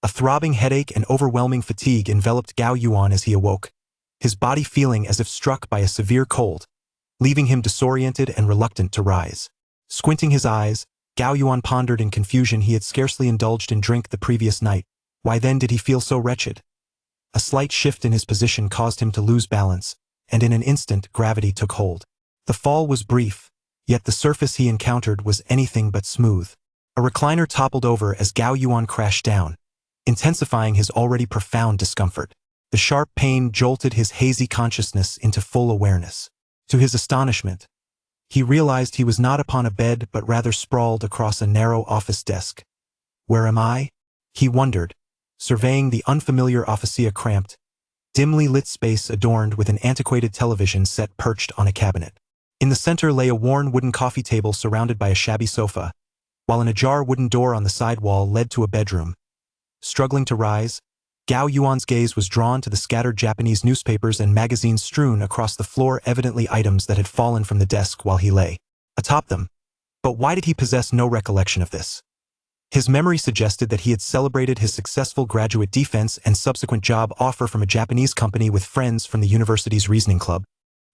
throbbing headache and overwhelming fatigue enveloped Gao Yuan as he awoke, his body feeling as if struck by a severe cold, leaving him disoriented and reluctant to rise. Squinting his eyes, Gao Yuan pondered in confusion. He had scarcely indulged in drink the previous night. Why then did he feel so wretched? A slight shift in his position caused him to lose balance, and in an instant gravity took hold. The fall was brief, yet the surface he encountered was anything but smooth. A recliner toppled over as Gao Yuan crashed down, intensifying his already profound discomfort. The sharp pain jolted his hazy consciousness into full awareness. To his astonishment, he realized he was not upon a bed but rather sprawled across a narrow office desk. Where am I? He wondered, surveying the unfamiliar officea cramped, dimly lit space adorned with an antiquated television set perched on a cabinet. In the center lay a worn wooden coffee table surrounded by a shabby sofa, while an ajar wooden door on the side wall led to a bedroom. Struggling to rise, Gao Yuan's gaze was drawn to the scattered Japanese newspapers and magazines strewn across the floor, evidently items that had fallen from the desk while he lay atop them. But why did he possess no recollection of this? His memory suggested that he had celebrated his successful graduate defense and subsequent job offer from a Japanese company with friends from the university's reasoning club,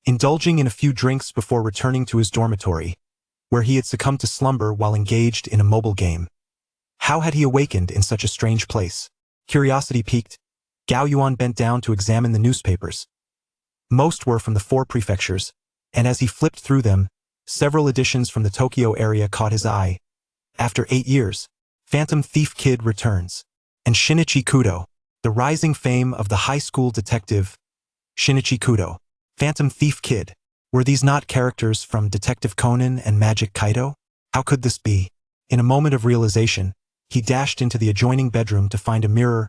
indulging in a few drinks before returning to his dormitory, where he had succumbed to slumber while engaged in a mobile game. How had he awakened in such a strange place? Curiosity piqued, Gao Yuan bent down to examine the newspapers. Most were from the 4 prefectures, and as he flipped through them, several editions from the Tokyo area caught his eye. After 8 years, Phantom Thief Kid returns, and Shinichi Kudo, the rising fame of the high school detective. Shinichi Kudo, Phantom Thief Kid. Were these not characters from Detective Conan and Magic Kaido? How could this be? In a moment of realization, he dashed into the adjoining bedroom to find a mirror.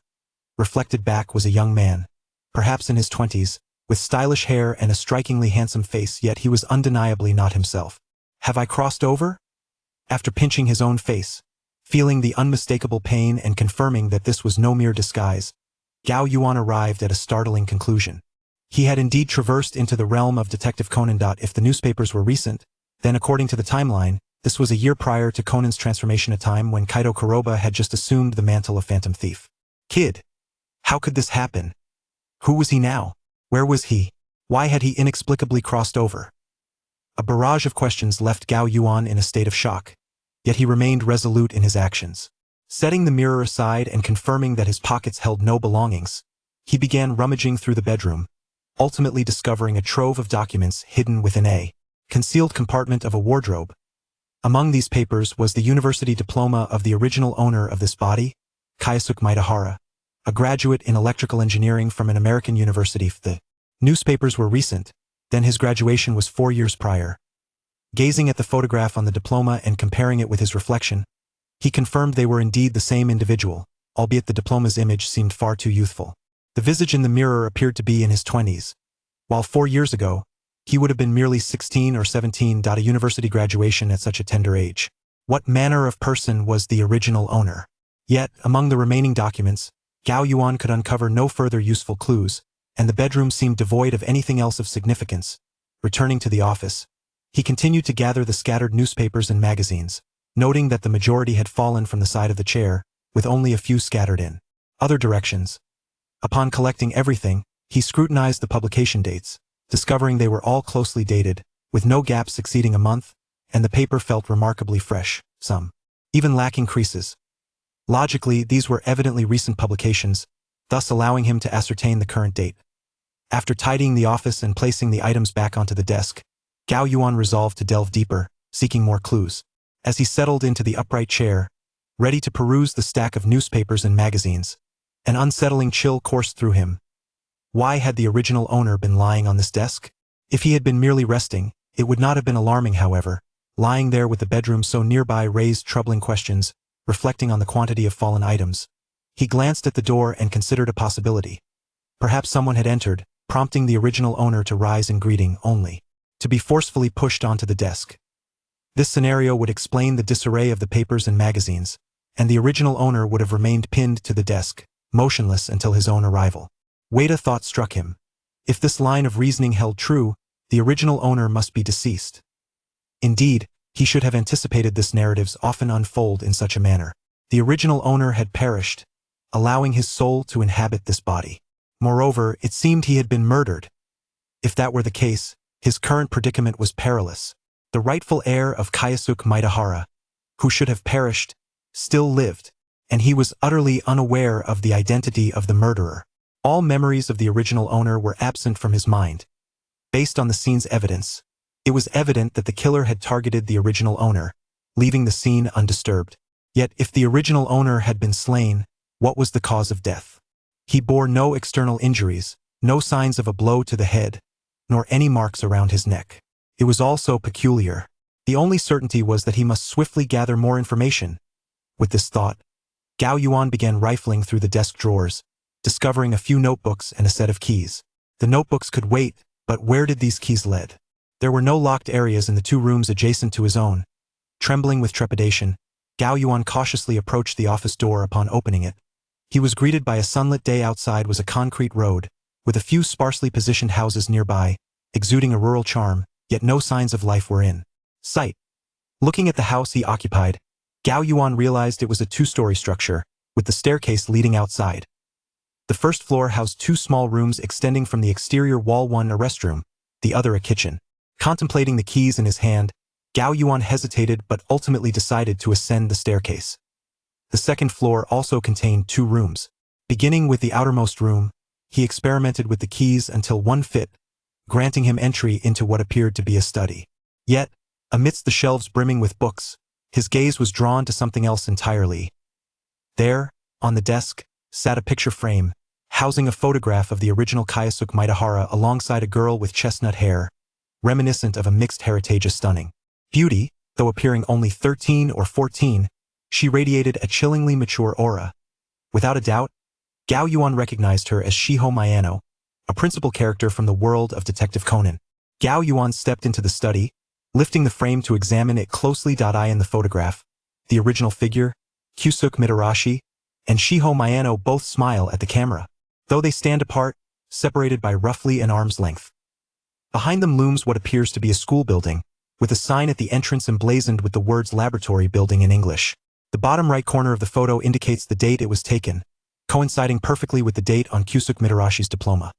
Reflected back was a young man, perhaps in his 20s, with stylish hair and a strikingly handsome face, yet he was undeniably not himself. Have I crossed over? After pinching his own face, feeling the unmistakable pain and confirming that this was no mere disguise, Gao Yuan arrived at a startling conclusion. He had indeed traversed into the realm of Detective Conan. If the newspapers were recent, then according to the timeline, this was a year prior to Conan's transformation, a time when Kaido Kuroba had just assumed the mantle of Phantom Thief Kid. How could this happen? Who was he now? Where was he? Why had he inexplicably crossed over? A barrage of questions left Gao Yuan in a state of shock, yet he remained resolute in his actions. Setting the mirror aside and confirming that his pockets held no belongings, he began rummaging through the bedroom, ultimately discovering a trove of documents hidden within a concealed compartment of a wardrobe. Among these papers was the university diploma of the original owner of this body, Kyosuke Maedahara, a graduate in electrical engineering from an American university. The newspapers were recent, then his graduation was 4 years prior. Gazing at the photograph on the diploma and comparing it with his reflection, he confirmed they were indeed the same individual, albeit the diploma's image seemed far too youthful. The visage in the mirror appeared to be in his 20s, while 4 years ago, he would have been merely 16 or 17. A university graduation at such a tender age. What manner of person was the original owner? Yet, among the remaining documents, Gao Yuan could uncover no further useful clues, and the bedroom seemed devoid of anything else of significance. Returning to the office, he continued to gather the scattered newspapers and magazines, noting that the majority had fallen from the side of the chair, with only a few scattered in other directions. Upon collecting everything, he scrutinized the publication dates, discovering they were all closely dated, with no gaps exceeding a month, and the paper felt remarkably fresh, some even lacking creases. Logically, these were evidently recent publications, thus allowing him to ascertain the current date. After tidying the office and placing the items back onto the desk, Gao Yuan resolved to delve deeper, seeking more clues. As he settled into the upright chair, ready to peruse the stack of newspapers and magazines, an unsettling chill coursed through him. Why had the original owner been lying on this desk? If he had been merely resting, it would not have been alarming. However, lying there with the bedroom so nearby raised troubling questions. Reflecting on the quantity of fallen items, he glanced at the door and considered a possibility. Perhaps someone had entered, prompting the original owner to rise in greeting, only to be forcefully pushed onto the desk. This scenario would explain the disarray of the papers and magazines, and the original owner would have remained pinned to the desk, motionless until his own arrival. Wait, a thought struck him. If this line of reasoning held true, the original owner must be deceased. Indeed, he should have anticipated this. Narratives often unfold in such a manner. The original owner had perished, allowing his soul to inhabit this body. Moreover, it seemed he had been murdered. If that were the case, his current predicament was perilous. The rightful heir of Kyosuke Maedahara, who should have perished, still lived, and he was utterly unaware of the identity of the murderer. All memories of the original owner were absent from his mind. Based on the scene's evidence, it was evident that the killer had targeted the original owner, leaving the scene undisturbed. Yet if the original owner had been slain, what was the cause of death? He bore no external injuries, no signs of a blow to the head, nor any marks around his neck. It was all so peculiar. The only certainty was that he must swiftly gather more information. With this thought, Gao Yuan began rifling through the desk drawers, discovering a few notebooks and a set of keys. The notebooks could wait, but where did these keys lead? There were no locked areas in the 2 rooms adjacent to his own. Trembling with trepidation, Gao Yuan cautiously approached the office door. Upon opening it, he was greeted by a sunlit day. Outside was a concrete road, with a few sparsely positioned houses nearby, exuding a rural charm, yet no signs of life were in sight. Looking at the house he occupied, Gao Yuan realized it was a 2-story structure, with the staircase leading outside. The first floor housed 2 small rooms extending from the exterior wall, one a restroom, the other a kitchen. Contemplating the keys in his hand, Gao Yuan hesitated but ultimately decided to ascend the staircase. The second floor also contained 2 rooms. Beginning with the outermost room, he experimented with the keys until one fit, granting him entry into what appeared to be a study. Yet, amidst the shelves brimming with books, his gaze was drawn to something else entirely. There, on the desk, sat a picture frame, housing a photograph of the original Kyosuke Maedahara alongside a girl with chestnut hair, reminiscent of a mixed heritage. Stunning beauty, though appearing only 13 or 14, she radiated a chillingly mature aura. Without a doubt, Gao Yuan recognized her as Shiho Miyano, a principal character from the world of Detective Conan. Gao Yuan stepped into the study, lifting the frame to examine it closely. I in the photograph, the original figure, Kyosuke Mitarashi, and Shiho Miyano both smile at the camera, though they stand apart, separated by roughly an arm's length. Behind them looms what appears to be a school building, with a sign at the entrance emblazoned with the words Laboratory Building in English. The bottom right corner of the photo indicates the date it was taken, coinciding perfectly with the date on Kyosuke Mitarashi's diploma.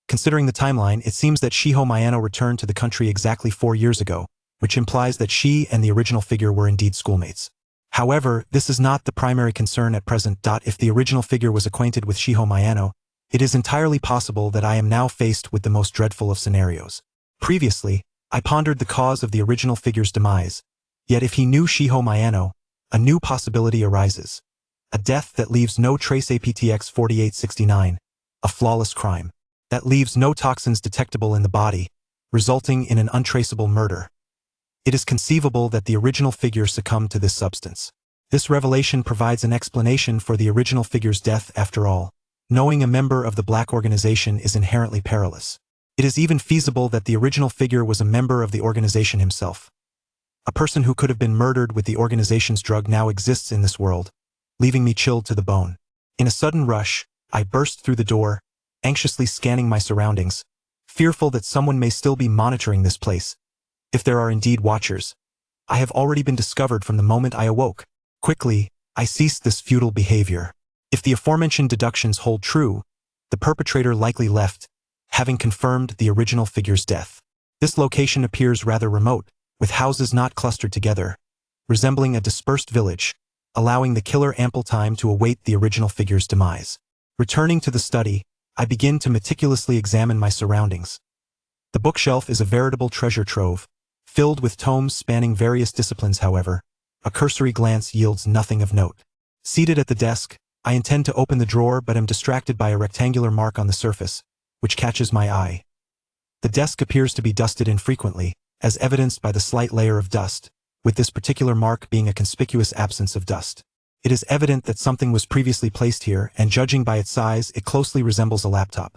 Considering the timeline, it seems that Shiho Miyano returned to the country exactly 4 years ago, which implies that she and the original figure were indeed schoolmates. However, this is not the primary concern at present. If the original figure was acquainted with Shiho Miyano, it is entirely possible that I am now faced with the most dreadful of scenarios. Previously, I pondered the cause of the original figure's demise, yet if he knew Shiho Miyano, a new possibility arises. A death that leaves no trace. APTX 4869, a flawless crime that leaves no toxins detectable in the body, resulting in an untraceable murder. It is conceivable that the original figure succumbed to this substance. This revelation provides an explanation for the original figure's death. After all, knowing a member of the Black organization is inherently perilous. It is even feasible that the original figure was a member of the organization himself. A person who could have been murdered with the organization's drug now exists in this world, leaving me chilled to the bone. In a sudden rush, I burst through the door, anxiously scanning my surroundings, fearful that someone may still be monitoring this place. If there are indeed watchers, I have already been discovered from the moment I awoke. Quickly, I ceased this futile behavior. If the aforementioned deductions hold true, the perpetrator likely left, having confirmed the original figure's death. This location appears rather remote, with houses not clustered together, resembling a dispersed village, allowing the killer ample time to await the original figure's demise. Returning to the study, I begin to meticulously examine my surroundings. The bookshelf is a veritable treasure trove, filled with tomes spanning various disciplines. However, a cursory glance yields nothing of note. Seated at the desk, I intend to open the drawer but am distracted by a rectangular mark on the surface, which catches my eye. The desk appears to be dusted infrequently, as evidenced by the slight layer of dust, with this particular mark being a conspicuous absence of dust. It is evident that something was previously placed here, and judging by its size, it closely resembles a laptop.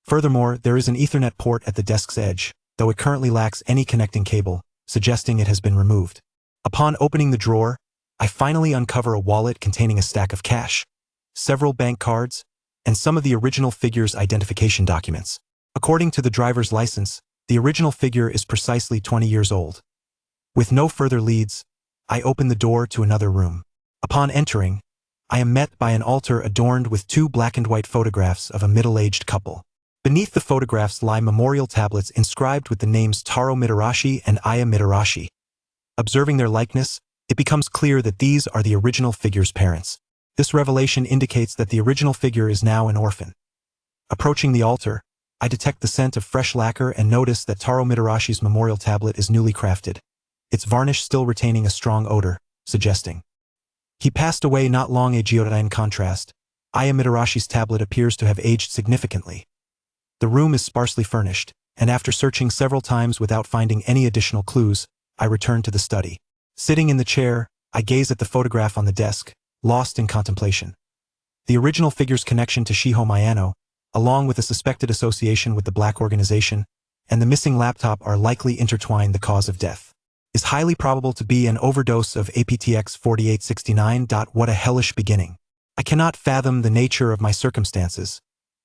Furthermore, there is an Ethernet port at the desk's edge, though it currently lacks any connecting cable, suggesting it has been removed. Upon opening the drawer, I finally uncover a wallet containing a stack of cash, several bank cards, and some of the original figure's identification documents. According to the driver's license, the original figure is precisely 20 years old. With no further leads, I open the door to another room. Upon entering, I am met by an altar adorned with two black-and-white photographs of a middle-aged couple. Beneath the photographs lie memorial tablets inscribed with the names Taro Mitarashi and Aya Mitarashi. Observing their likeness, it becomes clear that these are the original figure's parents. This revelation indicates that the original figure is now an orphan. Approaching the altar, I detect the scent of fresh lacquer and notice that Taro Mitarashi's memorial tablet is newly crafted, its varnish still retaining a strong odor, suggesting he passed away not long ago. In contrast, Aya Mitarashi's tablet appears to have aged significantly. The room is sparsely furnished, and after searching several times without finding any additional clues, I return to the study. Sitting in the chair, I gaze at the photograph on the desk, lost in contemplation. The original figure's connection to Shiho Miyano, along with a suspected association with the Black Organization, and the missing laptop are likely intertwined. The cause of death is highly probable to be an overdose of aptX 4869. What a hellish beginning. I cannot fathom the nature of my circumstances,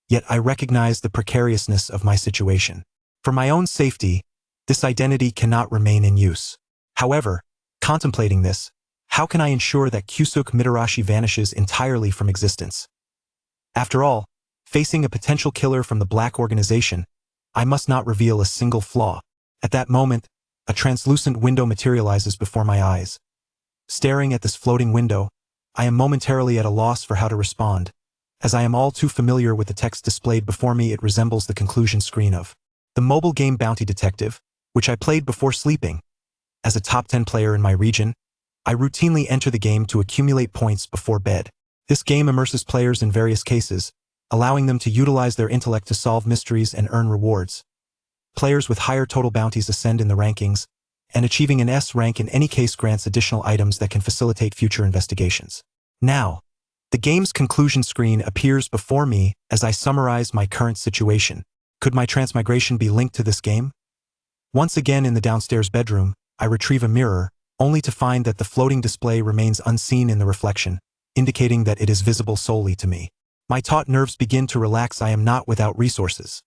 yet I recognize the precariousness of my situation. For my own safety, this identity cannot remain in use. However, contemplating this, how can I ensure that Kyusuke Mitarashi vanishes entirely from existence? After all, facing a potential killer from the Black Organization, I must not reveal a single flaw. At that moment, a translucent window materializes before my eyes. Staring at this floating window, I am momentarily at a loss for how to respond. As I am all too familiar with the text displayed before me, it resembles the conclusion screen of the mobile game Bounty Detective, which I played before sleeping. As a top 10 player in my region, I routinely enter the game to accumulate points before bed. This game immerses players in various cases, allowing them to utilize their intellect to solve mysteries and earn rewards. Players with higher total bounties ascend in the rankings, and achieving an S rank in any case grants additional items that can facilitate future investigations. Now, the game's conclusion screen appears before me as I summarize my current situation. Could my transmigration be linked to this game? Once again in the downstairs bedroom, I retrieve a mirror, only to find that the floating display remains unseen in the reflection, indicating that it is visible solely to me. My taut nerves begin to relax. I am not without resources.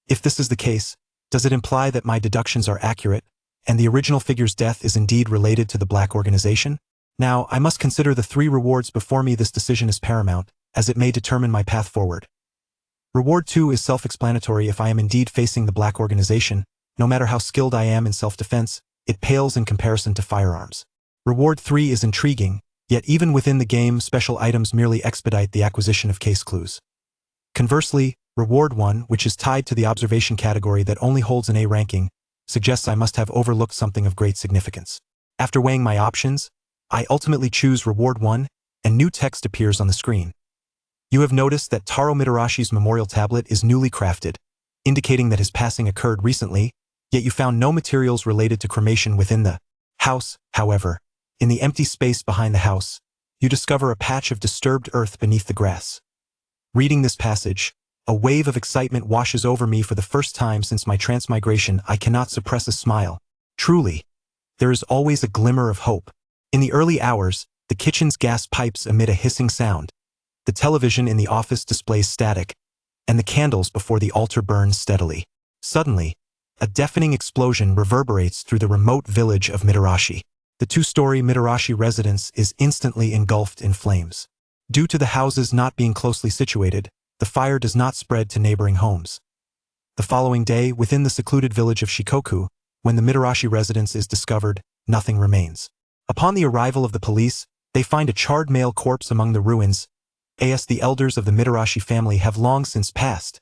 If this is the case, does it imply that my deductions are accurate, and the original figure's death is indeed related to the Black Organization? Now, I must consider the three rewards before me. This decision is paramount, as it may determine my path forward. Reward 2 is self-explanatory. If I am indeed facing the Black Organization, no matter how skilled I am in self-defense, it pales in comparison to firearms. Reward 3 is intriguing, yet even within the game, special items merely expedite the acquisition of case clues. Conversely, Reward 1, which is tied to the observation category that only holds an A ranking, suggests I must have overlooked something of great significance. After weighing my options, I ultimately choose Reward 1, and new text appears on the screen. You have noticed that Taro Mitarashi's memorial tablet is newly crafted, indicating that his passing occurred recently, yet you found no materials related to cremation within the house. However, in the empty space behind the house, you discover a patch of disturbed earth beneath the grass. Reading this passage, a wave of excitement washes over me. For the first time since my transmigration, I cannot suppress a smile. Truly, there is always a glimmer of hope. In the early hours, the kitchen's gas pipes emit a hissing sound. The television in the office displays static, and the candles before the altar burn steadily. Suddenly, a deafening explosion reverberates through the remote village of Mitarashi. The two-story Mitarashi residence is instantly engulfed in flames. Due to the houses not being closely situated, the fire does not spread to neighboring homes. The following day, within the secluded village of Shikoku, when the Mitarashi residence is discovered, nothing remains. Upon the arrival of the police, they find a charred male corpse among the ruins. As the elders of the Mitarashi family have long since passed,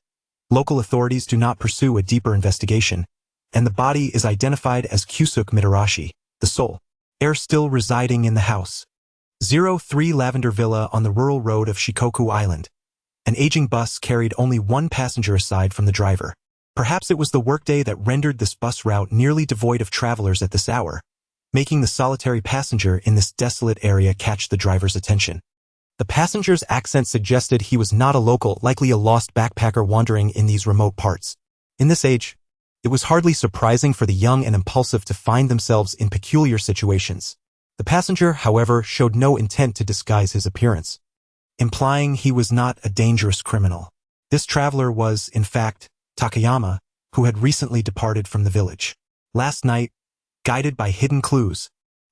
local authorities do not pursue a deeper investigation, and the body is identified as Kyusuke Mitarashi, the sole heir still residing in the house. 03 Lavender Villa on the rural road of Shikoku Island. An aging bus carried only one passenger aside from the driver. Perhaps it was the workday that rendered this bus route nearly devoid of travelers at this hour, making the solitary passenger in this desolate area catch the driver's attention. The passenger's accent suggested he was not a local, likely a lost backpacker wandering in these remote parts. In this age, it was hardly surprising for the young and impulsive to find themselves in peculiar situations. The passenger, however, showed no intent to disguise his appearance, implying he was not a dangerous criminal. This traveler was, in fact, Takayama, who had recently departed from the village. Last night, guided by hidden clues,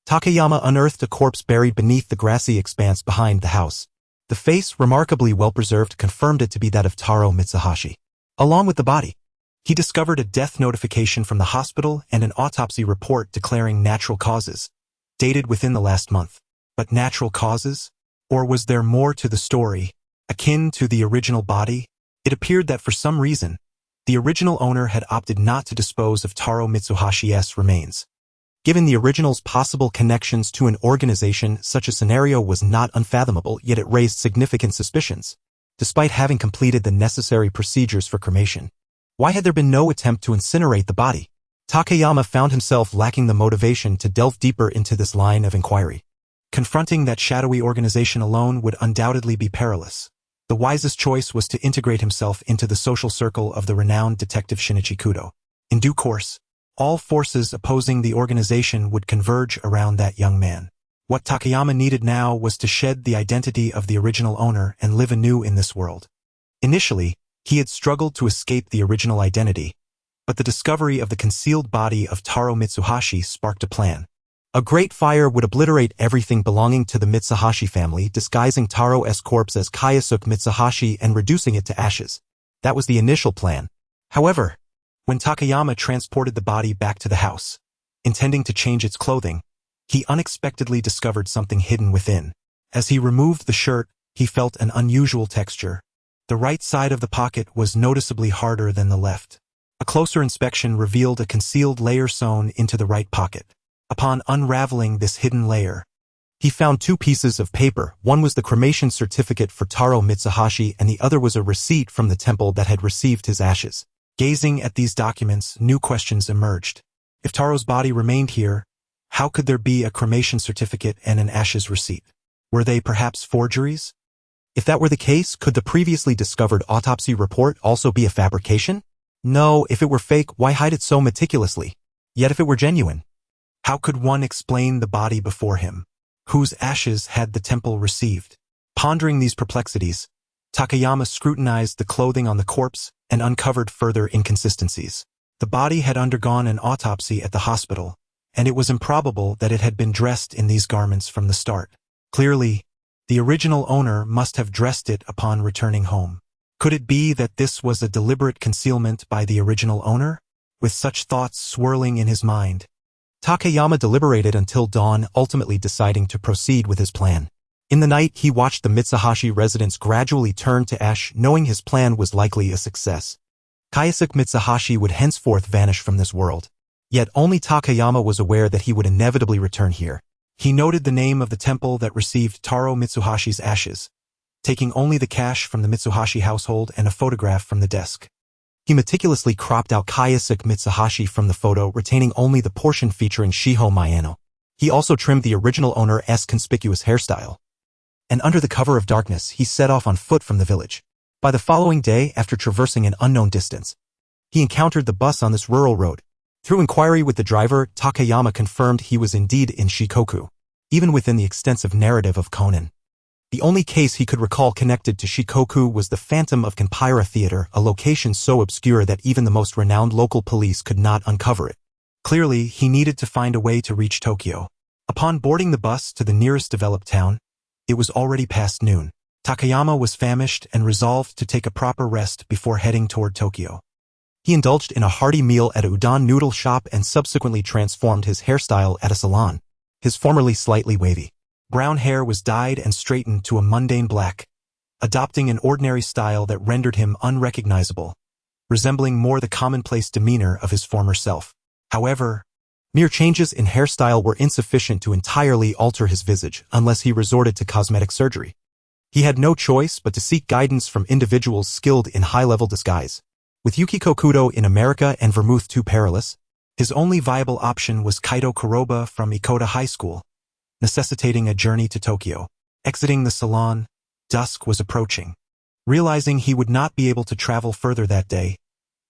Takayama unearthed a corpse buried beneath the grassy expanse behind the house. The face, remarkably well-preserved, confirmed it to be that of Taro Mitsuhashi. Along with the body, he discovered a death notification from the hospital and an autopsy report declaring natural causes, dated within the last month. But natural causes? Or was there more to the story? Akin to the original body, it appeared that for some reason, the original owner had opted not to dispose of Taro Mitsuhashi's remains. Given the original's possible connections to an organization, such a scenario was not unfathomable, yet it raised significant suspicions. Despite having completed the necessary procedures for cremation, why had there been no attempt to incinerate the body? Takayama found himself lacking the motivation to delve deeper into this line of inquiry. Confronting that shadowy organization alone would undoubtedly be perilous. The wisest choice was to integrate himself into the social circle of the renowned detective Shinichi Kudo. In due course, all forces opposing the organization would converge around that young man. What Takayama needed now was to shed the identity of the original owner and live anew in this world. Initially, he had struggled to escape the original identity, but the discovery of the concealed body of Taro Mitsuhashi sparked a plan. A great fire would obliterate everything belonging to the Mitsuhashi family, disguising Taro's corpse as Kyosuke Mitsuhashi and reducing it to ashes. That was the initial plan. However, when Takayama transported the body back to the house, intending to change its clothing, he unexpectedly discovered something hidden within. As he removed the shirt, he felt an unusual texture. The right side of the pocket was noticeably harder than the left. A closer inspection revealed a concealed layer sewn into the right pocket. Upon unraveling this hidden layer, he found two pieces of paper. One was the cremation certificate for Taro Mitsuhashi and the other was a receipt from the temple that had received his ashes. Gazing at these documents, new questions emerged. If Taro's body remained here, how could there be a cremation certificate and an ashes receipt? Were they perhaps forgeries? If that were the case, could the previously discovered autopsy report also be a fabrication? No, if it were fake, why hide it so meticulously? Yet if it were genuine, how could one explain the body before him? Whose ashes had the temple received? Pondering these perplexities, Takayama scrutinized the clothing on the corpse and uncovered further inconsistencies. The body had undergone an autopsy at the hospital, and it was improbable that it had been dressed in these garments from the start. Clearly, the original owner must have dressed it upon returning home. Could it be that this was a deliberate concealment by the original owner? With such thoughts swirling in his mind, Takayama deliberated until dawn, ultimately deciding to proceed with his plan. In the night, he watched the Mitsuhashi residence gradually turn to ash, knowing his plan was likely a success. Kyosuke Mitsuhashi would henceforth vanish from this world. Yet only Takayama was aware that he would inevitably return here. He noted the name of the temple that received Taro Mitsuhashi's ashes, taking only the cash from the Mitsuhashi household and a photograph from the desk. He meticulously cropped out Kyosuke Mitsuhashi from the photo, retaining only the portion featuring Shiho Miyano. He also trimmed the original owner's conspicuous hairstyle. And under the cover of darkness, he set off on foot from the village. By the following day, after traversing an unknown distance, he encountered the bus on this rural road. Through inquiry with the driver, Takayama confirmed he was indeed in Shikoku. Even within the extensive narrative of Conan, the only case he could recall connected to Shikoku was the Phantom of Kanpira Theater, a location so obscure that even the most renowned local police could not uncover it. Clearly, he needed to find a way to reach Tokyo. Upon boarding the bus to the nearest developed town, it was already past noon. Takayama was famished and resolved to take a proper rest before heading toward Tokyo. He indulged in a hearty meal at a udon noodle shop and subsequently transformed his hairstyle at a salon. His formerly slightly wavy brown hair was dyed and straightened to a mundane black, adopting an ordinary style that rendered him unrecognizable, resembling more the commonplace demeanor of his former self. However, mere changes in hairstyle were insufficient to entirely alter his visage unless he resorted to cosmetic surgery. He had no choice but to seek guidance from individuals skilled in high-level disguise. With Yukiko Kudo in America and Vermouth too perilous, his only viable option was Kaito Kuroba from Ikoda High School, necessitating a journey to Tokyo. Exiting the salon, dusk was approaching. Realizing he would not be able to travel further that day,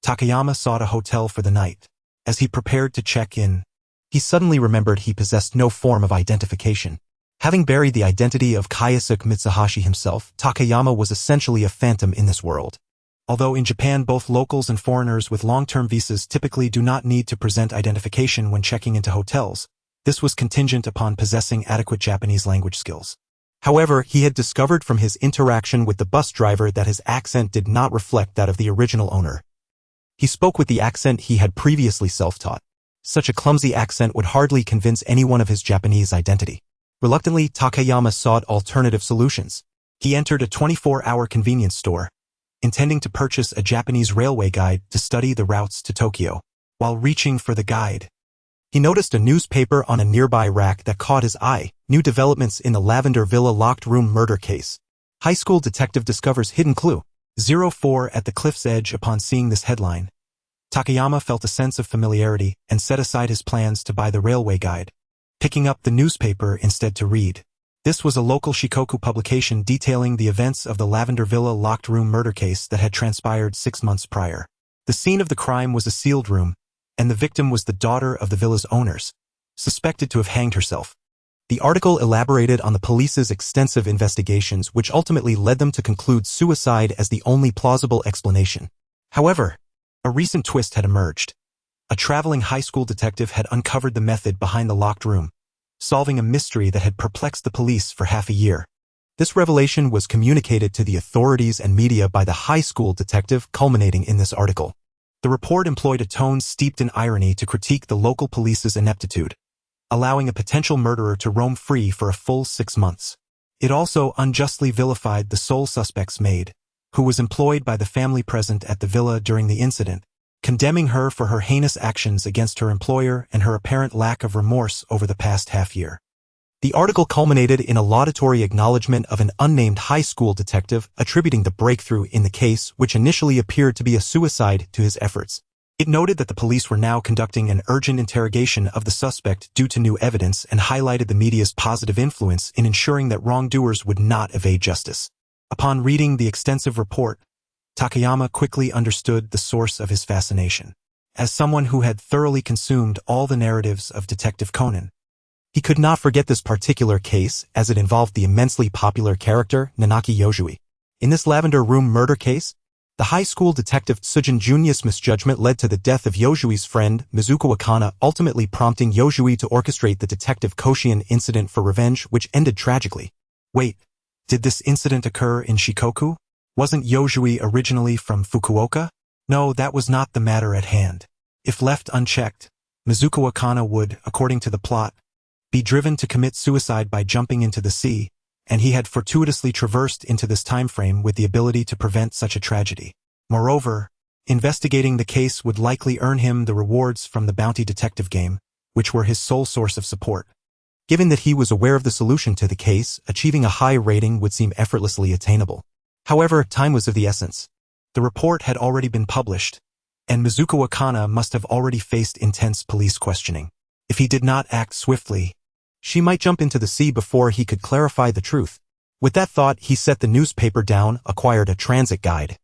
Takayama sought a hotel for the night. As he prepared to check in, he suddenly remembered he possessed no form of identification. Having buried the identity of Kyosuke Mitsuhashi himself, Takayama was essentially a phantom in this world. Although in Japan both locals and foreigners with long-term visas typically do not need to present identification when checking into hotels, this was contingent upon possessing adequate Japanese language skills. However, he had discovered from his interaction with the bus driver that his accent did not reflect that of the original owner. He spoke with the accent he had previously self-taught. Such a clumsy accent would hardly convince anyone of his Japanese identity. Reluctantly, Takayama sought alternative solutions. He entered a 24-hour convenience store, intending to purchase a Japanese railway guide to study the routes to Tokyo. While reaching for the guide, he noticed a newspaper on a nearby rack that caught his eye. New developments in the Lavender Villa locked room murder case. High school detective discovers hidden clue. 04 at the cliff's edge. Upon seeing this headline, Takayama felt a sense of familiarity and set aside his plans to buy the railway guide, picking up the newspaper instead to read. This was a local Shikoku publication detailing the events of the Lavender Villa locked room murder case that had transpired 6 months prior. The scene of the crime was a sealed room, and the victim was the daughter of the villa's owners, suspected to have hanged herself. The article elaborated on the police's extensive investigations, which ultimately led them to conclude suicide as the only plausible explanation. However, a recent twist had emerged. A traveling high school detective had uncovered the method behind the locked room, solving a mystery that had perplexed the police for half a year. This revelation was communicated to the authorities and media by the high school detective, culminating in this article. The report employed a tone steeped in irony to critique the local police's ineptitude, allowing a potential murderer to roam free for a full 6 months. It also unjustly vilified the sole suspect's maid, who was employed by the family present at the villa during the incident, condemning her for her heinous actions against her employer and her apparent lack of remorse over the past half-year. The article culminated in a laudatory acknowledgement of an unnamed high school detective attributing the breakthrough in the case, which initially appeared to be a suicide, to his efforts. It noted that the police were now conducting an urgent interrogation of the suspect due to new evidence and highlighted the media's positive influence in ensuring that wrongdoers would not evade justice. Upon reading the extensive report, Takayama quickly understood the source of his fascination. As someone who had thoroughly consumed all the narratives of Detective Conan, he could not forget this particular case as it involved the immensely popular character Nanaki Yojui. In this Lavender Room murder case, the high school detective Tsujin Junius' misjudgment led to the death of Yojui's friend Mizuko Akana, ultimately prompting Yojui to orchestrate the Detective Koshian incident for revenge, which ended tragically. Wait, did this incident occur in Shikoku? Wasn't Yojui originally from Fukuoka? No, that was not the matter at hand. If left unchecked, Mizuko Akana would, according to the plot, be driven to commit suicide by jumping into the sea, and he had fortuitously traversed into this time frame with the ability to prevent such a tragedy. Moreover, investigating the case would likely earn him the rewards from the bounty detective game, which were his sole source of support. Given that he was aware of the solution to the case, achieving a high rating would seem effortlessly attainable. However, time was of the essence. The report had already been published, and Mizuko Akana must have already faced intense police questioning. If he did not act swiftly, she might jump into the sea before he could clarify the truth. With that thought, he set the newspaper down, acquired a transit guide,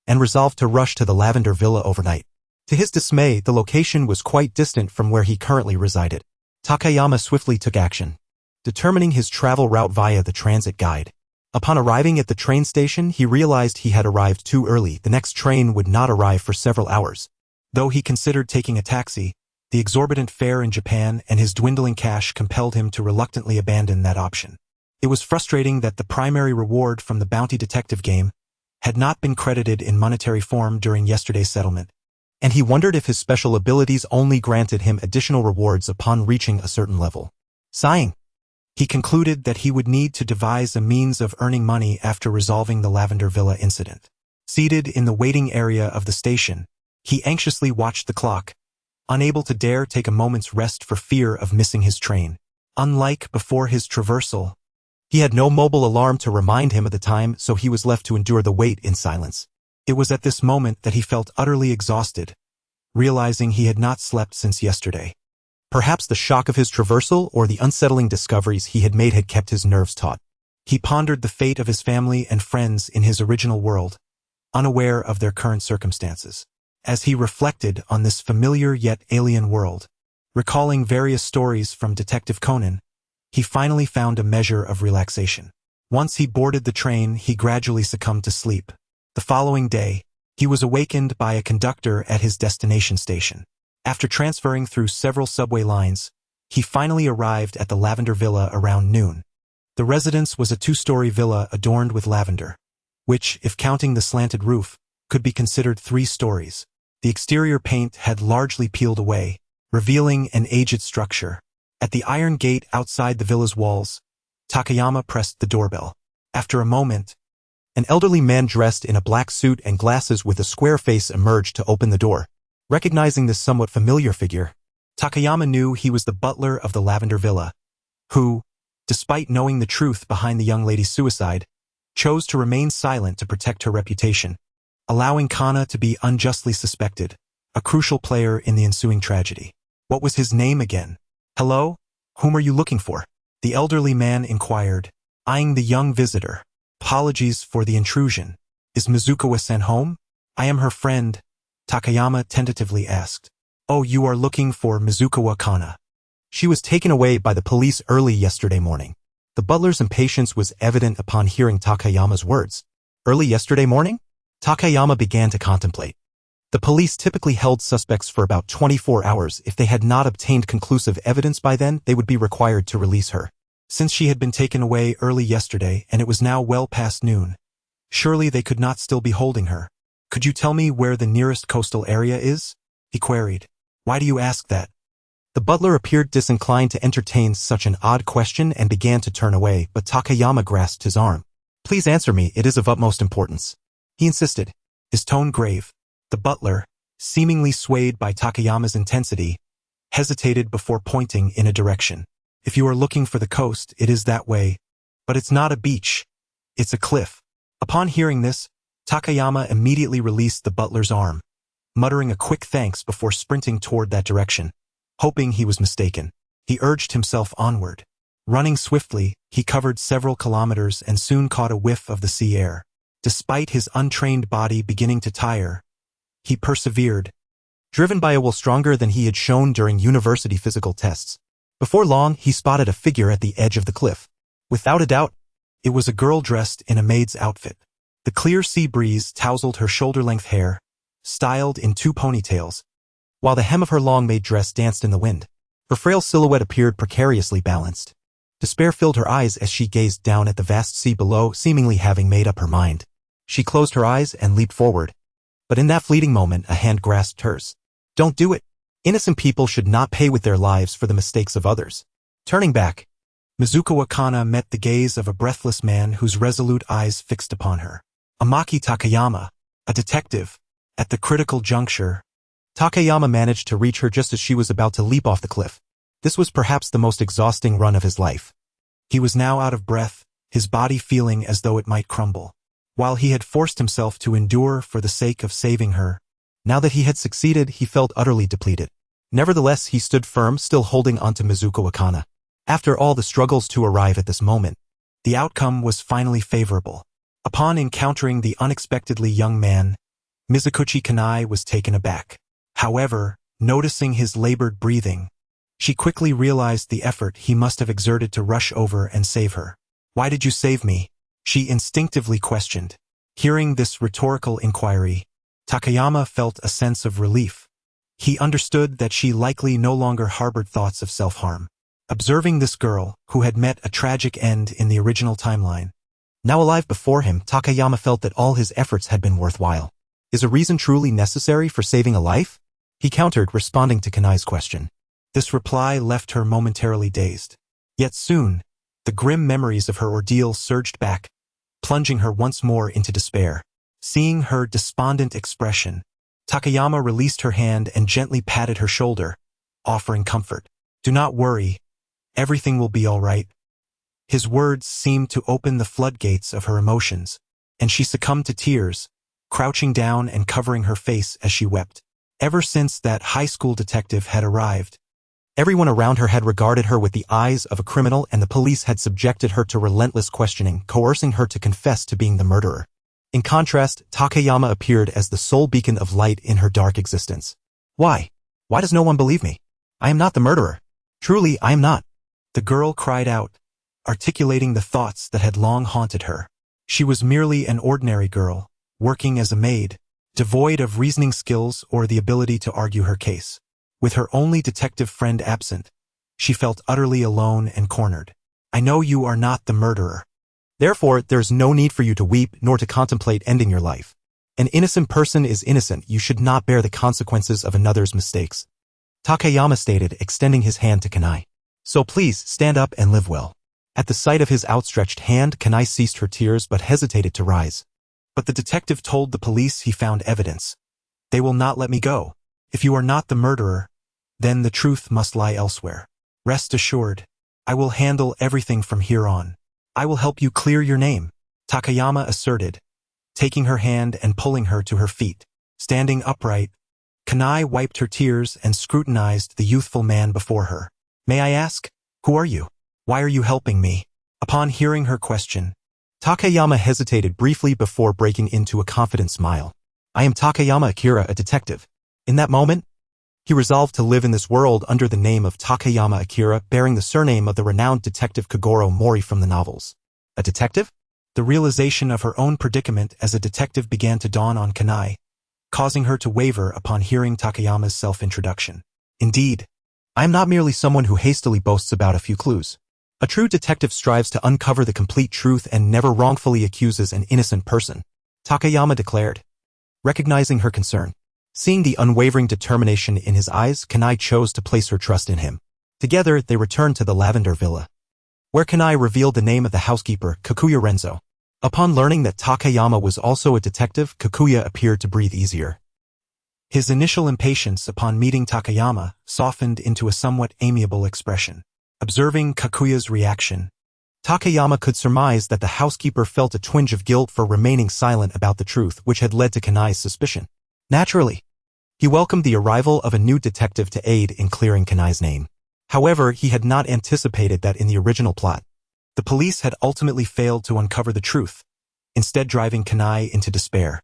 and resolved to rush to the Lavender Villa overnight. To his dismay, the location was quite distant from where he currently resided. Takayama swiftly took action, determining his travel route via the transit guide. Upon arriving at the train station, he realized he had arrived too early. The next train would not arrive for several hours. Though he considered taking a taxi, the exorbitant fare in Japan and his dwindling cash compelled him to reluctantly abandon that option. It was frustrating that the primary reward from the bounty detective game had not been credited in monetary form during yesterday's settlement, and he wondered if his special abilities only granted him additional rewards upon reaching a certain level. Sighing, he concluded that he would need to devise a means of earning money after resolving the Lavender Villa incident. Seated in the waiting area of the station, he anxiously watched the clock, unable to dare take a moment's rest for fear of missing his train. Unlike before his traversal, he had no mobile alarm to remind him of the time, so he was left to endure the wait in silence. It was at this moment that he felt utterly exhausted, realizing he had not slept since yesterday. Perhaps the shock of his traversal or the unsettling discoveries he had made had kept his nerves taut. He pondered the fate of his family and friends in his original world, unaware of their current circumstances. As he reflected on this familiar yet alien world, recalling various stories from Detective Conan, he finally found a measure of relaxation. Once he boarded the train, he gradually succumbed to sleep. The following day, he was awakened by a conductor at his destination station. After transferring through several subway lines, he finally arrived at the Lavender Villa around noon. The residence was a two-story villa adorned with lavender, which, if counting the slanted roof, could be considered 3 stories. The exterior paint had largely peeled away, revealing an aged structure. At the iron gate outside the villa's walls, Takayama pressed the doorbell. After a moment, an elderly man dressed in a black suit and glasses with a square face emerged to open the door. Recognizing this somewhat familiar figure, Takayama knew he was the butler of the Lavender Villa, who, despite knowing the truth behind the young lady's suicide, chose to remain silent to protect her reputation, allowing Kana to be unjustly suspected, a crucial player in the ensuing tragedy. What was his name again? Hello? Whom are you looking for? The elderly man inquired, eyeing the young visitor. Apologies for the intrusion. Is Mizukawa-san home? I am her friend, Takayama tentatively asked. Oh, you are looking for Mizukawa Kana. She was taken away by the police early yesterday morning. The butler's impatience was evident upon hearing Takayama's words. Early yesterday morning? Takayama began to contemplate. The police typically held suspects for about 24 hours. If they had not obtained conclusive evidence by then, they would be required to release her. Since she had been taken away early yesterday and it was now well past noon, surely they could not still be holding her. Could you tell me where the nearest coastal area is? He queried. Why do you ask that? The butler appeared disinclined to entertain such an odd question and began to turn away, but Takayama grasped his arm. Please answer me, it is of utmost importance. He insisted, his tone grave. The butler, seemingly swayed by Takayama's intensity, hesitated before pointing in a direction. If you are looking for the coast, it is that way. But it's not a beach. It's a cliff. Upon hearing this, Takayama immediately released the butler's arm, muttering a quick thanks before sprinting toward that direction. Hoping he was mistaken, he urged himself onward. Running swiftly, he covered several kilometers and soon caught a whiff of the sea air. Despite his untrained body beginning to tire, he persevered, driven by a will stronger than he had shown during university physical tests. Before long, he spotted a figure at the edge of the cliff. Without a doubt, it was a girl dressed in a maid's outfit. The clear sea breeze tousled her shoulder-length hair, styled in 2 ponytails, while the hem of her long maid dress danced in the wind. Her frail silhouette appeared precariously balanced. Despair filled her eyes as she gazed down at the vast sea below, seemingly having made up her mind. She closed her eyes and leaped forward. But in that fleeting moment, a hand grasped hers. Don't do it. Innocent people should not pay with their lives for the mistakes of others. Turning back, Mizukawa Kana met the gaze of a breathless man whose resolute eyes fixed upon her. Amaki Takayama, a detective. At the critical juncture, Takayama managed to reach her just as she was about to leap off the cliff. This was perhaps the most exhausting run of his life. He was now out of breath, his body feeling as though it might crumble. While he had forced himself to endure for the sake of saving her, now that he had succeeded, he felt utterly depleted. Nevertheless, he stood firm, still holding onto Mizukawa Kana. After all the struggles to arrive at this moment, the outcome was finally favorable. Upon encountering the unexpectedly young man, Mizukuchi Kanai was taken aback. However, noticing his labored breathing, she quickly realized the effort he must have exerted to rush over and save her. Why did you save me? She instinctively questioned. Hearing this rhetorical inquiry, Takayama felt a sense of relief. He understood that she likely no longer harbored thoughts of self-harm. Observing this girl, who had met a tragic end in the original timeline, now alive before him, Takayama felt that all his efforts had been worthwhile. Is a reason truly necessary for saving a life? He countered, responding to Kanai's question. This reply left her momentarily dazed. Yet soon, the grim memories of her ordeal surged back, plunging her once more into despair. Seeing her despondent expression, Takayama released her hand and gently patted her shoulder, offering comfort. Do not worry. Everything will be all right. His words seemed to open the floodgates of her emotions, and she succumbed to tears, crouching down and covering her face as she wept. Ever since that high school detective had arrived, everyone around her had regarded her with the eyes of a criminal, and the police had subjected her to relentless questioning, coercing her to confess to being the murderer. In contrast, Takayama appeared as the sole beacon of light in her dark existence. Why? Why does no one believe me? I am not the murderer. Truly, I am not. The girl cried out, articulating the thoughts that had long haunted her. She was merely an ordinary girl, working as a maid, devoid of reasoning skills or the ability to argue her case. With her only detective friend absent, she felt utterly alone and cornered. I know you are not the murderer. Therefore, there is no need for you to weep nor to contemplate ending your life. An innocent person is innocent. You should not bear the consequences of another's mistakes. Takayama stated, extending his hand to Kanai. So please, stand up and live well. At the sight of his outstretched hand, Kanai ceased her tears but hesitated to rise. But the detective told the police he found evidence. They will not let me go. If you are not the murderer, then the truth must lie elsewhere. Rest assured, I will handle everything from here on. I will help you clear your name, Takayama asserted, taking her hand and pulling her to her feet. Standing upright, Kanai wiped her tears and scrutinized the youthful man before her. May I ask, who are you? Why are you helping me? Upon hearing her question, Takayama hesitated briefly before breaking into a confident smile. I am Takayama Akira, a detective. In that moment, he resolved to live in this world under the name of Takayama Akira, bearing the surname of the renowned detective Kagoro Mori from the novels. A detective? The realization of her own predicament as a detective began to dawn on Kanai, causing her to waver upon hearing Takayama's self-introduction. Indeed, I am not merely someone who hastily boasts about a few clues. A true detective strives to uncover the complete truth and never wrongfully accuses an innocent person, Takayama declared. Recognizing her concern, seeing the unwavering determination in his eyes, Kanai chose to place her trust in him. Together, they returned to the Lavender Villa, where Kanai revealed the name of the housekeeper, Kakuya Renzo. Upon learning that Takayama was also a detective, Kakuya appeared to breathe easier. His initial impatience upon meeting Takayama softened into a somewhat amiable expression. Observing Kakuya's reaction, Takayama could surmise that the housekeeper felt a twinge of guilt for remaining silent about the truth, which had led to Kanai's suspicion. Naturally, he welcomed the arrival of a new detective to aid in clearing Kanai's name. However, he had not anticipated that in the original plot, the police had ultimately failed to uncover the truth, instead driving Kanai into despair.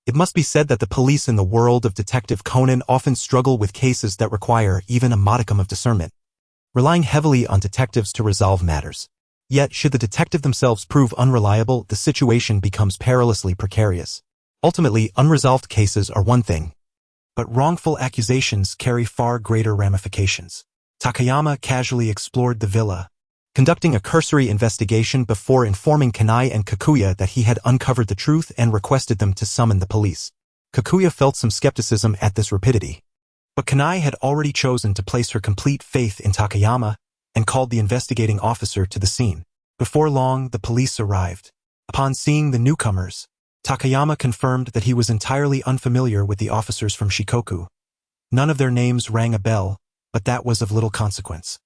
It must be said that the police in the world of Detective Conan often struggle with cases that require even a modicum of discernment, relying heavily on detectives to resolve matters. Yet, should the detective themselves prove unreliable, the situation becomes perilously precarious. Ultimately, unresolved cases are one thing, but wrongful accusations carry far greater ramifications. Takayama casually explored the villa, conducting a cursory investigation before informing Kanai and Kakuya that he had uncovered the truth and requested them to summon the police. Kakuya felt some skepticism at this rapidity, but Kanai had already chosen to place her complete faith in Takayama and called the investigating officer to the scene. Before long, the police arrived. Upon seeing the newcomers, Takayama confirmed that he was entirely unfamiliar with the officers from Shikoku. None of their names rang a bell, but that was of little consequence.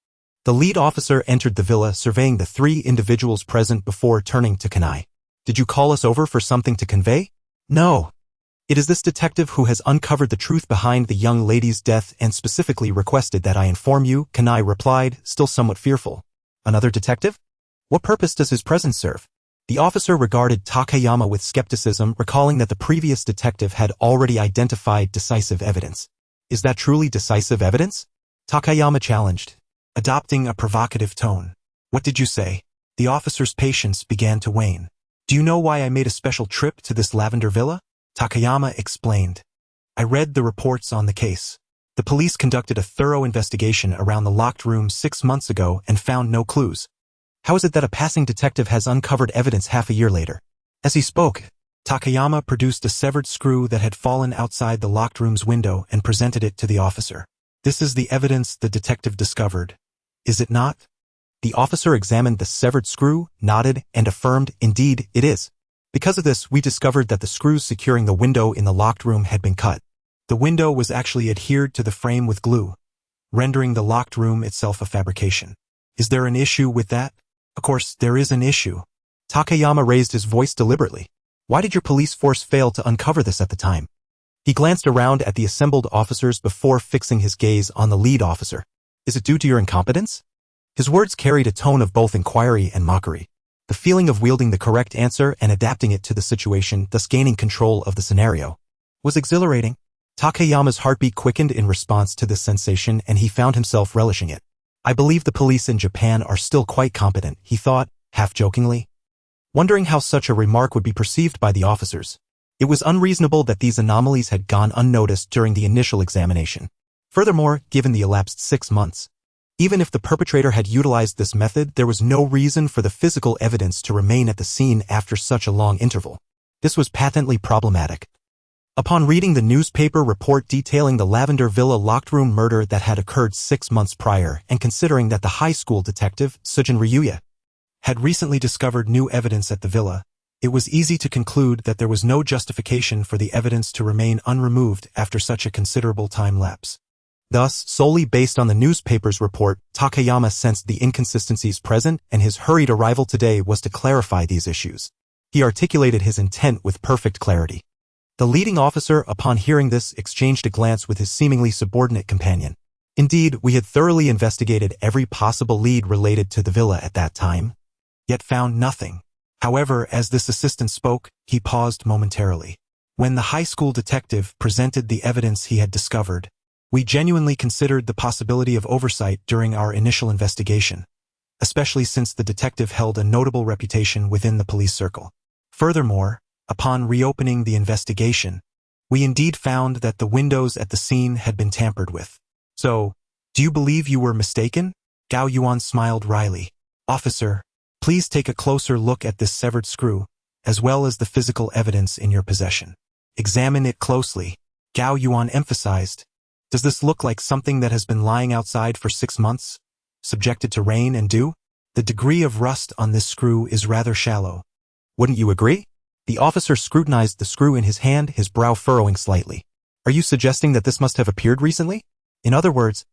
The lead officer entered the villa, surveying the three individuals present before turning to Kanai. Did you call us over for something to convey? No. It is this detective who has uncovered the truth behind the young lady's death and specifically requested that I inform you, Kanai replied, still somewhat fearful. Another detective? What purpose does his presence serve? The officer regarded Takayama with skepticism, recalling that the previous detective had already identified decisive evidence. Is that truly decisive evidence? Takayama challenged, adopting a provocative tone. What did you say? The officer's patience began to wane. Do you know why I made a special trip to this lavender villa? Takayama explained. I read the reports on the case. The police conducted a thorough investigation around the locked room 6 months ago and found no clues. How is it that a passing detective has uncovered evidence half a year later? As he spoke, Takayama produced a severed screw that had fallen outside the locked room's window and presented it to the officer. This is the evidence the detective discovered, is it not? The officer examined the severed screw, nodded, and affirmed, indeed, it is. Because of this, we discovered that the screws securing the window in the locked room had been cut. The window was actually adhered to the frame with glue, rendering the locked room itself a fabrication. Is there an issue with that? Of course, there is an issue. Takayama raised his voice deliberately. Why did your police force fail to uncover this at the time? He glanced around at the assembled officers before fixing his gaze on the lead officer. Is it due to your incompetence? His words carried a tone of both inquiry and mockery. The feeling of wielding the correct answer and adapting it to the situation, thus gaining control of the scenario, was exhilarating. Takayama's heartbeat quickened in response to this sensation, and he found himself relishing it. I believe the police in Japan are still quite competent, he thought, half-jokingly, wondering how such a remark would be perceived by the officers. It was unreasonable that these anomalies had gone unnoticed during the initial examination. Furthermore, given the elapsed 6 months, Even if the perpetrator had utilized this method, there was no reason for the physical evidence to remain at the scene after such a long interval. This was patently problematic. Upon reading the newspaper report detailing the Lavender Villa locked room murder that had occurred 6 months prior, and considering that the high school detective, Sujin Ryuya, had recently discovered new evidence at the villa, it was easy to conclude that there was no justification for the evidence to remain unremoved after such a considerable time lapse. Thus, solely based on the newspaper's report, Takayama sensed the inconsistencies present, and his hurried arrival today was to clarify these issues. He articulated his intent with perfect clarity. The leading officer, upon hearing this, exchanged a glance with his seemingly subordinate companion. Indeed, we had thoroughly investigated every possible lead related to the villa at that time, yet found nothing. However, as this assistant spoke, he paused momentarily. When the high school detective presented the evidence he had discovered, we genuinely considered the possibility of oversight during our initial investigation, especially since the detective held a notable reputation within the police circle. Furthermore, upon reopening the investigation, we indeed found that the windows at the scene had been tampered with. So, do you believe you were mistaken? Gao Yuan smiled wryly. Officer, please take a closer look at this severed screw, as well as the physical evidence in your possession. Examine it closely. Gao Yuan emphasized. Does this look like something that has been lying outside for 6 months, subjected to rain and dew? The degree of rust on this screw is rather shallow. Wouldn't you agree? The officer scrutinized the screw in his hand, his brow furrowing slightly. Are you suggesting that this must have appeared recently? In other words,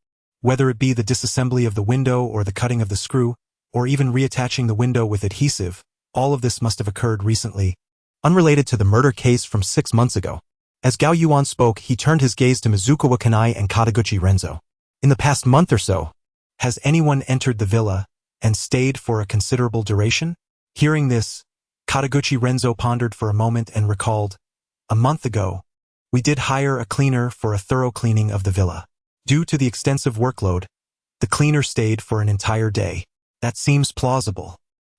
whether it be the disassembly of the window or the cutting of the screw, or even reattaching the window with adhesive, all of this must have occurred recently, unrelated to the murder case from 6 months ago. As Gao Yuan spoke, he turned his gaze to Mizukawa Kanai and Kataguchi Renzo. In the past month or so, has anyone entered the villa and stayed for a considerable duration? Hearing this, Kataguchi Renzo pondered for a moment and recalled, a month ago, we did hire a cleaner for a thorough cleaning of the villa. Due to the extensive workload, the cleaner stayed for an entire day. That seems plausible.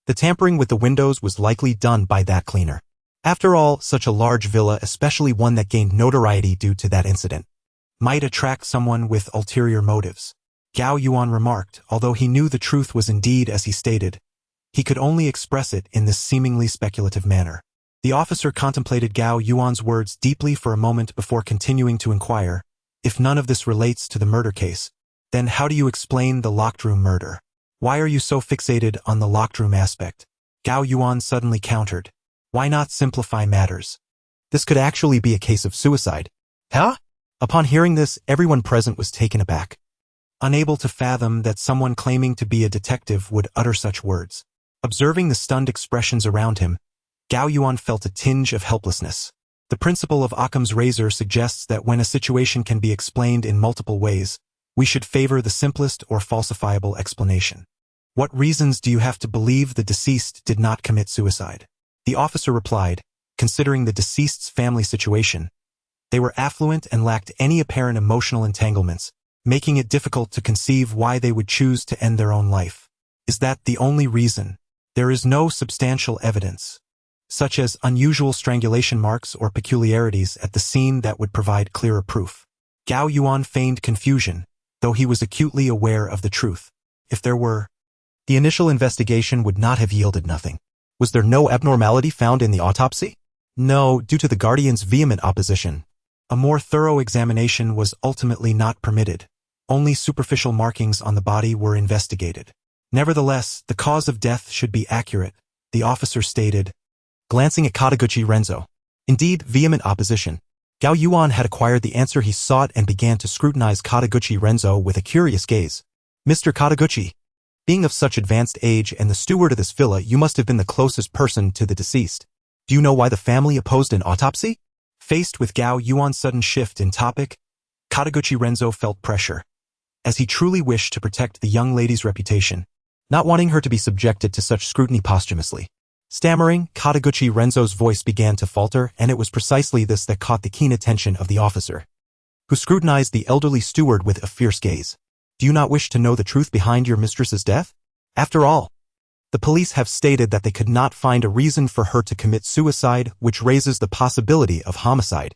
The tampering with the windows was likely done by that cleaner. After all, such a large villa, especially one that gained notoriety due to that incident, might attract someone with ulterior motives. Gao Yuan remarked, although he knew the truth was indeed as he stated, he could only express it in this seemingly speculative manner. The officer contemplated Gao Yuan's words deeply for a moment before continuing to inquire, if none of this relates to the murder case, then how do you explain the locked room murder? Why are you so fixated on the locked room aspect? Gao Yuan suddenly countered. Why not simplify matters? This could actually be a case of suicide. Huh? Upon hearing this, everyone present was taken aback, unable to fathom that someone claiming to be a detective would utter such words. Observing the stunned expressions around him, Gao Yuan felt a tinge of helplessness. The principle of Occam's razor suggests that when a situation can be explained in multiple ways, we should favor the simplest or falsifiable explanation. What reasons do you have to believe the deceased did not commit suicide? The officer replied, considering the deceased's family situation, they were affluent and lacked any apparent emotional entanglements, making it difficult to conceive why they would choose to end their own life. Is that the only reason? There is no substantial evidence, such as unusual strangulation marks or peculiarities at the scene that would provide clearer proof. Gao Yuan feigned confusion, though he was acutely aware of the truth. If there were, the initial investigation would not have yielded nothing. Was there no abnormality found in the autopsy? No, due to the guardian's vehement opposition. A more thorough examination was ultimately not permitted. Only superficial markings on the body were investigated. Nevertheless, the cause of death should be accurate, the officer stated, glancing at Kataguchi Renzo. Indeed, vehement opposition. Gao Yuan had acquired the answer he sought and began to scrutinize Kataguchi Renzo with a curious gaze. Mr. Kataguchi, being of such advanced age and the steward of this villa, you must have been the closest person to the deceased. Do you know why the family opposed an autopsy? Faced with Gao Yuan's sudden shift in topic, Kataguchi Renzo felt pressure, as he truly wished to protect the young lady's reputation, not wanting her to be subjected to such scrutiny posthumously. Stammering, Kataguchi Renzo's voice began to falter, and it was precisely this that caught the keen attention of the officer, who scrutinized the elderly steward with a fierce gaze. Do you not wish to know the truth behind your mistress's death? After all, the police have stated that they could not find a reason for her to commit suicide, which raises the possibility of homicide.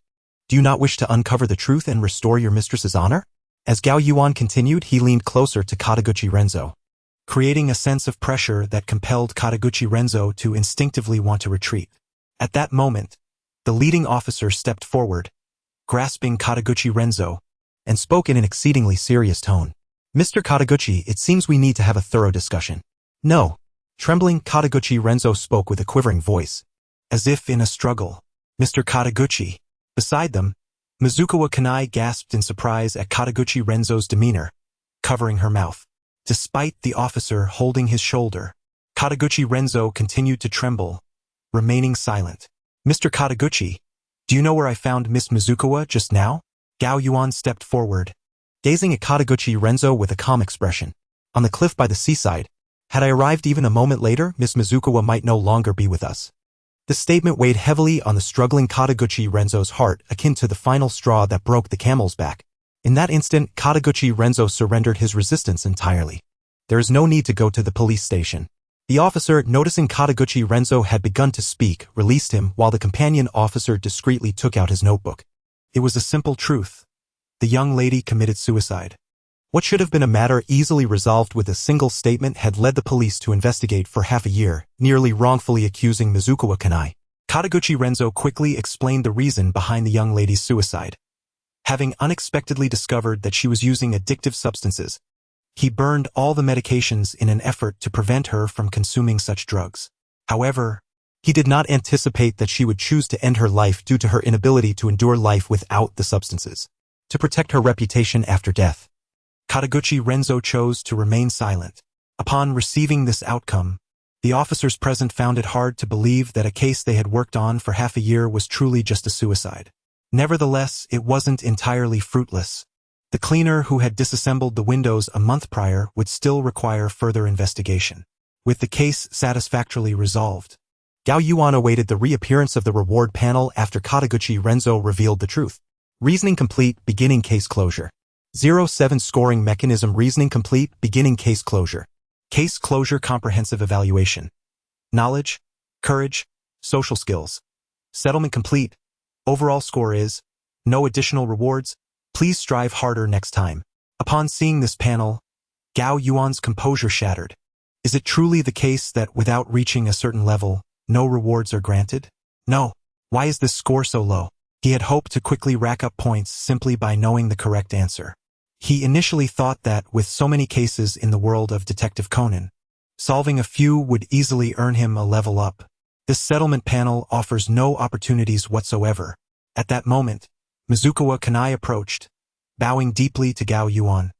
Do you not wish to uncover the truth and restore your mistress's honor? As Gao Yuan continued, he leaned closer to Kataguchi Renzo, creating a sense of pressure that compelled Kataguchi Renzo to instinctively want to retreat. At that moment, the leading officer stepped forward, grasping Kataguchi Renzo, and spoke in an exceedingly serious tone. "Mr. Kataguchi, it seems we need to have a thorough discussion." "No." Trembling, Kataguchi Renzo spoke with a quivering voice, as if in a struggle. "Mr. Kataguchi." Beside them, Mizukawa Kanai gasped in surprise at Kataguchi Renzo's demeanor, covering her mouth. Despite the officer holding his shoulder, Kataguchi Renzo continued to tremble, remaining silent. "Mr. Kataguchi, do you know where I found Miss Mizukawa just now?" Gao Yuan stepped forward, gazing at Kataguchi Renzo with a calm expression. "On the cliff by the seaside. Had I arrived even a moment later, Miss Mizukawa might no longer be with us." The statement weighed heavily on the struggling Kataguchi Renzo's heart, akin to the final straw that broke the camel's back. In that instant, Kataguchi Renzo surrendered his resistance entirely. "There is no need to go to the police station." The officer, noticing Kataguchi Renzo had begun to speak, released him while the companion officer discreetly took out his notebook. It was a simple truth. The young lady committed suicide. What should have been a matter easily resolved with a single statement had led the police to investigate for half a year, nearly wrongfully accusing Mizukawa Kanai. Kataguchi Renzo quickly explained the reason behind the young lady's suicide. Having unexpectedly discovered that she was using addictive substances, he burned all the medications in an effort to prevent her from consuming such drugs. However, he did not anticipate that she would choose to end her life due to her inability to endure life without the substances. To protect her reputation after death, Kataguchi Renzo chose to remain silent. Upon receiving this outcome, the officers present found it hard to believe that a case they had worked on for half a year was truly just a suicide. Nevertheless, it wasn't entirely fruitless. The cleaner who had disassembled the windows a month prior would still require further investigation. With the case satisfactorily resolved, Gao Yuan awaited the reappearance of the reward panel after Kataguchi Renzo revealed the truth. Reasoning complete, beginning case closure. 07 Scoring mechanism. Reasoning complete, beginning case closure. Case closure. Comprehensive evaluation. Knowledge, courage, social skills. Settlement complete. Overall score is no additional rewards. Please strive harder next time. Upon seeing this panel, Gao Yuan's composure shattered. Is it truly the case that without reaching a certain level, no rewards are granted? No. Why is this score so low? He had hoped to quickly rack up points simply by knowing the correct answer. He initially thought that, with so many cases in the world of Detective Conan, solving a few would easily earn him a level up. This settlement panel offers no opportunities whatsoever. At that moment, Mizukawa Kanai approached, bowing deeply to Gao Yuan,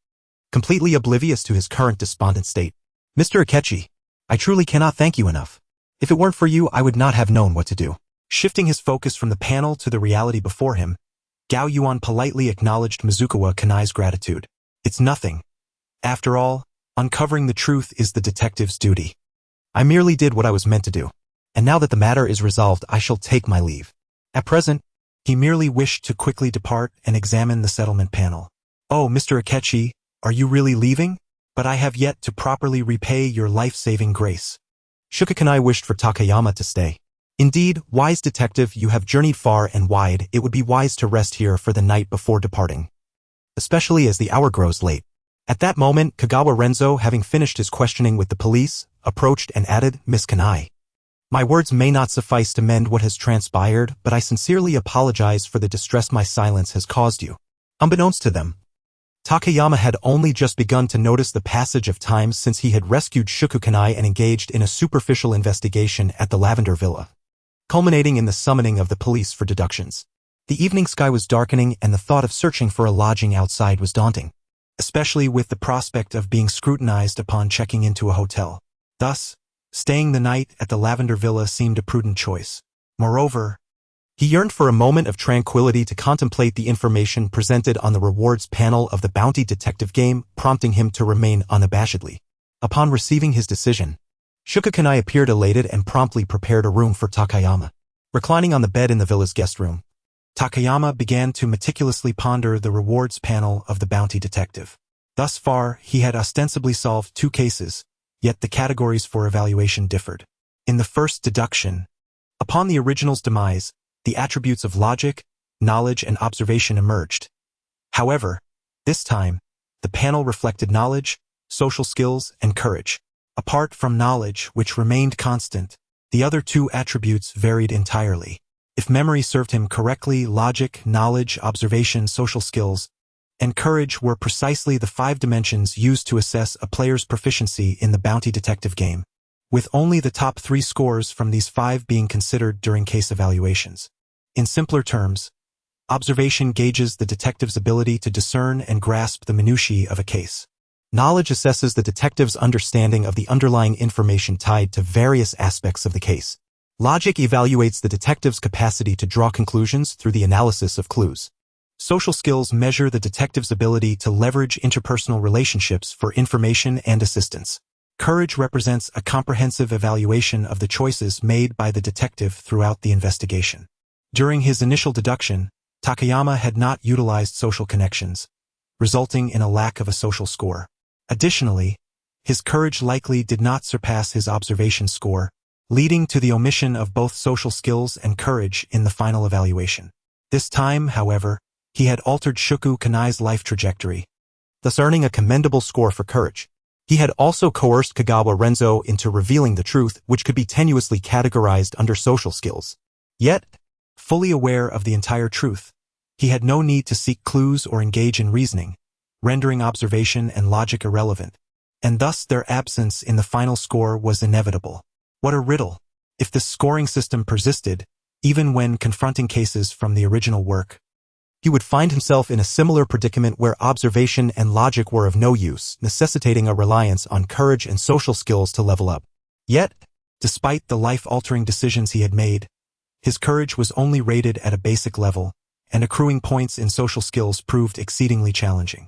completely oblivious to his current despondent state. "Mr. Akechi, I truly cannot thank you enough. If it weren't for you, I would not have known what to do." Shifting his focus from the panel to the reality before him, Gao Yuan politely acknowledged Mizukawa Kanai's gratitude. "It's nothing. After all, uncovering the truth is the detective's duty. I merely did what I was meant to do. And now that the matter is resolved, I shall take my leave." At present, he merely wished to quickly depart and examine the settlement panel. "Oh, Mr. Akechi, are you really leaving? But I have yet to properly repay your life-saving grace." Shuka Kanai wished for Takayama to stay. "Indeed, wise detective, you have journeyed far and wide. It would be wise to rest here for the night before departing, especially as the hour grows late." At that moment, Kagawa Renzo, having finished his questioning with the police, approached and added, "Miss Kanai, my words may not suffice to mend what has transpired, but I sincerely apologize for the distress my silence has caused you." Unbeknownst to them, Takayama had only just begun to notice the passage of time since he had rescued Shuku Kanai and engaged in a superficial investigation at the Lavender Villa, culminating in the summoning of the police for deductions. The evening sky was darkening and the thought of searching for a lodging outside was daunting, especially with the prospect of being scrutinized upon checking into a hotel. Thus, staying the night at the Lavender Villa seemed a prudent choice. Moreover, he yearned for a moment of tranquility to contemplate the information presented on the rewards panel of the Bounty Detective game, prompting him to remain unabashedly. Upon receiving his decision, Shuka Kanai appeared elated and promptly prepared a room for Takayama. Reclining on the bed in the villa's guest room, Takayama began to meticulously ponder the rewards panel of the Bounty Detective. Thus far, he had ostensibly solved 2 cases, yet the categories for evaluation differed. In the first deduction, upon the original's demise, the attributes of logic, knowledge, and observation emerged. However, This time, the panel reflected knowledge, social skills, and courage. Apart from knowledge, which remained constant, the other two attributes varied entirely. If memory served him correctly, logic, knowledge, observation, social skills, and courage were precisely the 5 dimensions used to assess a player's proficiency in the bounty detective game, with only the top 3 scores from these 5 being considered during case evaluations. In simpler terms, observation gauges the detective's ability to discern and grasp the minutiae of a case. Knowledge assesses the detective's understanding of the underlying information tied to various aspects of the case. Logic evaluates the detective's capacity to draw conclusions through the analysis of clues. Social skills measure the detective's ability to leverage interpersonal relationships for information and assistance. Courage represents a comprehensive evaluation of the choices made by the detective throughout the investigation. During his initial deduction, Takayama had not utilized social connections, resulting in a lack of a social score. Additionally, his courage likely did not surpass his observation score, leading to the omission of both social skills and courage in the final evaluation. This time, however, he had altered Shuko Kanai's life trajectory, thus earning a commendable score for courage. He had also coerced Kagawa Renzo into revealing the truth, which could be tenuously categorized under social skills. Yet, fully aware of the entire truth, he had no need to seek clues or engage in reasoning, rendering observation and logic irrelevant, and thus their absence in the final score was inevitable. What a riddle! If this scoring system persisted, even when confronting cases from the original work, he would find himself in a similar predicament where observation and logic were of no use, necessitating a reliance on courage and social skills to level up. Yet, despite the life-altering decisions he had made, his courage was only rated at a basic level, and accruing points in social skills proved exceedingly challenging.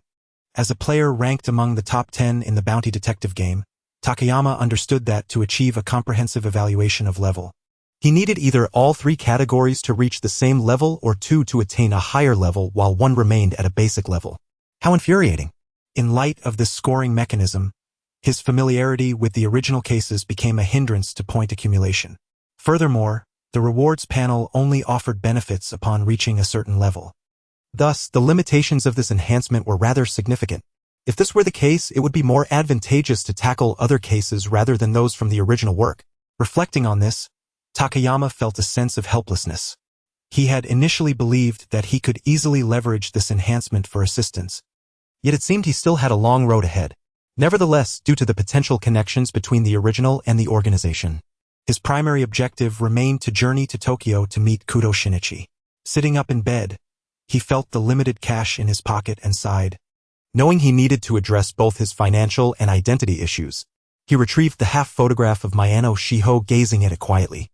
As a player ranked among the top 10 in the bounty detective game, Takayama understood that to achieve a comprehensive evaluation of level, he needed either all 3 categories to reach the same level or 2 to attain a higher level while 1 remained at a basic level. How infuriating! In light of this scoring mechanism, his familiarity with the original cases became a hindrance to point accumulation. Furthermore, the rewards panel only offered benefits upon reaching a certain level. Thus, the limitations of this enhancement were rather significant. If this were the case, it would be more advantageous to tackle other cases rather than those from the original work. Reflecting on this, Takayama felt a sense of helplessness. He had initially believed that he could easily leverage this enhancement for assistance, yet it seemed he still had a long road ahead. Nevertheless, due to the potential connections between the original and the organization, his primary objective remained to journey to Tokyo to meet Kudo Shinichi. Sitting up in bed, he felt the limited cash in his pocket and sighed. Knowing he needed to address both his financial and identity issues, he retrieved the half-photograph of Miyano Shiho, gazing at it quietly.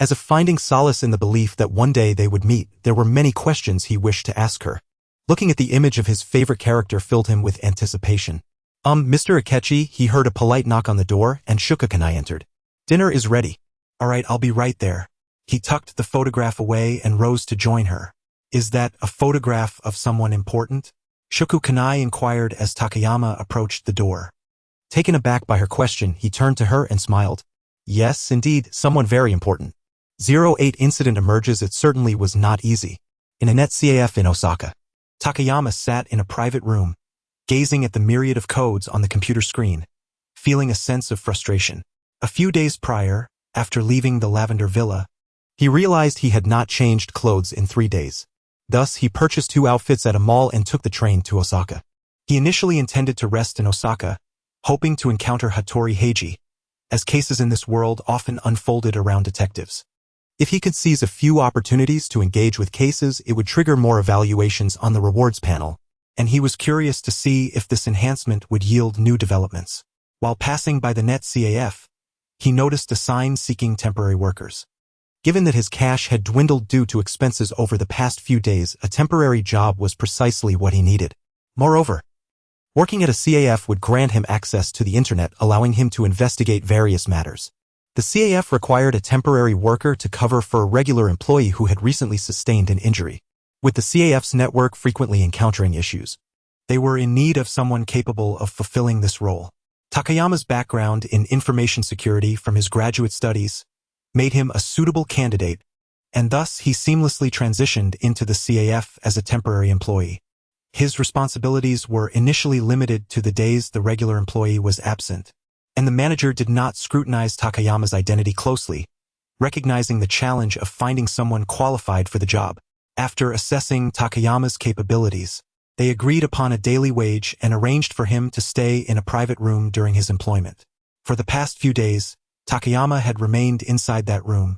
As if finding solace in the belief that one day they would meet, there were many questions he wished to ask her. Looking at the image of his favorite character filled him with anticipation. Mr. Akechi, he heard a polite knock on the door, and Shuko Kanai entered. Dinner is ready. All right, I'll be right there. He tucked the photograph away and rose to join her. Is that a photograph of someone important? Shuko Kanai inquired as Takayama approached the door. Taken aback by her question, he turned to her and smiled. Yes, indeed, someone very important. 08 incident emerges. It certainly was not easy. In a net CAF in Osaka, Takayama sat in a private room, gazing at the myriad of codes on the computer screen, feeling a sense of frustration. A few days prior, after leaving the Lavender Villa, he realized he had not changed clothes in 3 days. Thus, he purchased 2 outfits at a mall and took the train to Osaka. He initially intended to rest in Osaka, hoping to encounter Hattori Heiji, as cases in this world often unfolded around detectives. If he could seize a few opportunities to engage with cases, it would trigger more evaluations on the rewards panel, and he was curious to see if this enhancement would yield new developments. While passing by the net CAF, he noticed a sign seeking temporary workers. Given that his cash had dwindled due to expenses over the past few days, a temporary job was precisely what he needed. Moreover, working at a CAF would grant him access to the internet, allowing him to investigate various matters. The CAF required a temporary worker to cover for a regular employee who had recently sustained an injury. With the CAF's network frequently encountering issues, they were in need of someone capable of fulfilling this role. Takayama's background in information security from his graduate studies made him a suitable candidate, and thus he seamlessly transitioned into the CAF as a temporary employee. His responsibilities were initially limited to the days the regular employee was absent, and the manager did not scrutinize Takayama's identity closely, recognizing the challenge of finding someone qualified for the job. After assessing Takayama's capabilities, they agreed upon a daily wage and arranged for him to stay in a private room during his employment. For the past few days, Takayama had remained inside that room,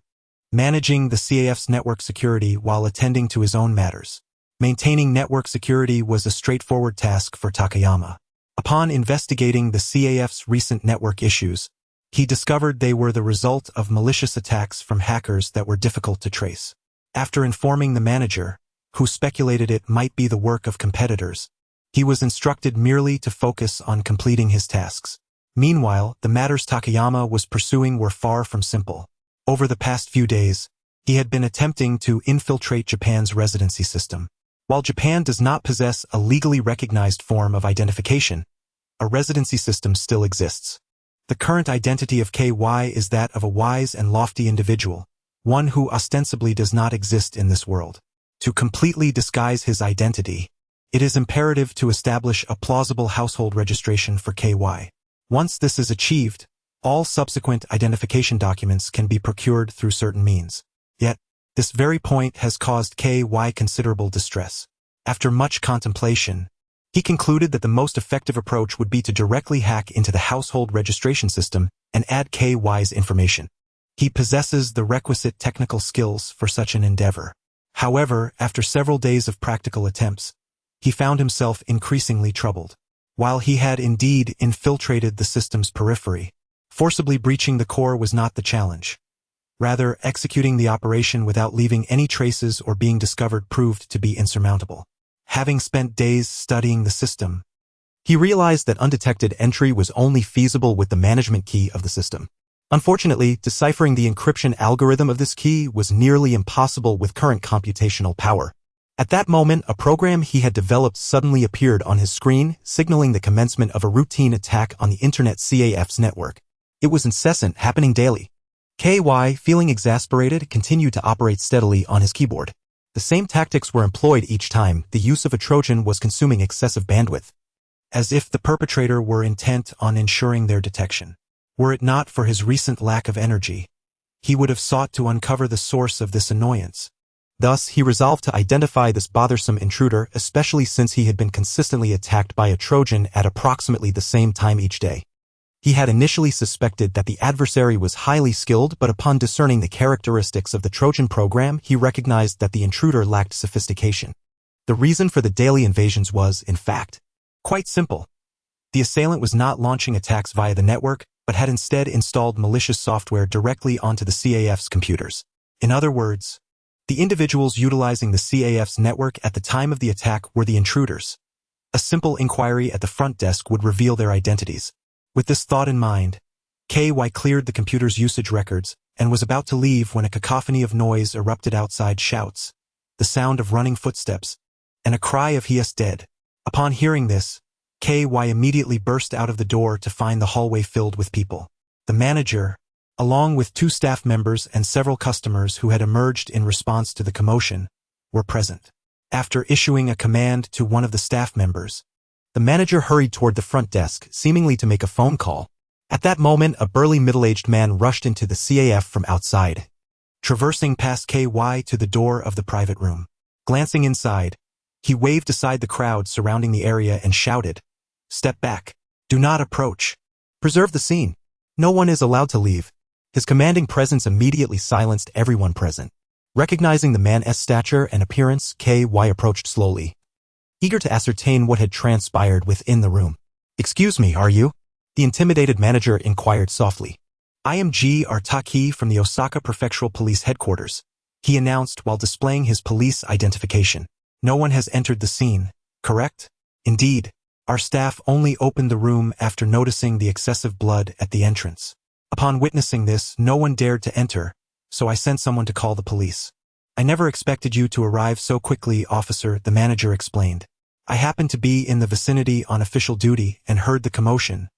managing the CAF's network security while attending to his own matters. Maintaining network security was a straightforward task for Takayama. Upon investigating the CAF's recent network issues, he discovered they were the result of malicious attacks from hackers that were difficult to trace. After informing the manager, who speculated it might be the work of competitors, he was instructed merely to focus on completing his tasks. Meanwhile, the matters Takayama was pursuing were far from simple. Over the past few days, he had been attempting to infiltrate Japan's residency system. While Japan does not possess a legally recognized form of identification, a residency system still exists. The current identity of KY is that of a wise and lofty individual, one who ostensibly does not exist in this world. To completely disguise his identity, it is imperative to establish a plausible household registration for KY. Once this is achieved, all subsequent identification documents can be procured through certain means. Yet, this very point has caused KY considerable distress. After much contemplation, he concluded that the most effective approach would be to directly hack into the household registration system and add KY's information. He possesses the requisite technical skills for such an endeavor. However, after several days of practical attempts, he found himself increasingly troubled. While he had indeed infiltrated the system's periphery, forcibly breaching the core was not the challenge. Rather, executing the operation without leaving any traces or being discovered proved to be insurmountable. Having spent days studying the system, he realized that undetected entry was only feasible with the management key of the system. Unfortunately, deciphering the encryption algorithm of this key was nearly impossible with current computational power. At that moment, a program he had developed suddenly appeared on his screen, signaling the commencement of a routine attack on the Internet CAF's network. It was incessant, happening daily. KY, feeling exasperated, continued to operate steadily on his keyboard. The same tactics were employed each time. The use of a Trojan was consuming excessive bandwidth, as if the perpetrator were intent on ensuring their detection. Were it not for his recent lack of energy, he would have sought to uncover the source of this annoyance. Thus, he resolved to identify this bothersome intruder, especially since he had been consistently attacked by a Trojan at approximately the same time each day. He had initially suspected that the adversary was highly skilled, but upon discerning the characteristics of the Trojan program, he recognized that the intruder lacked sophistication. The reason for the daily invasions was, in fact, quite simple. The assailant was not launching attacks via the network, but had instead installed malicious software directly onto the CAF's computers. In other words, the individuals utilizing the CAF's network at the time of the attack were the intruders. A simple inquiry at the front desk would reveal their identities. With this thought in mind, KY cleared the computer's usage records and was about to leave when a cacophony of noise erupted outside: shouts, the sound of running footsteps, and a cry of "He is dead." Upon hearing this, KY immediately burst out of the door to find the hallway filled with people. The manager, along with 2 staff members and several customers who had emerged in response to the commotion, were present. After issuing a command to one of the staff members, the manager hurried toward the front desk, seemingly to make a phone call. At that moment, a burly middle-aged man rushed into the CAF from outside, traversing past KY to the door of the private room. Glancing inside, he waved aside the crowd surrounding the area and shouted, "Step back. Do not approach. Preserve the scene. No one is allowed to leave." His commanding presence immediately silenced everyone present. Recognizing the man's stature and appearance, KY approached slowly, eager to ascertain what had transpired within the room. "Excuse me, are you?" the intimidated manager inquired softly. "I am G.R. Taki from the Osaka Prefectural Police Headquarters," he announced while displaying his police identification. "No one has entered the scene, correct?" "Indeed. Our staff only opened the room after noticing the excessive blood at the entrance. Upon witnessing this, no one dared to enter, so I sent someone to call the police." "I never expected you to arrive so quickly, officer," the manager explained. "I happened to be in the vicinity on official duty and heard the commotion,"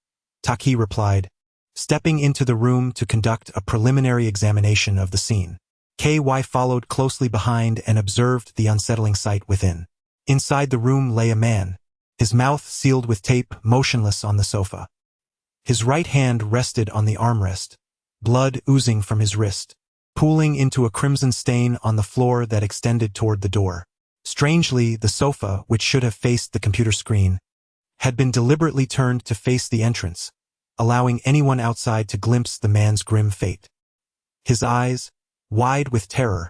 Taki replied, stepping into the room to conduct a preliminary examination of the scene. KY followed closely behind and observed the unsettling sight within. Inside the room lay a man, his mouth sealed with tape, motionless on the sofa. His right hand rested on the armrest, blood oozing from his wrist, pooling into a crimson stain on the floor that extended toward the door. Strangely, the sofa, which should have faced the computer screen, had been deliberately turned to face the entrance, allowing anyone outside to glimpse the man's grim fate. His eyes, wide with terror,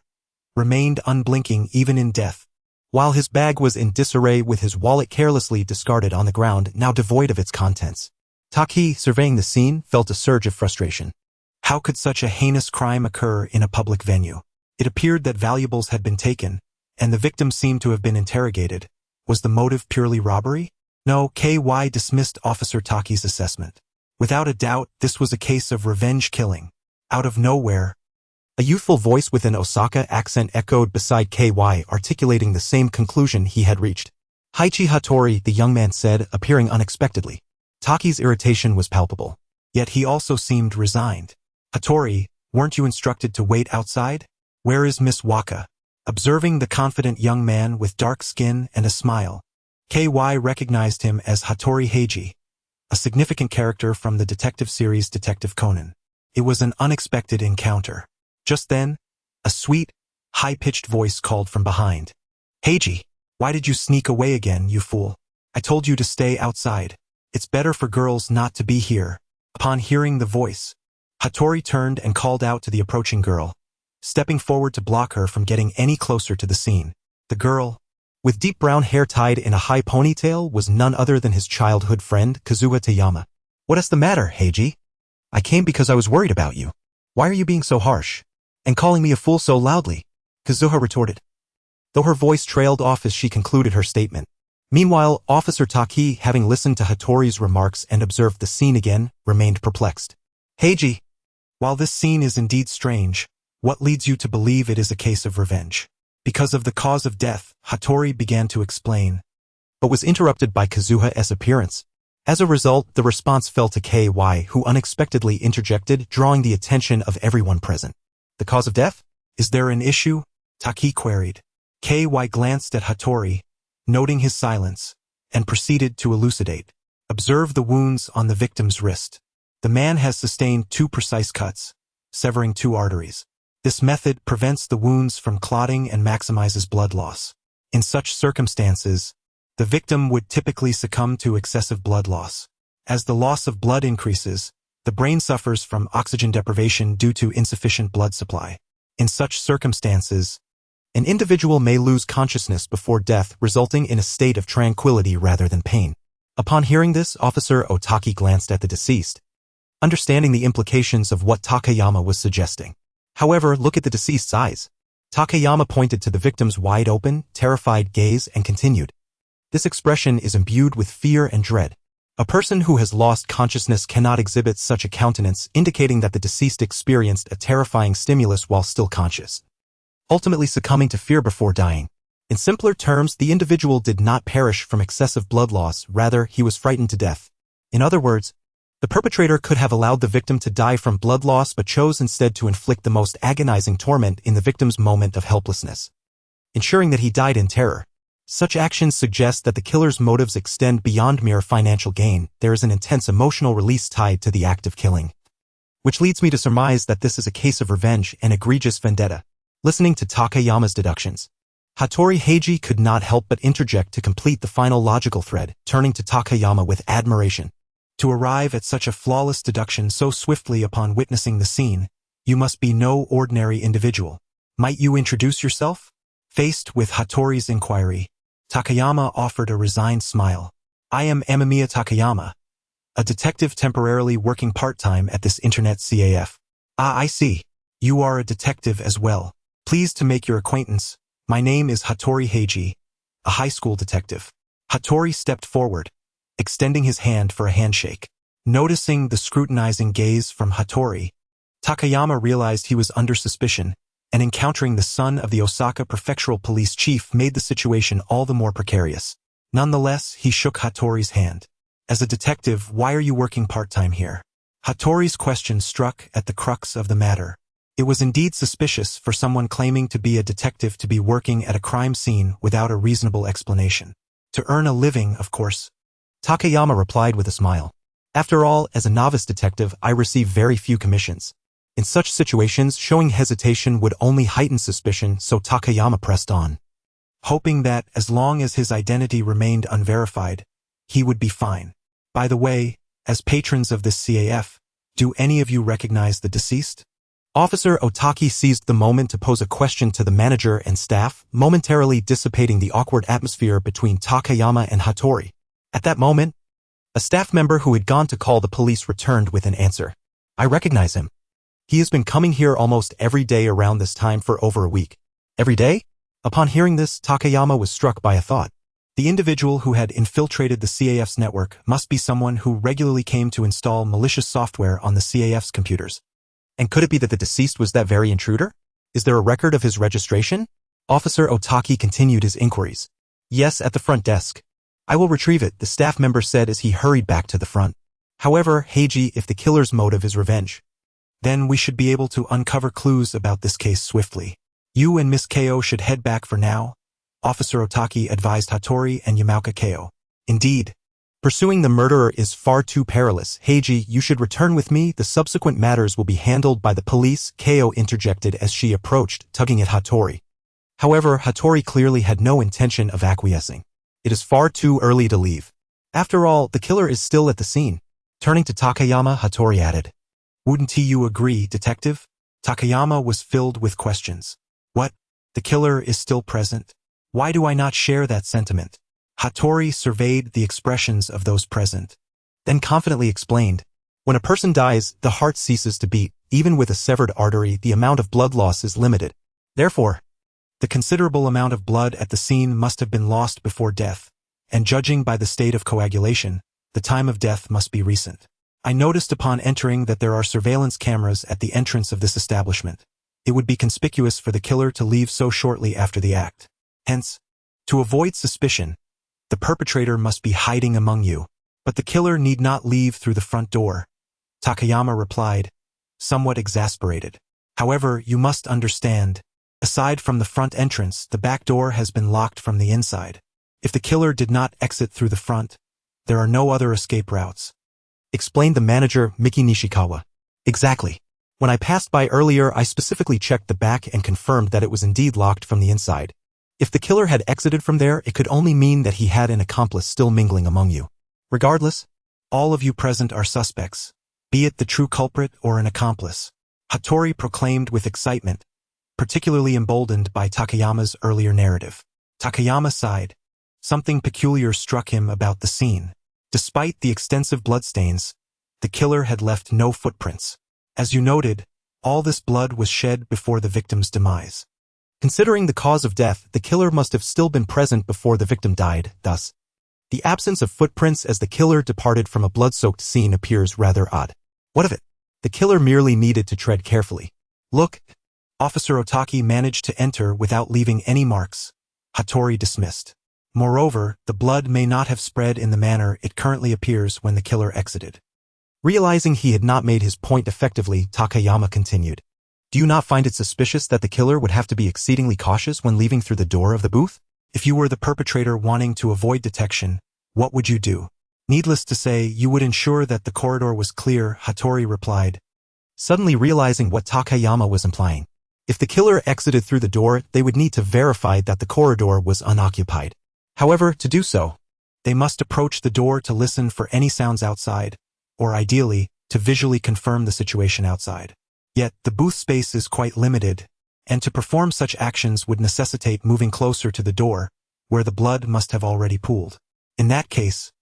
remained unblinking even in death, while his bag was in disarray with his wallet carelessly discarded on the ground, now devoid of its contents. Taki, surveying the scene, felt a surge of frustration. How could such a heinous crime occur in a public venue? It appeared that valuables had been taken, and the victim seemed to have been interrogated. Was the motive purely robbery? No, KY dismissed Officer Taki's assessment. Without a doubt, this was a case of revenge killing. Out of nowhere, a youthful voice with an Osaka accent echoed beside KY, articulating the same conclusion he had reached. Haichi Hattori, the young man said, appearing unexpectedly. Taki's irritation was palpable, yet he also seemed resigned. Hattori, weren't you instructed to wait outside? Where is Miss Waka? Observing the confident young man with dark skin and a smile, KY recognized him as Hattori Heiji, a significant character from the detective series Detective Conan. It was an unexpected encounter. Just then, a sweet, high-pitched voice called from behind. Heiji, why did you sneak away again, you fool? I told you to stay outside. It's better for girls not to be here. Upon hearing the voice, Hattori turned and called out to the approaching girl, stepping forward to block her from getting any closer to the scene. The girl, with deep brown hair tied in a high ponytail, was none other than his childhood friend, Kazuha Tayama. What is the matter, Heiji? I came because I was worried about you. Why are you being so harsh? And calling me a fool so loudly? Kazuha retorted, though her voice trailed off as she concluded her statement. Meanwhile, Officer Taki, having listened to Hattori's remarks and observed the scene again, remained perplexed. Heiji, while this scene is indeed strange, what leads you to believe it is a case of revenge? Because of the cause of death, Hattori began to explain, but was interrupted by Kazuha's appearance. As a result, the response fell to KY, who unexpectedly interjected, drawing the attention of everyone present. The cause of death? Is there an issue? Taki queried. KY glanced at Hattori, noting his silence, and proceeded to elucidate. Observe the wounds on the victim's wrist. The man has sustained 2 precise cuts, severing 2 arteries. This method prevents the wounds from clotting and maximizes blood loss. In such circumstances, the victim would typically succumb to excessive blood loss. As the loss of blood increases, the brain suffers from oxygen deprivation due to insufficient blood supply. In such circumstances, an individual may lose consciousness before death, resulting in a state of tranquility rather than pain. Upon hearing this, Officer Otaki glanced at the deceased, understanding the implications of what Takayama was suggesting. However, look at the deceased's eyes. Takayama pointed to the victim's wide-open, terrified gaze and continued. This expression is imbued with fear and dread. A person who has lost consciousness cannot exhibit such a countenance, indicating that the deceased experienced a terrifying stimulus while still conscious, ultimately succumbing to fear before dying. In simpler terms, the individual did not perish from excessive blood loss, rather he was frightened to death. In other words, the perpetrator could have allowed the victim to die from blood loss but chose instead to inflict the most agonizing torment in the victim's moment of helplessness, ensuring that he died in terror. Such actions suggest that the killer's motives extend beyond mere financial gain. There is an intense emotional release tied to the act of killing, which leads me to surmise that this is a case of revenge and egregious vendetta. Listening to Takayama's deductions, Hattori Heiji could not help but interject to complete the final logical thread, turning to Takayama with admiration. To arrive at such a flawless deduction so swiftly upon witnessing the scene, you must be no ordinary individual. Might you introduce yourself? Faced with Hattori's inquiry, Takayama offered a resigned smile. I am Amamiya Takayama, a detective temporarily working part-time at this internet CAF. Ah, I see. You are a detective as well. Pleased to make your acquaintance. My name is Hattori Heiji, a high school detective. Hattori stepped forward, extending his hand for a handshake. Noticing the scrutinizing gaze from Hattori, Takayama realized he was under suspicion, and encountering the son of the Osaka Prefectural Police Chief made the situation all the more precarious. Nonetheless, he shook Hattori's hand. As a detective, why are you working part-time here? Hattori's question struck at the crux of the matter. It was indeed suspicious for someone claiming to be a detective to be working at a crime scene without a reasonable explanation. To earn a living, of course. Takayama replied with a smile. After all, as a novice detective, I receive very few commissions. In such situations, showing hesitation would only heighten suspicion, so Takayama pressed on, hoping that, as long as his identity remained unverified, he would be fine. By the way, as patrons of this CAF, do any of you recognize the deceased? Officer Otaki seized the moment to pose a question to the manager and staff, momentarily dissipating the awkward atmosphere between Takayama and Hattori. At that moment, a staff member who had gone to call the police returned with an answer. I recognize him. He has been coming here almost every day around this time for over a week. Every day? Upon hearing this, Takayama was struck by a thought. The individual who had infiltrated the CAF's network must be someone who regularly came to install malicious software on the CAF's computers. And could it be that the deceased was that very intruder? Is there a record of his registration? Officer Otaki continued his inquiries. Yes, at the front desk. I will retrieve it, the staff member said as he hurried back to the front. However, Heiji, if the killer's motive is revenge, then we should be able to uncover clues about this case swiftly. You and Miss Ko should head back for now, Officer Otaki advised Hattori and Yamaoka Ko. Indeed. Pursuing the murderer is far too perilous. Heiji, you should return with me. The subsequent matters will be handled by the police, Ko interjected as she approached, tugging at Hattori. However, Hattori clearly had no intention of acquiescing. It is far too early to leave. After all, the killer is still at the scene. Turning to Takayama, Hattori added. Wouldn't you agree, detective? Takayama was filled with questions. What? The killer is still present? Why do I not share that sentiment? Hattori surveyed the expressions of those present, then confidently explained. When a person dies, the heart ceases to beat. Even with a severed artery, the amount of blood loss is limited. Therefore, the considerable amount of blood at the scene must have been lost before death, and judging by the state of coagulation, the time of death must be recent. I noticed upon entering that there are surveillance cameras at the entrance of this establishment. It would be conspicuous for the killer to leave so shortly after the act. Hence, to avoid suspicion, the perpetrator must be hiding among you. But the killer need not leave through the front door, Takayama replied, somewhat exasperated. However, you must understand, aside from the front entrance, the back door has been locked from the inside. If the killer did not exit through the front, there are no other escape routes, explained the manager, Miki Nishikawa. Exactly. When I passed by earlier, I specifically checked the back and confirmed that it was indeed locked from the inside. If the killer had exited from there, it could only mean that he had an accomplice still mingling among you. Regardless, all of you present are suspects, be it the true culprit or an accomplice, Hattori proclaimed with excitement, particularly emboldened by Takayama's earlier narrative. Takayama sighed. Something peculiar struck him about the scene. Despite the extensive bloodstains, the killer had left no footprints. As you noted, all this blood was shed before the victim's demise. Considering the cause of death, the killer must have still been present before the victim died, thus, the absence of footprints as the killer departed from a blood-soaked scene appears rather odd. What of it? The killer merely needed to tread carefully. Look, Officer Otaki managed to enter without leaving any marks, Hattori dismissed. Moreover, the blood may not have spread in the manner it currently appears when the killer exited. Realizing he had not made his point effectively, Takayama continued. Do you not find it suspicious that the killer would have to be exceedingly cautious when leaving through the door of the booth? If you were the perpetrator wanting to avoid detection, what would you do? Needless to say, you would ensure that the corridor was clear, Hattori replied, suddenly realizing what Takayama was implying. If the killer exited through the door, they would need to verify that the corridor was unoccupied. However, to do so, they must approach the door to listen for any sounds outside, or ideally, to visually confirm the situation outside. Yet, the booth space is quite limited, and to perform such actions would necessitate moving closer to the door, where the blood must have already pooled. In that case,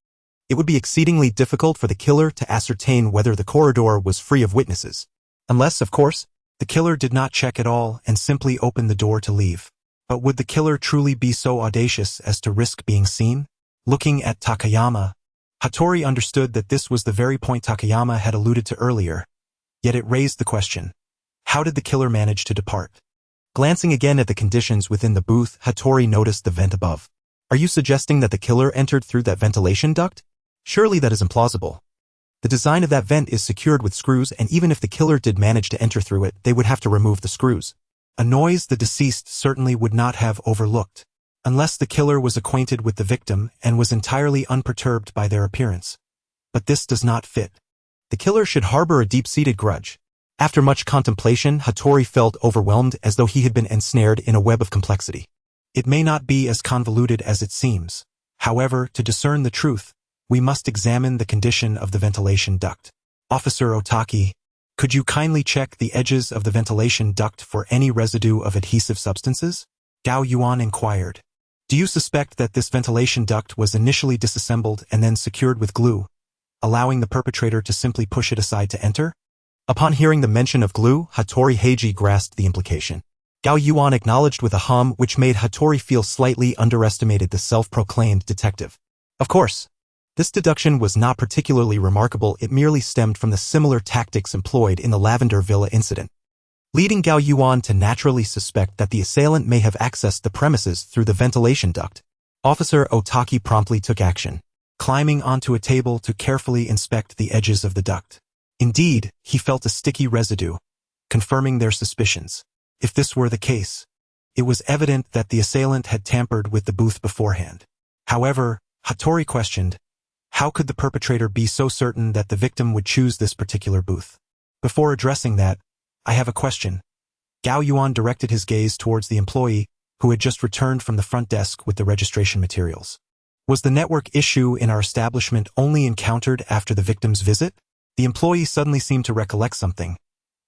it would be exceedingly difficult for the killer to ascertain whether the corridor was free of witnesses. Unless, of course, the killer did not check at all and simply opened the door to leave. But would the killer truly be so audacious as to risk being seen? Looking at Takayama, Hattori understood that this was the very point Takayama had alluded to earlier. Yet it raised the question, how did the killer manage to depart? Glancing again at the conditions within the booth, Hattori noticed the vent above. Are you suggesting that the killer entered through that ventilation duct? Surely that is implausible. The design of that vent is secured with screws, and even if the killer did manage to enter through it, they would have to remove the screws. A noise the deceased certainly would not have overlooked, unless the killer was acquainted with the victim and was entirely unperturbed by their appearance. But this does not fit. The killer should harbor a deep-seated grudge. After much contemplation, Hattori felt overwhelmed, as though he had been ensnared in a web of complexity. It may not be as convoluted as it seems. However, to discern the truth, we must examine the condition of the ventilation duct. Officer Otaki, could you kindly check the edges of the ventilation duct for any residue of adhesive substances? Gao Yuan inquired. Do you suspect that this ventilation duct was initially disassembled and then secured with glue, allowing the perpetrator to simply push it aside to enter? Upon hearing the mention of glue, Hattori Heiji grasped the implication. Gao Yuan acknowledged with a hum, which made Hattori feel slightly underestimated the self-proclaimed detective. Of course, this deduction was not particularly remarkable. It merely stemmed from the similar tactics employed in the Lavender Villa incident, leading Gao Yuan to naturally suspect that the assailant may have accessed the premises through the ventilation duct. Officer Otaki promptly took action, climbing onto a table to carefully inspect the edges of the duct. Indeed, he felt a sticky residue, confirming their suspicions. If this were the case, it was evident that the assailant had tampered with the booth beforehand. However, Hattori questioned, how could the perpetrator be so certain that the victim would choose this particular booth? Before addressing that, I have a question. Gao Yuan directed his gaze towards the employee who had just returned from the front desk with the registration materials. Was the network issue in our establishment only encountered after the victim's visit? The employee suddenly seemed to recollect something,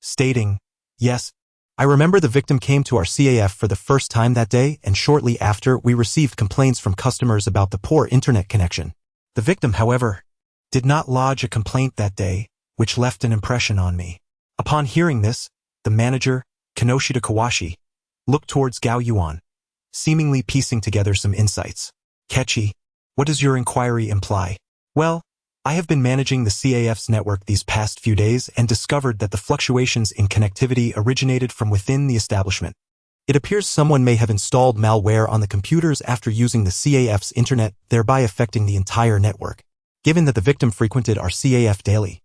stating, yes, I remember the victim came to our CAF for the first time that day, and shortly after we received complaints from customers about the poor internet connection. The victim, however, did not lodge a complaint that day, which left an impression on me. Upon hearing this, the manager, Kinoshita Kawashi, looked towards Gao Yuan, seemingly piecing together some insights. Kechi, what does your inquiry imply? Well, I have been managing the CAF's network these past few days and discovered that the fluctuations in connectivity originated from within the establishment. It appears someone may have installed malware on the computers after using the CAF's internet, thereby affecting the entire network. Given that the victim frequented our CAF daily,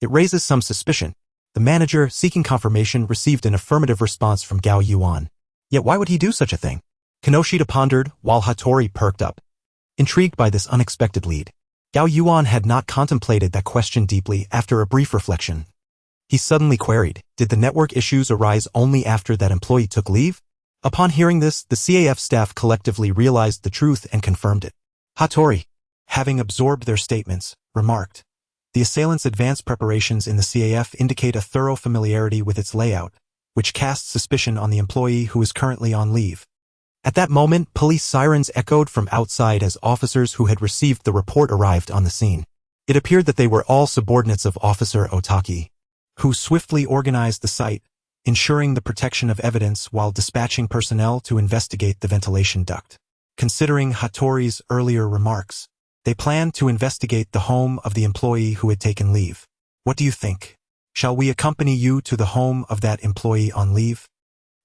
it raises some suspicion. The manager, seeking confirmation, received an affirmative response from Gao Yuan. Yet why would he do such a thing? Kinoshita pondered, while Hattori perked up, intrigued by this unexpected lead. Gao Yuan had not contemplated that question deeply. After a brief reflection, he suddenly queried, did the network issues arise only after that employee took leave? Upon hearing this, the CAF staff collectively realized the truth and confirmed it. Hattori, having absorbed their statements, remarked, the assailant's advanced preparations in the CAF indicate a thorough familiarity with its layout, which casts suspicion on the employee who is currently on leave. At that moment, police sirens echoed from outside as officers who had received the report arrived on the scene. It appeared that they were all subordinates of Officer Otaki, who swiftly organized the site, ensuring the protection of evidence while dispatching personnel to investigate the ventilation duct. Considering Hattori's earlier remarks, they planned to investigate the home of the employee who had taken leave. What do you think? Shall we accompany you to the home of that employee on leave?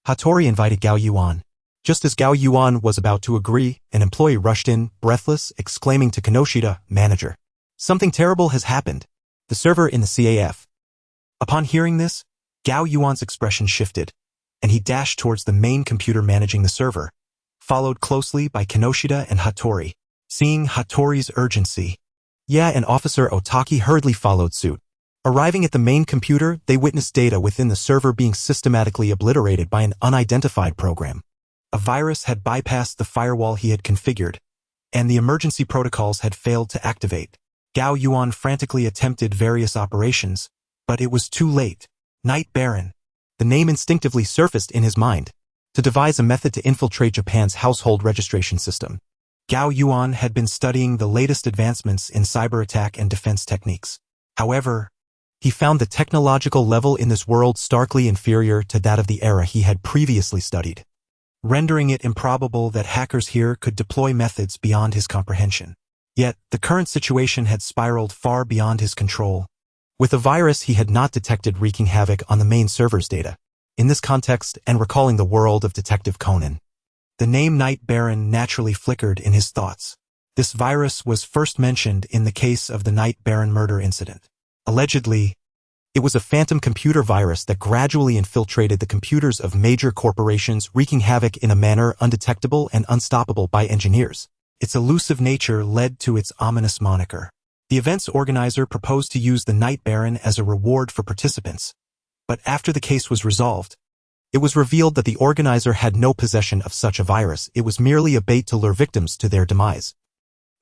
Hattori invited Gao Yuan. Just as Gao Yuan was about to agree, an employee rushed in, breathless, exclaiming to Kinoshita, manager, something terrible has happened. The server in the CAF. Upon hearing this, Gao Yuan's expression shifted, and he dashed towards the main computer managing the server, followed closely by Kinoshita and Hattori. Seeing Hattori's urgency, and Officer Otaki hurriedly followed suit. Arriving at the main computer, they witnessed data within the server being systematically obliterated by an unidentified program. A virus had bypassed the firewall he had configured, and the emergency protocols had failed to activate. Gao Yuan frantically attempted various operations, but it was too late. Night Baron. The name instinctively surfaced in his mind. To devise a method to infiltrate Japan's household registration system, Gao Yuan had been studying the latest advancements in cyber attack and defense techniques. However, he found the technological level in this world starkly inferior to that of the era he had previously studied, rendering it improbable that hackers here could deploy methods beyond his comprehension. Yet, the current situation had spiraled far beyond his control. With a virus he had not detected wreaking havoc on the main server's data. In this context, and recalling the world of Detective Conan, the name Night Baron naturally flickered in his thoughts. This virus was first mentioned in the case of the Night Baron murder incident. Allegedly, it was a phantom computer virus that gradually infiltrated the computers of major corporations, wreaking havoc in a manner undetectable and unstoppable by engineers. Its elusive nature led to its ominous moniker. The event's organizer proposed to use the Night Baron as a reward for participants, but after the case was resolved, it was revealed that the organizer had no possession of such a virus. It was merely a bait to lure victims to their demise,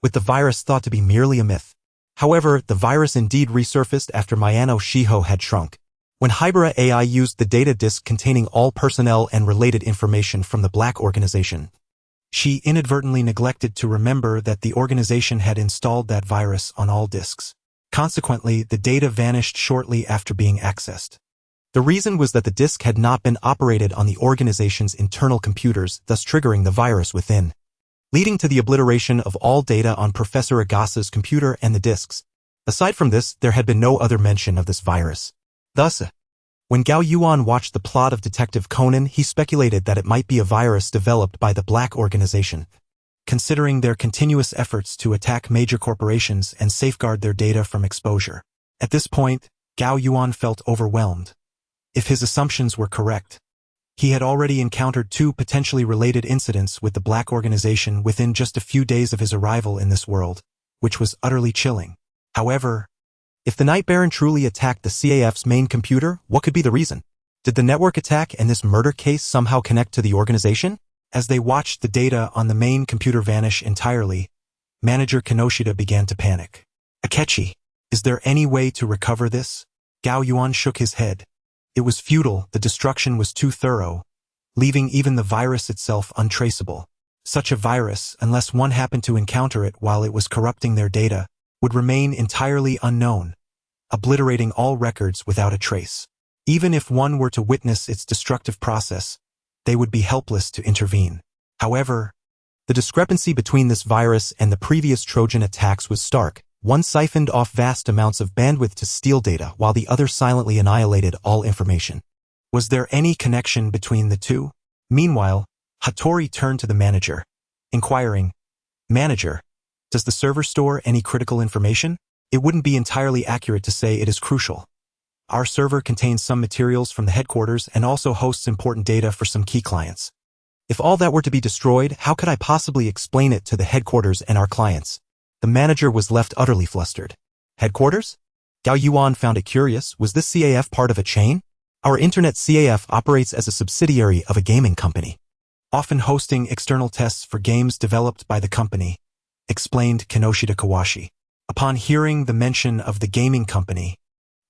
with the virus thought to be merely a myth. However, the virus indeed resurfaced after Miyano Shiho had shrunk. When Hybera AI used the data disk containing all personnel and related information from the Black Organization, she inadvertently neglected to remember that the organization had installed that virus on all disks. Consequently, the data vanished shortly after being accessed. The reason was that the disk had not been operated on the organization's internal computers, thus triggering the virus within, leading to the obliteration of all data on Professor Agasa's computer and the disks. Aside from this, there had been no other mention of this virus. Thus, when Gao Yuan watched the plot of Detective Conan, he speculated that it might be a virus developed by the Black Organization, considering their continuous efforts to attack major corporations and safeguard their data from exposure. At this point, Gao Yuan felt overwhelmed. If his assumptions were correct, he had already encountered 2 potentially related incidents with the Black Organization within just a few days of his arrival in this world, which was utterly chilling. However, if the Night Baron truly attacked the CAF's main computer, what could be the reason? Did the network attack and this murder case somehow connect to the organization? As they watched the data on the main computer vanish entirely, Manager Kinoshita began to panic. Akechi, is there any way to recover this? Gao Yuan shook his head. It was futile, the destruction was too thorough, leaving even the virus itself untraceable. Such a virus, unless one happened to encounter it while it was corrupting their data, would remain entirely unknown, obliterating all records without a trace. Even if one were to witness its destructive process, they would be helpless to intervene. However, the discrepancy between this virus and the previous Trojan attacks was stark. One siphoned off vast amounts of bandwidth to steal data, while the other silently annihilated all information. Was there any connection between the two? Meanwhile, Hattori turned to the manager, inquiring, "Manager, does the server store any critical information? It wouldn't be entirely accurate to say it is crucial. Our server contains some materials from the headquarters and also hosts important data for some key clients. If all that were to be destroyed, how could I possibly explain it to the headquarters and our clients?" The manager was left utterly flustered. Headquarters? Gao Yuan found it curious. Was this CAF part of a chain? Our internet CAF operates as a subsidiary of a gaming company, often hosting external tests for games developed by the company, explained Kinoshita Kawashi. Upon hearing the mention of the gaming company,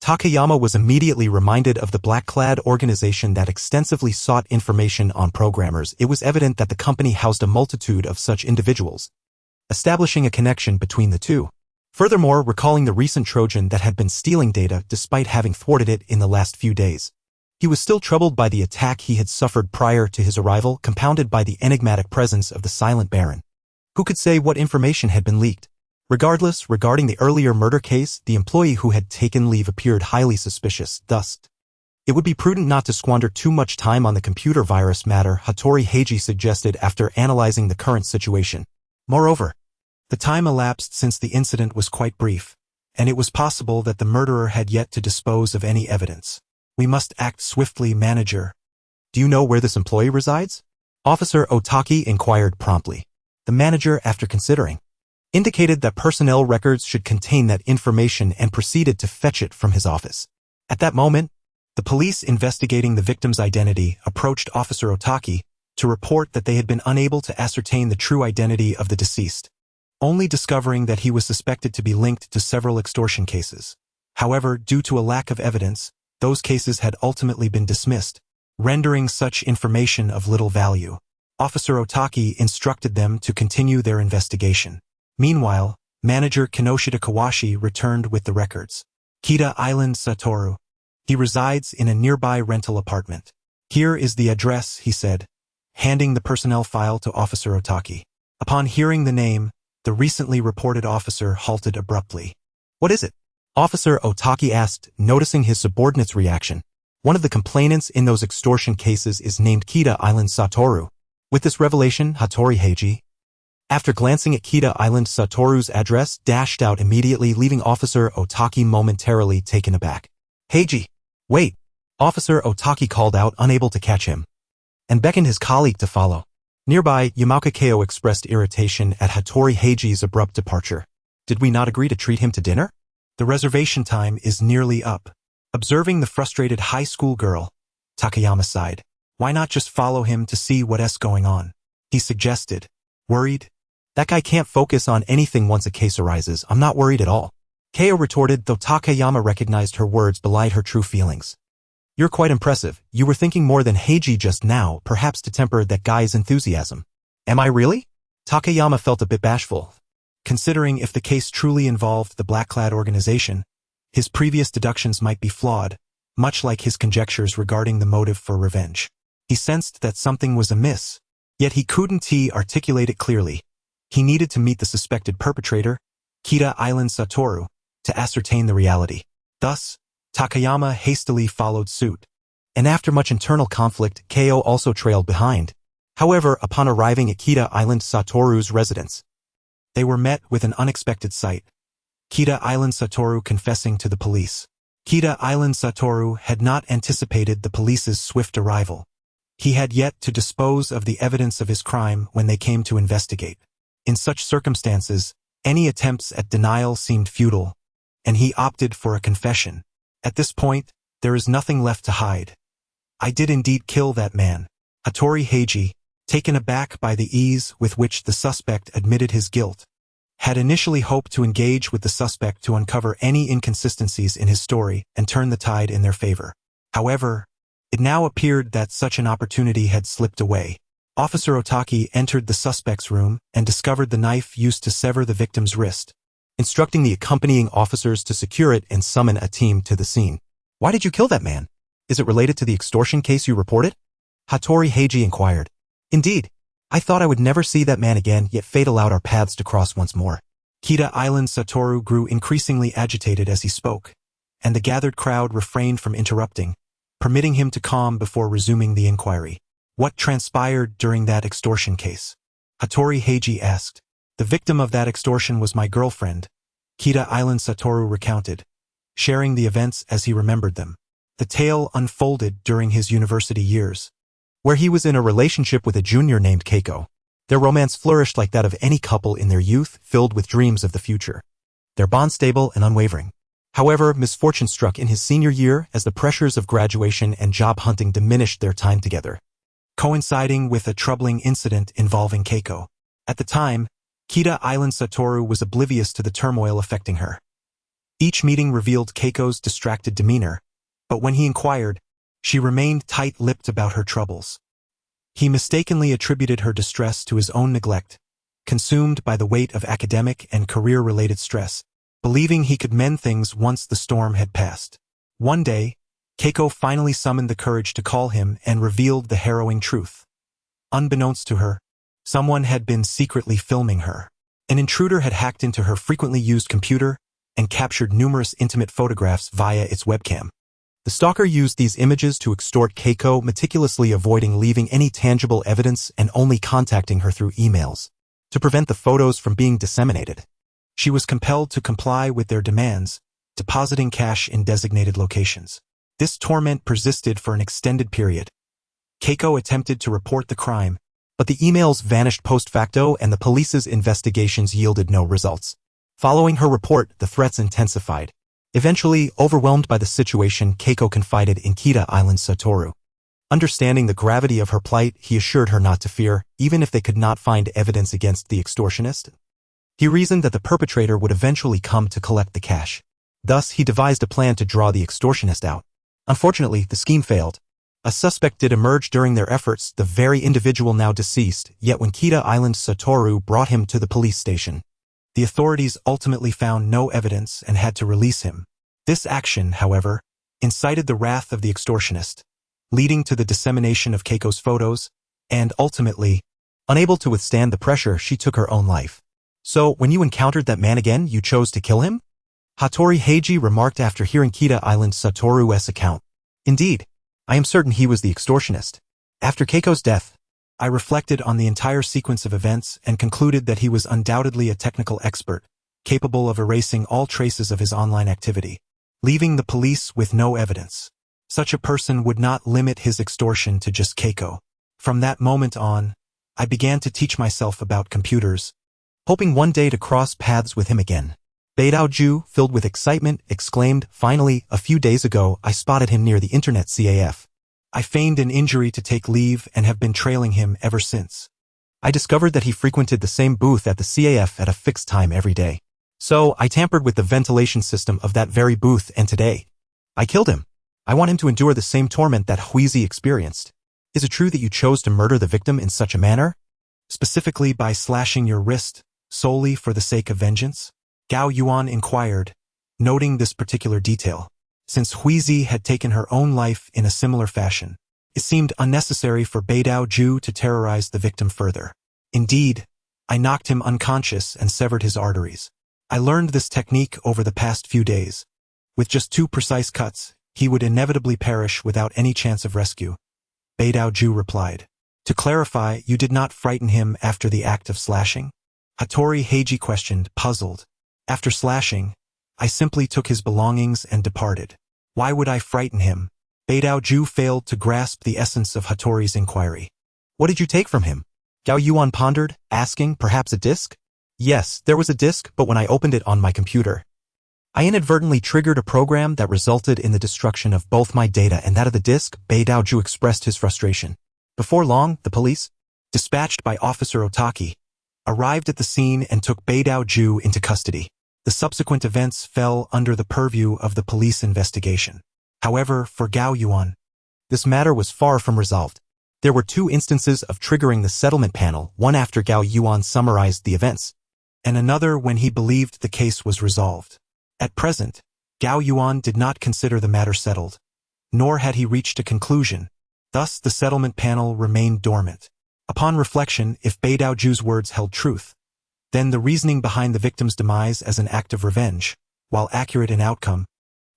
Takayama was immediately reminded of the black-clad organization that extensively sought information on programmers. It was evident that the company housed a multitude of such individuals, establishing a connection between the two. Furthermore, recalling the recent Trojan that had been stealing data despite having thwarted it in the last few days, he was still troubled by the attack he had suffered prior to his arrival, compounded by the enigmatic presence of the Silent Baron. Who could say what information had been leaked? Regardless, regarding the earlier murder case, the employee who had taken leave appeared highly suspicious. Thus, it would be prudent not to squander too much time on the computer virus matter, Hattori Heiji suggested after analyzing the current situation. Moreover, the time elapsed since the incident was quite brief, and it was possible that the murderer had yet to dispose of any evidence. We must act swiftly, manager. Do you know where this employee resides? Officer Otaki inquired promptly. The manager, after considering, indicated that personnel records should contain that information and proceeded to fetch it from his office. At that moment, the police investigating the victim's identity approached Officer Otaki to report that they had been unable to ascertain the true identity of the deceased, only discovering that he was suspected to be linked to several extortion cases. However, due to a lack of evidence, those cases had ultimately been dismissed, rendering such information of little value. Officer Otaki instructed them to continue their investigation. Meanwhile, Manager Kinoshita Kawashi returned with the records. Kita Island Satoru. He resides in a nearby rental apartment. Here is the address, he said, handing the personnel file to Officer Otaki. Upon hearing the name, the recently reported officer halted abruptly. What is it? Officer Otaki asked, noticing his subordinate's reaction. One of the complainants in those extortion cases is named Kita Island Satoru. With this revelation, Hattori Heiji After glancing at Kita Island, Satoru's address dashed out immediately, leaving Officer Otaki momentarily taken aback. Heiji! Wait! Officer Otaki called out, unable to catch him, and beckoned his colleague to follow. Nearby, Yamaoka Keo expressed irritation at Hattori Heiji's abrupt departure. Did we not agree to treat him to dinner? The reservation time is nearly up. Observing the frustrated high school girl, Takayama sighed. Why not just follow him to see what's going on? He suggested. Worried? That guy can't focus on anything once a case arises. I'm not worried at all. Keo retorted, though Takayama recognized her words belied her true feelings. You're quite impressive. You were thinking more than Heiji just now, perhaps to temper that guy's enthusiasm. Am I really? Takayama felt a bit bashful, considering if the case truly involved the black-clad organization, his previous deductions might be flawed, much like his conjectures regarding the motive for revenge. He sensed that something was amiss, yet he couldn't articulate it clearly. He needed to meet the suspected perpetrator, Kita Island Satoru, to ascertain the reality. Thus, Takayama hastily followed suit. And after much internal conflict, Keo also trailed behind. However, upon arriving at Kita Island Satoru's residence, they were met with an unexpected sight. Kita Island Satoru confessing to the police. Kita Island Satoru had not anticipated the police's swift arrival. He had yet to dispose of the evidence of his crime when they came to investigate. In such circumstances, any attempts at denial seemed futile, and he opted for a confession. At this point, there is nothing left to hide. I did indeed kill that man. Hattori Heiji, taken aback by the ease with which the suspect admitted his guilt, had initially hoped to engage with the suspect to uncover any inconsistencies in his story and turn the tide in their favor. However, it now appeared that such an opportunity had slipped away. Officer Otaki entered the suspect's room and discovered the knife used to sever the victim's wrist, instructing the accompanying officers to secure it and summon a team to the scene. Why did you kill that man? Is it related to the extortion case you reported? Hattori Heiji inquired. Indeed. I thought I would never see that man again, yet fate allowed our paths to cross once more. Kita Island Satoru grew increasingly agitated as he spoke, and the gathered crowd refrained from interrupting, permitting him to calm before resuming the inquiry. What transpired during that extortion case? Hattori Heiji asked. The victim of that extortion was my girlfriend, Kita Island Satoru recounted, sharing the events as he remembered them. The tale unfolded during his university years, where he was in a relationship with a junior named Keiko. Their romance flourished like that of any couple in their youth, filled with dreams of the future. Their bond stable and unwavering. However, misfortune struck in his senior year as the pressures of graduation and job hunting diminished their time together, coinciding with a troubling incident involving Keiko. At the time, Kita Island Satoru was oblivious to the turmoil affecting her. Each meeting revealed Keiko's distracted demeanor, but when he inquired, she remained tight-lipped about her troubles. He mistakenly attributed her distress to his own neglect, consumed by the weight of academic and career-related stress, believing he could mend things once the storm had passed. One day, Keiko finally summoned the courage to call him and revealed the harrowing truth. Unbeknownst to her, someone had been secretly filming her. An intruder had hacked into her frequently used computer and captured numerous intimate photographs via its webcam. The stalker used these images to extort Keiko, meticulously avoiding leaving any tangible evidence and only contacting her through emails. To prevent the photos from being disseminated, she was compelled to comply with their demands, depositing cash in designated locations. This torment persisted for an extended period. Keiko attempted to report the crime, but the emails vanished post facto and the police's investigations yielded no results. Following her report, the threats intensified. Eventually, overwhelmed by the situation, Keiko confided in Kita Island Satoru. Understanding the gravity of her plight, he assured her not to fear, even if they could not find evidence against the extortionist. He reasoned that the perpetrator would eventually come to collect the cash. Thus, he devised a plan to draw the extortionist out. Unfortunately, the scheme failed. A suspect did emerge during their efforts, the very individual now deceased, yet when Kita Island Satoru brought him to the police station, the authorities ultimately found no evidence and had to release him. This action, however, incited the wrath of the extortionist, leading to the dissemination of Keiko's photos, and ultimately, unable to withstand the pressure, she took her own life. So, when you encountered that man again, you chose to kill him? Hattori Heiji remarked after hearing Kita Island Satoru's account. Indeed, I am certain he was the extortionist. After Keiko's death, I reflected on the entire sequence of events and concluded that he was undoubtedly a technical expert, capable of erasing all traces of his online activity, leaving the police with no evidence. Such a person would not limit his extortion to just Keiko. From that moment on, I began to teach myself about computers, hoping one day to cross paths with him again. Beidao-ju, filled with excitement, exclaimed, "Finally, a few days ago, I spotted him near the internet CAF. I feigned an injury to take leave and have been trailing him ever since. I discovered that he frequented the same booth at the CAF at a fixed time every day. So, I tampered with the ventilation system of that very booth and today, I killed him. I want him to endure the same torment that Huizi experienced. Is it true that you chose to murder the victim in such a manner? Specifically by slashing your wrist, solely for the sake of vengeance?" Gao Yuan inquired, noting this particular detail. Since Huizi had taken her own life in a similar fashion, it seemed unnecessary for Beidao-ju to terrorize the victim further. Indeed, I knocked him unconscious and severed his arteries. I learned this technique over the past few days. With just 2 precise cuts, he would inevitably perish without any chance of rescue. Beidao-ju replied. "To clarify, you did not frighten him after the act of slashing?" Hattori Heiji questioned, puzzled. "After slashing, I simply took his belongings and departed. Why would I frighten him?" Beidao-ju failed to grasp the essence of Hattori's inquiry. "What did you take from him?" Gao Yuan pondered, asking, "Perhaps a disc?" "Yes, there was a disc, but when I opened it on my computer, I inadvertently triggered a program that resulted in the destruction of both my data and that of the disc." Beidao-ju expressed his frustration. Before long, the police, dispatched by Officer Otaki, arrived at the scene and took Beidao-ju into custody. The subsequent events fell under the purview of the police investigation. However, for Gao Yuan, this matter was far from resolved. There were 2 instances of triggering the settlement panel, one after Gao Yuan summarized the events, and another when he believed the case was resolved. At present, Gao Yuan did not consider the matter settled, nor had he reached a conclusion. Thus, the settlement panel remained dormant. Upon reflection, if Beidao-ju's words held truth, then the reasoning behind the victim's demise as an act of revenge, while accurate in outcome,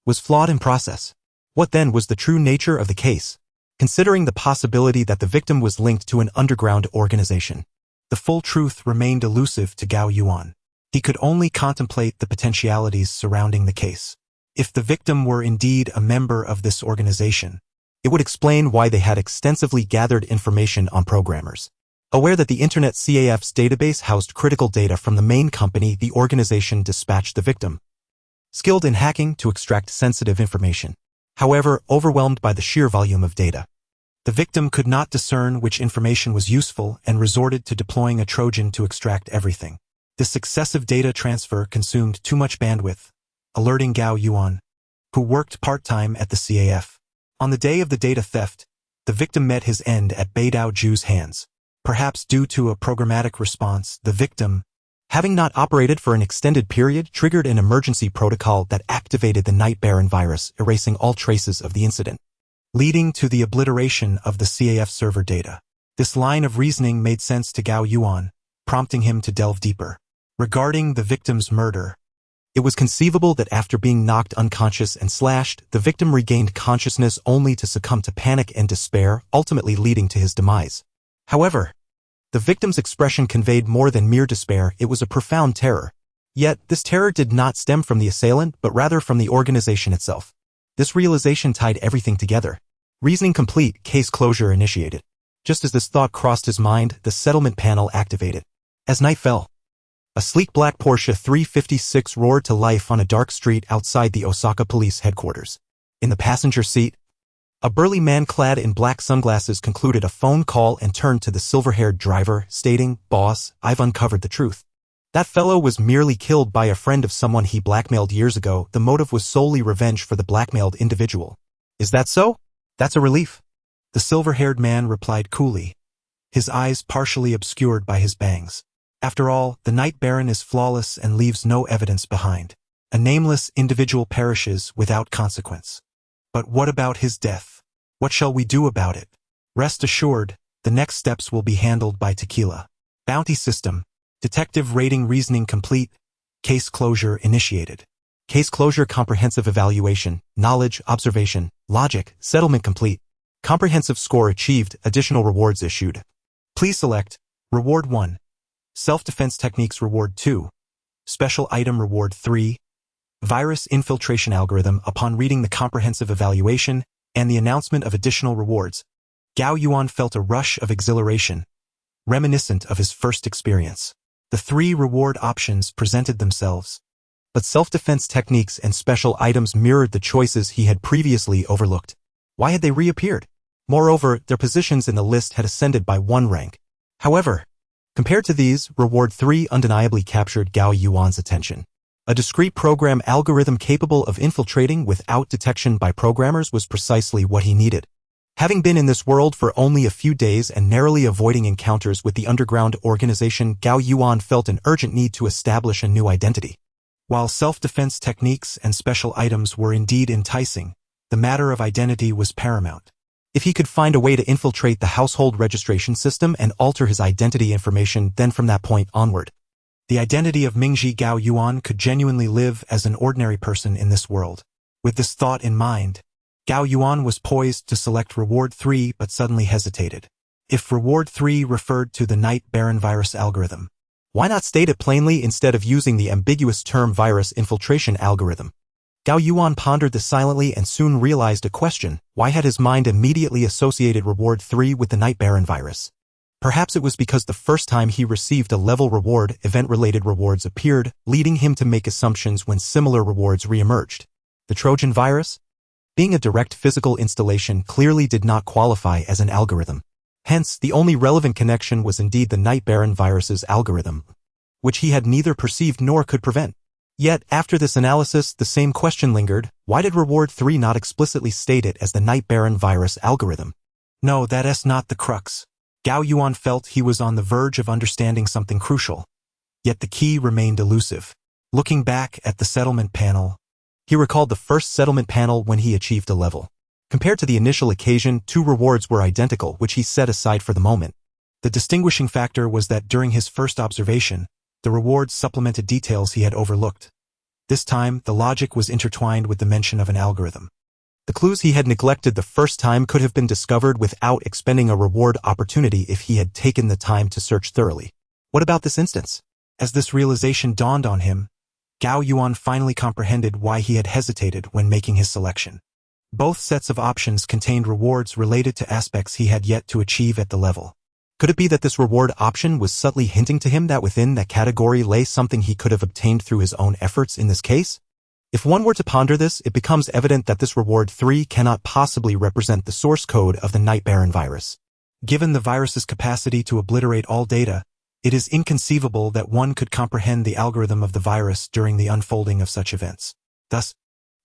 was flawed in process. What then was the true nature of the case? Considering the possibility that the victim was linked to an underground organization, the full truth remained elusive to Gao Yuan. He could only contemplate the potentialities surrounding the case. If the victim were indeed a member of this organization, it would explain why they had extensively gathered information on programmers. Aware that the Internet CAF's database housed critical data from the main company, the organization dispatched the victim, skilled in hacking, to extract sensitive information. However, overwhelmed by the sheer volume of data, the victim could not discern which information was useful and resorted to deploying a Trojan to extract everything. This excessive data transfer consumed too much bandwidth, alerting Gao Yuan, who worked part-time at the CAF. On the day of the data theft, the victim met his end at Beidao-ju's hands. Perhaps due to a programmatic response, the victim, having not operated for an extended period, triggered an emergency protocol that activated the Night Baron virus, erasing all traces of the incident, leading to the obliteration of the CAF server data. This line of reasoning made sense to Gao Yuan, prompting him to delve deeper. Regarding the victim's murder, it was conceivable that after being knocked unconscious and slashed, the victim regained consciousness only to succumb to panic and despair, ultimately leading to his demise. However, the victim's expression conveyed more than mere despair. It was a profound terror. Yet, this terror did not stem from the assailant, but rather from the organization itself. This realization tied everything together. Reasoning complete, case closure initiated. Just as this thought crossed his mind, the settlement panel activated. As night fell, a sleek black Porsche 356 roared to life on a dark street outside the Osaka police headquarters. In the passenger seat, a burly man clad in black sunglasses concluded a phone call and turned to the silver-haired driver, stating, "Boss, I've uncovered the truth. That fellow was merely killed by a friend of someone he blackmailed years ago. The motive was solely revenge for the blackmailed individual." "Is that so? That's a relief," the silver-haired man replied coolly, his eyes partially obscured by his bangs. "After all, the Night Baron is flawless and leaves no evidence behind. A nameless individual perishes without consequence. But what about his death? What shall we do about it? Rest assured, the next steps will be handled by Tequila. Bounty system. Detective rating reasoning complete. Case closure initiated. Case closure comprehensive evaluation, knowledge, observation, logic, settlement complete. Comprehensive score achieved, additional rewards issued. Please select Reward 1, Self-Defense Techniques Reward 2, Special Item Reward 3, Virus Infiltration Algorithm. Upon reading the comprehensive evaluation and the announcement of additional rewards, Gao Yuan felt a rush of exhilaration, reminiscent of his first experience. The 3 reward options presented themselves, but self-defense techniques and special items mirrored the choices he had previously overlooked. Why had they reappeared? Moreover, their positions in the list had ascended by 1 rank. However, compared to these, Reward 3 undeniably captured Gao Yuan's attention. A discrete program algorithm capable of infiltrating without detection by programmers was precisely what he needed. Having been in this world for only a few days and narrowly avoiding encounters with the underground organization, Gao Yuan felt an urgent need to establish a new identity. While self-defense techniques and special items were indeed enticing, the matter of identity was paramount. If he could find a way to infiltrate the household registration system and alter his identity information, then from that point onward, the identity of Mingji Gao Yuan could genuinely live as an ordinary person in this world. With this thought in mind, Gao Yuan was poised to select Reward 3 but suddenly hesitated. If Reward 3 referred to the Night Baron virus algorithm, why not state it plainly instead of using the ambiguous term virus infiltration algorithm? Gao Yuan pondered this silently and soon realized a question. Why had his mind immediately associated Reward 3 with the Night Baron virus? Perhaps it was because the first time he received a level reward, event-related rewards appeared, leading him to make assumptions when similar rewards re-emerged. The Trojan virus? Being a direct physical installation, clearly did not qualify as an algorithm. Hence, the only relevant connection was indeed the Night Baron virus's algorithm, which he had neither perceived nor could prevent. Yet, after this analysis, the same question lingered. Why did Reward 3 not explicitly state it as the Night Baron virus algorithm? No, that's not the crux. Gao Yuan felt he was on the verge of understanding something crucial. Yet the key remained elusive. Looking back at the settlement panel, he recalled the first settlement panel when he achieved a level. Compared to the initial occasion, 2 rewards were identical, which he set aside for the moment. The distinguishing factor was that during his first observation, the rewards supplemented details he had overlooked. This time, the logic was intertwined with the mention of an algorithm. The clues he had neglected the first time could have been discovered without expending a reward opportunity if he had taken the time to search thoroughly. What about this instance? As this realization dawned on him, Gao Yuan finally comprehended why he had hesitated when making his selection. Both sets of options contained rewards related to aspects he had yet to achieve at the level. Could it be that this reward option was subtly hinting to him that within that category lay something he could have obtained through his own efforts in this case? If one were to ponder this, it becomes evident that this Reward 3 cannot possibly represent the source code of the Night Baron virus. Given the virus's capacity to obliterate all data, it is inconceivable that one could comprehend the algorithm of the virus during the unfolding of such events. Thus,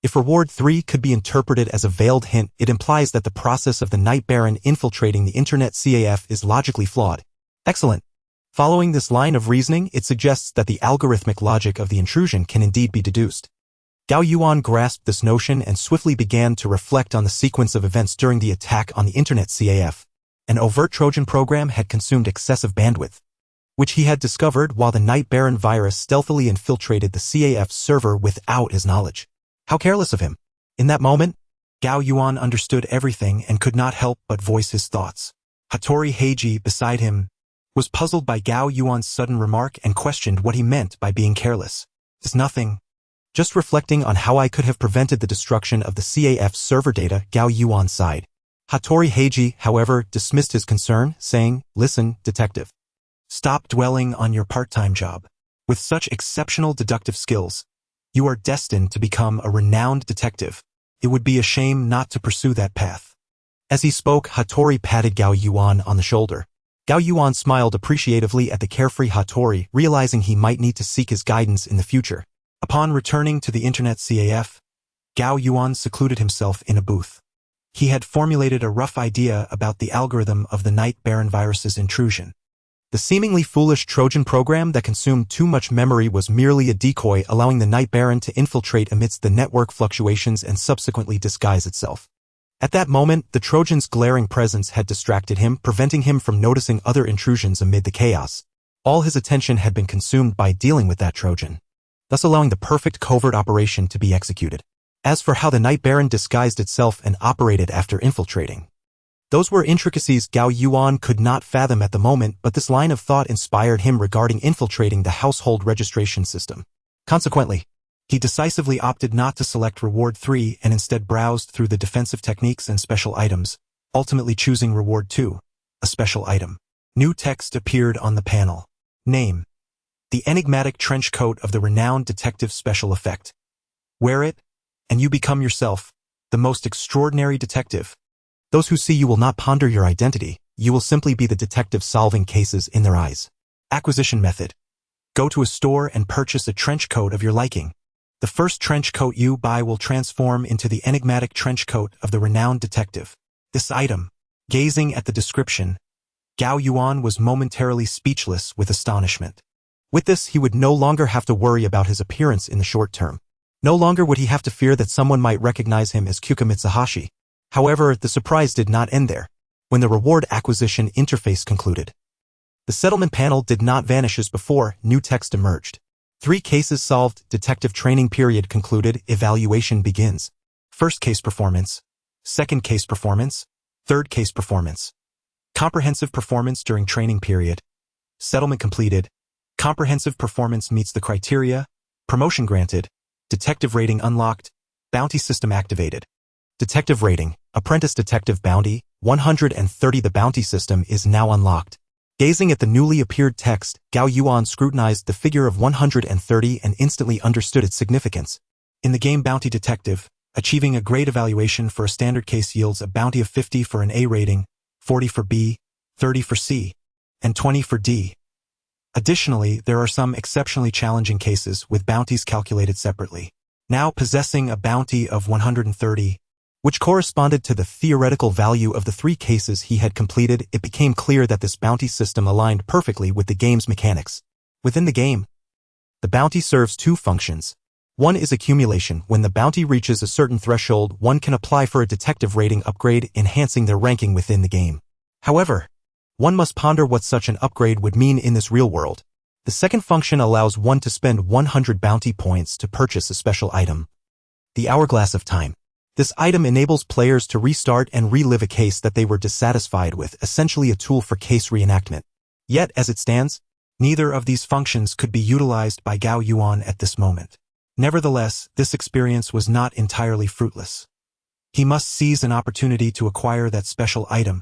if Reward 3 could be interpreted as a veiled hint, it implies that the process of the Night Baron infiltrating the Internet CAF is logically flawed. Excellent. Following this line of reasoning, it suggests that the algorithmic logic of the intrusion can indeed be deduced. Gao Yuan grasped this notion and swiftly began to reflect on the sequence of events during the attack on the Internet CAF. An overt Trojan program had consumed excessive bandwidth, which he had discovered while the Night Baron virus stealthily infiltrated the CAF server without his knowledge. How careless of him! In that moment, Gao Yuan understood everything and could not help but voice his thoughts. Hattori Heiji, beside him, was puzzled by Gao Yuan's sudden remark and questioned what he meant by being careless. "It's nothing. Just reflecting on how I could have prevented the destruction of the CAF server data," Gao Yuan sighed. Hattori Heiji, however, dismissed his concern, saying, "Listen, detective. Stop dwelling on your part-time job. With such exceptional deductive skills, you are destined to become a renowned detective. It would be a shame not to pursue that path." As he spoke, Hattori patted Gao Yuan on the shoulder. Gao Yuan smiled appreciatively at the carefree Hattori, realizing he might need to seek his guidance in the future. Upon returning to the Internet CAF, Gao Yuan secluded himself in a booth. He had formulated a rough idea about the algorithm of the Night Baron virus's intrusion. The seemingly foolish Trojan program that consumed too much memory was merely a decoy, allowing the Night Baron to infiltrate amidst the network fluctuations and subsequently disguise itself. At that moment, the Trojan's glaring presence had distracted him, preventing him from noticing other intrusions amid the chaos. All his attention had been consumed by dealing with that Trojan, thus allowing the perfect covert operation to be executed. As for how the Night Baron disguised itself and operated after infiltrating, Those were intricacies Gao Yuan could not fathom at the moment, but this line of thought inspired him regarding infiltrating the household registration system. Consequently, he decisively opted not to select Reward 3 and instead browsed through the defensive techniques and special items, ultimately choosing Reward 2, a special item. New text appeared on the panel. Name: the enigmatic trench coat of the renowned detective special effect. Wear it, and you become yourself, the most extraordinary detective. Those who see you will not ponder your identity, you will simply be the detective solving cases in their eyes. Acquisition method: go to a store and purchase a trench coat of your liking. The first trench coat you buy will transform into the enigmatic trench coat of the renowned detective. This item. Gazing at the description, Gao Yuan was momentarily speechless with astonishment. With this, he would no longer have to worry about his appearance in the short term. No longer would he have to fear that someone might recognize him as Kyuka Mitsuhashi. However, the surprise did not end there. When the reward acquisition interface concluded, the settlement panel did not vanish as before. New text emerged. 3 cases solved. Detective training period concluded. Evaluation begins. First case performance. Second case performance. Third case performance. Comprehensive performance during training period. Settlement completed. Comprehensive performance meets the criteria. Promotion granted. Detective rating unlocked. Bounty system activated. Detective rating, Apprentice Detective Bounty, 130. The bounty system is now unlocked. Gazing at the newly appeared text, Gao Yuan scrutinized the figure of 130 and instantly understood its significance. In the game Bounty Detective, achieving a grade evaluation for a standard case yields a bounty of 50 for an A rating, 40 for B, 30 for C, and 20 for D. Additionally, there are some exceptionally challenging cases with bounties calculated separately. Now possessing a bounty of 130, which corresponded to the theoretical value of the 3 cases he had completed, it became clear that this bounty system aligned perfectly with the game's mechanics. Within the game, the bounty serves 2 functions. One is accumulation. When the bounty reaches a certain threshold, one can apply for a detective rating upgrade, enhancing their ranking within the game. However, one must ponder what such an upgrade would mean in this real world. The second function allows one to spend 100 bounty points to purchase a special item. The Hourglass of Time. This item enables players to restart and relive a case that they were dissatisfied with, essentially a tool for case reenactment. Yet, as it stands, neither of these functions could be utilized by Gao Yuan at this moment. Nevertheless, this experience was not entirely fruitless. He must seize an opportunity to acquire that special item,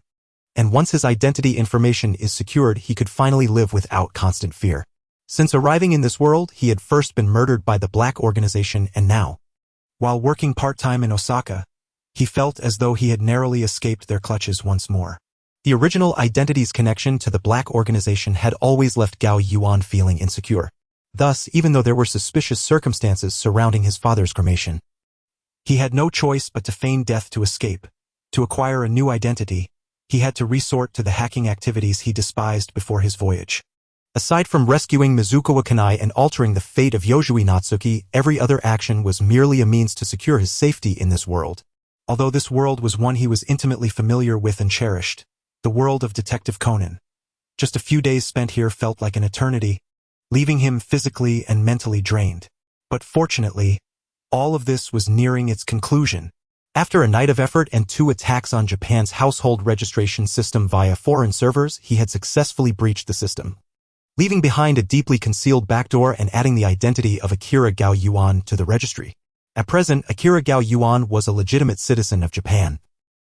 and once his identity information is secured, he could finally live without constant fear. Since arriving in this world, he had first been murdered by the Black Organization, and now, while working part-time in Osaka, he felt as though he had narrowly escaped their clutches once more. The original identity's connection to the Black Organization had always left Gao Yuan feeling insecure. Thus, even though there were suspicious circumstances surrounding his father's cremation, he had no choice but to feign death to escape. To acquire a new identity, he had to resort to the hacking activities he despised before his voyage. Aside from rescuing Mizukawa Kanai and altering the fate of Yojui Natsuki, every other action was merely a means to secure his safety in this world. Although this world was one he was intimately familiar with and cherished, the world of Detective Conan. Just a few days spent here felt like an eternity, leaving him physically and mentally drained. But fortunately, all of this was nearing its conclusion. After a night of effort and 2 attacks on Japan's household registration system via foreign servers, he had successfully breached the system, leaving behind a deeply concealed backdoor and adding the identity of Akira Gao Yuan to the registry. At present, Akira Gao Yuan was a legitimate citizen of Japan,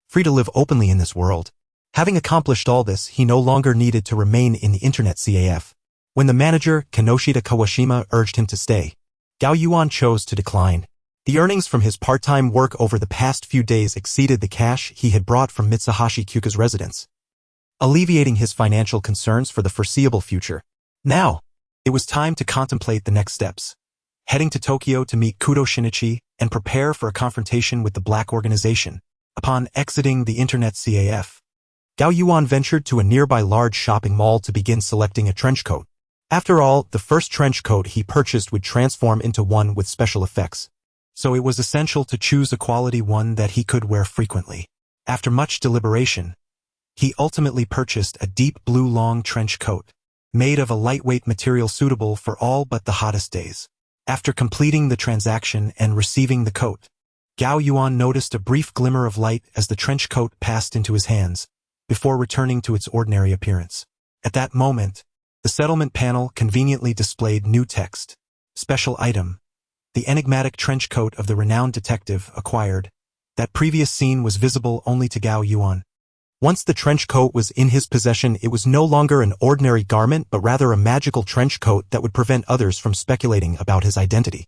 free to live openly in this world. Having accomplished all this, he no longer needed to remain in the internet CAF. When the manager, Kinoshita Kawashima, urged him to stay, Gao Yuan chose to decline. The earnings from his part-time work over the past few days exceeded the cash he had brought from Mitsuhashi Kyuka's residence, alleviating his financial concerns for the foreseeable future. Now, it was time to contemplate the next steps. Heading to Tokyo to meet Kudo Shinichi and prepare for a confrontation with the Black Organization. Upon exiting the internet CAF, Gao Yuan ventured to a nearby large shopping mall to begin selecting a trench coat. After all, the first trench coat he purchased would transform into one with special effects, so it was essential to choose a quality one that he could wear frequently. After much deliberation, he ultimately purchased a deep blue long trench coat, made of a lightweight material suitable for all but the hottest days. After completing the transaction and receiving the coat, Gao Yuan noticed a brief glimmer of light as the trench coat passed into his hands, before returning to its ordinary appearance. At that moment, the settlement panel conveniently displayed new text. Special item. The enigmatic trench coat of the renowned detective acquired. That previous scene was visible only to Gao Yuan. Once the trench coat was in his possession, it was no longer an ordinary garment but rather a magical trench coat that would prevent others from speculating about his identity.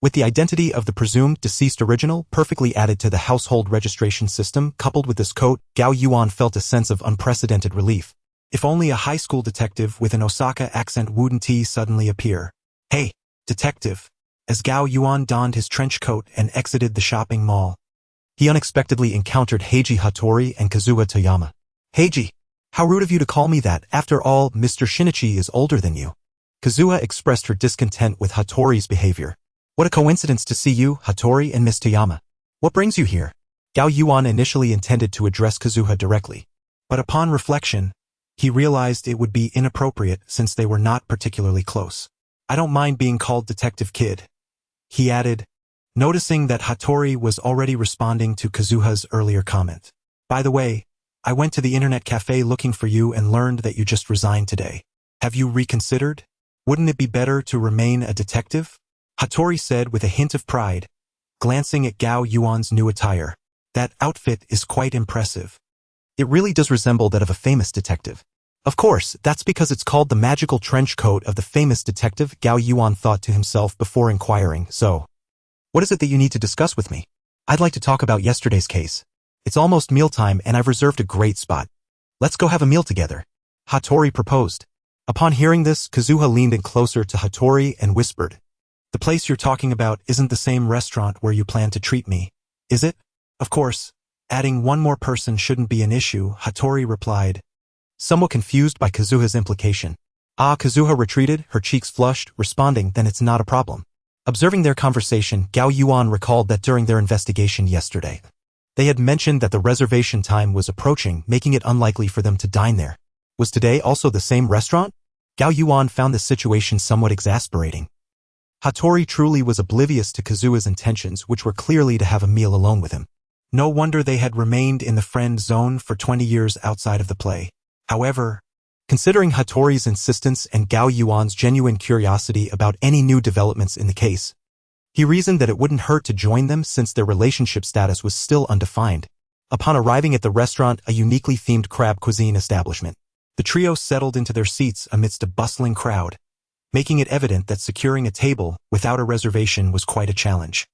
With the identity of the presumed deceased original perfectly added to the household registration system coupled with this coat, Gao Yuan felt a sense of unprecedented relief. If only a high school detective with an Osaka accent wouldn't suddenly appear. Hey, detective! As Gao Yuan donned his trench coat and exited the shopping mall, he unexpectedly encountered Heiji Hattori and Kazuha Toyama. Heiji, how rude of you to call me that. After all, Mr. Shinichi is older than you. Kazuha expressed her discontent with Hattori's behavior. What a coincidence to see you, Hattori and Miss Toyama. What brings you here? Gao Yuan initially intended to address Kazuha directly, but upon reflection, he realized it would be inappropriate since they were not particularly close. I don't mind being called Detective Kid, he added, noticing that Hattori was already responding to Kazuha's earlier comment. By the way, I went to the internet cafe looking for you and learned that you just resigned today. Have you reconsidered? Wouldn't it be better to remain a detective? Hattori said with a hint of pride, glancing at Gao Yuan's new attire. That outfit is quite impressive. It really does resemble that of a famous detective. Of course, that's because it's called the magical trench coat of the famous detective, Gao Yuan thought to himself before inquiring. So, what is it that you need to discuss with me? I'd like to talk about yesterday's case. It's almost mealtime and I've reserved a great spot. Let's go have a meal together, Hattori proposed. Upon hearing this, Kazuha leaned in closer to Hattori and whispered, the place you're talking about isn't the same restaurant where you plan to treat me, is it? Of course, adding one more person shouldn't be an issue, Hattori replied, somewhat confused by Kazuha's implication. Kazuha retreated, her cheeks flushed, responding, then it's not a problem. Observing their conversation, Gao Yuan recalled that during their investigation yesterday, they had mentioned that the reservation time was approaching, making it unlikely for them to dine there. Was today also the same restaurant? Gao Yuan found the situation somewhat exasperating. Hattori truly was oblivious to Kazuha's intentions, which were clearly to have a meal alone with him. No wonder they had remained in the friend zone for 20 years outside of the play. However, considering Hattori's insistence and Gao Yuan's genuine curiosity about any new developments in the case, he reasoned that it wouldn't hurt to join them since their relationship status was still undefined. Upon arriving at the restaurant, a uniquely themed crab cuisine establishment, the trio settled into their seats amidst a bustling crowd, making it evident that securing a table without a reservation was quite a challenge.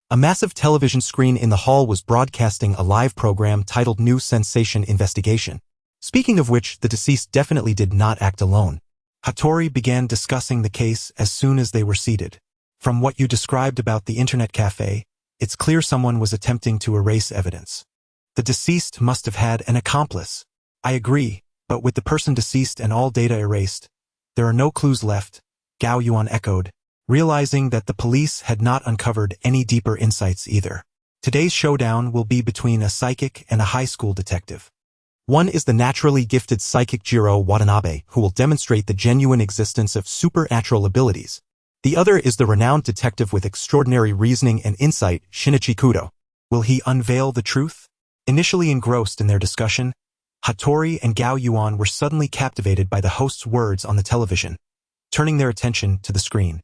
A massive television screen in the hall was broadcasting a live program titled New Sensation Investigation. Speaking of which, the deceased definitely did not act alone. Hattori began discussing the case as soon as they were seated. From what you described about the internet cafe, it's clear someone was attempting to erase evidence. The deceased must have had an accomplice. I agree, but with the person deceased and all data erased, there are no clues left, Gao Yuan echoed, realizing that the police had not uncovered any deeper insights either. Today's showdown will be between a psychic and a high school detective. One is the naturally gifted psychic Jiro Watanabe, who will demonstrate the genuine existence of supernatural abilities. The other is the renowned detective with extraordinary reasoning and insight, Shinichi Kudo. Will he unveil the truth? Initially engrossed in their discussion, Hattori and Gao Yuan were suddenly captivated by the host's words on the television, turning their attention to the screen.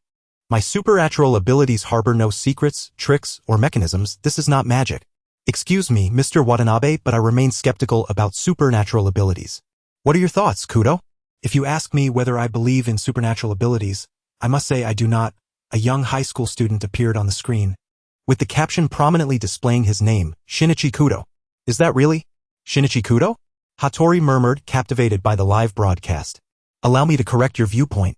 My supernatural abilities harbor no secrets, tricks, or mechanisms. This is not magic. Excuse me, Mr. Watanabe, but I remain skeptical about supernatural abilities. What are your thoughts, Kudo? If you ask me whether I believe in supernatural abilities, I must say I do not. A young high school student appeared on the screen, with the caption prominently displaying his name, Shinichi Kudo. Is that really Shinichi Kudo? Hattori murmured, captivated by the live broadcast. Allow me to correct your viewpoint.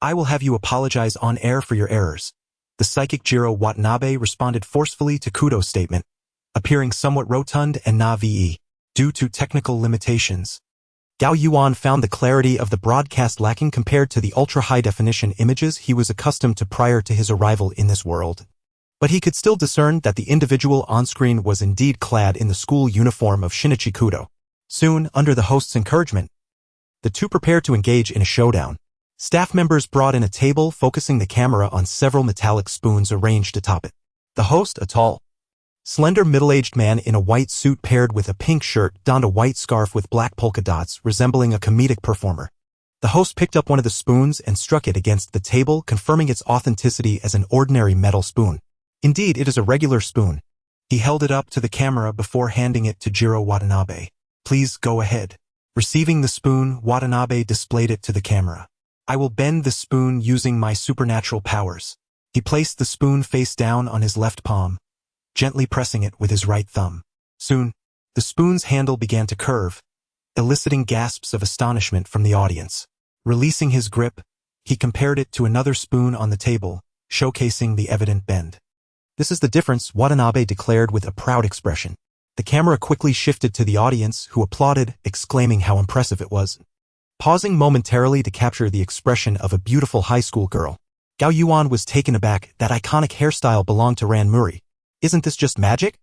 I will have you apologize on air for your errors. The psychic Jiro Watanabe responded forcefully to Kudo's statement, appearing somewhat rotund and naive due to technical limitations. Gao Yuan found the clarity of the broadcast lacking compared to the ultra-high-definition images he was accustomed to prior to his arrival in this world. But he could still discern that the individual on-screen was indeed clad in the school uniform of Shinichi Kudo. Soon, under the host's encouragement, the two prepared to engage in a showdown. Staff members brought in a table, focusing the camera on several metallic spoons arranged atop it. The host, a tall, Slender middle-aged man in a white suit paired with a pink shirt donned a white scarf with black polka dots, resembling a comedic performer. The host picked up one of the spoons and struck it against the table, confirming its authenticity as an ordinary metal spoon. Indeed, it is a regular spoon. He held it up to the camera before handing it to Jiro Watanabe. Please go ahead. Receiving the spoon, Watanabe displayed it to the camera. I will bend the spoon using my supernatural powers. He placed the spoon face down on his left palm, gently pressing it with his right thumb. Soon, the spoon's handle began to curve, eliciting gasps of astonishment from the audience. Releasing his grip, he compared it to another spoon on the table, showcasing the evident bend. This is the difference, Watanabe declared with a proud expression. The camera quickly shifted to the audience, who applauded, exclaiming how impressive it was. Pausing momentarily to capture the expression of a beautiful high school girl, Gao Yuan was taken aback. That iconic hairstyle belonged to Ran Muri. Isn't this just magic?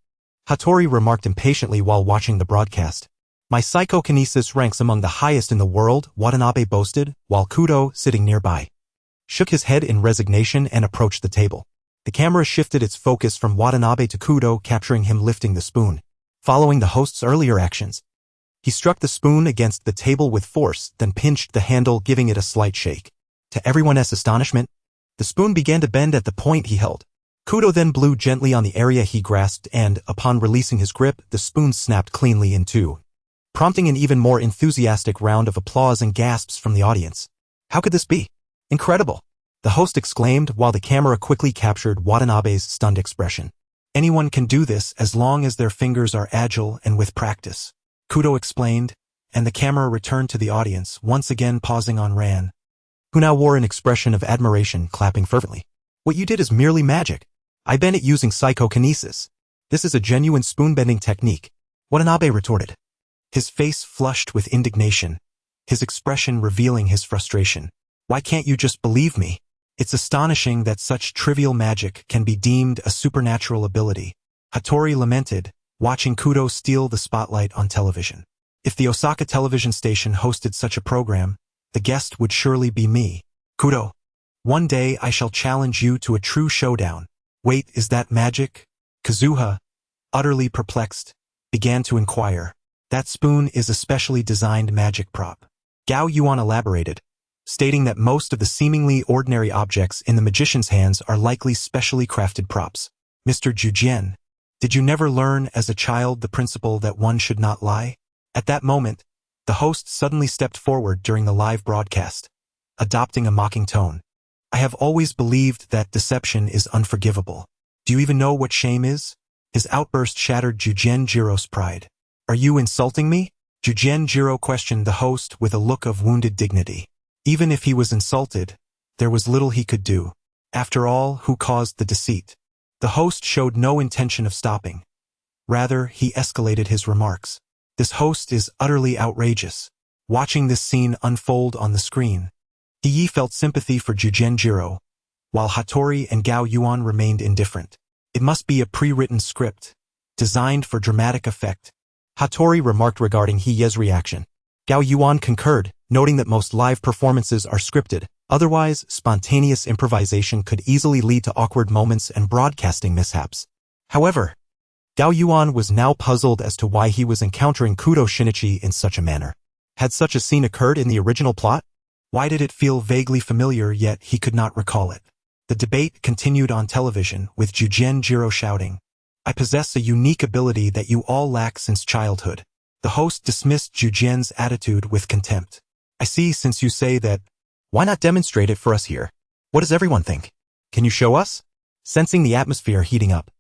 Hattori remarked impatiently while watching the broadcast. My psychokinesis ranks among the highest in the world, Watanabe boasted, while Kudo, sitting nearby, shook his head in resignation and approached the table. The camera shifted its focus from Watanabe to Kudo, capturing him lifting the spoon. Following the host's earlier actions, he struck the spoon against the table with force, then pinched the handle, giving it a slight shake. To everyone's astonishment, the spoon began to bend at the point he held. Kudo then blew gently on the area he grasped and, upon releasing his grip, the spoon snapped cleanly in two, prompting an even more enthusiastic round of applause and gasps from the audience. How could this be? Incredible! The host exclaimed while the camera quickly captured Watanabe's stunned expression. Anyone can do this as long as their fingers are agile and with practice, Kudo explained, and the camera returned to the audience, once again pausing on Ran, who now wore an expression of admiration, clapping fervently. What you did is merely magic. I bend it using psychokinesis. This is a genuine spoon-bending technique, Watanabe retorted. His face flushed with indignation, his expression revealing his frustration. Why can't you just believe me? It's astonishing that such trivial magic can be deemed a supernatural ability, Hattori lamented, watching Kudo steal the spotlight on television. If the Osaka television station hosted such a program, the guest would surely be me. Kudo, one day I shall challenge you to a true showdown. Wait, is that magic? Kazuha, utterly perplexed, began to inquire. That spoon is a specially designed magic prop. Gao Yuan elaborated, stating that most of the seemingly ordinary objects in the magician's hands are likely specially crafted props. Mr. Jujian, did you never learn as a child the principle that one should not lie? At that moment, the host suddenly stepped forward during the live broadcast, adopting a mocking tone. I have always believed that deception is unforgivable. Do you even know what shame is? His outburst shattered Jujian Jiro's pride. Are you insulting me? Jujian Jiro questioned the host with a look of wounded dignity. Even if he was insulted, there was little he could do. After all, who caused the deceit? The host showed no intention of stopping. Rather, he escalated his remarks. This host is utterly outrageous. Watching this scene unfold on the screen, Yi felt sympathy for Jujian Jiro, while Hattori and Gao Yuan remained indifferent. It must be a pre-written script, designed for dramatic effect, Hattori remarked regarding Hiye's reaction. Gao Yuan concurred, noting that most live performances are scripted. Otherwise, spontaneous improvisation could easily lead to awkward moments and broadcasting mishaps. However, Gao Yuan was now puzzled as to why he was encountering Kudo Shinichi in such a manner. Had such a scene occurred in the original plot? Why did it feel vaguely familiar, yet he could not recall it? The debate continued on television, with Jujian Jiro shouting, I possess a unique ability that you all lack since childhood. The host dismissed Jujian's attitude with contempt. I see, since you say that, why not demonstrate it for us here? What does everyone think? Can you show us? Sensing the atmosphere heating up,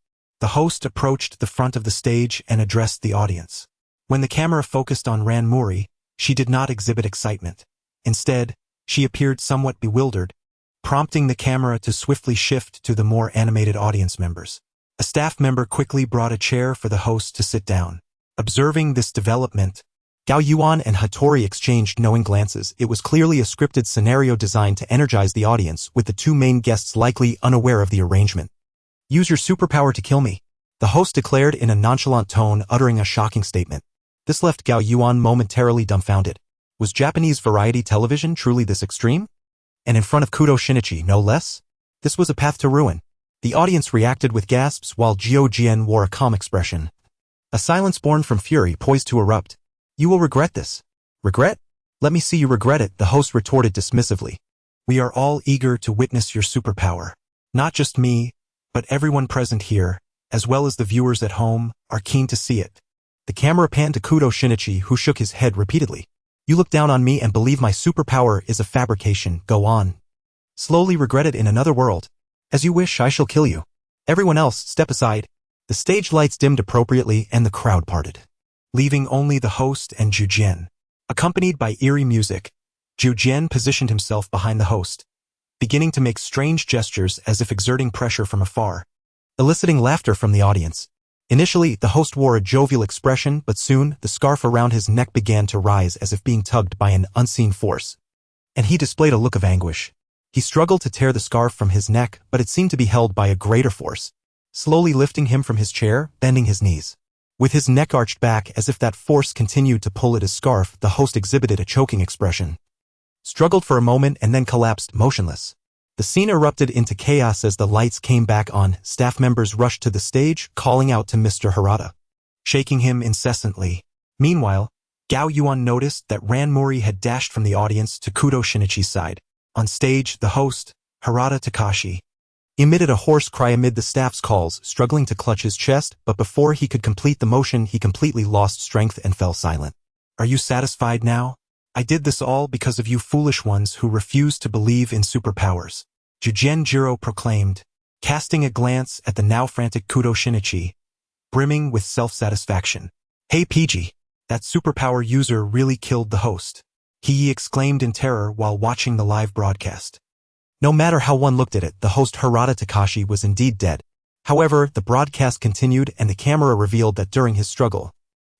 the host approached the front of the stage and addressed the audience. When the camera focused on Ran Muri, she did not exhibit excitement. Instead, she appeared somewhat bewildered, prompting the camera to swiftly shift to the more animated audience members. A staff member quickly brought a chair for the host to sit down. Observing this development, Gao Yuan and Hattori exchanged knowing glances. It was clearly a scripted scenario designed to energize the audience, with the two main guests likely unaware of the arrangement. Use your superpower to kill me, the host declared in a nonchalant tone, uttering a shocking statement. This left Gao Yuan momentarily dumbfounded. Was Japanese variety television truly this extreme? And in front of Kudo Shinichi, no less? This was a path to ruin. The audience reacted with gasps while Jiao Jian wore a calm expression. A silence born from fury poised to erupt. You will regret this. Regret? Let me see you regret it, the host retorted dismissively. We are all eager to witness your superpower. Not just me, but everyone present here, as well as the viewers at home, are keen to see it. The camera panned to Kudo Shinichi, who shook his head repeatedly. You look down on me and believe my superpower is a fabrication. Go on. Slowly regret it in another world. As you wish, I shall kill you. Everyone else, step aside. The stage lights dimmed appropriately and the crowd parted, leaving only the host and Zhu Jian. Accompanied by eerie music, Zhu Jian positioned himself behind the host, beginning to make strange gestures as if exerting pressure from afar, eliciting laughter from the audience. Initially, the host wore a jovial expression, but soon, the scarf around his neck began to rise as if being tugged by an unseen force, and he displayed a look of anguish. He struggled to tear the scarf from his neck, but it seemed to be held by a greater force, slowly lifting him from his chair, bending his knees. With his neck arched back as if that force continued to pull at his scarf, the host exhibited a choking expression. Struggled for a moment and then collapsed, motionless. The scene erupted into chaos as the lights came back on. Staff members rushed to the stage, calling out to Mr. Harada, shaking him incessantly. Meanwhile, Gao Yuan noticed that Ranmori had dashed from the audience to Kudo Shinichi's side. On stage, the host, Harada Takashi, emitted a hoarse cry amid the staff's calls, struggling to clutch his chest, but before he could complete the motion, he completely lost strength and fell silent. Are you satisfied now? I did this all because of you foolish ones who refuse to believe in superpowers, Jugenjiro proclaimed, casting a glance at the now frantic Kudo Shinichi, brimming with self-satisfaction. Hey PG, that superpower user really killed the host, he exclaimed in terror while watching the live broadcast. No matter how one looked at it, the host Harada Takashi was indeed dead. However, the broadcast continued and the camera revealed that during his struggle,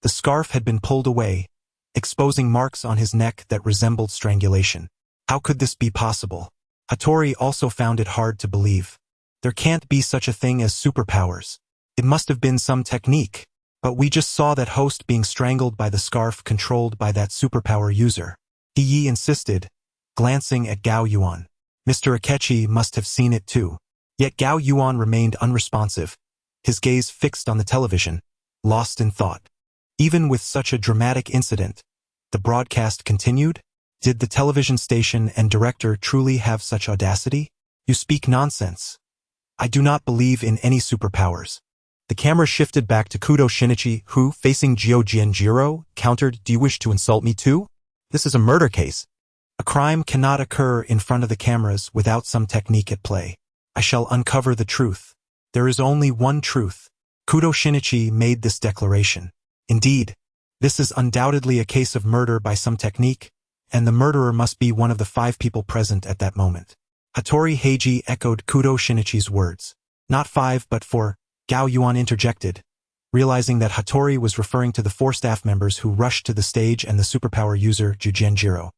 the scarf had been pulled away, exposing marks on his neck that resembled strangulation. How could this be possible? Hattori also found it hard to believe. There can't be such a thing as superpowers. It must have been some technique. But we just saw that host being strangled by the scarf controlled by that superpower user, he insisted, glancing at Gao Yuan. Mr. Akechi must have seen it too. Yet Gao Yuan remained unresponsive, his gaze fixed on the television, lost in thought. Even with such a dramatic incident, the broadcast continued? Did the television station and director truly have such audacity? You speak nonsense. I do not believe in any superpowers. The camera shifted back to Kudo Shinichi, who, facing Jiao Jianjiro, countered, Do you wish to insult me too? This is a murder case. A crime cannot occur in front of the cameras without some technique at play. I shall uncover the truth. There is only one truth. Kudo Shinichi made this declaration. Indeed, this is undoubtedly a case of murder by some technique, and the murderer must be one of the 5 people present at that moment. Hattori Heiji echoed Kudo Shinichi's words. Not 5 but 4, Gao Yuan interjected, realizing that Hattori was referring to the 4 staff members who rushed to the stage and the superpower user Jugenjiro.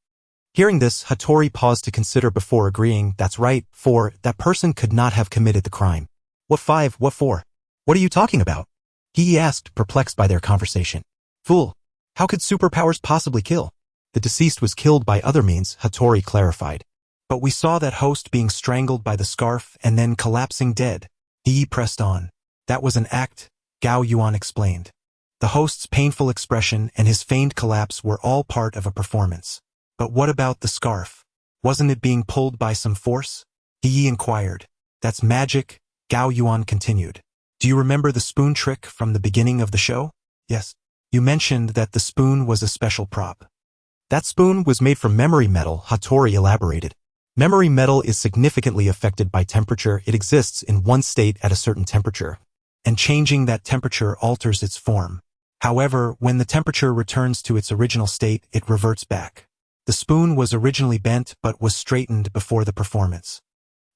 Hearing this, Hattori paused to consider before agreeing, that's right, 4, that person could not have committed the crime. What 5, what 4? What are you talking about? He asked, perplexed by their conversation. Fool, how could superpowers possibly kill? The deceased was killed by other means, Hattori clarified. But we saw that host being strangled by the scarf and then collapsing dead. He pressed on. That was an act, Gao Yuan explained. The host's painful expression and his feigned collapse were all part of a performance. But what about the scarf? Wasn't it being pulled by some force? He inquired. That's magic, Gao Yuan continued. Do you remember the spoon trick from the beginning of the show? Yes. You mentioned that the spoon was a special prop. That spoon was made from memory metal, Hattori elaborated. Memory metal is significantly affected by temperature. It exists in one state at a certain temperature, and changing that temperature alters its form. However, when the temperature returns to its original state, it reverts back. The spoon was originally bent but was straightened before the performance.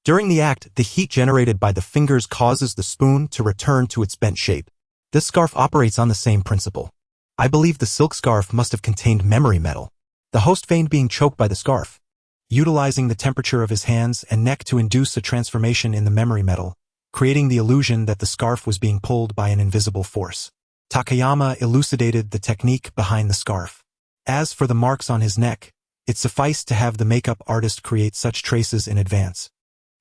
During the act, the heat generated by the fingers causes the spoon to return to its bent shape. This scarf operates on the same principle. I believe the silk scarf must have contained memory metal. The host feigned being choked by the scarf, utilizing the temperature of his hands and neck to induce a transformation in the memory metal, creating the illusion that the scarf was being pulled by an invisible force. Takayama elucidated the technique behind the scarf. As for the marks on his neck, it sufficed to have the makeup artist create such traces in advance,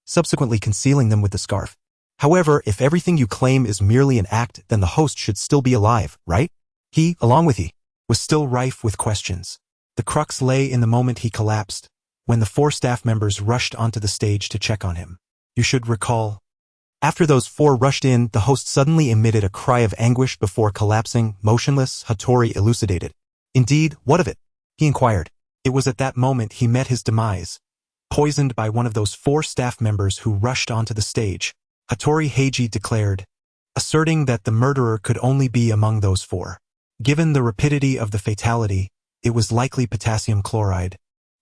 subsequently concealing them with the scarf. However, if everything you claim is merely an act, then the host should still be alive, right? He, along with he, was still rife with questions. The crux lay in the moment he collapsed, when the 4 staff members rushed onto the stage to check on him. You should recall. After those 4 rushed in, the host suddenly emitted a cry of anguish before collapsing, motionless. Hattori elucidated. Indeed, what of it? He inquired. It was at that moment he met his demise, poisoned by one of those 4 staff members who rushed onto the stage. Hattori Heiji declared, asserting that the murderer could only be among those 4. Given the rapidity of the fatality, it was likely potassium chloride,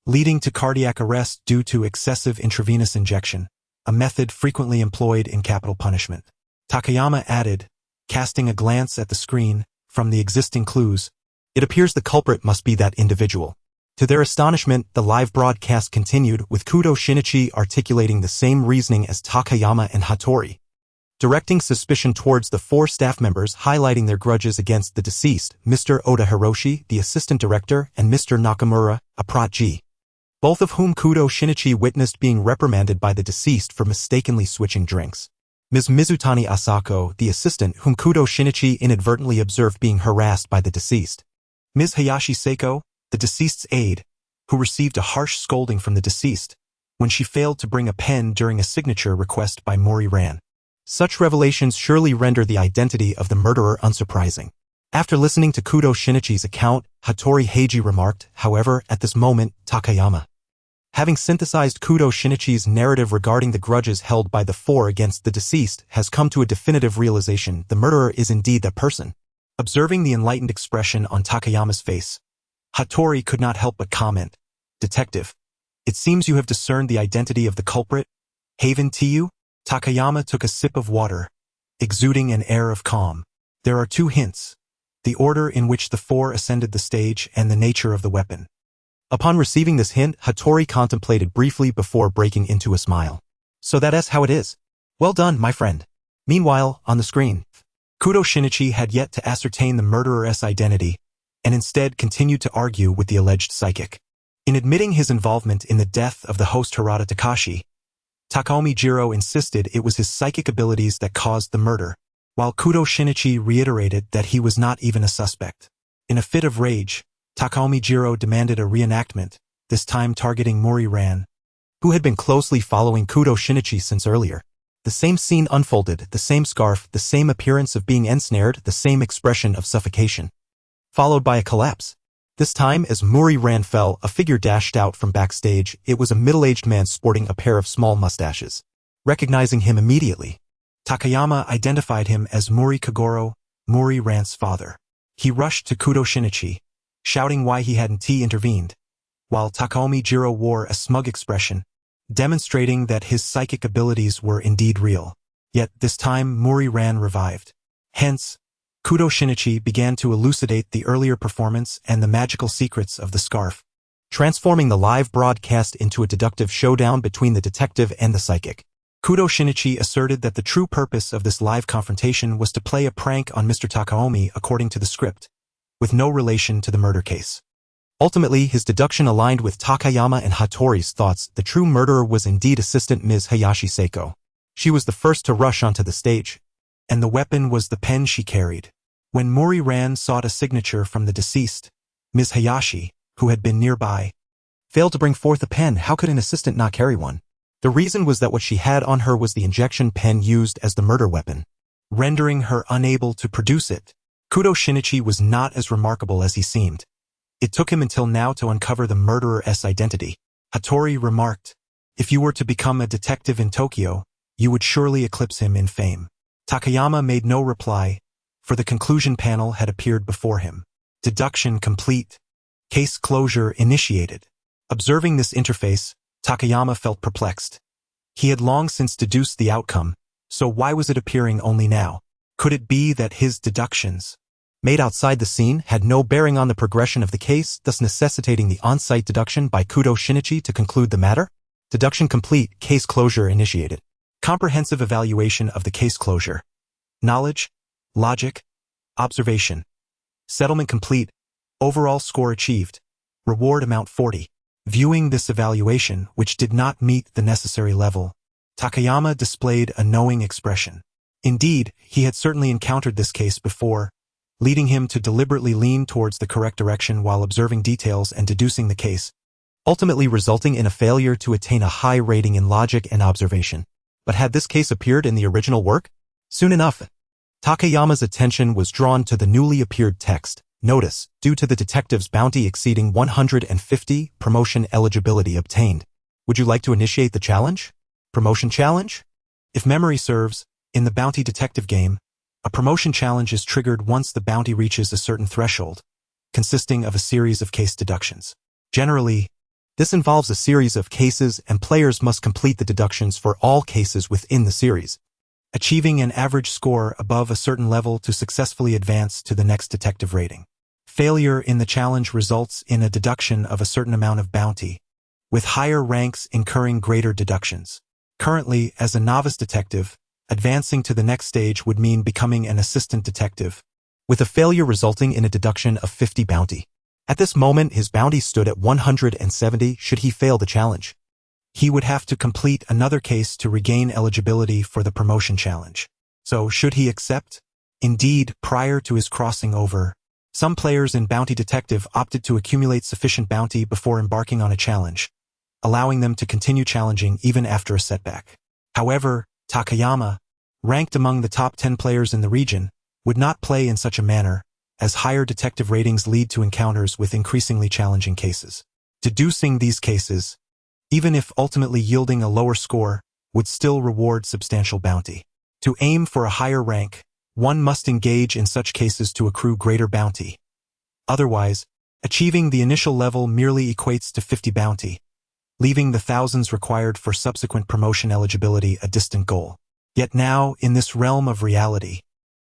leading to cardiac arrest due to excessive intravenous injection, a method frequently employed in capital punishment. Takayama added, casting a glance at the screen, from the existing clues, it appears the culprit must be that individual. To their astonishment, the live broadcast continued, with Kudo Shinichi articulating the same reasoning as Takayama and Hattori, directing suspicion towards the 4 staff members, highlighting their grudges against the deceased, Mr. Oda Hiroshi, the assistant director, and Mr. Nakamura, a protege, both of whom Kudo Shinichi witnessed being reprimanded by the deceased for mistakenly switching drinks. Ms. Mizutani Asako, the assistant whom Kudo Shinichi inadvertently observed being harassed by the deceased. Ms. Hayashi Seiko, the deceased's aide, who received a harsh scolding from the deceased when she failed to bring a pen during a signature request by Mori Ran. Such revelations surely render the identity of the murderer unsurprising. After listening to Kudo Shinichi's account, Hattori Heiji remarked, however, at this moment, Takayama, having synthesized Kudo Shinichi's narrative regarding the grudges held by the 4 against the deceased, has come to a definitive realization: the murderer is indeed that person. Observing the enlightened expression on Takayama's face, Hattori could not help but comment, Detective, it seems you have discerned the identity of the culprit. Haven to you? Takayama took a sip of water, exuding an air of calm. There are 2 hints: the order in which the 4 ascended the stage and the nature of the weapon. Upon receiving this hint, Hattori contemplated briefly before breaking into a smile. So that is how it is. Well done, my friend. Meanwhile, on the screen, Kudo Shinichi had yet to ascertain the murderer's identity, and instead continued to argue with the alleged psychic. In admitting his involvement in the death of the host Harada Takashi, Takaomi Jiro insisted it was his psychic abilities that caused the murder, while Kudo Shinichi reiterated that he was not even a suspect. In a fit of rage, Takaomi Jiro demanded a reenactment, this time targeting Mori Ran, who had been closely following Kudo Shinichi since earlier. The same scene unfolded, the same scarf, the same appearance of being ensnared, the same expression of suffocation, followed by a collapse. This time, as Mori Ran fell, a figure dashed out from backstage. It was a middle-aged man sporting a pair of small mustaches. Recognizing him immediately, Takayama identified him as Mori Kagoro, Mori Ran's father. He rushed to Kudo Shinichi, shouting why he hadn't intervened, while Takaomi Jiro wore a smug expression, demonstrating that his psychic abilities were indeed real. Yet this time Mori Ran revived. Hence, Kudo Shinichi began to elucidate the earlier performance and the magical secrets of the scarf, transforming the live broadcast into a deductive showdown between the detective and the psychic. Kudo Shinichi asserted that the true purpose of this live confrontation was to play a prank on Mr. Takaomi according to the script, with no relation to the murder case. Ultimately, his deduction aligned with Takayama and Hattori's thoughts. The true murderer was indeed assistant Ms. Hayashi Seiko. She was the first to rush onto the stage, and the weapon was the pen she carried. When Mori Ran sought a signature from the deceased, Ms. Hayashi, who had been nearby, failed to bring forth a pen. How could an assistant not carry one? The reason was that what she had on her was the injection pen used as the murder weapon, rendering her unable to produce it. Kudo Shinichi was not as remarkable as he seemed. It took him until now to uncover the murderer's identity. Hattori remarked, if you were to become a detective in Tokyo, you would surely eclipse him in fame. Takayama made no reply, for the conclusion panel had appeared before him. Deduction complete. Case closure initiated. Observing this interface, Takayama felt perplexed. He had long since deduced the outcome, so why was it appearing only now? Could it be that his deductions, made outside the scene, had no bearing on the progression of the case, thus necessitating the on-site deduction by Kudo Shinichi to conclude the matter? Deduction complete. Case closure initiated. Comprehensive evaluation of the case closure. Knowledge, logic, observation. Settlement complete. Overall score achieved. Reward amount 40. Viewing this evaluation, which did not meet the necessary level, Takayama displayed a knowing expression. Indeed, he had certainly encountered this case before, leading him to deliberately lean towards the correct direction while observing details and deducing the case, ultimately resulting in a failure to attain a high rating in logic and observation. But had this case appeared in the original work? Soon enough, Takayama's attention was drawn to the newly appeared text. Notice, due to the detective's bounty exceeding 150, promotion eligibility obtained. Would you like to initiate the challenge? Promotion challenge? If memory serves, in the bounty detective game, a promotion challenge is triggered once the bounty reaches a certain threshold, consisting of a series of case deductions. Generally, this involves a series of cases and players must complete the deductions for all cases within the series, achieving an average score above a certain level to successfully advance to the next detective rating. Failure in the challenge results in a deduction of a certain amount of bounty, with higher ranks incurring greater deductions. Currently, as a novice detective, advancing to the next stage would mean becoming an assistant detective, with a failure resulting in a deduction of 50 bounty. At this moment, his bounty stood at 170 should he fail the challenge. He would have to complete another case to regain eligibility for the promotion challenge. So, should he accept? Indeed, prior to his crossing over, some players in Bounty Detective opted to accumulate sufficient bounty before embarking on a challenge, allowing them to continue challenging even after a setback. However, Takayama, ranked among the top 10 players in the region, would not play in such a manner, as higher detective ratings lead to encounters with increasingly challenging cases. Deducing these cases, even if ultimately yielding a lower score, would still reward substantial bounty. To aim for a higher rank, one must engage in such cases to accrue greater bounty. Otherwise, achieving the initial level merely equates to 50 bounty, leaving the thousands required for subsequent promotion eligibility a distant goal. Yet now, in this realm of reality,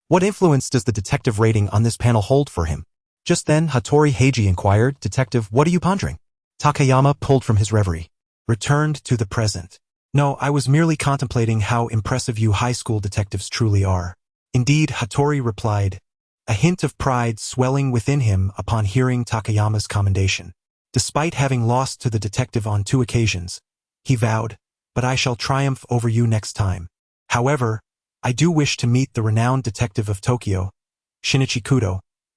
what influence does the detective rating on this panel hold for him? Just then, Hattori Heiji inquired, "Detective, what are you pondering?" Takayama pulled from his reverie. Returned to the present. "No, I was merely contemplating how impressive you high school detectives truly are." "Indeed," Hattori replied, a hint of pride swelling within him upon hearing Takayama's commendation. Despite having lost to the detective on 2 occasions, he vowed, "But I shall triumph over you next time. However, I do wish to meet the renowned detective of Tokyo, Shinichi,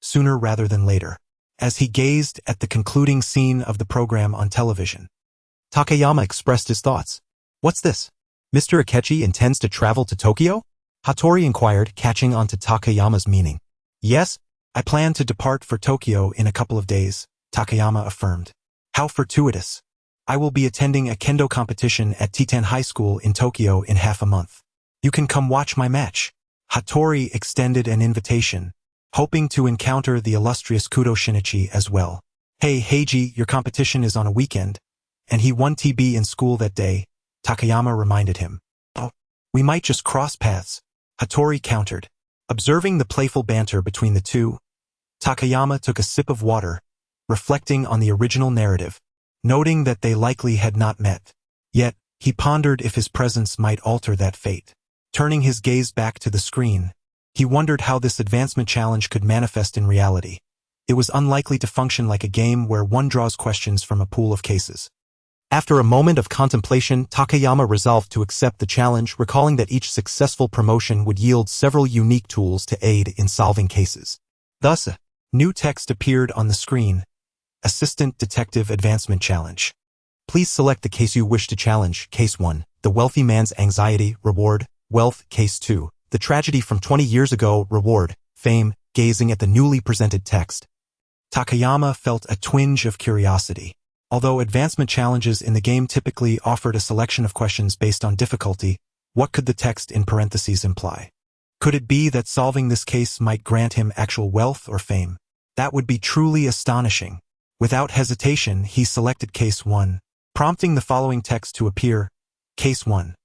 sooner rather than later." As he gazed at the concluding scene of the program on television, Takayama expressed his thoughts. "What's this? Mr. Akechi intends to travel to Tokyo?" Hattori inquired, catching on to Takayama's meaning. "Yes, I plan to depart for Tokyo in a couple of days," Takayama affirmed. "How fortuitous. I will be attending a kendo competition at Titan High School in Tokyo in half a month. You can come watch my match." Hattori extended an invitation, hoping to encounter the illustrious Kudo Shinichi as well. "Hey Heiji, your competition is on a weekend, and he won TB in school that day," Takayama reminded him. "Oh, we might just cross paths," Hattori countered. Observing the playful banter between the two, Takayama took a sip of water, reflecting on the original narrative, noting that they likely had not met. Yet, he pondered if his presence might alter that fate. Turning his gaze back to the screen, he wondered how this advancement challenge could manifest in reality. It was unlikely to function like a game where one draws questions from a pool of cases. After a moment of contemplation, Takayama resolved to accept the challenge, recalling that each successful promotion would yield several unique tools to aid in solving cases. Thus, a new text appeared on the screen: Assistant Detective Advancement Challenge. Please select the case you wish to challenge. Case 1, the wealthy man's anxiety, reward, wealth. Case 2, the tragedy from 20 years ago, reward, fame. Gazing at the newly presented text, Takayama felt a twinge of curiosity. Although advancement challenges in the game typically offered a selection of questions based on difficulty, what could the text in parentheses imply? Could it be that solving this case might grant him actual wealth or fame? That would be truly astonishing. Without hesitation, he selected Case 1, prompting the following text to appear. Case 1.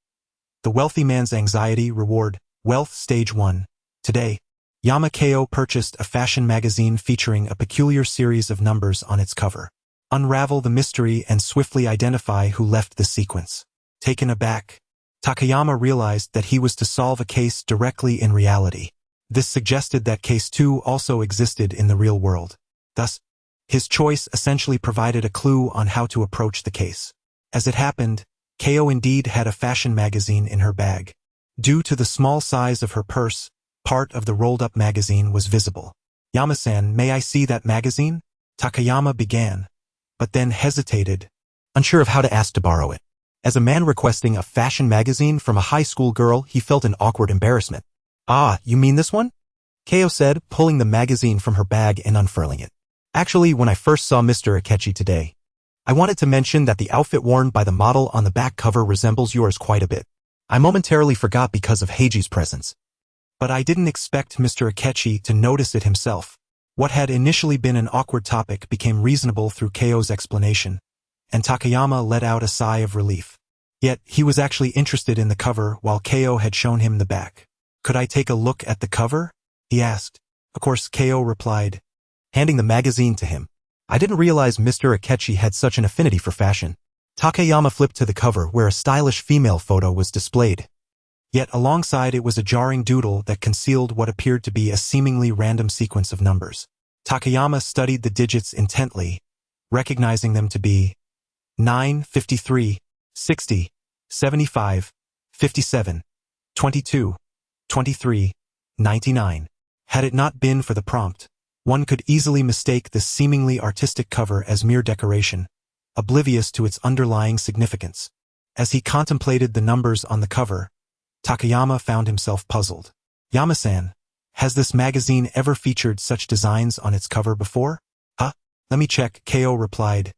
The wealthy man's anxiety, reward, wealth. Stage 1. Today, Yamakeo purchased a fashion magazine featuring a peculiar series of numbers on its cover. Unravel the mystery and swiftly identify who left the sequence. Taken aback, Takayama realized that he was to solve a case directly in reality. This suggested that Case 2 also existed in the real world. Thus, his choice essentially provided a clue on how to approach the case. As it happened, Ko indeed had a fashion magazine in her bag. Due to the small size of her purse, part of the rolled-up magazine was visible. "Yama-san, may I see that magazine?" Takayama began, but then hesitated, unsure of how to ask to borrow it. As a man requesting a fashion magazine from a high school girl, he felt an awkward embarrassment. "Ah, you mean this one?" Ko said, pulling the magazine from her bag and unfurling it. "Actually, when I first saw Mr. Akechi today, I wanted to mention that the outfit worn by the model on the back cover resembles yours quite a bit. I momentarily forgot because of Heiji's presence. But I didn't expect Mr. Akechi to notice it himself." What had initially been an awkward topic became reasonable through Ko's explanation, and Takayama let out a sigh of relief. Yet, he was actually interested in the cover while Ko had shown him the back. "Could I take a look at the cover?" he asked. Of course, Ko replied, handing the magazine to him. "I didn't realize Mr. Akechi had such an affinity for fashion." Takayama flipped to the cover where a stylish female photo was displayed. Yet alongside it was a jarring doodle that concealed what appeared to be a seemingly random sequence of numbers. Takayama studied the digits intently, recognizing them to be 9, 53, 60, 75, 57, 22, 23, 99. Had it not been for the prompt, one could easily mistake this seemingly artistic cover as mere decoration, oblivious to its underlying significance. As he contemplated the numbers on the cover, Takayama found himself puzzled. "Yama-san, has this magazine ever featured such designs on its cover before?" "Huh? Let me check," Ko replied,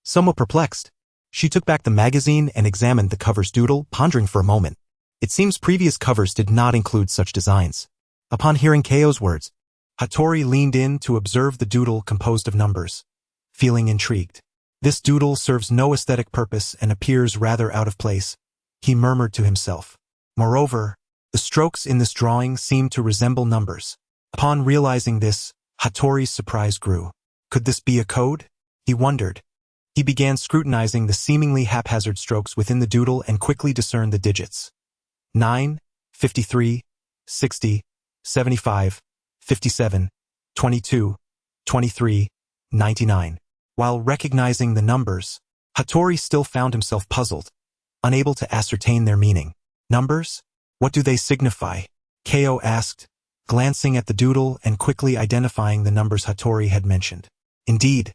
somewhat perplexed. She took back the magazine and examined the cover's doodle, pondering for a moment. It seems previous covers did not include such designs. Upon hearing Ko's words, Hattori leaned in to observe the doodle composed of numbers, feeling intrigued. "This doodle serves no aesthetic purpose and appears rather out of place," he murmured to himself. Moreover, the strokes in this drawing seemed to resemble numbers. Upon realizing this, Hattori's surprise grew. Could this be a code? He wondered. He began scrutinizing the seemingly haphazard strokes within the doodle and quickly discerned the digits. 9, 53, 60, 75, 57, 22, 23, 99. While recognizing the numbers, Hattori still found himself puzzled, unable to ascertain their meaning. "Numbers? What do they signify?" Ko asked, glancing at the doodle and quickly identifying the numbers Hattori had mentioned. "Indeed,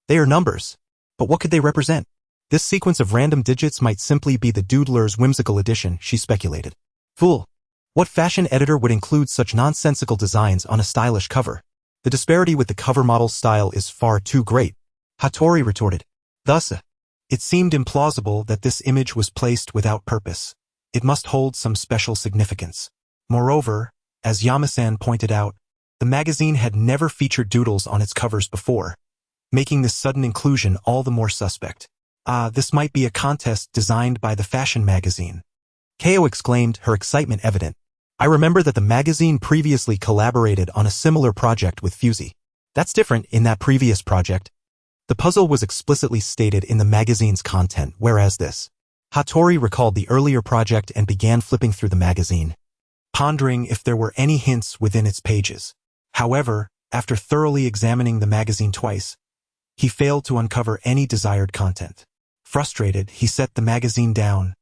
they are numbers. But what could they represent?" This sequence of random digits might simply be the doodler's whimsical addition, she speculated. "Fool! What fashion editor would include such nonsensical designs on a stylish cover? The disparity with the cover model's style is far too great," Hattori retorted. Thus, it seemed implausible that this image was placed without purpose. It must hold some special significance. Moreover, as Yama-san pointed out, the magazine had never featured doodles on its covers before, making this sudden inclusion all the more suspect. This might be a contest designed by the fashion magazine," Ko exclaimed, her excitement evident. "I remember that the magazine previously collaborated on a similar project with Fusey. That's different. In that previous project, the puzzle was explicitly stated in the magazine's content, whereas this..." Hattori recalled the earlier project and began flipping through the magazine, pondering if there were any hints within its pages. However, after thoroughly examining the magazine twice, he failed to uncover any desired content. Frustrated, he set the magazine down,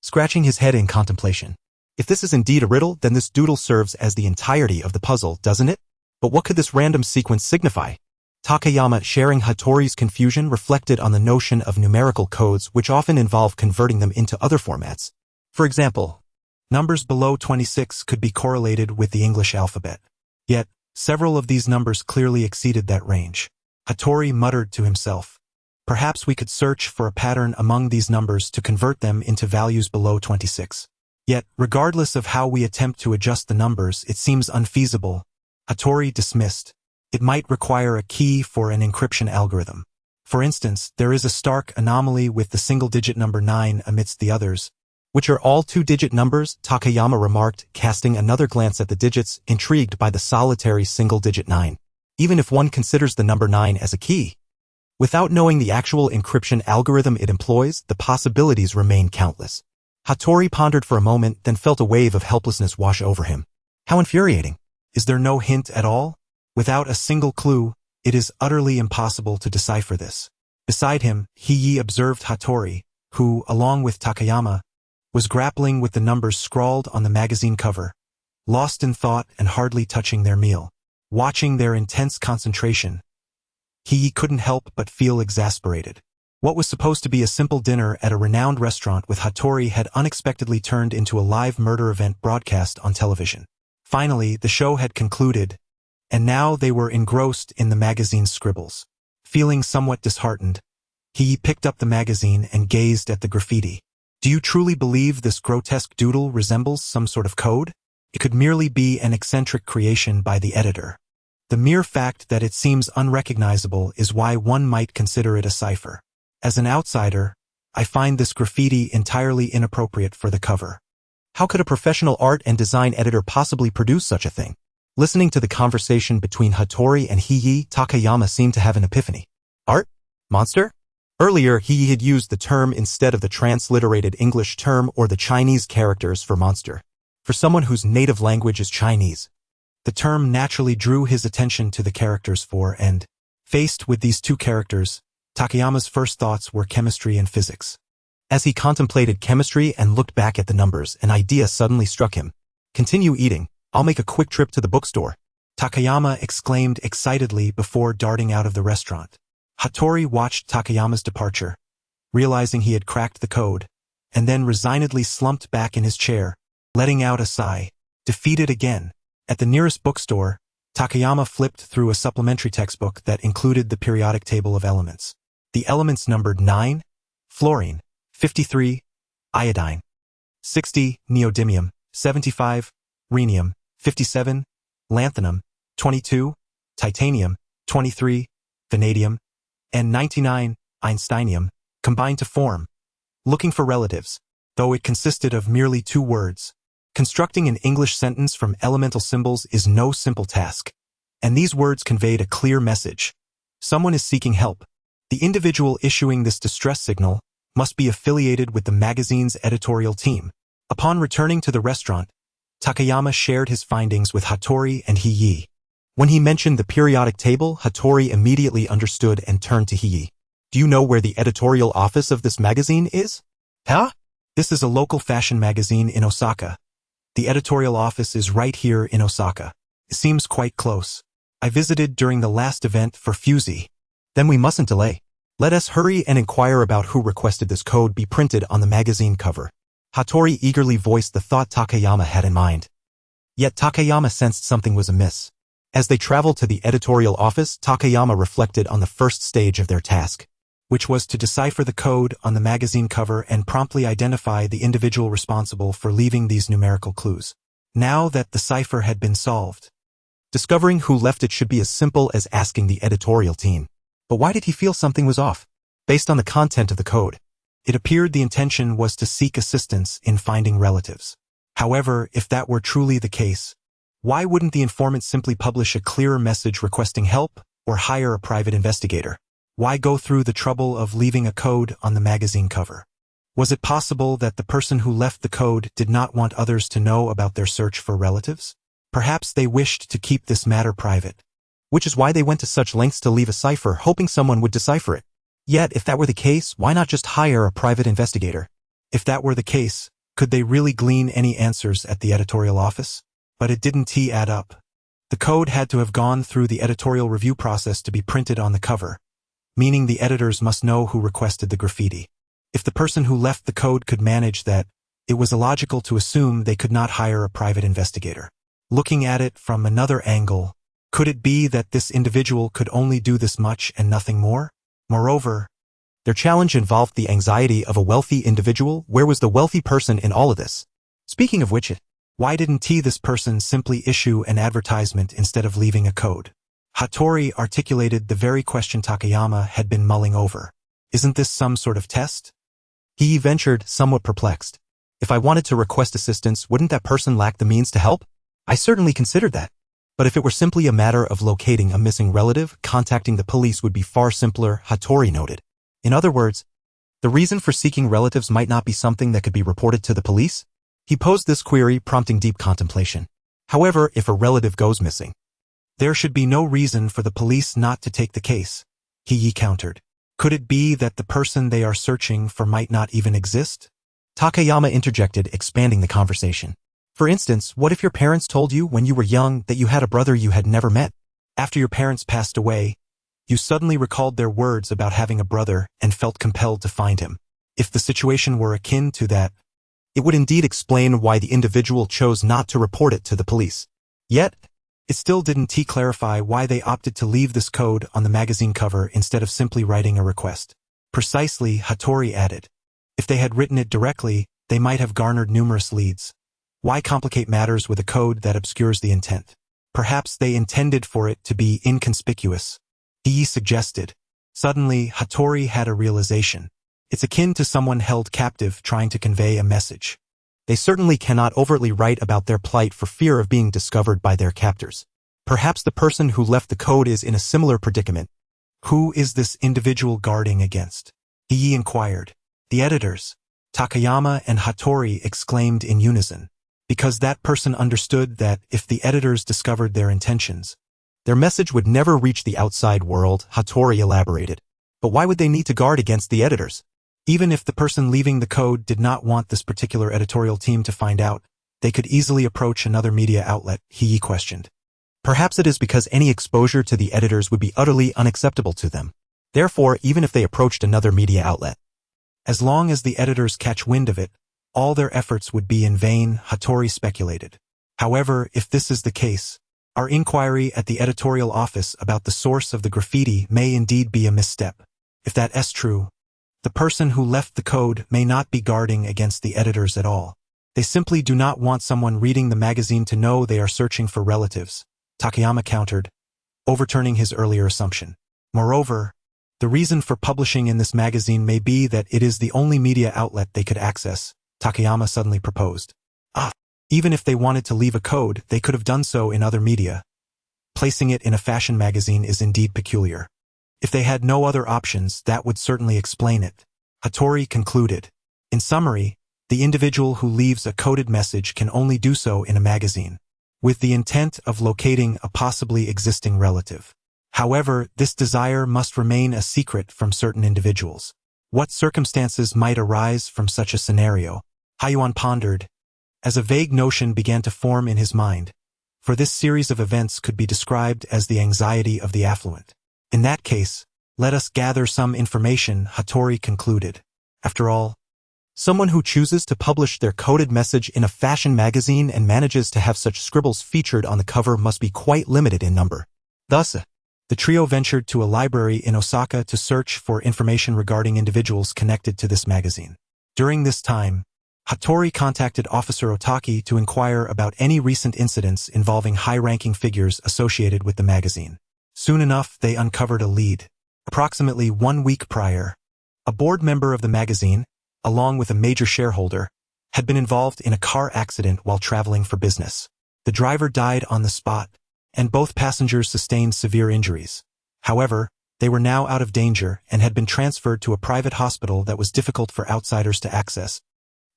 scratching his head in contemplation. If this is indeed a riddle, then this doodle serves as the entirety of the puzzle, doesn't it? But what could this random sequence signify? Takayama, sharing Hattori's confusion, reflected on the notion of numerical codes, which often involve converting them into other formats. For example, numbers below 26 could be correlated with the English alphabet. Yet, several of these numbers clearly exceeded that range. Hattori muttered to himself, "Perhaps we could search for a pattern among these numbers to convert them into values below 26. Yet, regardless of how we attempt to adjust the numbers, it seems unfeasible," Hattori dismissed. "It might require a key for an encryption algorithm. For instance, there is a stark anomaly with the single-digit number 9 amidst the others, which are all two-digit numbers," Takayama remarked, casting another glance at the digits, intrigued by the solitary single-digit 9. Even if one considers the number 9 as a key, without knowing the actual encryption algorithm it employs, the possibilities remain countless. Hattori pondered for a moment, then felt a wave of helplessness wash over him. How infuriating. Is there no hint at all? Without a single clue, it is utterly impossible to decipher this. Beside him, Hiei observed Hattori, who, along with Takayama, was grappling with the numbers scrawled on the magazine cover, lost in thought and hardly touching their meal. Watching their intense concentration, he couldn't help but feel exasperated. What was supposed to be a simple dinner at a renowned restaurant with Hattori had unexpectedly turned into a live murder event broadcast on television. Finally, the show had concluded, and now they were engrossed in the magazine's scribbles. Feeling somewhat disheartened, he picked up the magazine and gazed at the graffiti. Do you truly believe this grotesque doodle resembles some sort of code? It could merely be an eccentric creation by the editor. The mere fact that it seems unrecognizable is why one might consider it a cipher. As an outsider, I find this graffiti entirely inappropriate for the cover. How could a professional art and design editor possibly produce such a thing? Listening to the conversation between Hattori and Hiei, Takayama seemed to have an epiphany. Art? Monster? Earlier, Hiei had used the term instead of the transliterated English term or the Chinese characters for monster. For someone whose native language is Chinese, the term naturally drew his attention to the characters for and, faced with these two characters, Takayama's first thoughts were chemistry and physics. As he contemplated chemistry and looked back at the numbers, an idea suddenly struck him. Continue eating, I'll make a quick trip to the bookstore. Takayama exclaimed excitedly before darting out of the restaurant. Hattori watched Takayama's departure, realizing he had cracked the code, and then resignedly slumped back in his chair, letting out a sigh. Defeated again. At the nearest bookstore, Takayama flipped through a supplementary textbook that included the periodic table of elements. The elements numbered 9, fluorine, 53, iodine, 60, neodymium, 75, rhenium, 57, lanthanum, 22, titanium, 23, vanadium, and 99, einsteinium, combined to form. Looking for relatives, though it consisted of merely 2 words. Constructing an English sentence from elemental symbols is no simple task, and these words conveyed a clear message. Someone is seeking help. The individual issuing this distress signal must be affiliated with the magazine's editorial team. Upon returning to the restaurant, Takayama shared his findings with Hattori and Hiei. When he mentioned the periodic table, Hattori immediately understood and turned to Hiei. Do you know where the editorial office of this magazine is? Huh? This is a local fashion magazine in Osaka. The editorial office is right here in Osaka. It seems quite close. I visited during the last event for Fusey. Then we mustn't delay. Let us hurry and inquire about who requested this code be printed on the magazine cover. Hattori eagerly voiced the thought Takayama had in mind. Yet Takayama sensed something was amiss. As they traveled to the editorial office, Takayama reflected on the first stage of their task, which was to decipher the code on the magazine cover and promptly identify the individual responsible for leaving these numerical clues. Now that the cipher had been solved, discovering who left it should be as simple as asking the editorial team. But why did he feel something was off? Based on the content of the code, it appeared the intention was to seek assistance in finding relatives. However, if that were truly the case, why wouldn't the informant simply publish a clearer message requesting help or hire a private investigator? Why go through the trouble of leaving a code on the magazine cover? Was it possible that the person who left the code did not want others to know about their search for relatives? Perhaps they wished to keep this matter private, which is why they went to such lengths to leave a cipher hoping someone would decipher it. Yet, if that were the case, why not just hire a private investigator? If that were the case, could they really glean any answers at the editorial office? But it didn't add up. The code had to have gone through the editorial review process to be printed on the cover, meaning the editors must know who requested the graffiti. If the person who left the code could manage that, it was illogical to assume they could not hire a private investigator. Looking at it from another angle, could it be that this individual could only do this much and nothing more? Moreover, their challenge involved the anxiety of a wealthy individual. Where was the wealthy person in all of this? Speaking of which, why didn't this person simply issue an advertisement instead of leaving a code? Hattori articulated the very question Takayama had been mulling over. Isn't this some sort of test? He ventured, somewhat perplexed. If I wanted to request assistance, wouldn't that person lack the means to help? I certainly considered that. But if it were simply a matter of locating a missing relative, contacting the police would be far simpler, Hattori noted. In other words, the reason for seeking relatives might not be something that could be reported to the police? He posed this query, prompting deep contemplation. However, if a relative goes missing, there should be no reason for the police not to take the case, Hiei countered. Could it be that the person they are searching for might not even exist? Takayama interjected, expanding the conversation. For instance, what if your parents told you when you were young that you had a brother you had never met? After your parents passed away, you suddenly recalled their words about having a brother and felt compelled to find him. If the situation were akin to that, it would indeed explain why the individual chose not to report it to the police. Yet, it still didn't clarify why they opted to leave this code on the magazine cover instead of simply writing a request. Precisely, Hattori added. If they had written it directly, they might have garnered numerous leads. Why complicate matters with a code that obscures the intent? Perhaps they intended for it to be inconspicuous. He suggested. Suddenly, Hattori had a realization. It's akin to someone held captive trying to convey a message. They certainly cannot overtly write about their plight for fear of being discovered by their captors. Perhaps the person who left the code is in a similar predicament. Who is this individual guarding against? He inquired. The editors. Takayama and Hattori exclaimed in unison. Because that person understood that if the editors discovered their intentions, their message would never reach the outside world, Hattori elaborated. But why would they need to guard against the editors? Even if the person leaving the code did not want this particular editorial team to find out, they could easily approach another media outlet, he questioned. Perhaps it is because any exposure to the editors would be utterly unacceptable to them. Therefore, even if they approached another media outlet, as long as the editors catch wind of it, all their efforts would be in vain, Hattori speculated. However, if this is the case, our inquiry at the editorial office about the source of the graffiti may indeed be a misstep. If that is true, the person who left the code may not be guarding against the editors at all. They simply do not want someone reading the magazine to know they are searching for relatives, Takayama countered, overturning his earlier assumption. Moreover, the reason for publishing in this magazine may be that it is the only media outlet they could access, Takayama suddenly proposed. Even if they wanted to leave a code, they could have done so in other media. Placing it in a fashion magazine is indeed peculiar. If they had no other options, that would certainly explain it. Hattori concluded. In summary, the individual who leaves a coded message can only do so in a magazine, with the intent of locating a possibly existing relative. However, this desire must remain a secret from certain individuals. What circumstances might arise from such a scenario? Hayuan pondered, as a vague notion began to form in his mind, for this series of events could be described as the anxiety of the affluent. In that case, let us gather some information, Hattori concluded. After all, someone who chooses to publish their coded message in a fashion magazine and manages to have such scribbles featured on the cover must be quite limited in number. Thus, the trio ventured to a library in Osaka to search for information regarding individuals connected to this magazine. During this time, Hattori contacted Officer Otaki to inquire about any recent incidents involving high-ranking figures associated with the magazine. Soon enough, they uncovered a lead. Approximately 1 week prior, a board member of the magazine, along with a major shareholder, had been involved in a car accident while traveling for business. The driver died on the spot, and both passengers sustained severe injuries. However, they were now out of danger and had been transferred to a private hospital that was difficult for outsiders to access,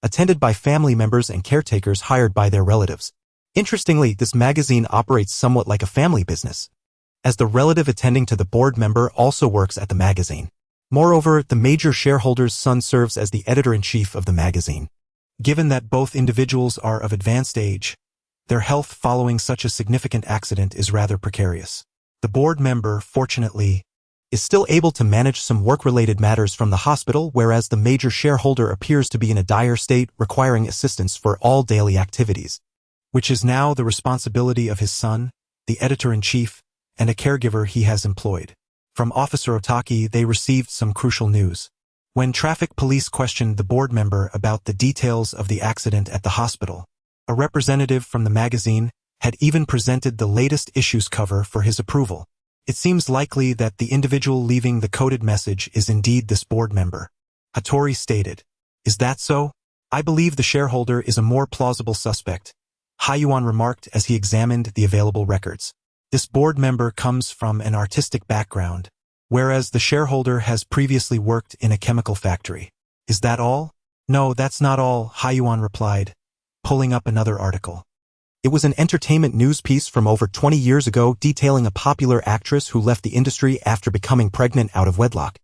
attended by family members and caretakers hired by their relatives. Interestingly, this magazine operates somewhat like a family business, as the relative attending to the board member also works at the magazine. Moreover, the major shareholder's son serves as the editor-in-chief of the magazine. Given that both individuals are of advanced age, their health following such a significant accident is rather precarious. The board member, fortunately, is still able to manage some work-related matters from the hospital, whereas the major shareholder appears to be in a dire state, requiring assistance for all daily activities, which is now the responsibility of his son, the editor-in-chief, and a caregiver he has employed. From Officer Otaki, they received some crucial news. When traffic police questioned the board member about the details of the accident at the hospital, a representative from the magazine had even presented the latest issue's cover for his approval. It seems likely that the individual leaving the coded message is indeed this board member, Hattori stated. Is that so? I believe the shareholder is a more plausible suspect, Hayuan remarked as he examined the available records. This board member comes from an artistic background, whereas the shareholder has previously worked in a chemical factory. Is that all? No, that's not all, Hayuan replied, pulling up another article. It was an entertainment news piece from over 20 years ago detailing a popular actress who left the industry after becoming pregnant out of wedlock.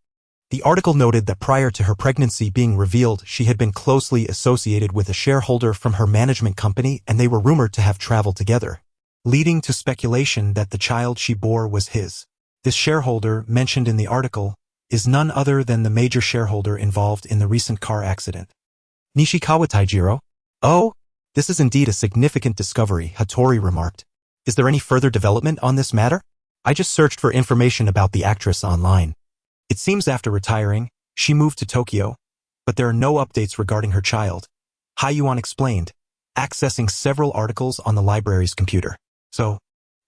The article noted that prior to her pregnancy being revealed, she had been closely associated with a shareholder from her management company and they were rumored to have traveled together, leading to speculation that the child she bore was his. This shareholder, mentioned in the article, is none other than the major shareholder involved in the recent car accident. Nishikawa Taijiro? Oh, this is indeed a significant discovery, Hattori remarked. Is there any further development on this matter? I just searched for information about the actress online. It seems after retiring, she moved to Tokyo, but there are no updates regarding her child. Haiyuan explained, accessing several articles on the library's computer. So,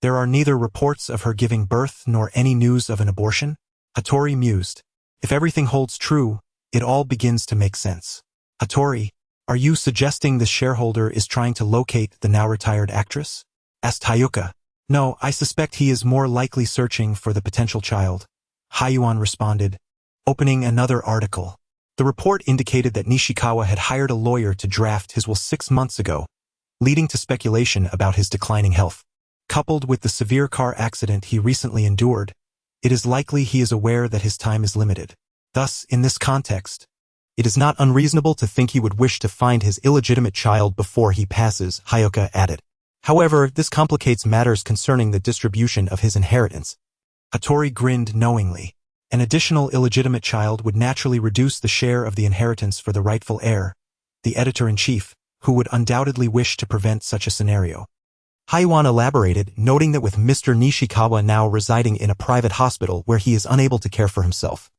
there are neither reports of her giving birth nor any news of an abortion? Hattori mused. If everything holds true, it all begins to make sense. Hattori, are you suggesting this shareholder is trying to locate the now-retired actress? Asked Hayuka. No, I suspect he is more likely searching for the potential child. Haiyuan responded, opening another article. The report indicated that Nishikawa had hired a lawyer to draft his will 6 months ago, leading to speculation about his declining health. Coupled with the severe car accident he recently endured, it is likely he is aware that his time is limited. Thus, in this context, it is not unreasonable to think he would wish to find his illegitimate child before he passes, Hayuka added. However, this complicates matters concerning the distribution of his inheritance. Hattori grinned knowingly. An additional illegitimate child would naturally reduce the share of the inheritance for the rightful heir, the editor-in-chief, who would undoubtedly wish to prevent such a scenario. Haiyuan elaborated, noting that with Mr. Nishikawa now residing in a private hospital where he is unable to care for himself,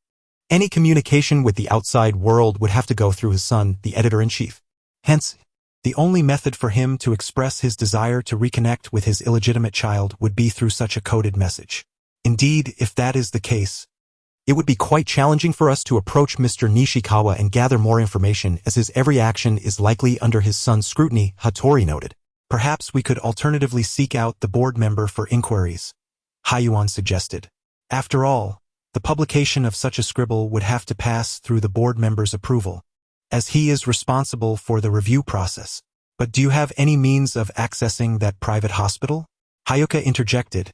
any communication with the outside world would have to go through his son, the editor-in-chief. Hence, the only method for him to express his desire to reconnect with his illegitimate child would be through such a coded message. Indeed, if that is the case, it would be quite challenging for us to approach Mr. Nishikawa and gather more information as his every action is likely under his son's scrutiny, Hattori noted. Perhaps we could alternatively seek out the board member for inquiries, Haiyuan suggested. After all, the publication of such a scribble would have to pass through the board member's approval, as he is responsible for the review process. But do you have any means of accessing that private hospital? Hayuka interjected,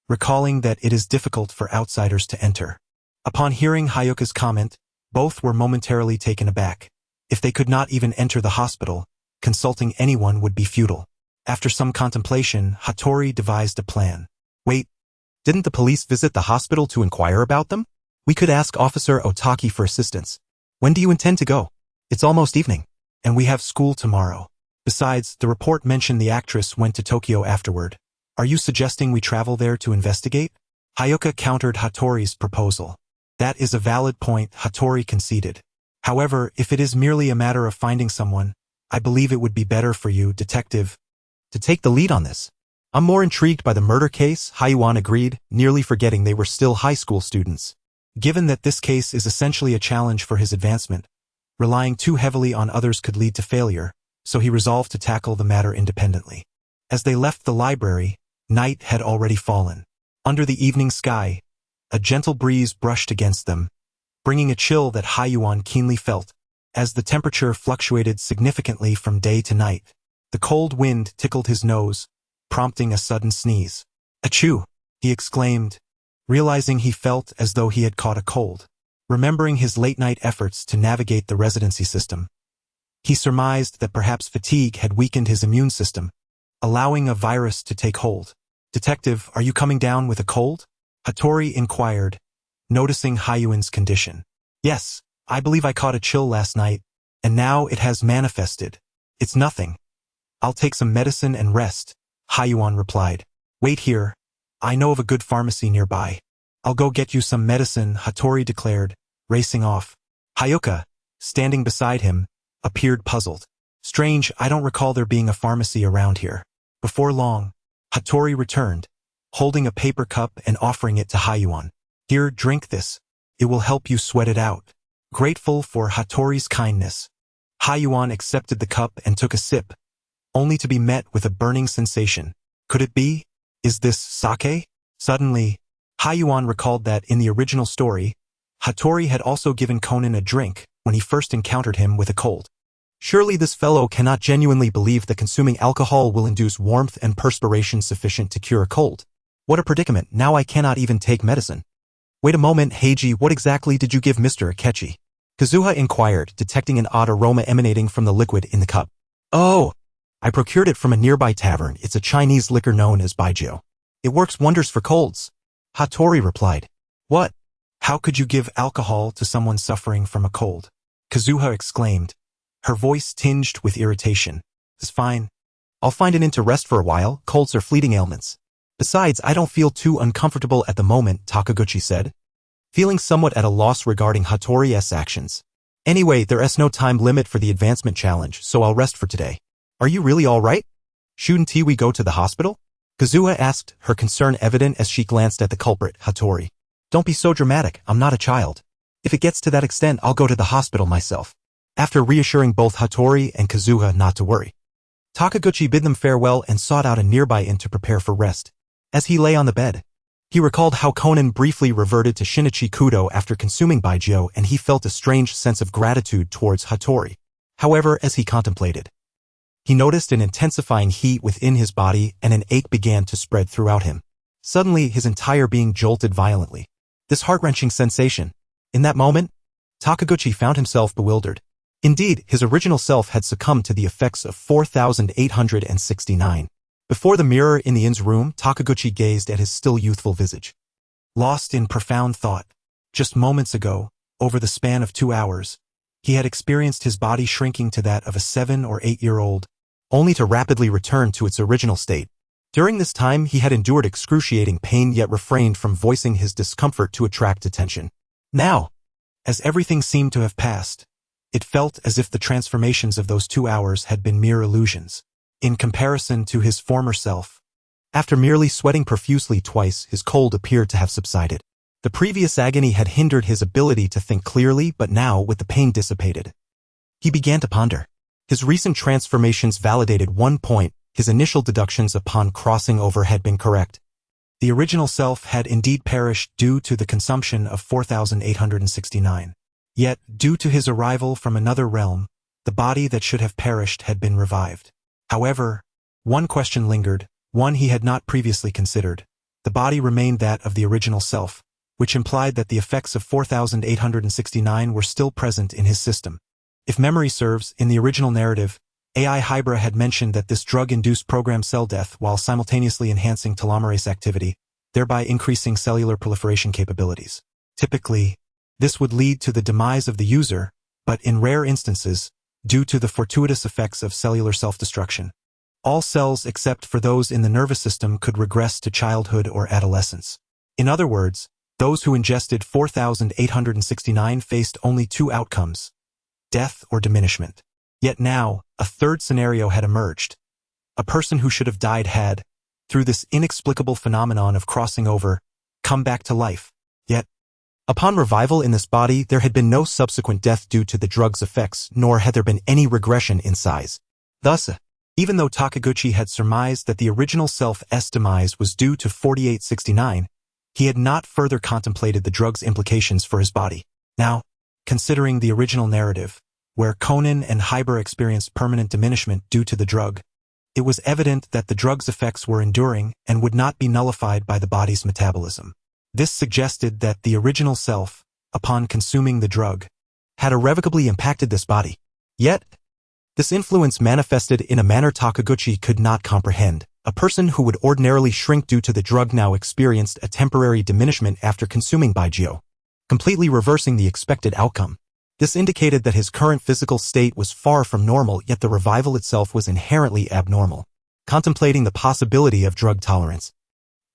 recalling that it is difficult for outsiders to enter. Upon hearing Hayuka's comment, both were momentarily taken aback. If they could not even enter the hospital, consulting anyone would be futile. After some contemplation, Hattori devised a plan. Wait, didn't the police visit the hospital to inquire about them? We could ask Officer Otaki for assistance. When do you intend to go? It's almost evening, and we have school tomorrow. Besides, the report mentioned the actress went to Tokyo afterward. Are you suggesting we travel there to investigate? Hayuka countered Hattori's proposal. That is a valid point, Hattori conceded. However, if it is merely a matter of finding someone, I believe it would be better for you, detective, to take the lead on this. I'm more intrigued by the murder case, Haiyuan agreed, nearly forgetting they were still high school students. Given that this case is essentially a challenge for his advancement, relying too heavily on others could lead to failure, so he resolved to tackle the matter independently. As they left the library, night had already fallen. Under the evening sky, a gentle breeze brushed against them, bringing a chill that Haiyuan keenly felt, as the temperature fluctuated significantly from day to night. The cold wind tickled his nose, prompting a sudden sneeze. Achoo! He exclaimed, realizing he felt as though he had caught a cold. Remembering his late-night efforts to navigate the residency system, he surmised that perhaps fatigue had weakened his immune system, allowing a virus to take hold. Detective, are you coming down with a cold? Hattori inquired, noticing Haiyuan's condition. Yes, I believe I caught a chill last night, and now it has manifested. It's nothing. I'll take some medicine and rest, Haiyuan replied. Wait here. I know of a good pharmacy nearby. I'll go get you some medicine, Hattori declared, racing off. Hayuka, standing beside him, appeared puzzled. Strange, I don't recall there being a pharmacy around here. Before long, Hattori returned, holding a paper cup and offering it to Haiyuan. Here, drink this. It will help you sweat it out. Grateful for Hattori's kindness, Haiyuan accepted the cup and took a sip, only to be met with a burning sensation. Could it be? Is this sake? Suddenly, Haiyuan recalled that in the original story, Hattori had also given Conan a drink when he first encountered him with a cold. Surely this fellow cannot genuinely believe that consuming alcohol will induce warmth and perspiration sufficient to cure a cold. What a predicament, now I cannot even take medicine. Wait a moment, Heiji, what exactly did you give Mr. Akechi? Kazuha inquired, detecting an odd aroma emanating from the liquid in the cup. Oh, I procured it from a nearby tavern. It's a Chinese liquor known as baijiu. It works wonders for colds. Hattori replied. What? How could you give alcohol to someone suffering from a cold? Kazuha exclaimed, her voice tinged with irritation. It's fine. I'll find an inn to rest for a while. Colds are fleeting ailments. Besides, I don't feel too uncomfortable at the moment, Takaguchi said, feeling somewhat at a loss regarding Hattori's actions. Anyway, there's no time limit for the advancement challenge, so I'll rest for today. Are you really all right? Shouldn't we go to the hospital? Kazuha asked, her concern evident as she glanced at the culprit, Hattori. Don't be so dramatic, I'm not a child. If it gets to that extent, I'll go to the hospital myself. After reassuring both Hattori and Kazuha not to worry, Takaguchi bid them farewell and sought out a nearby inn to prepare for rest. As he lay on the bed, he recalled how Conan briefly reverted to Shinichi Kudo after consuming baijiu, and he felt a strange sense of gratitude towards Hattori. However, as he contemplated, he noticed an intensifying heat within his body and an ache began to spread throughout him. Suddenly, his entire being jolted violently. This heart-wrenching sensation. In that moment, Takaguchi found himself bewildered. Indeed, his original self had succumbed to the effects of 4,869. Before the mirror in the inn's room, Takaguchi gazed at his still youthful visage, lost in profound thought. Just moments ago, over the span of 2 hours, he had experienced his body shrinking to that of a 7- or 8-year-old, only to rapidly return to its original state. During this time, he had endured excruciating pain yet refrained from voicing his discomfort to attract attention. Now, as everything seemed to have passed, it felt as if the transformations of those 2 hours had been mere illusions. In comparison to his former self, after merely sweating profusely twice, his cold appeared to have subsided. The previous agony had hindered his ability to think clearly, but now, with the pain dissipated, he began to ponder. His recent transformations validated one point: his initial deductions upon crossing over had been correct. The original self had indeed perished due to the consumption of 4,869. Yet, due to his arrival from another realm, the body that should have perished had been revived. However, one question lingered, one he had not previously considered. The body remained that of the original self, which implied that the effects of 4,869 were still present in his system. If memory serves, in the original narrative, AI Hybra had mentioned that this drug induced programmed cell death while simultaneously enhancing telomerase activity, thereby increasing cellular proliferation capabilities. Typically, this would lead to the demise of the user, but in rare instances, due to the fortuitous effects of cellular self-destruction, all cells except for those in the nervous system could regress to childhood or adolescence. In other words, those who ingested 4,869 faced only 2 outcomes: death or diminishment. Yet now, a third scenario had emerged. A person who should have died had, through this inexplicable phenomenon of crossing over, come back to life. Yet, upon revival in this body, there had been no subsequent death due to the drug's effects, nor had there been any regression in size. Thus, even though Takaguchi had surmised that the original self's demise was due to 4869, he had not further contemplated the drug's implications for his body. Now, considering the original narrative, where Conan and Hybra experienced permanent diminishment due to the drug, it was evident that the drug's effects were enduring and would not be nullified by the body's metabolism. This suggested that the original self, upon consuming the drug, had irrevocably impacted this body. Yet, this influence manifested in a manner Takaguchi could not comprehend. A person who would ordinarily shrink due to the drug now experienced a temporary diminishment after consuming baijiu, completely reversing the expected outcome. This indicated that his current physical state was far from normal, yet the revival itself was inherently abnormal. Contemplating the possibility of drug tolerance,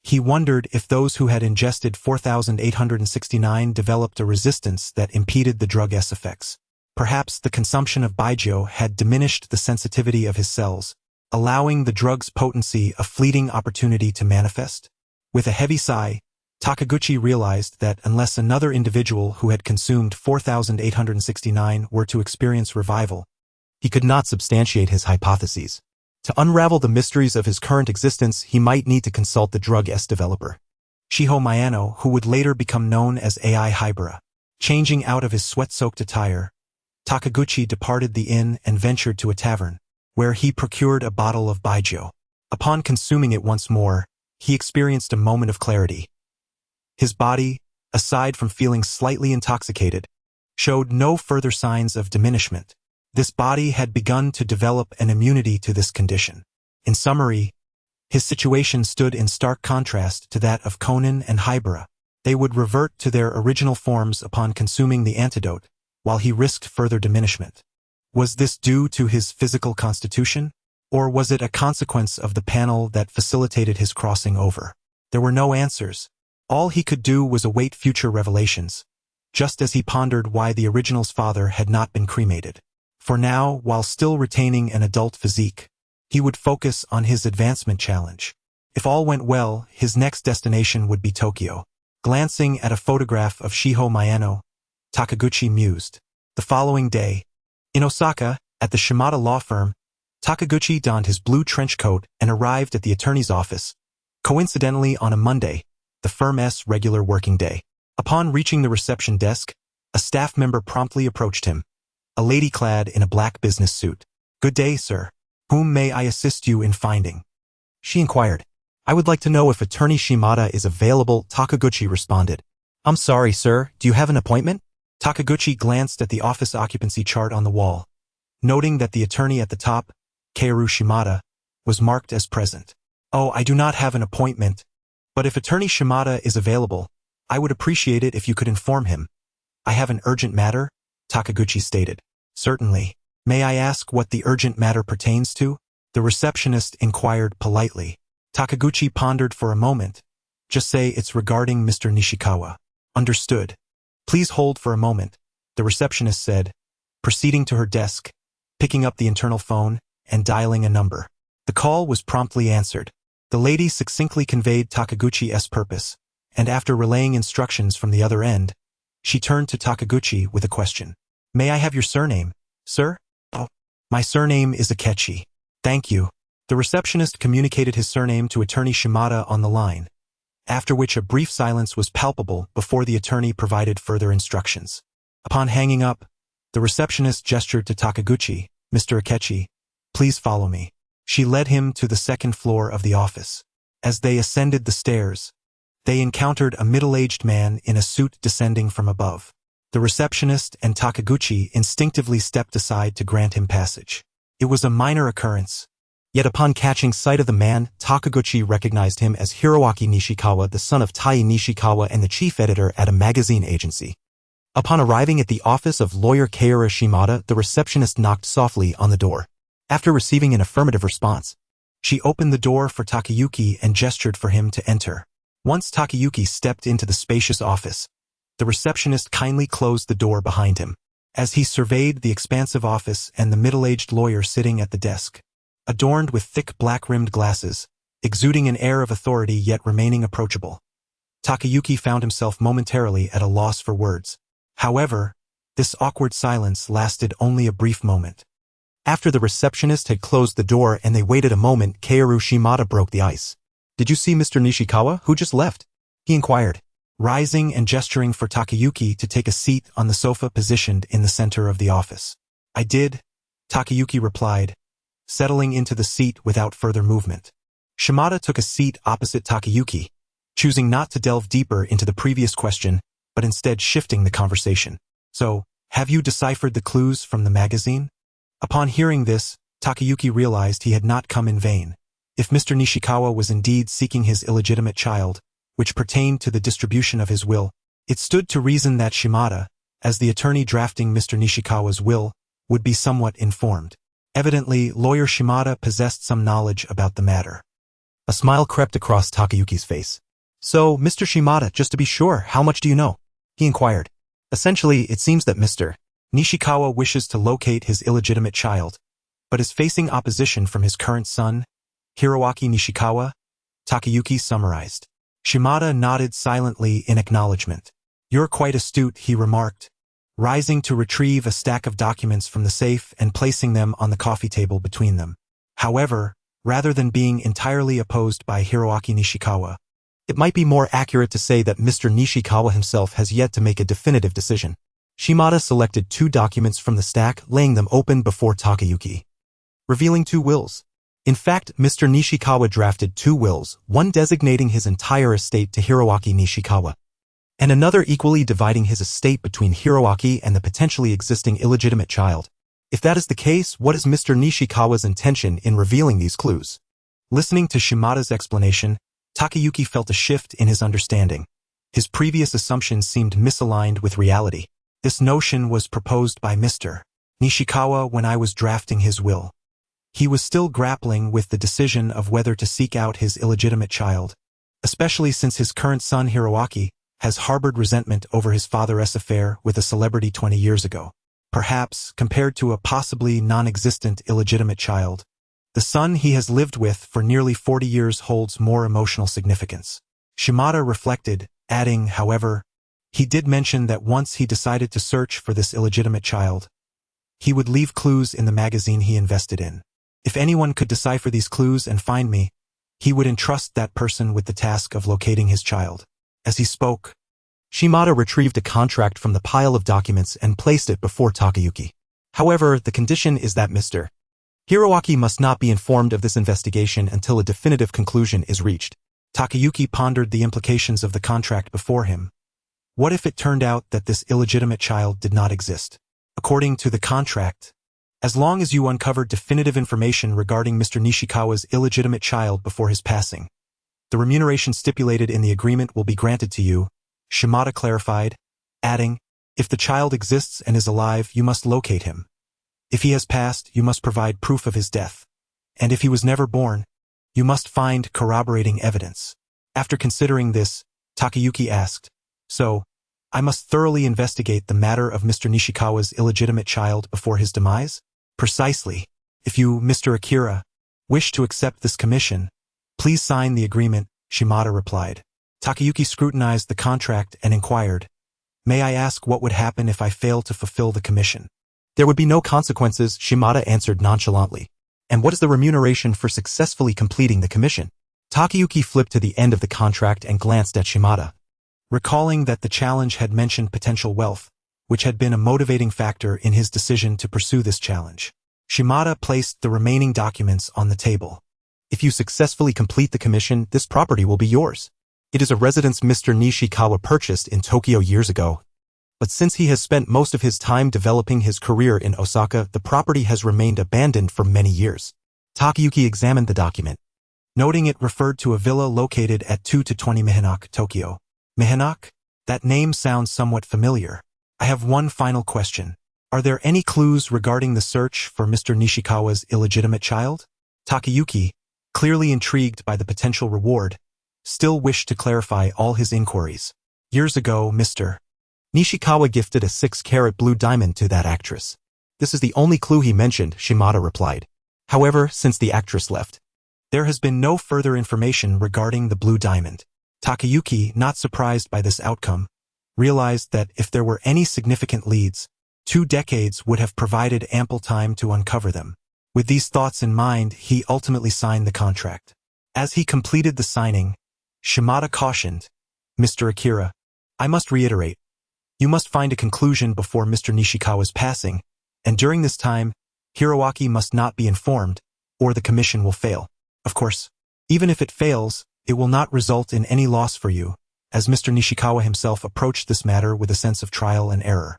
he wondered if those who had ingested 4,869 developed a resistance that impeded the drug's effects. Perhaps the consumption of baijiu had diminished the sensitivity of his cells, allowing the drug's potency a fleeting opportunity to manifest. With a heavy sigh, Takaguchi realized that unless another individual who had consumed 4,869 were to experience revival, he could not substantiate his hypotheses. To unravel the mysteries of his current existence, he might need to consult the drug's developer, Shiho Miyano, who would later become known as AI Hybra. Changing out of his sweat-soaked attire, Takaguchi departed the inn and ventured to a tavern, where he procured a bottle of baijiu. Upon consuming it once more, he experienced a moment of clarity. His body, aside from feeling slightly intoxicated, showed no further signs of diminishment. This body had begun to develop an immunity to this condition. In summary, his situation stood in stark contrast to that of Conan and Hibara. They would revert to their original forms upon consuming the antidote, while he risked further diminishment. Was this due to his physical constitution, or was it a consequence of the panel that facilitated his crossing over? There were no answers. All he could do was await future revelations, just as he pondered why the original's father had not been cremated. For now, while still retaining an adult physique, he would focus on his advancement challenge. If all went well, his next destination would be Tokyo. Glancing at a photograph of Shiho Miyano, Takaguchi mused. The following day, in Osaka, at the Shimada law firm, Takaguchi donned his blue trench coat and arrived at the attorney's office, coincidentally on a Monday, the firm's regular working day. Upon reaching the reception desk, a staff member promptly approached him, a lady clad in a black business suit. "Good day, sir. Whom may I assist you in finding?" she inquired. "I would like to know if Attorney Shimada is available," Takaguchi responded. "I'm sorry, sir. Do you have an appointment?" Takaguchi glanced at the office occupancy chart on the wall, noting that the attorney at the top, Kaoru Shimada, was marked as present. "Oh, I do not have an appointment, but if Attorney Shimada is available, I would appreciate it if you could inform him. I have an urgent matter," Takaguchi stated. "Certainly. May I ask what the urgent matter pertains to?" the receptionist inquired politely. Takaguchi pondered for a moment. "Just say it's regarding Mr. Nishikawa." "Understood. Please hold for a moment," the receptionist said, proceeding to her desk, picking up the internal phone, and dialing a number. The call was promptly answered. The lady succinctly conveyed Takaguchi's purpose, and after relaying instructions from the other end, she turned to Takaguchi with a question. "May I have your surname, sir?" "Oh, my surname is Akechi." "Thank you." The receptionist communicated his surname to Attorney Shimada on the line, after which a brief silence was palpable before the attorney provided further instructions. Upon hanging up, the receptionist gestured to Takaguchi. "Mr. Akechi, please follow me." She led him to the second floor of the office. As they ascended the stairs, they encountered a middle-aged man in a suit descending from above. The receptionist and Takaguchi instinctively stepped aside to grant him passage. It was a minor occurrence. Yet upon catching sight of the man, Takaguchi recognized him as Hiroaki Nishikawa, the son of Tai Nishikawa and the chief editor at a magazine agency. Upon arriving at the office of lawyer Kaoru Shimada, the receptionist knocked softly on the door. After receiving an affirmative response, she opened the door for Takayuki and gestured for him to enter. Once Takayuki stepped into the spacious office, the receptionist kindly closed the door behind him. As he surveyed the expansive office and the middle-aged lawyer sitting at the desk, adorned with thick black-rimmed glasses, exuding an air of authority yet remaining approachable, Takayuki found himself momentarily at a loss for words. However, this awkward silence lasted only a brief moment. After the receptionist had closed the door and they waited a moment, Kaoru Shimada broke the ice. "Did you see Mr. Nishikawa, who just left?" he inquired, rising and gesturing for Takayuki to take a seat on the sofa positioned in the center of the office. "I did," Takayuki replied, settling into the seat without further movement. Shimada took a seat opposite Takayuki, choosing not to delve deeper into the previous question, but instead shifting the conversation. "So, have you deciphered the clues from the magazine?" Upon hearing this, Takayuki realized he had not come in vain. If Mr. Nishikawa was indeed seeking his illegitimate child, which pertained to the distribution of his will, it stood to reason that Shimada, as the attorney drafting Mr. Nishikawa's will, would be somewhat informed. Evidently, lawyer Shimada possessed some knowledge about the matter. A smile crept across Takayuki's face. "So, Mr. Shimada, just to be sure, how much do you know?" he inquired. "Essentially, it seems that Mr. Nishikawa wishes to locate his illegitimate child, but is facing opposition from his current son, Hiroaki Nishikawa," Takayuki summarized. Shimada nodded silently in acknowledgement. "You're quite astute," he remarked, rising to retrieve a stack of documents from the safe and placing them on the coffee table between them. However, rather than being entirely opposed by Hiroaki Nishikawa, it might be more accurate to say that Mr. Nishikawa himself has yet to make a definitive decision. Shimada selected 2 documents from the stack, laying them open before Takayuki, revealing 2 wills. In fact, Mr. Nishikawa drafted 2 wills, one designating his entire estate to Hiroaki Nishikawa, and another equally dividing his estate between Hiroaki and the potentially existing illegitimate child. If that is the case, what is Mr. Nishikawa's intention in revealing these clues? Listening to Shimada's explanation, Takayuki felt a shift in his understanding. His previous assumptions seemed misaligned with reality. This notion was proposed by Mr. Nishikawa when I was drafting his will. He was still grappling with the decision of whether to seek out his illegitimate child, especially since his current son Hiroaki has harbored resentment over his father's affair with a celebrity 20 years ago. Perhaps, compared to a possibly non-existent illegitimate child, the son he has lived with for nearly 40 years holds more emotional significance. Shimada reflected, adding, however, he did mention that once he decided to search for this illegitimate child, he would leave clues in the magazine he invested in. If anyone could decipher these clues and find me, he would entrust that person with the task of locating his child. As he spoke, Shimada retrieved a contract from the pile of documents and placed it before Takayuki. However, the condition is that Mr. Hiroaki must not be informed of this investigation until a definitive conclusion is reached. Takayuki pondered the implications of the contract before him. What if it turned out that this illegitimate child did not exist? According to the contract, as long as you uncover definitive information regarding Mr. Nishikawa's illegitimate child before his passing, the remuneration stipulated in the agreement will be granted to you, Shimada clarified, adding, if the child exists and is alive, you must locate him. If he has passed, you must provide proof of his death. And if he was never born, you must find corroborating evidence. After considering this, Takayuki asked, so, I must thoroughly investigate the matter of Mr. Nishikawa's illegitimate child before his demise? Precisely. If you, Mr. Akira, wish to accept this commission, please sign the agreement, Shimada replied. Takayuki scrutinized the contract and inquired, may I ask what would happen if I fail to fulfill the commission? There would be no consequences, Shimada answered nonchalantly. And what is the remuneration for successfully completing the commission? Takayuki flipped to the end of the contract and glanced at Shimada. Recalling that the challenge had mentioned potential wealth, which had been a motivating factor in his decision to pursue this challenge. Shimada placed the remaining documents on the table. If you successfully complete the commission, this property will be yours. It is a residence Mr. Nishikawa purchased in Tokyo years ago. But since he has spent most of his time developing his career in Osaka, the property has remained abandoned for many years. Takayuki examined the document, noting it referred to a villa located at 2-20 Mihinok, Tokyo. Mihinok? That name sounds somewhat familiar. I have one final question. Are there any clues regarding the search for Mr. Nishikawa's illegitimate child? Takayuki, clearly intrigued by the potential reward, still wished to clarify all his inquiries. Years ago, Mr. Nishikawa gifted a 6-carat blue diamond to that actress. This is the only clue he mentioned, Shimada replied. However, since the actress left, there has been no further information regarding the blue diamond. Takayuki, not surprised by this outcome, realized that if there were any significant leads, 2 decades would have provided ample time to uncover them. With these thoughts in mind, he ultimately signed the contract. As he completed the signing, Shimada cautioned, Mr. Akira, I must reiterate, you must find a conclusion before Mr. Nishikawa's passing, and during this time, Hiroaki must not be informed, or the commission will fail. Of course, even if it fails, it will not result in any loss for you, as Mr. Nishikawa himself approached this matter with a sense of trial and error.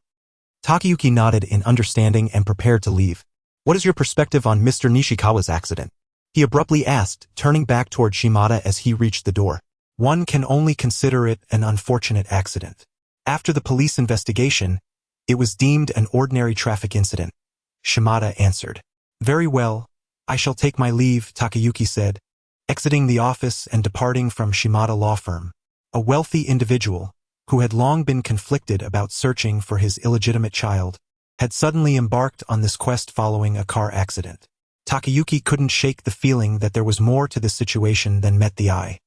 Takayuki nodded in understanding and prepared to leave. What is your perspective on Mr. Nishikawa's accident? He abruptly asked, turning back toward Shimada as he reached the door. One can only consider it an unfortunate accident. After the police investigation, it was deemed an ordinary traffic incident, Shimada answered. Very well, I shall take my leave, Takayuki said, exiting the office and departing from Shimada Law Firm. A wealthy individual, who had long been conflicted about searching for his illegitimate child, had suddenly embarked on this quest following a car accident. Takayuki couldn't shake the feeling that there was more to this situation than met the eye.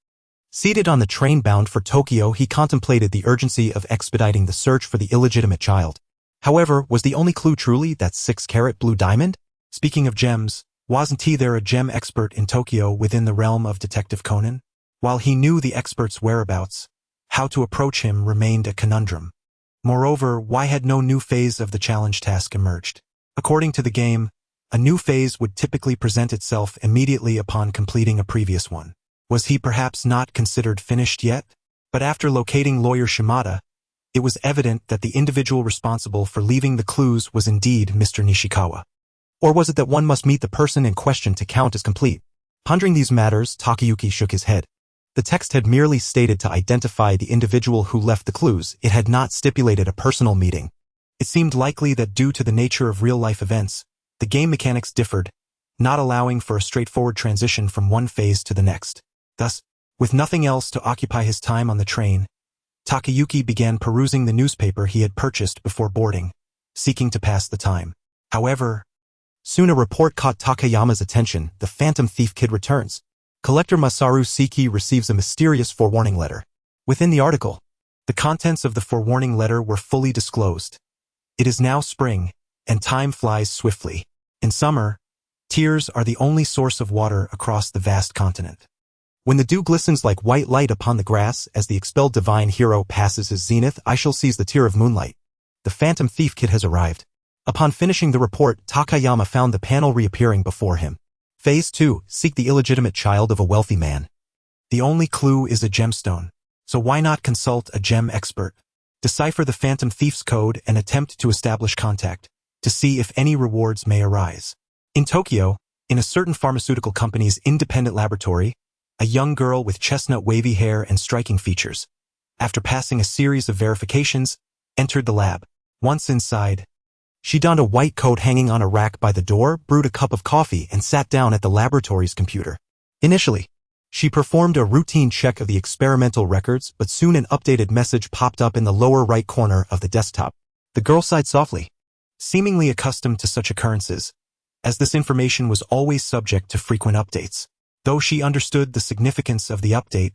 Seated on the train bound for Tokyo, he contemplated the urgency of expediting the search for the illegitimate child. However, was the only clue truly that 6-carat blue diamond? Speaking of gems, wasn't he there a gem expert in Tokyo within the realm of Detective Conan? While he knew the expert's whereabouts, how to approach him remained a conundrum. Moreover, why had no new phase of the challenge task emerged? According to the game, a new phase would typically present itself immediately upon completing a previous one. Was he perhaps not considered finished yet? But after locating lawyer Shimada, it was evident that the individual responsible for leaving the clues was indeed Mr. Nishikawa. Or was it that one must meet the person in question to count as complete? Pondering these matters, Takayuki shook his head. The text had merely stated to identify the individual who left the clues. It had not stipulated a personal meeting. It seemed likely that due to the nature of real-life events, the game mechanics differed, not allowing for a straightforward transition from one phase to the next. Thus, with nothing else to occupy his time on the train, Takayuki began perusing the newspaper he had purchased before boarding, seeking to pass the time. However, soon a report caught Takayama's attention. The Phantom Thief Kid returns. Collector Masaru Seki receives a mysterious forewarning letter. Within the article, the contents of the forewarning letter were fully disclosed. It is now spring, and time flies swiftly. In summer, tears are the only source of water across the vast continent. When the dew glistens like white light upon the grass as the expelled divine hero passes his zenith, I shall seize the tear of moonlight. The Phantom Thief Kid has arrived. Upon finishing the report, Takayama found the panel reappearing before him. Phase 2, seek the illegitimate child of a wealthy man. The only clue is a gemstone, so why not consult a gem expert? Decipher the Phantom Thief's code and attempt to establish contact, to see if any rewards may arise. In Tokyo, in a certain pharmaceutical company's independent laboratory, a young girl with chestnut wavy hair and striking features, after passing a series of verifications, entered the lab. Once inside, she donned a white coat hanging on a rack by the door, brewed a cup of coffee, and sat down at the laboratory's computer. Initially, she performed a routine check of the experimental records, but soon an updated message popped up in the lower right corner of the desktop. The girl sighed softly, seemingly accustomed to such occurrences, as this information was always subject to frequent updates. Though she understood the significance of the update,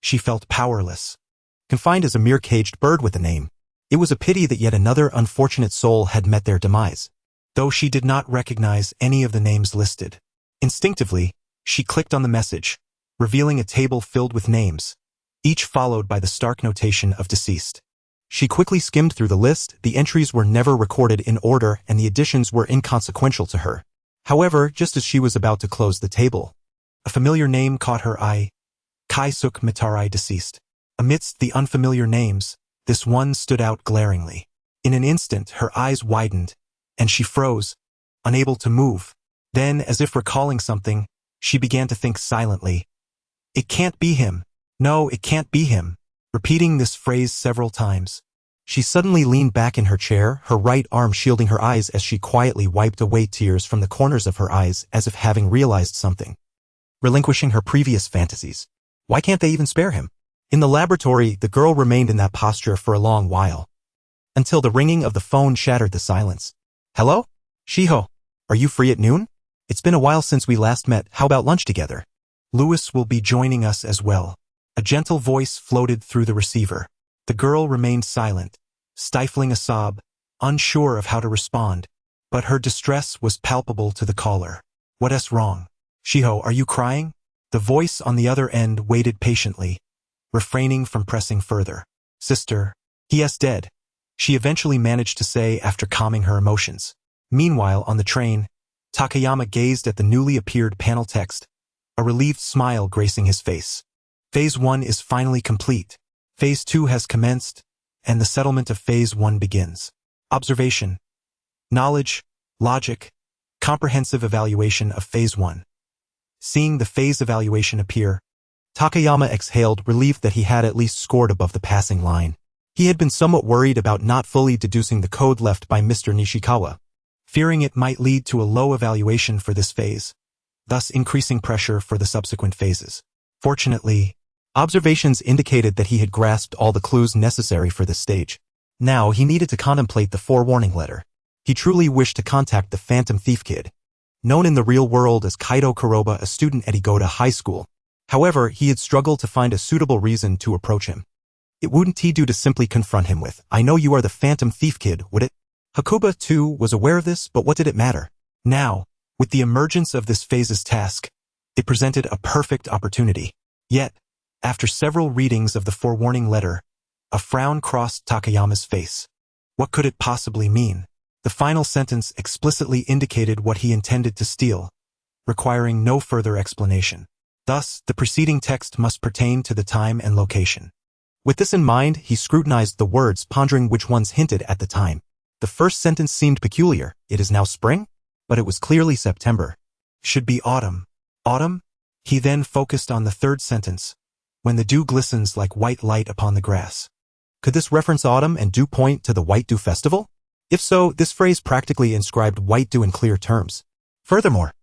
she felt powerless, confined as a mere caged bird with a name. It was a pity that yet another unfortunate soul had met their demise, though she did not recognize any of the names listed. Instinctively, she clicked on the message, revealing a table filled with names, each followed by the stark notation of deceased. She quickly skimmed through the list. The entries were never recorded in order and the additions were inconsequential to her. However, just as she was about to close the table, a familiar name caught her eye. Kaisuk Mitarai, deceased. Amidst the unfamiliar names, this one stood out glaringly. In an instant, her eyes widened, and she froze, unable to move. Then, as if recalling something, she began to think silently. It can't be him. No, it can't be him. Repeating this phrase several times, she suddenly leaned back in her chair, her right arm shielding her eyes as she quietly wiped away tears from the corners of her eyes as if having realized something. Relinquishing her previous fantasies. Why can't they even spare him? In the laboratory, the girl remained in that posture for a long while, until the ringing of the phone shattered the silence. Hello? Shiho, are you free at noon? It's been a while since we last met. How about lunch together? Lewis will be joining us as well. A gentle voice floated through the receiver. The girl remained silent, stifling a sob, unsure of how to respond, but her distress was palpable to the caller. What's wrong? Shiho, are you crying? The voice on the other end waited patiently, refraining from pressing further. Sister, he is dead, she eventually managed to say after calming her emotions. Meanwhile, on the train, Takayama gazed at the newly appeared panel text, a relieved smile gracing his face. Phase 1 is finally complete. Phase 2 has commenced, and the settlement of Phase 1 begins. Observation, knowledge, logic, comprehensive evaluation of Phase 1. Seeing the phase evaluation appear, Takayama exhaled, relieved that he had at least scored above the passing line. He had been somewhat worried about not fully deducing the code left by Mr. Nishikawa, fearing it might lead to a low evaluation for this phase, thus increasing pressure for the subsequent phases. Fortunately, observations indicated that he had grasped all the clues necessary for this stage. Now he needed to contemplate the forewarning letter. He truly wished to contact the Phantom Thief Kid, known in the real world as Kaido Kuroba, a student at Igoda High School. However, he had struggled to find a suitable reason to approach him. It wouldn't do to simply confront him with, "I know you are the Phantom Thief Kid," would it? Hakuba, too, was aware of this, but what did it matter? Now, with the emergence of this phase's task, it presented a perfect opportunity. Yet, after several readings of the forewarning letter, a frown crossed Takayama's face. What could it possibly mean? The final sentence explicitly indicated what he intended to steal, requiring no further explanation. Thus, the preceding text must pertain to the time and location. With this in mind, he scrutinized the words, pondering which ones hinted at the time. The first sentence seemed peculiar. It is now spring? But it was clearly September. Should be autumn. Autumn? He then focused on the third sentence. When the dew glistens like white light upon the grass. Could this reference autumn and dew point to the White Dew Festival? If so, this phrase practically inscribed white dew in clear terms. Furthermore,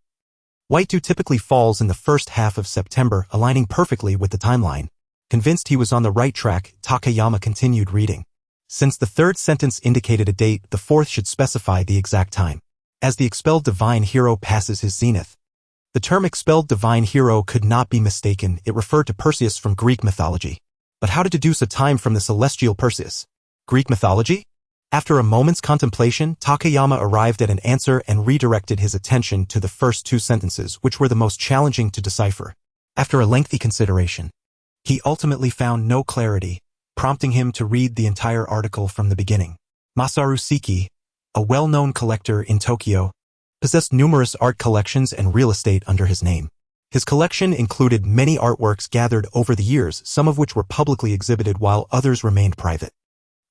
white dew typically falls in the first half of September, aligning perfectly with the timeline. Convinced he was on the right track, Takayama continued reading. Since the third sentence indicated a date, the fourth should specify the exact time. As the expelled divine hero passes his zenith. The term expelled divine hero could not be mistaken. It referred to Perseus from Greek mythology. But how to deduce a time from the celestial Perseus? Greek mythology? After a moment's contemplation, Takayama arrived at an answer and redirected his attention to the first two sentences, which were the most challenging to decipher. After a lengthy consideration, he ultimately found no clarity, prompting him to read the entire article from the beginning. Masaru Seki, a well-known collector in Tokyo, possessed numerous art collections and real estate under his name. His collection included many artworks gathered over the years, some of which were publicly exhibited while others remained private.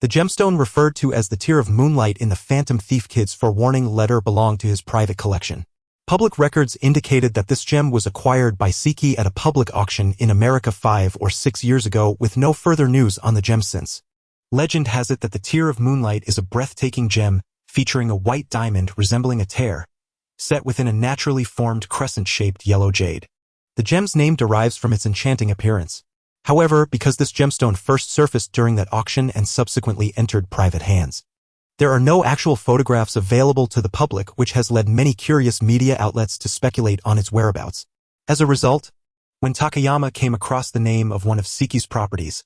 The gemstone referred to as the Tear of Moonlight in the Phantom Thief Kid's forewarning letter belonged to his private collection. Public records indicated that this gem was acquired by Seki at a public auction in America 5 or 6 years ago, with no further news on the gem since. Legend has it that the Tear of Moonlight is a breathtaking gem featuring a white diamond resembling a tear, set within a naturally formed crescent-shaped yellow jade. The gem's name derives from its enchanting appearance. However, because this gemstone first surfaced during that auction and subsequently entered private hands, there are no actual photographs available to the public, which has led many curious media outlets to speculate on its whereabouts. As a result, when Takayama came across the name of one of Seki's properties,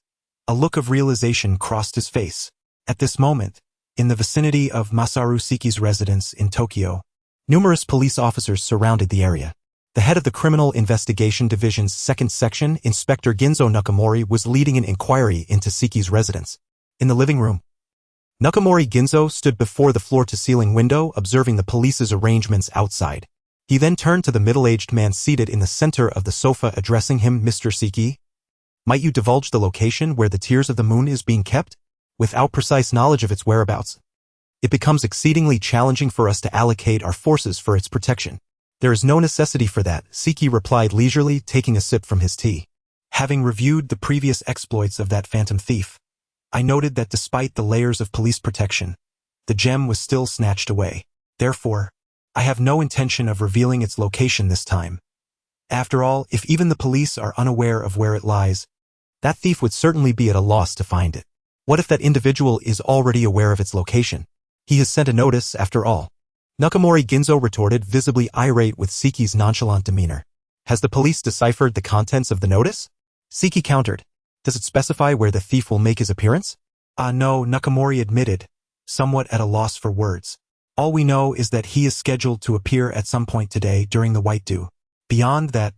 a look of realization crossed his face. At this moment, in the vicinity of Masaru Seki's residence in Tokyo, numerous police officers surrounded the area. The head of the Criminal Investigation Division's second section, Inspector Ginzo Nakamori, was leading an inquiry into Seki's residence. In the living room, Nakamori Ginzo stood before the floor-to-ceiling window, observing the police's arrangements outside. He then turned to the middle-aged man seated in the center of the sofa, addressing him. Mr. Seki, might you divulge the location where the Tears of the Moon is being kept? Without precise knowledge of its whereabouts, it becomes exceedingly challenging for us to allocate our forces for its protection. There is no necessity for that, Seki replied leisurely, taking a sip from his tea. Having reviewed the previous exploits of that phantom thief, I noted that despite the layers of police protection, the gem was still snatched away. Therefore, I have no intention of revealing its location this time. After all, if even the police are unaware of where it lies, that thief would certainly be at a loss to find it. What if that individual is already aware of its location? He has sent a notice, after all. Nakamori Ginzo retorted, visibly irate with Seki's nonchalant demeanor. Has the police deciphered the contents of the notice? Seki countered. Does it specify where the thief will make his appearance? No, Nakamori admitted, somewhat at a loss for words. All we know is that he is scheduled to appear at some point today during the White Dew. Beyond that,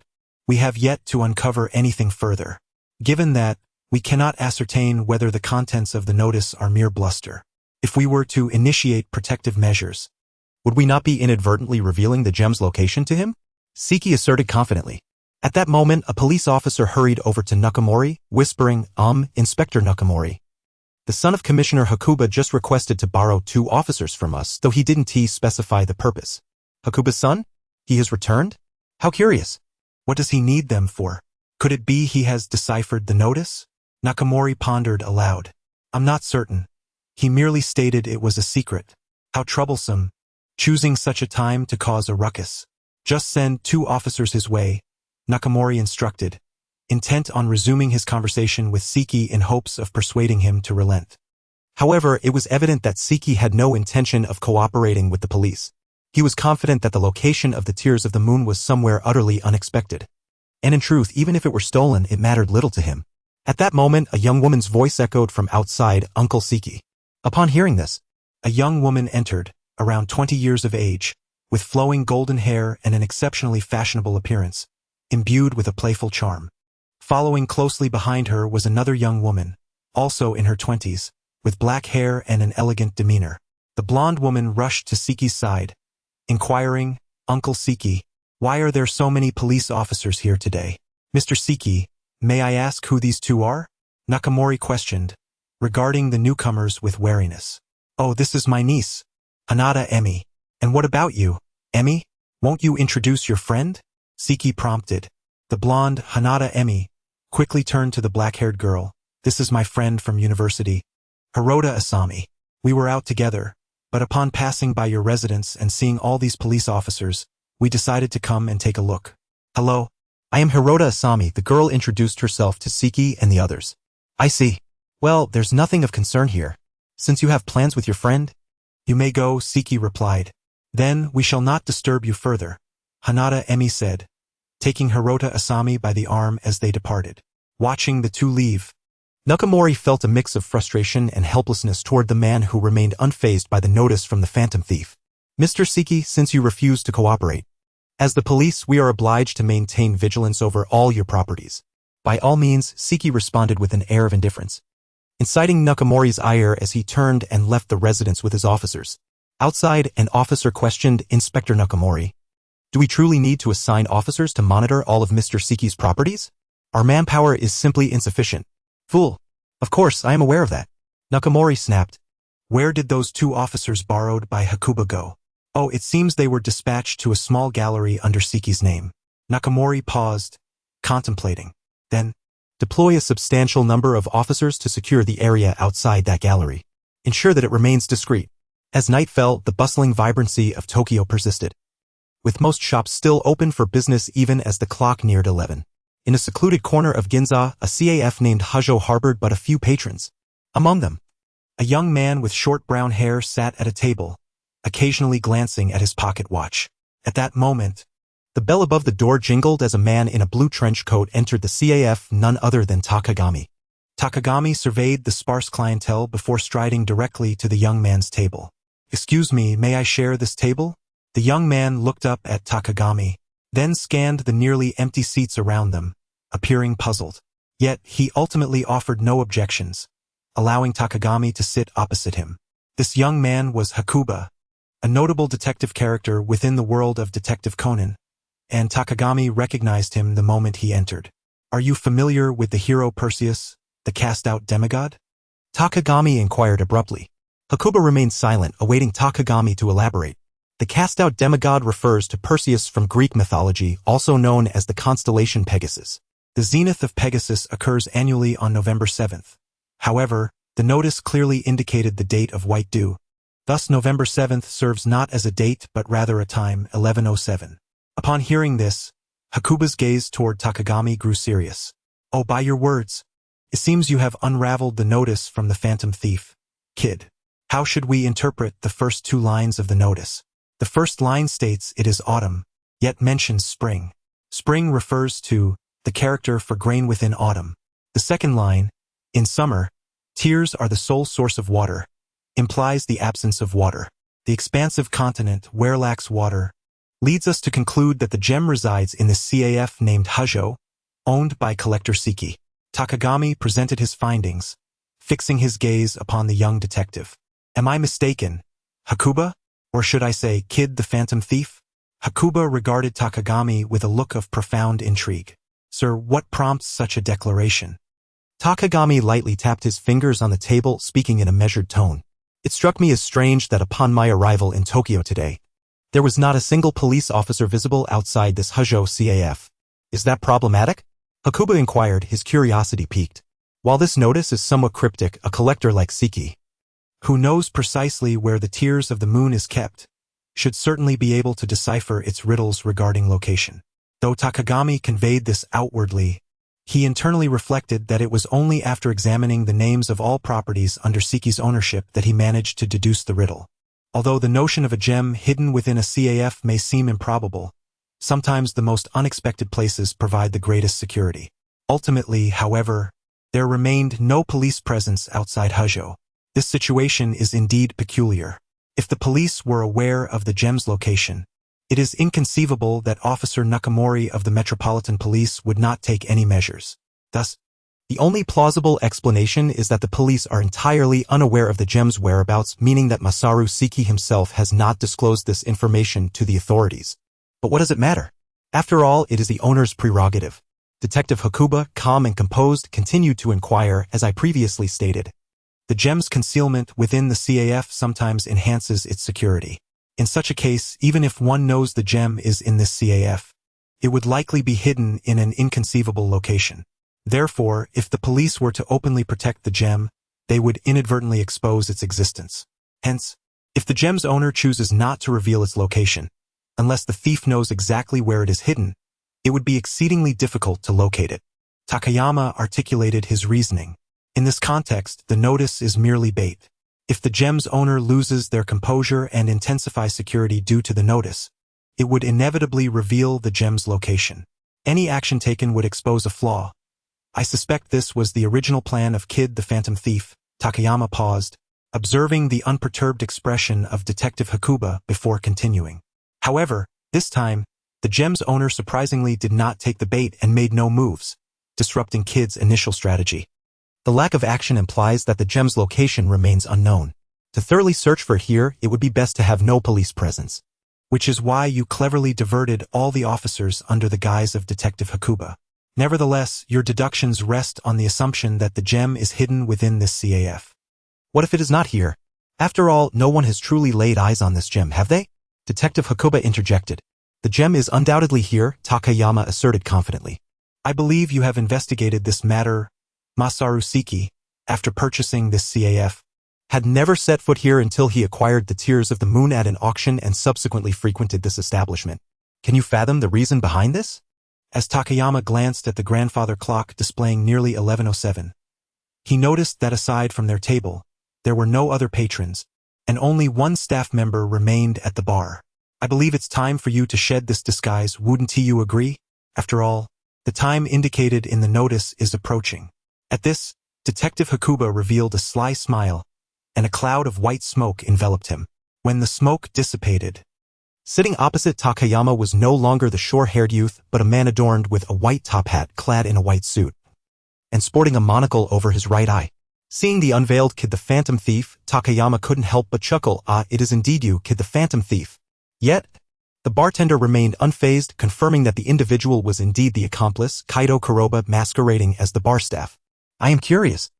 we have yet to uncover anything further. Given that, we cannot ascertain whether the contents of the notice are mere bluster. If we were to initiate protective measures, would we not be inadvertently revealing the gem's location to him? Seki asserted confidently. At that moment, a police officer hurried over to Nakamori, whispering, Inspector Nakamori. The son of Commissioner Hakuba just requested to borrow 2 officers from us, though he didn't specify the purpose. Hakuba's son? He has returned? How curious. What does he need them for? Could it be he has deciphered the notice? Nakamori pondered aloud. I'm not certain. He merely stated it was a secret. How troublesome. Choosing such a time to cause a ruckus. Just send 2 officers his way, Nakamori instructed, intent on resuming his conversation with Seki in hopes of persuading him to relent. However, it was evident that Seki had no intention of cooperating with the police. He was confident that the location of the Tears of the Moon was somewhere utterly unexpected. And in truth, even if it were stolen, it mattered little to him. At that moment, a young woman's voice echoed from outside, Uncle Seki. Upon hearing this, a young woman entered, around 20 years of age, with flowing golden hair and an exceptionally fashionable appearance, imbued with a playful charm. Following closely behind her was another young woman, also in her 20s, with black hair and an elegant demeanor. The blonde woman rushed to Seki's side, inquiring, Uncle Seki, why are there so many police officers here today? Mr. Seki, may I ask who these 2 are? Nakamori questioned, regarding the newcomers with wariness. Oh, this is my niece, Hanada Emi. And what about you, Emi? Won't you introduce your friend? Siki prompted. The blonde, Hanada Emi, quickly turned to the black-haired girl. This is my friend from university, Hirota Asami. We were out together, but upon passing by your residence and seeing all these police officers, we decided to come and take a look. Hello, I am Hirota Asami. The girl introduced herself to Siki and the others. I see. Well, there's nothing of concern here. Since you have plans with your friend, you may go, Siki replied. Then we shall not disturb you further, Hanada Emi said, taking Hirota Asami by the arm as they departed. Watching the two leave, Nakamori felt a mix of frustration and helplessness toward the man who remained unfazed by the notice from the phantom thief. Mr. Siki, since you refuse to cooperate, as the police, we are obliged to maintain vigilance over all your properties. By all means, Siki responded with an air of indifference, inciting Nakamori's ire as he turned and left the residence with his officers. Outside, an officer questioned Inspector Nakamori. Do we truly need to assign officers to monitor all of Mr. Siki's properties? Our manpower is simply insufficient. Fool. Of course, I am aware of that. Nakamori snapped. Where did those two officers borrowed by Hakuba go? Oh, it seems they were dispatched to a small gallery under Siki's name. Nakamori paused, contemplating. Then, deploy a substantial number of officers to secure the area outside that gallery. Ensure that it remains discreet. As night fell, the bustling vibrancy of Tokyo persisted, with most shops still open for business even as the clock neared 11. In a secluded corner of Ginza, a CAF named Hajo harbored but a few patrons. Among them, a young man with short brown hair sat at a table, occasionally glancing at his pocket watch. At that moment, the bell above the door jingled as a man in a blue trench coat entered the CAF, none other than Takagami. Takagami surveyed the sparse clientele before striding directly to the young man's table. Excuse me, may I share this table? The young man looked up at Takagami, then scanned the nearly empty seats around them, appearing puzzled. Yet, he ultimately offered no objections, allowing Takagami to sit opposite him. This young man was Hakuba, a notable detective character within the world of Detective Conan, and Takagami recognized him the moment he entered. Are you familiar with the hero Perseus, the cast-out demigod? Takagami inquired abruptly. Hakuba remained silent, awaiting Takagami to elaborate. The cast-out demigod refers to Perseus from Greek mythology, also known as the constellation Pegasus. The zenith of Pegasus occurs annually on November 7th. However, the notice clearly indicated the date of white dew. Thus November 7th serves not as a date but rather a time, 11:07. Upon hearing this, Hakuba's gaze toward Takagami grew serious. Oh, by your words, it seems you have unraveled the notice from the phantom thief. Kid. How should we interpret the first two lines of the notice? The first line states it is autumn, yet mentions spring. Spring refers to the character for grain within autumn. The second line, in summer, tears are the sole source of water, implies the absence of water. The expansive continent where lacks water leads us to conclude that the gem resides in this CAF named Hajo, owned by collector Siki. Takagami presented his findings, fixing his gaze upon the young detective. Am I mistaken, Hakuba? Or should I say, Kid the Phantom Thief? Hakuba regarded Takagami with a look of profound intrigue. Sir, what prompts such a declaration? Takagami lightly tapped his fingers on the table, speaking in a measured tone. It struck me as strange that upon my arrival in Tokyo today, there was not a single police officer visible outside this Hajo CAF. Is that problematic? Hakuba inquired, his curiosity piqued. While this notice is somewhat cryptic, a collector like Siki, who knows precisely where the tears of the moon is kept, should certainly be able to decipher its riddles regarding location. Though Takagami conveyed this outwardly, he internally reflected that it was only after examining the names of all properties under Siki's ownership that he managed to deduce the riddle. Although the notion of a gem hidden within a CAF may seem improbable, sometimes the most unexpected places provide the greatest security. Ultimately, however, there remained no police presence outside Hajo. This situation is indeed peculiar. If the police were aware of the gem's location, it is inconceivable that Officer Nakamori of the Metropolitan Police would not take any measures. Thus, the only plausible explanation is that the police are entirely unaware of the gem's whereabouts, meaning that Masaru Siki himself has not disclosed this information to the authorities. But what does it matter? After all, it is the owner's prerogative. Detective Hakuba, calm and composed, continued to inquire, as I previously stated. The gem's concealment within the CAF sometimes enhances its security. In such a case, even if one knows the gem is in this CAF, it would likely be hidden in an inconceivable location. Therefore, if the police were to openly protect the gem, they would inadvertently expose its existence. Hence, if the gem's owner chooses not to reveal its location, unless the thief knows exactly where it is hidden, it would be exceedingly difficult to locate it. Takayama articulated his reasoning. In this context, the notice is merely bait. If the gem's owner loses their composure and intensifies security due to the notice, it would inevitably reveal the gem's location. Any action taken would expose a flaw. I suspect this was the original plan of Kid the Phantom Thief. Takayama paused, observing the unperturbed expression of Detective Hakuba before continuing. However, this time, the gem's owner surprisingly did not take the bait and made no moves, disrupting Kid's initial strategy. The lack of action implies that the gem's location remains unknown. To thoroughly search for it here, it would be best to have no police presence. Which is why you cleverly diverted all the officers under the guise of Detective Hakuba. Nevertheless, your deductions rest on the assumption that the gem is hidden within this CAF. What if it is not here? After all, no one has truly laid eyes on this gem, have they? Detective Hakuba interjected. The gem is undoubtedly here, Takayama asserted confidently. I believe you have investigated this matter. Masaru Seki, after purchasing this CAF, had never set foot here until he acquired the Tears of the Moon at an auction and subsequently frequented this establishment. Can you fathom the reason behind this? As Takayama glanced at the grandfather clock displaying nearly 11:07, he noticed that aside from their table, there were no other patrons, and only one staff member remained at the bar. I believe it's time for you to shed this disguise, wouldn't you agree? After all, the time indicated in the notice is approaching. At this, Detective Hakuba revealed a sly smile, and a cloud of white smoke enveloped him. When the smoke dissipated, sitting opposite Takayama was no longer the short-haired youth, but a man adorned with a white top hat clad in a white suit, and sporting a monocle over his right eye. Seeing the unveiled Kid the Phantom Thief, Takayama couldn't help but chuckle. Ah, it is indeed you, Kid the Phantom Thief. Yet, the bartender remained unfazed, confirming that the individual was indeed the accomplice, Kaido Kuroba, masquerading as the bar staff. I am curious.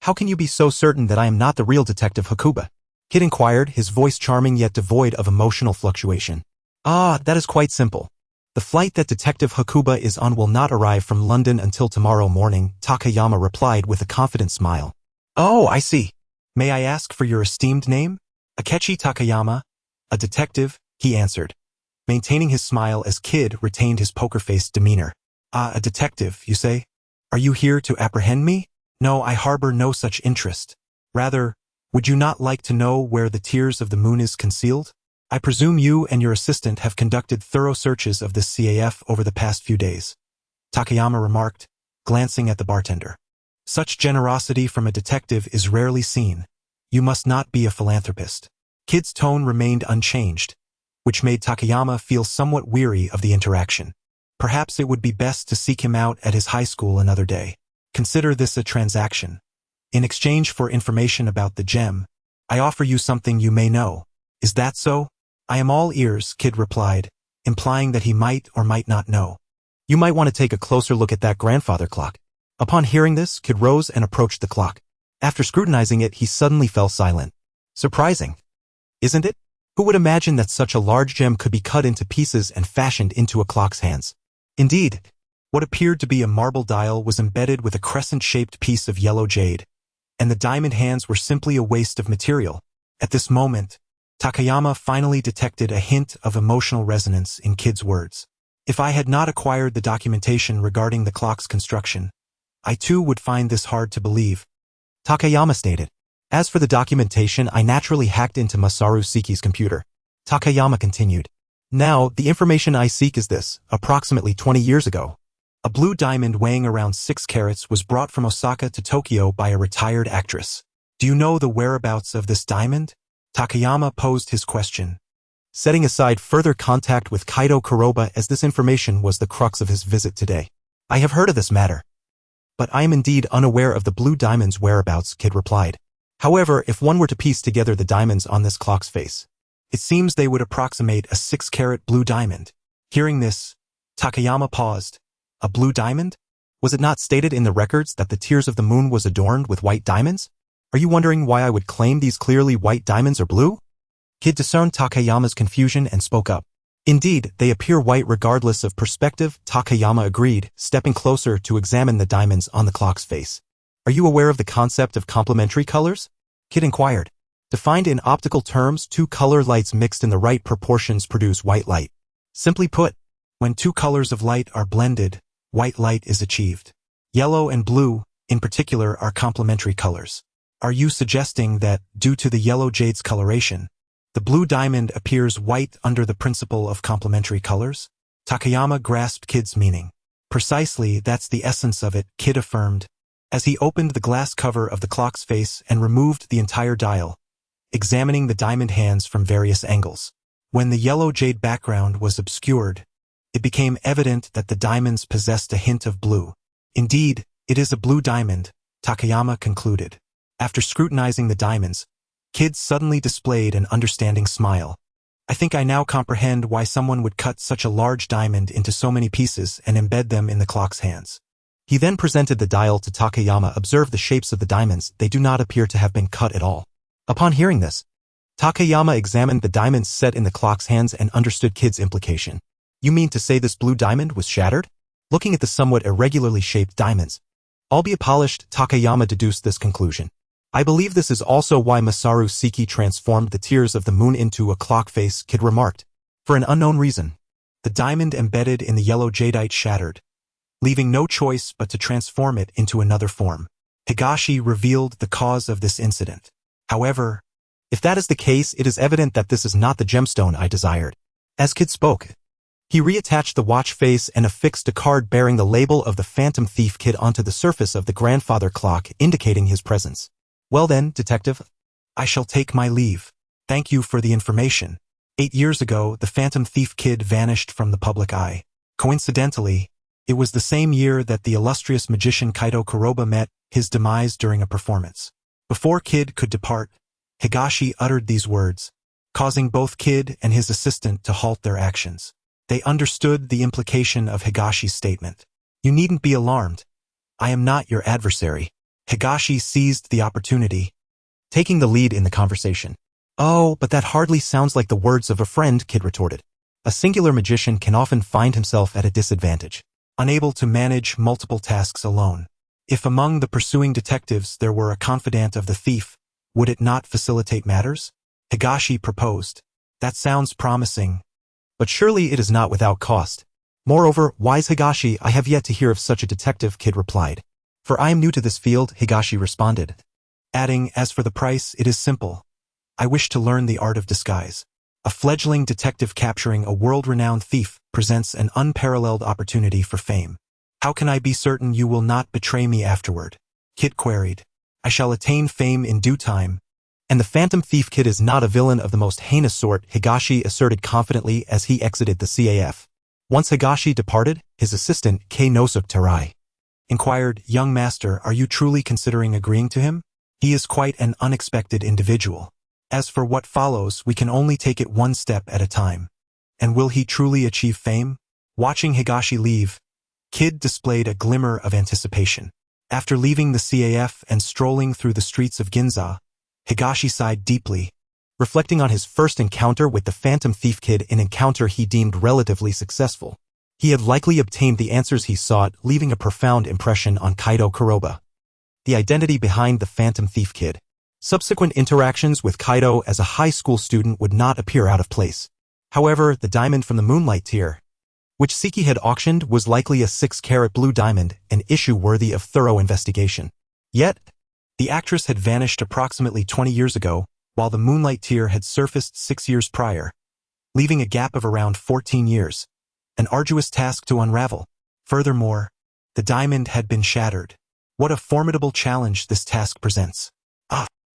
How can you be so certain that I am not the real Detective Hakuba? Kid inquired, his voice charming yet devoid of emotional fluctuation. Ah, that is quite simple. The flight that Detective Hakuba is on will not arrive from London until tomorrow morning, Takayama replied with a confident smile. Oh, I see. May I ask for your esteemed name? Akechi Takayama, a detective, he answered, maintaining his smile as Kid retained his poker-faced demeanor. Ah, a detective, you say? Are you here to apprehend me? No, I harbor no such interest. Rather, would you not like to know where the Tears of the Moon is concealed? I presume you and your assistant have conducted thorough searches of this CAF over the past few days, Takayama remarked, glancing at the bartender. Such generosity from a detective is rarely seen. You must not be a philanthropist. Kid's tone remained unchanged, which made Takayama feel somewhat weary of the interaction. Perhaps it would be best to seek him out at his high school another day. Consider this a transaction. In exchange for information about the gem, I offer you something you may know. Is that so? I am all ears, Kid replied, implying that he might or might not know. You might want to take a closer look at that grandfather clock. Upon hearing this, Kid rose and approached the clock. After scrutinizing it, he suddenly fell silent. Surprising, isn't it? Who would imagine that such a large gem could be cut into pieces and fashioned into a clock's hands? Indeed, what appeared to be a marble dial was embedded with a crescent-shaped piece of yellow jade, and the diamond hands were simply a waste of material. At this moment, Takayama finally detected a hint of emotional resonance in Kid's words. If I had not acquired the documentation regarding the clock's construction, I too would find this hard to believe, Takayama stated. As for the documentation, I naturally hacked into Masaru Seki's computer. Takayama continued. Now, the information I seek is this. Approximately 20 years ago, a blue diamond weighing around 6 carats was brought from Osaka to Tokyo by a retired actress. Do you know the whereabouts of this diamond? Takayama posed his question, setting aside further contact with Kaido Kuroba as this information was the crux of his visit today. I have heard of this matter, but I am indeed unaware of the blue diamond's whereabouts, Kid replied. However, if one were to piece together the diamonds on this clock's face, it seems they would approximate a 6-carat blue diamond. Hearing this, Takayama paused. A blue diamond? Was it not stated in the records that the tears of the moon was adorned with white diamonds? Are you wondering why I would claim these clearly white diamonds are blue? Kid discerned Takayama's confusion and spoke up. Indeed, they appear white regardless of perspective, Takayama agreed, stepping closer to examine the diamonds on the clock's face. Are you aware of the concept of complementary colors? Kid inquired. Defined in optical terms, two color lights mixed in the right proportions produce white light. Simply put, when two colors of light are blended, white light is achieved. Yellow and blue, in particular, are complementary colors. Are you suggesting that, due to the yellow jade's coloration, the blue diamond appears white under the principle of complementary colors? Takayama grasped Kid's meaning. Precisely, that's the essence of it, Kid affirmed, as he opened the glass cover of the clock's face and removed the entire dial, examining the diamond hands from various angles. When the yellow jade background was obscured, it became evident that the diamonds possessed a hint of blue. Indeed, it is a blue diamond, Takayama concluded. After scrutinizing the diamonds, Kid suddenly displayed an understanding smile. I think I now comprehend why someone would cut such a large diamond into so many pieces and embed them in the clock's hands. He then presented the dial to Takayama. Observe the shapes of the diamonds, they do not appear to have been cut at all. Upon hearing this, Takayama examined the diamonds set in the clock's hands and understood Kid's implication. You mean to say this blue diamond was shattered? Looking at the somewhat irregularly shaped diamonds, albeit polished, Takayama deduced this conclusion. I believe this is also why Masaru Seki transformed the tears of the moon into a clock face, Kid remarked. For an unknown reason, the diamond embedded in the yellow jadeite shattered, leaving no choice but to transform it into another form. Higashi revealed the cause of this incident. However, if that is the case, it is evident that this is not the gemstone I desired. As Kid spoke, he reattached the watch face and affixed a card bearing the label of the Phantom Thief Kid onto the surface of the grandfather clock, indicating his presence. Well then, detective, I shall take my leave. Thank you for the information. 8 years ago, the Phantom Thief Kid vanished from the public eye. Coincidentally, it was the same year that the illustrious magician Kaito Kuroba met his demise during a performance. Before Kid could depart, Higashi uttered these words, causing both Kid and his assistant to halt their actions. They understood the implication of Higashi's statement. You needn't be alarmed. I am not your adversary. Higashi seized the opportunity, taking the lead in the conversation. Oh, but that hardly sounds like the words of a friend, Kid retorted. A singular magician can often find himself at a disadvantage, unable to manage multiple tasks alone. If among the pursuing detectives there were a confidant of the thief, would it not facilitate matters? Higashi proposed. That sounds promising, but surely it is not without cost. Moreover, wise Higashi, I have yet to hear of such a detective, Kid replied. For I am new to this field, Higashi responded, adding, as for the price, it is simple. I wish to learn the art of disguise. A fledgling detective capturing a world-renowned thief presents an unparalleled opportunity for fame. How can I be certain you will not betray me afterward? Kid queried. I shall attain fame in due time. And the Phantom Thief Kid is not a villain of the most heinous sort, Higashi asserted confidently as he exited the CAF. Once Higashi departed, his assistant, Kei Nosuk Terai, inquired, Young master, are you truly considering agreeing to him? He is quite an unexpected individual. As for what follows, we can only take it one step at a time. And will he truly achieve fame? Watching Higashi leave, Kid displayed a glimmer of anticipation. After leaving the CAF and strolling through the streets of Ginza, Higashi sighed deeply, reflecting on his first encounter with the Phantom Thief Kid, an encounter he deemed relatively successful. He had likely obtained the answers he sought, leaving a profound impression on Kaito Kuroba, the identity behind the Phantom Thief Kid. Subsequent interactions with Kaito as a high school student would not appear out of place. However, the diamond from the Moonlight tier, which Seki had auctioned, was likely a 6-carat blue diamond, an issue worthy of thorough investigation. Yet, the actress had vanished approximately 20 years ago, while the Moonlight tier had surfaced 6 years prior, leaving a gap of around 14 years. An arduous task to unravel. Furthermore, the diamond had been shattered. What a formidable challenge this task presents.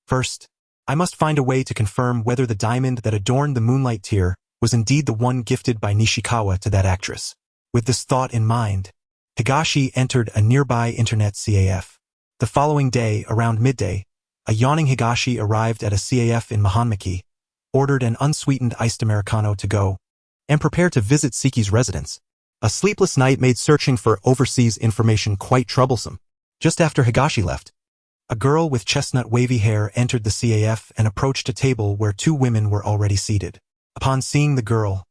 First, I must find a way to confirm whether the diamond that adorned the Moonlight tier was indeed the one gifted by Nishikawa to that actress. With this thought in mind, Higashi entered a nearby internet CAF. The following day, around midday, a yawning Higashi arrived at a CAF in Mahanmaki, ordered an unsweetened iced Americano to go, and prepared to visit Seki's residence. A sleepless night made searching for overseas information quite troublesome. Just after Higashi left, a girl with chestnut wavy hair entered the CAF and approached a table where two women were already seated. Upon seeing the girl,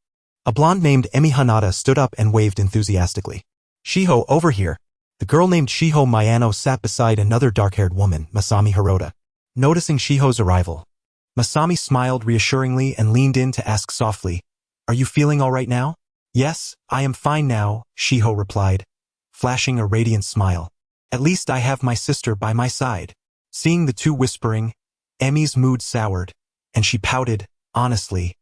a blonde named Emi Hanada stood up and waved enthusiastically. "Shiho, over here." The girl named Shiho Miyano sat beside another dark-haired woman, Masami Hirota. Noticing Shiho's arrival, Masami smiled reassuringly and leaned in to ask softly, "Are you feeling all right now?" "Yes, I am fine now," Shiho replied, flashing a radiant smile. "At least I have my sister by my side." Seeing the two whispering, Emi's mood soured, and she pouted, "Honestly,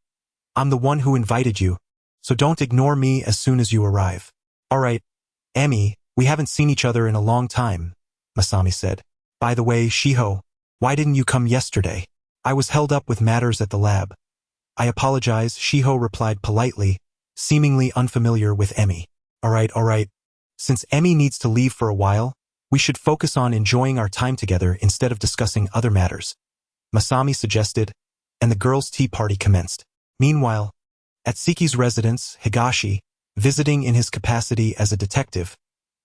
I'm the one who invited you, so don't ignore me as soon as you arrive." "All right, Emi, we haven't seen each other in a long time," Masami said. "By the way, Shiho, why didn't you come yesterday?" "I was held up with matters at the lab." "I apologize," Shiho replied politely, seemingly unfamiliar with Emi. All right. Since Emi needs to leave for a while, we should focus on enjoying our time together instead of discussing other matters," Masami suggested, and the girls' tea party commenced. Meanwhile, at Siki's residence, Higashi, visiting in his capacity as a detective,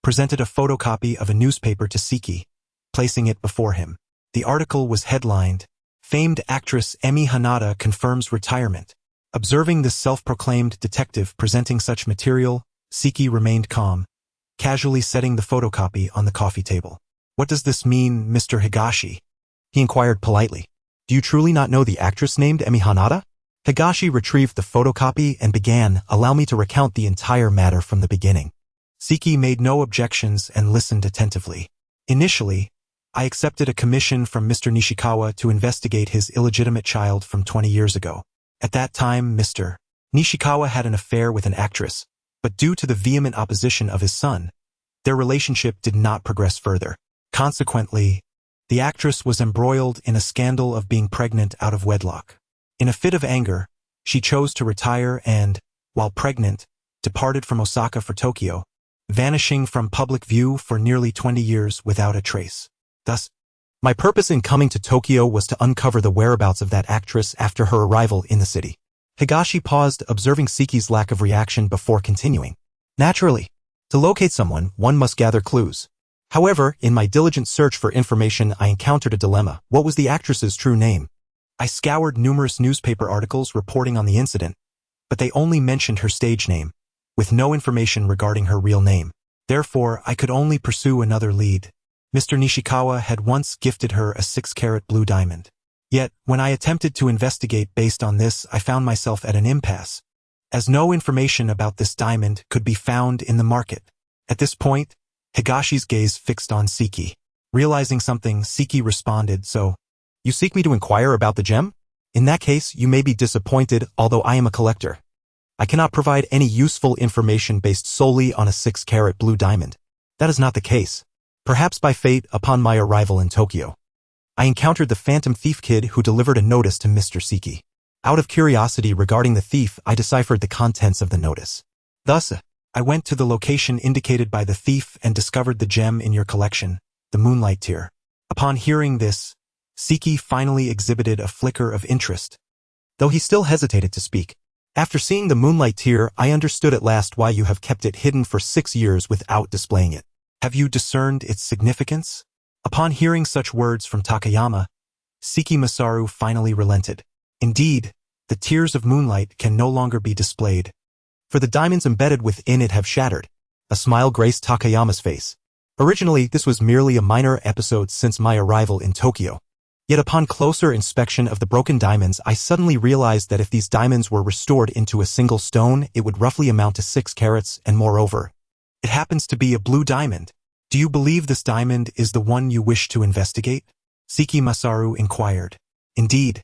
presented a photocopy of a newspaper to Siki, placing it before him. The article was headlined, "Famed Actress Emi Hanada Confirms Retirement." Observing this self-proclaimed detective presenting such material, Siki remained calm, casually setting the photocopy on the coffee table. "What does this mean, Mr. Higashi?" he inquired politely. "Do you truly not know the actress named Emi Hanada?" Higashi retrieved the photocopy and began, "Allow me to recount the entire matter from the beginning." Siki made no objections and listened attentively. "Initially, I accepted a commission from Mr. Nishikawa to investigate his illegitimate child from 20 years ago. At that time, Mr. Nishikawa had an affair with an actress, but due to the vehement opposition of his son, their relationship did not progress further. Consequently, the actress was embroiled in a scandal of being pregnant out of wedlock. In a fit of anger, she chose to retire and, while pregnant, departed from Osaka for Tokyo, vanishing from public view for nearly 20 years without a trace. Thus, my purpose in coming to Tokyo was to uncover the whereabouts of that actress after her arrival in the city." Higashi paused, observing Siki's lack of reaction before continuing. "Naturally, to locate someone, one must gather clues. However, in my diligent search for information, I encountered a dilemma. What was the actress's true name? I scoured numerous newspaper articles reporting on the incident, but they only mentioned her stage name, with no information regarding her real name. Therefore, I could only pursue another lead. Mr. Nishikawa had once gifted her a 6-carat blue diamond. Yet, when I attempted to investigate based on this, I found myself at an impasse, as no information about this diamond could be found in the market." At this point, Higashi's gaze fixed on Siki. Realizing something, Siki responded, "So, you seek me to inquire about the gem? In that case, you may be disappointed, although I am a collector. I cannot provide any useful information based solely on a 6-carat blue diamond. That is not the case. Perhaps by fate, upon my arrival in Tokyo, I encountered the phantom thief kid who delivered a notice to Mr. Siki. Out of curiosity regarding the thief, I deciphered the contents of the notice. Thus, I went to the location indicated by the thief and discovered the gem in your collection, the Moonlight Tear." Upon hearing this, Siki finally exhibited a flicker of interest, though he still hesitated to speak. "After seeing the Moonlight Tear, I understood at last why you have kept it hidden for 6 years without displaying it. Have you discerned its significance?" Upon hearing such words from Takayama, Siki Masaru finally relented. Indeed, the tears of moonlight can no longer be displayed, for the diamonds embedded within it have shattered. A smile graced Takayama's face. Originally, this was merely a minor episode since my arrival in Tokyo. Yet upon closer inspection of the broken diamonds, I suddenly realized that if these diamonds were restored into a single stone, it would roughly amount to 6 carats, and moreover, it happens to be a blue diamond. Do you believe this diamond is the one you wish to investigate? Siki Masaru inquired. Indeed,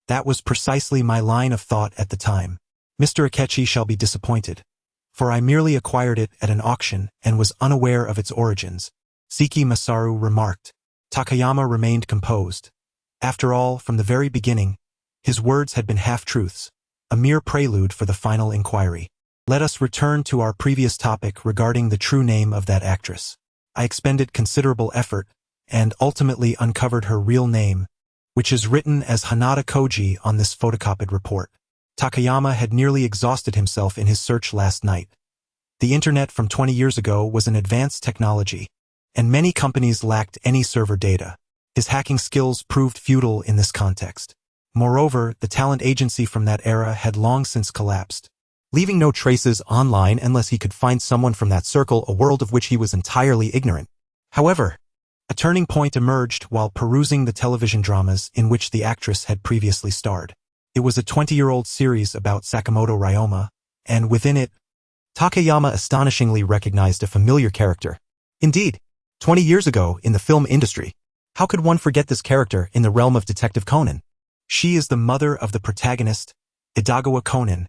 that was precisely my line of thought at the time. Mr. Akechi shall be disappointed, for I merely acquired it at an auction and was unaware of its origins, Siki Masaru remarked. Takayama remained composed. After all, from the very beginning, his words had been half-truths, a mere prelude for the final inquiry. Let us return to our previous topic regarding the true name of that actress. I expended considerable effort and ultimately uncovered her real name, which is written as Hanada Koji on this photocopied report. Takayama had nearly exhausted himself in his search last night, The internet from 20 years ago was an advanced technology, and many companies lacked any server data. His hacking skills proved futile in this context. Moreover, the talent agency from that era had long since collapsed, leaving no traces online unless he could find someone from that circle, a world of which he was entirely ignorant. However, a turning point emerged while perusing the television dramas in which the actress had previously starred. It was a 20-year-old series about Sakamoto Ryoma, and within it, Takayama astonishingly recognized a familiar character. Indeed, 20 years ago in the film industry, how could one forget this character in the realm of Detective Conan? She is the mother of the protagonist, Edogawa Conan,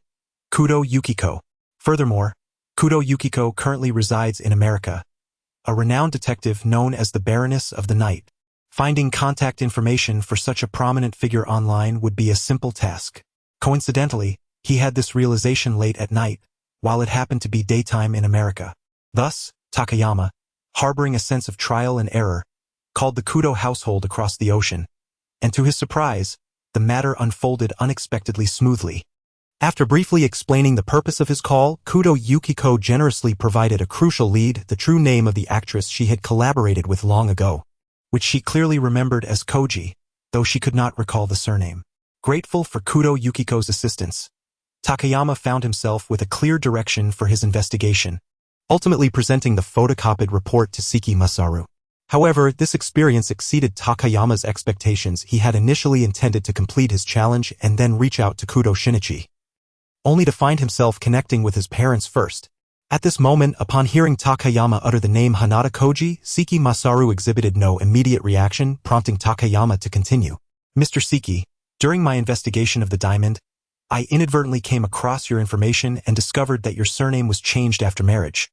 Kudo Yukiko. Furthermore, Kudo Yukiko currently resides in America, a renowned detective known as the Baroness of the Night. Finding contact information for such a prominent figure online would be a simple task. Coincidentally, he had this realization late at night, while it happened to be daytime in America. Thus, Takayama, harboring a sense of trial and error, called the Kudo household across the ocean, and to his surprise, the matter unfolded unexpectedly smoothly. After briefly explaining the purpose of his call, Kudo Yukiko generously provided a crucial lead, the true name of the actress she had collaborated with long ago, which she clearly remembered as Koji, though she could not recall the surname. Grateful for Kudo Yukiko's assistance, Takayama found himself with a clear direction for his investigation, ultimately presenting the photocopied report to Seki Masaru. However, this experience exceeded Takayama's expectations. He had initially intended to complete his challenge and then reach out to Kudo Shinichi, only to find himself connecting with his parents first. At this moment, upon hearing Takayama utter the name Hanada Koji, Seki Masaru exhibited no immediate reaction, prompting Takayama to continue. Mr. Seki, during my investigation of the diamond, I inadvertently came across your information and discovered that your surname was changed after marriage.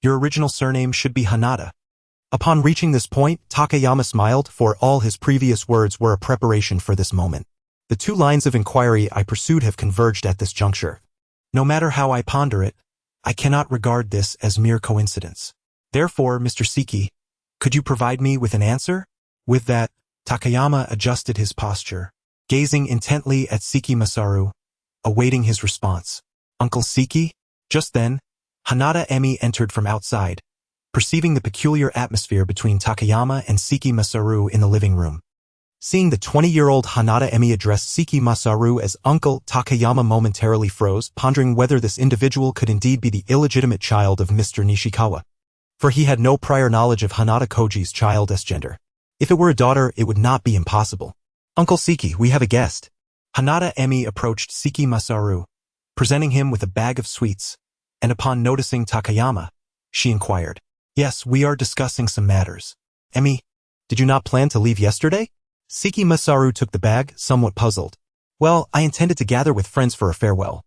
Your original surname should be Hanada. Upon reaching this point, Takayama smiled, for all his previous words were a preparation for this moment. The two lines of inquiry I pursued have converged at this juncture. No matter how I ponder it, I cannot regard this as mere coincidence. Therefore, Mr. Seki, could you provide me with an answer? With that, Takayama adjusted his posture, gazing intently at Seki Masaru, awaiting his response. Uncle Seki? Just then, Hanada Emi entered from outside, perceiving the peculiar atmosphere between Takayama and Seki Masaru in the living room. Seeing the 20-year-old Hanada Emi address Seki Masaru as uncle, Takayama momentarily froze, pondering whether this individual could indeed be the illegitimate child of Mr. Nishikawa. For he had no prior knowledge of Hanada Koji's child's gender. If it were a daughter, it would not be impossible. Uncle Seki, we have a guest. Hanada Emi approached Seki Masaru, presenting him with a bag of sweets, and upon noticing Takayama, she inquired, Yes, we are discussing some matters. Emi, did you not plan to leave yesterday? Seki Masaru took the bag, somewhat puzzled. Well, I intended to gather with friends for a farewell.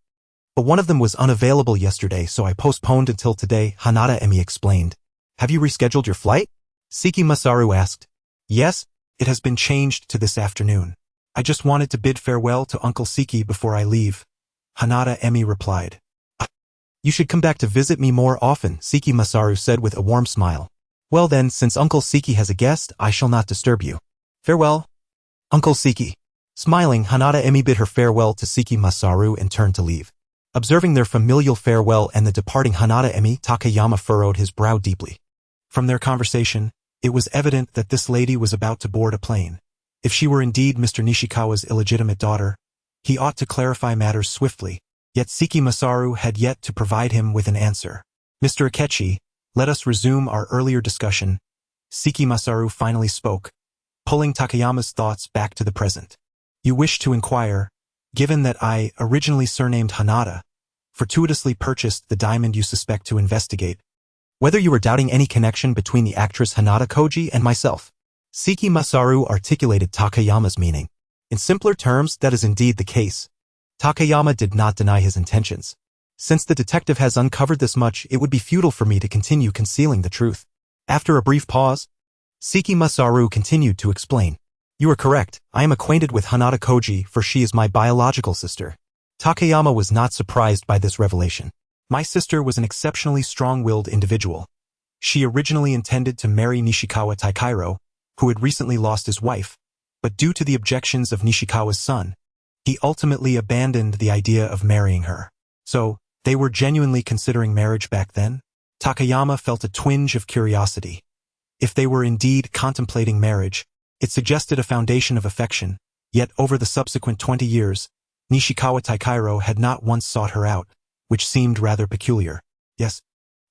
But one of them was unavailable yesterday, so I postponed until today, Hanada Emi explained. Have you rescheduled your flight? Seki Masaru asked. Yes, it has been changed to this afternoon. I just wanted to bid farewell to Uncle Seki before I leave. Hanada Emi replied. You should come back to visit me more often, Seki Masaru said with a warm smile. Well then, since Uncle Seki has a guest, I shall not disturb you. Farewell, Uncle Seki. Smiling, Hanada Emi bid her farewell to Seki Masaru and turned to leave. Observing their familial farewell and the departing Hanada Emi, Takayama furrowed his brow deeply. From their conversation, it was evident that this lady was about to board a plane. If she were indeed Mr. Nishikawa's illegitimate daughter, he ought to clarify matters swiftly, yet Seki Masaru had yet to provide him with an answer. Mr. Akechi, let us resume our earlier discussion. Seki Masaru finally spoke, pulling Takayama's thoughts back to the present. You wish to inquire, given that I, originally surnamed Hanada, fortuitously purchased the diamond you suspect to investigate, whether you were doubting any connection between the actress Hanada Koji and myself. Seki Masaru articulated Takayama's meaning. In simpler terms, that is indeed the case. Takayama did not deny his intentions. Since the detective has uncovered this much, it would be futile for me to continue concealing the truth. After a brief pause, Seki Masaru continued to explain. You are correct, I am acquainted with Hanada Koji, for she is my biological sister. Takayama was not surprised by this revelation. My sister was an exceptionally strong-willed individual. She originally intended to marry Nishikawa Takeiro, who had recently lost his wife, but due to the objections of Nishikawa's son, he ultimately abandoned the idea of marrying her. So, They were genuinely considering marriage back then? Takayama felt a twinge of curiosity. If they were indeed contemplating marriage, it suggested a foundation of affection, yet over the subsequent 20 years, Nishikawa Takeiro had not once sought her out, which seemed rather peculiar. Yes,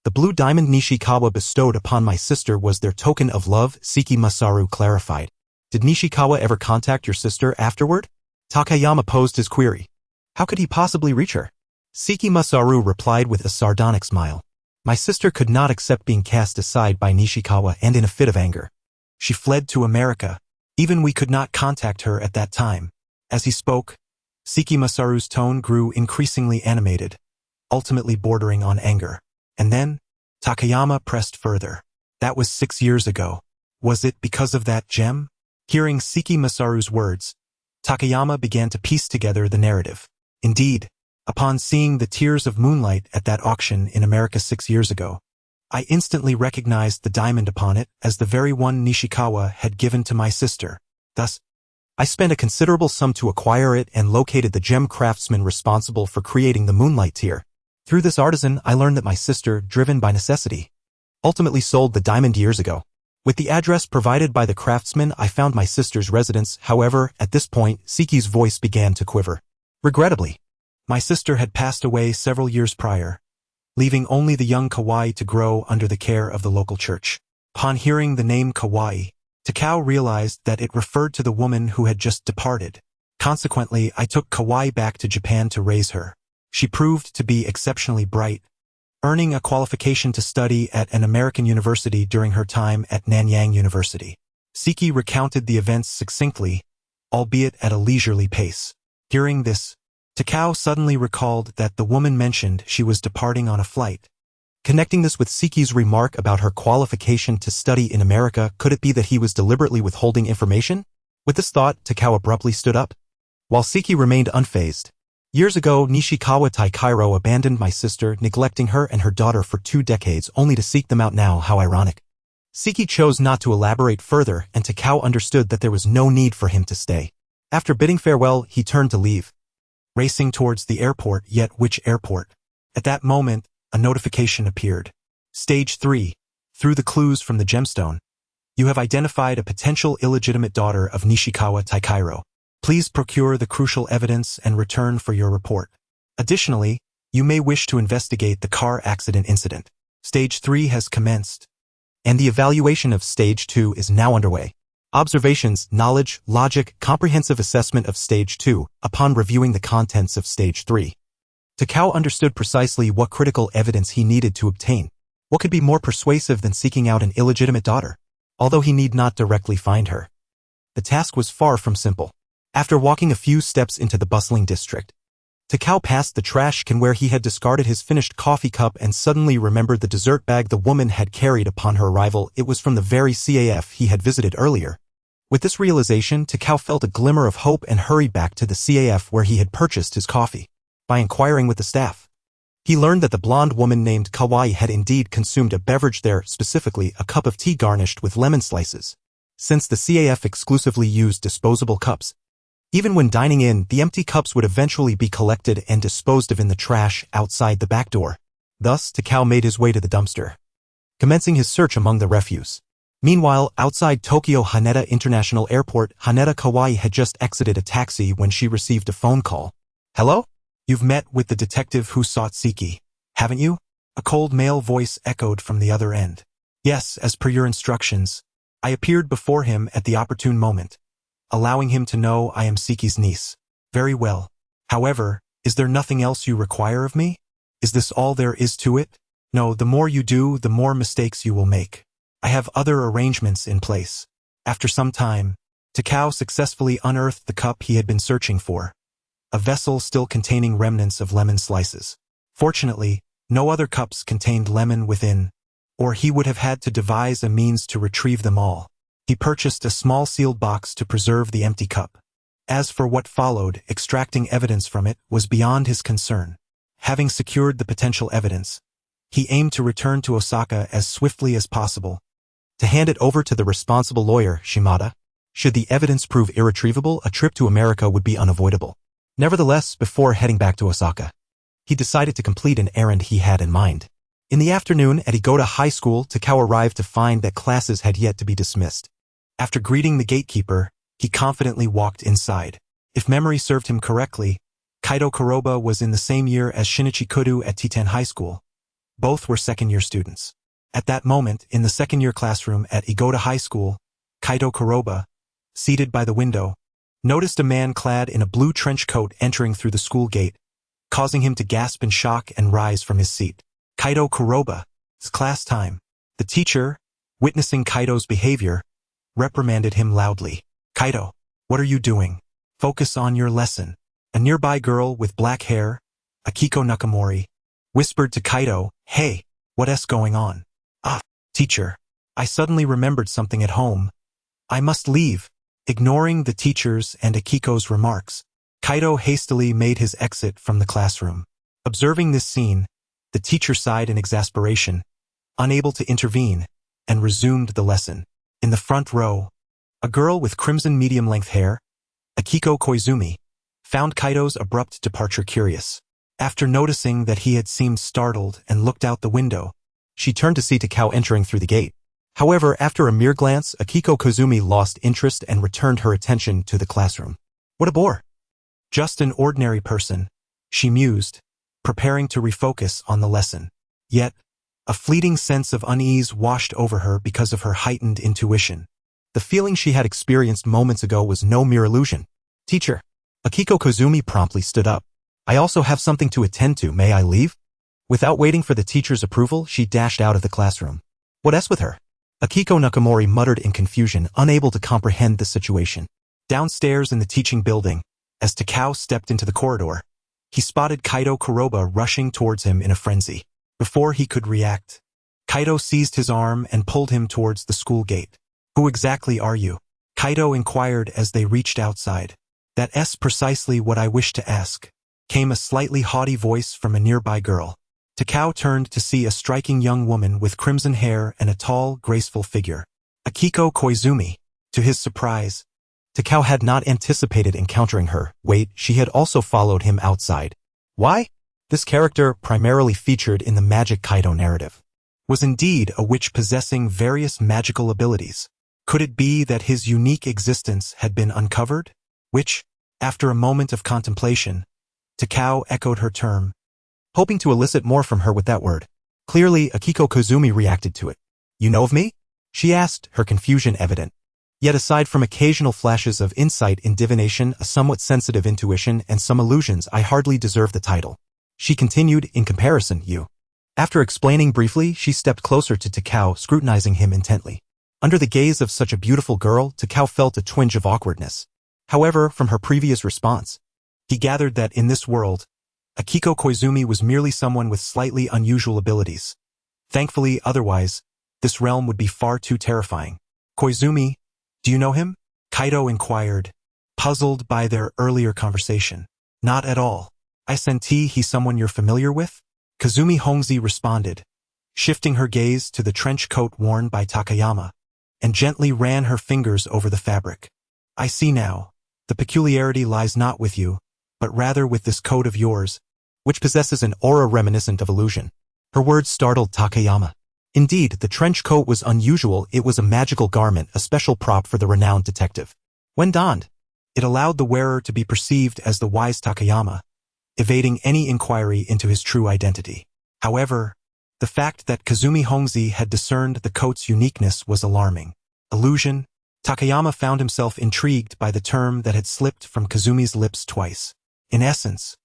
the blue diamond Nishikawa bestowed upon my sister was their token of love, Seki Masaru clarified. Did Nishikawa ever contact your sister afterward? Takayama posed his query. How could he possibly reach her? Seki Masaru replied with a sardonic smile. My sister could not accept being cast aside by Nishikawa, and in a fit of anger, she fled to America. Even we could not contact her at that time. As he spoke, Seki Masaru's tone grew increasingly animated, ultimately bordering on anger. And then, Takayama pressed further. That was 6 years ago. Was it because of that gem? Hearing Seki Masaru's words, Takayama began to piece together the narrative. Indeed, upon seeing the tears of moonlight at that auction in America 6 years ago, I instantly recognized the diamond upon it as the very one Nishikawa had given to my sister. Thus, I spent a considerable sum to acquire it and located the gem craftsman responsible for creating the moonlight tear. Through this artisan, I learned that my sister, driven by necessity, ultimately sold the diamond years ago. With the address provided by the craftsman, I found my sister's residence. However, at this point, Seki's voice began to quiver. Regrettably, my sister had passed away several years prior, leaving only the young Kawai to grow under the care of the local church. Upon hearing the name Kawai, Takao realized that it referred to the woman who had just departed. Consequently, I took Kawai back to Japan to raise her. She proved to be exceptionally bright, earning a qualification to study at an American university during her time at Nanyang University. Seki recounted the events succinctly, albeit at a leisurely pace. Hearing this, Takao suddenly recalled that the woman mentioned she was departing on a flight. Connecting this with Seki's remark about her qualification to study in America, could it be that he was deliberately withholding information? With this thought, Takao abruptly stood up, while Seki remained unfazed. Years ago, Nishikawa Takeiro abandoned my sister, neglecting her and her daughter for 2 decades, only to seek them out now. How ironic. Seki chose not to elaborate further, and Takao understood that there was no need for him to stay. After bidding farewell, he turned to leave, racing towards the airport. Yet which airport? At that moment, a notification appeared. Stage 3. Through the clues from the gemstone, you have identified a potential illegitimate daughter of Nishikawa Takeiro. Please procure the crucial evidence and return for your report. Additionally, you may wish to investigate the car accident incident. Stage 3 has commenced, and the evaluation of Stage 2 is now underway. Observations, knowledge, logic, comprehensive assessment of Stage 2, upon reviewing the contents of Stage 3. Takao understood precisely what critical evidence he needed to obtain. What could be more persuasive than seeking out an illegitimate daughter? Although he need not directly find her, the task was far from simple. After walking a few steps into the bustling district, Takao passed the trash can where he had discarded his finished coffee cup and suddenly remembered the dessert bag the woman had carried upon her arrival. It was from the very CAF he had visited earlier. With this realization, Takao felt a glimmer of hope and hurried back to the CAF where he had purchased his coffee. By inquiring with the staff, he learned that the blonde woman named Kawai had indeed consumed a beverage there, specifically a cup of tea garnished with lemon slices. Since the CAF exclusively used disposable cups, even when dining in, the empty cups would eventually be collected and disposed of in the trash outside the back door. Thus, Takao made his way to the dumpster, commencing his search among the refuse. Meanwhile, outside Tokyo Haneda International Airport, Haneda Kawai had just exited a taxi when she received a phone call. Hello? You've met with the detective who sought Seki, haven't you? A cold male voice echoed from the other end. Yes, as per your instructions. I appeared before him at the opportune moment, allowing him to know I am Seki's niece. Very well. However, is there nothing else you require of me? Is this all there is to it? No, the more you do, the more mistakes you will make. I have other arrangements in place. After some time, Takao successfully unearthed the cup he had been searching for, a vessel still containing remnants of lemon slices. Fortunately, no other cups contained lemon within, or he would have had to devise a means to retrieve them all. He purchased a small sealed box to preserve the empty cup. As for what followed, extracting evidence from it was beyond his concern. Having secured the potential evidence, he aimed to return to Osaka as swiftly as possible, to hand it over to the responsible lawyer, Shimada. Should the evidence prove irretrievable, a trip to America would be unavoidable. Nevertheless, before heading back to Osaka, he decided to complete an errand he had in mind. In the afternoon at Igoda High School, Takao arrived to find that classes had yet to be dismissed. After greeting the gatekeeper, he confidently walked inside. If memory served him correctly, Kaito Kuroba was in the same year as Shinichi Kudo at T10 High School. Both were second-year students. At that moment, in the second-year classroom at Igoda High School, Kaito Kuroba, seated by the window, noticed a man clad in a blue trench coat entering through the school gate, causing him to gasp in shock and rise from his seat. Kaito Kuroba, it's class time. The teacher, witnessing Kaito's behavior, reprimanded him loudly. Kaito, what are you doing? Focus on your lesson. A nearby girl with black hair, Akiko Nakamori, whispered to Kaito, hey, what's going on? Ah, teacher. I suddenly remembered something at home. I must leave. Ignoring the teacher's and Akiko's remarks, Kaito hastily made his exit from the classroom. Observing this scene, the teacher sighed in exasperation, unable to intervene, and resumed the lesson. In the front row, a girl with crimson medium-length hair, Akiko Koizumi, found Kaito's abrupt departure curious. After noticing that he had seemed startled and looked out the window, she turned to see Takao entering through the gate. However, after a mere glance, Akiko Koizumi lost interest and returned her attention to the classroom. What a bore. Just an ordinary person, she mused, preparing to refocus on the lesson. Yet, a fleeting sense of unease washed over her because of her heightened intuition. The feeling she had experienced moments ago was no mere illusion. Teacher. Akiko Koizumi promptly stood up. I also have something to attend to, may I leave? Without waiting for the teacher's approval, she dashed out of the classroom. What's with her? Akiko Nakamori muttered in confusion, unable to comprehend the situation. Downstairs in the teaching building, as Takao stepped into the corridor, he spotted Kaito Kuroba rushing towards him in a frenzy. Before he could react, Kaito seized his arm and pulled him towards the school gate. Who exactly are you? Kaito inquired as they reached outside. That's precisely what I wish to ask, came a slightly haughty voice from a nearby girl. Takao turned to see a striking young woman with crimson hair and a tall, graceful figure. Akiko Koizumi. To his surprise, Takao had not anticipated encountering her. Wait, she had also followed him outside. Why? This character, primarily featured in the Magic Kaito narrative, was indeed a witch possessing various magical abilities. Could it be that his unique existence had been uncovered? Which, after a moment of contemplation, Takao echoed her term, hoping to elicit more from her with that word. Clearly, Akiko Koizumi reacted to it. You know of me? She asked, her confusion evident. Yet aside from occasional flashes of insight in divination, a somewhat sensitive intuition, and some illusions, I hardly deserve the title. She continued, in comparison, you. After explaining briefly, she stepped closer to Takao, scrutinizing him intently. Under the gaze of such a beautiful girl, Takao felt a twinge of awkwardness. However, from her previous response, he gathered that in this world, Akiko Koizumi was merely someone with slightly unusual abilities. Thankfully, otherwise, this realm would be far too terrifying. Koizumi, do you know him? Kaito inquired, puzzled by their earlier conversation. Not at all. I senti he's someone you're familiar with? Kazumi Hongzi responded, shifting her gaze to the trench coat worn by Takayama, and gently ran her fingers over the fabric. I see now. The peculiarity lies not with you, but rather with this coat of yours, which possesses an aura reminiscent of illusion. Her words startled Takayama. Indeed, the trench coat was unusual. It was a magical garment, a special prop for the renowned detective. When donned, it allowed the wearer to be perceived as the wise Takayama, evading any inquiry into his true identity. However, the fact that Kazumi Hongzi had discerned the coat's uniqueness was alarming. Illusion. Takayama found himself intrigued by the term that had slipped from Kazumi's lips twice. In essence,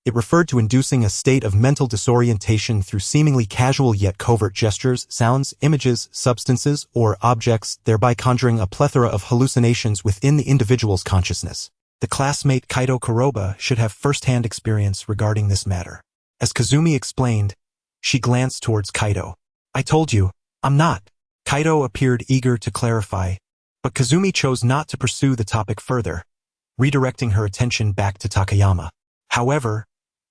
it referred to inducing a state of mental disorientation through seemingly casual yet covert gestures, sounds, images, substances, or objects, thereby conjuring a plethora of hallucinations within the individual's consciousness. The classmate Kaito Kuroba should have first-hand experience regarding this matter. As Kazumi explained, she glanced towards Kaito. I told you, I'm not. Kaito appeared eager to clarify, but Kazumi chose not to pursue the topic further, redirecting her attention back to Takayama. However,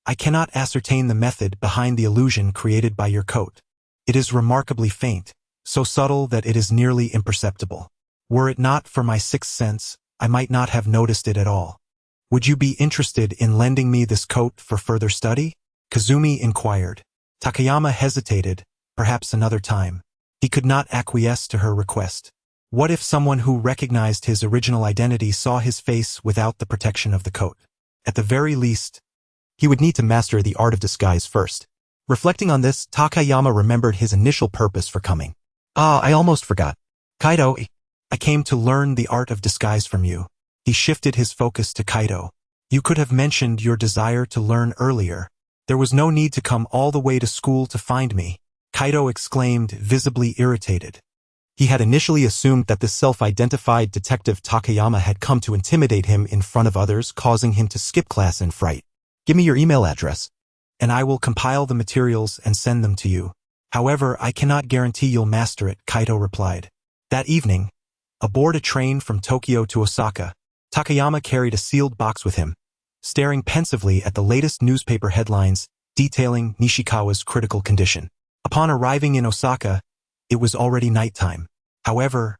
I cannot ascertain the method behind the illusion created by your coat. It is remarkably faint, so subtle that it is nearly imperceptible. Were it not for my sixth sense, I might not have noticed it at all. Would you be interested in lending me this coat for further study? Kazumi inquired. Takayama hesitated, perhaps another time. He could not acquiesce to her request. What if someone who recognized his original identity saw his face without the protection of the coat? At the very least, he would need to master the art of disguise first. Reflecting on this, Takayama remembered his initial purpose for coming. I almost forgot. Kaido, I came to learn the art of disguise from you. He shifted his focus to Kaido. You could have mentioned your desire to learn earlier. There was no need to come all the way to school to find me. Kaido exclaimed, visibly irritated. He had initially assumed that this self-identified detective Takayama had come to intimidate him in front of others, causing him to skip class in fright. Give me your email address, and I will compile the materials and send them to you. However, I cannot guarantee you'll master it, Kaido replied. That evening, aboard a train from Tokyo to Osaka, Takayama carried a sealed box with him, staring pensively at the latest newspaper headlines detailing Nishikawa's critical condition. Upon arriving in Osaka, it was already nighttime. However,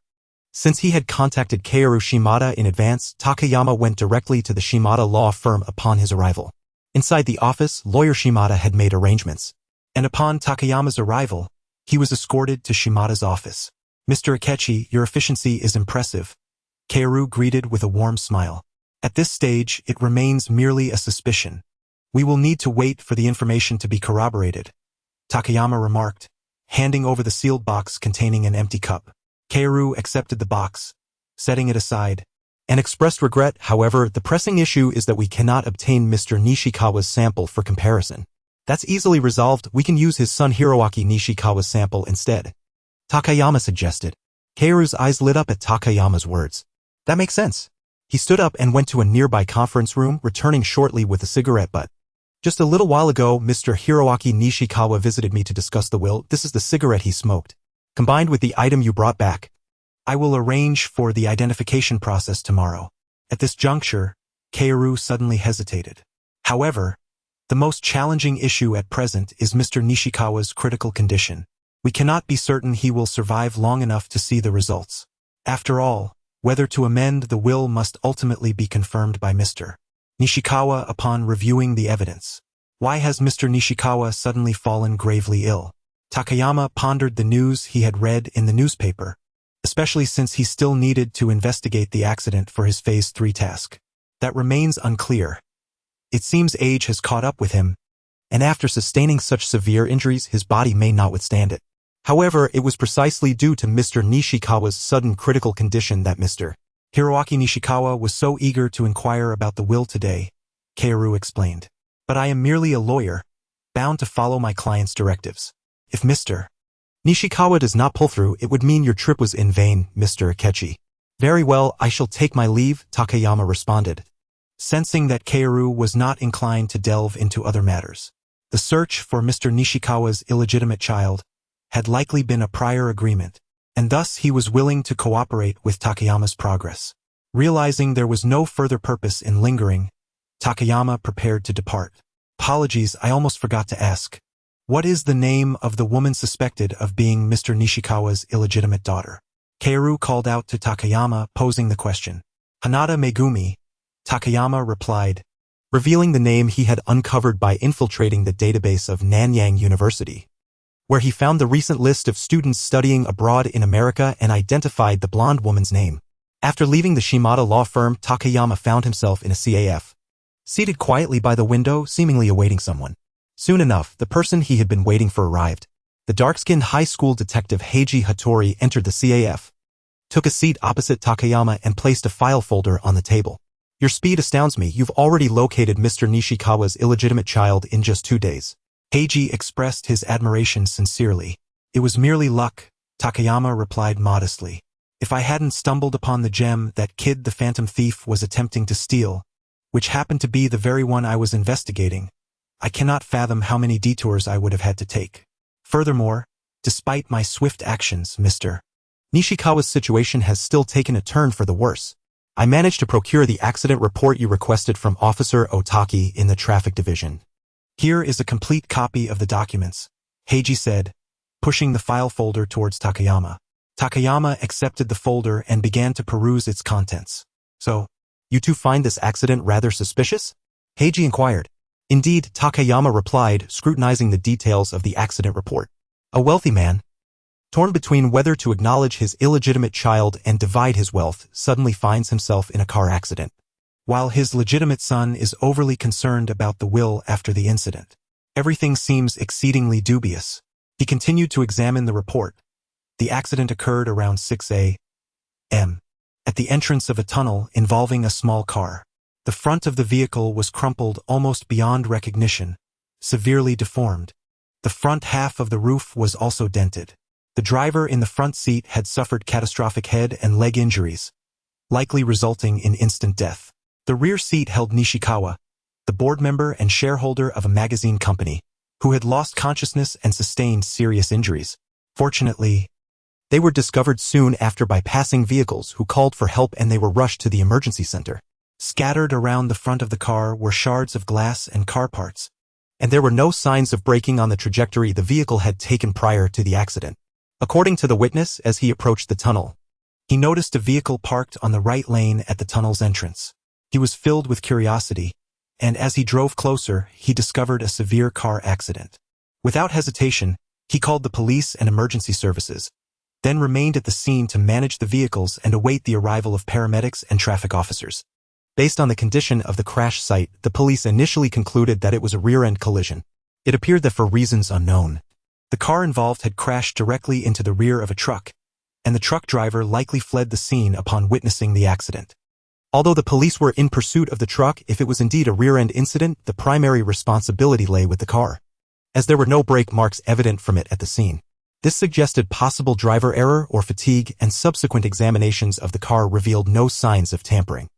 since he had contacted Kaoru Shimada in advance, Takayama went directly to the Shimada law firm upon his arrival. Inside the office, lawyer Shimada had made arrangements, and upon Takayama's arrival, he was escorted to Shimada's office. Mr. Akechi, your efficiency is impressive. Kaoru greeted with a warm smile. At this stage, it remains merely a suspicion. We will need to wait for the information to be corroborated, Takayama remarked, handing over the sealed box containing an empty cup. Kaoru accepted the box, setting it aside, and expressed regret. However, the pressing issue is that we cannot obtain Mr. Nishikawa's sample for comparison. That's easily resolved. We can use his son Hiroaki Nishikawa's sample instead, Takayama suggested. Kaoru's eyes lit up at Takayama's words. That makes sense. He stood up and went to a nearby conference room, returning shortly with a cigarette butt. Just a little while ago, Mr. Hiroaki Nishikawa visited me to discuss the will. This is the cigarette he smoked, combined with the item you brought back. I will arrange for the identification process tomorrow. At this juncture, Kaoru suddenly hesitated. However, the most challenging issue at present is Mr. Nishikawa's critical condition. We cannot be certain he will survive long enough to see the results. After all, whether to amend the will must ultimately be confirmed by Mr. Nishikawa upon reviewing the evidence. Why has Mr. Nishikawa suddenly fallen gravely ill? Takayama pondered the news he had read in the newspaper, especially since he still needed to investigate the accident for his Phase 3 task. That remains unclear. It seems age has caught up with him, and after sustaining such severe injuries, his body may not withstand it. However, it was precisely due to Mr. Nishikawa's sudden critical condition that Mr. Hiroaki Nishikawa was so eager to inquire about the will today, Kaoru explained. But I am merely a lawyer, bound to follow my client's directives. If Mr. Nishikawa does not pull through, it would mean your trip was in vain, Mr. Akechi. Very well, I shall take my leave, Takayama responded, sensing that Kaoru was not inclined to delve into other matters. The search for Mr. Nishikawa's illegitimate child had likely been a prior agreement, and thus he was willing to cooperate with Takayama's progress. Realizing there was no further purpose in lingering, Takayama prepared to depart. Apologies, I almost forgot to ask. What is the name of the woman suspected of being Mr. Nishikawa's illegitimate daughter? Kaoru called out to Takayama, posing the question. Hanada Megumi, Takayama replied, revealing the name he had uncovered by infiltrating the database of Nanyang University, where he found the recent list of students studying abroad in America and identified the blonde woman's name. After leaving the Shimada law firm, Takayama found himself in a CAF, seated quietly by the window, seemingly awaiting someone. Soon enough, the person he had been waiting for arrived. The dark-skinned high school detective Heiji Hattori entered the CAF, took a seat opposite Takayama and placed a file folder on the table. Your speed astounds me. You've already located Mr. Nishikawa's illegitimate child in just 2 days. Heiji expressed his admiration sincerely. It was merely luck, Takayama replied modestly. If I hadn't stumbled upon the gem that Kid the Phantom Thief was attempting to steal, which happened to be the very one I was investigating, I cannot fathom how many detours I would have had to take. Furthermore, despite my swift actions, Mr. Nishikawa's situation has still taken a turn for the worse. I managed to procure the accident report you requested from Officer Otaki in the traffic division. Here is a complete copy of the documents, Heiji said, pushing the file folder towards Takayama. Takayama accepted the folder and began to peruse its contents. So, you two find this accident rather suspicious? Heiji inquired. Indeed, Takayama replied, scrutinizing the details of the accident report. A wealthy man, torn between whether to acknowledge his illegitimate child and divide his wealth, suddenly finds himself in a car accident, while his legitimate son is overly concerned about the will after the incident. Everything seems exceedingly dubious. He continued to examine the report. The accident occurred around 6 a.m. at the entrance of a tunnel involving a small car. The front of the vehicle was crumpled almost beyond recognition, severely deformed. The front half of the roof was also dented. The driver in the front seat had suffered catastrophic head and leg injuries, likely resulting in instant death. The rear seat held Nishikawa, the board member and shareholder of a magazine company, who had lost consciousness and sustained serious injuries. Fortunately, they were discovered soon after by passing vehicles who called for help, and they were rushed to the emergency center. Scattered around the front of the car were shards of glass and car parts, and there were no signs of braking on the trajectory the vehicle had taken prior to the accident. According to the witness, as he approached the tunnel, he noticed a vehicle parked on the right lane at the tunnel's entrance. He was filled with curiosity, and as he drove closer, he discovered a severe car accident. Without hesitation, he called the police and emergency services, then remained at the scene to manage the vehicles and await the arrival of paramedics and traffic officers. Based on the condition of the crash site, the police initially concluded that it was a rear-end collision. It appeared that for reasons unknown, the car involved had crashed directly into the rear of a truck, and the truck driver likely fled the scene upon witnessing the accident. Although the police were in pursuit of the truck, if it was indeed a rear-end incident, the primary responsibility lay with the car, as there were no brake marks evident from it at the scene. This suggested possible driver error or fatigue, and subsequent examinations of the car revealed no signs of tampering.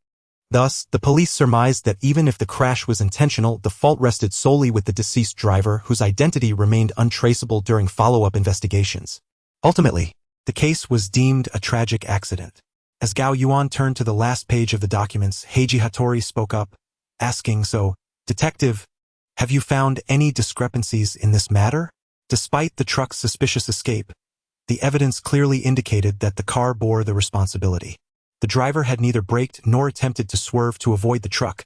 Thus, the police surmised that even if the crash was intentional, the fault rested solely with the deceased driver, whose identity remained untraceable during follow-up investigations. Ultimately, the case was deemed a tragic accident. As Gao Yuan turned to the last page of the documents, Heiji Hattori spoke up, asking, "So, Detective, have you found any discrepancies in this matter?" Despite the truck's suspicious escape, the evidence clearly indicated that the car bore the responsibility. The driver had neither braked nor attempted to swerve to avoid the truck,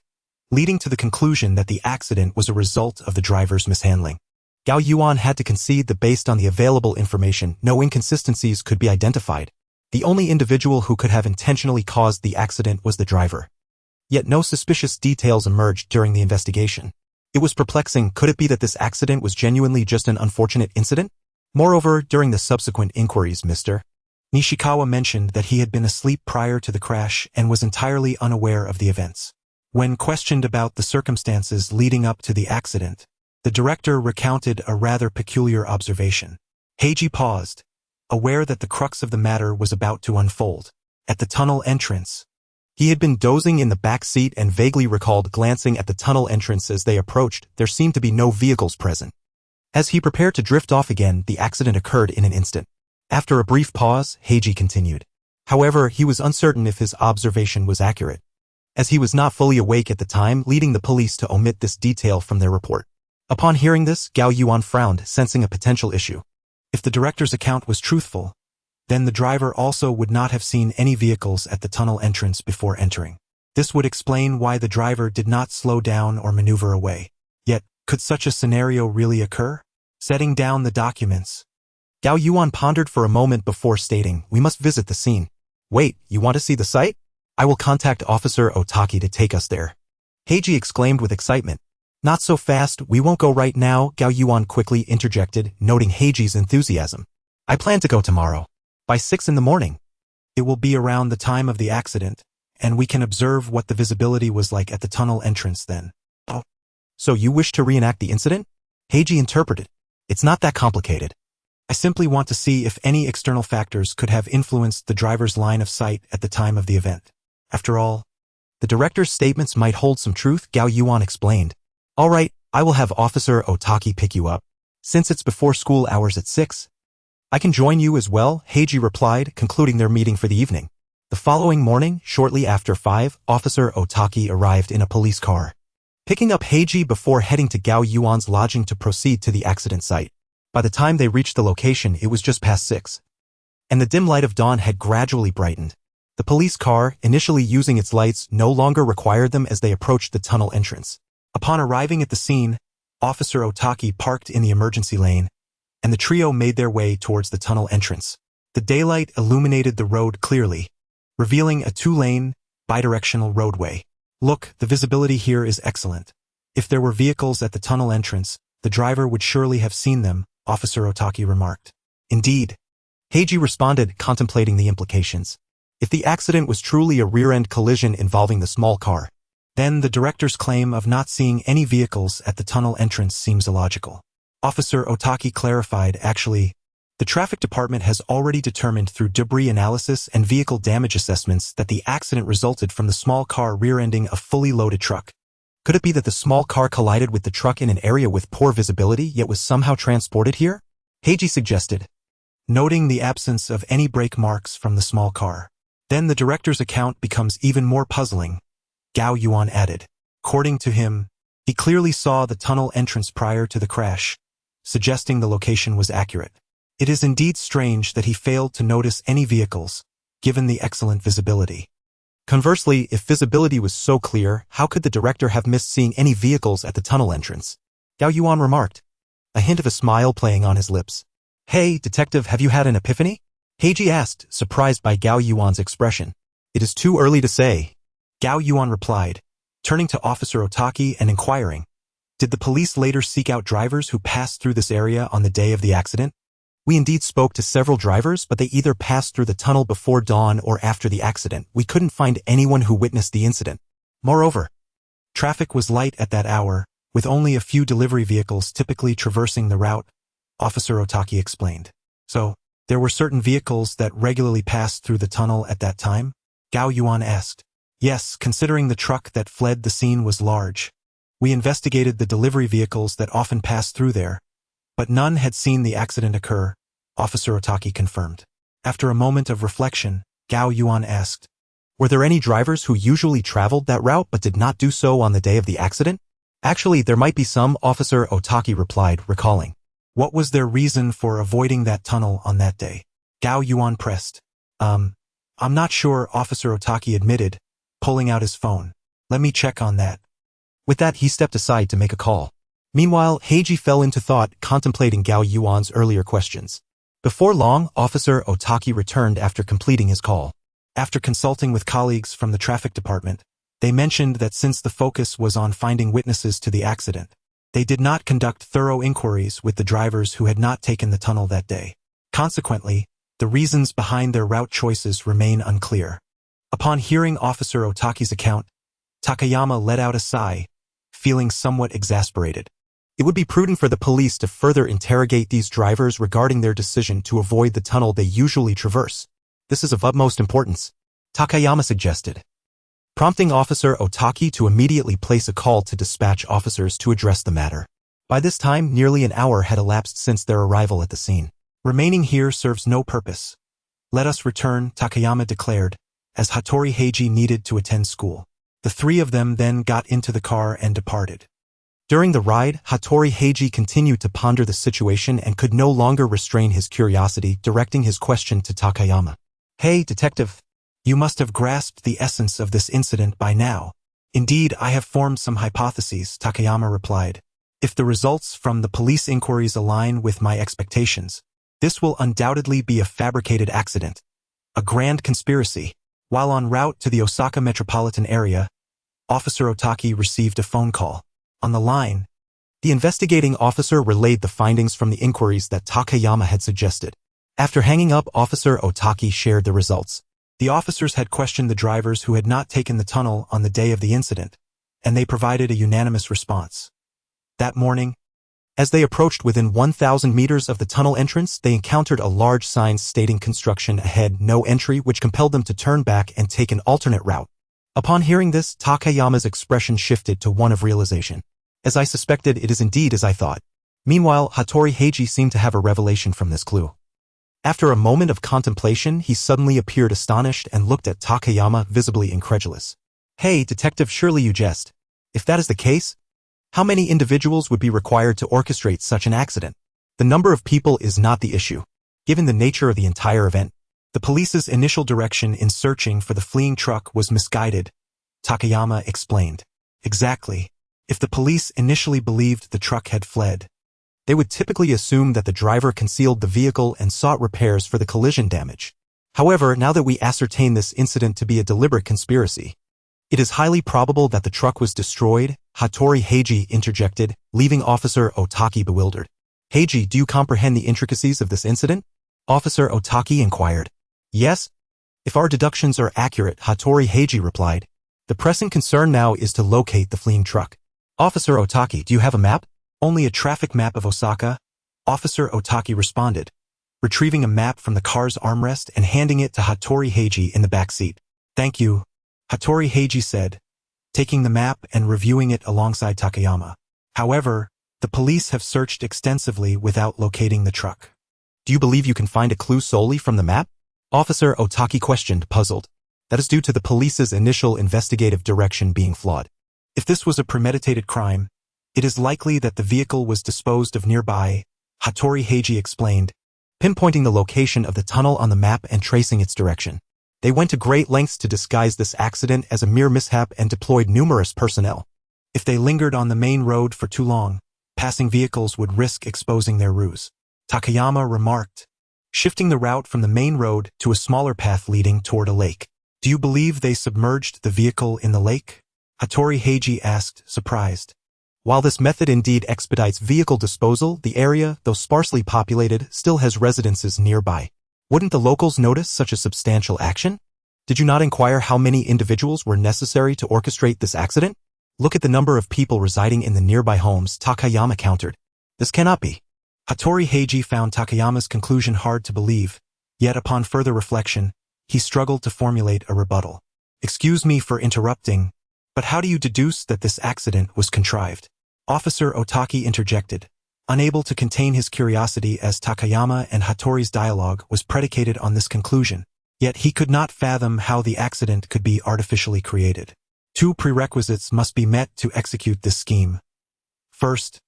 leading to the conclusion that the accident was a result of the driver's mishandling. Gao Yuan had to concede that based on the available information, no inconsistencies could be identified. The only individual who could have intentionally caused the accident was the driver. Yet no suspicious details emerged during the investigation. It was perplexing. Could it be that this accident was genuinely just an unfortunate incident? Moreover, during the subsequent inquiries, Mr. Nishikawa mentioned that he had been asleep prior to the crash and was entirely unaware of the events. When questioned about the circumstances leading up to the accident, the director recounted a rather peculiar observation. Heiji paused, aware that the crux of the matter was about to unfold. At the tunnel entrance, he had been dozing in the back seat and vaguely recalled glancing at the tunnel entrance as they approached. There seemed to be no vehicles present. As he prepared to drift off again, the accident occurred in an instant. After a brief pause, Heiji continued. However, he was uncertain if his observation was accurate, as he was not fully awake at the time, leading the police to omit this detail from their report. Upon hearing this, Gao Yuan frowned, sensing a potential issue. If the director's account was truthful, then the driver also would not have seen any vehicles at the tunnel entrance before entering. This would explain why the driver did not slow down or maneuver away. Yet, could such a scenario really occur? Setting down the documents, Gao Yuan pondered for a moment before stating, "We must visit the scene." "Wait, you want to see the site? I will contact Officer Otaki to take us there," Heiji exclaimed with excitement. "Not so fast, we won't go right now," Gao Yuan quickly interjected, noting Heiji's enthusiasm. "I plan to go tomorrow, by 6 in the morning. It will be around the time of the accident, and we can observe what the visibility was like at the tunnel entrance then." "Oh, so you wish to reenact the incident?" Heiji interpreted. "It's not that complicated. I simply want to see if any external factors could have influenced the driver's line of sight at the time of the event. After all, the director's statements might hold some truth," Gao Yuan explained. "All right, I will have Officer Otaki pick you up. Since it's before school hours at 6, I can join you as well," Heiji replied, concluding their meeting for the evening. The following morning, shortly after 5, Officer Otaki arrived in a police car, picking up Heiji before heading to Gao Yuan's lodging to proceed to the accident site. By the time they reached the location, it was just past 6, and the dim light of dawn had gradually brightened. The police car, initially using its lights, no longer required them as they approached the tunnel entrance. Upon arriving at the scene, Officer Otaki parked in the emergency lane, and the trio made their way towards the tunnel entrance. The daylight illuminated the road clearly, revealing a two-lane, bidirectional roadway. Look, the visibility here is excellent. If there were vehicles at the tunnel entrance, the driver would surely have seen them, Officer Otaki remarked. Indeed. Heiji responded, contemplating the implications. If the accident was truly a rear-end collision involving the small car, then the director's claim of not seeing any vehicles at the tunnel entrance seems illogical. Officer Otaki clarified, actually, the traffic department has already determined through debris analysis and vehicle damage assessments that the accident resulted from the small car rear-ending a fully loaded truck. Could it be that the small car collided with the truck in an area with poor visibility yet was somehow transported here? Heiji suggested, noting the absence of any brake marks from the small car. Then the director's account becomes even more puzzling, Gao Yuan added. According to him, he clearly saw the tunnel entrance prior to the crash, suggesting the location was accurate. It is indeed strange that he failed to notice any vehicles, given the excellent visibility. Conversely, if visibility was so clear, how could the director have missed seeing any vehicles at the tunnel entrance? Gao Yuan remarked, a hint of a smile playing on his lips. Hey, detective, have you had an epiphany? Heiji asked, surprised by Gao Yuan's expression. It is too early to say, Gao Yuan replied, turning to Officer Otaki and inquiring, did the police later seek out drivers who passed through this area on the day of the accident? We indeed spoke to several drivers, but they either passed through the tunnel before dawn or after the accident. We couldn't find anyone who witnessed the incident. Moreover, traffic was light at that hour, with only a few delivery vehicles typically traversing the route, Officer Otaki explained. So, there were certain vehicles that regularly passed through the tunnel at that time? Gao Yuan asked. Yes, considering the truck that fled the scene was large. We investigated the delivery vehicles that often passed through there, but none had seen the accident occur, Officer Otaki confirmed. After a moment of reflection, Gao Yuan asked, were there any drivers who usually traveled that route but did not do so on the day of the accident? Actually, there might be some, Officer Otaki replied, recalling. What was their reason for avoiding that tunnel on that day? Gao Yuan pressed. I'm not sure, Officer Otaki admitted, pulling out his phone. Let me check on that. With that, he stepped aside to make a call. Meanwhile, Heiji fell into thought, contemplating Gao Yuan's earlier questions. Before long, Officer Otaki returned after completing his call. After consulting with colleagues from the traffic department, they mentioned that since the focus was on finding witnesses to the accident, they did not conduct thorough inquiries with the drivers who had not taken the tunnel that day. Consequently, the reasons behind their route choices remain unclear. Upon hearing Officer Otaki's account, Takayama let out a sigh, feeling somewhat exasperated. It would be prudent for the police to further interrogate these drivers regarding their decision to avoid the tunnel they usually traverse. This is of utmost importance, Takayama suggested, prompting Officer Otaki to immediately place a call to dispatch officers to address the matter. By this time, nearly an hour had elapsed since their arrival at the scene. Remaining here serves no purpose. Let us return, Takayama declared, as Hattori Heiji needed to attend school. The three of them then got into the car and departed. During the ride, Hattori Heiji continued to ponder the situation and could no longer restrain his curiosity, directing his question to Takayama. Hey, detective. You must have grasped the essence of this incident by now. Indeed, I have formed some hypotheses, Takayama replied. If the results from the police inquiries align with my expectations, this will undoubtedly be a fabricated accident, a grand conspiracy. While en route to the Osaka metropolitan area, Officer Otaki received a phone call. On the line, the investigating officer relayed the findings from the inquiries that Takayama had suggested. After hanging up, Officer Otaki shared the results. The officers had questioned the drivers who had not taken the tunnel on the day of the incident, and they provided a unanimous response. That morning, as they approached within 1,000 meters of the tunnel entrance, they encountered a large sign stating construction ahead, no entry, which compelled them to turn back and take an alternate route. Upon hearing this, Takayama's expression shifted to one of realization. As I suspected, it is indeed as I thought. Meanwhile, Hattori Heiji seemed to have a revelation from this clue. After a moment of contemplation, he suddenly appeared astonished and looked at Takayama, visibly incredulous. Hey, detective, surely you jest. If that is the case, how many individuals would be required to orchestrate such an accident? The number of people is not the issue. Given the nature of the entire event, the police's initial direction in searching for the fleeing truck was misguided, Takayama explained. Exactly. If the police initially believed the truck had fled, they would typically assume that the driver concealed the vehicle and sought repairs for the collision damage. However, now that we ascertain this incident to be a deliberate conspiracy, it is highly probable that the truck was destroyed, Hattori Heiji interjected, leaving Officer Otaki bewildered. Heiji, do you comprehend the intricacies of this incident? Officer Otaki inquired. Yes. If our deductions are accurate, Hattori Heiji replied. The pressing concern now is to locate the fleeing truck. Officer Otaki, do you have a map? Only a traffic map of Osaka, Officer Otaki responded, retrieving a map from the car's armrest and handing it to Hattori Heiji in the back seat. Thank you, Hattori Heiji said, taking the map and reviewing it alongside Takayama. However, the police have searched extensively without locating the truck. Do you believe you can find a clue solely from the map? Officer Otaki questioned, puzzled. That is due to the police's initial investigative direction being flawed. If this was a premeditated crime, it is likely that the vehicle was disposed of nearby, Hattori Heiji explained, pinpointing the location of the tunnel on the map and tracing its direction. They went to great lengths to disguise this accident as a mere mishap and deployed numerous personnel. If they lingered on the main road for too long, passing vehicles would risk exposing their ruse, Takayama remarked, shifting the route from the main road to a smaller path leading toward a lake. Do you believe they submerged the vehicle in the lake? Hattori Heiji asked, surprised. While this method indeed expedites vehicle disposal, the area, though sparsely populated, still has residences nearby. Wouldn't the locals notice such a substantial action? Did you not inquire how many individuals were necessary to orchestrate this accident? Look at the number of people residing in the nearby homes, Takayama countered. This cannot be. Hattori Heiji found Takayama's conclusion hard to believe, yet upon further reflection, he struggled to formulate a rebuttal. Excuse me for interrupting, but how do you deduce that this accident was contrived? Officer Otaki interjected, unable to contain his curiosity as Takayama and Hattori's dialogue was predicated on this conclusion, yet he could not fathom how the accident could be artificially created. Two prerequisites must be met to execute this scheme. First,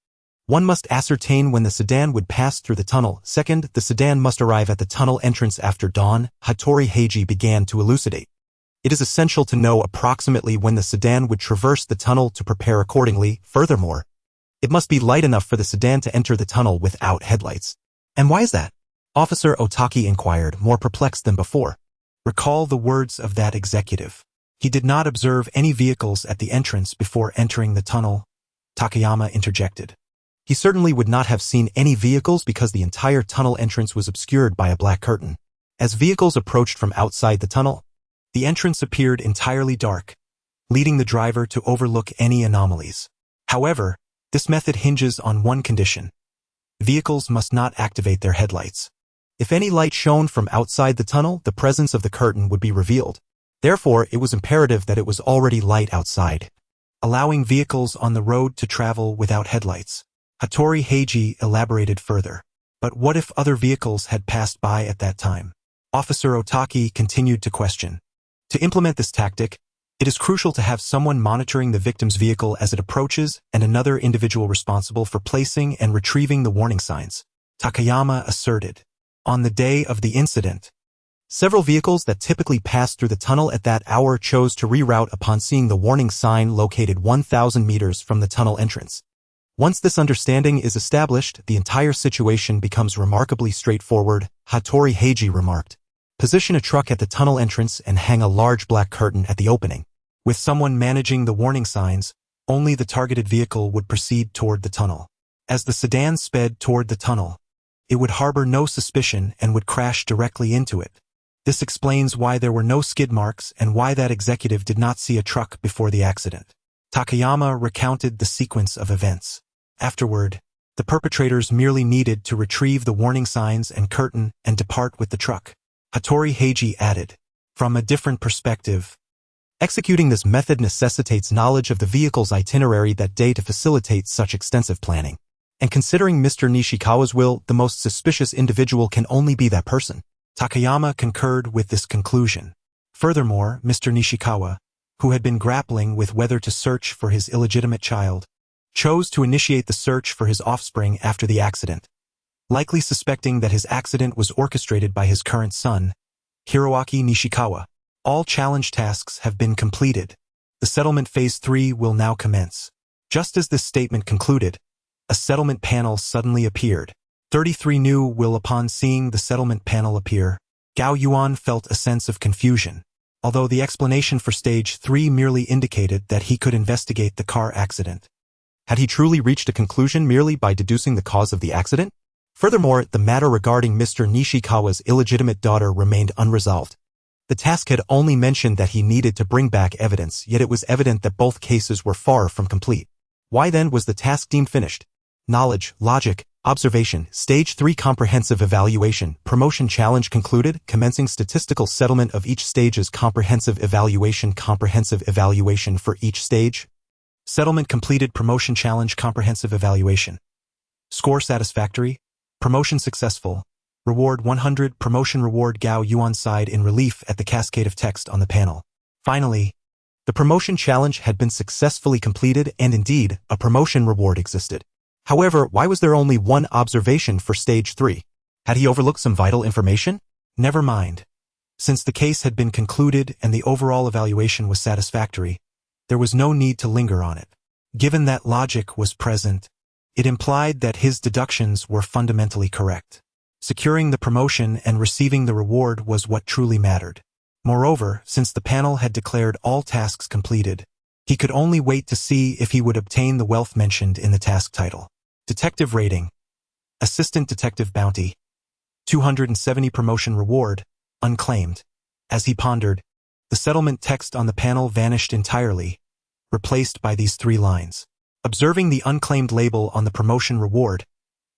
one must ascertain when the sedan would pass through the tunnel. Second, the sedan must arrive at the tunnel entrance after dawn, Hattori Heiji began to elucidate. It is essential to know approximately when the sedan would traverse the tunnel to prepare accordingly. Furthermore, it must be light enough for the sedan to enter the tunnel without headlights. And why is that? Officer Otaki inquired, more perplexed than before. Recall the words of that executive. He did not observe any vehicles at the entrance before entering the tunnel, Takayama interjected. He certainly would not have seen any vehicles because the entire tunnel entrance was obscured by a black curtain. As vehicles approached from outside the tunnel, the entrance appeared entirely dark, leading the driver to overlook any anomalies. However, this method hinges on one condition. Vehicles must not activate their headlights. If any light shone from outside the tunnel, the presence of the curtain would be revealed. Therefore, it was imperative that it was already light outside, allowing vehicles on the road to travel without headlights. Hattori Heiji elaborated further. But what if other vehicles had passed by at that time? Officer Otaki continued to question. To implement this tactic, it is crucial to have someone monitoring the victim's vehicle as it approaches and another individual responsible for placing and retrieving the warning signs, Takayama asserted. On the day of the incident, several vehicles that typically pass through the tunnel at that hour chose to reroute upon seeing the warning sign located 1,000 meters from the tunnel entrance. Once this understanding is established, the entire situation becomes remarkably straightforward, Hattori Heiji remarked. Position a truck at the tunnel entrance and hang a large black curtain at the opening. With someone managing the warning signs, only the targeted vehicle would proceed toward the tunnel. As the sedan sped toward the tunnel, it would harbor no suspicion and would crash directly into it. This explains why there were no skid marks and why that executive did not see a truck before the accident. Takayama recounted the sequence of events. Afterward, the perpetrators merely needed to retrieve the warning signs and curtain and depart with the truck. Hattori Heiji added, from a different perspective, executing this method necessitates knowledge of the vehicle's itinerary that day to facilitate such extensive planning. And considering Mr. Nishikawa's will, the most suspicious individual can only be that person. Takayama concurred with this conclusion. Furthermore, Mr. Nishikawa, who had been grappling with whether to search for his illegitimate child, chose to initiate the search for his offspring after the accident, likely suspecting that his accident was orchestrated by his current son, Hiroaki Nishikawa. All challenge tasks have been completed. The settlement phase 3 will now commence. Just as this statement concluded, a settlement panel suddenly appeared. 33 knew will upon seeing the settlement panel appear, Gao Yuan felt a sense of confusion, although the explanation for stage 3 merely indicated that he could investigate the car accident. Had he truly reached a conclusion merely by deducing the cause of the accident? Furthermore, the matter regarding Mr. Nishikawa's illegitimate daughter remained unresolved. The task had only mentioned that he needed to bring back evidence, yet it was evident that both cases were far from complete. Why then was the task deemed finished? Knowledge, logic, observation, stage 3 comprehensive evaluation, promotion challenge concluded, commencing statistical settlement of each stage's comprehensive evaluation for each stage. Settlement completed, promotion challenge, comprehensive evaluation. Score satisfactory, promotion successful, reward 100, promotion reward. Gao Yuan sighed in relief at the cascade of text on the panel. Finally, the promotion challenge had been successfully completed and indeed, a promotion reward existed. However, why was there only one observation for stage 3? Had he overlooked some vital information? Never mind. Since the case had been concluded and the overall evaluation was satisfactory, there was no need to linger on it. Given that logic was present, it implied that his deductions were fundamentally correct. Securing the promotion and receiving the reward was what truly mattered. Moreover, since the panel had declared all tasks completed, he could only wait to see if he would obtain the wealth mentioned in the task title. Detective rating. Assistant Detective Bounty. 270 promotion reward, unclaimed. As he pondered, the settlement text on the panel vanished entirely, replaced by these 3 lines. Observing the unclaimed label on the promotion reward,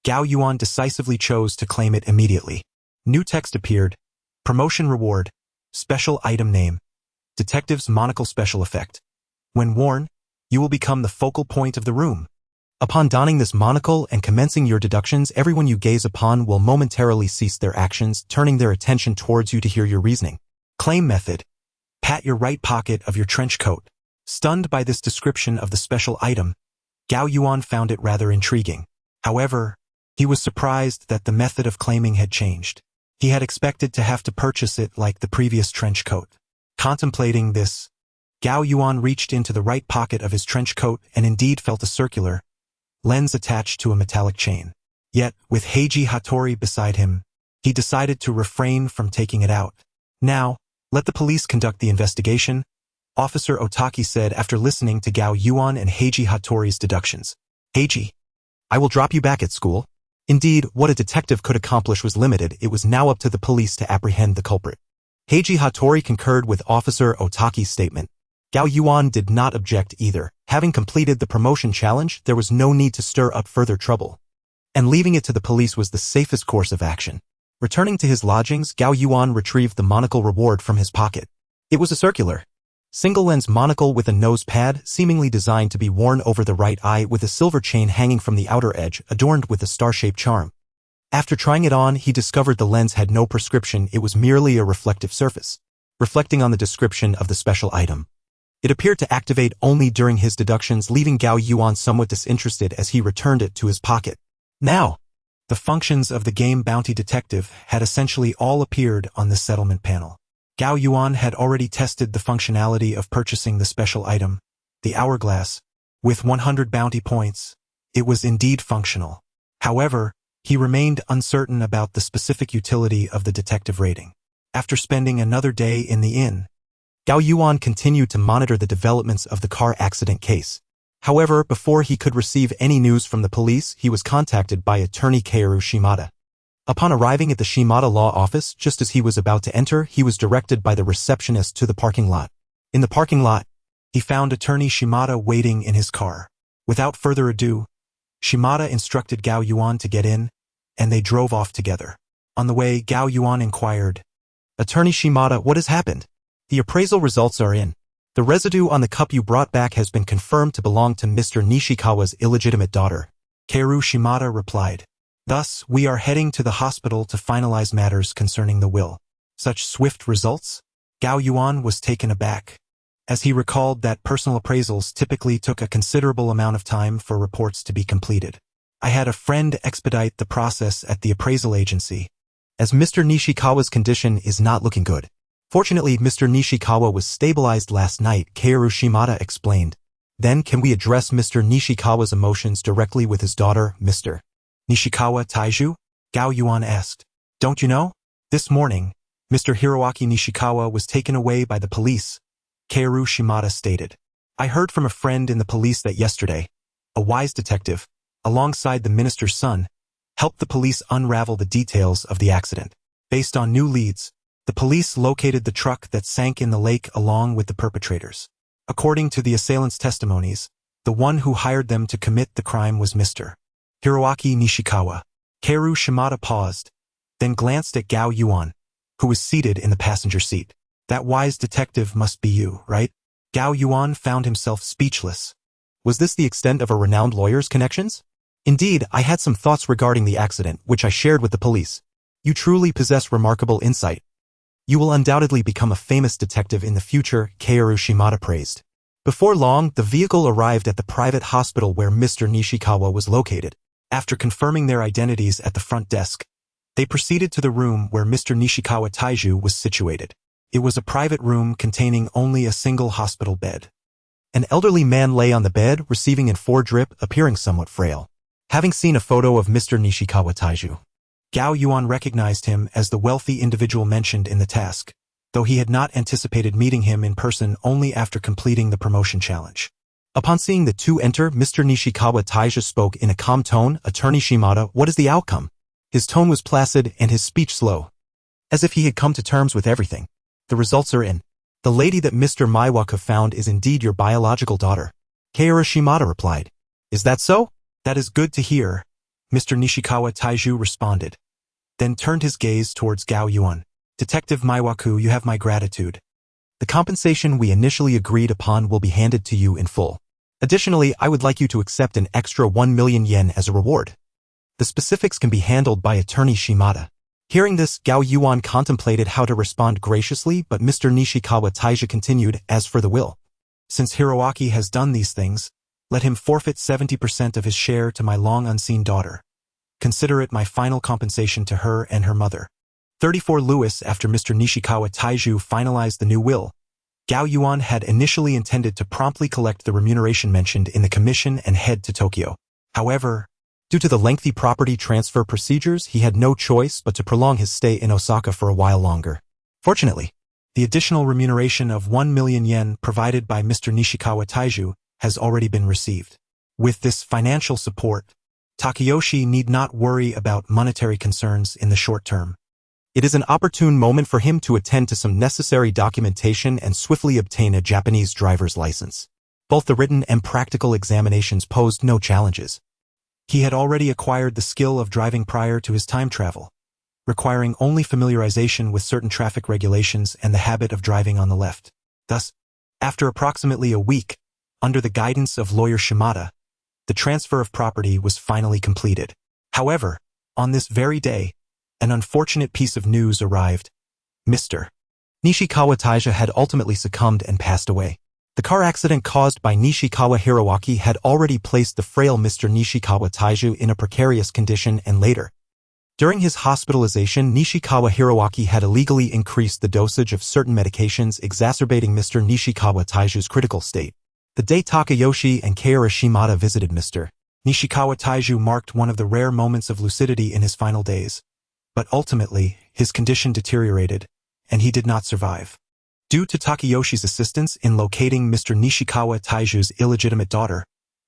Gao Yuan decisively chose to claim it immediately. New text appeared. Promotion reward. Special item name. Detective's monocle special effect. When worn, you will become the focal point of the room. Upon donning this monocle and commencing your deductions, everyone you gaze upon will momentarily cease their actions, turning their attention towards you to hear your reasoning. Claim method. Pat your right pocket of your trench coat. Stunned by this description of the special item, Gao Yuan found it rather intriguing. However, he was surprised that the method of claiming had changed. He had expected to have to purchase it like the previous trench coat. Contemplating this, Gao Yuan reached into the right pocket of his trench coat and indeed felt a circular lens attached to a metallic chain. Yet, with Heiji Hattori beside him, he decided to refrain from taking it out. Now, let the police conduct the investigation, Officer Otaki said after listening to Gao Yuan and Heiji Hattori's deductions. Heiji, I will drop you back at school. Indeed, what a detective could accomplish was limited. It was now up to the police to apprehend the culprit. Heiji Hattori concurred with Officer Otaki's statement. Gao Yuan did not object either. Having completed the promotion challenge, there was no need to stir up further trouble. And leaving it to the police was the safest course of action. Returning to his lodgings, Gao Yuan retrieved the monocle reward from his pocket. It was a circular, single-lens monocle with a nose pad, seemingly designed to be worn over the right eye with a silver chain hanging from the outer edge, adorned with a star-shaped charm. After trying it on, he discovered the lens had no prescription, it was merely a reflective surface. Reflecting on the description of the special item, it appeared to activate only during his deductions, leaving Gao Yuan somewhat disinterested as he returned it to his pocket. Now, the functions of the game Bounty Detective had essentially all appeared on the settlement panel. Gao Yuan had already tested the functionality of purchasing the special item, the hourglass. With 100 bounty points, it was indeed functional. However, he remained uncertain about the specific utility of the detective rating. After spending another day in the inn, Gao Yuan continued to monitor the developments of the car accident case. However, before he could receive any news from the police, he was contacted by attorney Kaoru Shimada. Upon arriving at the Shimada law office, just as he was about to enter, he was directed by the receptionist to the parking lot. In the parking lot, he found attorney Shimada waiting in his car. Without further ado, Shimada instructed Gao Yuan to get in, and they drove off together. On the way, Gao Yuan inquired, "Attorney Shimada, what has happened?" "The appraisal results are in. The residue on the cup you brought back has been confirmed to belong to Mr. Nishikawa's illegitimate daughter," Kaoru Shimada replied. "Thus, we are heading to the hospital to finalize matters concerning the will." Such swift results? Gao Yuan was taken aback, as he recalled that personal appraisals typically took a considerable amount of time for reports to be completed. "I had a friend expedite the process at the appraisal agency, as Mr. Nishikawa's condition is not looking good. Fortunately, Mr. Nishikawa was stabilized last night," Kaoru Shimada explained. Then can we address Mr. Nishikawa's emotions directly with his daughter, Mr. Nishikawa Taiju? Gao Yuan asked. Don't you know? This morning, Mr. Hiroaki Nishikawa was taken away by the police, Kaoru Shimada stated. I heard from a friend in the police that yesterday, a wise detective, alongside the minister's son, helped the police unravel the details of the accident. Based on new leads, the police located the truck that sank in the lake along with the perpetrators. According to the assailants' testimonies, the one who hired them to commit the crime was Mr. Hiroaki Nishikawa. Kaoru Shimada paused, then glanced at Gao Yuan, who was seated in the passenger seat. That wise detective must be you, right? Gao Yuan found himself speechless. Was this the extent of a renowned lawyer's connections? Indeed, I had some thoughts regarding the accident, which I shared with the police. You truly possess remarkable insight. You will undoubtedly become a famous detective in the future, Kaoru Shimada praised. Before long, the vehicle arrived at the private hospital where Mr. Nishikawa was located. After confirming their identities at the front desk, they proceeded to the room where Mr. Nishikawa Taiju was situated. It was a private room containing only a single hospital bed. An elderly man lay on the bed, receiving an 4-drip, appearing somewhat frail. Having seen a photo of Mr. Nishikawa Taiju, Gao Yuan recognized him as the wealthy individual mentioned in the task, though he had not anticipated meeting him in person only after completing the promotion challenge. Upon seeing the two enter, Mr. Nishikawa Taiju spoke in a calm tone. Attorney Shimada, what is the outcome? His tone was placid and his speech slow, as if he had come to terms with everything. The results are in. The lady that Mr. Maiwaka found is indeed your biological daughter. Kaoru Shimada replied. Is that so? That is good to hear, Mr. Nishikawa Taiju responded, then turned his gaze towards Gao Yuan. Detective Maiwaku, you have my gratitude. The compensation we initially agreed upon will be handed to you in full. Additionally, I would like you to accept an extra 1 million yen as a reward. The specifics can be handled by Attorney Shimada. Hearing this, Gao Yuan contemplated how to respond graciously, but Mr. Nishikawa Taiju continued, as for the will. Since Hiroaki has done these things, let him forfeit 70% of his share to my long-unseen daughter. Consider it my final compensation to her and her mother. 34 Lewis. After Mr. Nishikawa Taiju finalized the new will, Gao Yuan had initially intended to promptly collect the remuneration mentioned in the commission and head to Tokyo. However, due to the lengthy property transfer procedures, he had no choice but to prolong his stay in Osaka for a while longer. Fortunately, the additional remuneration of 1 million yen provided by Mr. Nishikawa Taiju has already been received. With this financial support, Takayoshi need not worry about monetary concerns in the short term. It is an opportune moment for him to attend to some necessary documentation and swiftly obtain a Japanese driver's license. Both the written and practical examinations posed no challenges. He had already acquired the skill of driving prior to his time travel, requiring only familiarization with certain traffic regulations and the habit of driving on the left. Thus, after approximately a week, under the guidance of lawyer Shimada, the transfer of property was finally completed. However, on this very day, an unfortunate piece of news arrived. Mr. Nishikawa Taiju had ultimately succumbed and passed away. The car accident caused by Nishikawa Hiroaki had already placed the frail Mr. Nishikawa Taiju in a precarious condition, and later, during his hospitalization, Nishikawa Hiroaki had illegally increased the dosage of certain medications, exacerbating Mr. Nishikawa Taiju's critical state. The day Takayoshi and Kaoru Shimada visited Mr. Nishikawa Taiju marked one of the rare moments of lucidity in his final days. But ultimately, his condition deteriorated, and he did not survive. Due to Takayoshi's assistance in locating Mr. Nishikawa Taiju's illegitimate daughter,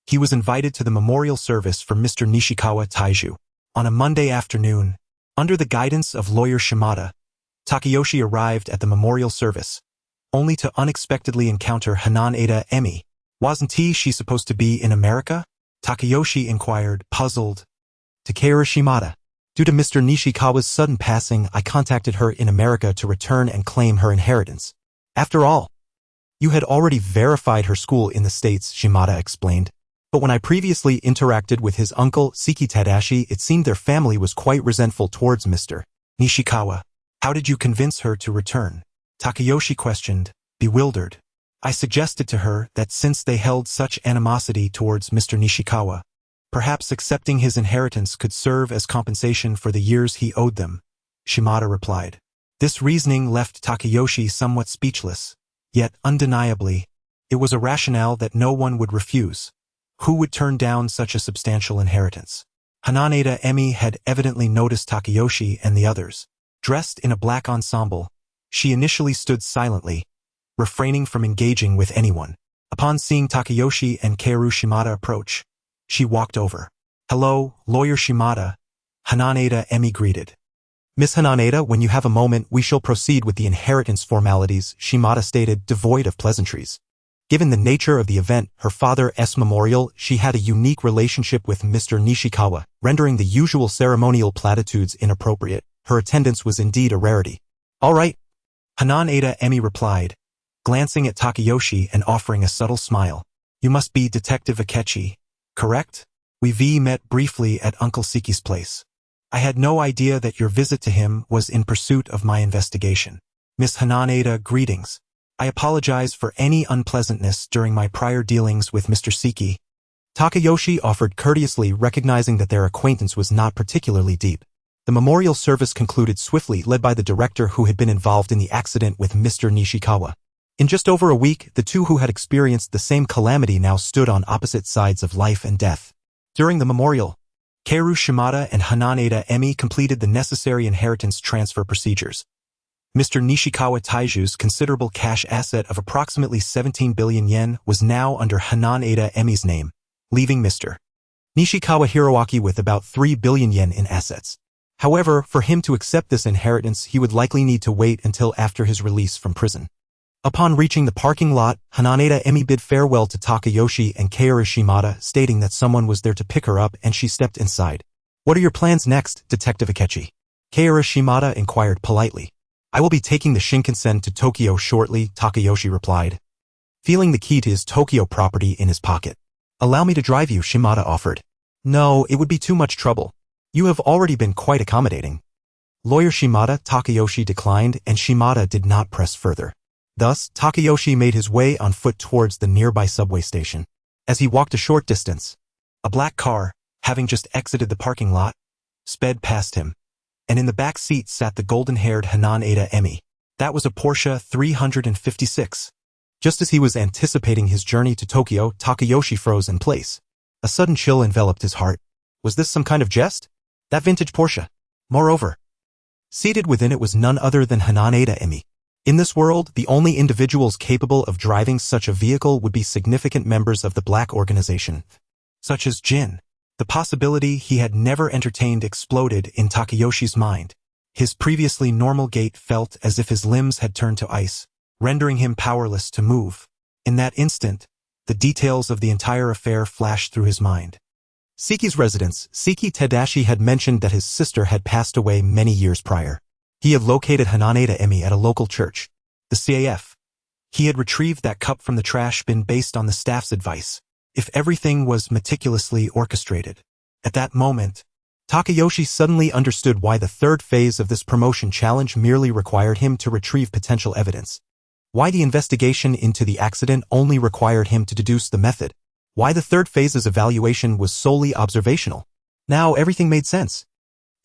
he was invited to the memorial service for Mr. Nishikawa Taiju. On a Monday afternoon, under the guidance of lawyer Shimada, Takayoshi arrived at the memorial service, only to unexpectedly encounter Hananada Emi. Wasn't she supposed to be in America? Takayoshi inquired, puzzled. To Kaoru Shimada. Due to Mr. Nishikawa's sudden passing, I contacted her in America to return and claim her inheritance. After all, you had already verified her school in the States, Shimada explained. But when I previously interacted with his uncle, Seki Tadashi, it seemed their family was quite resentful towards Mr. Nishikawa. How did you convince her to return? Takayoshi questioned, bewildered. I suggested to her that since they held such animosity towards Mr. Nishikawa, perhaps accepting his inheritance could serve as compensation for the years he owed them, Shimada replied. This reasoning left Takayoshi somewhat speechless, yet undeniably, It was a rationale that no one would refuse. Who would turn down such a substantial inheritance? Hananeda Emi had evidently noticed Takayoshi and the others. Dressed in a black ensemble, she initially stood silently, refraining from engaging with anyone. Upon seeing Takayoshi and Kaoru Shimada approach, she walked over. "Hello, Lawyer Shimada," Hananeda Emi greeted. "Miss Hananeda, when you have a moment, we shall proceed with the inheritance formalities," Shimada stated, devoid of pleasantries. Given the nature of the event, her father's memorial, she had a unique relationship with Mr. Nishikawa, rendering the usual ceremonial platitudes inappropriate. Her attendance was indeed a rarity. "All right," Hananeda Emi replied, glancing at Takayoshi and offering a subtle smile. "You must be Detective Akechi, correct? We met briefly at Uncle Siki's place. I had no idea that your visit to him was in pursuit of my investigation." "Miss Hananeda, greetings. I apologize for any unpleasantness during my prior dealings with Mr. Siki," Takayoshi offered courteously, recognizing that their acquaintance was not particularly deep. The memorial service concluded swiftly, led by the director who had been involved in the accident with Mr. Nishikawa. In just over a week, the two who had experienced the same calamity now stood on opposite sides of life and death. During the memorial, Kaoru Shimada and Hananeda Emi completed the necessary inheritance transfer procedures. Mr. Nishikawa Taiju's considerable cash asset of approximately 17 billion yen was now under Hananeda Emi's name, leaving Mr. Nishikawa Hiroaki with about 3 billion yen in assets. However, for him to accept this inheritance, he would likely need to wait until after his release from prison. Upon reaching the parking lot, Hananeda Emi bid farewell to Takayoshi and Kaoru Shimada, stating that someone was there to pick her up, and she stepped inside. "What are your plans next, Detective Akechi?" Kaoru Shimada inquired politely. "I will be taking the Shinkansen to Tokyo shortly," Takayoshi replied, feeling the key to his Tokyo property in his pocket. "Allow me to drive you," Shimada offered. "No, it would be too much trouble. You have already been quite accommodating." Lawyer Shimada, Takayoshi declined, and Shimada did not press further. Thus, Takayoshi made his way on foot towards the nearby subway station. As he walked a short distance, a black car, having just exited the parking lot, sped past him, and in the back seat sat the golden-haired Hananeda Emi. That was a Porsche 356. Just as he was anticipating his journey to Tokyo, Takayoshi froze in place. A sudden chill enveloped his heart. Was this some kind of jest? That vintage Porsche. Moreover, seated within it was none other than Hananeda Emi. In this world, the only individuals capable of driving such a vehicle would be significant members of the Black Organization, such as Jin. The possibility he had never entertained exploded in Takayoshi's mind. His previously normal gait felt as if his limbs had turned to ice, rendering him powerless to move. In that instant, the details of the entire affair flashed through his mind. Siki's residence. Siki Tadashi had mentioned that his sister had passed away many years prior. He had located Hananeda Emi at a local church, the CAF. He had retrieved that cup from the trash bin based on the staff's advice. If everything was meticulously orchestrated. At that moment, Takayoshi suddenly understood why the third phase of this promotion challenge merely required him to retrieve potential evidence. Why the investigation into the accident only required him to deduce the method. Why the third phase's evaluation was solely observational. Now everything made sense.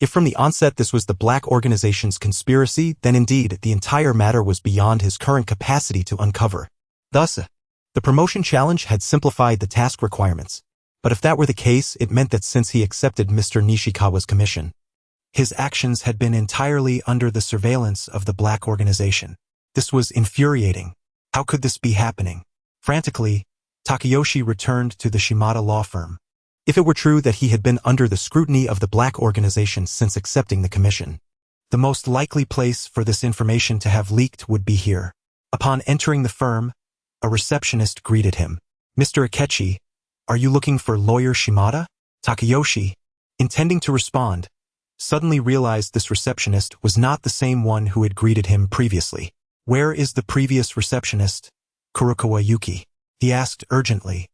If from the onset this was the Black Organization's conspiracy, then indeed the entire matter was beyond his current capacity to uncover. Thus, the promotion challenge had simplified the task requirements. But if that were the case, it meant that since he accepted Mr. Nishikawa's commission, his actions had been entirely under the surveillance of the Black Organization. This was infuriating. How could this be happening? Frantically, Takayoshi returned to the Shimada law firm. If it were true that he had been under the scrutiny of the Black Organization since accepting the commission, the most likely place for this information to have leaked would be here. Upon entering the firm, a receptionist greeted him. "Mr. Akechi, are you looking for Lawyer Shimada?" Takayoshi, intending to respond, suddenly realized this receptionist was not the same one who had greeted him previously. "Where is the previous receptionist, Kurokawa Yuki?" he asked urgently.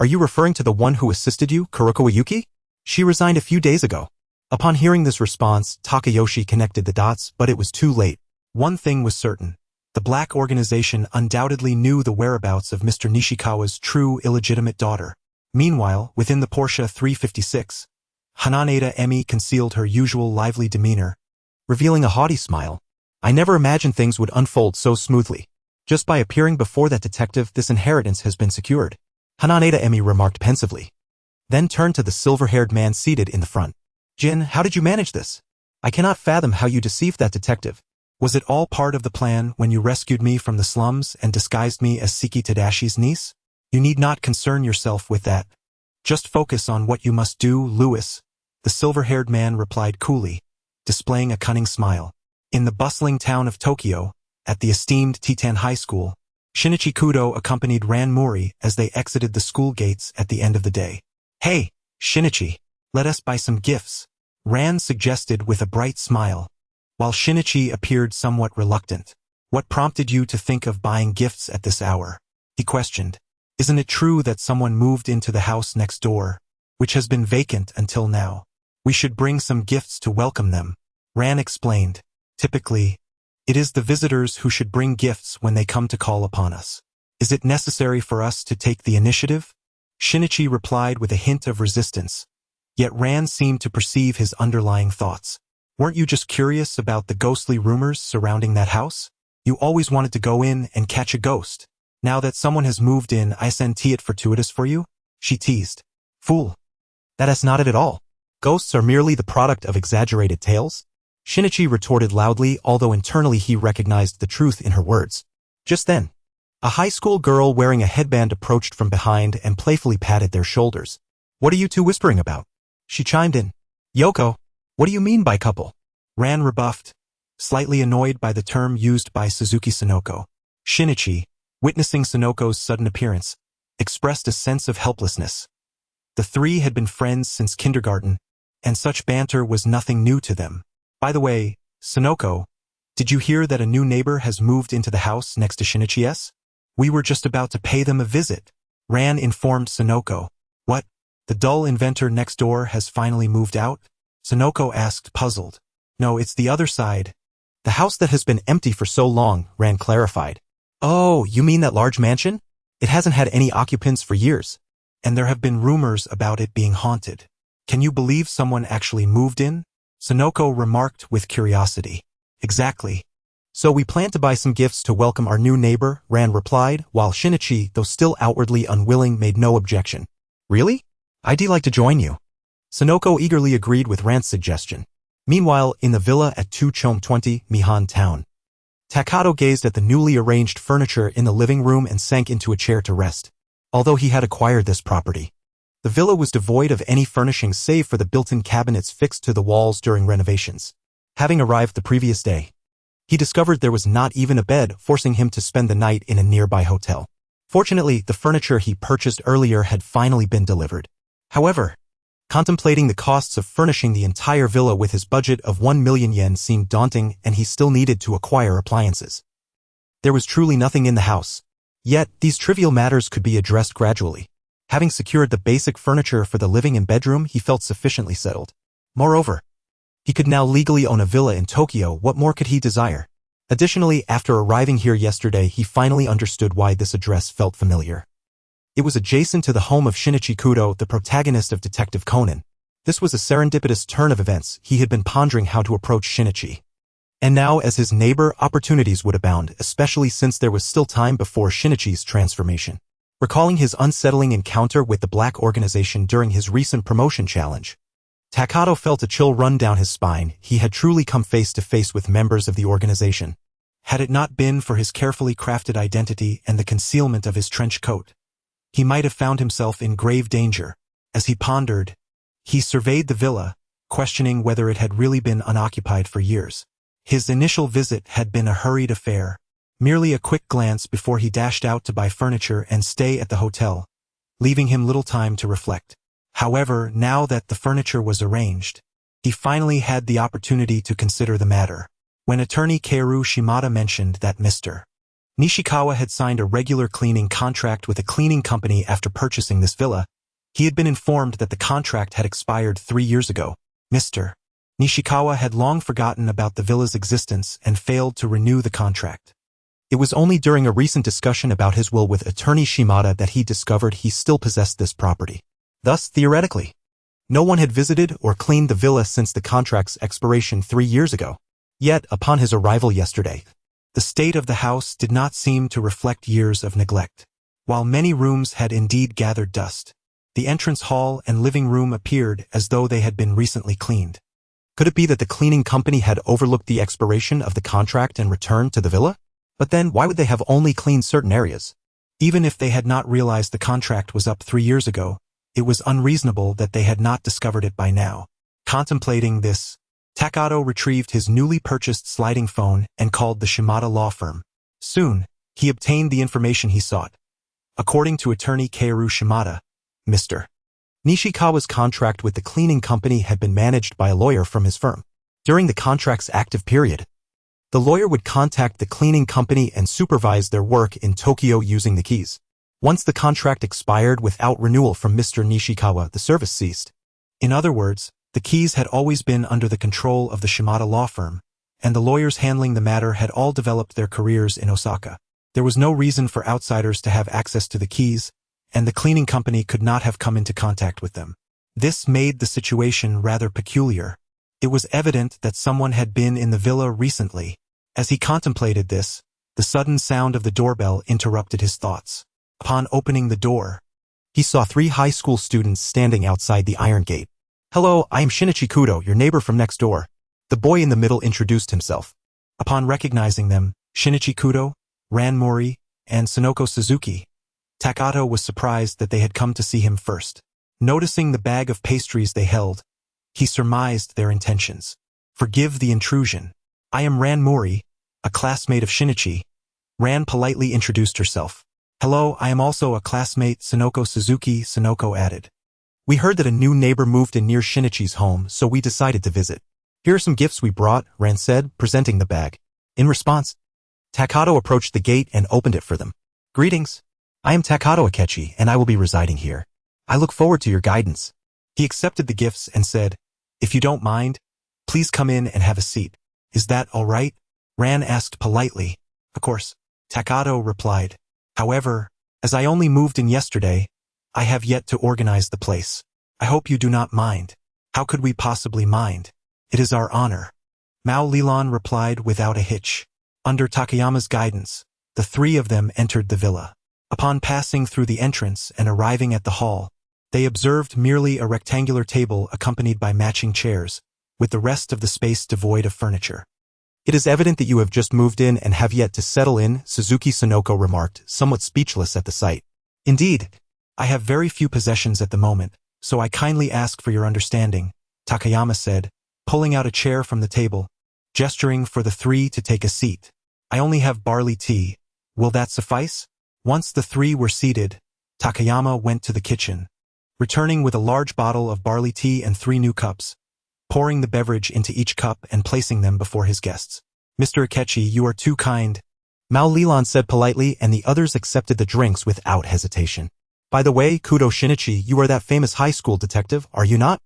"Are you referring to the one who assisted you, Kurokawa Yuki? She resigned a few days ago." Upon hearing this response, Takayoshi connected the dots, but it was too late. One thing was certain. The Black Organization undoubtedly knew the whereabouts of Mr. Nishikawa's true illegitimate daughter. Meanwhile, within the Porsche 356, Hananeda Emi concealed her usual lively demeanor, revealing a haughty smile. "I never imagined things would unfold so smoothly. Just by appearing before that detective, this inheritance has been secured, Hananeda Emi remarked pensively. Then turned to the silver-haired man seated in the front. Jin, how did you manage this? I cannot fathom how you deceived that detective. Was it all part of the plan when you rescued me from the slums and disguised me as Siki Tadashi's niece? You need not concern yourself with that. Just focus on what you must do, Lewis, the silver-haired man replied coolly, displaying a cunning smile. In the bustling town of Tokyo, at the esteemed Titan High School, Shinichi Kudo accompanied Ran Mori as they exited the school gates at the end of the day. Hey, Shinichi, let us buy some gifts, Ran suggested with a bright smile, while Shinichi appeared somewhat reluctant. What prompted you to think of buying gifts at this hour? He questioned. Isn't it true that someone moved into the house next door, which has been vacant until now? We should bring some gifts to welcome them, Ran explained. Typically, it is the visitors who should bring gifts when they come to call upon us. Is it necessary for us to take the initiative? Shinichi replied with a hint of resistance, yet Ran seemed to perceive his underlying thoughts. Weren't you just curious about the ghostly rumors surrounding that house? You always wanted to go in and catch a ghost. Now that someone has moved in, isn't it fortuitous for you? She teased. Fool. That is not it at all. Ghosts are merely the product of exaggerated tales? Shinichi retorted loudly, although internally he recognized the truth in her words. Just then, a high school girl wearing a headband approached from behind and playfully patted their shoulders. What are you two whispering about? She chimed in. Yoko, what do you mean by couple? Ran rebuffed, slightly annoyed by the term used by Suzuki Sonoko. Shinichi, witnessing Sonoko's sudden appearance, expressed a sense of helplessness. The three had been friends since kindergarten, and such banter was nothing new to them. By the way, Sonoko, did you hear that a new neighbor has moved into the house next to Shinichi's? We were just about to pay them a visit, Ran informed Sonoko. What? The dull inventor next door has finally moved out? Sonoko asked, puzzled. No, it's the other side. The house that has been empty for so long, Ran clarified. Oh, you mean that large mansion? It hasn't had any occupants for years, and there have been rumors about it being haunted. Can you believe someone actually moved in? Sonoko remarked with curiosity. Exactly. So we plan to buy some gifts to welcome our new neighbor, Ran replied, while Shinichi, though still outwardly unwilling, made no objection. Really? I'd like to join you. Sonoko eagerly agreed with Ran's suggestion. Meanwhile, in the villa at 2-20 Mihan Town, Takato gazed at the newly arranged furniture in the living room and sank into a chair to rest. Although he had acquired this property, the villa was devoid of any furnishings save for the built-in cabinets fixed to the walls during renovations. Having arrived the previous day, he discovered there was not even a bed, forcing him to spend the night in a nearby hotel. Fortunately, the furniture he purchased earlier had finally been delivered. However, contemplating the costs of furnishing the entire villa with his budget of 1 million yen seemed daunting, and he still needed to acquire appliances. There was truly nothing in the house. Yet, these trivial matters could be addressed gradually. Having secured the basic furniture for the living and bedroom, he felt sufficiently settled. Moreover, he could now legally own a villa in Tokyo. What more could he desire? Additionally, after arriving here yesterday, he finally understood why this address felt familiar. It was adjacent to the home of Shinichi Kudo, the protagonist of Detective Conan. This was a serendipitous turn of events. He had been pondering how to approach Shinichi. And now, as his neighbor, opportunities would abound, especially since there was still time before Shinichi's transformation. Recalling his unsettling encounter with the Black Organization during his recent promotion challenge, Takato felt a chill run down his spine. He had truly come face to face with members of the organization. Had it not been for his carefully crafted identity and the concealment of his trench coat, he might have found himself in grave danger. As he pondered, he surveyed the villa, questioning whether it had really been unoccupied for years. His initial visit had been a hurried affair, merely a quick glance before he dashed out to buy furniture and stay at the hotel, leaving him little time to reflect. However, now that the furniture was arranged, he finally had the opportunity to consider the matter. When attorney Keiru Shimada mentioned that Mr. Nishikawa had signed a regular cleaning contract with a cleaning company after purchasing this villa, he had been informed that the contract had expired 3 years ago. Mr. Nishikawa had long forgotten about the villa's existence and failed to renew the contract. It was only during a recent discussion about his will with attorney Shimada that he discovered he still possessed this property. Thus, theoretically, no one had visited or cleaned the villa since the contract's expiration 3 years ago. Yet, upon his arrival yesterday, The state of the house did not seem to reflect years of neglect. While many rooms had indeed gathered dust, the entrance hall and living room appeared as though they had been recently cleaned. Could it be that the cleaning company had overlooked the expiration of the contract and returned to the villa? But then, why would they have only cleaned certain areas? Even if they had not realized the contract was up 3 years ago, it was unreasonable that they had not discovered it by now. Contemplating this, Takato retrieved his newly purchased sliding phone and called the Shimada law firm. Soon, he obtained the information he sought. According to attorney Kaoru Shimada, Mr. Nishikawa's contract with the cleaning company had been managed by a lawyer from his firm. During the contract's active period, the lawyer would contact the cleaning company and supervise their work in Tokyo using the keys. Once the contract expired without renewal from Mr. Nishikawa, the service ceased. In other words, the keys had always been under the control of the Shimada law firm, and the lawyers handling the matter had all developed their careers in Osaka. There was no reason for outsiders to have access to the keys, and the cleaning company could not have come into contact with them. This made the situation rather peculiar. It was evident that someone had been in the villa recently. As he contemplated this, the sudden sound of the doorbell interrupted his thoughts. Upon opening the door, he saw 3 high school students standing outside the iron gate. "Hello, I am Shinichi Kudo, your neighbor from next door." The boy in the middle introduced himself. Upon recognizing them, Shinichi Kudo, Ran Mori, and Sonoko Suzuki, Takato was surprised that they had come to see him first. Noticing the bag of pastries they held, he surmised their intentions. "Forgive the intrusion. I am Ran Mori, a classmate of Shinichi." Ran politely introduced herself. "Hello, I am also a classmate, Sonoko Suzuki," Sonoko added. "We heard that a new neighbor moved in near Shinichi's home, so we decided to visit. Here are some gifts we brought," Ran said, presenting the bag. In response, Takato approached the gate and opened it for them. "Greetings. I am Takato Akechi, and I will be residing here. I look forward to your guidance." He accepted the gifts and said, "If you don't mind, please come in and have a seat." "Is that all right?" Ran asked politely. "Of course," Takato replied. "However, as I only moved in yesterday, I have yet to organize the place. I hope you do not mind." "How could we possibly mind? It is our honor," Mao Lilan replied without a hitch. Under Takayama's guidance, the 3 of them entered the villa. Upon passing through the entrance and arriving at the hall, they observed merely a rectangular table accompanied by matching chairs, with the rest of the space devoid of furniture. "It is evident that you have just moved in and have yet to settle in," Suzuki Sonoko remarked, somewhat speechless at the sight. "Indeed, I have very few possessions at the moment, so I kindly ask for your understanding," Takayama said, pulling out a chair from the table, gesturing for the 3 to take a seat. "I only have barley tea. Will that suffice?" Once the 3 were seated, Takayama went to the kitchen, returning with a large bottle of barley tea and 3 new cups, pouring the beverage into each cup and placing them before his guests. "Mr. Akechi, you are too kind," Mao Lilan said politely, and the others accepted the drinks without hesitation. "By the way, Kudo Shinichi, you are that famous high school detective, are you not?"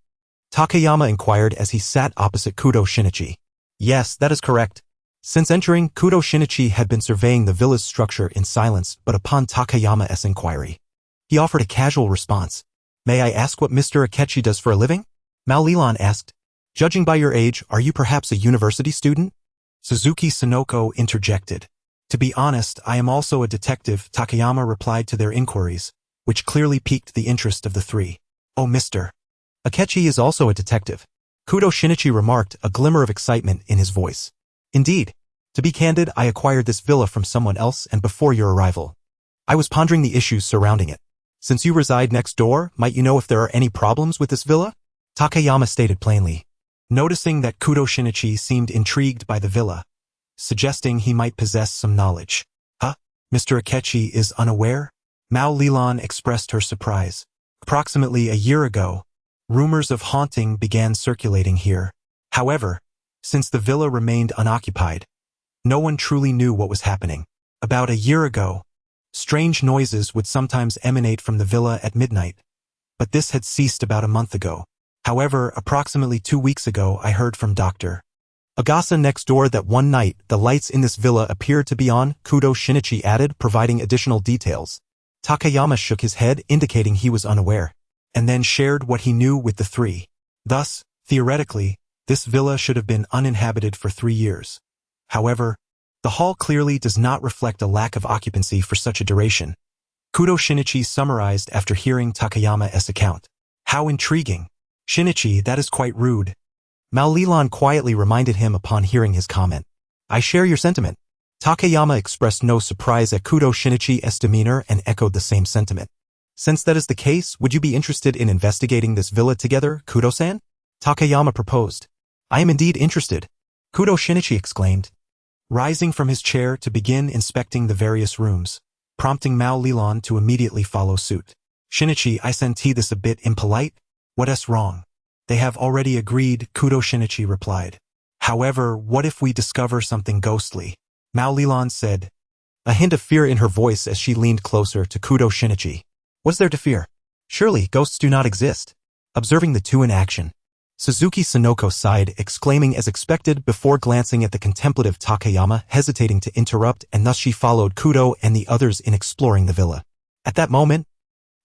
Takayama inquired as he sat opposite Kudo Shinichi. "Yes, that is correct." Since entering, Kudo Shinichi had been surveying the villa's structure in silence, but upon Takayama's inquiry, he offered a casual response. "May I ask what Mr. Akechi does for a living?" Mao Lilan asked. "Judging by your age, are you perhaps a university student?" Suzuki Sonoko interjected. "To be honest, I am also a detective," Takayama replied to their inquiries, which clearly piqued the interest of the 3. "Oh, Mr. Akechi is also a detective," Kudo Shinichi remarked, a glimmer of excitement in his voice. "Indeed. To be candid, I acquired this villa from someone else and before your arrival. I was pondering the issues surrounding it. Since you reside next door, might you know if there are any problems with this villa?" Takayama stated plainly, noticing that Kudo Shinichi seemed intrigued by the villa, suggesting he might possess some knowledge. "Huh? Mr. Akechi is unaware?" Mao Lilan expressed her surprise. Approximately a year ago, rumors of haunting began circulating here. However, since the villa remained unoccupied, no one truly knew what was happening. About a year ago, strange noises would sometimes emanate from the villa at midnight, but this had ceased about a month ago. However, approximately 2 weeks ago, I heard from Dr. Agasa next door that one night the lights in this villa appeared to be on, Kudo Shinichi added, providing additional details. Takayama shook his head, indicating he was unaware, and then shared what he knew with the 3. Thus, theoretically, this villa should have been uninhabited for 3 years. However, The hall clearly does not reflect a lack of occupancy for such a duration. Kudo Shinichi summarized after hearing Takayama's account. How intriguing. Shinichi, that is quite rude. Mao Lilan quietly reminded him upon hearing his comment. I share your sentiment. Takayama expressed no surprise at Kudo Shinichi's demeanor and echoed the same sentiment. Since that is the case, would you be interested in investigating this villa together, Kudo-san? Takayama proposed. I am indeed interested. Kudo Shinichi exclaimed, rising from his chair to begin inspecting the various rooms, prompting Mao Lilan to immediately follow suit. Shinichi, I senti this a bit impolite? What's wrong? They have already agreed, Kudo Shinichi replied. However, what if we discover something ghostly? Mao Lilan said, a hint of fear in her voice as she leaned closer to Kudo Shinichi. What's there to fear? Surely ghosts do not exist. Observing the two in action, Suzuki Sonoko sighed, exclaiming as expected before glancing at the contemplative Takayama, hesitating to interrupt, and thus she followed Kudo and the others in exploring the villa. At that moment,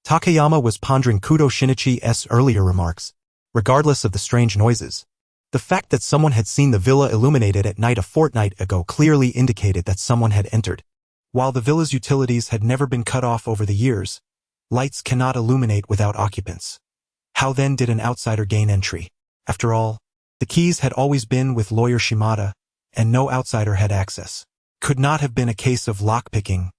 Takayama was pondering Kudo Shinichi's earlier remarks. Regardless of the strange noises, the fact that someone had seen the villa illuminated at night a fortnight ago clearly indicated that someone had entered. While the villa's utilities had never been cut off over the years, lights cannot illuminate without occupants. How then did an outsider gain entry? After all, the keys had always been with lawyer Shimada, and no outsider had access. Could not have been a case of lockpicking,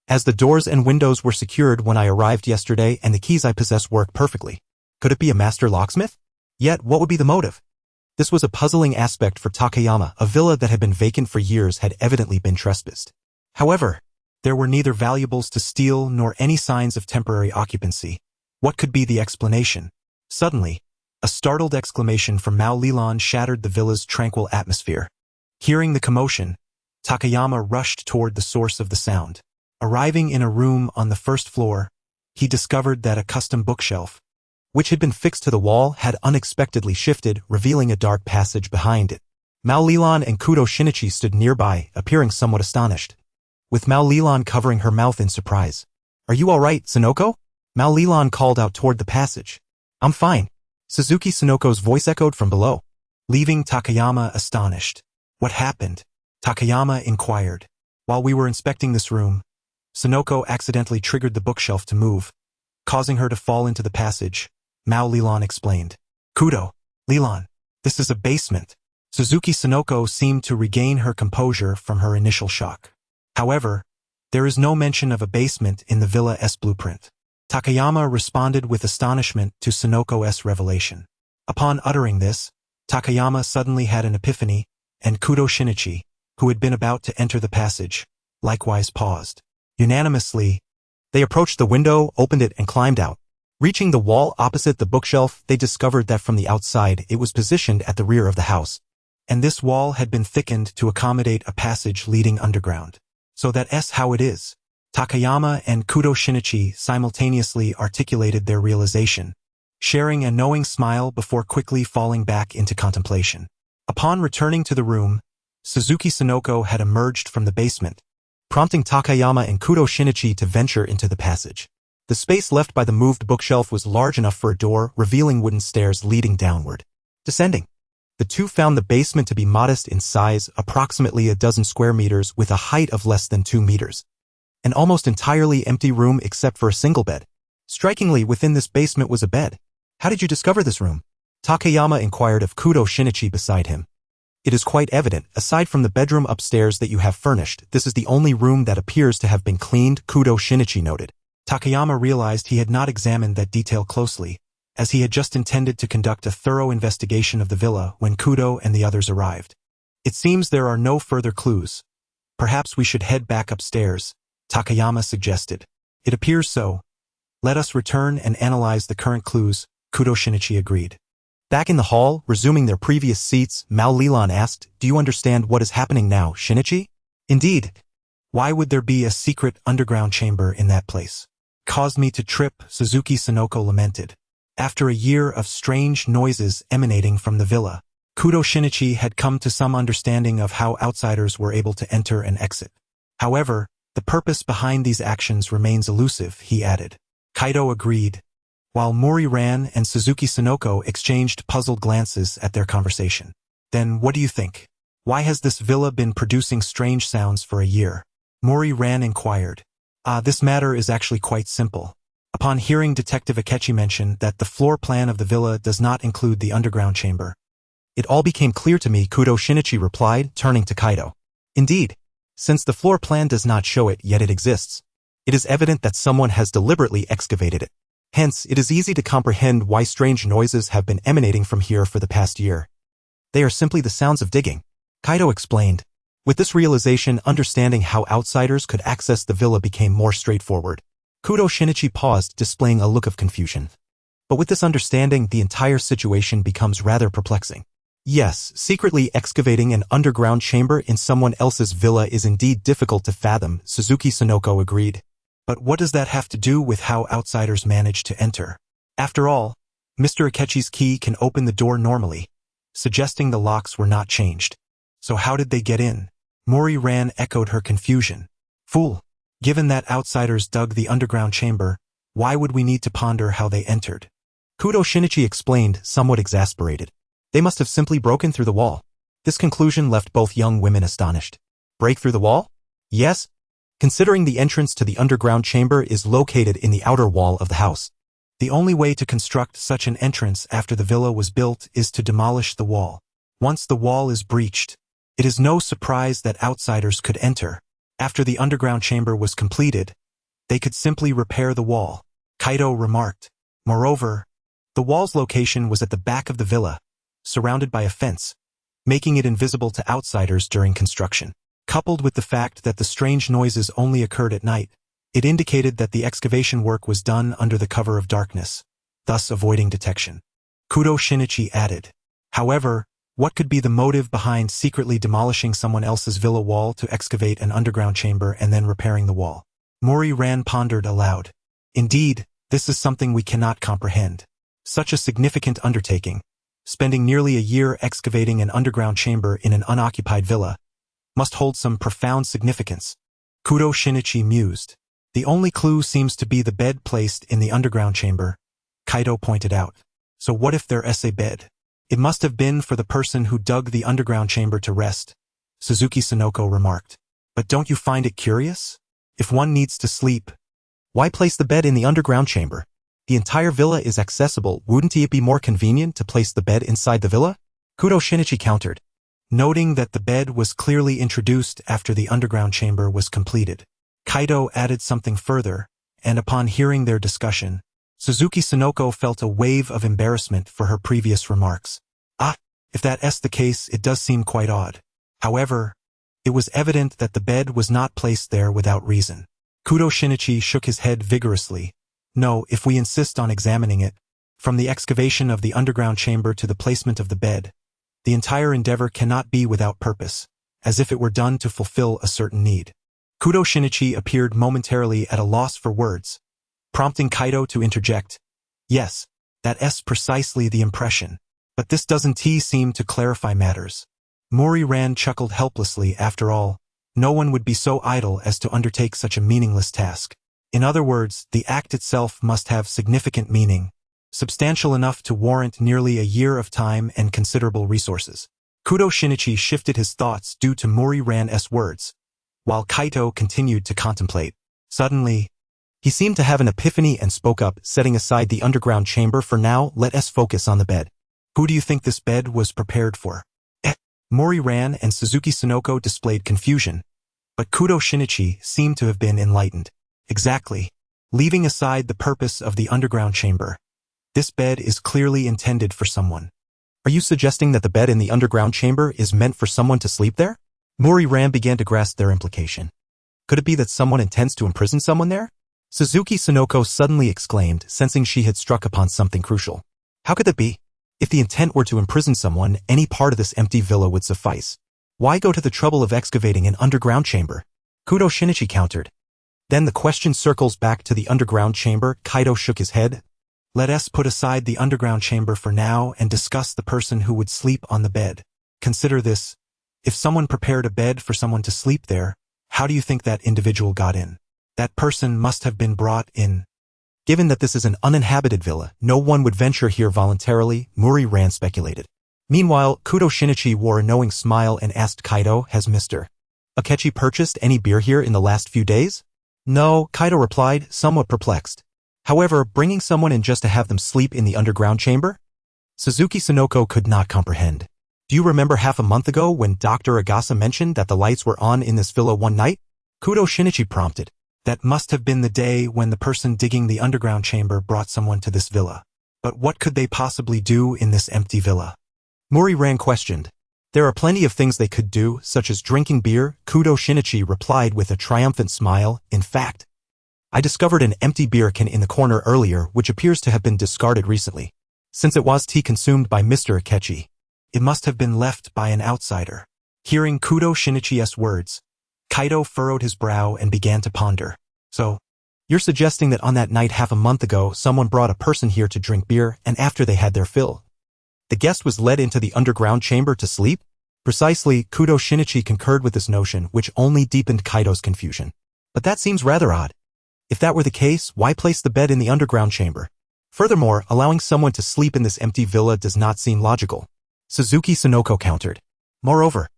as the doors and windows were secured when I arrived yesterday and the keys I possess work perfectly. Could it be a master locksmith? Yet, what would be the motive? This was a puzzling aspect for Takayama. A villa that had been vacant for years had evidently been trespassed. However, there were neither valuables to steal nor any signs of temporary occupancy. What could be the explanation? Suddenly, a startled exclamation from Mao Lilan shattered the villa's tranquil atmosphere. Hearing the commotion, Takayama rushed toward the source of the sound. Arriving in a room on the first floor, he discovered that a custom bookshelf, which had been fixed to the wall, had unexpectedly shifted, revealing a dark passage behind it. Mao Lilan and Kudo Shinichi stood nearby, appearing somewhat astonished, with Mao Lilan covering her mouth in surprise. Are you all right, Sonoko? Mao Lilan called out toward the passage. I'm fine. Suzuki Sonoko's voice echoed from below, leaving Takayama astonished. What happened? Takayama inquired. While we were inspecting this room, Sonoko accidentally triggered the bookshelf to move, causing her to fall into the passage. Mao Lilan explained. Kudo, Lilan, this is a basement. Suzuki Sonoko seemed to regain her composure from her initial shock. However, there is no mention of a basement in the villa's blueprint. Takayama responded with astonishment to Sonoko's revelation. Upon uttering this, Takayama suddenly had an epiphany, and Kudo Shinichi, who had been about to enter the passage, likewise paused. Unanimously, they approached the window, opened it, and climbed out. Reaching the wall opposite the bookshelf, they discovered that from the outside it was positioned at the rear of the house, and this wall had been thickened to accommodate a passage leading underground. So that's how it is. Takayama and Kudo Shinichi simultaneously articulated their realization, sharing a knowing smile before quickly falling back into contemplation. Upon returning to the room, Suzuki Sonoko had emerged from the basement, prompting Takayama and Kudo Shinichi to venture into the passage. The space left by the moved bookshelf was large enough for a door, revealing wooden stairs leading downward. Descending, the two found the basement to be modest in size, approximately a dozen square meters with a height of less than 2 meters. An almost entirely empty room except for a single bed. Strikingly, within this basement was a bed. How did you discover this room? Takayama inquired of Kudo Shinichi beside him. It is quite evident, aside from the bedroom upstairs that you have furnished, this is the only room that appears to have been cleaned, Kudo Shinichi noted. Takayama realized he had not examined that detail closely, as he had just intended to conduct a thorough investigation of the villa when Kudo and the others arrived. It seems there are no further clues. Perhaps we should head back upstairs, Takayama suggested. It appears so. Let us return and analyze the current clues, Kudo Shinichi agreed. Back in the hall, resuming their previous seats, Mao Lilan asked, Do you understand what is happening now, Shinichi? Indeed. Why would there be a secret underground chamber in that place? Caused me to trip, Suzuki Sonoko lamented. After a year of strange noises emanating from the villa, Kudo Shinichi had come to some understanding of how outsiders were able to enter and exit. However, the purpose behind these actions remains elusive, he added. Kaido agreed, while Mori Ran and Suzuki Sonoko exchanged puzzled glances at their conversation. Then what do you think? Why has this villa been producing strange sounds for a year? Mori-ran inquired. This matter is actually quite simple. Upon hearing Detective Akechi mention that the floor plan of the villa does not include the underground chamber, it all became clear to me, Kudo Shinichi replied, turning to Kaido. Indeed, since the floor plan does not show it, yet it exists, it is evident that someone has deliberately excavated it. Hence, it is easy to comprehend why strange noises have been emanating from here for the past year. They are simply the sounds of digging, Kaido explained. With this realization, understanding how outsiders could access the villa became more straightforward. Kudo Shinichi paused, displaying a look of confusion. But with this understanding, the entire situation becomes rather perplexing. Yes, secretly excavating an underground chamber in someone else's villa is indeed difficult to fathom, Suzuki Sonoko agreed. But what does that have to do with how outsiders manage to enter? After all, Mr. Akechi's key can open the door normally, suggesting the locks were not changed. So how did they get in? Mori-ran echoed her confusion. Fool! Given that outsiders dug the underground chamber, why would we need to ponder how they entered? Kudo Shinichi explained, somewhat exasperated. They must have simply broken through the wall. This conclusion left both young women astonished. Break through the wall? Yes. Considering the entrance to the underground chamber is located in the outer wall of the house. The only way to construct such an entrance after the villa was built is to demolish the wall. Once the wall is breached, it is no surprise that outsiders could enter. After the underground chamber was completed, they could simply repair the wall, Kaido remarked. Moreover, the wall's location was at the back of the villa, surrounded by a fence, making it invisible to outsiders during construction. Coupled with the fact that the strange noises only occurred at night, it indicated that the excavation work was done under the cover of darkness, thus avoiding detection. Kudo Shinichi added. However, what could be the motive behind secretly demolishing someone else's villa wall to excavate an underground chamber and then repairing the wall? Mori-ran pondered aloud. Indeed, this is something we cannot comprehend. Such a significant undertaking, spending nearly a year excavating an underground chamber in an unoccupied villa, must hold some profound significance. Kudo Shinichi mused. The only clue seems to be the bed placed in the underground chamber, Kaido pointed out. So what if there's a bed? It must have been for the person who dug the underground chamber to rest, Suzuki Sonoko remarked. But don't you find it curious? If one needs to sleep, why place the bed in the underground chamber? The entire villa is accessible, wouldn't it be more convenient to place the bed inside the villa? Kudo Shinichi countered, noting that the bed was clearly introduced after the underground chamber was completed. Kaido added something further, and upon hearing their discussion, Suzuki Sonoko felt a wave of embarrassment for her previous remarks. If that's the case, it does seem quite odd. However, it was evident that the bed was not placed there without reason. Kudo Shinichi shook his head vigorously. No, if we insist on examining it, from the excavation of the underground chamber to the placement of the bed, the entire endeavor cannot be without purpose, as if it were done to fulfill a certain need. Kudo Shinichi appeared momentarily at a loss for words, prompting Kaido to interject. Yes, that's precisely the impression. But this doesn't seem to clarify matters. Mori-ran chuckled helplessly. After all, no one would be so idle as to undertake such a meaningless task. In other words, the act itself must have significant meaning, substantial enough to warrant nearly a year of time and considerable resources. Kudo Shinichi shifted his thoughts due to Mori-ran's words, while Kaido continued to contemplate. Suddenly, he seemed to have an epiphany and spoke up, setting aside the underground chamber for now, let us focus on the bed. Who do you think this bed was prepared for? Mori-ran and Suzuki Sonoko displayed confusion, but Kudo Shinichi seemed to have been enlightened. Exactly. Leaving aside the purpose of the underground chamber, this bed is clearly intended for someone. Are you suggesting that the bed in the underground chamber is meant for someone to sleep there? Mori-ran began to grasp their implication. Could it be that someone intends to imprison someone there? Suzuki Sonoko suddenly exclaimed, sensing she had struck upon something crucial. How could that be? If the intent were to imprison someone, any part of this empty villa would suffice. Why go to the trouble of excavating an underground chamber? Kudo Shinichi countered. Then the question circles back to the underground chamber. Kaido shook his head. Let us put aside the underground chamber for now and discuss the person who would sleep on the bed. Consider this. If someone prepared a bed for someone to sleep there, how do you think that individual got in? That person must have been brought in. Given that this is an uninhabited villa, no one would venture here voluntarily, Mori-ran speculated. Meanwhile, Kudo Shinichi wore a knowing smile and asked Kaido, has Mr. Akechi purchased any beer here in the last few days? No, Kaido replied, somewhat perplexed. However, bringing someone in just to have them sleep in the underground chamber? Suzuki Sonoko could not comprehend. Do you remember half a month ago when Dr. Agasa mentioned that the lights were on in this villa one night? Kudo Shinichi prompted. That must have been the day when the person digging the underground chamber brought someone to this villa. But what could they possibly do in this empty villa? Mori-ran questioned. There are plenty of things they could do, such as drinking beer, Kudo Shinichi replied with a triumphant smile. In fact, I discovered an empty beer can in the corner earlier which appears to have been discarded recently. Since it was tea consumed by Mr. Akechi, it must have been left by an outsider. Hearing Kudo Shinichi's words, Kaido furrowed his brow and began to ponder. So, you're suggesting that on that night half a month ago someone brought a person here to drink beer and after they had their fill, the guest was led into the underground chamber to sleep? Precisely, Kudo Shinichi concurred with this notion, which only deepened Kaido's confusion. But that seems rather odd. If that were the case, why place the bed in the underground chamber? Furthermore, allowing someone to sleep in this empty villa does not seem logical. Suzuki Sonoko countered. Moreover,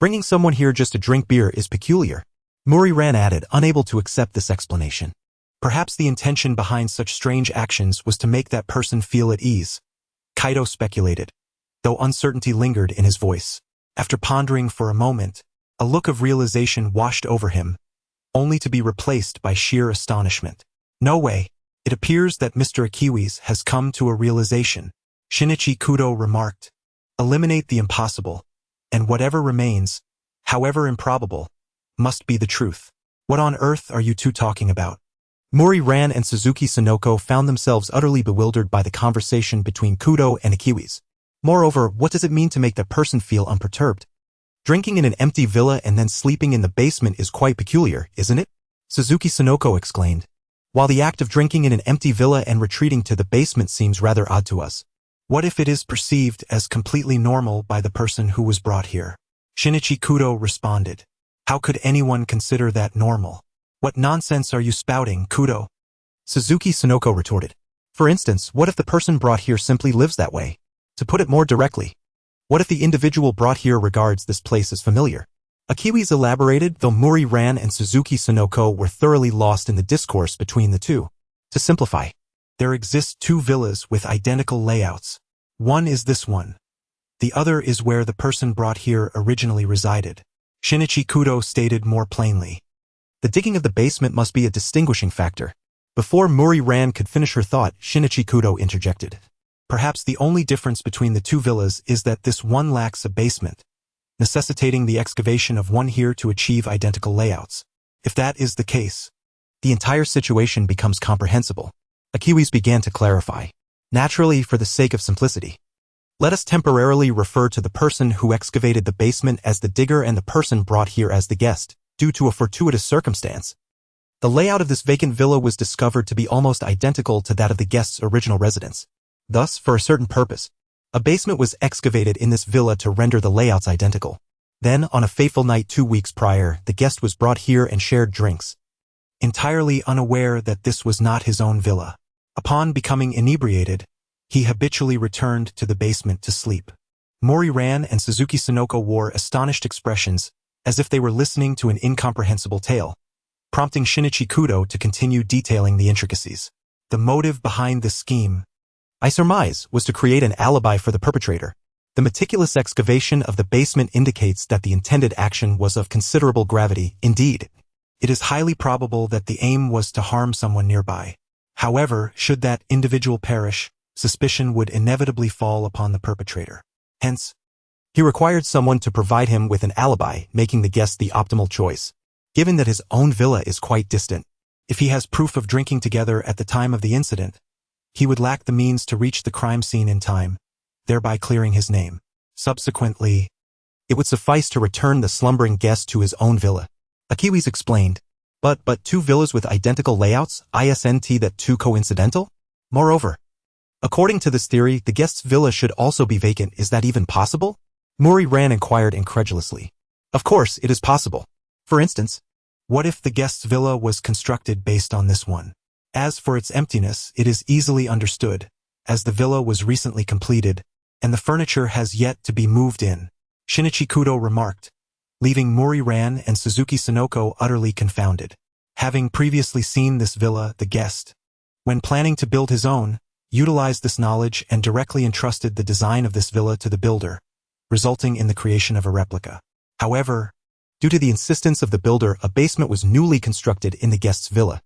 bringing someone here just to drink beer is peculiar. Mori-ran added, unable to accept this explanation. Perhaps the intention behind such strange actions was to make that person feel at ease. Kaido speculated, though uncertainty lingered in his voice. After pondering for a moment, a look of realization washed over him, only to be replaced by sheer astonishment. No way. It appears that Mr. Akiwi's has come to a realization, Shinichi Kudo remarked. Eliminate the impossible, and whatever remains, however improbable, must be the truth. What on earth are you two talking about? Mori-ran and Suzuki Sonoko found themselves utterly bewildered by the conversation between Kudo and Akiwi's. Moreover, what does it mean to make the person feel unperturbed? Drinking in an empty villa and then sleeping in the basement is quite peculiar, isn't it? Suzuki Sonoko exclaimed. While the act of drinking in an empty villa and retreating to the basement seems rather odd to us, what if it is perceived as completely normal by the person who was brought here? Shinichi Kudo responded. How could anyone consider that normal? What nonsense are you spouting, Kudo? Suzuki Sonoko retorted. For instance, what if the person brought here simply lives that way? To put it more directly, what if the individual brought here regards this place as familiar? Akiwi's elaborated, though Mori-ran and Suzuki Sonoko were thoroughly lost in the discourse between the two. To simplify, there exist two villas with identical layouts. One is this one. The other is where the person brought here originally resided. Shinichi Kudo stated more plainly. The digging of the basement must be a distinguishing factor. Before Mori-ran could finish her thought, Shinichi Kudo interjected. Perhaps the only difference between the two villas is that this one lacks a basement, necessitating the excavation of one here to achieve identical layouts. If that is the case, the entire situation becomes comprehensible. Akiwi's began to clarify. Naturally, for the sake of simplicity, let us temporarily refer to the person who excavated the basement as the digger and the person brought here as the guest, due to a fortuitous circumstance. The layout of this vacant villa was discovered to be almost identical to that of the guest's original residence. Thus, for a certain purpose, a basement was excavated in this villa to render the layouts identical. Then, on a fateful night 2 weeks prior, the guest was brought here and shared drinks, entirely unaware that this was not his own villa. Upon becoming inebriated, he habitually returned to the basement to sleep. Mori-ran and Suzuki Sonoko wore astonished expressions, as if they were listening to an incomprehensible tale, prompting Shinichi Kudo to continue detailing the intricacies. The motive behind this scheme, I surmise, was to create an alibi for the perpetrator. The meticulous excavation of the basement indicates that the intended action was of considerable gravity. Indeed, it is highly probable that the aim was to harm someone nearby. However, should that individual perish, suspicion would inevitably fall upon the perpetrator. Hence, he required someone to provide him with an alibi, making the guest the optimal choice. Given that his own villa is quite distant, if he has proof of drinking together at the time of the incident, he would lack the means to reach the crime scene in time, thereby clearing his name. Subsequently, it would suffice to return the slumbering guest to his own villa. Akiwi's explained. But two villas with identical layouts, isn't that too coincidental? Moreover, according to this theory, the guest's villa should also be vacant. Is that even possible? Mori-ran inquired incredulously. Of course, it is possible. For instance, what if the guest's villa was constructed based on this one? As for its emptiness, it is easily understood, as the villa was recently completed, and the furniture has yet to be moved in, Shinichi Kudo remarked, leaving Mori Ran and Suzuki Sonoko utterly confounded. Having previously seen this villa, the guest, when planning to build his own, utilized this knowledge and directly entrusted the design of this villa to the builder, resulting in the creation of a replica. However, due to the insistence of the builder, a basement was newly constructed in the guest's villa.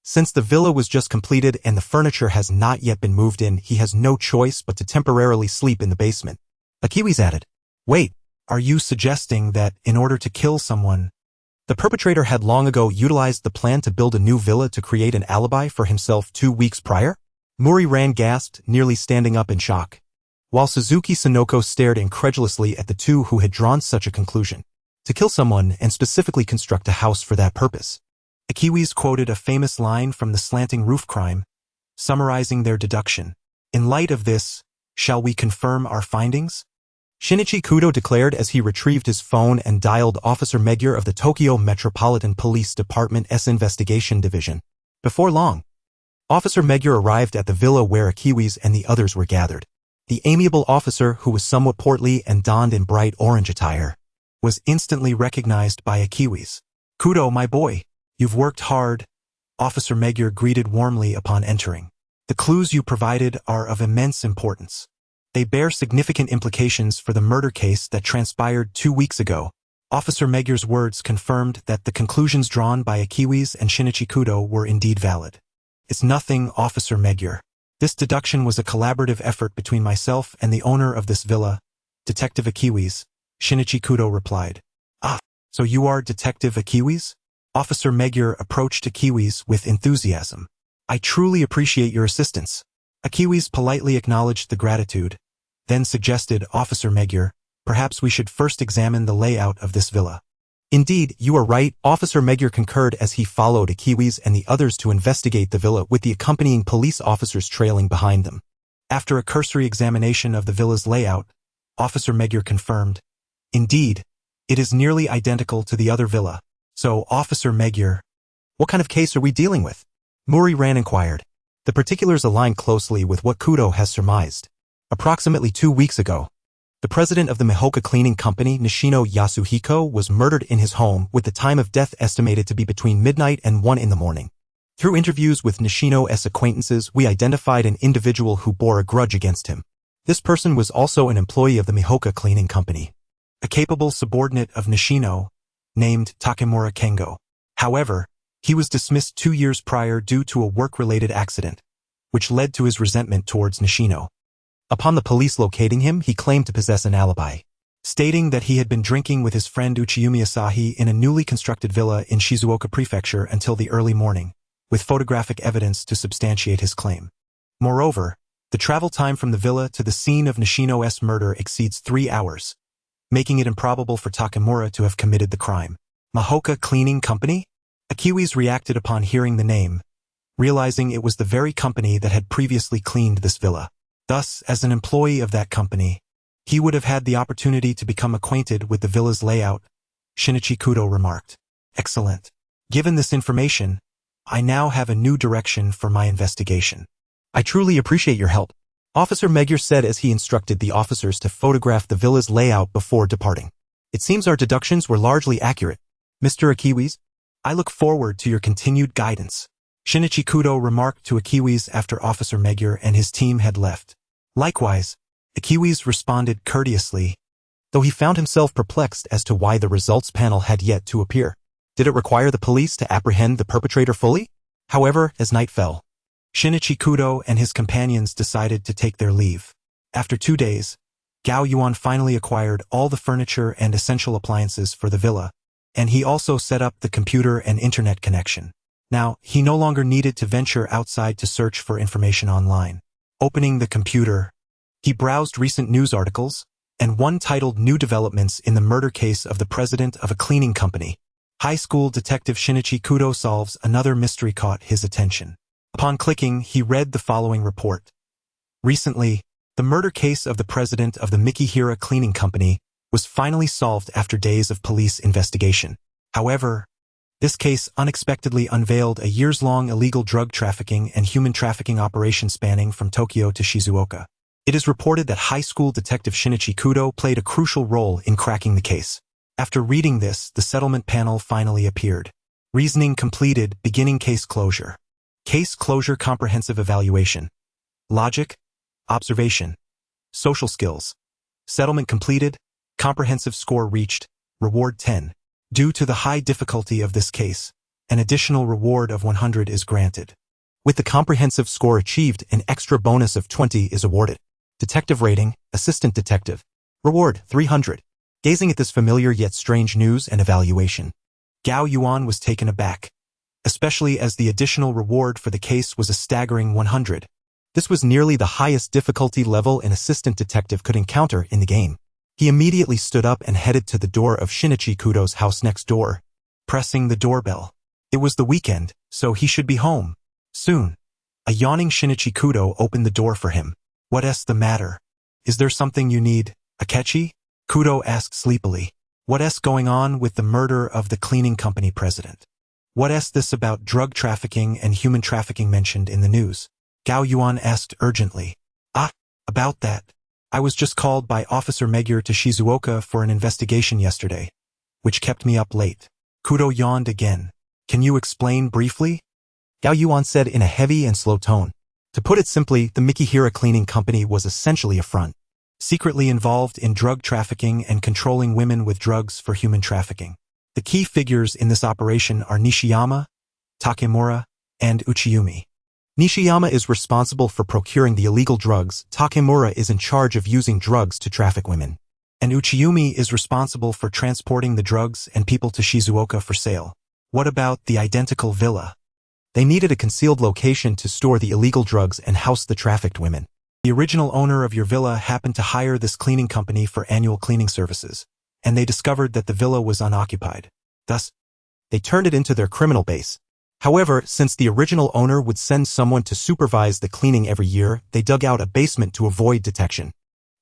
Since the villa was just completed and the furniture has not yet been moved in, he has no choice but to temporarily sleep in the basement. Akiwi's added, "Wait, are you suggesting that, in order to kill someone, the perpetrator had long ago utilized the plan to build a new villa to create an alibi for himself 2 weeks prior?" Mori Ran gasped, nearly standing up in shock, while Suzuki Sonoko stared incredulously at the two who had drawn such a conclusion. To kill someone and specifically construct a house for that purpose. Akiwi's quoted a famous line from The Slanting Roof Crime, summarizing their deduction. "In light of this, shall we confirm our findings?" Shinichi Kudo declared as he retrieved his phone and dialed Officer Magyar of the Tokyo Metropolitan Police Department's Investigation Division. Before long, Officer Magyar arrived at the villa where Akiwi's and the others were gathered. The amiable officer, who was somewhat portly and donned in bright orange attire, was instantly recognized by Akiwi's. "Kudo, my boy, you've worked hard," Officer Magyar greeted warmly upon entering. "The clues you provided are of immense importance. They bear significant implications for the murder case that transpired 2 weeks ago." Officer Magyar's words confirmed that the conclusions drawn by Akiwi's and Shinichi Kudo were indeed valid. "It's nothing, Officer Magyar. This deduction was a collaborative effort between myself and the owner of this villa, Detective Akiwi's," Shinichi Kudo replied. "Ah, so you are Detective Akiwi's?" Officer Magyar approached Akiwi's with enthusiasm. "I truly appreciate your assistance." Akiwi's politely acknowledged the gratitude, then suggested, "Officer Magyar, perhaps we should first examine the layout of this villa." "Indeed, you are right," Officer Magyar concurred as he followed Akiwi's and the others to investigate the villa with the accompanying police officers trailing behind them. After a cursory examination of the villa's layout, Officer Magyar confirmed, "Indeed, it is nearly identical to the other villa." "So, Officer Magyar, what kind of case are we dealing with?" Mori Ran inquired. The particulars align closely with what Kudo has surmised. Approximately 2 weeks ago, the president of the Mihoka Cleaning Company, Nishino Yasuhiko, was murdered in his home, with the time of death estimated to be between midnight and 1 in the morning. Through interviews with Nishino's acquaintances, we identified an individual who bore a grudge against him. This person was also an employee of the Mihoka Cleaning Company, a capable subordinate of Nishino, named Takemura Kengo. However, he was dismissed 2 years prior due to a work-related accident, which led to his resentment towards Nishino. Upon the police locating him, he claimed to possess an alibi, stating that he had been drinking with his friend Uchiyumi Asahi in a newly constructed villa in Shizuoka Prefecture until the early morning, with photographic evidence to substantiate his claim. Moreover, the travel time from the villa to the scene of Nishino's murder exceeds 3 hours, making it improbable for Takemura to have committed the crime. Mihoka Cleaning Company? Akiwi's reacted upon hearing the name, realizing it was the very company that had previously cleaned this villa. Thus, as an employee of that company, he would have had the opportunity to become acquainted with the villa's layout, Shinichi Kudo remarked. "Excellent. Given this information, I now have a new direction for my investigation." "I truly appreciate your help," Officer Magyar said as he instructed the officers to photograph the villa's layout before departing. "It seems our deductions were largely accurate. Mr. Akiwi's, I look forward to your continued guidance," Shinichi Kudo remarked to Akiwi's after Officer Magyar and his team had left. Likewise, Akiwi's responded courteously, though he found himself perplexed as to why the results panel had yet to appear. Did it require the police to apprehend the perpetrator fully? However, as night fell, Shinichi Kudo and his companions decided to take their leave. After 2 days, Gao Yuan finally acquired all the furniture and essential appliances for the villa, and he also set up the computer and internet connection. Now, he no longer needed to venture outside to search for information online. Opening the computer, he browsed recent news articles, and one titled "New Developments in the Murder Case of the President of a Cleaning Company." High school detective Shinichi Kudo solves another mystery caught his attention. Upon clicking, he read the following report. Recently, the murder case of the president of the Mikihira Cleaning Company was finally solved after days of police investigation. However, this case unexpectedly unveiled a years-long illegal drug trafficking and human trafficking operation spanning from Tokyo to Shizuoka. It is reported that high school detective Shinichi Kudo played a crucial role in cracking the case. After reading this, the settlement panel finally appeared. Reasoning completed, beginning case closure. Case closure comprehensive evaluation. Logic, observation, social skills. Settlement completed, comprehensive score reached, reward 10. Due to the high difficulty of this case, an additional reward of 100 is granted. With the comprehensive score achieved, an extra bonus of 20 is awarded. Detective rating, assistant detective. Reward, 300. Gazing at this familiar yet strange news and evaluation, Gao Yuan was taken aback, especially as the additional reward for the case was a staggering 100. This was nearly the highest difficulty level an assistant detective could encounter in the game. He immediately stood up and headed to the door of Shinichi Kudo's house next door, pressing the doorbell. It was the weekend, so he should be home soon. A yawning Shinichi Kudo opened the door for him. What's the matter? Is there something you need, Akechi? Kudo asked sleepily. What's going on with the murder of the cleaning company president? What's this about drug trafficking and human trafficking mentioned in the news? Gao Yuan asked urgently. About that. I was just called by Officer Megure to Shizuoka for an investigation yesterday, which kept me up late. Kudo yawned again. Can you explain briefly? Gao Yuan said in a heavy and slow tone. To put it simply, the Mikihira cleaning company was essentially a front, secretly involved in drug trafficking and controlling women with drugs for human trafficking. The key figures in this operation are Nishiyama, Takemura, and Uchiyumi. Nishiyama is responsible for procuring the illegal drugs, Takemura is in charge of using drugs to traffic women, and Uchiyumi is responsible for transporting the drugs and people to Shizuoka for sale. What about the identical villa? They needed a concealed location to store the illegal drugs and house the trafficked women. The original owner of your villa happened to hire this cleaning company for annual cleaning services, and they discovered that the villa was unoccupied. Thus, they turned it into their criminal base. However, since the original owner would send someone to supervise the cleaning every year, they dug out a basement to avoid detection.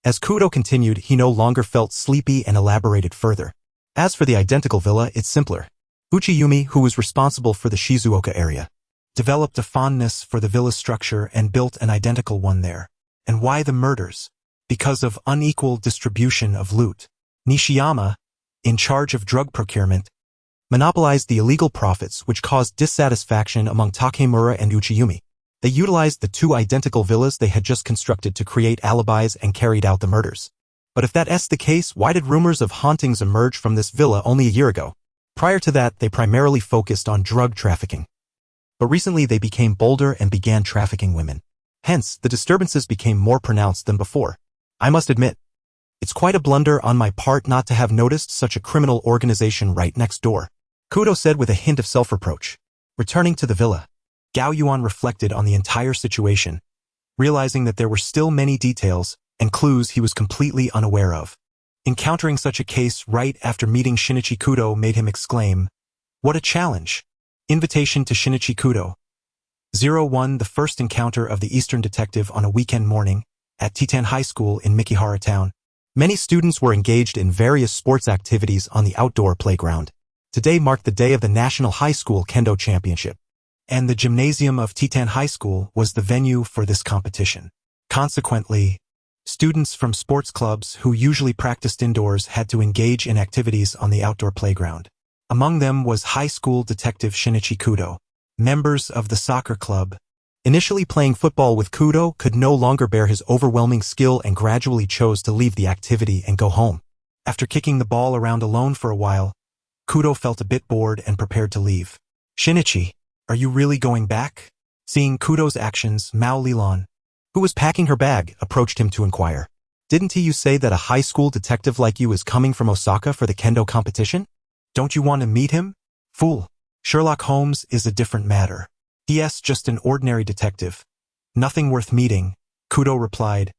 As Kudo continued, he no longer felt sleepy and elaborated further. As for the identical villa, it's simpler. Uchiyumi, who was responsible for the Shizuoka area, developed a fondness for the villa's structure and built an identical one there. And why the murders? Because of unequal distribution of loot. Nishiyama, in charge of drug procurement, monopolized the illegal profits, which caused dissatisfaction among Takemura and Uchiyumi. They utilized the two identical villas they had just constructed to create alibis and carried out the murders. But if that's the case, why did rumors of hauntings emerge from this villa only a year ago? Prior to that, they primarily focused on drug trafficking. But recently they became bolder and began trafficking women. Hence, the disturbances became more pronounced than before. I must admit, it's quite a blunder on my part not to have noticed such a criminal organization right next door, Kudo said with a hint of self-reproach. Returning to the villa, Gao Yuan reflected on the entire situation, realizing that there were still many details and clues he was completely unaware of. Encountering such a case right after meeting Shinichi Kudo made him exclaim, "What a challenge!" Invitation to Shinichi Kudo. 01 The first encounter of the Eastern detective on a weekend morning at Titan High School in Mikihara Town. Many students were engaged in various sports activities on the outdoor playground. Today marked the day of the National High School Kendo Championship, and the gymnasium of Titan High School was the venue for this competition. Consequently, students from sports clubs who usually practiced indoors had to engage in activities on the outdoor playground. Among them was high school detective Shinichi Kudo. Members of the soccer club, initially playing football with Kudo, could no longer bear his overwhelming skill and gradually chose to leave the activity and go home. After kicking the ball around alone for a while, Kudo felt a bit bored and prepared to leave. Shinichi, are you really going back? Seeing Kudo's actions, Mao Lilan, who was packing her bag, approached him to inquire. Didn't you say that a high school detective like you is coming from Osaka for the kendo competition? Don't you want to meet him? Fool. Sherlock Holmes is a different matter. He's just an ordinary detective. Nothing worth meeting, Kudo replied,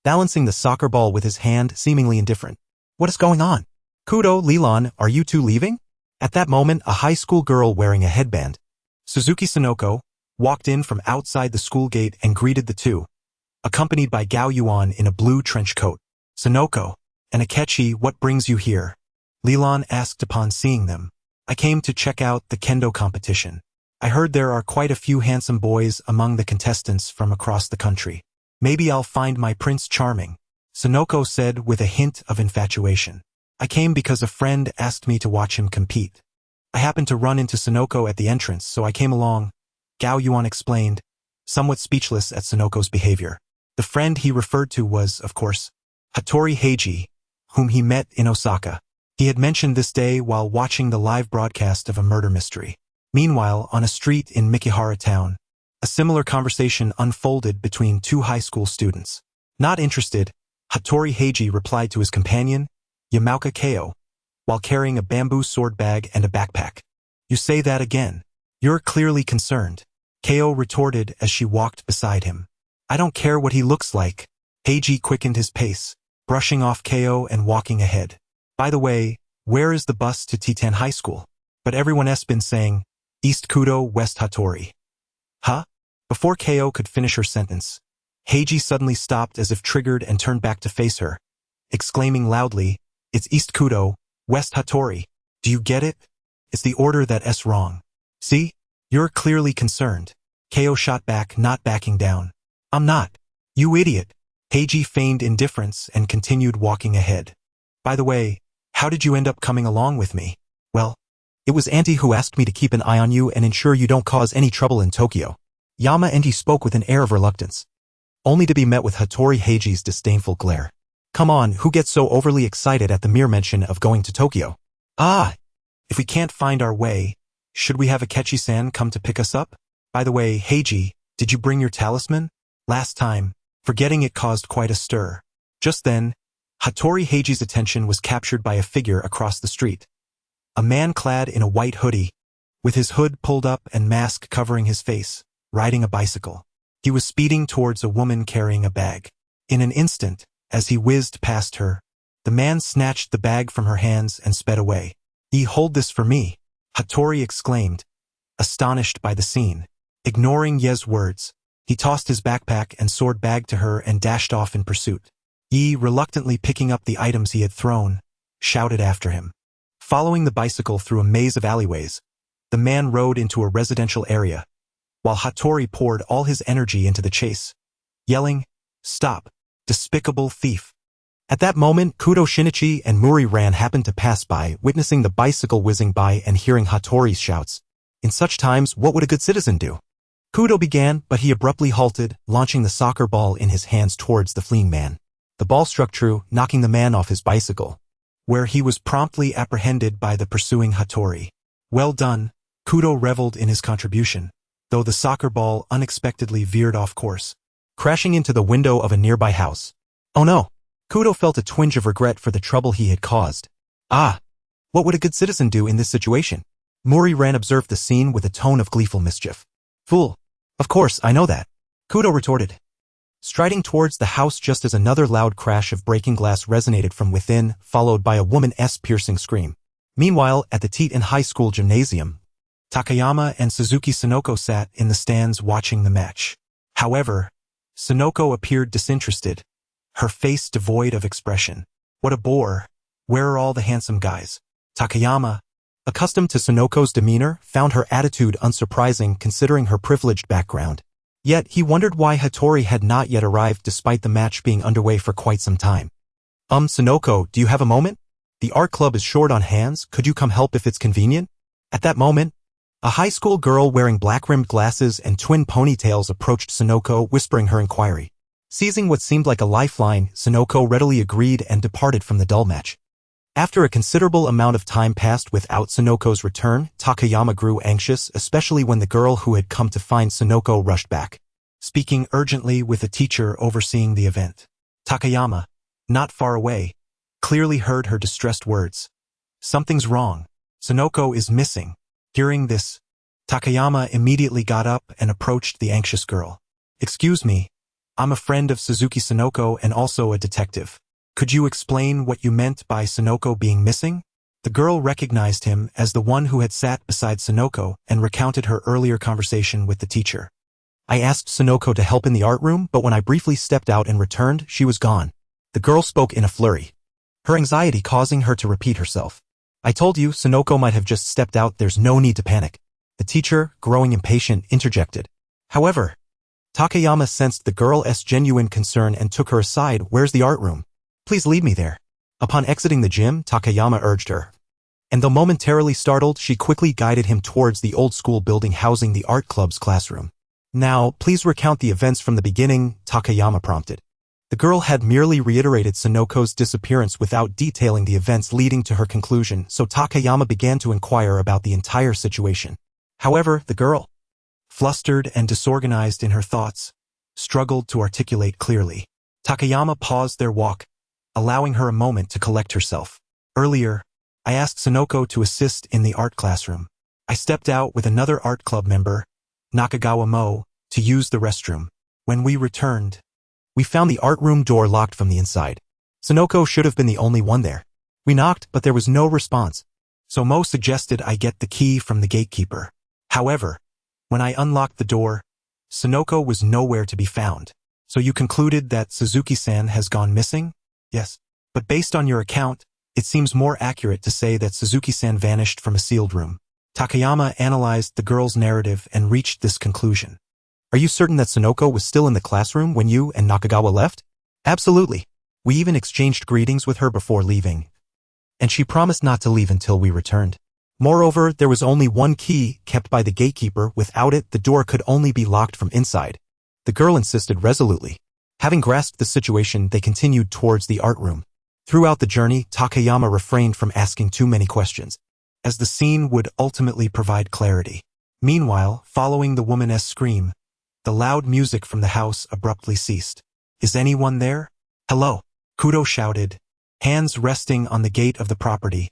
balancing the soccer ball with his hand, seemingly indifferent. What is going on? Kudo, Lilan, are you two leaving? At that moment, a high school girl wearing a headband, Suzuki Sonoko, walked in from outside the school gate and greeted the two, accompanied by Gao Yuan in a blue trench coat. Sonoko and Akechi, what brings you here? Lilan asked upon seeing them. I came to check out the kendo competition. I heard there are quite a few handsome boys among the contestants from across the country. Maybe I'll find my prince charming, Sonoko said with a hint of infatuation. I came because a friend asked me to watch him compete. I happened to run into Sonoko at the entrance, so I came along, Gao Yuan explained, somewhat speechless at Sonoko's behavior. The friend he referred to was, of course, Hattori Heiji, whom he met in Osaka. He had mentioned this day while watching the live broadcast of a murder mystery. Meanwhile, on a street in Mikihara town, a similar conversation unfolded between two high school students. Not interested, Hattori Heiji replied to his companion, Yamauka Keo, while carrying a bamboo sword bag and a backpack. You say that again. You're clearly concerned, Keo retorted as she walked beside him. I don't care what he looks like. Heiji quickened his pace, brushing off Keo and walking ahead. By the way, where is the bus to T10 High School? But everyone has been saying, East Kudo, West Hattori. Huh? Before Keo could finish her sentence, Heiji suddenly stopped as if triggered and turned back to face her, exclaiming loudly, It's East Kudo, West Hattori. Do you get it? It's the order that's wrong. See? You're clearly concerned. Keo shot back, not backing down. I'm not. You idiot. Heiji feigned indifference and continued walking ahead. By the way, how did you end up coming along with me? Well, it was Auntie who asked me to keep an eye on you and ensure you don't cause any trouble in Tokyo. Yama and he spoke with an air of reluctance, only to be met with Hattori Heiji's disdainful glare. Come on, who gets so overly excited at the mere mention of going to Tokyo? Ah! If we can't find our way, should we have Akechi-san come to pick us up? By the way, Heiji, did you bring your talisman? Last time, forgetting it caused quite a stir. Just then, Hattori Heiji's attention was captured by a figure across the street. A man clad in a white hoodie, with his hood pulled up and mask covering his face, riding a bicycle. He was speeding towards a woman carrying a bag. In an instant, as he whizzed past her, the man snatched the bag from her hands and sped away. Hold this for me, Hattori exclaimed, astonished by the scene. Ignoring Ye's words, he tossed his backpack and sword bag to her and dashed off in pursuit. Reluctantly picking up the items he had thrown, shouted after him. Following the bicycle through a maze of alleyways, the man rode into a residential area, while Hattori poured all his energy into the chase, yelling, Stop, despicable thief. At that moment, Kudo Shinichi and Muri Ran happened to pass by, witnessing the bicycle whizzing by and hearing Hattori's shouts. In such times, what would a good citizen do? Kudo began, but he abruptly halted, launching the soccer ball in his hands towards the fleeing man. The ball struck true, knocking the man off his bicycle, where he was promptly apprehended by the pursuing Hattori. Well done, Kudo reveled in his contribution, though the soccer ball unexpectedly veered off course, crashing into the window of a nearby house. Oh no! Kudo felt a twinge of regret for the trouble he had caused. Ah! What would a good citizen do in this situation? Muri Ran observed the scene with a tone of gleeful mischief. Fool! Of course, I know that, Kudo retorted, striding towards the house just as another loud crash of breaking glass resonated from within, followed by a woman's piercing scream. Meanwhile, at the T10 High School gymnasium, Takayama and Suzuki Sonoko sat in the stands watching the match. However, Sonoko appeared disinterested, her face devoid of expression. What a bore. Where are all the handsome guys? Takayama, accustomed to Sonoko's demeanor, found her attitude unsurprising considering her privileged background. Yet he wondered why Hattori had not yet arrived despite the match being underway for quite some time. Sonoko, do you have a moment? The art club is short on hands, could you come help if it's convenient? At that moment, a high school girl wearing black-rimmed glasses and twin ponytails approached Sonoko, whispering her inquiry. Seizing what seemed like a lifeline, Sonoko readily agreed and departed from the dull match. After a considerable amount of time passed without Sonoko's return, Takayama grew anxious, especially when the girl who had come to find Sonoko rushed back, speaking urgently with a teacher overseeing the event. Takayama, not far away, clearly heard her distressed words. Something's wrong. Sonoko is missing. Hearing this, Takayama immediately got up and approached the anxious girl. Excuse me, I'm a friend of Suzuki Sonoko and also a detective. Could you explain what you meant by Sonoko being missing? The girl recognized him as the one who had sat beside Sonoko and recounted her earlier conversation with the teacher. I asked Sonoko to help in the art room, but when I briefly stepped out and returned, she was gone. The girl spoke in a flurry, her anxiety causing her to repeat herself. I told you, Sonoko might have just stepped out, there's no need to panic. The teacher, growing impatient, interjected. However, Takayama sensed the girl's genuine concern and took her aside. Where's the art room? Please lead me there. Upon exiting the gym, Takayama urged her. And though momentarily startled, she quickly guided him towards the old-school building housing the art club's classroom. Now, please recount the events from the beginning, Takayama prompted. The girl had merely reiterated Sunoko's disappearance without detailing the events leading to her conclusion, so Takayama began to inquire about the entire situation. However, the girl, flustered and disorganized in her thoughts, struggled to articulate clearly. Takayama paused their walk, allowing her a moment to collect herself. Earlier, I asked Sunoko to assist in the art classroom. I stepped out with another art club member, Nakagawa Mo, to use the restroom. When we returned, we found the art room door locked from the inside. Sunoko should have been the only one there. We knocked, but there was no response. So Mo suggested I get the key from the gatekeeper. However, when I unlocked the door, Sunoko was nowhere to be found. So you concluded that Suzuki-san has gone missing? Yes. But based on your account, it seems more accurate to say that Suzuki-san vanished from a sealed room. Takayama analyzed the girl's narrative and reached this conclusion. Are you certain that Sunoko was still in the classroom when you and Nakagawa left? Absolutely. We even exchanged greetings with her before leaving. And she promised not to leave until we returned. Moreover, there was only one key kept by the gatekeeper. Without it, the door could only be locked from inside. The girl insisted resolutely. Having grasped the situation, they continued towards the art room. Throughout the journey, Takayama refrained from asking too many questions, as the scene would ultimately provide clarity. Meanwhile, following the woman's scream, the loud music from the house abruptly ceased. Is anyone there? Hello, Kudo shouted, hands resting on the gate of the property,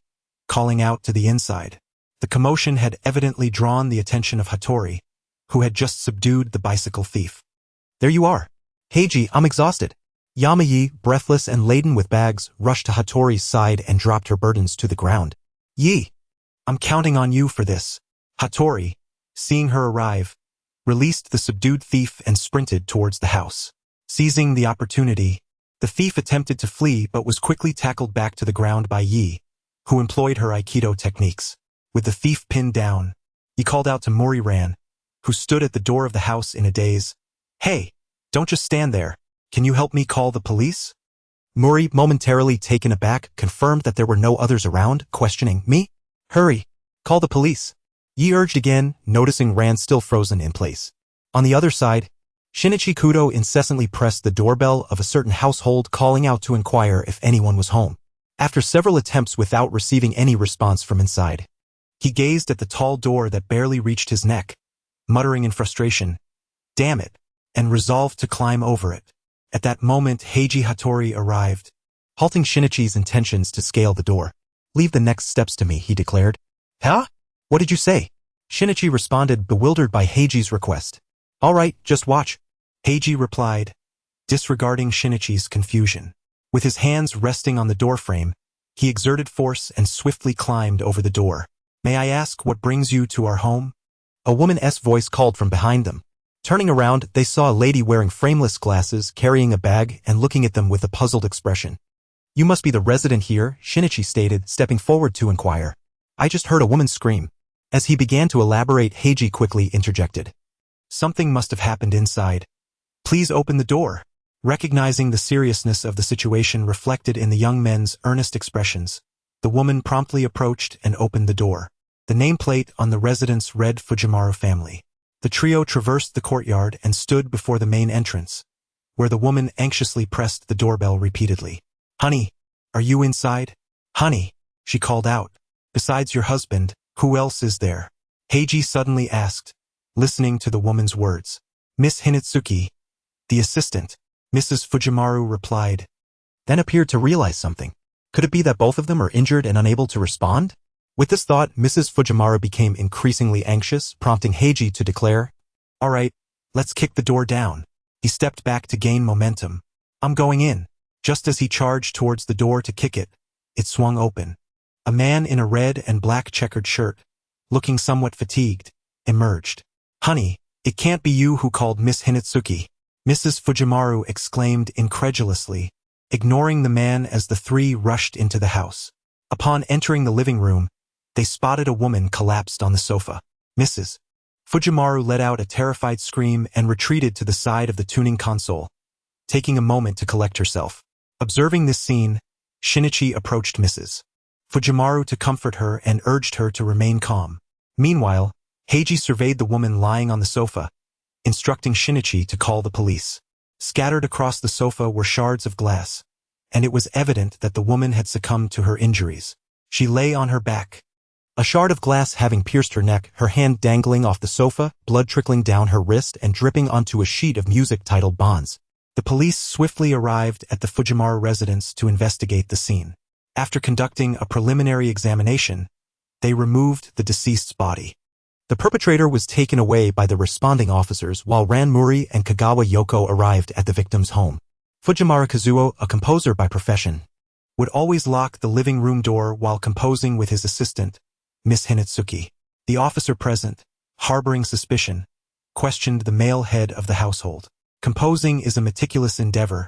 calling out to the inside. The commotion had evidently drawn the attention of Hattori, who had just subdued the bicycle thief. There you are. Heiji, I'm exhausted. Yamayi, breathless and laden with bags, rushed to Hattori's side and dropped her burdens to the ground. Yi, I'm counting on you for this. Hattori, seeing her arrive, released the subdued thief and sprinted towards the house. Seizing the opportunity, the thief attempted to flee but was quickly tackled back to the ground by Yi, who employed her Aikido techniques. With the thief pinned down, he called out to Mori-ran, who stood at the door of the house in a daze. Hey, don't just stand there. Can you help me call the police? Mori, momentarily taken aback, confirmed that there were no others around, questioning, Me? Hurry, call the police. Yi urged again, noticing Ran still frozen in place. On the other side, Shinichi Kudo incessantly pressed the doorbell of a certain household, calling out to inquire if anyone was home. After several attempts without receiving any response from inside, he gazed at the tall door that barely reached his neck, muttering in frustration, Damn it, and resolved to climb over it. At that moment, Heiji Hattori arrived, halting Shinichi's intentions to scale the door. Leave the next steps to me, he declared. Huh? What did you say? Shinichi responded, bewildered by Heiji's request. All right, just watch. Heiji replied, disregarding Shinichi's confusion. With his hands resting on the doorframe, he exerted force and swiftly climbed over the door. May I ask what brings you to our home? A woman's voice called from behind them. Turning around, they saw a lady wearing frameless glasses, carrying a bag, and looking at them with a puzzled expression. You must be the resident here, Shinichi stated, stepping forward to inquire. I just heard a woman scream. As he began to elaborate, Heiji quickly interjected. Something must have happened inside. Please open the door. Recognizing the seriousness of the situation reflected in the young men's earnest expressions, the woman promptly approached and opened the door. The nameplate on the residence read Fujimaru family. The trio traversed the courtyard and stood before the main entrance, where the woman anxiously pressed the doorbell repeatedly. Honey, are you inside? Honey, she called out. Besides your husband, who else is there? Heiji suddenly asked, listening to the woman's words. Miss Hinatsuki, the assistant. Mrs. Fujimaru replied, then appeared to realize something. Could it be that both of them are injured and unable to respond? With this thought, Mrs. Fujimaru became increasingly anxious, prompting Heiji to declare, All right, let's kick the door down. He stepped back to gain momentum. I'm going in. Just as he charged towards the door to kick it, it swung open. A man in a red and black checkered shirt, looking somewhat fatigued, emerged. Honey, it can't be you who called Miss Hinatsuki. Mrs. Fujimaru exclaimed incredulously, ignoring the man as the three rushed into the house. Upon entering the living room, they spotted a woman collapsed on the sofa. Mrs. Fujimaru let out a terrified scream and retreated to the side of the tuning console, taking a moment to collect herself. Observing this scene, Shinichi approached Mrs. Fujimaru to comfort her and urged her to remain calm. Meanwhile, Heiji surveyed the woman lying on the sofa, instructing Shinichi to call the police. Scattered across the sofa were shards of glass, and it was evident that the woman had succumbed to her injuries. She lay on her back, a shard of glass having pierced her neck, her hand dangling off the sofa, blood trickling down her wrist and dripping onto a sheet of music titled Bonds. The police swiftly arrived at the Fujimaru residence to investigate the scene. After conducting a preliminary examination, they removed the deceased's body. The perpetrator was taken away by the responding officers while Ranmuri and Kagawa Yoko arrived at the victim's home. Fujimaru Kazuo, a composer by profession, would always lock the living room door while composing with his assistant, Miss Hinatsuki. The officer present, harboring suspicion, questioned the male head of the household. Composing is a meticulous endeavor,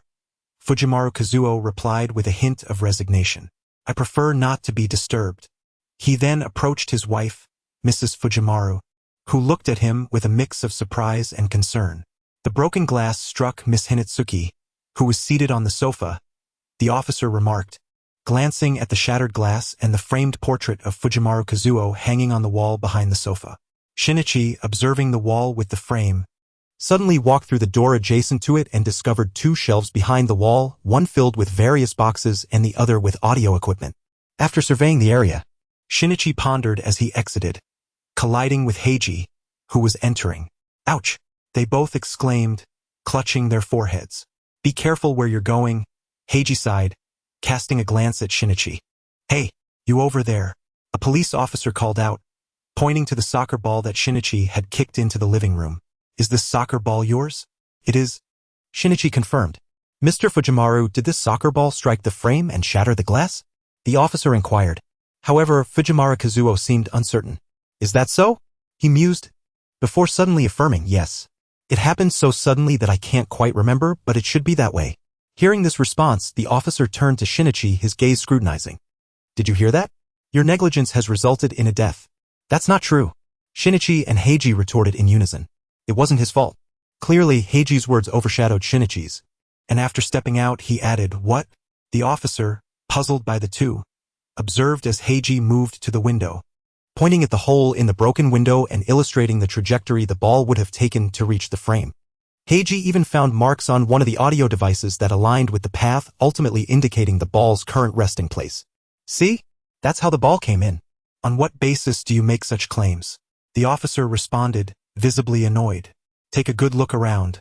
Fujimaru Kazuo replied with a hint of resignation. I prefer not to be disturbed. He then approached his wife, Mrs. Fujimaru, who looked at him with a mix of surprise and concern. The broken glass struck Miss Hinatsuki, who was seated on the sofa. The officer remarked, glancing at the shattered glass and the framed portrait of Fujimaru Kazuo hanging on the wall behind the sofa. Shinichi, observing the wall with the frame, suddenly walked through the door adjacent to it and discovered two shelves behind the wall, one filled with various boxes and the other with audio equipment. After surveying the area, Shinichi pondered as he exited, colliding with Heiji, who was entering. Ouch! They both exclaimed, clutching their foreheads. Be careful where you're going, Heiji sighed, casting a glance at Shinichi. Hey, you over there, a police officer called out, pointing to the soccer ball that Shinichi had kicked into the living room. Is this soccer ball yours? It is, Shinichi confirmed. Mr. Fujimaru, did this soccer ball strike the frame and shatter the glass? The officer inquired. However, Fujimaru Kazuo seemed uncertain. Is that so? He mused, before suddenly affirming yes. It happened so suddenly that I can't quite remember, but it should be that way. Hearing this response, the officer turned to Shinichi, his gaze scrutinizing. Did you hear that? Your negligence has resulted in a death. That's not true. Shinichi and Heiji retorted in unison. It wasn't his fault. Clearly, Heiji's words overshadowed Shinichi's, and after stepping out, he added, What? The officer, puzzled by the two, observed as Heiji moved to the window, pointing at the hole in the broken window and illustrating the trajectory the ball would have taken to reach the frame. Heiji even found marks on one of the audio devices that aligned with the path, ultimately indicating the ball's current resting place. See? That's how the ball came in. On what basis do you make such claims? The officer responded, visibly annoyed. Take a good look around.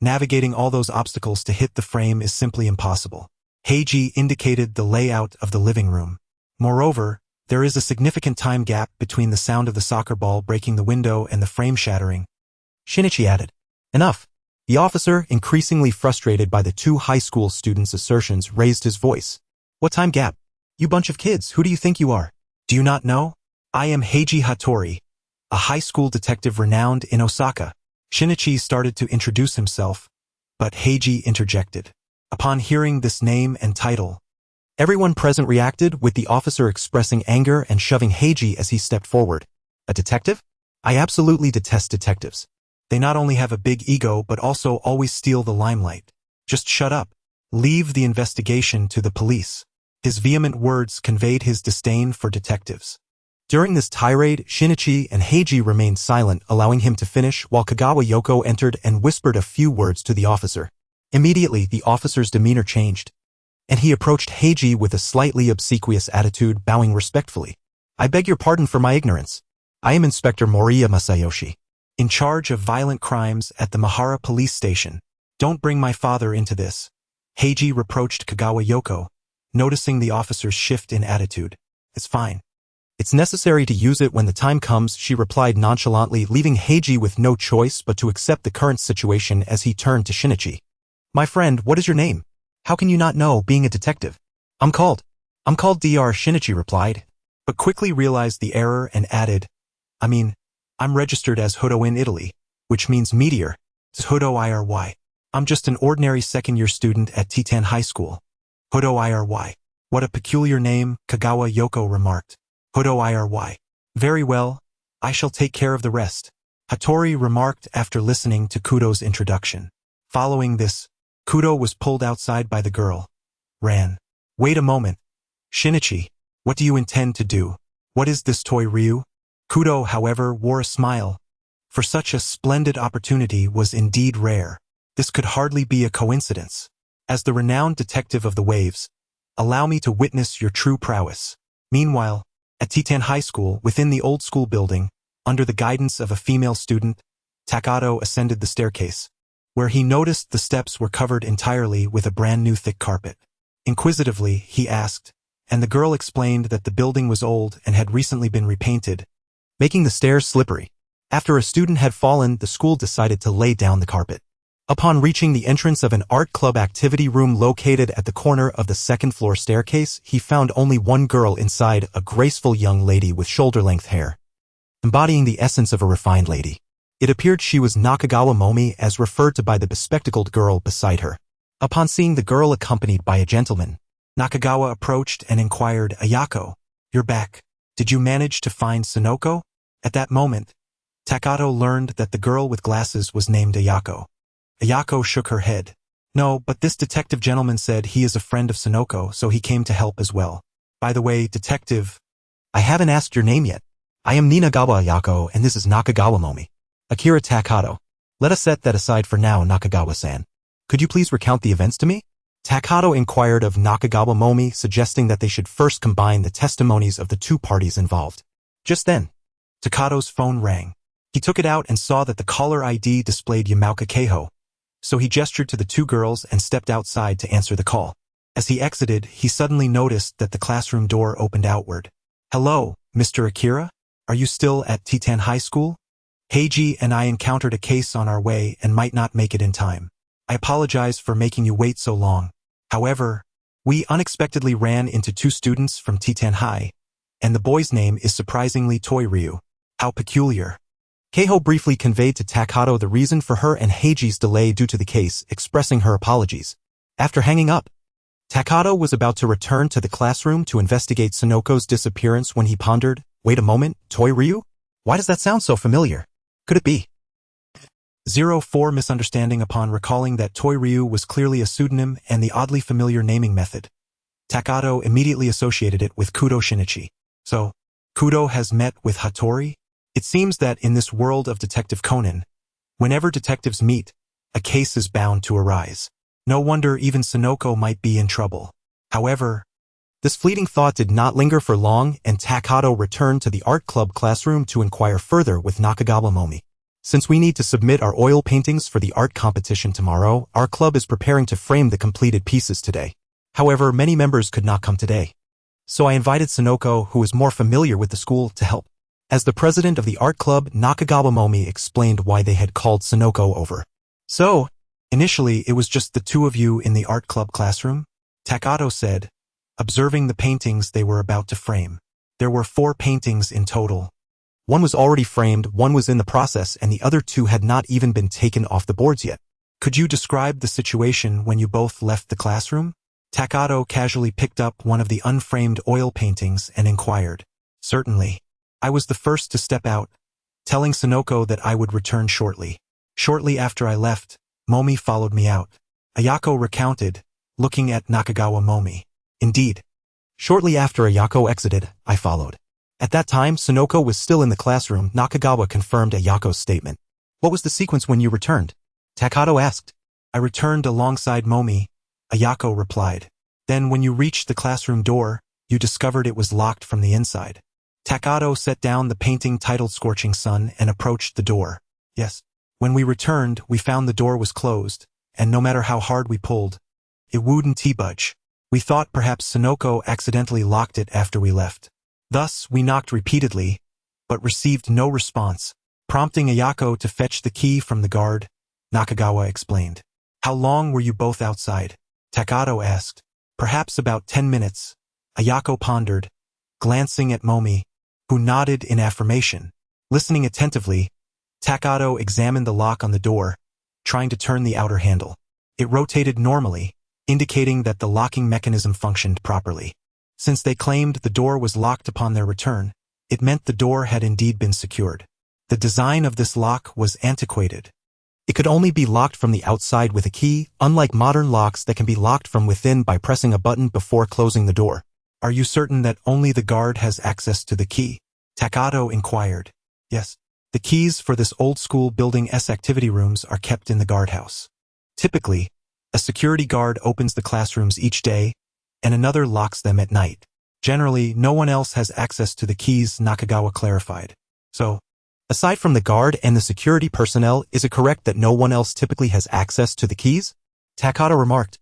Navigating all those obstacles to hit the frame is simply impossible. Heiji indicated the layout of the living room. Moreover, there is a significant time gap between the sound of the soccer ball breaking the window and the frame shattering. Shinichi added. Enough. The officer, increasingly frustrated by the two high school students' assertions, raised his voice. What time gap? You bunch of kids, who do you think you are? Do you not know? I am Heiji Hattori, a high school detective renowned in Osaka. Shinichi started to introduce himself, but Heiji interjected. Upon hearing this name and title, everyone present reacted, with the officer expressing anger and shoving Heiji as he stepped forward. A detective? I absolutely detest detectives. They not only have a big ego but also always steal the limelight. Just shut up. Leave the investigation to the police. His vehement words conveyed his disdain for detectives. During this tirade, Shinichi and Heiji remained silent, allowing him to finish, while Kagawa Yoko entered and whispered a few words to the officer. Immediately, the officer's demeanor changed, and he approached Heiji with a slightly obsequious attitude, bowing respectfully. I beg your pardon for my ignorance. I am Inspector Moriya Masayoshi, in charge of violent crimes at the Mahara police station. Don't bring my father into this, Heiji reproached Kagawa Yoko, noticing the officer's shift in attitude. It's fine. It's necessary to use it when the time comes, she replied nonchalantly, leaving Heiji with no choice but to accept the current situation as he turned to Shinichi. My friend, what is your name? How can you not know, being a detective? I'm called Dr. Shinichi replied, but quickly realized the error and added, I'm registered as Hudo in Italy, which means meteor. It's Hudo Iry. I'm just an ordinary second-year student at Titan High School. Hudo Iry. What a peculiar name, Kagawa Yoko remarked. Hudo Iry. Very well, I shall take care of the rest. Hattori remarked after listening to Kudo's introduction. Following this, Kudo was pulled outside by the girl. Ran. Wait a moment. Shinichi, what do you intend to do? What is this toy Ryu? Kudo, however, wore a smile. For such a splendid opportunity was indeed rare. This could hardly be a coincidence. As the renowned detective of the waves, allow me to witness your true prowess. Meanwhile, at Titan High School, within the old school building, under the guidance of a female student, Takato ascended the staircase, where he noticed the steps were covered entirely with a brand new thick carpet. Inquisitively, he asked, and the girl explained that the building was old and had recently been repainted, making the stairs slippery. After a student had fallen, the school decided to lay down the carpet. Upon reaching the entrance of an art club activity room located at the corner of the second-floor staircase, he found only one girl inside, a graceful young lady with shoulder-length hair, embodying the essence of a refined lady. It appeared she was Nakagawa Momi, as referred to by the bespectacled girl beside her. Upon seeing the girl accompanied by a gentleman, Nakagawa approached and inquired, Ayako, you're back. Did you manage to find Sonoko? At that moment, Takato learned that the girl with glasses was named Ayako. Ayako shook her head. No, but this detective gentleman said he is a friend of Sonoko, so he came to help as well. By the way, detective, I haven't asked your name yet. I am Ninagawa Ayako, and this is Nakagawa Momi. Akira Takato. Let us set that aside for now, Nakagawa-san. Could you please recount the events to me? Takato inquired of Nakagawa Momi, suggesting that they should first combine the testimonies of the two parties involved. Just then, Takato's phone rang. He took it out and saw that the caller ID displayed Yamaoka Keiho, so he gestured to the two girls and stepped outside to answer the call. As he exited, he suddenly noticed that the classroom door opened outward. Hello, Mr. Akira? Are you still at Titan High School? Heiji and I encountered a case on our way and might not make it in time. I apologize for making you wait so long. However, we unexpectedly ran into two students from Titan High, and the boy's name is surprisingly Toy Ryu. How peculiar. Keiho briefly conveyed to Takato the reason for her and Heiji's delay due to the case, expressing her apologies. After hanging up, Takato was about to return to the classroom to investigate Sonoko's disappearance when he pondered, wait a moment, Toy Ryu? Why does that sound so familiar? Could it be? 04 Misunderstanding. Upon recalling that Toy Ryu was clearly a pseudonym and the oddly familiar naming method, Takato immediately associated it with Kudo Shinichi. So, Kudo has met with Hattori? It seems that in this world of Detective Conan, whenever detectives meet, a case is bound to arise. No wonder even Sonoko might be in trouble. However, this fleeting thought did not linger for long, and Takato returned to the art club classroom to inquire further with Nakagawa Momi. Since we need to submit our oil paintings for the art competition tomorrow, our club is preparing to frame the completed pieces today. However, many members could not come today. So I invited Sonoko, who is more familiar with the school, to help. As the president of the art club, Nakagawa Momi explained why they had called Sonoko over. So, initially it was just the two of you in the art club classroom? Takato said, observing the paintings they were about to frame. There were 4 paintings in total. One was already framed, one was in the process, and the other 2 had not even been taken off the boards yet. Could you describe the situation when you both left the classroom? Takato casually picked up one of the unframed oil paintings and inquired. Certainly. I was the first to step out, telling Sonoko that I would return shortly. Shortly after I left, Momi followed me out. Ayako recounted, looking at Nakagawa Momi. Indeed. Shortly after Ayako exited, I followed. At that time, Sonoko was still in the classroom. Nakagawa confirmed Ayako's statement. What was the sequence when you returned? Takato asked. I returned alongside Momi, Ayako replied. Then when you reached the classroom door, you discovered it was locked from the inside. Takato set down the painting titled Scorching Sun and approached the door. Yes. When we returned, we found the door was closed, and no matter how hard we pulled, it wouldn't budge. We thought perhaps Sonoko accidentally locked it after we left. Thus, we knocked repeatedly, but received no response. Prompting Ayako to fetch the key from the guard, Nakagawa explained. How long were you both outside? Takato asked. Perhaps about 10 minutes. Ayako pondered, glancing at Momi, who nodded in affirmation. Listening attentively, Takato examined the lock on the door, trying to turn the outer handle. It rotated normally, indicating that the locking mechanism functioned properly. Since they claimed the door was locked upon their return, it meant the door had indeed been secured. The design of this lock was antiquated. It could only be locked from the outside with a key, unlike modern locks that can be locked from within by pressing a button before closing the door. Are you certain that only the guard has access to the key? Takato inquired. Yes. The keys for this old-school building's activity rooms are kept in the guardhouse. Typically, a security guard opens the classrooms each day, and another locks them at night. Generally, no one else has access to the keys, Nakagawa clarified. So, aside from the guard and the security personnel, is it correct that no one else typically has access to the keys? Takato remarked,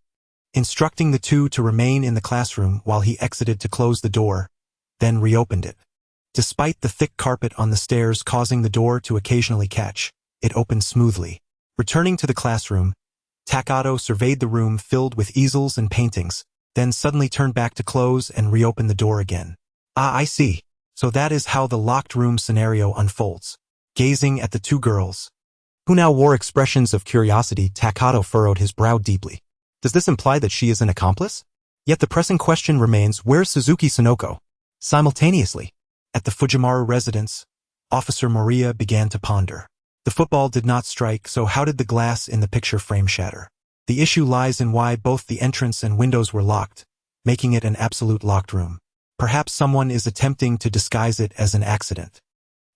instructing the two to remain in the classroom while he exited to close the door, then reopened it. Despite the thick carpet on the stairs causing the door to occasionally catch, it opened smoothly. Returning to the classroom, Takato surveyed the room filled with easels and paintings, then suddenly turned back to close and reopen the door again. Ah, I see. So that is how the locked room scenario unfolds. Gazing at the two girls, who now wore expressions of curiosity, Takato furrowed his brow deeply. Does this imply that she is an accomplice? Yet the pressing question remains, where's Suzuki Sonoko? Simultaneously, at the Fujimaru residence, Officer Moriya began to ponder. The football did not strike, so how did the glass in the picture frame shatter? The issue lies in why both the entrance and windows were locked, making it an absolute locked room. Perhaps someone is attempting to disguise it as an accident.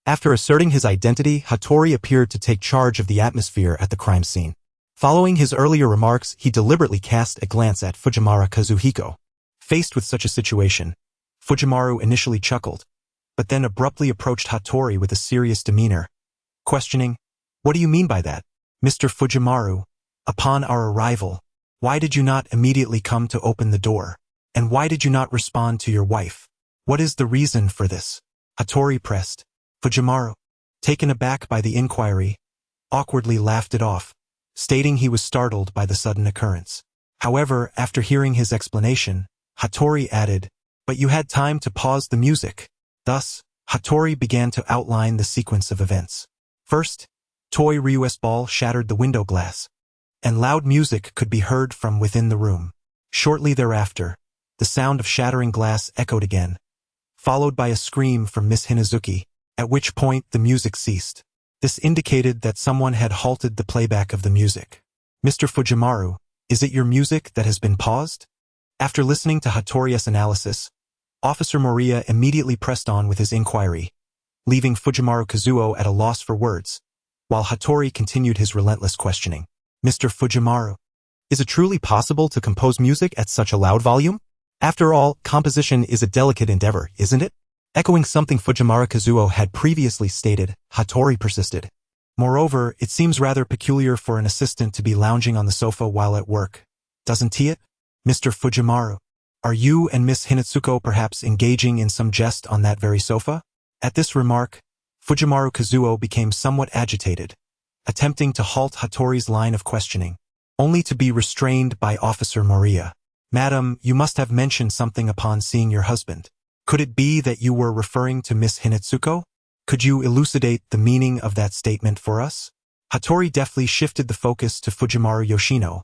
After asserting his identity, Hattori appeared to take charge of the atmosphere at the crime scene. Following his earlier remarks, he deliberately cast a glance at Fujimaru Kazuhiko. Faced with such a situation, Fujimaru initially chuckled, but then abruptly approached Hattori with a serious demeanor, questioning, "What do you mean by that? Mr. Fujimaru, upon our arrival, why did you not immediately come to open the door? And why did you not respond to your wife? What is the reason for this?" Hattori pressed. Fujimaru, taken aback by the inquiry, awkwardly laughed it off, stating he was startled by the sudden occurrence. However, after hearing his explanation, Hattori added, "But you had time to pause the music." Thus, Hattori began to outline the sequence of events. First, toy Ryu's ball shattered the window glass, and loud music could be heard from within the room. Shortly thereafter, the sound of shattering glass echoed again, followed by a scream from Miss Hinazuki, at which point the music ceased. This indicated that someone had halted the playback of the music. "Mr. Fujimaru, is it your music that has been paused?" After listening to Hattori's analysis, Officer Moriya immediately pressed on with his inquiry, leaving Fujimaru Kazuo at a loss for words, while Hattori continued his relentless questioning. "Mr. Fujimaru, is it truly possible to compose music at such a loud volume? After all, composition is a delicate endeavor, isn't it?" Echoing something Fujimaru Kazuo had previously stated, Hattori persisted. "Moreover, it seems rather peculiar for an assistant to be lounging on the sofa while at work, doesn't it? Mr. Fujimaru, are you and Miss Hinatsuko perhaps engaging in some jest on that very sofa?" At this remark, Fujimaru Kazuo became somewhat agitated, attempting to halt Hattori's line of questioning, only to be restrained by Officer Moriya. "Madam, you must have mentioned something upon seeing your husband. Could it be that you were referring to Miss Hinatsuko? Could you elucidate the meaning of that statement for us?" Hattori deftly shifted the focus to Fujimaru Yoshino,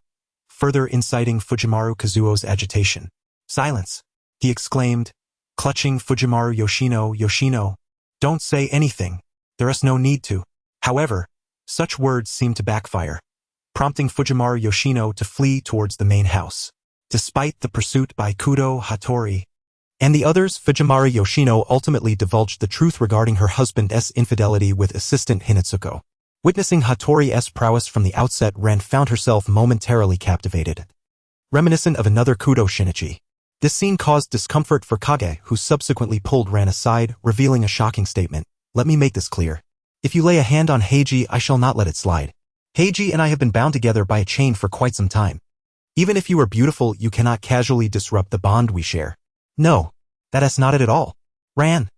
further inciting Fujimaru Kazuo's agitation. "Silence," he exclaimed, clutching Fujimaru Yoshino. "Yoshino, don't say anything. There is no need to." However, such words seemed to backfire, prompting Fujimaru Yoshino to flee towards the main house. Despite the pursuit by Kudo, Hattori, and the others, Fujimaru Yoshino ultimately divulged the truth regarding her husband's infidelity with assistant Hinatsuko. Witnessing Hattori's prowess from the outset, Ren found herself momentarily captivated. Reminiscent of another Kudo Shinichi. This scene caused discomfort for Kage, who subsequently pulled Ren aside, revealing a shocking statement. "Let me make this clear. If you lay a hand on Heiji, I shall not let it slide. Heiji and I have been bound together by a chain for quite some time. Even if you are beautiful, you cannot casually disrupt the bond we share." "No, that is not it at all." Ran,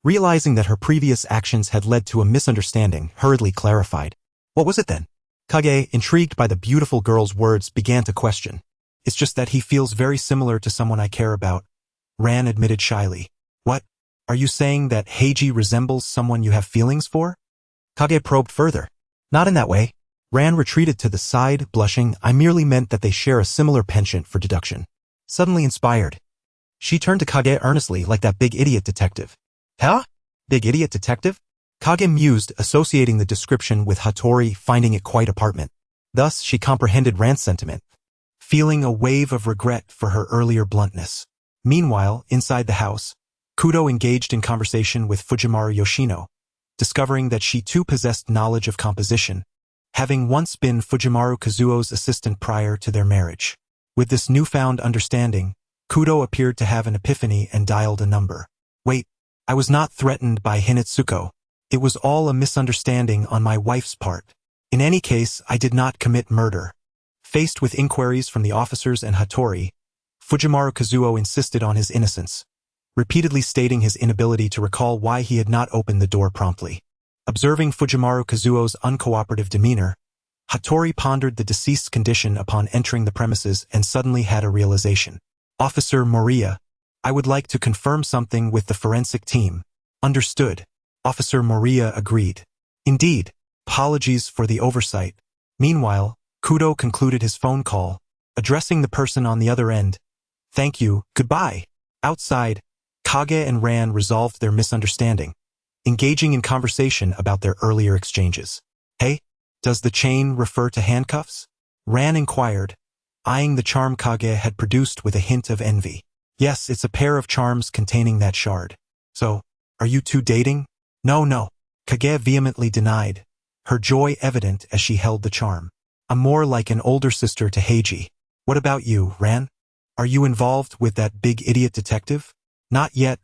realizing that her previous actions had led to a misunderstanding, hurriedly clarified. "What was it then?" Kage, intrigued by the beautiful girl's words, began to question. "It's just that he feels very similar to someone I care about," Ran admitted shyly. "What? Are you saying that Heiji resembles someone you have feelings for?" Kage probed further. "Not in that way." Ran retreated to the side, blushing. "I merely meant that they share a similar penchant for deduction." Suddenly inspired, she turned to Kage earnestly, like that big idiot detective. "Huh? Big idiot detective? Kage mused, associating the description with Hattori finding it quite apartment. Thus, she comprehended Ran's sentiment, feeling a wave of regret for her earlier bluntness. Meanwhile, inside the house, Kudo engaged in conversation with Fujimaru Yoshino, discovering that she too possessed knowledge of composition, having once been Fujimaru Kazuo's assistant prior to their marriage. With this newfound understanding, Kudo appeared to have an epiphany and dialed a number. Wait, I was not threatened by Hinatsuko. It was all a misunderstanding on my wife's part. In any case, I did not commit murder. Faced with inquiries from the officers and Hattori, Fujimaru Kazuo insisted on his innocence, repeatedly stating his inability to recall why he had not opened the door promptly. Observing Fujimaru Kazuo's uncooperative demeanor, Hattori pondered the deceased's condition upon entering the premises and suddenly had a realization. Officer Moriya, I would like to confirm something with the forensic team. Understood. Officer Moriya agreed. Indeed. Apologies for the oversight. Meanwhile, Kudo concluded his phone call, addressing the person on the other end. Thank you, goodbye. Outside, Kage and Ran resolved their misunderstanding, engaging in conversation about their earlier exchanges. Hey, does the chain refer to handcuffs? Ran inquired, eyeing the charm Kage had produced with a hint of envy. Yes, it's a pair of charms containing that shard. So, are you two dating? No. Kage vehemently denied, her joy evident as she held the charm. I'm more like an older sister to Heiji. What about you, Ran? Are you involved with that big idiot detective? Not yet.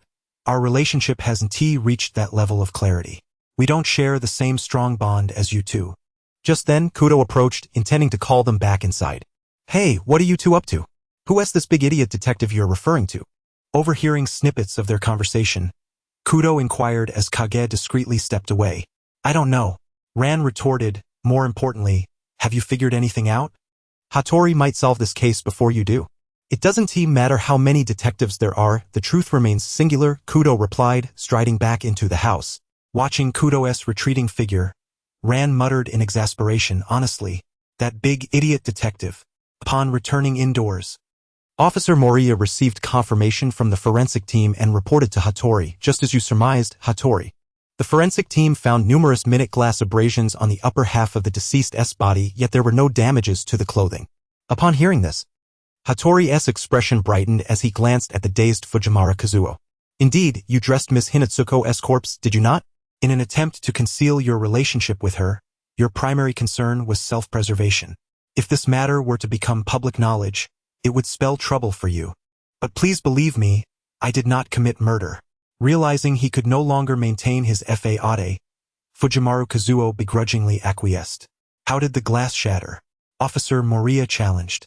Our relationship hasn't reached that level of clarity. We don't share the same strong bond as you two. Just then, Kudo approached, intending to call them back inside. Hey, what are you two up to? Who is this big idiot detective you're referring to? Overhearing snippets of their conversation, Kudo inquired as Kage discreetly stepped away. I don't know. Ran retorted, more importantly, have you figured anything out? Hattori might solve this case before you do. It doesn't matter how many detectives there are, the truth remains singular, Kudo replied, striding back into the house. Watching Kudo's retreating figure, Ran muttered in exasperation, honestly, that big idiot detective. Upon returning indoors, Officer Moriya received confirmation from the forensic team and reported to Hattori, just as you surmised, Hattori. The forensic team found numerous minute glass abrasions on the upper half of the deceased's body, yet there were no damages to the clothing. Upon hearing this, Hattori's expression brightened as he glanced at the dazed Fujimaru Kazuo. Indeed, you dressed Miss Hinatsuko's corpse, did you not? In an attempt to conceal your relationship with her, your primary concern was self-preservation. If this matter were to become public knowledge, it would spell trouble for you. But please believe me, I did not commit murder. Realizing he could no longer maintain his FAAD, Fujimaru Kazuo begrudgingly acquiesced. How did the glass shatter? Officer Moriya challenged.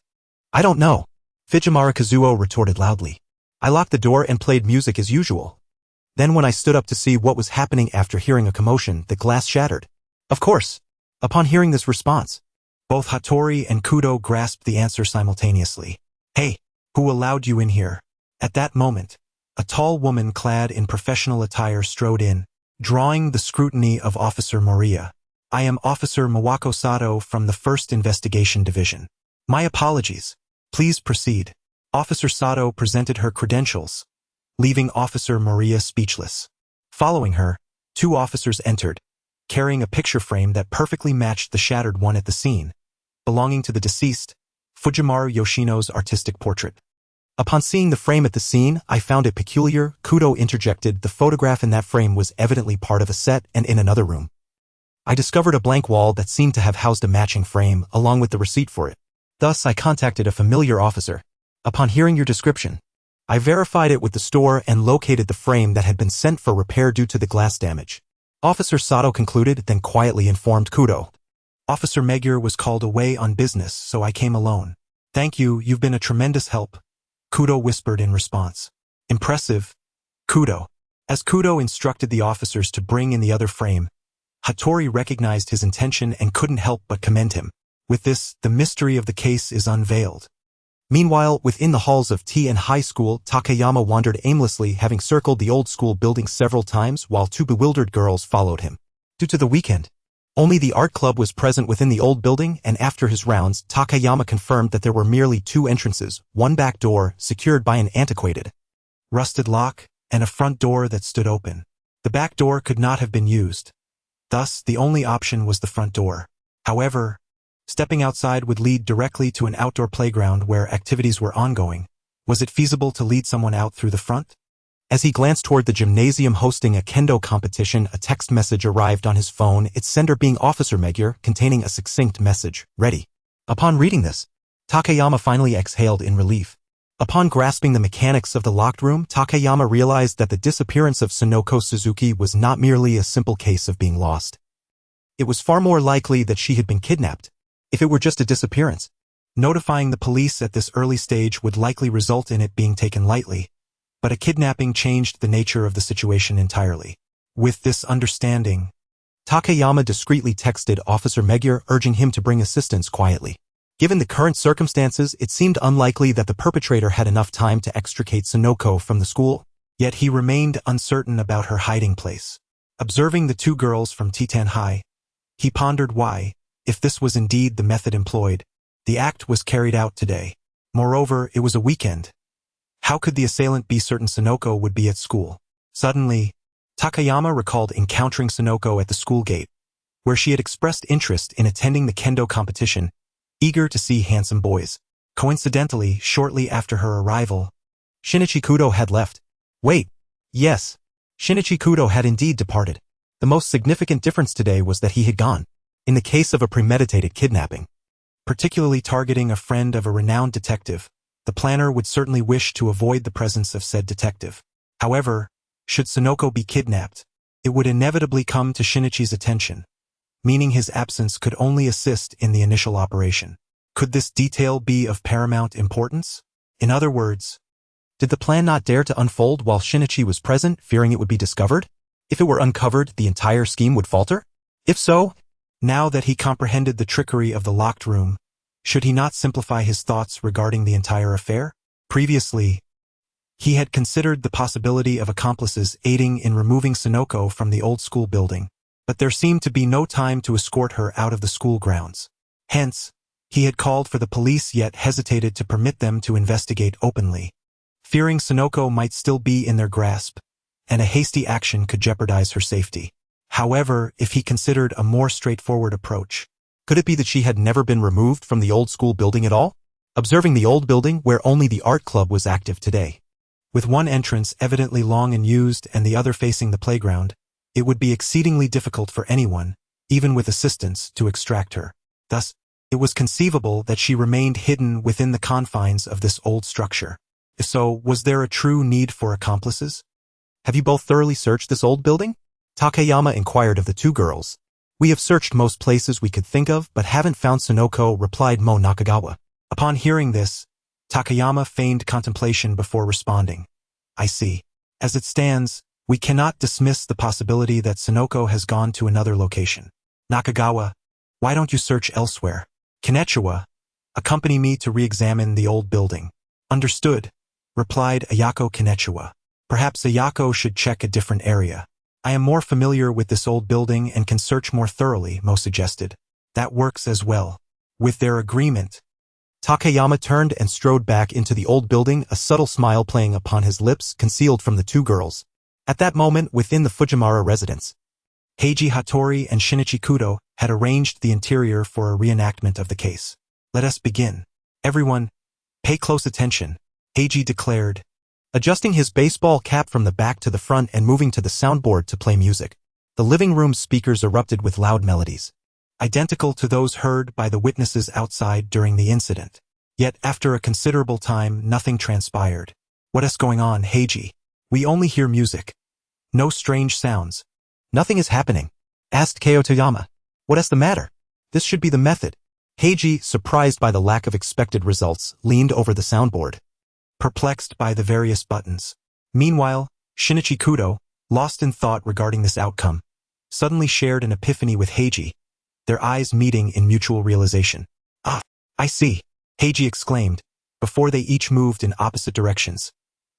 I don't know. Fujimaru Kazuo retorted loudly. I locked the door and played music as usual. Then when I stood up to see what was happening after hearing a commotion, the glass shattered. Of course. Upon hearing this response, both Hattori and Kudo grasped the answer simultaneously. Hey, who allowed you in here? At that moment, a tall woman clad in professional attire strode in, drawing the scrutiny of Officer Moriya. I am Officer Mawako Sato from the 1st Investigation Division. My apologies. Please proceed. Officer Sato presented her credentials, leaving Officer Moriya speechless. Following her, 2 officers entered, carrying a picture frame that perfectly matched the shattered one at the scene, belonging to the deceased, Fujimaru Yoshino's artistic portrait. Upon seeing the frame at the scene, I found it peculiar, Kudo interjected. The photograph in that frame was evidently part of a set and in another room. I discovered a blank wall that seemed to have housed a matching frame, along with the receipt for it. Thus, I contacted a familiar officer. Upon hearing your description, I verified it with the store and located the frame that had been sent for repair due to the glass damage. Officer Sato concluded, then quietly informed Kudo. Officer Megure was called away on business, so I came alone. Thank you, you've been a tremendous help, Kudo whispered in response. Impressive, Kudo. As Kudo instructed the officers to bring in the other frame, Hattori recognized his intention and couldn't help but commend him. With this, the mystery of the case is unveiled. Meanwhile, within the halls of T and High School, Takayama wandered aimlessly, having circled the old school building several times while 2 bewildered girls followed him. Due to the weekend, only the art club was present within the old building, and after his rounds, Takayama confirmed that there were merely 2 entrances, one back door, secured by an antiquated, rusted lock, and a front door that stood open. The back door could not have been used, Thus, the only option was the front door. However, stepping outside would lead directly to an outdoor playground where activities were ongoing. Was it feasible to lead someone out through the front? As he glanced toward the gymnasium hosting a kendo competition, a text message arrived on his phone, its sender being Officer Magyar, containing a succinct message, "Ready." Upon reading this, Takayama finally exhaled in relief. Upon grasping the mechanics of the locked room, Takayama realized that the disappearance of Sonoko Suzuki was not merely a simple case of being lost. It was far more likely that she had been kidnapped. If it were just a disappearance, notifying the police at this early stage would likely result in it being taken lightly. But a kidnapping changed the nature of the situation entirely. With this understanding, Takayama discreetly texted Officer Magyar, urging him to bring assistance quietly. Given the current circumstances, it seemed unlikely that the perpetrator had enough time to extricate Sonoko from the school, yet he remained uncertain about her hiding place. Observing the two girls from Titan High, he pondered why, if this was indeed the method employed, the act was carried out today. Moreover, it was a weekend. How could the assailant be certain Sonoko would be at school? Suddenly, Takayama recalled encountering Sonoko at the school gate, where she had expressed interest in attending the kendo competition, eager to see handsome boys. Coincidentally, shortly after her arrival, Shinichi Kudo had left. Wait, yes, Shinichi Kudo had indeed departed. The most significant difference today was that he had gone. In the case of a premeditated kidnapping, particularly targeting a friend of a renowned detective, the planner would certainly wish to avoid the presence of said detective. However, should Sonoko be kidnapped, it would inevitably come to Shinichi's attention, meaning his absence could only assist in the initial operation. Could this detail be of paramount importance? In other words, did the plan not dare to unfold while Shinichi was present, fearing it would be discovered? If it were uncovered, the entire scheme would falter? If so, now that he comprehended the trickery of the locked room, should he not simplify his thoughts regarding the entire affair? Previously, he had considered the possibility of accomplices aiding in removing Sonoko from the old school building, but there seemed to be no time to escort her out of the school grounds. Hence, he had called for the police yet hesitated to permit them to investigate openly, fearing Sonoko might still be in their grasp, and a hasty action could jeopardize her safety. However, if he considered a more straightforward approach, could it be that she had never been removed from the old school building at all? Observing the old building where only the art club was active today, with one entrance evidently long unused and the other facing the playground, it would be exceedingly difficult for anyone, even with assistance, to extract her. Thus, it was conceivable that she remained hidden within the confines of this old structure. If so, was there a true need for accomplices? Have you both thoroughly searched this old building? Takayama inquired of the two girls. We have searched most places we could think of, but haven't found Sonoko, replied Mo Nakagawa. Upon hearing this, Takayama feigned contemplation before responding. I see. As it stands, we cannot dismiss the possibility that Sonoko has gone to another location. Nakagawa, why don't you search elsewhere? Kanechiwa, accompany me to re-examine the old building. Understood, replied Ayako Kanechiwa. Perhaps Ayako should check a different area. I am more familiar with this old building and can search more thoroughly, Mo suggested. That works as well. With their agreement, Takayama turned and strode back into the old building, a subtle smile playing upon his lips, concealed from the two girls. At that moment, within the Fujimura residence, Heiji Hattori and Shinichi Kudo had arranged the interior for a reenactment of the case. Let us begin. Everyone, pay close attention, Heiji declared, adjusting his baseball cap from the back to the front and moving to the soundboard to play music. The living room's speakers erupted with loud melodies, identical to those heard by the witnesses outside during the incident. Yet after a considerable time, nothing transpired. What is going on, Heiji? We only hear music. No strange sounds. Nothing is happening, asked Kyotoyama. What is the matter? This should be the method. Heiji, surprised by the lack of expected results, leaned over the soundboard, perplexed by the various buttons. Meanwhile, Shinichi Kudo, lost in thought regarding this outcome, suddenly shared an epiphany with Heiji, their eyes meeting in mutual realization. Ah, I see, Heiji exclaimed, before they each moved in opposite directions.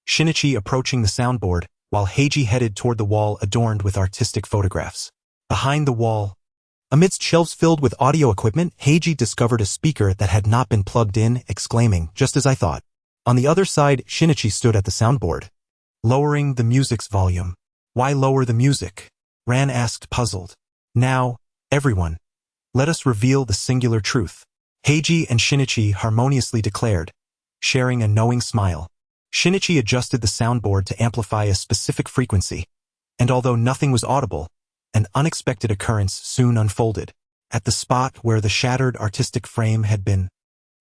Shinichi approaching the soundboard, while Heiji headed toward the wall adorned with artistic photographs. Behind the wall, amidst shelves filled with audio equipment, Heiji discovered a speaker that had not been plugged in, exclaiming, just as I thought. On the other side, Shinichi stood at the soundboard, lowering the music's volume. Why lower the music? Ran asked, puzzled. Now, everyone, let us reveal the singular truth. Heiji and Shinichi harmoniously declared, sharing a knowing smile. Shinichi adjusted the soundboard to amplify a specific frequency, and although nothing was audible, an unexpected occurrence soon unfolded. At the spot where the shattered artistic frame had been,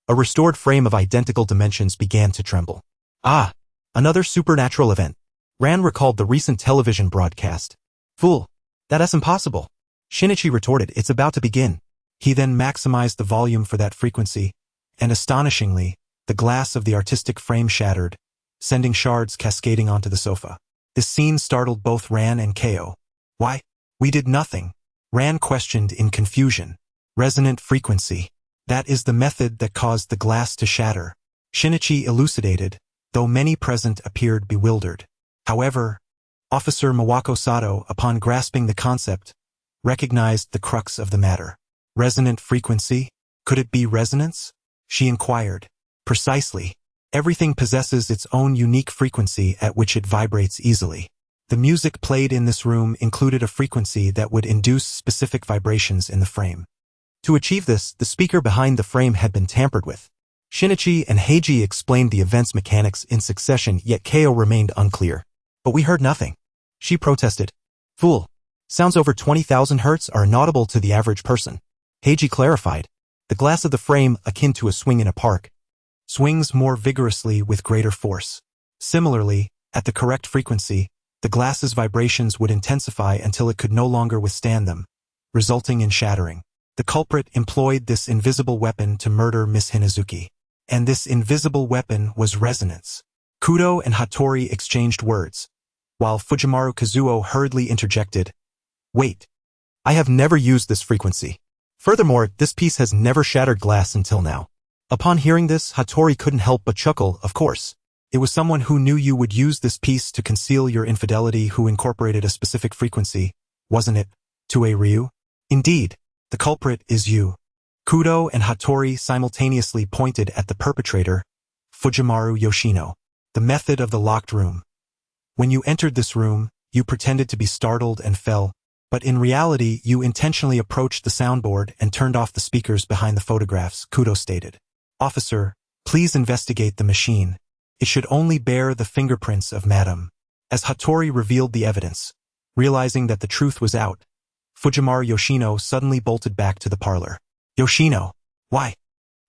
a restored frame of identical dimensions began to tremble. Ah, another supernatural event. Ran recalled the recent television broadcast. Fool, that's impossible. Shinichi retorted, it's about to begin. He then maximized the volume for that frequency, and astonishingly, the glass of the artistic frame shattered, sending shards cascading onto the sofa. This scene startled both Ran and Ko. Why? We did nothing. Ran questioned in confusion. Resonant frequency. That is the method that caused the glass to shatter. Shinichi elucidated, though many present appeared bewildered. However, Officer Mawako Sato, upon grasping the concept, recognized the crux of the matter. Resonant frequency? Could it be resonance? She inquired. Precisely. Everything possesses its own unique frequency at which it vibrates easily. The music played in this room included a frequency that would induce specific vibrations in the frame. To achieve this, the speaker behind the frame had been tampered with. Shinichi and Heiji explained the event's mechanics in succession, yet Ko remained unclear. But we heard nothing. She protested. Fool. Sounds over 20,000 hertz are inaudible to the average person. Heiji clarified. The glass of the frame, akin to a swing in a park, swings more vigorously with greater force. Similarly, at the correct frequency, the glass's vibrations would intensify until it could no longer withstand them, resulting in shattering. The culprit employed this invisible weapon to murder Miss Hinazuki. And this invisible weapon was resonance. Kudo and Hattori exchanged words, while Fujimaru Kazuo hurriedly interjected, Wait, I have never used this frequency. Furthermore, this piece has never shattered glass until now. Upon hearing this, Hattori couldn't help but chuckle, of course. It was someone who knew you would use this piece to conceal your infidelity who incorporated a specific frequency, wasn't it, Tue Ryu? Indeed. The culprit is you. Kudo and Hattori simultaneously pointed at the perpetrator, Fujimaru Yoshino. The method of the locked room. When you entered this room, you pretended to be startled and fell, but in reality you intentionally approached the soundboard and turned off the speakers behind the photographs, Kudo stated. Officer, please investigate the machine. It should only bear the fingerprints of Madam. As Hattori revealed the evidence, realizing that the truth was out, Fujimaru Yoshino suddenly bolted back to the parlor. Yoshino, why?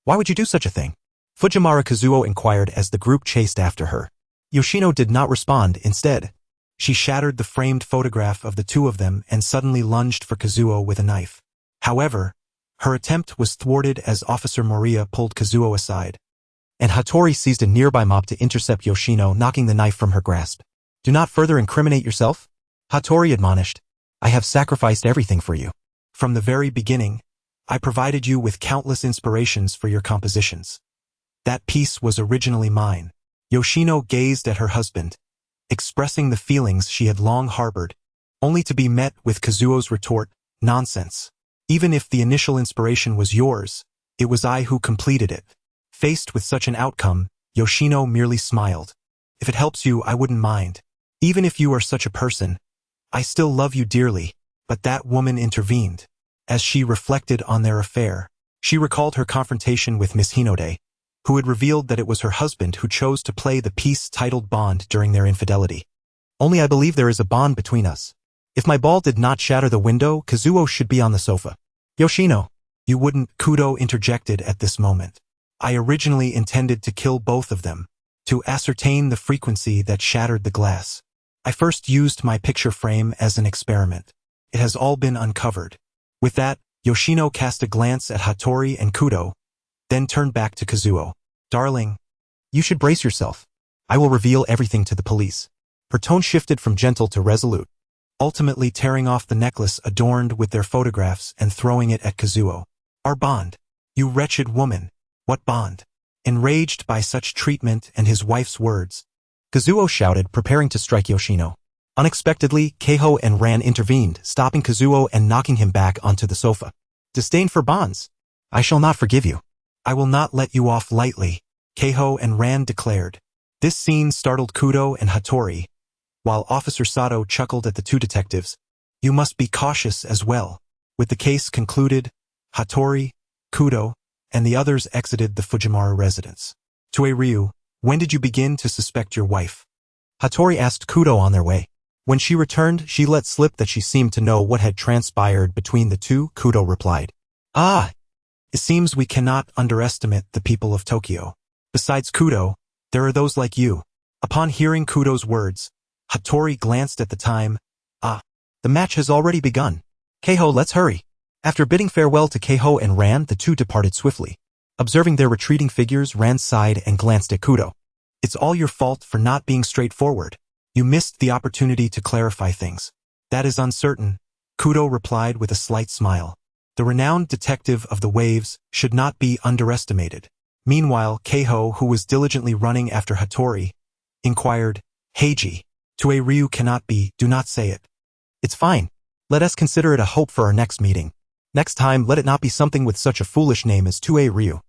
Why would you do such a thing? Fujimaru Kazuo inquired as the group chased after her. Yoshino did not respond. Instead, she shattered the framed photograph of the two of them and suddenly lunged for Kazuo with a knife. However, her attempt was thwarted as Officer Moriya pulled Kazuo aside, and Hattori seized a nearby mop to intercept Yoshino, knocking the knife from her grasp. Do not further incriminate yourself, Hattori admonished. I have sacrificed everything for you. From the very beginning, I provided you with countless inspirations for your compositions. That piece was originally mine. Yoshino gazed at her husband, expressing the feelings she had long harbored, only to be met with Kazuo's retort, nonsense. Even if the initial inspiration was yours, it was I who completed it. Faced with such an outcome, Yoshino merely smiled. If it helps you, I wouldn't mind. Even if you are such a person, I still love you dearly. But that woman intervened. As she reflected on their affair, she recalled her confrontation with Miss Hinode, who had revealed that it was her husband who chose to play the piece titled Bond during their infidelity. Only I believe there is a bond between us. If my ball did not shatter the window, Kazuo should be on the sofa. Yoshino, you wouldn't, Kudo interjected at this moment. I originally intended to kill both of them, to ascertain the frequency that shattered the glass. I first used my picture frame as an experiment. It has all been uncovered. With that, Yoshino cast a glance at Hattori and Kudo, then turned back to Kazuo. Darling, you should brace yourself. I will reveal everything to the police. Her tone shifted from gentle to resolute, ultimately tearing off the necklace adorned with their photographs and throwing it at Kazuo. Our bond. You wretched woman. What bond? Enraged by such treatment and his wife's words, Kazuo shouted, preparing to strike Yoshino. Unexpectedly, Keiho and Ran intervened, stopping Kazuo and knocking him back onto the sofa. Disdain for bonds? I shall not forgive you. I will not let you off lightly, Keiho and Ran declared. This scene startled Kudo and Hattori, while Officer Sato chuckled at the two detectives. You must be cautious as well. With the case concluded, Hattori, Kudo, and the others exited the Fujimaru residence. Tue Ryu, when did you begin to suspect your wife? Hattori asked Kudo on their way. When she returned, she let slip that she seemed to know what had transpired between the two. Kudo replied. Ah, it seems we cannot underestimate the people of Tokyo. Besides Kudo, there are those like you. Upon hearing Kudo's words, Hattori glanced at the time. Ah, the match has already begun. Keiho, let's hurry. After bidding farewell to Keiho and Ran, the two departed swiftly. Observing their retreating figures, Ran sighed and glanced at Kudo. It's all your fault for not being straightforward. You missed the opportunity to clarify things. That is uncertain, Kudo replied with a slight smile. The renowned detective of the waves should not be underestimated. Meanwhile, Keiho, who was diligently running after Hattori, inquired, Heiji, Tue Ryu cannot be, do not say it. It's fine. Let us consider it a hope for our next meeting. Next time, let it not be something with such a foolish name as Tue Ryu.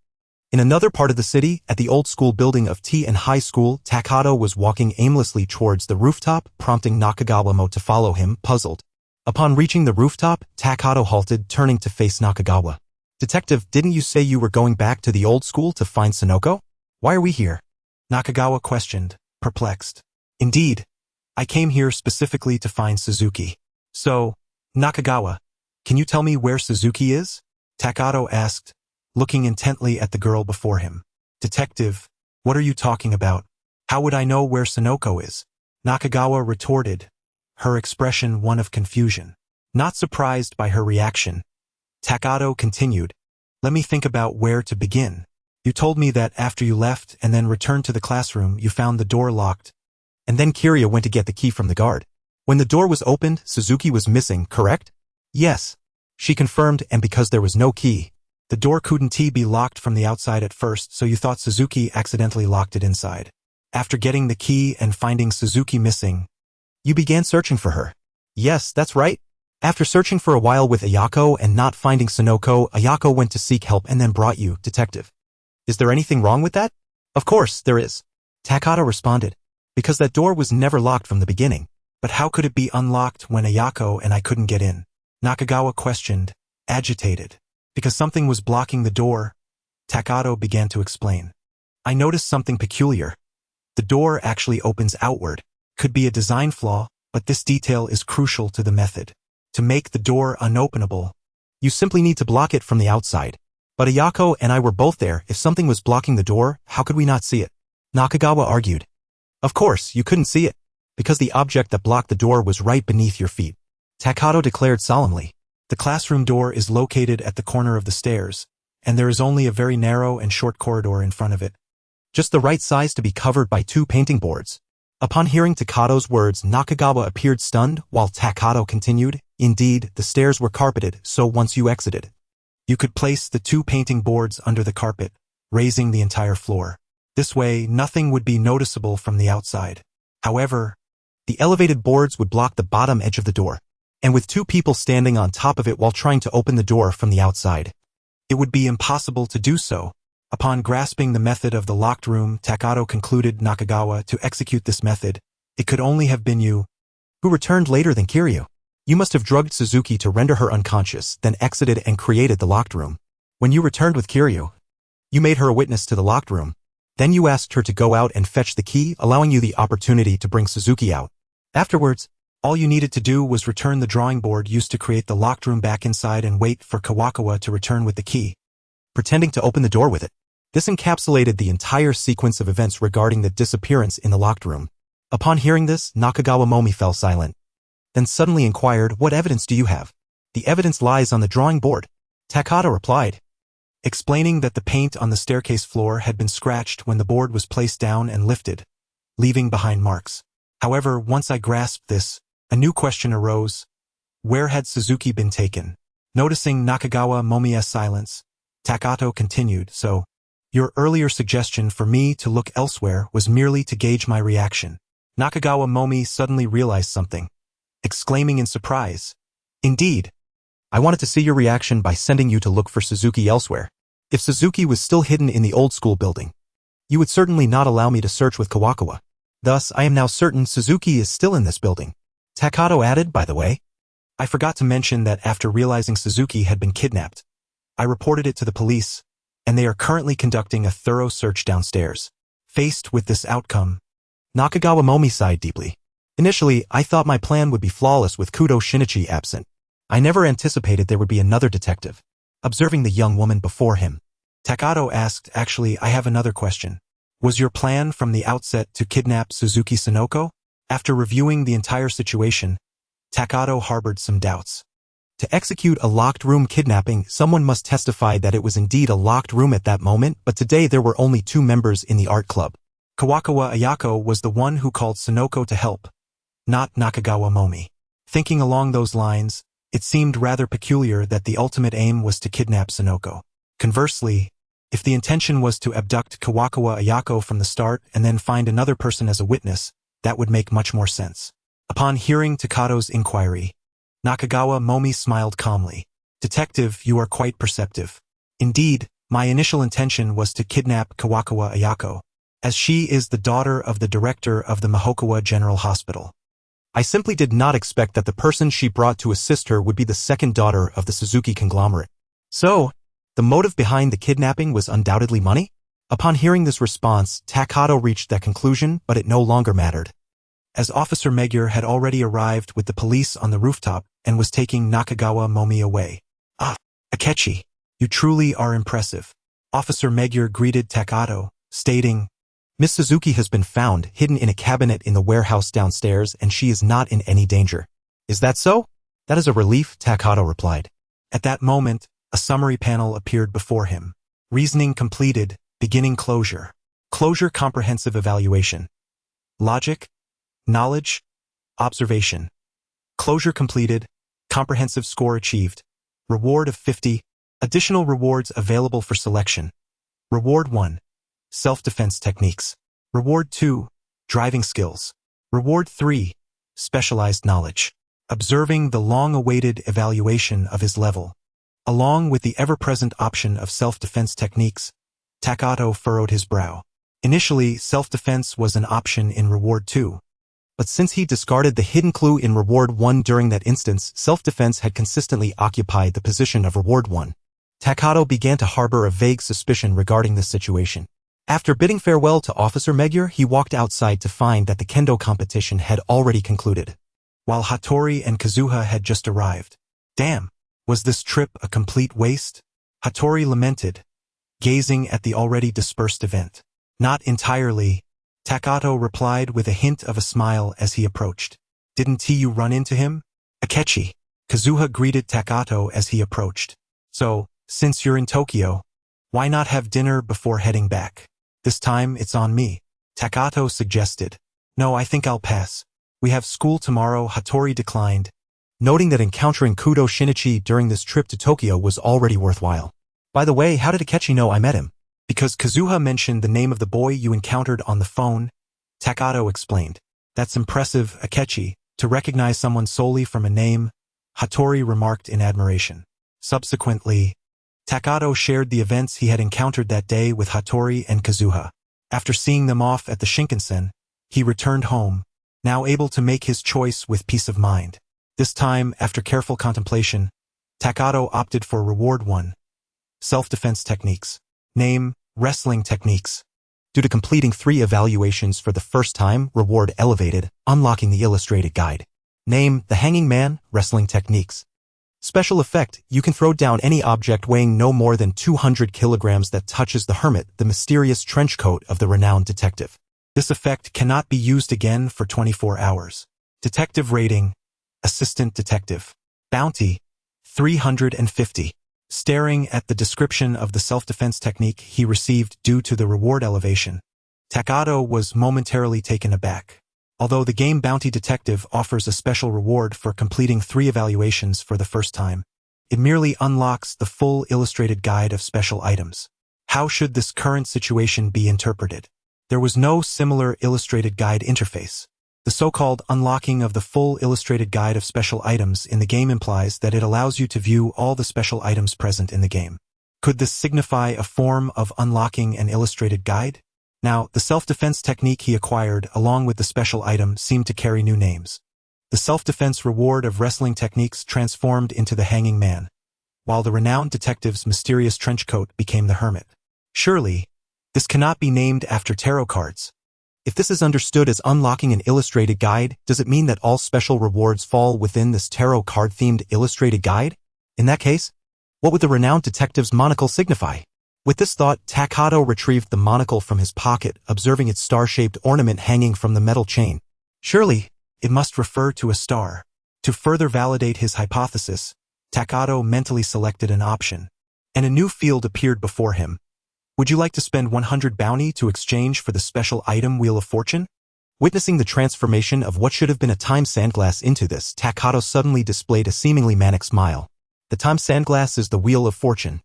In another part of the city, at the old school building of T and High School, Takato was walking aimlessly towards the rooftop, prompting Nakagawa to follow him, puzzled. Upon reaching the rooftop, Takato halted, turning to face Nakagawa. Detective, didn't you say you were going back to the old school to find Sonoko? Why are we here? Nakagawa questioned, perplexed. Indeed, I came here specifically to find Suzuki. So, Nakagawa, can you tell me where Suzuki is? Takato asked, looking intently at the girl before him. Detective, what are you talking about? How would I know where Sonoko is? Nakagawa retorted, her expression one of confusion. Not surprised by her reaction, Takato continued, let me think about where to begin. You told me that after you left and then returned to the classroom, you found the door locked, and then Kiryu went to get the key from the guard. When the door was opened, Suzuki was missing, correct? Yes, she confirmed, and because there was no key, the door couldn't be locked from the outside at first, so you thought Suzuki accidentally locked it inside. After getting the key and finding Suzuki missing, you began searching for her. Yes, that's right. After searching for a while with Ayako and not finding Sonoko, Ayako went to seek help and then brought you, detective. Is there anything wrong with that? Of course, there is. Takato responded. Because that door was never locked from the beginning. But how could it be unlocked when Ayako and I couldn't get in? Nakagawa questioned, agitated. Because something was blocking the door, Takato began to explain. I noticed something peculiar. The door actually opens outward. Could be a design flaw, but this detail is crucial to the method. To make the door unopenable, you simply need to block it from the outside. But Ayako and I were both there. If something was blocking the door, how could we not see it? Nakagawa argued. Of course, you couldn't see it, because the object that blocked the door was right beneath your feet. Takato declared solemnly. The classroom door is located at the corner of the stairs, and there is only a very narrow and short corridor in front of it. Just the right size to be covered by 2 painting boards. Upon hearing Takato's words, Nakagawa appeared stunned, while Takato continued, indeed, the stairs were carpeted, so once you exited, you could place the 2 painting boards under the carpet, raising the entire floor. This way, nothing would be noticeable from the outside. However, the elevated boards would block the bottom edge of the door, and with 2 people standing on top of it while trying to open the door from the outside, it would be impossible to do so. Upon grasping the method of the locked room, Takato concluded Nakagawa to execute this method. It could only have been you, who returned later than Kiryu. You must have drugged Suzuki to render her unconscious, then exited and created the locked room. When you returned with Kiryu, you made her a witness to the locked room. Then you asked her to go out and fetch the key, allowing you the opportunity to bring Suzuki out. Afterwards, all you needed to do was return the drawing board used to create the locked room back inside and wait for Kawakawa to return with the key, pretending to open the door with it. This encapsulated the entire sequence of events regarding the disappearance in the locked room. Upon hearing this, Nakagawa Momi fell silent, then suddenly inquired, what evidence do you have? The evidence lies on the drawing board, Takato replied, explaining that the paint on the staircase floor had been scratched when the board was placed down and lifted, leaving behind marks. However, once I grasped this, a new question arose. Where had Suzuki been taken? Noticing Nakagawa Momi's silence, Takato continued, so, your earlier suggestion for me to look elsewhere was merely to gauge my reaction. Nakagawa Momi suddenly realized something, exclaiming in surprise. Indeed, I wanted to see your reaction by sending you to look for Suzuki elsewhere. If Suzuki was still hidden in the old school building, you would certainly not allow me to search with Kawakawa. Thus, I am now certain Suzuki is still in this building. Takato added, by the way. I forgot to mention that after realizing Suzuki had been kidnapped, I reported it to the police, and they are currently conducting a thorough search downstairs. Faced with this outcome, Nakagawa Momi sighed deeply. Initially, I thought my plan would be flawless with Kudo Shinichi absent. I never anticipated there would be another detective. Observing the young woman before him, Takato asked, "Actually, I have another question. Was your plan from the outset to kidnap Suzuki Sonoko?" After reviewing the entire situation, Takato harbored some doubts. To execute a locked room kidnapping, someone must testify that it was indeed a locked room at that moment, but today there were only 2 members in the art club. Kawakawa Ayako was the one who called Sonoko to help, not Nakagawa Momi. Thinking along those lines, it seemed rather peculiar that the ultimate aim was to kidnap Sonoko. Conversely, if the intention was to abduct Kawakawa Ayako from the start and then find another person as a witness, that would make much more sense. Upon hearing Takato's inquiry, Nakagawa Momi smiled calmly. "Detective, you are quite perceptive. Indeed, my initial intention was to kidnap Kawakawa Ayako, as she is the daughter of the director of the Mahokawa General Hospital. I simply did not expect that the person she brought to assist her would be the second daughter of the Suzuki conglomerate. So, the motive behind the kidnapping was undoubtedly money?" Upon hearing this response, Takato reached that conclusion, but it no longer mattered, as Officer Magyar had already arrived with the police on the rooftop and was taking Nakagawa Momi away. "Ah, Akechi, you truly are impressive." Officer Magyar greeted Takato, stating, "Miss Suzuki has been found hidden in a cabinet in the warehouse downstairs and she is not in any danger." "Is that so?" "That is a relief," Takato replied. At that moment, a summary panel appeared before him. Reasoning completed, beginning closure. Closure comprehensive evaluation. Logic, knowledge, observation. Closure completed, comprehensive score achieved. Reward of 50. Additional rewards available for selection. Reward 1. Self-defense techniques. Reward 2. Driving skills. Reward 3. Specialized knowledge. Observing the long-awaited evaluation of his level, along with the ever-present option of self-defense techniques, Takato furrowed his brow. Initially, self-defense was an option in Reward 2, but since he discarded the hidden clue in Reward 1 during that instance, self-defense had consistently occupied the position of Reward 1. Takato began to harbor a vague suspicion regarding this situation. After bidding farewell to Officer Magyar, he walked outside to find that the kendo competition had already concluded, while Hattori and Kazuha had just arrived. Damn, was this trip a complete waste? Hattori lamented, gazing at the already dispersed event. Not entirely, Takato replied with a hint of a smile as he approached. Didn't you run into him? Akechi. Kazuha greeted Takato as he approached. So, since you're in Tokyo, why not have dinner before heading back? This time it's on me, Takato suggested. No, I think I'll pass. We have school tomorrow, Hattori declined, noting that encountering Kudo Shinichi during this trip to Tokyo was already worthwhile. By the way, how did Akechi know I met him? Because Kazuha mentioned the name of the boy you encountered on the phone, Takato explained. That's impressive, Akechi, to recognize someone solely from a name, Hattori remarked in admiration. Subsequently, Takato shared the events he had encountered that day with Hattori and Kazuha. After seeing them off at the Shinkansen, he returned home, now able to make his choice with peace of mind. This time, after careful contemplation, Takato opted for Reward 1. Self-defense techniques. Name, wrestling techniques. Due to completing 3 evaluations for the first time, reward elevated, unlocking the illustrated guide. Name, the hanging man, wrestling techniques. Special effect, you can throw down any object weighing no more than 200 kilograms that touches the hermit, the mysterious trench coat of the renowned detective. This effect cannot be used again for 24 hours. Detective rating, assistant detective. Bounty, 350. Staring at the description of the self-defense technique he received due to the reward elevation, Takato was momentarily taken aback. Although the game Bounty Detective offers a special reward for completing 3 evaluations for the first time, it merely unlocks the full illustrated guide of special items. How should this current situation be interpreted? There was no similar illustrated guide interface. The so-called unlocking of the full illustrated guide of special items in the game implies that it allows you to view all the special items present in the game. Could this signify a form of unlocking an illustrated guide? Now, the self-defense technique he acquired along with the special item seemed to carry new names. The self-defense reward of wrestling techniques transformed into the hanging man, while the renowned detective's mysterious trench coat became the hermit. Surely, this cannot be named after tarot cards. If this is understood as unlocking an illustrated guide, does it mean that all special rewards fall within this tarot card-themed illustrated guide? In that case, what would the renowned detective's monocle signify? With this thought, Takato retrieved the monocle from his pocket, observing its star-shaped ornament hanging from the metal chain. Surely, it must refer to a star. To further validate his hypothesis, Takato mentally selected an option, and a new field appeared before him. Would you like to spend 100 bounty to exchange for the special item Wheel of Fortune? Witnessing the transformation of what should have been a time sandglass into this, Takato suddenly displayed a seemingly manic smile. The time sandglass is the Wheel of Fortune.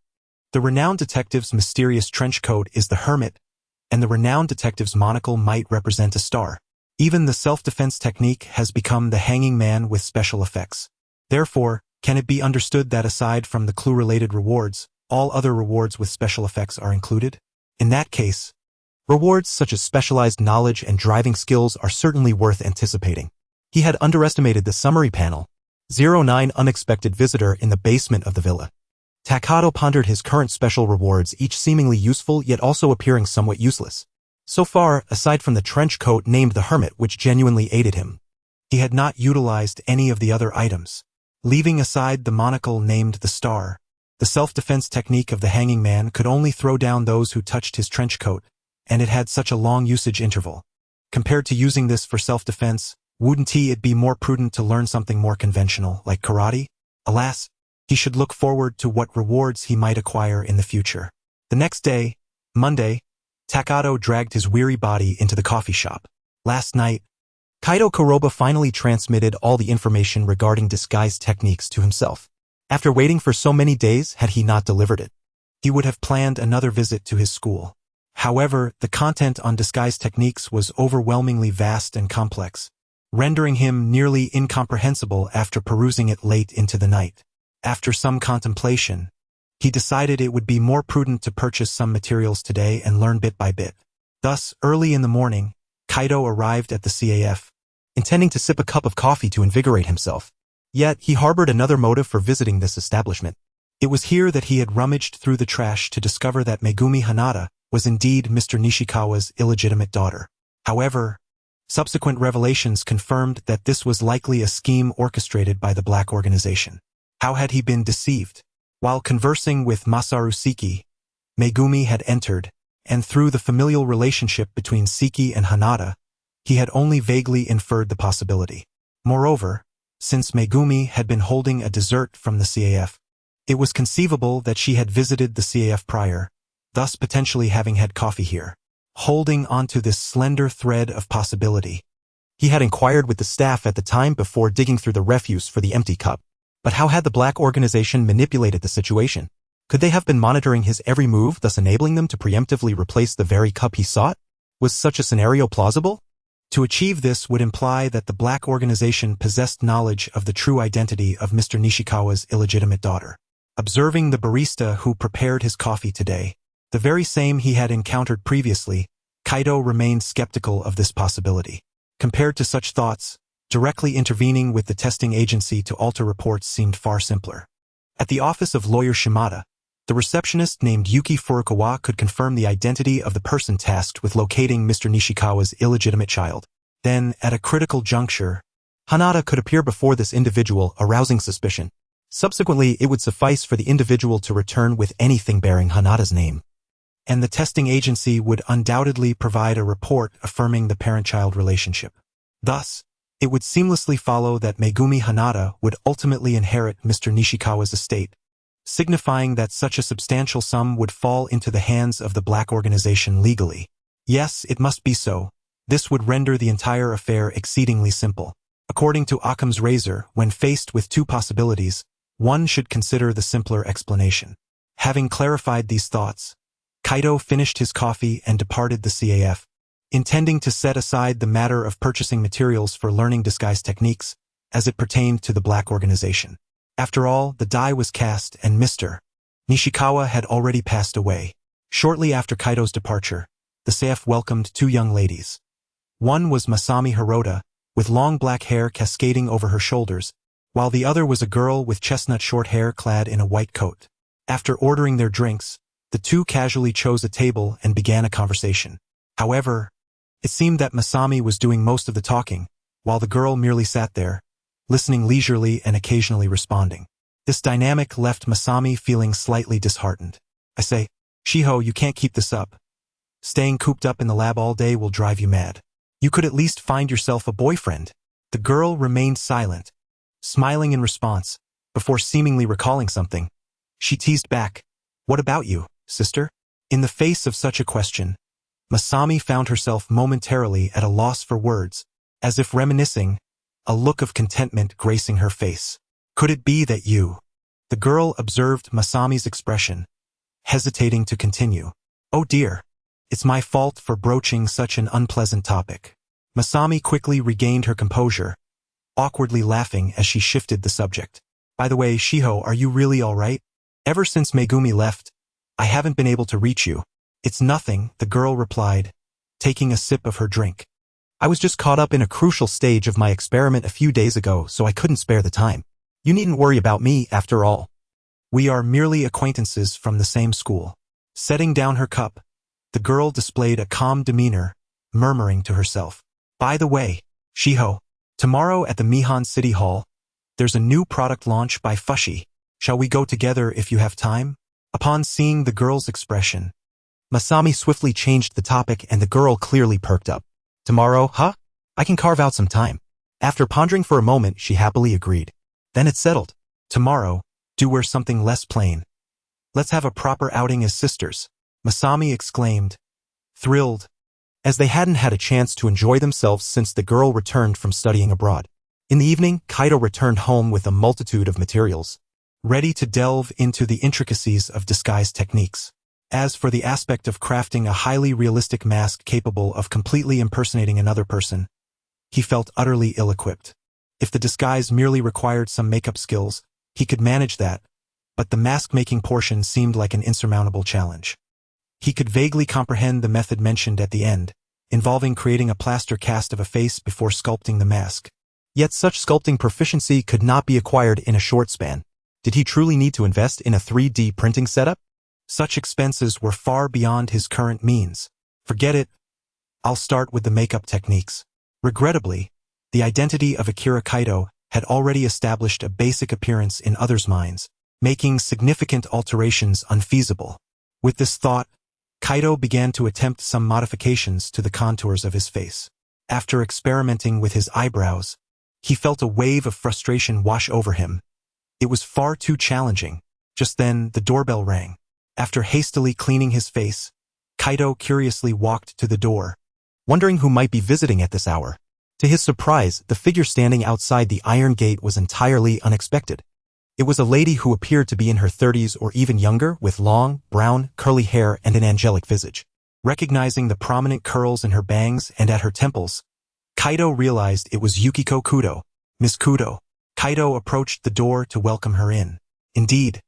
The renowned detective's mysterious trench coat is the hermit, and the renowned detective's monocle might represent a star. Even the self-defense technique has become the hanging man with special effects. Therefore, can it be understood that aside from the clue-related rewards, all other rewards with special effects are included? In that case, rewards such as specialized knowledge and driving skills are certainly worth anticipating. He had underestimated the summary panel. 09 Unexpected visitor in the basement of the villa. Takato pondered his current special rewards, each seemingly useful yet also appearing somewhat useless. So far, aside from the trench coat named the hermit which genuinely aided him, he had not utilized any of the other items. Leaving aside the monocle named the star, the self-defense technique of the hanging man could only throw down those who touched his trench coat, and it had such a long usage interval. Compared to using this for self-defense, wouldn't it be more prudent to learn something more conventional, like karate? Alas, he should look forward to what rewards he might acquire in the future. The next day, Monday, Takato dragged his weary body into the coffee shop. Last night, Kaido Kuroba finally transmitted all the information regarding disguise techniques to himself. After waiting for so many days, had he not delivered it, he would have planned another visit to his school. However, the content on disguise techniques was overwhelmingly vast and complex, rendering him nearly incomprehensible after perusing it late into the night. After some contemplation, he decided it would be more prudent to purchase some materials today and learn bit by bit. Thus, early in the morning, Kaido arrived at the CAF, intending to sip a cup of coffee to invigorate himself. Yet, he harbored another motive for visiting this establishment. It was here that he had rummaged through the trash to discover that Megumi Hanada was indeed Mr. Nishikawa's illegitimate daughter. However, subsequent revelations confirmed that this was likely a scheme orchestrated by the Black Organization. How had he been deceived? While conversing with Masaru Seki, Megumi had entered, and through the familial relationship between Seki and Hanada, he had only vaguely inferred the possibility. Moreover, since Megumi had been holding a dessert from the CAF, it was conceivable that she had visited the CAF prior, thus potentially having had coffee here. Holding onto this slender thread of possibility, he had inquired with the staff at the time before digging through the refuse for the empty cup. But how had the Black Organization manipulated the situation? Could they have been monitoring his every move, thus enabling them to preemptively replace the very cup he sought? Was such a scenario plausible? To achieve this would imply that the Black Organization possessed knowledge of the true identity of Mr. Nishikawa's illegitimate daughter. Observing the barista who prepared his coffee today, the very same he had encountered previously, Kaido remained skeptical of this possibility. Compared to such thoughts, directly intervening with the testing agency to alter reports seemed far simpler. At the office of lawyer Shimada, the receptionist named Yuki Furukawa could confirm the identity of the person tasked with locating Mr. Nishikawa's illegitimate child. Then, at a critical juncture, Hanada could appear before this individual, arousing suspicion. Subsequently, it would suffice for the individual to return with anything bearing Hanada's name, and the testing agency would undoubtedly provide a report affirming the parent-child relationship. Thus, it would seamlessly follow that Megumi Hanada would ultimately inherit Mr. Nishikawa's estate, signifying that such a substantial sum would fall into the hands of the Black Organization legally. Yes, it must be so. This would render the entire affair exceedingly simple. According to Occam's razor, when faced with two possibilities, one should consider the simpler explanation. Having clarified these thoughts, Kaido finished his coffee and departed the CAF, intending to set aside the matter of purchasing materials for learning disguise techniques as it pertained to the Black Organization. After all, the die was cast and Mr. Nishikawa had already passed away. Shortly after Kaido's departure, the CAF welcomed two young ladies. One was Masami Hirota, with long black hair cascading over her shoulders, while the other was a girl with chestnut short hair clad in a white coat. After ordering their drinks, the two casually chose a table and began a conversation. However, it seemed that Masami was doing most of the talking, while the girl merely sat there, listening leisurely and occasionally responding. This dynamic left Masami feeling slightly disheartened. I say, Shiho, you can't keep this up. Staying cooped up in the lab all day will drive you mad. You could at least find yourself a boyfriend. The girl remained silent, smiling in response, before seemingly recalling something. She teased back, "What about you, sister?" In the face of such a question, Masami found herself momentarily at a loss for words, as if reminiscing, a look of contentment gracing her face. "Could it be that you?" The girl observed Masami's expression, hesitating to continue. "Oh dear. It's my fault for broaching such an unpleasant topic." Masami quickly regained her composure, awkwardly laughing as she shifted the subject. "By the way, Shiho, are you really all right? Ever since Megumi left, I haven't been able to reach you." "It's nothing," the girl replied, taking a sip of her drink. "I was just caught up in a crucial stage of my experiment a few days ago, so I couldn't spare the time. You needn't worry about me, after all. We are merely acquaintances from the same school." Setting down her cup, the girl displayed a calm demeanor, murmuring to herself, "By the way, Shiho, tomorrow at the Mihan City Hall, there's a new product launch by Fushi. Shall we go together if you have time?" Upon seeing the girl's expression, Masami swiftly changed the topic and the girl clearly perked up. "Tomorrow, huh? I can carve out some time." After pondering for a moment, she happily agreed. Then it's settled. "Tomorrow, do wear something less plain. Let's have a proper outing as sisters," Masami exclaimed, thrilled, as they hadn't had a chance to enjoy themselves since the girl returned from studying abroad. In the evening, Kaido returned home with a multitude of materials, ready to delve into the intricacies of disguise techniques. As for the aspect of crafting a highly realistic mask capable of completely impersonating another person, he felt utterly ill-equipped. If the disguise merely required some makeup skills, he could manage that, but the mask-making portion seemed like an insurmountable challenge. He could vaguely comprehend the method mentioned at the end, involving creating a plaster cast of a face before sculpting the mask. Yet such sculpting proficiency could not be acquired in a short span. Did he truly need to invest in a 3D printing setup? Such expenses were far beyond his current means. "Forget it. I'll start with the makeup techniques." Regrettably, the identity of Akira Kaido had already established a basic appearance in others' minds, making significant alterations unfeasible. With this thought, Kaido began to attempt some modifications to the contours of his face. After experimenting with his eyebrows, he felt a wave of frustration wash over him. It was far too challenging. Just then, the doorbell rang. After hastily cleaning his face, Kaido curiously walked to the door, wondering who might be visiting at this hour. To his surprise, the figure standing outside the iron gate was entirely unexpected. It was a lady who appeared to be in her 30s or even younger, with long, brown, curly hair and an angelic visage. Recognizing the prominent curls in her bangs and at her temples, Kaido realized it was Yukiko Kudo. "Miss Kudo." Kaido approached the door to welcome her in. "Indeed.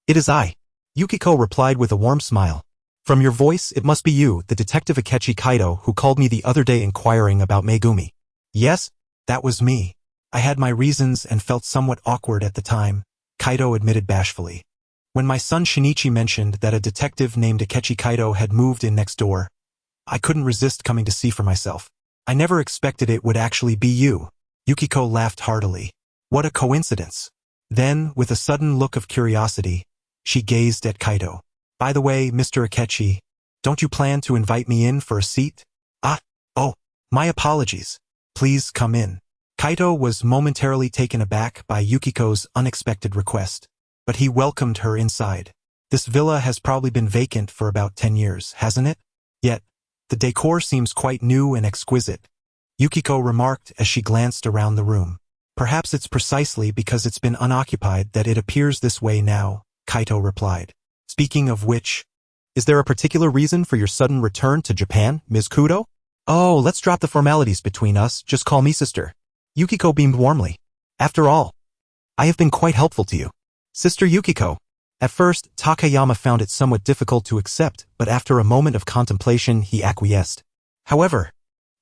It is I," Yukiko replied with a warm smile. "From your voice, it must be you, the Detective Akechi Kaido, who called me the other day inquiring about Megumi." "Yes, that was me. I had my reasons and felt somewhat awkward at the time," Kaido admitted bashfully. "When my son Shinichi mentioned that a detective named Akechi Kaido had moved in next door, I couldn't resist coming to see for myself. I never expected it would actually be you." Yukiko laughed heartily. "What a coincidence." Then, with a sudden look of curiosity, she gazed at Kaido. "By the way, Mr. Akechi, don't you plan to invite me in for a seat?" Oh, my apologies. Please come in." Kaido was momentarily taken aback by Yukiko's unexpected request, but he welcomed her inside. "This villa has probably been vacant for about 10 years, hasn't it? Yet, the decor seems quite new and exquisite," Yukiko remarked as she glanced around the room. "Perhaps it's precisely because it's been unoccupied that it appears this way now," Kaido replied. "Speaking of which, is there a particular reason for your sudden return to Japan, Ms. Kudo?" "Oh, let's drop the formalities between us, just call me sister." Yukiko beamed warmly. "After all, I have been quite helpful to you, Sister Yukiko." At first, Takayama found it somewhat difficult to accept, but after a moment of contemplation he acquiesced. However,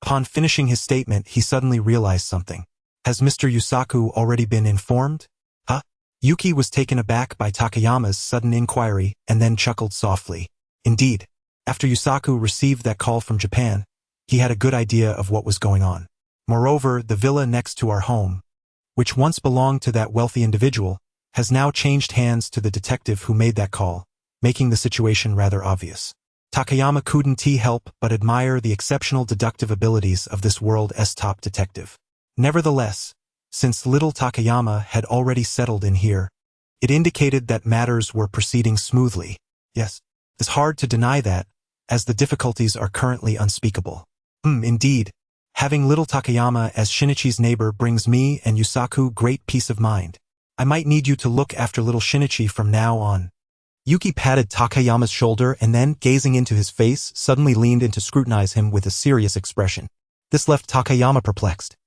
Upon finishing his statement, he suddenly realized something. Has Mr. Yusaku already been informed? Huh? Yuki was taken aback by Takayama's sudden inquiry and then chuckled softly. Indeed, after Yusaku received that call from Japan, he had a good idea of what was going on. Moreover, the villa next to our home, which once belonged to that wealthy individual, has now changed hands to the detective who made that call, making the situation rather obvious. Takayama couldn't help but admire the exceptional deductive abilities of this world's top detective. Nevertheless, since little Takayama had already settled in here, it indicated that matters were proceeding smoothly. Yes, it's hard to deny that, as the difficulties are currently unspeakable. Indeed, having little Takayama as Shinichi's neighbor brings me and Yusaku great peace of mind. I might need you to look after little Shinichi from now on. Yuki patted Takayama's shoulder and then, gazing into his face, suddenly leaned in to scrutinize him with a serious expression. This left Takayama perplexed,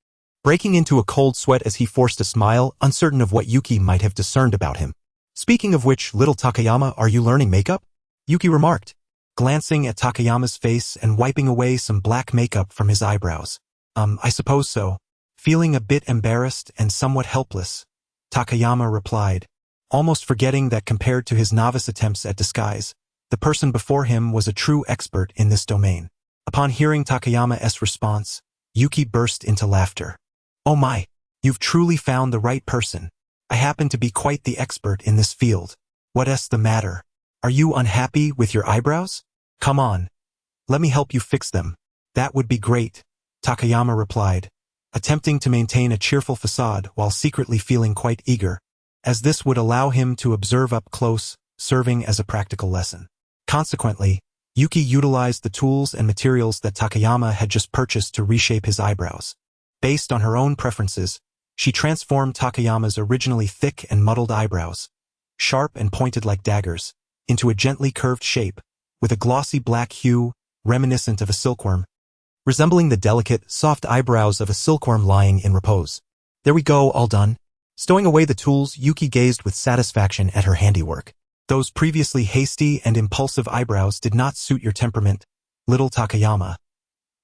breaking into a cold sweat as he forced a smile, uncertain of what Yuki might have discerned about him. Speaking of which, little Takayama, are you learning makeup? Yuki remarked, glancing at Takayama's face and wiping away some black makeup from his eyebrows. I suppose so. Feeling a bit embarrassed and somewhat helpless, Takayama replied, almost forgetting that compared to his novice attempts at disguise, the person before him was a true expert in this domain. Upon hearing Takayama's response, Yuki burst into laughter. Oh my, you've truly found the right person. I happen to be quite the expert in this field. What's the matter? Are you unhappy with your eyebrows? Come on. Let me help you fix them. That would be great, Takayama replied, attempting to maintain a cheerful facade while secretly feeling quite eager, as this would allow him to observe up close, serving as a practical lesson. Consequently, Yuki utilized the tools and materials that Takayama had just purchased to reshape his eyebrows. Based on her own preferences, she transformed Takayama's originally thick and muddled eyebrows, sharp and pointed like daggers, into a gently curved shape, with a glossy black hue, reminiscent of a silkworm, resembling the delicate, soft eyebrows of a silkworm lying in repose. There we go, all done. Stowing away the tools, Yuki gazed with satisfaction at her handiwork. Those previously hasty and impulsive eyebrows did not suit your temperament, little Takayama.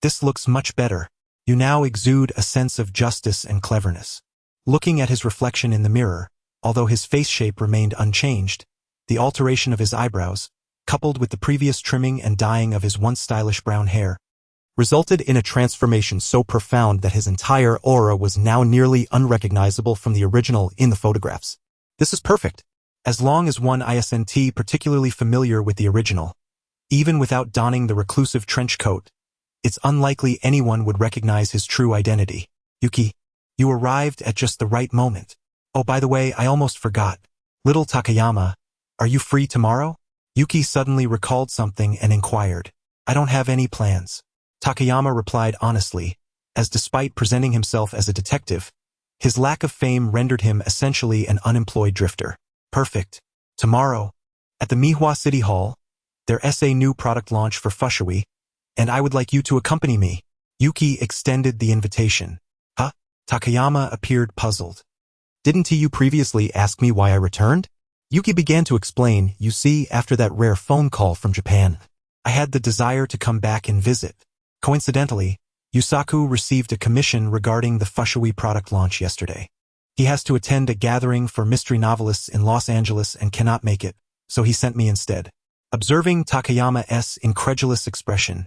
This looks much better. You now exude a sense of justice and cleverness. Looking at his reflection in the mirror, although his face shape remained unchanged, the alteration of his eyebrows, coupled with the previous trimming and dyeing of his once stylish brown hair, resulted in a transformation so profound that his entire aura was now nearly unrecognizable from the original in the photographs. This is perfect, as long as one isn't particularly familiar with the original. Even without donning the reclusive trench coat, it's unlikely anyone would recognize his true identity. Yuki, you arrived at just the right moment. Oh, by the way, I almost forgot. Little Takayama, are you free tomorrow? Yuki suddenly recalled something and inquired. I don't have any plans, Takayama replied honestly, as despite presenting himself as a detective, his lack of fame rendered him essentially an unemployed drifter. Perfect. Tomorrow, at the Mihua City Hall, there's a new product launch for Fushui, and I would like you to accompany me. Yuki extended the invitation. Huh? Takayama appeared puzzled. Didn't you previously ask me why I returned? Yuki began to explain. You see, after that rare phone call from Japan, I had the desire to come back and visit. Coincidentally, Yusaku received a commission regarding the Fushui product launch yesterday. He has to attend a gathering for mystery novelists in Los Angeles and cannot make it, so he sent me instead. Observing Takayama's incredulous expression,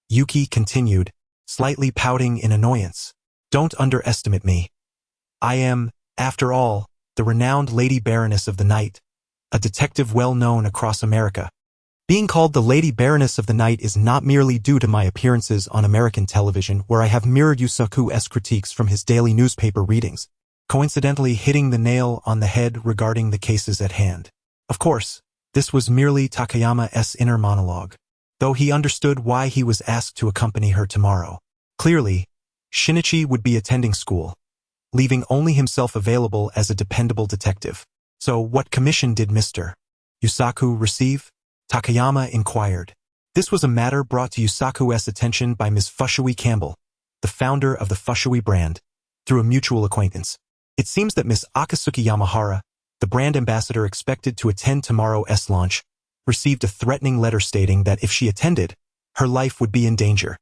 Yuki continued, slightly pouting in annoyance. Don't underestimate me. I am, after all, the renowned Lady Baroness of the Night, a detective well known across America. Being called the Lady Baroness of the Night is not merely due to my appearances on American television where I have mirrored Yusaku's critiques from his daily newspaper readings, coincidentally hitting the nail on the head regarding the cases at hand. Of course, this was merely Takayama's inner monologue, though he understood why he was asked to accompany her tomorrow. Clearly, Shinichi would be attending school, leaving only himself available as a dependable detective. So what commission did Mr. Yusaku receive? Takayama inquired. This was a matter brought to Yusaku's attention by Ms. Fushui Campbell, the founder of the Fushui brand, through a mutual acquaintance. It seems that Ms. Akatsuki Yamahara, the brand ambassador expected to attend tomorrow's launch, received a threatening letter stating that if she attended, her life would be in danger.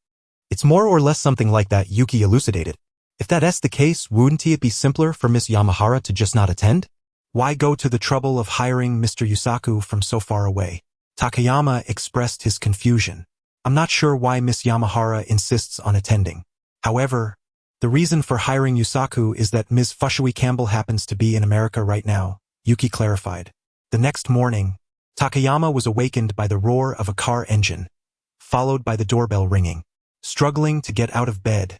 It's more or less something like that, Yuki elucidated. If that's the case, wouldn't it be simpler for Miss Yamahara to just not attend? Why go to the trouble of hiring Mr. Yusaku from so far away? Takayama expressed his confusion. I'm not sure why Miss Yamahara insists on attending. However, the reason for hiring Yusaku is that Ms. Fushui Campbell happens to be in America right now, Yuki clarified. The next morning, Takayama was awakened by the roar of a car engine, followed by the doorbell ringing. Struggling to get out of bed,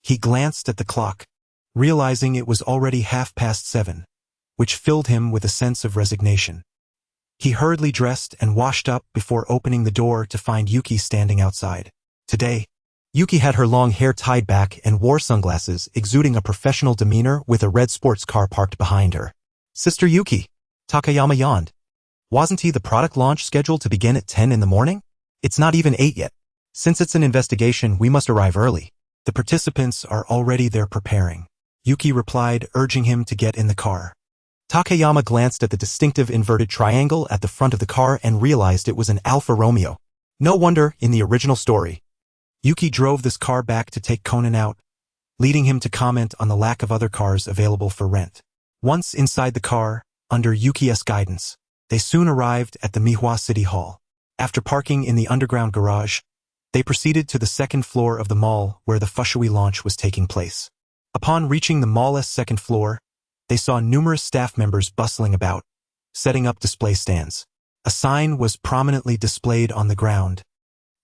he glanced at the clock, realizing it was already 7:30, which filled him with a sense of resignation. He hurriedly dressed and washed up before opening the door to find Yuki standing outside. Today, Yuki had her long hair tied back and wore sunglasses, exuding a professional demeanor with a red sports car parked behind her. Sister Yuki, Takayama yawned. Wasn't the product launch scheduled to begin at 10 in the morning? It's not even 8 yet. Since it's an investigation, we must arrive early. The participants are already there preparing, Yuki replied, urging him to get in the car. Takayama glanced at the distinctive inverted triangle at the front of the car and realized it was an Alfa Romeo. No wonder, in the original story, Yuki drove this car back to take Conan out, leading him to comment on the lack of other cars available for rent. Once inside the car, under Yuki's guidance, they soon arrived at the Mihua City Hall. After parking in the underground garage, they proceeded to the second floor of the mall where the Fushui launch was taking place. Upon reaching the mall's second floor, they saw numerous staff members bustling about, setting up display stands. A sign was prominently displayed on the ground,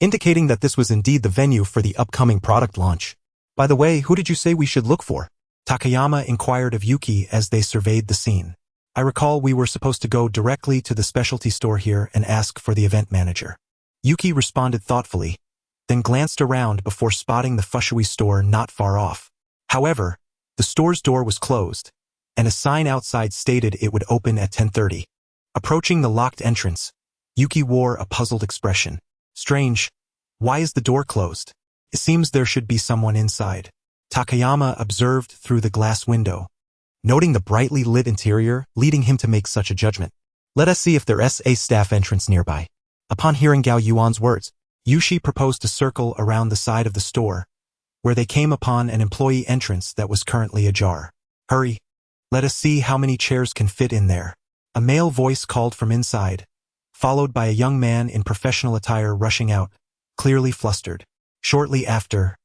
indicating that this was indeed the venue for the upcoming product launch. By the way, who did you say we should look for? Takayama inquired of Yuki as they surveyed the scene. I recall we were supposed to go directly to the specialty store here and ask for the event manager. Yuki responded thoughtfully, then glanced around before spotting the Fushui store not far off. However, the store's door was closed, and a sign outside stated it would open at 10:30. Approaching the locked entrance, Yuki wore a puzzled expression. Strange. Why is the door closed? It seems there should be someone inside. Takayama observed through the glass window, noting the brightly lit interior, leading him to make such a judgment. Let us see if there's a staff entrance nearby. Upon hearing Gao Yuan's words, Yushi proposed to circle around the side of the store, where they came upon an employee entrance that was currently ajar. Hurry. Let us see how many chairs can fit in there. A male voice called from inside, followed by a young man in professional attire rushing out, clearly flustered. Shortly after,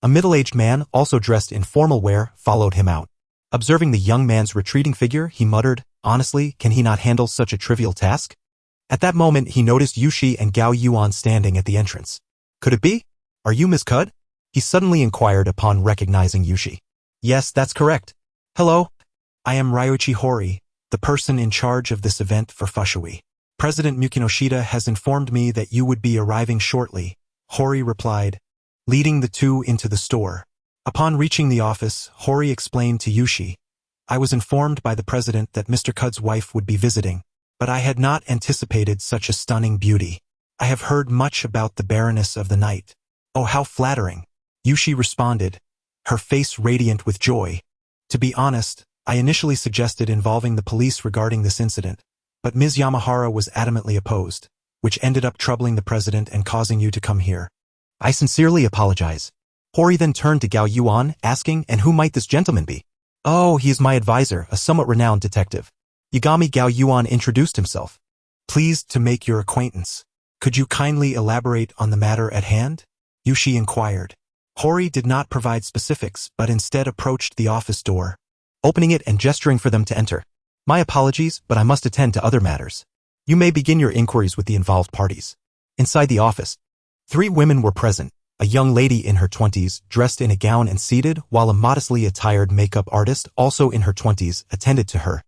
a middle-aged man, also dressed in formal wear, followed him out. Observing the young man's retreating figure, he muttered, honestly, can he not handle such a trivial task? At that moment, he noticed Yushi and Gao Yuan standing at the entrance. Could it be? Are you Miss Cud? He suddenly inquired upon recognizing Yushi. Yes, that's correct. Hello. I am Ryuichi Hori, the person in charge of this event for Fushui. President Mukinoshita has informed me that you would be arriving shortly, Hori replied, leading the two into the store. Upon reaching the office, Hori explained to Yushi, I was informed by the president that Mr. Cud's wife would be visiting, but I had not anticipated such a stunning beauty. I have heard much about the Baroness of the Night. Oh, how flattering. Yushi responded, her face radiant with joy. To be honest, I initially suggested involving the police regarding this incident, but Ms. Yamahara was adamantly opposed, which ended up troubling the president and causing you to come here. I sincerely apologize. Hori then turned to Gao Yuan, asking, and who might this gentleman be? Oh, he is my advisor, a somewhat renowned detective. Yagami Gao Yuan introduced himself. Pleased to make your acquaintance. Could you kindly elaborate on the matter at hand? Yushi inquired. Hori did not provide specifics, but instead approached the office door, opening it and gesturing for them to enter. My apologies, but I must attend to other matters. You may begin your inquiries with the involved parties. Inside the office, 3 women were present, a young lady in her 20s, dressed in a gown and seated, while a modestly attired makeup artist, also in her 20s, attended to her.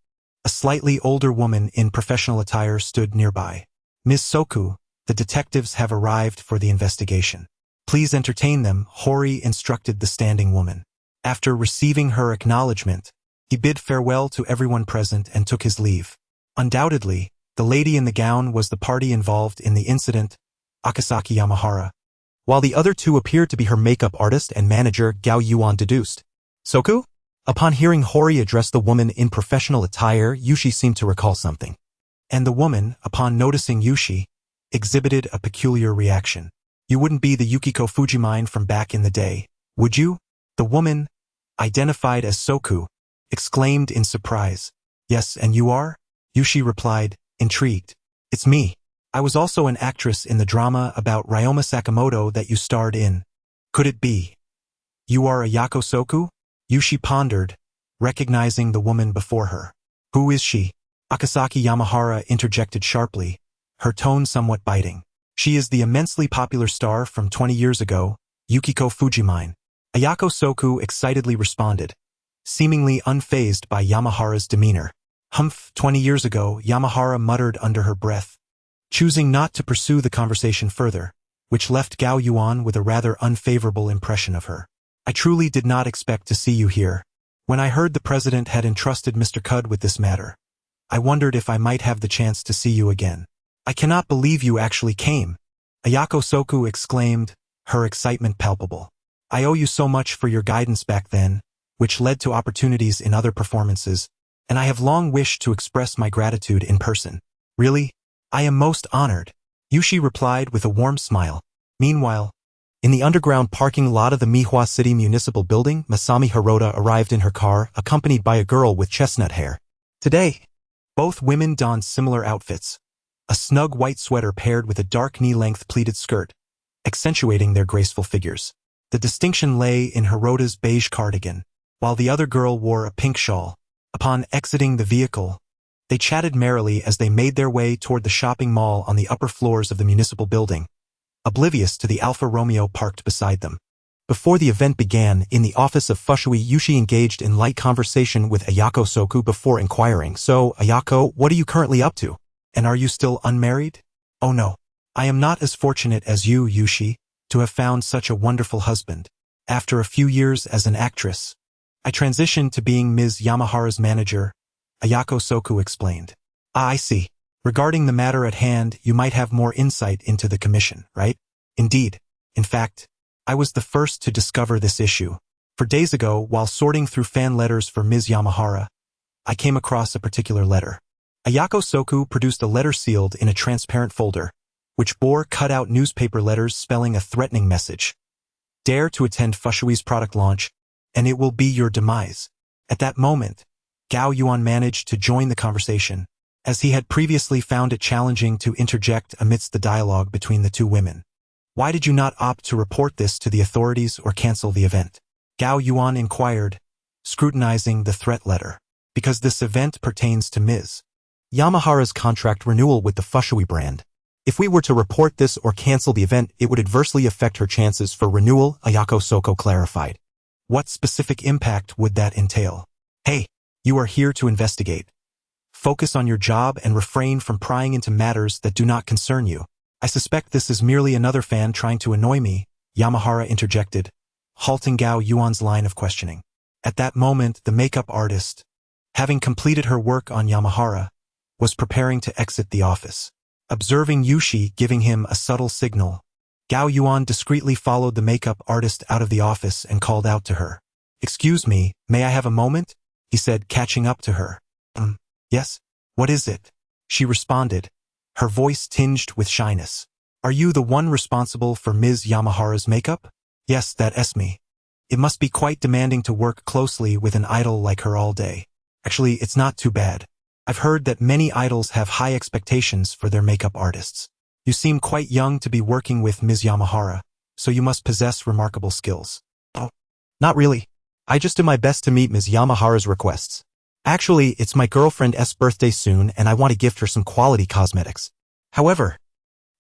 A slightly older woman in professional attire stood nearby. Ms. Soku, the detectives have arrived for the investigation. Please entertain them, Hori instructed the standing woman. After receiving her acknowledgement, he bid farewell to everyone present and took his leave. Undoubtedly, the lady in the gown was the party involved in the incident, Akasaki Yamahara, while the other 2 appeared to be her makeup artist and manager, Gao Yuan deduced. Soku? Upon hearing Hori address the woman in professional attire, Yushi seemed to recall something. And the woman, upon noticing Yushi, exhibited a peculiar reaction. You wouldn't be the Yukiko Fujimine from back in the day, would you? The woman, identified as Soku, exclaimed in surprise. Yes, and you are? Yushi replied, intrigued. It's me. I was also an actress in the drama about Ryoma Sakamoto that you starred in. Could it be? You are Ayako Soku? Yushi pondered, recognizing the woman before her. Who is she? Akasaki Yamahara interjected sharply, her tone somewhat biting. She is the immensely popular star from 20 years ago, Yukiko Fujimine. Ayako Soku excitedly responded, seemingly unfazed by Yamahara's demeanor. 20 years ago, Yamahara muttered under her breath, choosing not to pursue the conversation further, which left Gao Yuan with a rather unfavorable impression of her. I truly did not expect to see you here. When I heard the president had entrusted Mr. Cud with this matter, I wondered if I might have the chance to see you again. I cannot believe you actually came, Ayako Soku exclaimed, her excitement palpable. I owe you so much for your guidance back then, which led to opportunities in other performances, and I have long wished to express my gratitude in person. Really? I am most honored, Yushi replied with a warm smile. Meanwhile, in the underground parking lot of the Mihua City Municipal Building, Masami Hirota arrived in her car, accompanied by a girl with chestnut hair. Today, both women donned similar outfits, a snug white sweater paired with a dark knee-length pleated skirt, accentuating their graceful figures. The distinction lay in Hirota's beige cardigan, while the other girl wore a pink shawl. Upon exiting the vehicle, they chatted merrily as they made their way toward the shopping mall on the upper floors of the municipal building, oblivious to the Alfa Romeo parked beside them. Before the event began, in the office of Fushui, Yushi engaged in light conversation with Ayako Soku before inquiring, So, Ayako, what are you currently up to? And are you still unmarried? Oh no. I am not as fortunate as you, Yushi, to have found such a wonderful husband. After a few years as an actress, I transitioned to being Ms. Yamahara's manager, Ayako Soku explained. I see. Regarding the matter at hand, you might have more insight into the commission, right? Indeed. In fact, I was the first to discover this issue. For days ago, while sorting through fan letters for Ms. Yamahara, I came across a particular letter. Ayako Soku produced a letter sealed in a transparent folder, which bore cut-out newspaper letters spelling a threatening message. Dare to attend Fushui's product launch, and it will be your demise. At that moment, Gao Yuan managed to join the conversation, as he had previously found it challenging to interject amidst the dialogue between the two women. Why did you not opt to report this to the authorities or cancel the event? Gao Yuan inquired, scrutinizing the threat letter. Because this event pertains to Ms. Yamahara's contract renewal with the Fushui brand. If we were to report this or cancel the event, it would adversely affect her chances for renewal, Ayako Soku clarified. What specific impact would that entail? Hey, you are here to investigate. Focus on your job and refrain from prying into matters that do not concern you. I suspect this is merely another fan trying to annoy me, Yamahara interjected, halting Gao Yuan's line of questioning. At that moment, the makeup artist, having completed her work on Yamahara, was preparing to exit the office. Observing Yushi giving him a subtle signal, Gao Yuan discreetly followed the makeup artist out of the office and called out to her. Excuse me, may I have a moment? He said, catching up to her. Yes? What is it? She responded, her voice tinged with shyness. Are you the one responsible for Ms. Yamahara's makeup? Yes, that's me. It must be quite demanding to work closely with an idol like her all day. Actually, it's not too bad. I've heard that many idols have high expectations for their makeup artists. You seem quite young to be working with Ms. Yamahara, so you must possess remarkable skills. Oh, not really. I just do my best to meet Ms. Yamahara's requests. Actually, it's my girlfriend's birthday soon and I want to gift her some quality cosmetics. However,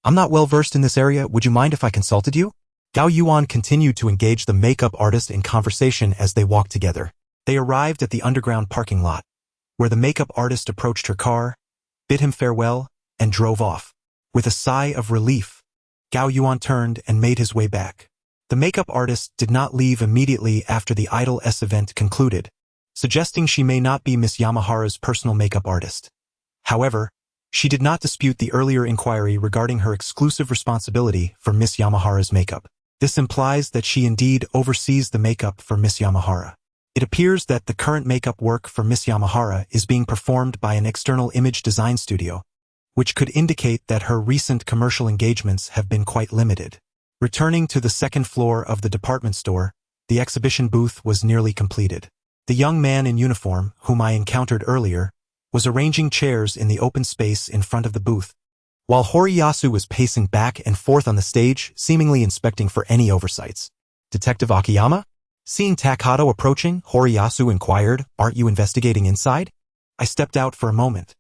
I'm not well versed in this area. Would you mind if I consulted you? Gao Yuan continued to engage the makeup artist in conversation as they walked together. They arrived at the underground parking lot, where the makeup artist approached her car, bid him farewell, and drove off. With a sigh of relief, Gao Yuan turned and made his way back. The makeup artist did not leave immediately after the Idol-S event concluded, suggesting she may not be Miss Yamahara's personal makeup artist. However, she did not dispute the earlier inquiry regarding her exclusive responsibility for Miss Yamahara's makeup. This implies that she indeed oversees the makeup for Miss Yamahara. It appears that the current makeup work for Miss Yamahara is being performed by an external image design studio, which could indicate that her recent commercial engagements have been quite limited. Returning to the second floor of the department store, the exhibition booth was nearly completed. The young man in uniform, whom I encountered earlier, was arranging chairs in the open space in front of the booth, while Horiyasu was pacing back and forth on the stage, seemingly inspecting for any oversights. Detective Akiyama? Seeing Takato approaching, Horiyasu inquired, "Aren't you investigating inside?" I stepped out for a moment.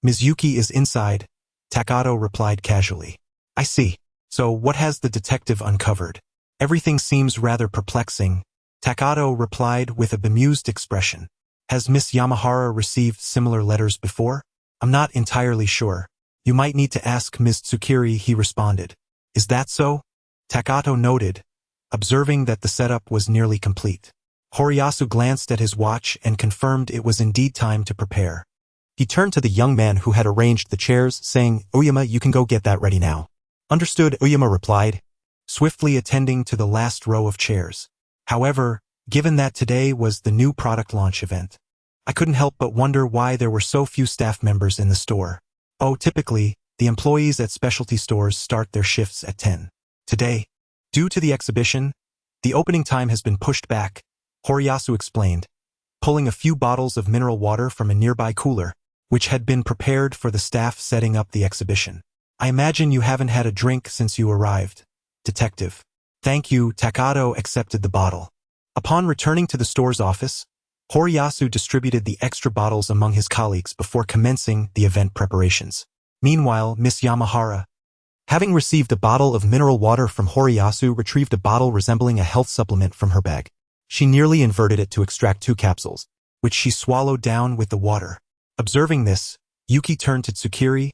"Mizuki is inside," Takato replied casually. "I see. So what has the detective uncovered?" "Everything seems rather perplexing," Takato replied with a bemused expression. "Has Miss Yamahara received similar letters before?" "I'm not entirely sure. You might need to ask Ms. Tsukiri," he responded. "Is that so?" Takato noted, observing that the setup was nearly complete. Horiyasu glanced at his watch and confirmed it was indeed time to prepare. He turned to the young man who had arranged the chairs, saying, "Uyama, you can go get that ready now." "Understood," Uyama replied, swiftly attending to the last row of chairs. However, given that today was the new product launch event, I couldn't help but wonder why there were so few staff members in the store. Typically, the employees at specialty stores start their shifts at 10. Today, due to the exhibition, the opening time has been pushed back, Horiyasu explained, pulling a few bottles of mineral water from a nearby cooler, which had been prepared for the staff setting up the exhibition. "I imagine you haven't had a drink since you arrived, Detective." "Thank you," Takato accepted the bottle. Upon returning to the store's office, Horiyasu distributed the extra bottles among his colleagues before commencing the event preparations. Meanwhile, Miss Yamahara, having received a bottle of mineral water from Horiyasu, retrieved a bottle resembling a health supplement from her bag. She nearly inverted it to extract 2 capsules, which she swallowed down with the water. Observing this, Yuki turned to Tsukiri,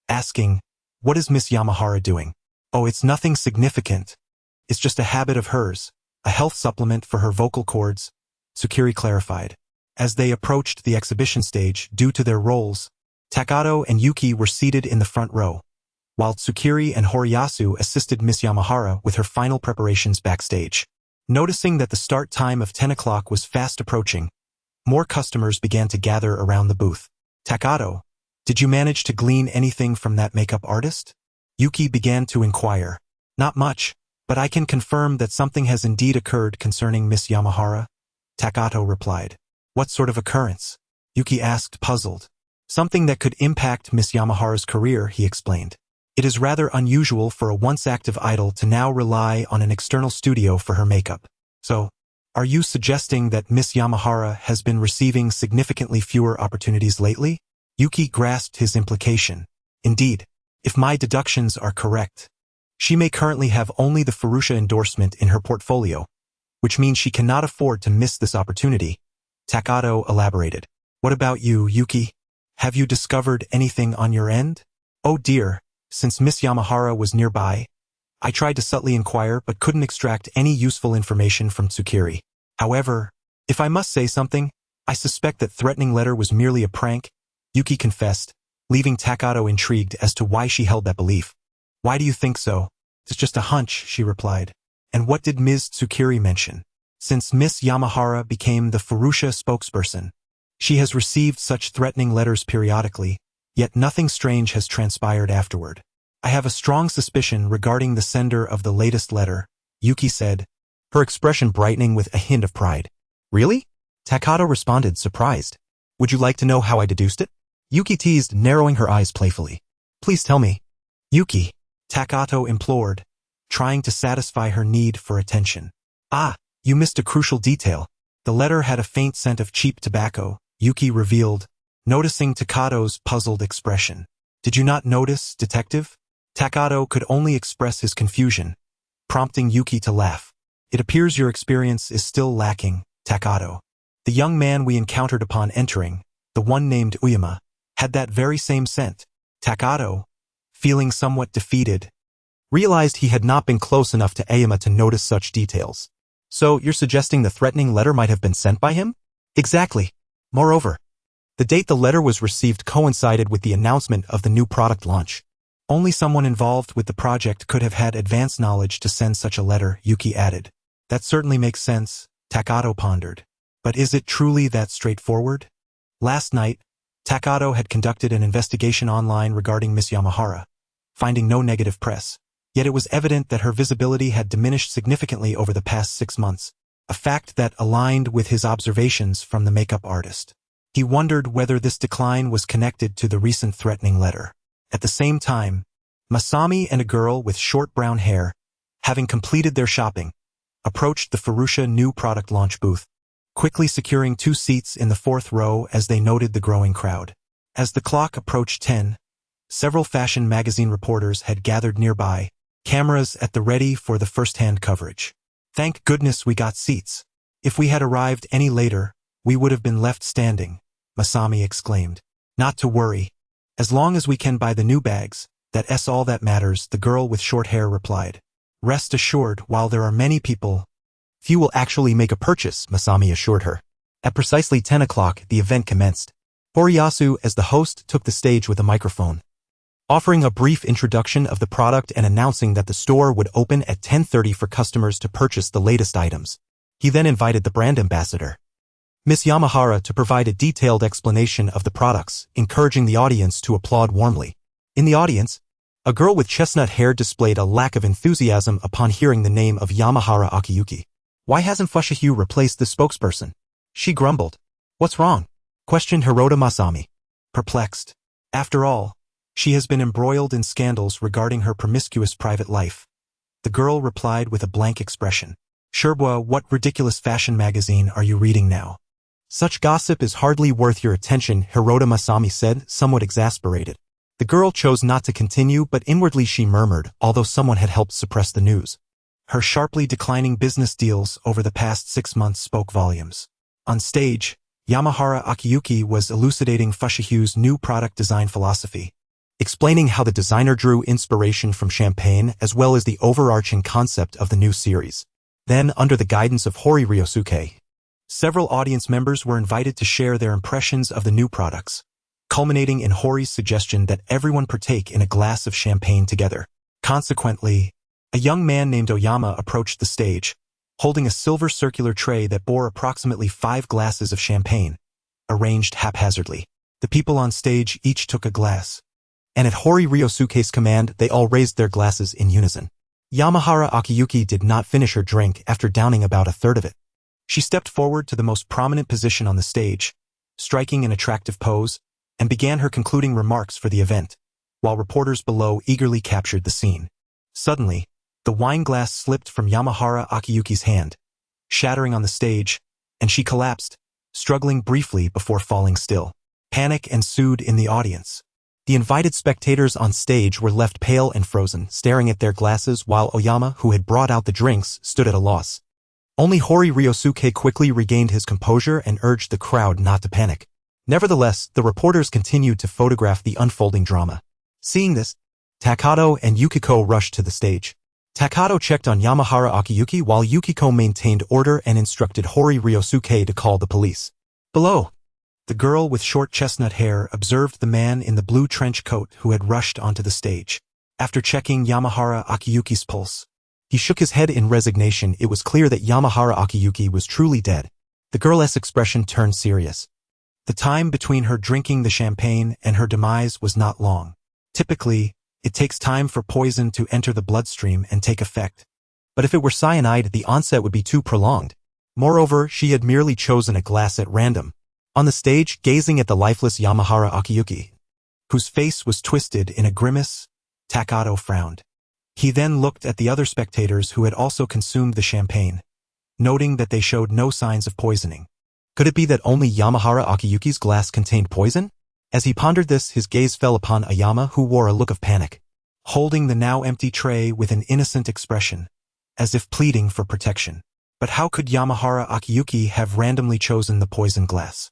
asking, "What is Miss Yamahara doing?" "Oh, it's nothing significant. It's just a habit of hers, a health supplement for her vocal cords," Tsukiri clarified. As they approached the exhibition stage, due to their roles, Takato and Yuki were seated in the front row, while Tsukiri and Horiyasu assisted Miss Yamahara with her final preparations backstage. Noticing that the start time of 10 o'clock was fast approaching, more customers began to gather around the booth. "Takato, did you manage to glean anything from that makeup artist?" Yuki began to inquire. "Not much, but I can confirm that something has indeed occurred concerning Miss Yamahara," Takato replied. "What sort of occurrence?" Yuki asked, puzzled. "Something that could impact Miss Yamahara's career," he explained. "It is rather unusual for a once active idol to now rely on an external studio for her makeup. So, are you suggesting that Miss Yamahara has been receiving significantly fewer opportunities lately?" Yuki grasped his implication. "Indeed, if my deductions are correct, she may currently have only the Furusha endorsement in her portfolio, which means she cannot afford to miss this opportunity," Takato elaborated. "What about you, Yuki? Have you discovered anything on your end?" "Oh dear, since Miss Yamahara was nearby, I tried to subtly inquire but couldn't extract any useful information from Tsukiri. However, if I must say something, I suspect that threatening letter was merely a prank," Yuki confessed, leaving Takato intrigued as to why she held that belief. "Why do you think so?" "It's just a hunch," she replied. "And what did Ms. Tsukiri mention?" "Since Miss Yamahara became the Furusha spokesperson, she has received such threatening letters periodically, yet nothing strange has transpired afterward. I have a strong suspicion regarding the sender of the latest letter," Yuki said, her expression brightening with a hint of pride. "Really?" Takato responded, surprised. "Would you like to know how I deduced it?" Yuki teased, narrowing her eyes playfully. "Please tell me." "Yuki," Takato implored, trying to satisfy her need for attention. "Ah, you missed a crucial detail. The letter had a faint scent of cheap tobacco," Yuki revealed, noticing Takato's puzzled expression. "Did you not notice, Detective?" Takato could only express his confusion, prompting Yuki to laugh. "It appears your experience is still lacking, Takato. The young man we encountered upon entering, the one named Uyama, had that very same scent." Takato, feeling somewhat defeated, realized he had not been close enough to Uyama to notice such details. "So you're suggesting the threatening letter might have been sent by him?" "Exactly. Moreover, the date the letter was received coincided with the announcement of the new product launch. Only someone involved with the project could have had advance knowledge to send such a letter," Yuki added. "That certainly makes sense," Takato pondered. "But is it truly that straightforward?" Last night, Takato had conducted an investigation online regarding Miss Yamahara, finding no negative press. Yet it was evident that her visibility had diminished significantly over the past 6 months, a fact that aligned with his observations from the makeup artist. He wondered whether this decline was connected to the recent threatening letter. At the same time, Masami and a girl with short brown hair, having completed their shopping, approached the Furusha new product launch booth, quickly securing 2 seats in the 4th row as they noted the growing crowd. As the clock approached 10, several fashion magazine reporters had gathered nearby, cameras at the ready for the first-hand coverage. Thank goodness we got seats. If we had arrived any later, we would have been left standing, Masami exclaimed. Not to worry. As long as we can buy the new bags, that's all that matters, the girl with short hair replied. Rest assured, while there are many people, few will actually make a purchase, Masami assured her. At precisely 10 o'clock, the event commenced. Horiyasu, as the host, took the stage with a microphone, offering a brief introduction of the product and announcing that the store would open at 10:30 for customers to purchase the latest items. He then invited the brand ambassador, Miss Yamahara, to provide a detailed explanation of the products, encouraging the audience to applaud warmly. In the audience, a girl with chestnut hair displayed a lack of enthusiasm upon hearing the name of Yamahara Akiyuki. Why hasn't Fushihyu replaced the spokesperson? She grumbled. What's wrong? Questioned Hirota Masami, perplexed. After all, she has been embroiled in scandals regarding her promiscuous private life. The girl replied with a blank expression. Sherbois, what ridiculous fashion magazine are you reading now? Such gossip is hardly worth your attention, Hirota Masami said, somewhat exasperated. The girl chose not to continue, but inwardly she murmured, although someone had helped suppress the news. Her sharply declining business deals over the past 6 months spoke volumes. On stage, Yamahara Akiyuki was elucidating Fushihyu's new product design philosophy, explaining how the designer drew inspiration from champagne as well as the overarching concept of the new series. Then, under the guidance of Hori Ryosuke, several audience members were invited to share their impressions of the new products, culminating in Hori's suggestion that everyone partake in a glass of champagne together. Consequently, a young man named Oyama approached the stage, holding a silver circular tray that bore approximately 5 glasses of champagne, arranged haphazardly. The people on stage each took a glass, and at Hori Ryosuke's command they all raised their glasses in unison. Yamahara Akiyuki did not finish her drink after downing about a third of it. She stepped forward to the most prominent position on the stage, striking an attractive pose, and began her concluding remarks for the event, while reporters below eagerly captured the scene. Suddenly, the wine glass slipped from Yamahara Akiyuki's hand, shattering on the stage, and she collapsed, struggling briefly before falling still. Panic ensued in the audience. The invited spectators on stage were left pale and frozen, staring at their glasses while Oyama, who had brought out the drinks, stood at a loss. Only Hori Ryosuke quickly regained his composure and urged the crowd not to panic. Nevertheless, the reporters continued to photograph the unfolding drama. Seeing this, Takato and Yukiko rushed to the stage. Takato checked on Yamahara Akiyuki while Yukiko maintained order and instructed Hori Ryosuke to call the police. Below, the girl with short chestnut hair observed the man in the blue trench coat who had rushed onto the stage. After checking Yamahara Akiyuki's pulse, he shook his head in resignation. It was clear that Yamahara Akiyuki was truly dead. The girl's expression turned serious. The time between her drinking the champagne and her demise was not long. Typically, it takes time for poison to enter the bloodstream and take effect. But if it were cyanide, the onset would be too prolonged. Moreover, she had merely chosen a glass at random. On the stage, gazing at the lifeless Yamahara Akiyuki, whose face was twisted in a grimace, Takato frowned. He then looked at the other spectators who had also consumed the champagne, noting that they showed no signs of poisoning. Could it be that only Yamahara Akiyuki's glass contained poison? As he pondered this, his gaze fell upon Oyama, who wore a look of panic, holding the now empty tray with an innocent expression, as if pleading for protection. But how could Yamahara Akiyuki have randomly chosen the poison glass?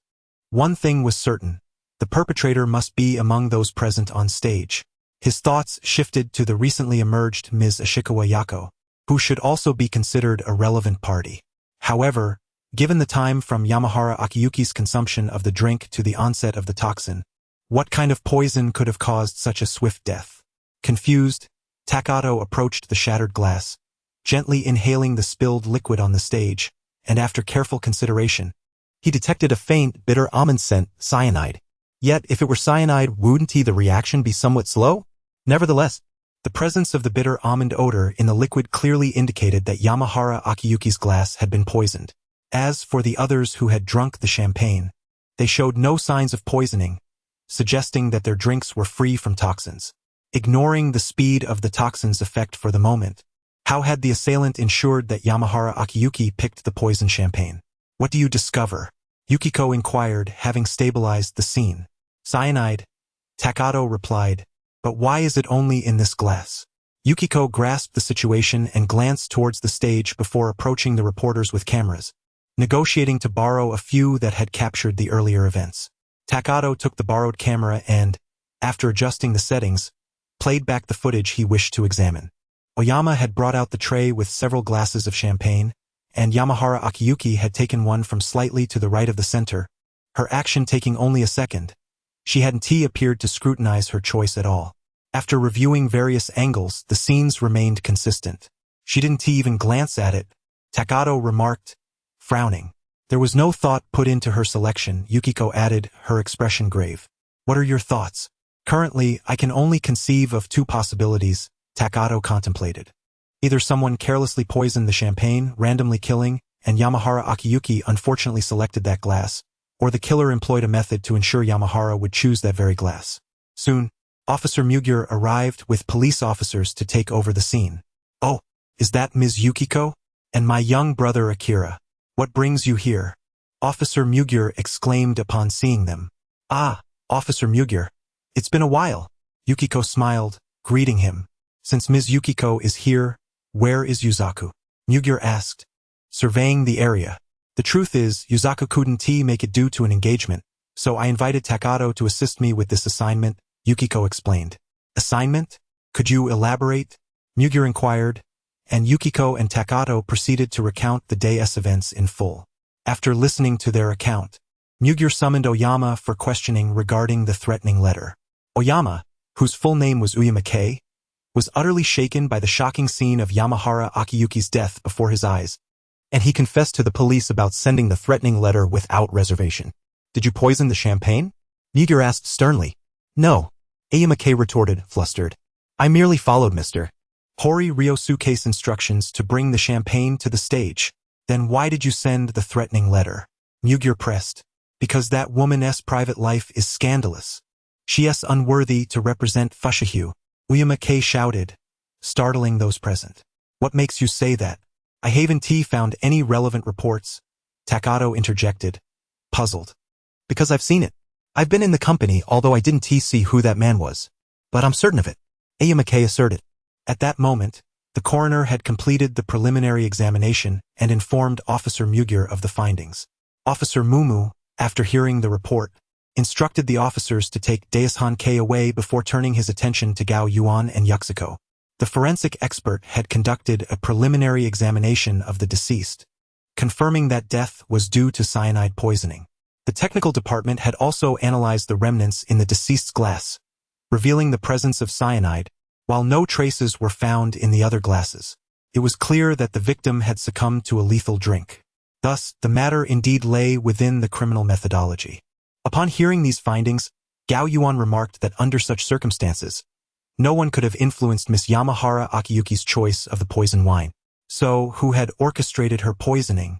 One thing was certain: the perpetrator must be among those present on stage. His thoughts shifted to the recently emerged Ms. Ishikawa Yako, who should also be considered a relevant party. However, given the time from Yamahara Akiyuki's consumption of the drink to the onset of the toxin, what kind of poison could have caused such a swift death? Confused, Takato approached the shattered glass, gently inhaling the spilled liquid on the stage, and after careful consideration, he detected a faint, bitter almond scent, cyanide. Yet, if it were cyanide, wouldn't the reaction be somewhat slow? Nevertheless, The presence of the bitter almond odor in the liquid clearly indicated that Yamahara Akiyuki's glass had been poisoned. As for the others who had drunk the champagne, they showed no signs of poisoning, suggesting that their drinks were free from toxins. Ignoring the speed of the toxin's effect for the moment, how had the assailant ensured that Yamahara Akiyuki picked the poisoned champagne? What do you discover? Yukiko inquired, having stabilized the scene. Cyanide, Takato replied, but why is it only in this glass? Yukiko grasped the situation and glanced towards the stage before approaching the reporters with cameras, negotiating to borrow a few that had captured the earlier events. Takato took the borrowed camera and, after adjusting the settings, played back the footage he wished to examine. Oyama had brought out the tray with several glasses of champagne, and Yamahara Akiyuki had taken one from slightly to the right of the center, her action taking only a second. She hadn't appeared to scrutinize her choice at all. After reviewing various angles, the scenes remained consistent. She didn't even glance at it, Takato remarked, frowning. There was no thought put into her selection, Yukiko added, her expression grave. What are your thoughts? Currently, I can only conceive of two possibilities, Takato contemplated. Either someone carelessly poisoned the champagne, randomly killing, and Yamahara Akiyuki unfortunately selected that glass, or the killer employed a method to ensure Yamahara would choose that very glass. Soon, Officer Mugure arrived with police officers to take over the scene. Oh, is that Ms. Yukiko? And my young brother Akira. What brings you here? Officer Mugure exclaimed upon seeing them. Ah, Officer Mugure. It's been a while. Yukiko smiled, greeting him. Since Ms. Yukiko is here, where is Yuzaku? Mugure asked, surveying the area. The truth is, Yuzaku couldn't make it due to an engagement, so I invited Takato to assist me with this assignment, Yukiko explained. Assignment? Could you elaborate? Mugure inquired, and Yukiko and Takato proceeded to recount the day's events in full. After listening to their account, Mugure summoned Oyama for questioning regarding the threatening letter. Oyama, whose full name was Uyama, was utterly shaken by the shocking scene of Yamahara Akiyuki's death before his eyes, and he confessed to the police about sending the threatening letter without reservation. Did you poison the champagne? Mugure asked sternly. No, Uyama retorted, flustered. I merely followed Mr. Hori Ryosuke's instructions to bring the champagne to the stage. Then why did you send the threatening letter? Mugure pressed. Because that woman's private life is scandalous. She is unworthy to represent Fushahue, Uyama shouted, startling those present. What makes you say that? I haven't found any relevant reports, Takato interjected, puzzled. Because I've seen it. I've been in the company, although I didn't see who that man was. But I'm certain of it, Uyama asserted. At that moment, the coroner had completed the preliminary examination and informed Officer Mugure of the findings. Officer Mumu, after hearing the report, instructed the officers to take Daesan K away before turning his attention to Gao Yuan and Yuxiko. The forensic expert had conducted a preliminary examination of the deceased, confirming that death was due to cyanide poisoning. The technical department had also analyzed the remnants in the deceased's glass, revealing the presence of cyanide, while no traces were found in the other glasses. It was clear that the victim had succumbed to a lethal drink. Thus, the matter indeed lay within the criminal methodology. Upon hearing these findings, Gao Yuan remarked that under such circumstances, no one could have influenced Miss Yamahara Akiyuki's choice of the poison wine. So, who had orchestrated her poisoning?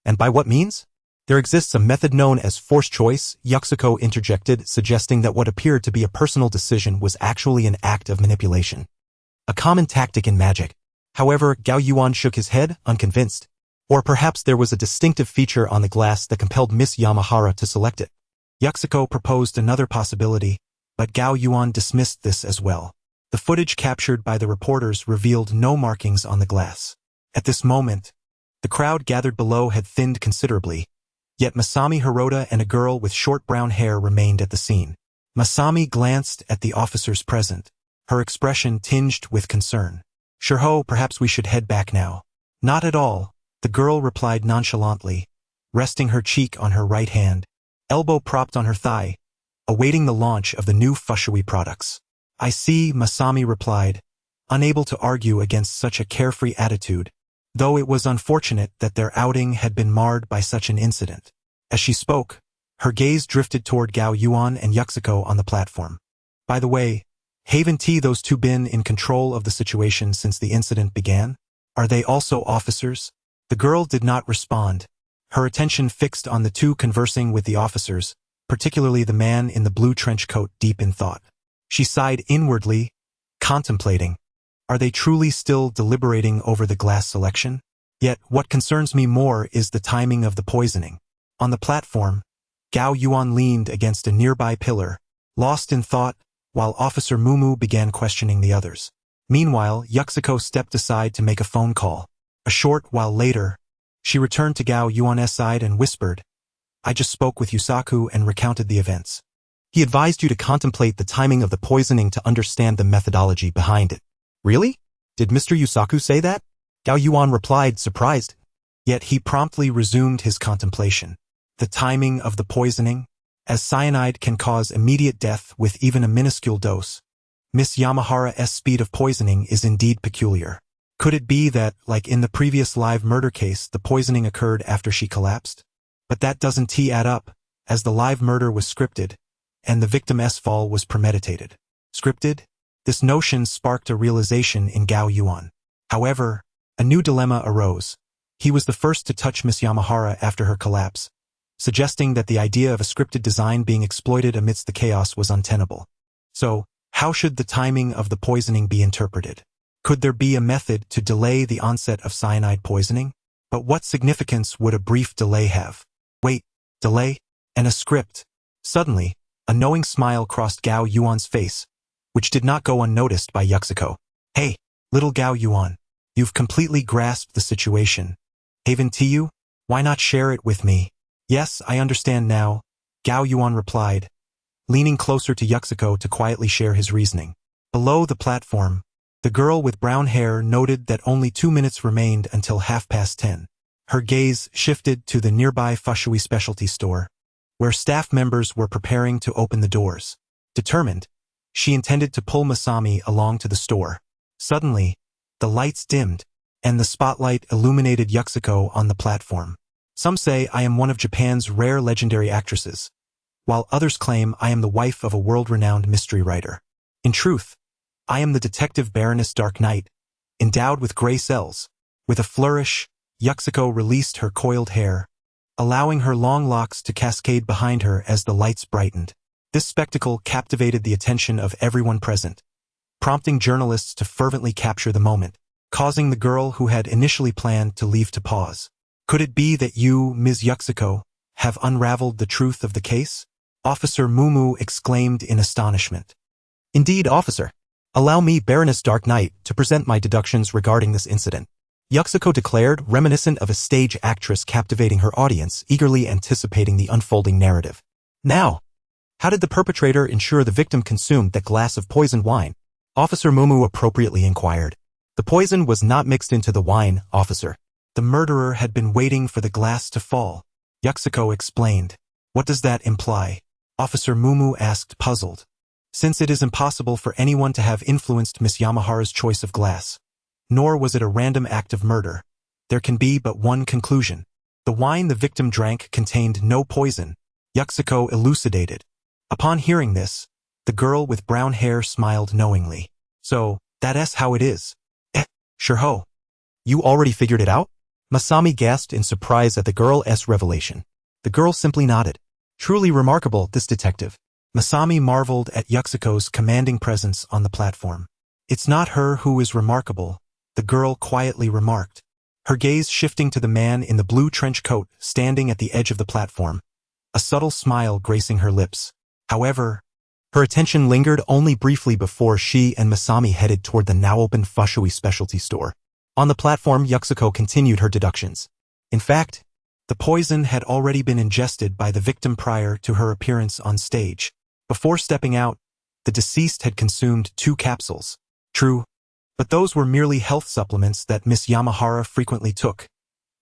And by what means? There exists a method known as forced choice, Yuxiko interjected, suggesting that what appeared to be a personal decision was actually an act of manipulation. A common tactic in magic. However, Gao Yuan shook his head, unconvinced. Or perhaps there was a distinctive feature on the glass that compelled Miss Yamahara to select it. Yuxiko proposed another possibility, but Gao Yuan dismissed this as well. The footage captured by the reporters revealed no markings on the glass. At this moment, the crowd gathered below had thinned considerably, yet Masami Hirota and a girl with short brown hair remained at the scene. Masami glanced at the officers present, her expression tinged with concern. Shirho, perhaps we should head back now. Not at all, the girl replied nonchalantly, resting her cheek on her right hand, elbow propped on her thigh, awaiting the launch of the new Fushui products. I see, Masami replied, unable to argue against such a carefree attitude, though it was unfortunate that their outing had been marred by such an incident. As she spoke, her gaze drifted toward Gao Yuan and Yuxiko on the platform. By the way, Haven't those two been in control of the situation since the incident began? Are they also officers? The girl did not respond, her attention fixed on the two conversing with the officers, particularly the man in the blue trench coat, deep in thought. She sighed inwardly, contemplating. Are they truly still deliberating over the glass selection? Yet, what concerns me more is the timing of the poisoning. On the platform, Gao Yuan leaned against a nearby pillar, lost in thought, while Officer Mumu began questioning the others. Meanwhile, Yuxiko stepped aside to make a phone call. A short while later, she returned to Gao Yuan's side and whispered, I just spoke with Yusaku and recounted the events. He advised you to contemplate the timing of the poisoning to understand the methodology behind it. Really? Did Mr. Yusaku say that? Gao Yuan replied, surprised. Yet he promptly resumed his contemplation. The timing of the poisoning, as cyanide can cause immediate death with even a minuscule dose. Miss Yamahara's speed of poisoning is indeed peculiar. Could it be that, like in the previous live murder case, the poisoning occurred after she collapsed? But that doesn't add up, as the live murder was scripted, and the victim's fall was premeditated. Scripted? This notion sparked a realization in Gao Yuan. However, a new dilemma arose. He was the first to touch Miss Yamahara after her collapse, suggesting that the idea of a scripted design being exploited amidst the chaos was untenable. So, how should the timing of the poisoning be interpreted? Could there be a method to delay the onset of cyanide poisoning? But what significance would a brief delay have? Wait, delay? And a script? Suddenly, a knowing smile crossed Gao Yuan's face, which did not go unnoticed by Yuxiko. Hey, little Gao Yuan, you've completely grasped the situation. Haven't you? Why not share it with me? Yes, I understand now, Gao Yuan replied, leaning closer to Yuxiko to quietly share his reasoning. Below the platform, the girl with brown hair noted that only 2 minutes remained until 10:30. Her gaze shifted to the nearby Fushui specialty store, where staff members were preparing to open the doors. Determined, she intended to pull Masami along to the store. Suddenly, the lights dimmed, and the spotlight illuminated Yuxiko on the platform. Some say I am one of Japan's rare legendary actresses, while others claim I am the wife of a world-renowned mystery writer. In truth, I am the detective Baroness Dark Knight, endowed with gray cells. With a flourish, Yuxiko released her coiled hair, allowing her long locks to cascade behind her as the lights brightened. This spectacle captivated the attention of everyone present, prompting journalists to fervently capture the moment, causing the girl who had initially planned to leave to pause. Could it be that you, Ms. Yuxiko, have unraveled the truth of the case? Officer Mumu exclaimed in astonishment. Indeed, officer. Allow me, Baroness Dark Knight, to present my deductions regarding this incident. Yuxiko declared, reminiscent of a stage actress captivating her audience, eagerly anticipating the unfolding narrative. Now, how did the perpetrator ensure the victim consumed that glass of poisoned wine? Officer Mumu appropriately inquired. The poison was not mixed into the wine, officer. The murderer had been waiting for the glass to fall. Yuxiko explained. What does that imply? Officer Mumu asked, puzzled. Since it is impossible for anyone to have influenced Miss Yamahara's choice of glass, nor was it a random act of murder, there can be but one conclusion. The wine the victim drank contained no poison, Yuxiko elucidated. Upon hearing this, the girl with brown hair smiled knowingly. So, that's how it is. Sure ho. You already figured it out? Masami gasped in surprise at the girl's revelation. The girl simply nodded. Truly remarkable, this detective. Masami marveled at Yuxiko's commanding presence on the platform. It's not her who is remarkable, the girl quietly remarked, her gaze shifting to the man in the blue trench coat standing at the edge of the platform, a subtle smile gracing her lips. However, her attention lingered only briefly before she and Masami headed toward the now-open Fushui specialty store. On the platform, Yuxiko continued her deductions. In fact, the poison had already been ingested by the victim prior to her appearance on stage. Before stepping out, the deceased had consumed 2 capsules. True, but those were merely health supplements that Miss Yamahara frequently took,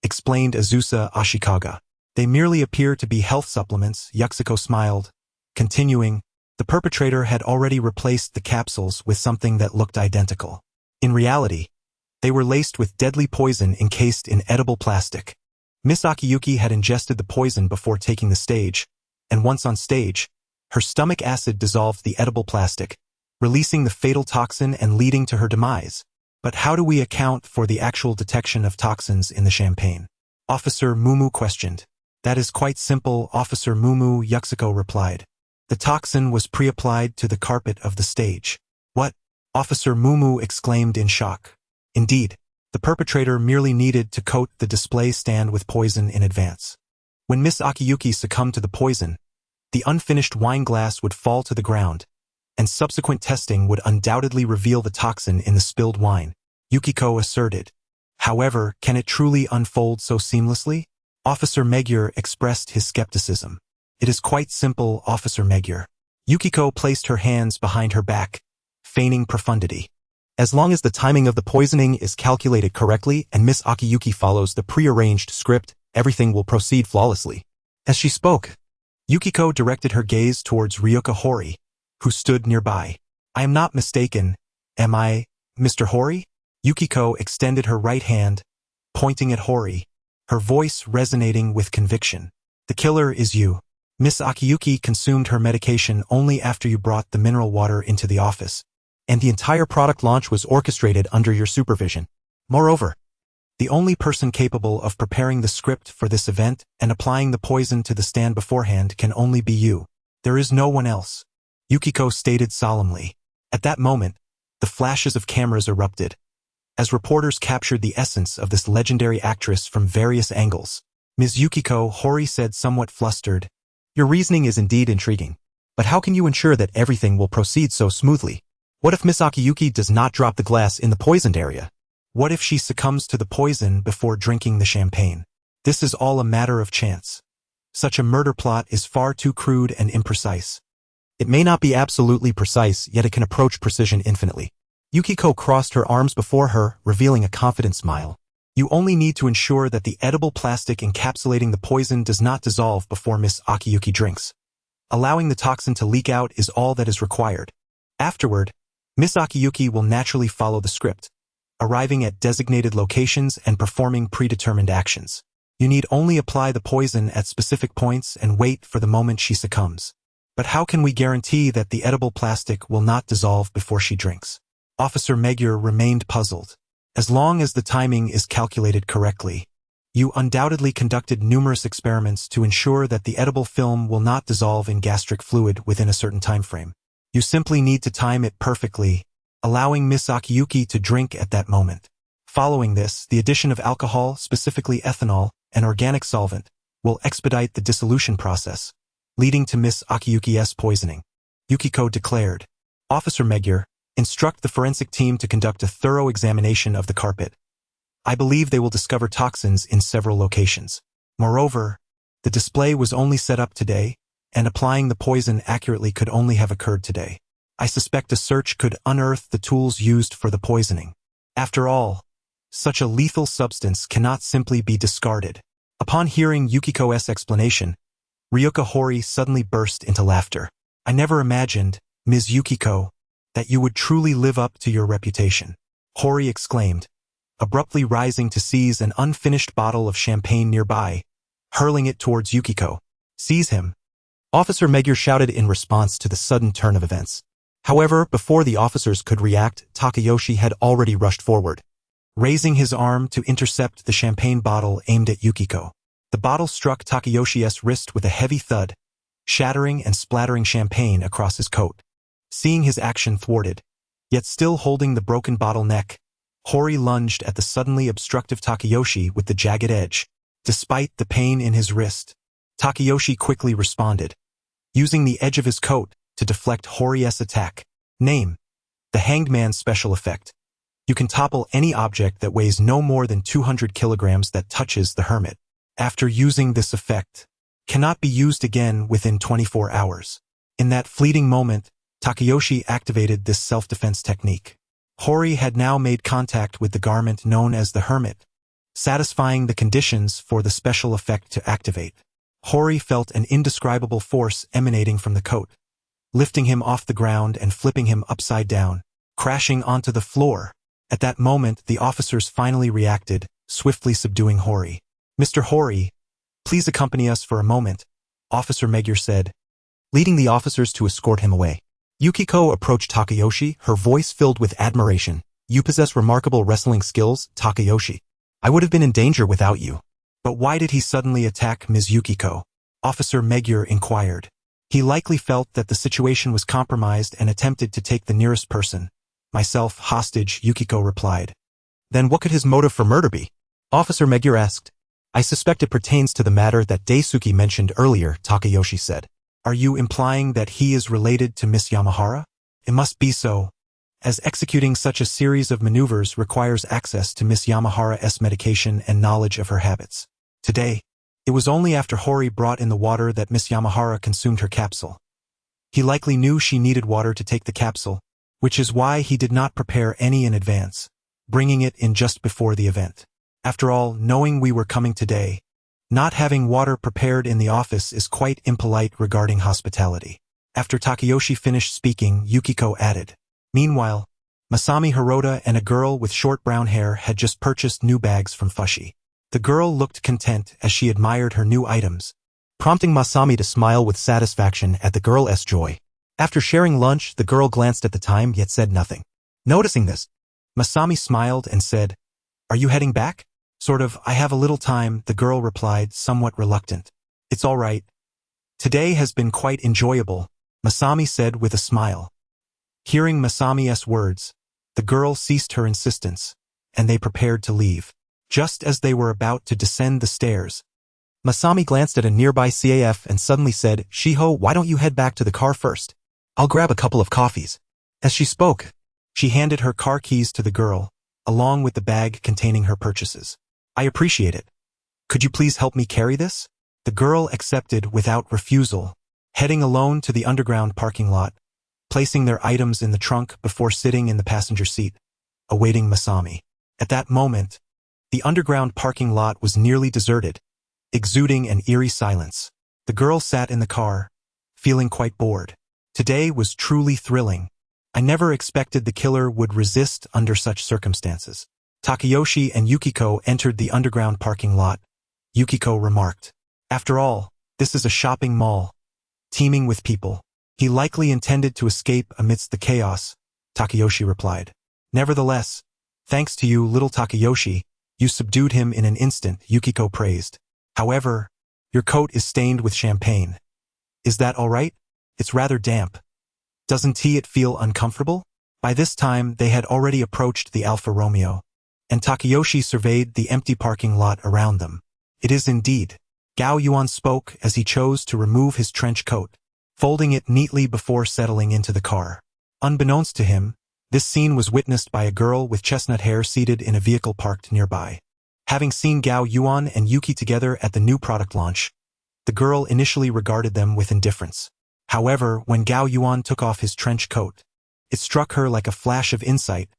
explained Azusa Ashikaga. They merely appear to be health supplements, Yuxiko smiled, continuing, the perpetrator had already replaced the capsules with something that looked identical. In reality, they were laced with deadly poison encased in edible plastic. Miss Akiyuki had ingested the poison before taking the stage, and once on stage, her stomach acid dissolved the edible plastic, releasing the fatal toxin and leading to her demise. But how do we account for the actual detection of toxins in the champagne? Officer Mumu questioned. That is quite simple, Officer Mumu, Yuxiko replied. The toxin was pre-applied to the carpet of the stage. What? Officer Mumu exclaimed in shock. Indeed, the perpetrator merely needed to coat the display stand with poison in advance. When Miss Akiyuki succumbed to the poison, the unfinished wine glass would fall to the ground, and subsequent testing would undoubtedly reveal the toxin in the spilled wine, Yukiko asserted. However, can it truly unfold so seamlessly? Officer Magyar expressed his skepticism. It is quite simple, Officer Magyar. Yukiko placed her hands behind her back, feigning profundity. As long as the timing of the poisoning is calculated correctly and Miss Akiyuki follows the pre-arranged script, everything will proceed flawlessly. As she spoke, Yukiko directed her gaze towards Ryuka Hori, who stood nearby. I am not mistaken, am I, Mr. Hori? Yukiko extended her right hand, pointing at Hori, her voice resonating with conviction. The killer is you. Miss Akiyuki consumed her medication only after you brought the mineral water into the office, and the entire product launch was orchestrated under your supervision. Moreover, the only person capable of preparing the script for this event and applying the poison to the stand beforehand can only be you. There is no one else, Yukiko stated solemnly. At that moment, the flashes of cameras erupted, as reporters captured the essence of this legendary actress from various angles. Ms. Yukiko, Hori said somewhat flustered. Your reasoning is indeed intriguing, but how can you ensure that everything will proceed so smoothly? What if Miss Akiyuki does not drop the glass in the poisoned area? What if she succumbs to the poison before drinking the champagne? This is all a matter of chance. Such a murder plot is far too crude and imprecise. It may not be absolutely precise, yet it can approach precision infinitely. Yukiko crossed her arms before her, revealing a confident smile. You only need to ensure that the edible plastic encapsulating the poison does not dissolve before Miss Akiyuki drinks. Allowing the toxin to leak out is all that is required. Afterward, Miss Akiyuki will naturally follow the script, arriving at designated locations and performing predetermined actions. You need only apply the poison at specific points and wait for the moment she succumbs. But how can we guarantee that the edible plastic will not dissolve before she drinks? Officer Magyar remained puzzled. As long as the timing is calculated correctly, you undoubtedly conducted numerous experiments to ensure that the edible film will not dissolve in gastric fluid within a certain time frame. You simply need to time it perfectly, allowing Miss Akiyuki to drink at that moment. Following this, the addition of alcohol, specifically ethanol, an organic solvent, will expedite the dissolution process, leading to Miss Akiyuki's poisoning. Yukiko declared. Officer Magyar, instruct the forensic team to conduct a thorough examination of the carpet. I believe they will discover toxins in several locations. Moreover, the display was only set up today, and applying the poison accurately could only have occurred today. I suspect a search could unearth the tools used for the poisoning. After all, such a lethal substance cannot simply be discarded. Upon hearing Yukiko's explanation, Ryuka Hori suddenly burst into laughter. I never imagined, Ms. Yukiko, that you would truly live up to your reputation, Hori exclaimed, abruptly rising to seize an unfinished bottle of champagne nearby, hurling it towards Yukiko. Seize him! Officer Magyar shouted in response to the sudden turn of events. However, before the officers could react, Takayoshi had already rushed forward, raising his arm to intercept the champagne bottle aimed at Yukiko. The bottle struck Takayoshi's wrist with a heavy thud, shattering and splattering champagne across his coat. Seeing his action thwarted, yet still holding the broken bottle neck, Hori lunged at the suddenly obstructive Takayoshi with the jagged edge. Despite the pain in his wrist, Takayoshi quickly responded, using the edge of his coat to deflect Hori's attack. Name: the Hanged Man's special effect. You can topple any object that weighs no more than 200 kilograms that touches the hermit. After using this effect, cannot be used again within 24 hours. In that fleeting moment, Takayoshi activated this self-defense technique. Hori had now made contact with the garment known as the hermit, satisfying the conditions for the special effect to activate. Hori felt an indescribable force emanating from the coat, lifting him off the ground and flipping him upside down, crashing onto the floor. At that moment, the officers finally reacted, swiftly subduing Hori. Mr. Hori, please accompany us for a moment, Officer Magyar said, leading the officers to escort him away. Yukiko approached Takayoshi, her voice filled with admiration. You possess remarkable wrestling skills, Takayoshi. I would have been in danger without you. But why did he suddenly attack Ms. Yukiko? Officer Magyar inquired. He likely felt that the situation was compromised and attempted to take the nearest person. Myself, hostage, Yukiko replied. Then what could his motive for murder be? Officer Magyar asked. I suspect it pertains to the matter that Daisuke mentioned earlier, Takayoshi said. Are you implying that he is related to Miss Yamahara? It must be so, as executing such a series of maneuvers requires access to Miss Yamahara's medication and knowledge of her habits. Today, it was only after Hori brought in the water that Miss Yamahara consumed her capsule. He likely knew she needed water to take the capsule, which is why he did not prepare any in advance, bringing it in just before the event. After all, knowing we were coming today, not having water prepared in the office is quite impolite regarding hospitality. After Takayoshi finished speaking, Yukiko added. Meanwhile, Masami Hirota and a girl with short brown hair had just purchased new bags from Fushi. The girl looked content as she admired her new items, prompting Masami to smile with satisfaction at the girl's joy. After sharing lunch, the girl glanced at the time yet said nothing. Noticing this, Masami smiled and said, Are you heading back? Sort of, I have a little time, the girl replied, somewhat reluctant. It's all right. Today has been quite enjoyable, Masami said with a smile. Hearing Masami's words, the girl ceased her insistence, and they prepared to leave. Just as they were about to descend the stairs, Masami glanced at a nearby CAF and suddenly said, Shiho, why don't you head back to the car first? I'll grab a couple of coffees. As she spoke, she handed her car keys to the girl, along with the bag containing her purchases. I appreciate it. Could you please help me carry this? The girl accepted without refusal, heading alone to the underground parking lot, placing their items in the trunk before sitting in the passenger seat, awaiting Masami. At that moment, the underground parking lot was nearly deserted, exuding an eerie silence. The girl sat in the car, feeling quite bored. Today was truly thrilling. I never expected the killer would resist under such circumstances. Takayoshi and Yukiko entered the underground parking lot. Yukiko remarked, After all, this is a shopping mall, teeming with people. He likely intended to escape amidst the chaos, Takayoshi replied. Nevertheless, thanks to you, little Takayoshi, you subdued him in an instant, Yukiko praised. However, your coat is stained with champagne. Is that all right? It's rather damp. Doesn't it feel uncomfortable? By this time, they had already approached the Alfa Romeo, and Takayoshi surveyed the empty parking lot around them. It is indeed. Gao Yuan spoke as he chose to remove his trench coat, folding it neatly before settling into the car. Unbeknownst to him, this scene was witnessed by a girl with chestnut hair seated in a vehicle parked nearby. Having seen Gao Yuan and Yuki together at the new product launch, the girl initially regarded them with indifference. However, when Gao Yuan took off his trench coat, it struck her like a flash of insight,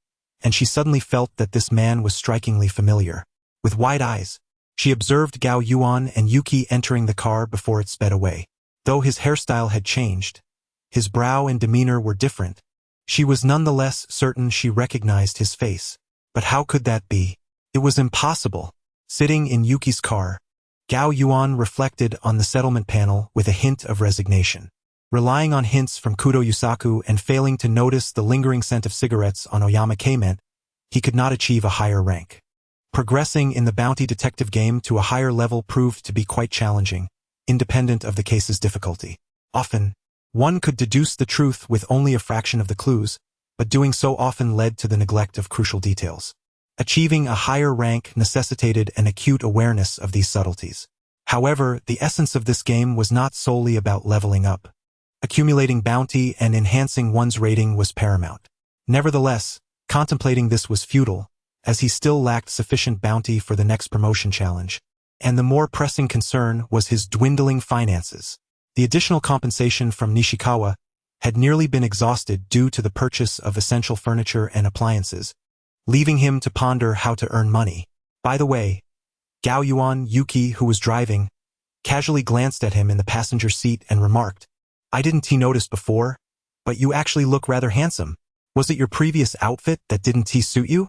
and she suddenly felt that this man was strikingly familiar. With wide eyes, she observed Gao Yuan and Yuki entering the car before it sped away. Though his hairstyle had changed, his brow and demeanor were different, she was nonetheless certain she recognized his face. But how could that be? It was impossible. Sitting in Yuki's car, Gao Yuan reflected on the settlement panel with a hint of resignation. Relying on hints from Kudo Yusaku and failing to notice the lingering scent of cigarettes on Oyama K-meant, he could not achieve a higher rank. Progressing in the bounty detective game to a higher level proved to be quite challenging, independent of the case's difficulty. Often, one could deduce the truth with only a fraction of the clues, but doing so often led to the neglect of crucial details. Achieving a higher rank necessitated an acute awareness of these subtleties. However, the essence of this game was not solely about leveling up. Accumulating bounty and enhancing one's rating was paramount. Nevertheless, contemplating this was futile, as he still lacked sufficient bounty for the next promotion challenge, and the more pressing concern was his dwindling finances. The additional compensation from Nishikawa had nearly been exhausted due to the purchase of essential furniture and appliances, leaving him to ponder how to earn money. By the way, Gao Yuan, Yuki, who was driving, casually glanced at him in the passenger seat and remarked, I didn't notice before, but you actually look rather handsome. Was it your previous outfit that didn't suit you?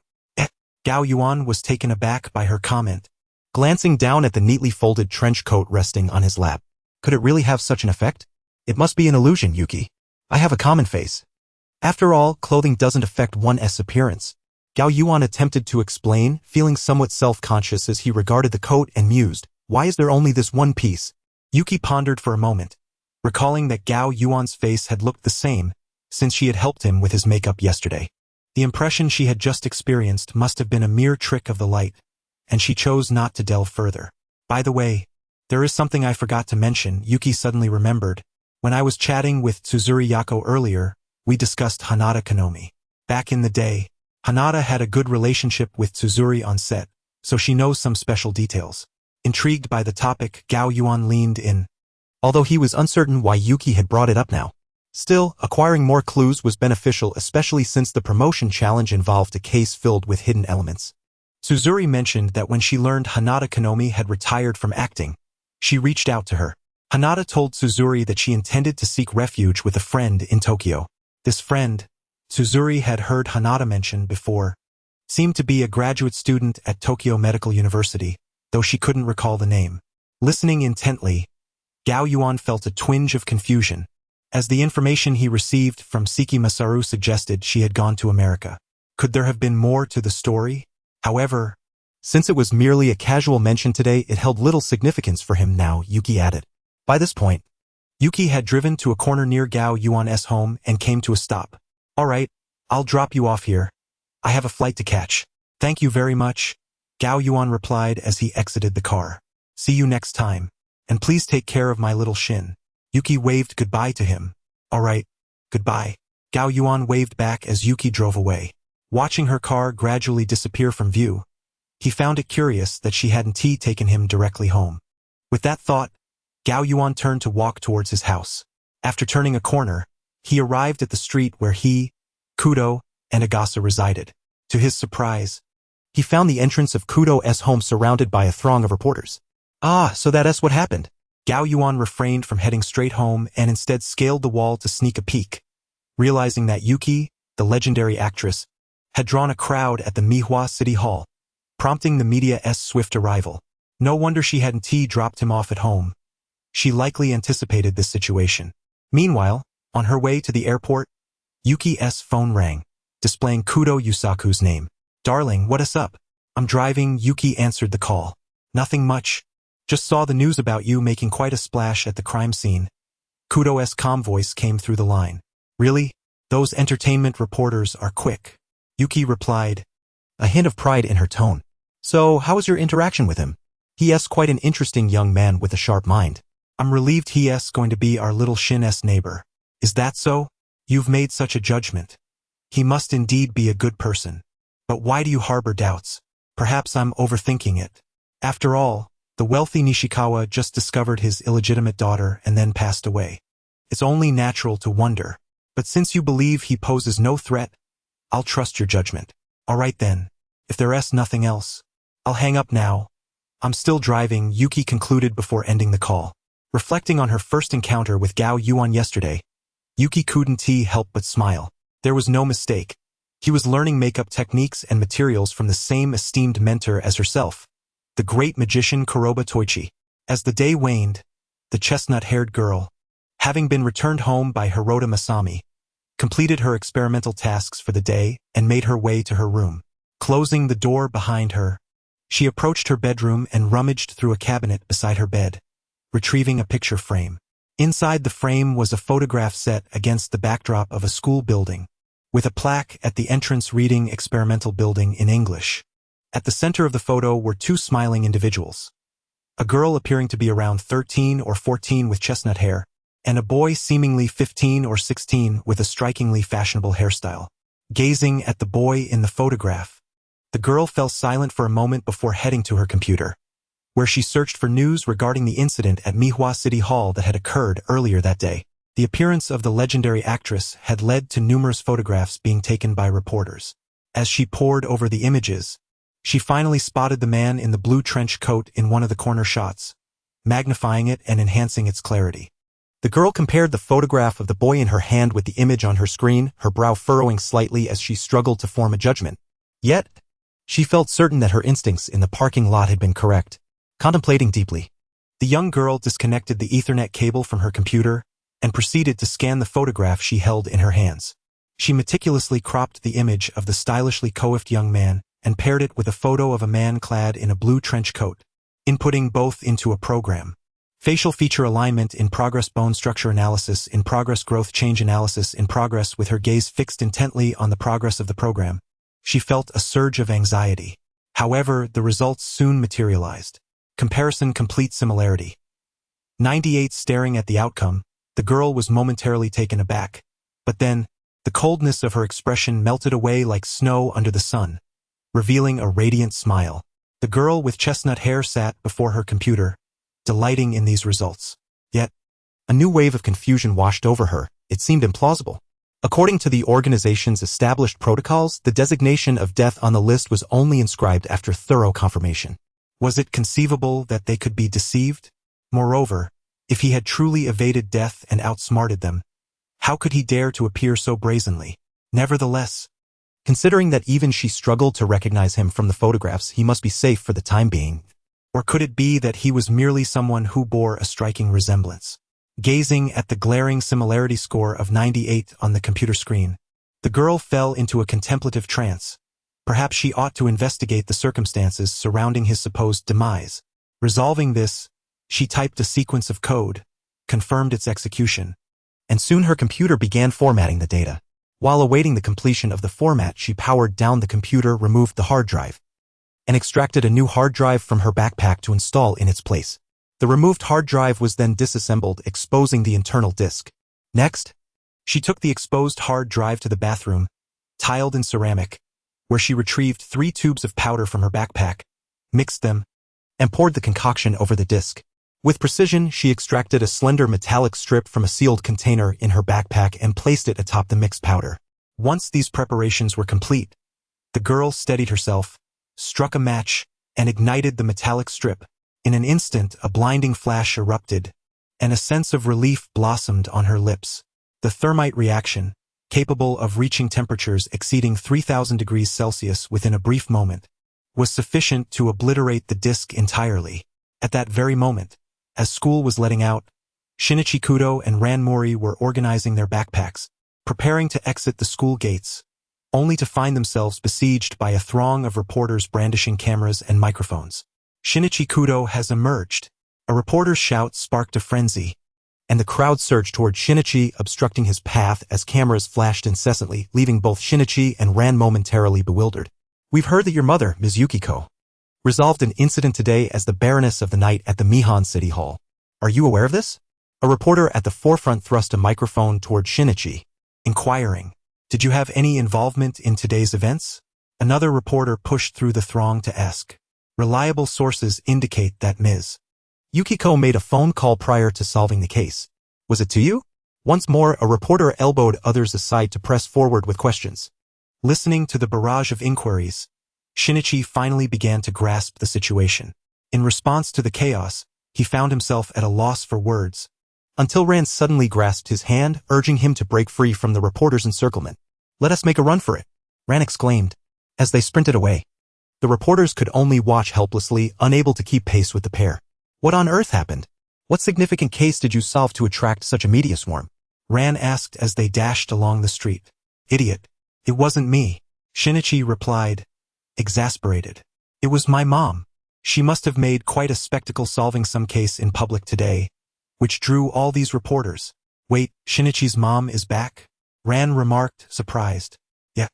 Gao Yuan was taken aback by her comment, glancing down at the neatly folded trench coat resting on his lap. Could it really have such an effect? It must be an illusion, Yuki. I have a common face. After all, clothing doesn't affect one's appearance. Gao Yuan attempted to explain, feeling somewhat self-conscious as he regarded the coat and mused, why is there only this one piece? Yuki pondered for a moment, recalling that Gao Yuan's face had looked the same since she had helped him with his makeup yesterday. The impression she had just experienced must have been a mere trick of the light, and she chose not to delve further. By the way, there is something I forgot to mention, Yuki suddenly remembered. When I was chatting with Tsuzuri Yako earlier, we discussed Hanada Konomi. Back in the day, Hanada had a good relationship with Tsuzuri on set, so she knows some special details. Intrigued by the topic, Gao Yuan leaned in, although he was uncertain why Yuki had brought it up now. Still, acquiring more clues was beneficial, especially since the promotion challenge involved a case filled with hidden elements. Tsuzuri mentioned that when she learned Hanada Konomi had retired from acting, she reached out to her. Hanada told Tsuzuri that she intended to seek refuge with a friend in Tokyo. This friend, Tsuzuri had heard Hanada mention before, seemed to be a graduate student at Tokyo Medical University, though she couldn't recall the name. Listening intently, Gao Yuan felt a twinge of confusion, as the information he received from Seki Masaru suggested she had gone to America. Could there have been more to the story? However, since it was merely a casual mention today, it held little significance for him now, Yuki added. By this point, Yuki had driven to a corner near Gao Yuan's home and came to a stop. All right, I'll drop you off here. I have a flight to catch. Thank you very much, Gao Yuan replied as he exited the car. See you next time, and please take care of my little Shin. Yuki waved goodbye to him. All right, goodbye. Gao Yuan waved back as Yuki drove away. Watching her car gradually disappear from view, he found it curious that she hadn't taken him directly home. With that thought, Gao Yuan turned to walk towards his house. After turning a corner, he arrived at the street where he, Kudo, and Agasa resided. To his surprise, he found the entrance of Kudo's home surrounded by a throng of reporters. Ah, so that's what happened. Gao Yuan refrained from heading straight home and instead scaled the wall to sneak a peek, realizing that Yuki, the legendary actress, had drawn a crowd at the Mihua City Hall, prompting the media's swift arrival. No wonder she hadn't dropped him off at home. She likely anticipated this situation. Meanwhile, on her way to the airport, Yuki's phone rang, displaying Kudo Yusaku's name. Darling, what's up? I'm driving, Yuki answered the call. Nothing much. Just saw the news about you making quite a splash at the crime scene. Kudo's calm voice came through the line. Really? Those entertainment reporters are quick, Yuki replied, a hint of pride in her tone. So, how was your interaction with him? He's quite an interesting young man with a sharp mind. I'm relieved he's going to be our little Shin's neighbor. Is that so? You've made such a judgment. He must indeed be a good person. But why do you harbor doubts? Perhaps I'm overthinking it. After all, the wealthy Nishikawa just discovered his illegitimate daughter and then passed away. It's only natural to wonder. But since you believe he poses no threat, I'll trust your judgment. All right then. If there's nothing else, I'll hang up now. I'm still driving, Yuki concluded before ending the call. Reflecting on her first encounter with Gao Yuan yesterday, Yuki couldn't help but smile. There was no mistake. He was learning makeup techniques and materials from the same esteemed mentor as herself, the great magician Kuroba Toichi. As the day waned, the chestnut-haired girl, having been returned home by Hirota Masami, completed her experimental tasks for the day and made her way to her room. Closing the door behind her, she approached her bedroom and rummaged through a cabinet beside her bed, retrieving a picture frame. Inside the frame was a photograph set against the backdrop of a school building, with a plaque at the entrance reading "Experimental Building" in English. At the center of the photo were two smiling individuals, a girl appearing to be around 13 or 14 with chestnut hair, and a boy seemingly 15 or 16 with a strikingly fashionable hairstyle. Gazing at the boy in the photograph, the girl fell silent for a moment before heading to her computer, where she searched for news regarding the incident at Mihua City Hall that had occurred earlier that day. The appearance of the legendary actress had led to numerous photographs being taken by reporters. As she pored over the images, she finally spotted the man in the blue trench coat in one of the corner shots, magnifying it and enhancing its clarity. The girl compared the photograph of the boy in her hand with the image on her screen, her brow furrowing slightly as she struggled to form a judgment. Yet, she felt certain that her instincts in the parking lot had been correct. Contemplating deeply, the young girl disconnected the Ethernet cable from her computer and proceeded to scan the photograph she held in her hands. She meticulously cropped the image of the stylishly coiffed young man and paired it with a photo of a man clad in a blue trench coat, inputting both into a program. Facial feature alignment in progress, bone structure analysis in progress, growth change analysis in progress. With her gaze fixed intently on the progress of the program, she felt a surge of anxiety. However, the results soon materialized. Comparison complete similarity. 98 staring at the outcome, the girl was momentarily taken aback. But then, the coldness of her expression melted away like snow under the sun, revealing a radiant smile. The girl with chestnut hair sat before her computer, delighting in these results. Yet, a new wave of confusion washed over her. It seemed implausible. According to the organization's established protocols, the designation of death on the list was only inscribed after thorough confirmation. Was it conceivable that they could be deceived? Moreover, if he had truly evaded death and outsmarted them, how could he dare to appear so brazenly? Nevertheless, considering that even she struggled to recognize him from the photographs, he must be safe for the time being. Or could it be that he was merely someone who bore a striking resemblance? Gazing at the glaring similarity score of 98 on the computer screen, the girl fell into a contemplative trance. Perhaps she ought to investigate the circumstances surrounding his supposed demise. Resolving this, she typed a sequence of code, confirmed its execution, and soon her computer began formatting the data. While awaiting the completion of the format, she powered down the computer, removed the hard drive, and extracted a new hard drive from her backpack to install in its place. The removed hard drive was then disassembled, exposing the internal disk. Next, she took the exposed hard drive to the bathroom, tiled in ceramic, where she retrieved 3 tubes of powder from her backpack, mixed them, and poured the concoction over the disk. With precision, she extracted a slender metallic strip from a sealed container in her backpack and placed it atop the mixed powder. Once these preparations were complete, the girl steadied herself, struck a match, and ignited the metallic strip. In an instant, a blinding flash erupted, and a sense of relief blossomed on her lips. The thermite reaction, capable of reaching temperatures exceeding 3,000 degrees Celsius within a brief moment, was sufficient to obliterate the disk entirely. At that very moment, as school was letting out, Shinichi Kudo and Ran Mori were organizing their backpacks, preparing to exit the school gates, only to find themselves besieged by a throng of reporters brandishing cameras and microphones. Shinichi Kudo has emerged. A reporter's shout sparked a frenzy, and the crowd surged toward Shinichi, obstructing his path as cameras flashed incessantly, leaving both Shinichi and Ran momentarily bewildered. "We've heard that your mother, Ms. Yukiko, resolved an incident today as the Baroness of the Night at the Mihan City Hall. Are you aware of this?" A reporter at the forefront thrust a microphone toward Shinichi, inquiring, "Did you have any involvement in today's events?" Another reporter pushed through the throng to ask, "Reliable sources indicate that Ms. Yukiko made a phone call prior to solving the case. Was it to you?" Once more, a reporter elbowed others aside to press forward with questions. Listening to the barrage of inquiries, Shinichi finally began to grasp the situation. In response to the chaos, he found himself at a loss for words, until Ran suddenly grasped his hand, urging him to break free from the reporter's encirclement. "Let us make a run for it," Ran exclaimed, as they sprinted away. The reporters could only watch helplessly, unable to keep pace with the pair. "What on earth happened? What significant case did you solve to attract such a media swarm?" Ran asked as they dashed along the street. "Idiot. It wasn't me," Shinichi replied, exasperated. "It was my mom. She must have made quite a spectacle solving some case in public today, which drew all these reporters." "Wait, Shinichi's mom is back?" Ran remarked, surprised. "Yeah.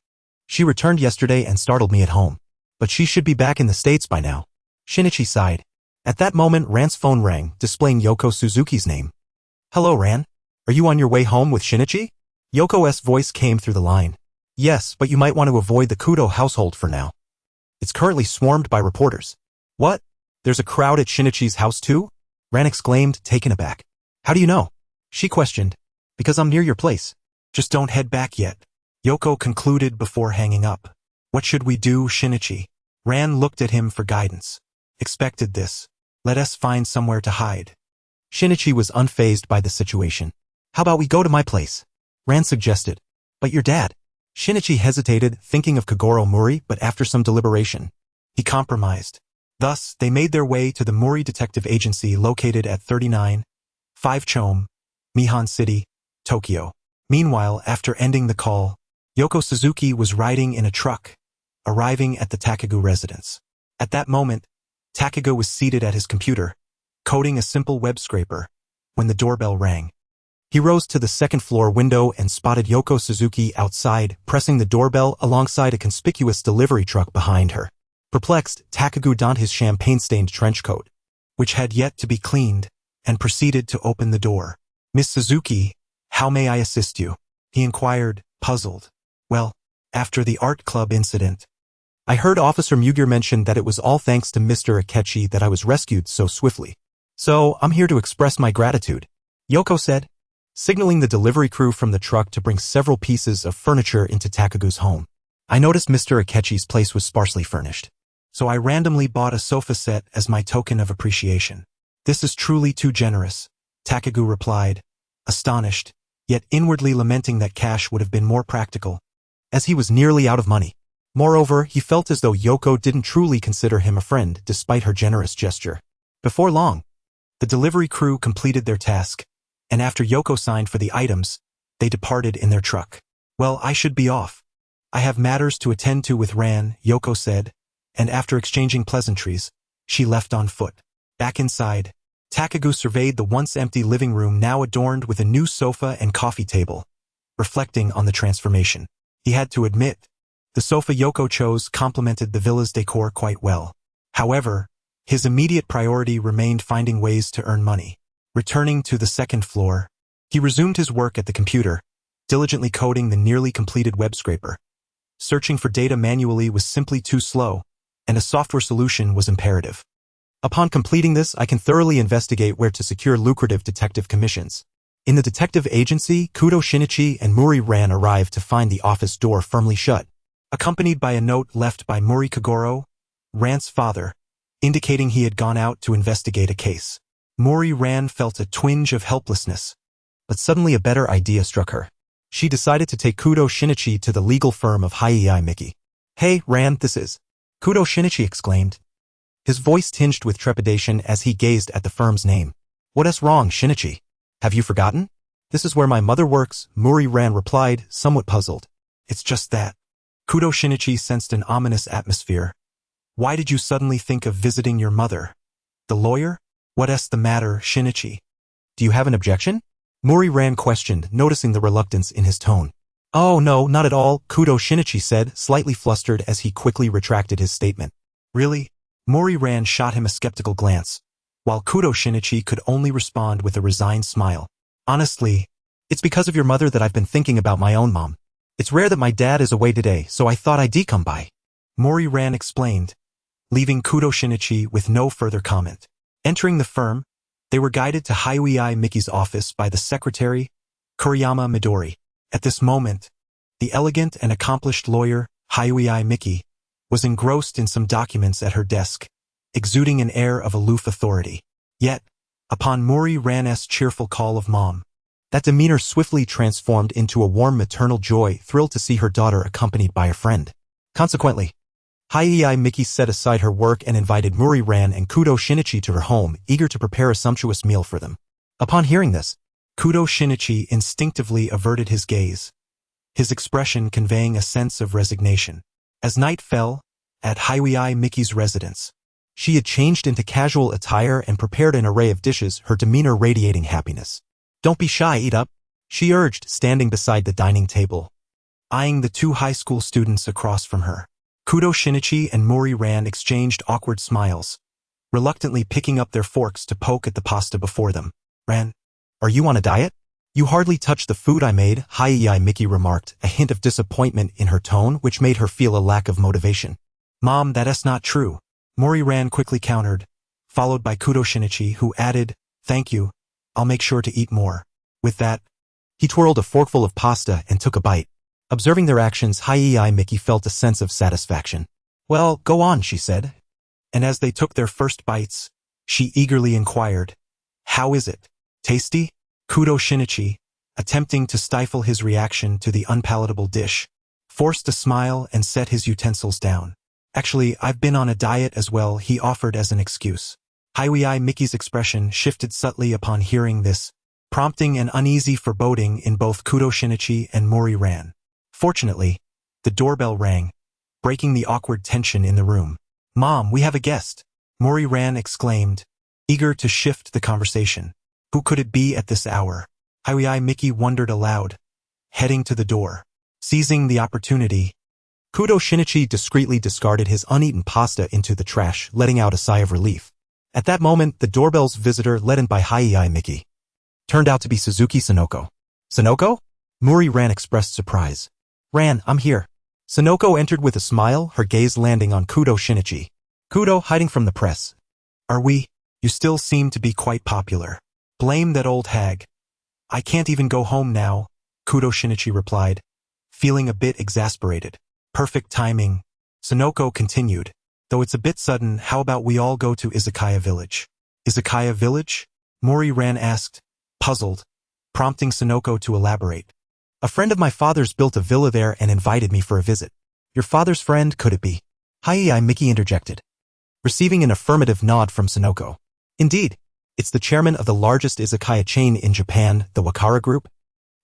She returned yesterday and startled me at home. But she should be back in the States by now." Shinichi sighed. At that moment, Ran's phone rang, displaying Yoko Suzuki's name. "Hello, Ran. Are you on your way home with Shinichi?" Yoko's voice came through the line. "Yes, but you might want to avoid the Kudo household for now. It's currently swarmed by reporters." "What? There's a crowd at Shinichi's house too?" Ran exclaimed, taken aback. "How do you know?" she questioned. "Because I'm near your place." "Just don't head back yet," Yoko concluded before hanging up. "What should we do, Shinichi?" Ran looked at him for guidance. "Expected this. Let us find somewhere to hide." Shinichi was unfazed by the situation. "How about we go to my place?" Ran suggested. "But your dad." Shinichi hesitated, thinking of Kagoro Mori, but after some deliberation, he compromised. Thus, they made their way to the Mori Detective Agency located at 39, 5 Chome, Mihan City, Tokyo. Meanwhile, after ending the call, Yoko Suzuki was riding in a truck, arriving at the Takagu residence. At that moment, Takagu was seated at his computer, coding a simple web scraper, when the doorbell rang. He rose to the second-floor window and spotted Yoko Suzuki outside, pressing the doorbell alongside a conspicuous delivery truck behind her. Perplexed, Takagu donned his champagne-stained trench coat, which had yet to be cleaned, and proceeded to open the door. "Miss Suzuki, how may I assist you?" he inquired, puzzled. "Well, after the art club incident, I heard Officer Muger mention that it was all thanks to Mr. Akechi that I was rescued so swiftly. So I'm here to express my gratitude," Yoko said, signaling the delivery crew from the truck to bring several pieces of furniture into Takagu's home. "I noticed Mr. Akechi's place was sparsely furnished, so I randomly bought a sofa set as my token of appreciation." "This is truly too generous," Takagu replied, astonished, yet inwardly lamenting that cash would have been more practical, as he was nearly out of money. Moreover, he felt as though Yoko didn't truly consider him a friend despite her generous gesture. Before long, the delivery crew completed their task, and after Yoko signed for the items, they departed in their truck. "Well, I should be off. I have matters to attend to with Ran," Yoko said, and after exchanging pleasantries, she left on foot. Back inside, Takagu surveyed the once-empty living room now adorned with a new sofa and coffee table, reflecting on the transformation. He had to admit, the sofa Yoko chose complemented the villa's decor quite well. However, his immediate priority remained finding ways to earn money. Returning to the second floor, he resumed his work at the computer, diligently coding the nearly completed web scraper. Searching for data manually was simply too slow, and a software solution was imperative. Upon completing this, I can thoroughly investigate where to secure lucrative detective commissions. In the detective agency, Kudo Shinichi and Muri Ran arrived to find the office door firmly shut, accompanied by a note left by Muri Kagoro, Ran's father, indicating he had gone out to investigate a case. Muri Ran felt a twinge of helplessness, but suddenly a better idea struck her. She decided to take Kudo Shinichi to the legal firm of High-Rank. "Hey, Ran, this is..." Kudo Shinichi exclaimed, his voice tinged with trepidation as he gazed at the firm's name. "What's wrong, Shinichi? Have you forgotten?" "This is where my mother works," Muri Ran replied, somewhat puzzled. "It's just that." Kudo Shinichi sensed an ominous atmosphere. "Why did you suddenly think of visiting your mother? The lawyer? What's the matter, Shinichi? Do you have an objection?" Muri Ran questioned, noticing the reluctance in his tone. "Oh no, not at all," Kudo Shinichi said, slightly flustered as he quickly retracted his statement. "Really?" Muri Ran shot him a skeptical glance, while Kudo Shinichi could only respond with a resigned smile. "Honestly, it's because of your mother that I've been thinking about my own mom. It's rare that my dad is away today, so I thought I'd come by," Muri Ran explained, leaving Kudo Shinichi with no further comment. Entering the firm, they were guided to High-Rank office by the secretary, Kuriyama Midori. At this moment, the elegant and accomplished lawyer, High-Rank, was engrossed in some documents at her desk, exuding an air of aloof authority. Yet, upon Muri Ran's cheerful call of mom, that demeanor swiftly transformed into a warm maternal joy, thrilled to see her daughter accompanied by a friend. Consequently, High-Rank set aside her work and invited Muri Ran and Kudo Shinichi to her home, eager to prepare a sumptuous meal for them. Upon hearing this, Kudo Shinichi instinctively averted his gaze, his expression conveying a sense of resignation. As night fell, at High-Rank residence, she had changed into casual attire and prepared an array of dishes, her demeanor radiating happiness. "Don't be shy, eat up," she urged, standing beside the dining table, eyeing the two high school students across from her. Kudo Shinichi and Muri Ran exchanged awkward smiles, reluctantly picking up their forks to poke at the pasta before them. "Ran, are you on a diet? You hardly touched the food I made," High-Rank remarked, a hint of disappointment in her tone which made her feel a lack of motivation. "Mom, that's not true," Muri Ran quickly countered, followed by Kudo Shinichi, who added, "Thank you, I'll make sure to eat more." With that, he twirled a forkful of pasta and took a bite. Observing their actions, High-Rank felt a sense of satisfaction. "Well, go on," she said. And as they took their first bites, she eagerly inquired, "How is it? Tasty?" Kudo Shinichi, attempting to stifle his reaction to the unpalatable dish, forced a smile and set his utensils down. "Actually, I've been on a diet as well," he offered as an excuse. High-Rank expression shifted subtly upon hearing this, prompting an uneasy foreboding in both Shinichi and Mori-ran. Fortunately, the doorbell rang, breaking the awkward tension in the room. "Mom, we have a guest," Mori-ran exclaimed, eager to shift the conversation. Who could it be at this hour? High-Rank wondered aloud, heading to the door. Seizing the opportunity, Shinichi discreetly discarded his uneaten pasta into the trash, letting out a sigh of relief. At that moment, the doorbell's visitor, led in by High-Rank, turned out to be Suzuki Sonoko. "Sonoko?" Mori-ran expressed surprise. "Ran, I'm here." Sonoko entered with a smile, her gaze landing on Shinichi. "Kudo, hiding from the press. Are we? You still seem to be quite popular." "Blame that old hag. I can't even go home now," Shinichi replied, feeling a bit exasperated. "Perfect timing," Sonoko continued. "Though it's a bit sudden, how about we all go to Izakaya Village?" "Izakaya Village?" Mori-ran asked, puzzled, prompting Sonoko to elaborate. "A friend of my father's built a villa there and invited me for a visit." "Your father's friend, could it be?" High-Rank interjected, receiving an affirmative nod from Sonoko. "Indeed, it's the chairman of the largest izakaya chain in Japan, the Wakara Group,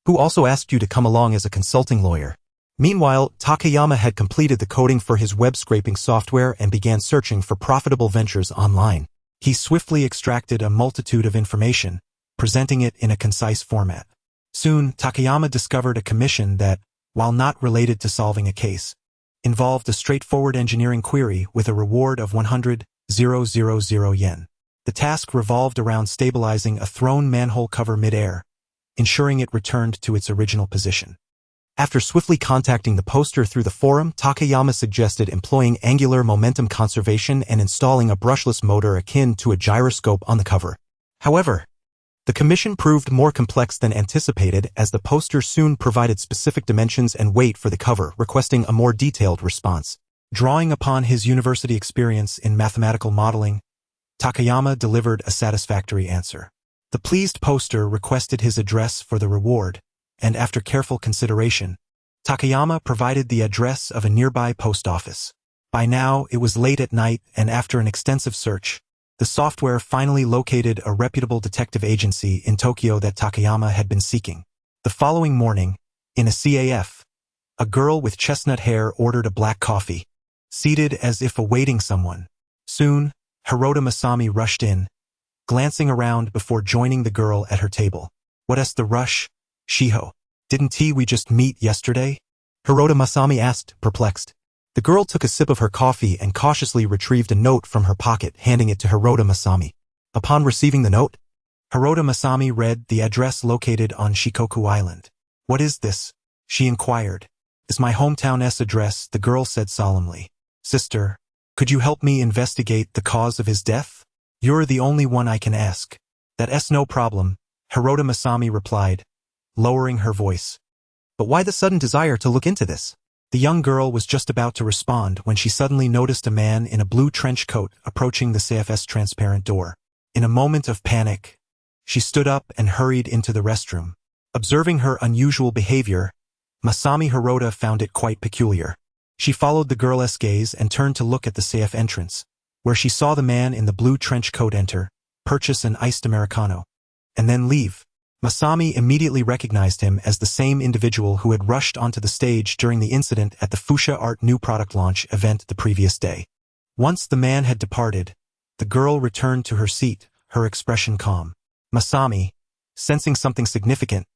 who also asked you to come along as a consulting lawyer." Meanwhile, Takayama had completed the coding for his web-scraping software and began searching for profitable ventures online. He swiftly extracted a multitude of information, presenting it in a concise format. Soon, Takayama discovered a commission that, while not related to solving a case, involved a straightforward engineering query with a reward of 100,000 yen. The task revolved around stabilizing a thrown manhole cover mid-air, ensuring it returned to its original position. After swiftly contacting the poster through the forum, Takayama suggested employing angular momentum conservation and installing a brushless motor akin to a gyroscope on the cover. However, the commission proved more complex than anticipated, as the poster soon provided specific dimensions and weight for the cover, requesting a more detailed response. Drawing upon his university experience in mathematical modeling, Takayama delivered a satisfactory answer. The pleased poster requested his address for the reward, and after careful consideration, Takayama provided the address of a nearby post office. By now, it was late at night, and after an extensive search, the software finally located a reputable detective agency in Tokyo that Takayama had been seeking. The following morning, in a CAF, a girl with chestnut hair ordered a black coffee, seated as if awaiting someone. Soon, Hirota Masami rushed in, glancing around before joining the girl at her table. "What's the rush, Shiho? Didn't we just meet yesterday?" Hirota Masami asked, perplexed. The girl took a sip of her coffee and cautiously retrieved a note from her pocket, handing it to Hirota Masami. Upon receiving the note, Hirota Masami read the address located on Shikoku Island. "What is this?" she inquired. "Is my hometown's address," the girl said solemnly. "Sister, could you help me investigate the cause of his death? You're the only one I can ask." "That's no problem," Hirota Masami replied, lowering her voice. "But why the sudden desire to look into this?" The young girl was just about to respond when she suddenly noticed a man in a blue trench coat approaching the CFS transparent door. In a moment of panic, she stood up and hurried into the restroom. Observing her unusual behavior, Masami Hirota found it quite peculiar. She followed the girl's gaze and turned to look at the CF entrance, where she saw the man in the blue trench coat enter, purchase an iced Americano, and then leave. Masami immediately recognized him as the same individual who had rushed onto the stage during the incident at the Fuchsia Art new product launch event the previous day. Once the man had departed, the girl returned to her seat, her expression calm. Masami, sensing something significant,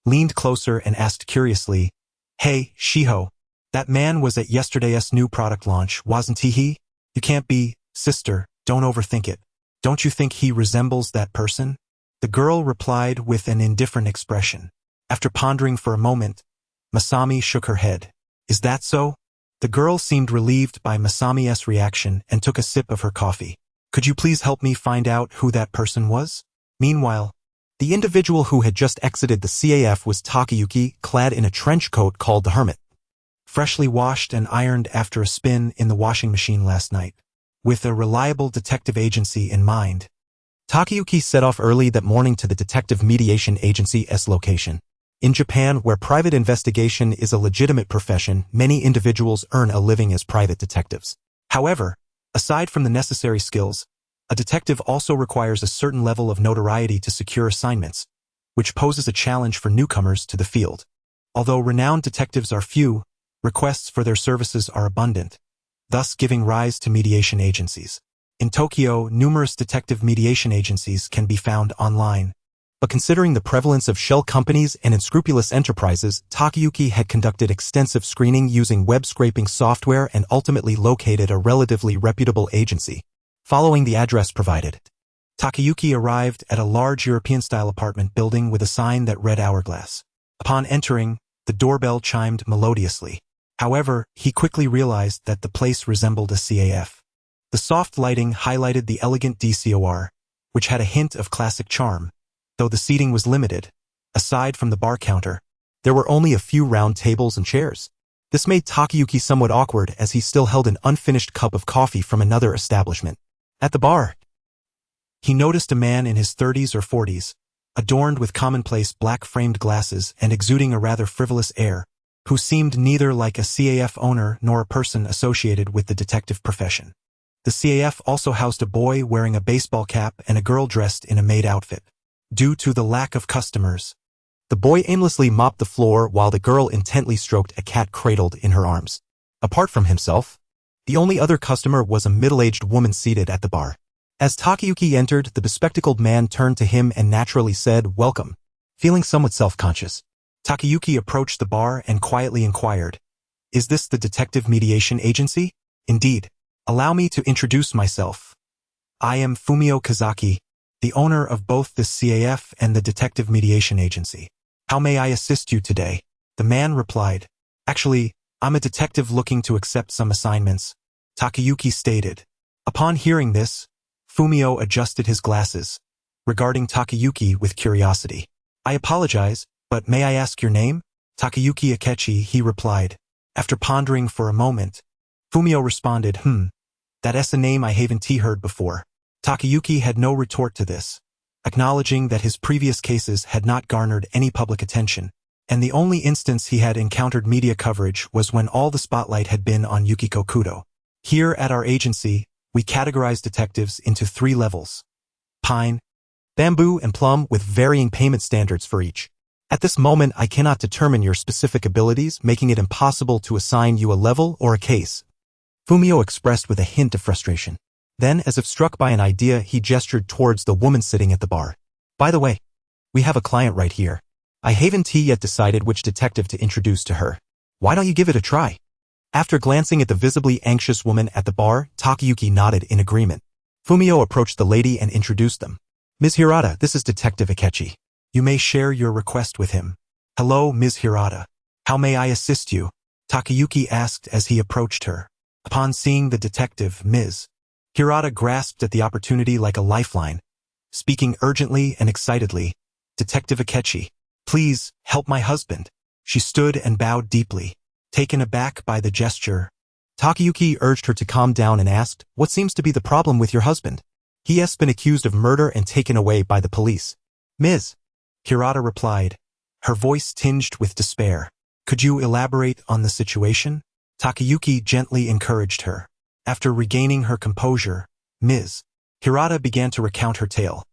leaned closer and asked curiously, "Hey, Shiho, that man was at yesterday's new product launch, wasn't he?" "You can't be, sister, don't overthink it. Don't you think he resembles that person?" The girl replied with an indifferent expression. After pondering for a moment, Masami shook her head. "Is that so?" The girl seemed relieved by Masami's reaction and took a sip of her coffee. "Could you please help me find out who that person was?" Meanwhile, the individual who had just exited the CAF was Takayuki, clad in a trench coat called the Hermit, freshly washed and ironed after a spin in the washing machine last night. With a reliable detective agency in mind, Takayuki set off early that morning to the Detective Mediation Agency's location. In Japan, where private investigation is a legitimate profession, many individuals earn a living as private detectives. However, aside from the necessary skills, a detective also requires a certain level of notoriety to secure assignments, which poses a challenge for newcomers to the field. Although renowned detectives are few, requests for their services are abundant, thus giving rise to mediation agencies. In Tokyo, numerous detective mediation agencies can be found online. But considering the prevalence of shell companies and unscrupulous enterprises, Takayuki had conducted extensive screening using web-scraping software and ultimately located a relatively reputable agency. Following the address provided, Takayuki arrived at a large European-style apartment building with a sign that read Hourglass. Upon entering, the doorbell chimed melodiously. However, he quickly realized that the place resembled a CAF. The soft lighting highlighted the elegant decor, which had a hint of classic charm. Though the seating was limited, aside from the bar counter, there were only a few round tables and chairs. This made Takayuki somewhat awkward as he still held an unfinished cup of coffee from another establishment. At the bar, he noticed a man in his 30s or 40s, adorned with commonplace black-framed glasses and exuding a rather frivolous air, who seemed neither like a CAF owner nor a person associated with the detective profession. The CAF also housed a boy wearing a baseball cap and a girl dressed in a maid outfit. Due to the lack of customers, the boy aimlessly mopped the floor while the girl intently stroked a cat cradled in her arms. Apart from himself, the only other customer was a middle-aged woman seated at the bar. As Takayuki entered, the bespectacled man turned to him and naturally said, "Welcome." Feeling somewhat self-conscious, Takayuki approached the bar and quietly inquired, "Is this the detective mediation agency?" "Indeed. Allow me to introduce myself. I am Fumio Kazaki, the owner of both the CAF and the Detective Mediation Agency. How may I assist you today?" The man replied, "Actually, I'm a detective looking to accept some assignments," Takayuki stated. Upon hearing this, Fumio adjusted his glasses, regarding Takayuki with curiosity. "I apologize, but may I ask your name?" "Takayuki Akechi," he replied. After pondering for a moment, Fumio responded, That's a name I haven't heard before." Takayuki had no retort to this, acknowledging that his previous cases had not garnered any public attention, and the only instance he had encountered media coverage was when all the spotlight had been on Yukiko Kudo. "Here at our agency, we categorize detectives into 3 levels: pine, bamboo, and plum, with varying payment standards for each. At this moment, I cannot determine your specific abilities, making it impossible to assign you a level or a case," Fumio expressed with a hint of frustration. Then, as if struck by an idea, he gestured towards the woman sitting at the bar. "By the way, we have a client right here. I haven't yet decided which detective to introduce to her. Why don't you give it a try?" After glancing at the visibly anxious woman at the bar, Takayuki nodded in agreement. Fumio approached the lady and introduced them. "Ms. Hirata, this is Detective Akechi. You may share your request with him." "Hello, Ms. Hirata. How may I assist you?" Takayuki asked as he approached her. Upon seeing the detective, Ms. Hirata grasped at the opportunity like a lifeline, speaking urgently and excitedly, "Detective Akechi, please, help my husband." She stood and bowed deeply, taken aback by the gesture. Takayuki urged her to calm down and asked, "What seems to be the problem with your husband? He has been accused of murder and taken away by the police." "Ms. Hirata replied, her voice tinged with despair. "Could you elaborate on the situation?" Takayuki gently encouraged her. After regaining her composure, Ms. Hirata began to recount her tale.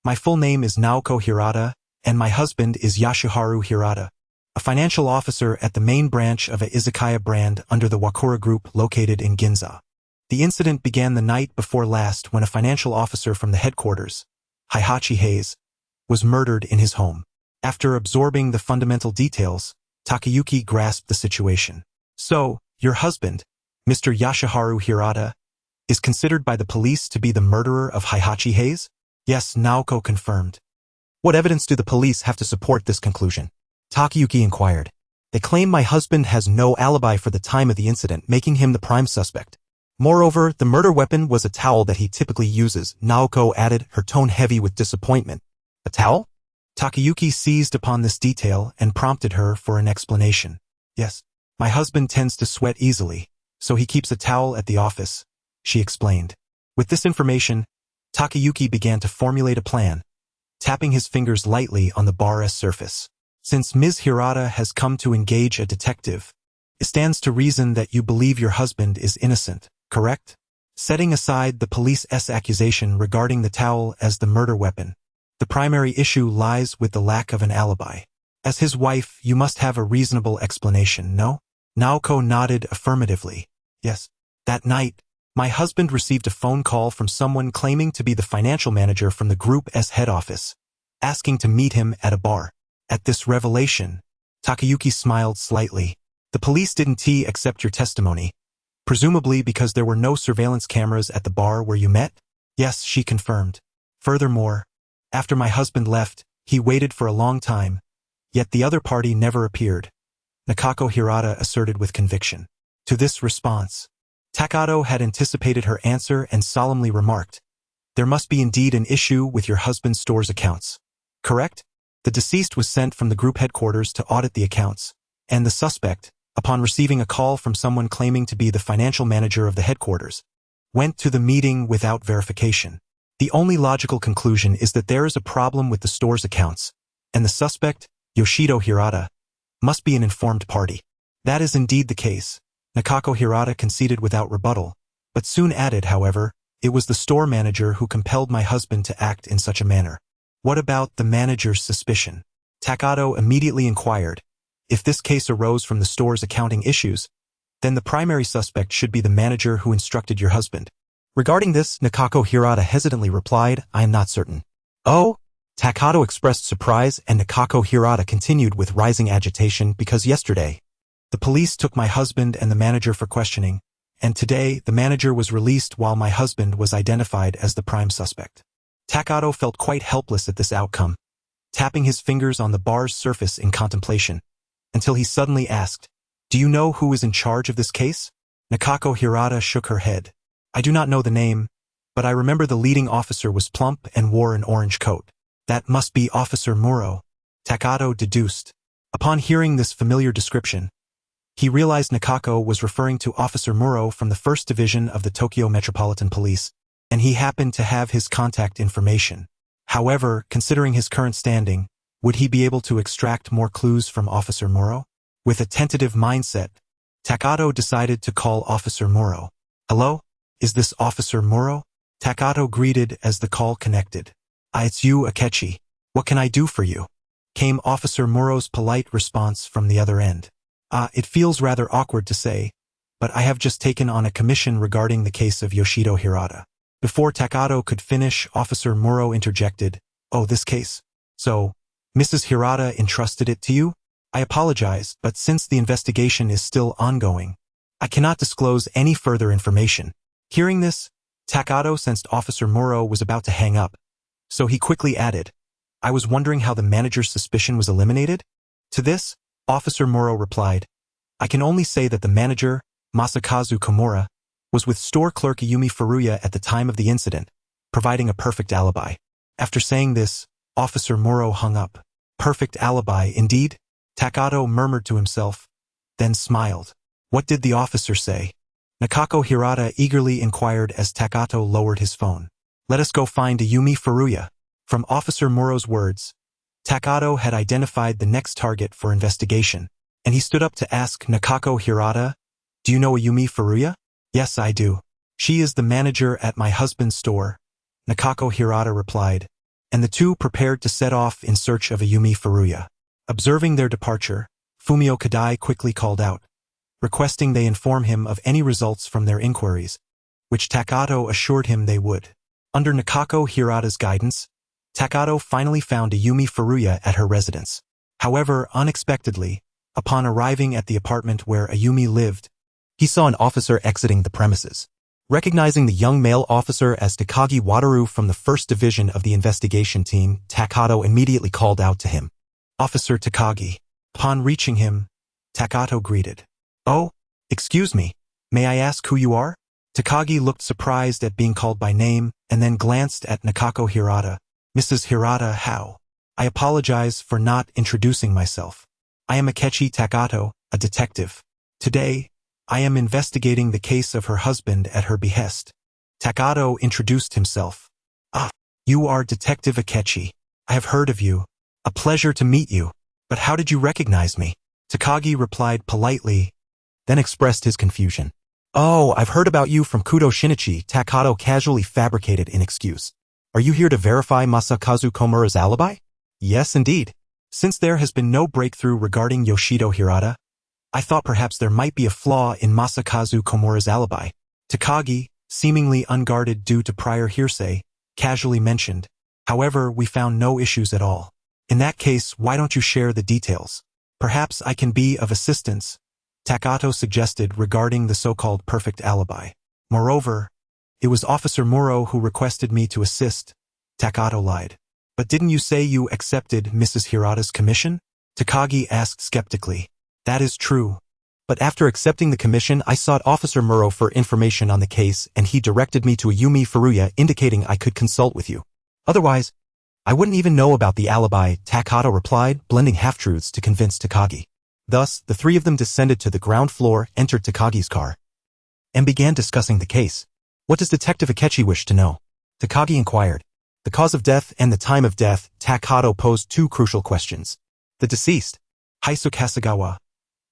"My full name is Naoko Hirata, and my husband is Yashiharu Hirata, a financial officer at the main branch of a izakaya brand under the Wakura Group located in Ginza. The incident began the night before last when a financial officer from the headquarters, Heihachi Hayes, was murdered in his home." After absorbing the fundamental details, Takayuki grasped the situation. "So, your husband, Mr. Yashiharu Hirata, is considered by the police to be the murderer of Heihachi Hayes?" "Yes," Naoko confirmed. "What evidence do the police have to support this conclusion?" Takayuki inquired. "They claim my husband has no alibi for the time of the incident, making him the prime suspect. Moreover, the murder weapon was a towel that he typically uses," Naoko added, her tone heavy with disappointment. "A towel?" Takayuki seized upon this detail and prompted her for an explanation. "Yes, my husband tends to sweat easily, so he keeps a towel at the office," she explained. With this information, Takayuki began to formulate a plan, tapping his fingers lightly on the bar's surface. "Since Ms. Hirata has come to engage a detective, it stands to reason that you believe your husband is innocent, correct? Setting aside the police's accusation regarding the towel as the murder weapon, The primary issue lies with the lack of an alibi. As his wife, you must have a reasonable explanation, no? Naoko nodded affirmatively. Yes. That night, my husband received a phone call from someone claiming to be the financial manager from the Group's head office, asking to meet him at a bar. At this revelation, Takayuki smiled slightly. The police didn't accept your testimony, presumably because there were no surveillance cameras at the bar where you met? Yes, she confirmed. Furthermore, after my husband left, he waited for a long time, yet the other party never appeared, Nakako Hirata asserted with conviction. To this response, Takato had anticipated her answer and solemnly remarked, there must be indeed an issue with your husband's store's accounts. Correct? The deceased was sent from the group headquarters to audit the accounts, and the suspect, upon receiving a call from someone claiming to be the financial manager of the headquarters, went to the meeting without verification. The only logical conclusion is that there is a problem with the store's accounts, and the suspect, Yoshido Hirata, must be an informed party. That is indeed the case, Nakako Hirata conceded without rebuttal, but soon added, however, it was the store manager who compelled my husband to act in such a manner. What about the manager's suspicion? Takato immediately inquired. If this case arose from the store's accounting issues, then the primary suspect should be the manager who instructed your husband. Regarding this, Nakako Hirata hesitantly replied, I am not certain. Oh? Takato expressed surprise and Nakako Hirata continued with rising agitation because yesterday, the police took my husband and the manager for questioning, and today the manager was released while my husband was identified as the prime suspect. Takato felt quite helpless at this outcome, tapping his fingers on the bar's surface in contemplation, until he suddenly asked, do you know who is in charge of this case? Nakako Hirata shook her head. I do not know the name, but I remember the leading officer was plump and wore an orange coat. That must be Officer Muro, Takato deduced. Upon hearing this familiar description, he realized Nakako was referring to Officer Muro from the 1st Division of the Tokyo Metropolitan Police, and he happened to have his contact information. However, considering his current standing, would he be able to extract more clues from Officer Muro? With a tentative mindset, Takato decided to call Officer Muro. Hello? Is this Officer Muro? Takato greeted as the call connected. It's you, Akechi. What can I do for you? Came Officer Muro's polite response from the other end. It feels rather awkward to say, but I have just taken on a commission regarding the case of Yoshido Hirata. Before Takato could finish, Officer Muro interjected, oh, this case? So, Mrs. Hirata entrusted it to you? I apologize, but since the investigation is still ongoing, I cannot disclose any further information. Hearing this, Takato sensed Officer Muro was about to hang up, so he quickly added, I was wondering how the manager's suspicion was eliminated? To this, Officer Muro replied, I can only say that the manager, Masakazu Komura, was with store clerk Ayumi Furuya at the time of the incident, providing a perfect alibi. After saying this, Officer Muro hung up. Perfect alibi, indeed? Takato murmured to himself, then smiled. What did the officer say? Nakako Hirata eagerly inquired as Takato lowered his phone. Let us go find Ayumi Furuya. From Officer Muro's words, Takato had identified the next target for investigation, and he stood up to ask Nakako Hirata, do you know Ayumi Furuya? Yes, I do. She is the manager at my husband's store, Nakako Hirata replied, and the two prepared to set off in search of Ayumi Furuya. Observing their departure, Fumio Kadai quickly called out, requesting they inform him of any results from their inquiries, which Takato assured him they would. Under Nakako Hirata's guidance, Takato finally found Ayumi Furuya at her residence. However, unexpectedly, upon arriving at the apartment where Ayumi lived, he saw an officer exiting the premises. Recognizing the young male officer as Takagi Wataru from the 1st Division of the investigation team, Takato immediately called out to him. Officer Takagi. Upon reaching him, Takato greeted. Oh, excuse me, may I ask who you are? Takagi looked surprised at being called by name and then glanced at Nakako Hirata. Mrs. Hirata, how? I apologize for not introducing myself. I am Akechi Takato, a detective. Today, I am investigating the case of her husband at her behest. Takato introduced himself. You are Detective Akechi. I have heard of you. A pleasure to meet you. But how did you recognize me? Takagi replied politely, then expressed his confusion. Oh, I've heard about you from Kudo Shinichi, Takato casually fabricated an excuse. Are you here to verify Masakazu Komura's alibi? Yes, indeed. Since there has been no breakthrough regarding Yoshido Hirata, I thought perhaps there might be a flaw in Masakazu Komura's alibi. Takagi, seemingly unguarded due to prior hearsay, casually mentioned. However, we found no issues at all. In that case, why don't you share the details? Perhaps I can be of assistance, Takato suggested regarding the so-called perfect alibi. Moreover, it was Officer Muro who requested me to assist, Takato lied. But didn't you say you accepted Mrs. Hirata's commission? Takagi asked skeptically. That is true. But after accepting the commission, I sought Officer Muro for information on the case and he directed me to Ayumi Furuya indicating I could consult with you. Otherwise, I wouldn't even know about the alibi, Takato replied, blending half-truths to convince Takagi. Thus, the three of them descended to the ground floor, entered Takagi's car, and began discussing the case. What does Detective Akechi wish to know? Takagi inquired. The cause of death and the time of death. Takato posed two crucial questions. The deceased, Haisuke Hasegawa,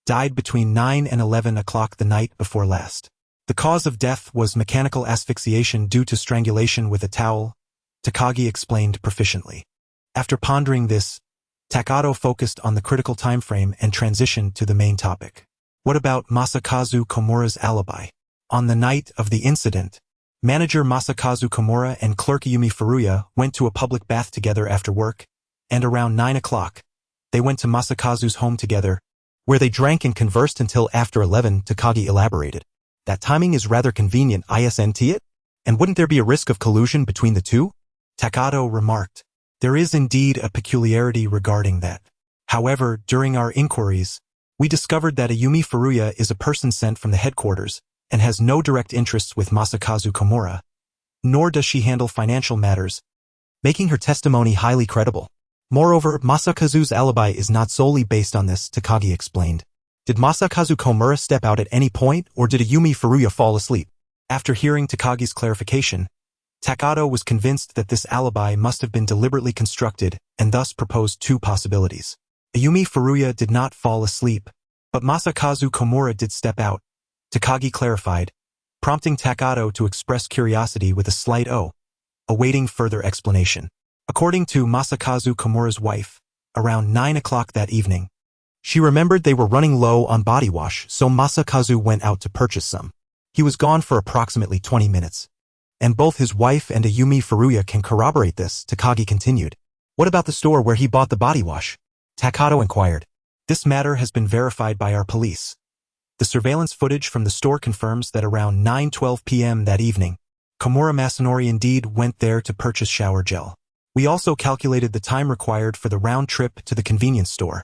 died between 9 and 11 o'clock the night before last. The cause of death was mechanical asphyxiation due to strangulation with a towel, Takagi explained proficiently. After pondering this, Takato focused on the critical time frame and transitioned to the main topic. What about Masakazu Komura's alibi? On the night of the incident, manager Masakazu Komura and clerk Ayumi Furuya went to a public bath together after work, and around 9 o'clock, they went to Masakazu's home together, where they drank and conversed until after 11, Takagi elaborated. That timing is rather convenient, isn't it? And wouldn't there be a risk of collusion between the two? Takato remarked. There is indeed a peculiarity regarding that. However, during our inquiries, we discovered that Ayumi Furuya is a person sent from the headquarters and has no direct interests with Masakazu Komura, nor does she handle financial matters, making her testimony highly credible. Moreover, Masakazu's alibi is not solely based on this, Takagi explained. Did Masakazu Komura step out at any point, or did Ayumi Furuya fall asleep? After hearing Takagi's clarification, Takato was convinced that this alibi must have been deliberately constructed and thus proposed two possibilities. Ayumi Furuya did not fall asleep, but Masakazu Komura did step out, Takagi clarified, prompting Takato to express curiosity with a slight O, awaiting further explanation. According to Masakazu Komura's wife, around 9 o'clock that evening, she remembered they were running low on body wash, so Masakazu went out to purchase some. He was gone for approximately 20 minutes. And both his wife and Ayumi Furuya can corroborate this, Takagi continued. What about the store where he bought the body wash? Takato inquired. This matter has been verified by our police. The surveillance footage from the store confirms that around 9:12 p.m. that evening, Komura Masanori indeed went there to purchase shower gel. We also calculated the time required for the round trip to the convenience store,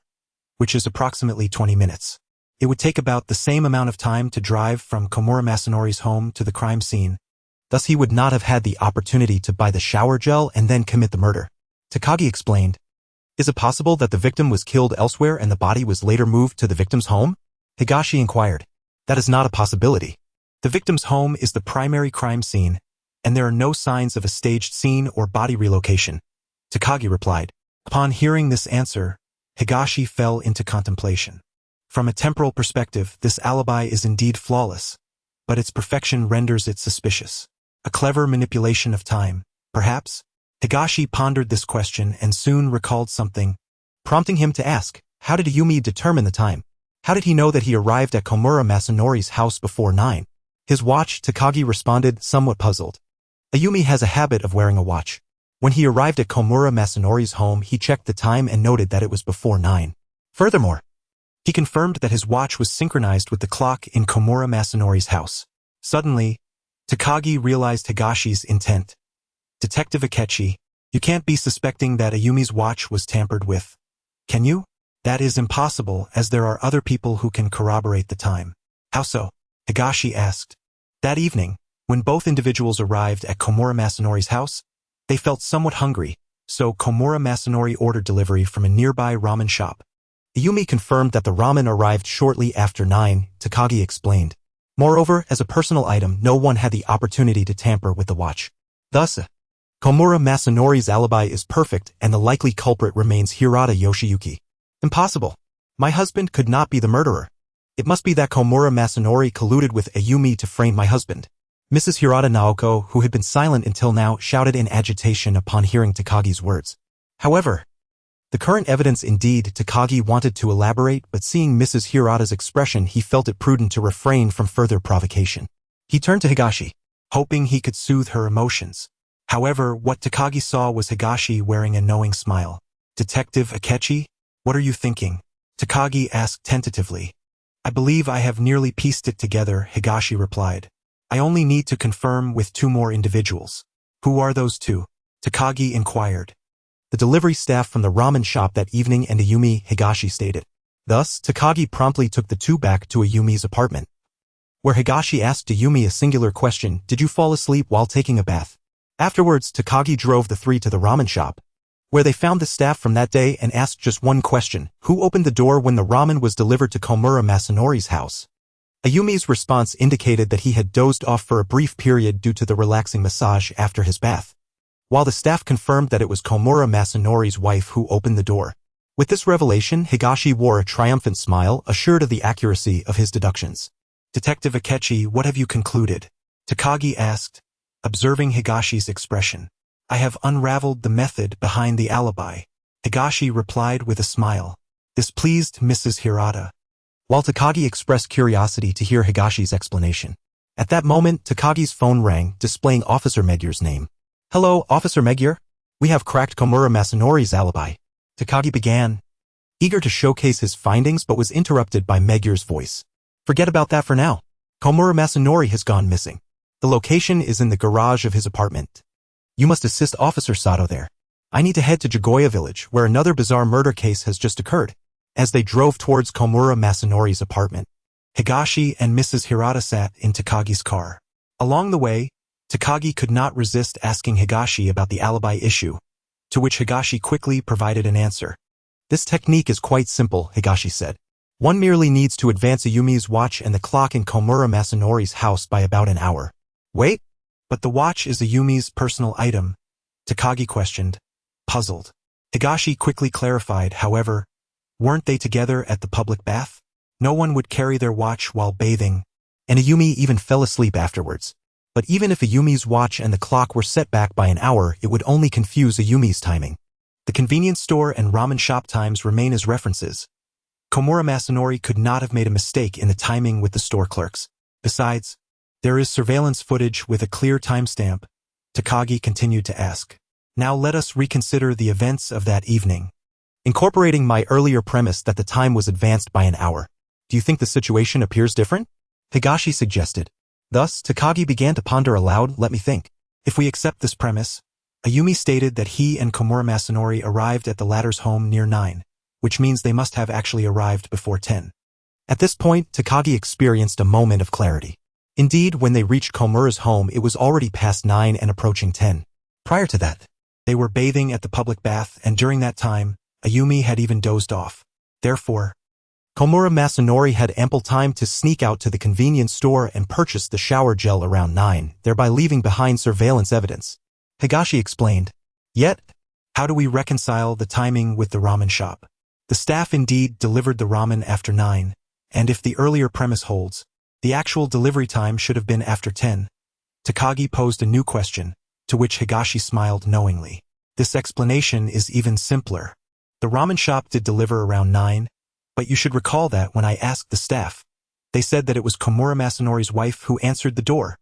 which is approximately 20 minutes. It would take about the same amount of time to drive from Komura Masanori's home to the crime scene. Thus he would not have had the opportunity to buy the shower gel and then commit the murder. Takagi explained. Is it possible that the victim was killed elsewhere and the body was later moved to the victim's home? Higashi inquired. That is not a possibility. The victim's home is the primary crime scene, and there are no signs of a staged scene or body relocation, Takagi replied. Upon hearing this answer, Higashi fell into contemplation. From a temporal perspective, this alibi is indeed flawless, but its perfection renders it suspicious. A clever manipulation of time, perhaps? Higashi pondered this question and soon recalled something, prompting him to ask, how did Ayumi determine the time? How did he know that he arrived at Komura Masanori's house before 9? His watch, Takagi responded, somewhat puzzled. Ayumi has a habit of wearing a watch. When he arrived at Komura Masanori's home, he checked the time and noted that it was before 9. Furthermore, he confirmed that his watch was synchronized with the clock in Komura Masanori's house. Suddenly, Takagi realized Higashi's intent. Detective Akechi, you can't be suspecting that Ayumi's watch was tampered with, can you? That is impossible, as there are other people who can corroborate the time. How so? Higashi asked. That evening, when both individuals arrived at Komura Masanori's house, they felt somewhat hungry, so Komura Masanori ordered delivery from a nearby ramen shop. Ayumi confirmed that the ramen arrived shortly after 9, Takagi explained. Moreover, as a personal item, no one had the opportunity to tamper with the watch. Thus, Komura Masanori's alibi is perfect and the likely culprit remains Hirata Yoshiyuki. Impossible. My husband could not be the murderer. It must be that Komura Masanori colluded with Ayumi to frame my husband. Mrs. Hirata Naoko, who had been silent until now, shouted in agitation upon hearing Takagi's words. However, the current evidence indeed, Takagi wanted to elaborate, but seeing Mrs. Hirata's expression, he felt it prudent to refrain from further provocation. He turned to Higashi, hoping he could soothe her emotions. However, what Takagi saw was Higashi wearing a knowing smile. Detective Akechi, what are you thinking? Takagi asked tentatively. I believe I have nearly pieced it together, Higashi replied. I only need to confirm with 2 more individuals. Who are those 2? Takagi inquired. The delivery staff from the ramen shop that evening and Ayumi, Higashi stated. Thus, Takagi promptly took the 2 back to Ayumi's apartment, where Higashi asked Ayumi a singular question, did you fall asleep while taking a bath? Afterwards, Takagi drove the 3 to the ramen shop, where they found the staff from that day and asked just one question, who opened the door when the ramen was delivered to Komura Masanori's house? Ayumi's response indicated that he had dozed off for a brief period due to the relaxing massage after his bath, while the staff confirmed that it was Komura Masanori's wife who opened the door. With this revelation, Higashi wore a triumphant smile, assured of the accuracy of his deductions. Detective Akechi, what have you concluded? Takagi asked, observing Higashi's expression. I have unraveled the method behind the alibi. Higashi replied with a smile. This pleased Mrs. Hirata, while Takagi expressed curiosity to hear Higashi's explanation. At that moment, Takagi's phone rang, displaying Officer Megur's name. Hello, Officer Megur. We have cracked Komura Masanori's alibi. Takagi began, eager to showcase his findings, but was interrupted by Megur's voice. Forget about that for now. Komura Masanori has gone missing. The location is in the garage of his apartment. You must assist Officer Sato there. I need to head to Jigoya village, where another bizarre murder case has just occurred. As they drove towards Komura Masanori's apartment, Higashi and Mrs. Hirata sat in Takagi's car. Along the way, Takagi could not resist asking Higashi about the alibi issue, to which Higashi quickly provided an answer. This technique is quite simple, Higashi said. One merely needs to advance Ayumi's watch and the clock in Komura Masanori's house by about an hour. Wait, but the watch is Ayumi's personal item, Takagi questioned, puzzled. Higashi quickly clarified, however, weren't they together at the public bath? No one would carry their watch while bathing, and Ayumi even fell asleep afterwards. But even if Ayumi's watch and the clock were set back by an hour, it would only confuse Ayumi's timing. The convenience store and ramen shop times remain as references. Komura Masanori could not have made a mistake in the timing with the store clerks. Besides, there is surveillance footage with a clear timestamp, Takagi continued to ask. Now let us reconsider the events of that evening, incorporating my earlier premise that the time was advanced by an hour. Do you think the situation appears different? Higashi suggested. Thus, Takagi began to ponder aloud, let me think. If we accept this premise, Ayumi stated that he and Komura Masanori arrived at the latter's home near 9, which means they must have actually arrived before 10. At this point, Takagi experienced a moment of clarity. Indeed, when they reached Komura's home, it was already past 9 and approaching 10. Prior to that, they were bathing at the public bath, and during that time, Ayumi had even dozed off. Therefore, Komura Masanori had ample time to sneak out to the convenience store and purchase the shower gel around 9, thereby leaving behind surveillance evidence. Higashi explained. Yet, how do we reconcile the timing with the ramen shop? The staff indeed delivered the ramen after 9, and if the earlier premise holds, the actual delivery time should have been after 10. Takagi posed a new question, to which Higashi smiled knowingly. This explanation is even simpler. The ramen shop did deliver around 9, but you should recall that when I asked the staff, they said that it was Komura Masanori's wife who answered the door.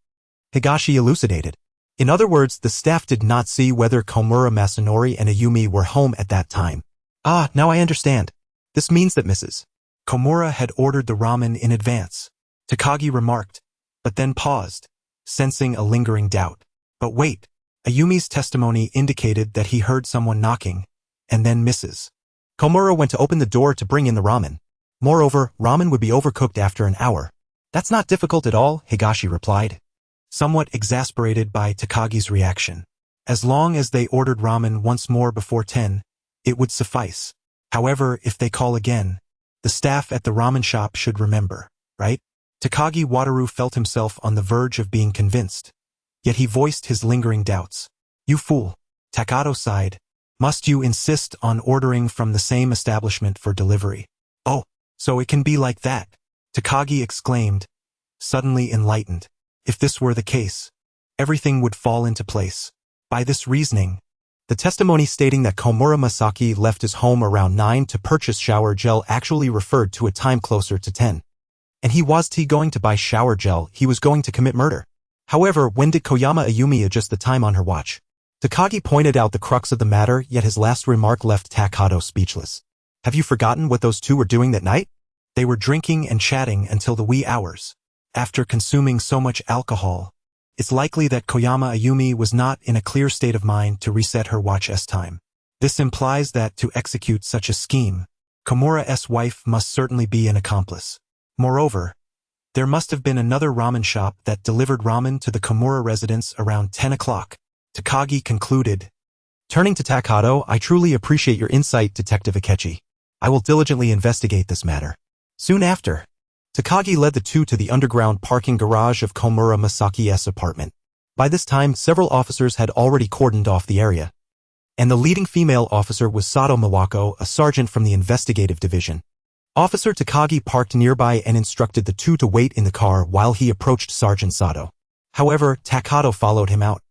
Higashi elucidated. In other words, the staff did not see whether Komura Masanori and Ayumi were home at that time. Ah, now I understand. This means that Mrs. Komura had ordered the ramen in advance, Takagi remarked, but then paused, sensing a lingering doubt. But wait, Ayumi's testimony indicated that he heard someone knocking, and then Mrs. Komura went to open the door to bring in the ramen. Moreover, ramen would be overcooked after an hour. That's not difficult at all, Higashi replied, somewhat exasperated by Takagi's reaction. As long as they ordered ramen once more before 10, it would suffice. However, if they call again, the staff at the ramen shop should remember, right? Takagi Wataru felt himself on the verge of being convinced, yet he voiced his lingering doubts. You fool. Takato sighed. Must you insist on ordering from the same establishment for delivery? Oh, so it can be like that, Takagi exclaimed, suddenly enlightened. If this were the case, everything would fall into place. By this reasoning, the testimony stating that Komura Masaki left his home around 9 to purchase shower gel actually referred to a time closer to 10. And he wasn't going to buy shower gel, he was going to commit murder. However, when did Koyama Ayumi adjust the time on her watch? Takagi pointed out the crux of the matter, yet his last remark left Takato speechless. Have you forgotten what those two were doing that night? They were drinking and chatting until the wee hours. After consuming so much alcohol, it's likely that Koyama Ayumi was not in a clear state of mind to reset her watch's time. This implies that to execute such a scheme, Komura's wife must certainly be an accomplice. Moreover, there must have been another ramen shop that delivered ramen to the Komura residence around 10 o'clock. Takagi concluded. Turning to Takato, I truly appreciate your insight, Detective Akechi. I will diligently investigate this matter. Soon after, Takagi led the two to the underground parking garage of Komura Masaki's apartment. By this time, several officers had already cordoned off the area, and the leading female officer was Sato Mawako, a sergeant from the investigative division. Officer Takagi parked nearby and instructed the two to wait in the car while he approached Sergeant Sato. However, Takato followed him out,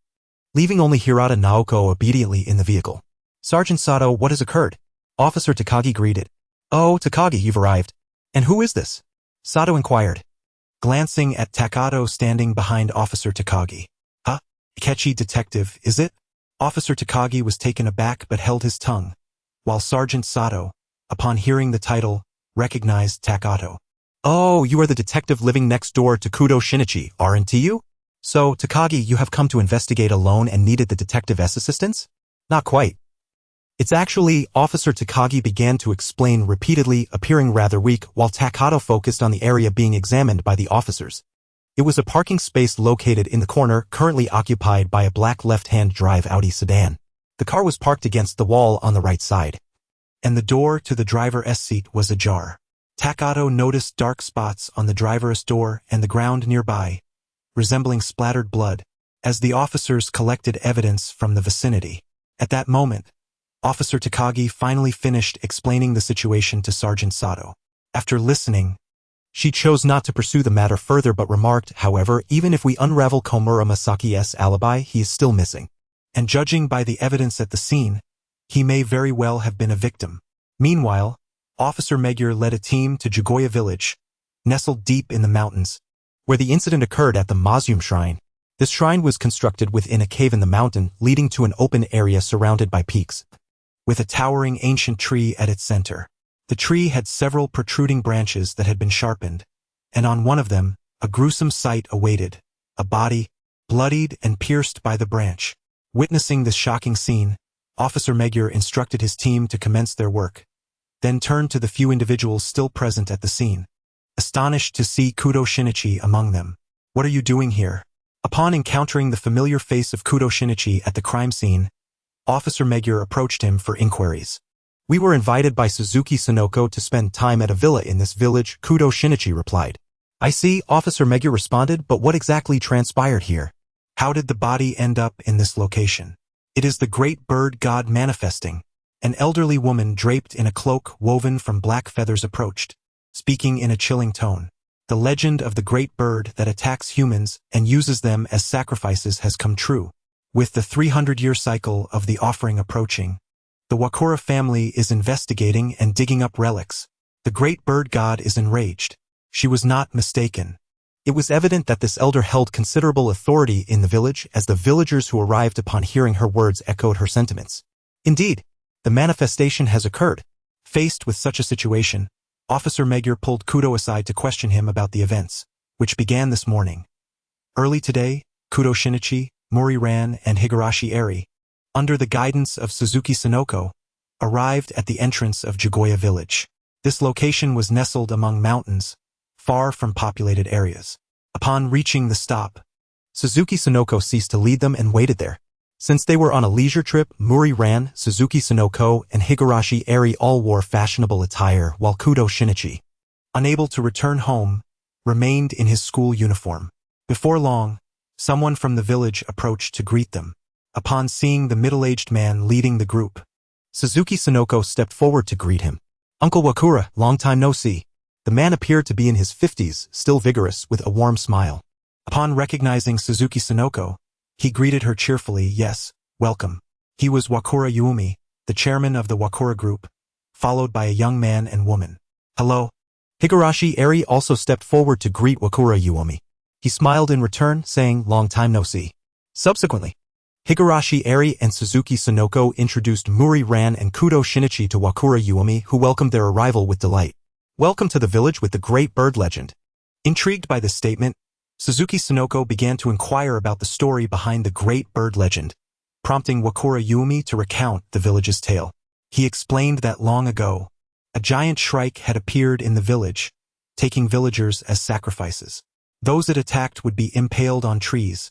leaving only Hirata Naoko obediently in the vehicle. Sergeant Sato, what has occurred? Officer Takagi greeted. Oh, Takagi, you've arrived. And who is this? Sato inquired, glancing at Takato standing behind Officer Takagi. Akechi detective, is it? Officer Takagi was taken aback but held his tongue, while Sergeant Sato, upon hearing the title, recognized Takato. Oh, you are the detective living next door to Kudo Shinichi, aren't you? So, Takagi, you have come to investigate alone and needed the detective's assistance? Not quite. It's actually, Officer Takagi began to explain repeatedly, appearing rather weak, while Takato focused on the area being examined by the officers. It was a parking space located in the corner, currently occupied by a black left-hand drive Audi sedan. The car was parked against the wall on the right side, and the door to the driver's seat was ajar. Takato noticed dark spots on the driver's door and the ground nearby, resembling splattered blood, as the officers collected evidence from the vicinity. At that moment, Officer Takagi finally finished explaining the situation to Sergeant Sato. After listening, she chose not to pursue the matter further but remarked, however, even if we unravel Komura Masaki's alibi, he is still missing. And judging by the evidence at the scene, he may very well have been a victim. Meanwhile, Officer Megure led a team to Jugoya village, nestled deep in the mountains, where the incident occurred at the Mazum Shrine. This shrine was constructed within a cave in the mountain, leading to an open area surrounded by peaks, with a towering ancient tree at its center. The tree had several protruding branches that had been sharpened, and on one of them, a gruesome sight awaited, a body, bloodied and pierced by the branch. Witnessing this shocking scene, Officer Megure instructed his team to commence their work, then turned to the few individuals still present at the scene, astonished to see Kudo Shinichi among them. What are you doing here? Upon encountering the familiar face of Kudo Shinichi at the crime scene, Officer Megure approached him for inquiries. We were invited by Suzuki Sonoko to spend time at a villa in this village, Kudo Shinichi replied. I see, Officer Megure responded, but what exactly transpired here? How did the body end up in this location? It is the great bird god manifesting. An elderly woman draped in a cloak woven from black feathers approached, speaking in a chilling tone. The legend of the great bird that attacks humans and uses them as sacrifices has come true. With the 300-year cycle of the offering approaching, the Wakura family is investigating and digging up relics. The great bird god is enraged. She was not mistaken. It was evident that this elder held considerable authority in the village, as the villagers who arrived upon hearing her words echoed her sentiments. Indeed, the manifestation has occurred. Faced with such a situation, Officer Megure pulled Kudo aside to question him about the events, which began this morning. Early today, Kudo Shinichi, Mori Ran, and Higurashi Eri, under the guidance of Suzuki Sonoko, arrived at the entrance of Jugoya village. This location was nestled among mountains, far from populated areas. Upon reaching the stop, Suzuki Sonoko ceased to lead them and waited there. Since they were on a leisure trip, Mori Ran, Suzuki Sonoko, and Higurashi Eri all wore fashionable attire, while Kudo Shinichi, unable to return home, remained in his school uniform. Before long, someone from the village approached to greet them. Upon seeing the middle-aged man leading the group, Suzuki Sonoko stepped forward to greet him. Uncle Wakura, long time no see. The man appeared to be in his 50s, still vigorous, with a warm smile. Upon recognizing Suzuki Sonoko, he greeted her cheerfully, yes, welcome. He was Wakura Yuumi, the chairman of the Wakura group, followed by a young man and woman. Hello. Higurashi Eri also stepped forward to greet Wakura Yuumi. He smiled in return, saying, long time no see. Subsequently, Higurashi Eri and Suzuki Sonoko introduced Muri Ran and Kudo Shinichi to Wakura Yuumi, who welcomed their arrival with delight. Welcome to the village with the great bird legend. Intrigued by this statement, Suzuki Sonoko began to inquire about the story behind the great bird legend, prompting Wakura Yuumi to recount the village's tale. He explained that long ago, a giant shrike had appeared in the village, taking villagers as sacrifices. Those it attacked would be impaled on trees,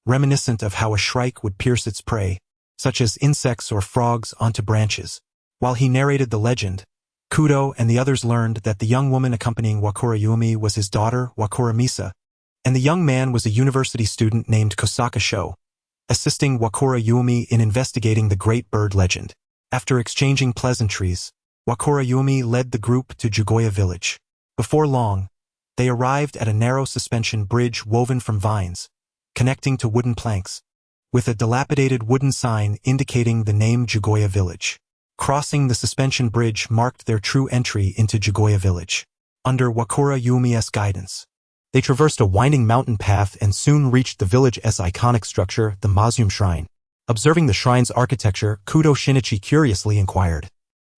reminiscent of how a shrike would pierce its prey, such as insects or frogs, onto branches. While he narrated the legend, Kudo and the others learned that the young woman accompanying Wakura Yuumi was his daughter, Wakura Misa, and the young man was a university student named Kosaka Sho, assisting Wakura Yuumi in investigating the great bird legend. After exchanging pleasantries, Wakura Yuumi led the group to Jugoya village. Before long, they arrived at a narrow suspension bridge woven from vines, connecting to wooden planks, with a dilapidated wooden sign indicating the name Jugoya village. Crossing the suspension bridge marked their true entry into Jugoya village. Under Wakura Yuumi's guidance, they traversed a winding mountain path and soon reached the village's iconic structure, the Mazume Shrine. Observing the shrine's architecture, Kudo Shinichi curiously inquired,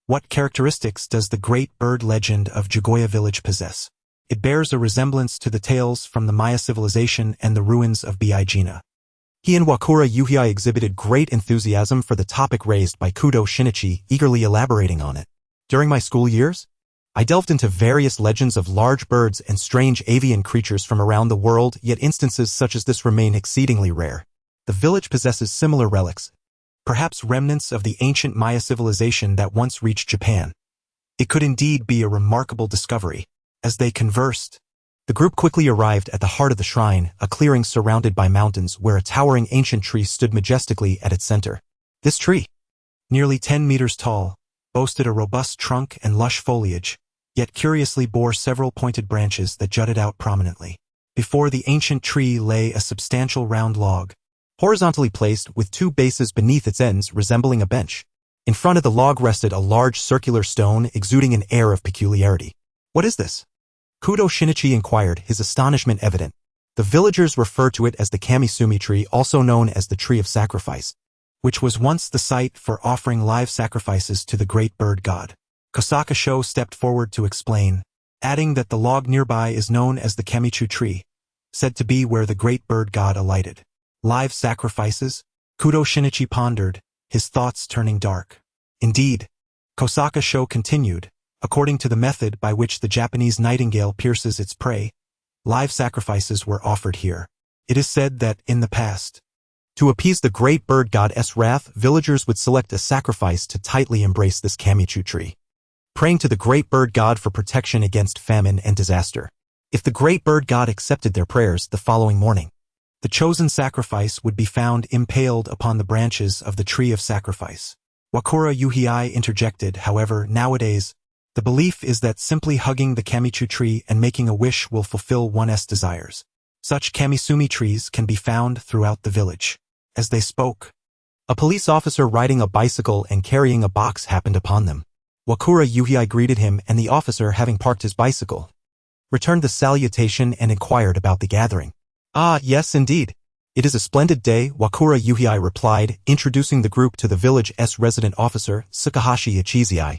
what characteristics does the great bird legend of Jugoya village possess? It bears a resemblance to the tales from the Maya civilization and the ruins of Biijina. He and Wakura Yuhei exhibited great enthusiasm for the topic raised by Kudo Shinichi, eagerly elaborating on it. During my school years, I delved into various legends of large birds and strange avian creatures from around the world, yet instances such as this remain exceedingly rare. The village possesses similar relics, perhaps remnants of the ancient Maya civilization that once reached Japan. It could indeed be a remarkable discovery. As they conversed, the group quickly arrived at the heart of the shrine, a clearing surrounded by mountains where a towering ancient tree stood majestically at its center. This tree, nearly 10 meters tall, boasted a robust trunk and lush foliage, yet curiously bore several pointed branches that jutted out prominently. Before the ancient tree lay a substantial round log, horizontally placed with two bases beneath its ends resembling a bench. In front of the log rested a large circular stone exuding an air of peculiarity. What is this? Kudo Shinichi inquired, his astonishment evident. The villagers refer to it as the Kamisumi tree, also known as the Tree of Sacrifice, which was once the site for offering live sacrifices to the great bird god. Kosaka Sho stepped forward to explain, adding that the log nearby is known as the Kamichu tree, said to be where the great bird god alighted. Live sacrifices? Kudo Shinichi pondered, his thoughts turning dark. Indeed, Kosaka Sho continued, according to the method by which the Japanese nightingale pierces its prey, live sacrifices were offered here. It is said that, in the past, to appease the great bird god's wrath, villagers would select a sacrifice to tightly embrace this Kamichu tree, praying to the great bird god for protection against famine and disaster. If the great bird god accepted their prayers the following morning, the chosen sacrifice would be found impaled upon the branches of the Tree of Sacrifice. Wakura Yuhei interjected, however, nowadays, the belief is that simply hugging the Kamichu tree and making a wish will fulfill one's desires. Such Kamisumi trees can be found throughout the village. As they spoke, a police officer riding a bicycle and carrying a box happened upon them. Wakura Yuhei greeted him, and the officer, having parked his bicycle, returned the salutation and inquired about the gathering. Ah, yes, indeed. It is a splendid day, Wakura Yuhei replied, introducing the group to the village's resident officer, Tsukahashi Ichizai.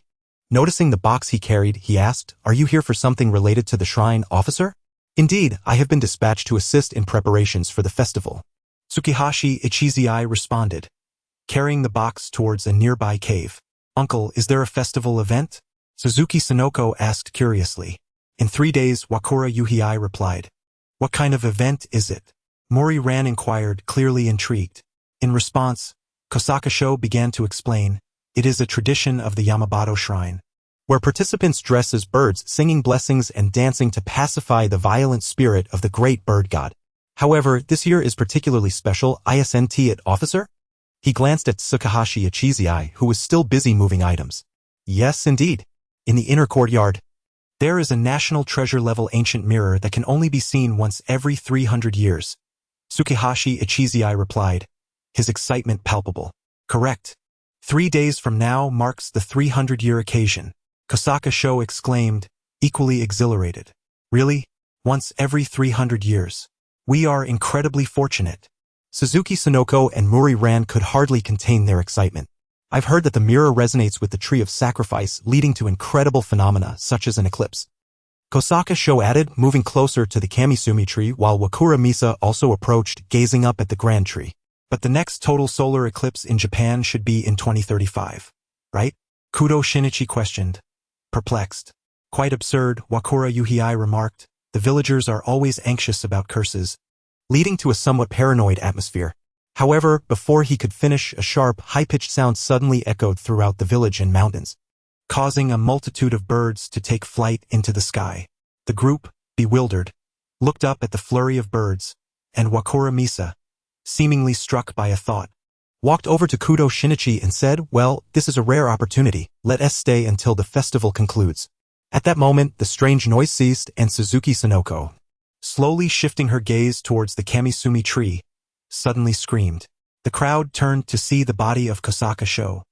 Noticing the box he carried, he asked, "Are you here for something related to the shrine, officer?" "Indeed, I have been dispatched to assist in preparations for the festival," Tsukahashi Ichizai responded, carrying the box towards a nearby cave. "Uncle, is there a festival event?" Suzuki Sonoko asked curiously. "In 3 days," Wakura Yuhei replied. "What kind of event is it?" Mori Ran inquired, clearly intrigued. In response, Kosaka Sho began to explain, "It is a tradition of the Yamabato Shrine, where participants dress as birds, singing blessings and dancing to pacify the violent spirit of the great bird god. However, this year is particularly special, isn't it, officer?" He glanced at Tsukahashi Ichizai, who was still busy moving items. "Yes, indeed. In the inner courtyard, There is a national treasure-level ancient mirror that can only be seen once every 300 years. Tsukihashi Ichizai replied, his excitement palpable. Correct. 3 days from now marks the 300-year occasion. Kosaka Sho exclaimed, equally exhilarated. Really? Once every 300 years. We are incredibly fortunate. Suzuki Sonoko and Muri Ran could hardly contain their excitement. I've heard that the mirror resonates with the tree of sacrifice, leading to incredible phenomena such as an eclipse. Kosaka Sho added, moving closer to the Kamisumi tree while Wakura Misa also approached, gazing up at the grand tree. But the next total solar eclipse in Japan should be in 2035. Right? Kudo Shinichi questioned. Perplexed. Quite absurd, Wakura Yuhei remarked. The villagers are always anxious about curses, leading to a somewhat paranoid atmosphere. However, before he could finish, a sharp, high-pitched sound suddenly echoed throughout the village and mountains, causing a multitude of birds to take flight into the sky. The group, bewildered, looked up at the flurry of birds, and Wakura Misa, seemingly struck by a thought, walked over to Kudo Shinichi and said, well, this is a rare opportunity, let us stay until the festival concludes. At that moment, the strange noise ceased and Suzuki Sonoko, slowly shifting her gaze towards the Kamisumi tree, suddenly screamed. The crowd turned to see the body of Kosaka Sho,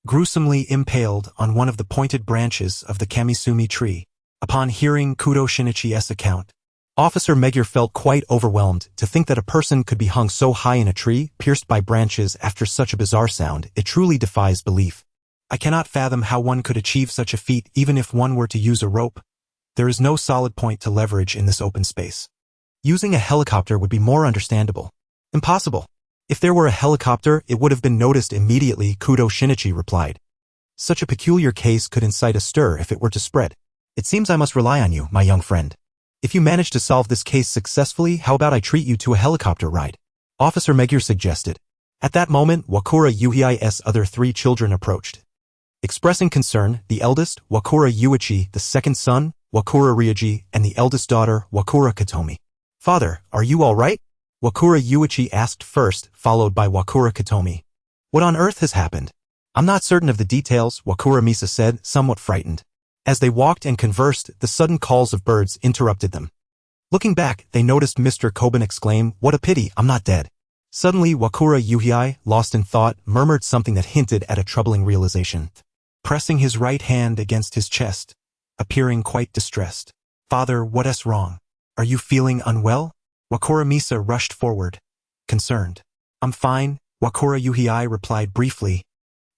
gruesomely impaled on one of the pointed branches of the Kamisumi tree. Upon hearing Kudo Shinichi's account, Officer Megure felt quite overwhelmed. To think that a person could be hung so high in a tree, pierced by branches after such a bizarre sound, it truly defies belief. I cannot fathom how one could achieve such a feat even if one were to use a rope. There is no solid point to leverage in this open space. Using a helicopter would be more understandable. Impossible. If there were a helicopter, it would have been noticed immediately, Kudo Shinichi replied. Such a peculiar case could incite a stir if it were to spread. It seems I must rely on you, my young friend. If you manage to solve this case successfully, how about I treat you to a helicopter ride? Officer Megure suggested. At that moment, Wakura Yuhei's other 3 children approached. Expressing concern, the eldest, Wakura Yuichi, the second son, Wakura Ryoji, and the eldest daughter, Wakura Katomi. Father, are you all right? Wakura Yuichi asked first, followed by Wakura Katomi. What on earth has happened? I'm not certain of the details, Wakura Misa said, somewhat frightened. As they walked and conversed, the sudden calls of birds interrupted them. Looking back, they noticed Mr. Koban exclaim, what a pity, I'm not dead. Suddenly, Wakura Yuhei, lost in thought, murmured something that hinted at a troubling realization. Pressing his right hand against his chest, appearing quite distressed. Father, what is wrong? Are you feeling unwell? Wakura Misa rushed forward, concerned. I'm fine, Wakura Yuhei replied briefly,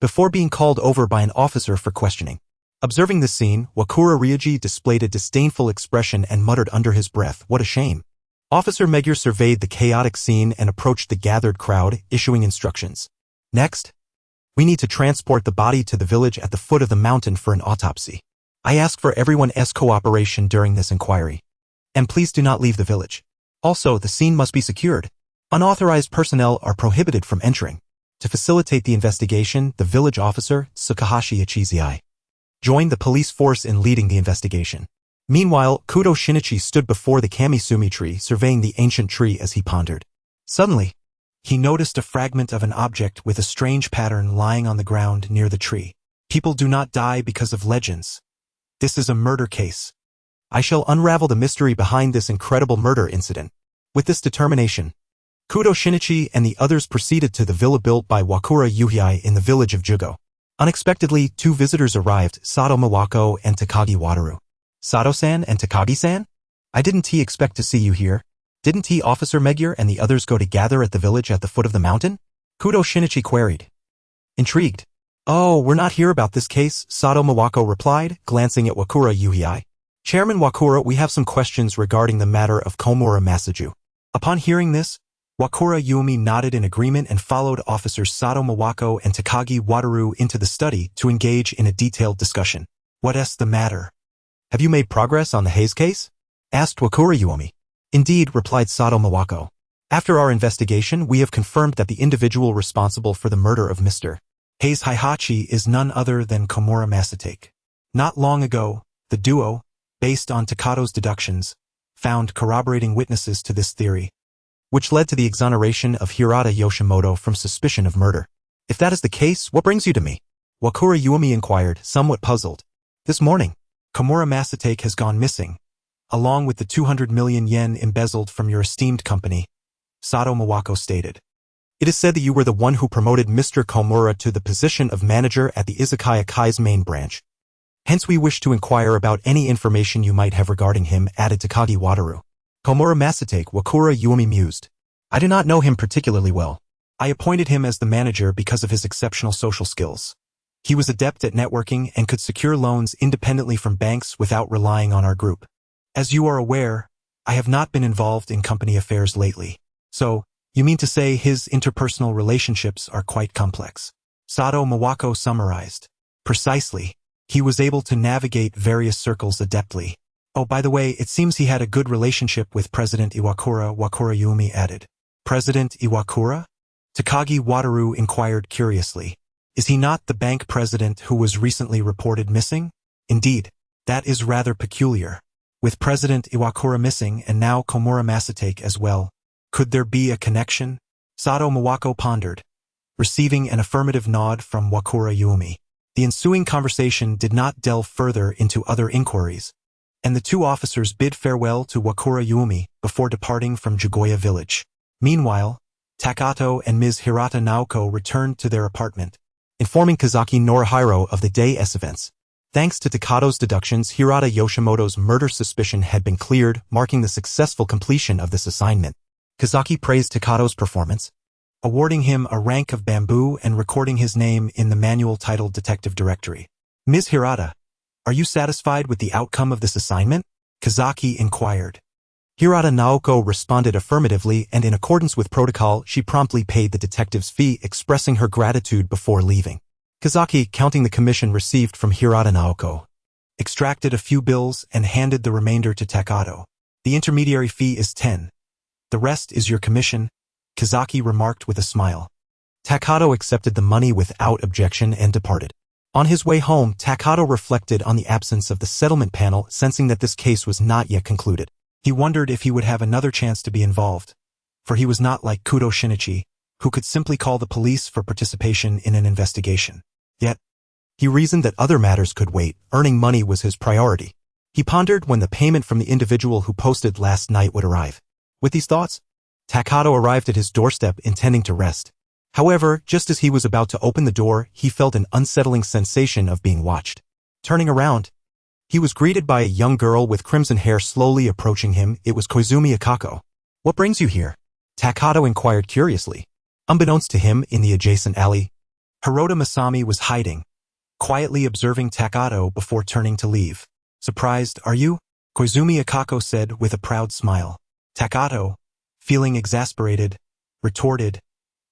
before being called over by an officer for questioning. Observing the scene, Wakura Ryoji displayed a disdainful expression and muttered under his breath, what a shame. Officer Megure surveyed the chaotic scene and approached the gathered crowd, issuing instructions. Next, we need to transport the body to the village at the foot of the mountain for an autopsy. I ask for everyone's cooperation during this inquiry. And please do not leave the village. Also, the scene must be secured. Unauthorized personnel are prohibited from entering. To facilitate the investigation, the village officer, Tsukihashi Ichizai, joined the police force in leading the investigation. Meanwhile, Kudo Shinichi stood before the Kamisumi tree, surveying the ancient tree as he pondered. Suddenly, he noticed a fragment of an object with a strange pattern lying on the ground near the tree. People do not die because of legends. This is a murder case. I shall unravel the mystery behind this incredible murder incident. With this determination, Kudo Shinichi and the others proceeded to the villa built by Wakura Yuhei in the village of Jugo. Unexpectedly, 2 visitors arrived, Sato Mawako and Takagi Wataru. Sato-san and Takagi-san? I didn't expect to see you here. Didn't Officer Megure and the others go to gather at the village at the foot of the mountain? Kudo Shinichi queried. Intrigued. Oh, we're not here about this case, Sato Mawako replied, glancing at Wakura Yuhei. Chairman Wakura, we have some questions regarding the matter of Komura Masaju. Upon hearing this, Wakura Yumi nodded in agreement and followed Officers Sato Mawako and Takagi Wataru into the study to engage in a detailed discussion. What's the matter? Have you made progress on the Hayes case? Asked Wakura Yumi. Indeed, replied Sato Mawako. After our investigation, we have confirmed that the individual responsible for the murder of Mr. Hayes Heihachi is none other than Komura Masatake. Not long ago, the duo, based on Takado's deductions, found corroborating witnesses to this theory, which led to the exoneration of Hirata Yoshimoto from suspicion of murder. If that is the case, what brings you to me? Wakura Yumi inquired, somewhat puzzled. This morning, Komura Masatake has gone missing, along with the 200 million yen embezzled from your esteemed company, Sato Mawako stated. It is said that you were the one who promoted Mr. Komura to the position of manager at the Izakaya Kai's main branch. Hence we wish to inquire about any information you might have regarding him, added Takagi Wataru. Komura Masatake, Wakura Yumi mused. I do not know him particularly well. I appointed him as the manager because of his exceptional social skills. He was adept at networking and could secure loans independently from banks without relying on our group. As you are aware, I have not been involved in company affairs lately. So, you mean to say his interpersonal relationships are quite complex? Sato Mawako summarized. Precisely. He was able to navigate various circles adeptly. Oh, by the way, it seems he had a good relationship with President Iwakura, Wakura Yumi added. President Iwakura? Takagi Wataru inquired curiously. Is he not the bank president who was recently reported missing? Indeed, that is rather peculiar. With President Iwakura missing and now Komura Masatake as well, could there be a connection? Sato Mawako pondered, receiving an affirmative nod from Wakura Yumi. The ensuing conversation did not delve further into other inquiries, and the two officers bid farewell to Wakura Yumi before departing from Jugoya village. Meanwhile, Takato and Ms. Hirata Naoko returned to their apartment, informing Kazaki Norihiro of the day's events. Thanks to Takato's deductions, Hirata Yoshimoto's murder suspicion had been cleared, marking the successful completion of this assignment. Kazaki praised Takato's performance, awarding him a rank of bamboo and recording his name in the manual titled Detective Directory. Ms. Hirata, are you satisfied with the outcome of this assignment? Kazaki inquired. Hirata Naoko responded affirmatively, and in accordance with protocol, she promptly paid the detective's fee, expressing her gratitude before leaving. Kazaki, counting the commission received from Hirata Naoko, extracted a few bills and handed the remainder to Takato. The intermediary fee is 10. The rest is your commission, Kazaki remarked with a smile. Takato accepted the money without objection and departed. On his way home, Takato reflected on the absence of the settlement panel, sensing that this case was not yet concluded. He wondered if he would have another chance to be involved, for he was not like Kudo Shinichi, who could simply call the police for participation in an investigation. Yet, he reasoned that other matters could wait. Earning money was his priority. He pondered when the payment from the individual who posted last night would arrive. With these thoughts, Takato arrived at his doorstep intending to rest. However, just as he was about to open the door, he felt an unsettling sensation of being watched. Turning around, he was greeted by a young girl with crimson hair slowly approaching him. It was Koizumi Akako. What brings you here? Takato inquired curiously. Unbeknownst to him, in the adjacent alley, Hirota Masami was hiding, quietly observing Takato before turning to leave. Surprised, are you? Koizumi Akako said with a proud smile. Takato, feeling exasperated, retorted,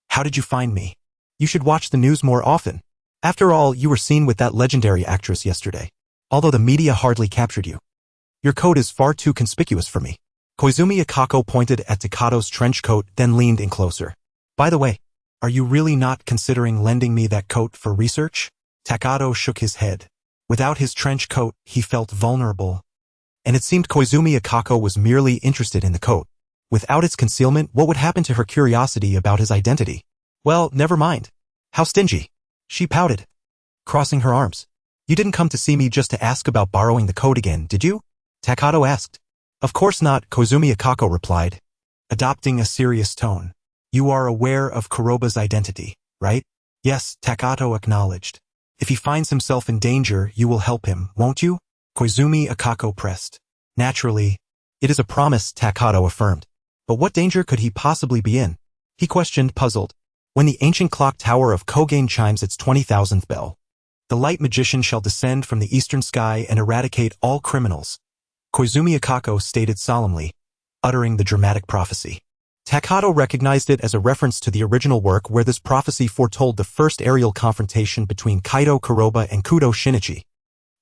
How did you find me? You should watch the news more often. After all, you were seen with that legendary actress yesterday. Although the media hardly captured you. Your coat is far too conspicuous for me. Koizumi Akako pointed at Takato's trench coat, then leaned in closer. By the way, are you really not considering lending me that coat for research? Takato shook his head. Without his trench coat, he felt vulnerable. And it seemed Koizumi Akako was merely interested in the coat. Without its concealment, what would happen to her curiosity about his identity? Well, never mind. How stingy. She pouted, crossing her arms. You didn't come to see me just to ask about borrowing the coat again, did you? Takato asked. Of course not, Koizumi Akako replied, adopting a serious tone. You are aware of Kuroba's identity, right? Yes, Takato acknowledged. If he finds himself in danger, you will help him, won't you? Koizumi Akako pressed. Naturally. It is a promise, Takato affirmed. But what danger could he possibly be in? He questioned, puzzled. When the ancient clock tower of Kogen chimes its 20,000th bell, the light magician shall descend from the eastern sky and eradicate all criminals, Koizumi Akako stated solemnly, uttering the dramatic prophecy. Takato recognized it as a reference to the original work where this prophecy foretold the first aerial confrontation between Kaido Kuroba and Kudo Shinichi.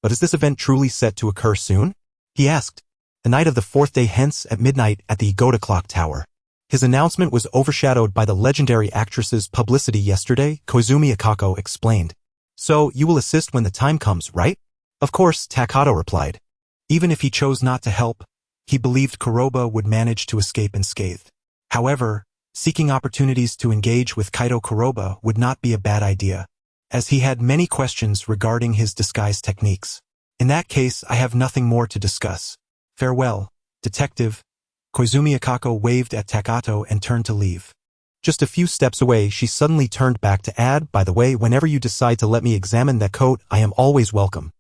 But is this event truly set to occur soon? He asked. The night of the fourth day hence at midnight at the Igoda clock tower. His announcement was overshadowed by the legendary actress's publicity yesterday, Koizumi Akako explained. So, you will assist when the time comes, right? Of course, Takato replied. Even if he chose not to help, he believed Kuroba would manage to escape unscathed. However, seeking opportunities to engage with Kaido Kuroba would not be a bad idea, as he had many questions regarding his disguise techniques. In that case, I have nothing more to discuss. Farewell, Detective. Koizumi Akako waved at Takato and turned to leave. Just a few steps away, she suddenly turned back to add, by the way, whenever you decide to let me examine that coat, I am always welcome.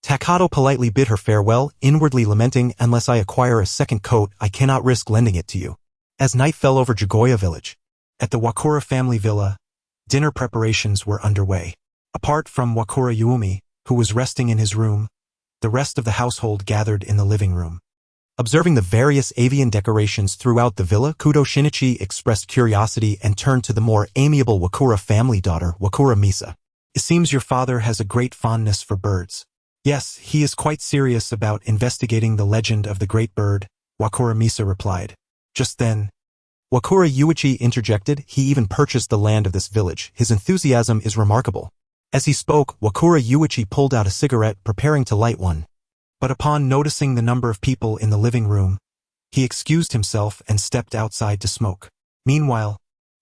Takato politely bid her farewell, inwardly lamenting, unless I acquire a second coat, I cannot risk lending it to you. As night fell over Jigoya village, at the Wakura family villa, dinner preparations were underway. Apart from Wakura Yuumi, who was resting in his room, the rest of the household gathered in the living room. Observing the various avian decorations throughout the villa, Kudo Shinichi expressed curiosity and turned to the more amiable Wakura family daughter, Wakura Misa. It seems your father has a great fondness for birds. Yes, he is quite serious about investigating the legend of the great bird, Wakura Misa replied. Just then, Wakura Yuichi interjected, he even purchased the land of this village. His enthusiasm is remarkable. As he spoke, Wakura Yuichi pulled out a cigarette, preparing to light one. But upon noticing the number of people in the living room, he excused himself and stepped outside to smoke. Meanwhile,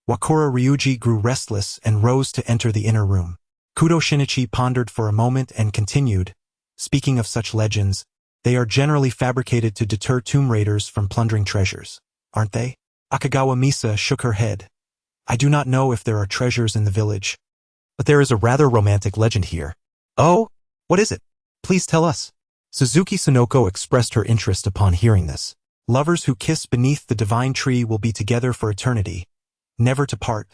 Wakura Ryuji grew restless and rose to enter the inner room. Kudo Shinichi pondered for a moment and continued, speaking of such legends, they are generally fabricated to deter tomb raiders from plundering treasures, aren't they? Akagawa Misa shook her head. I do not know if there are treasures in the village, but there is a rather romantic legend here. Oh, what is it? Please tell us. Suzuki Sonoko expressed her interest upon hearing this. Lovers who kiss beneath the divine tree will be together for eternity, never to part,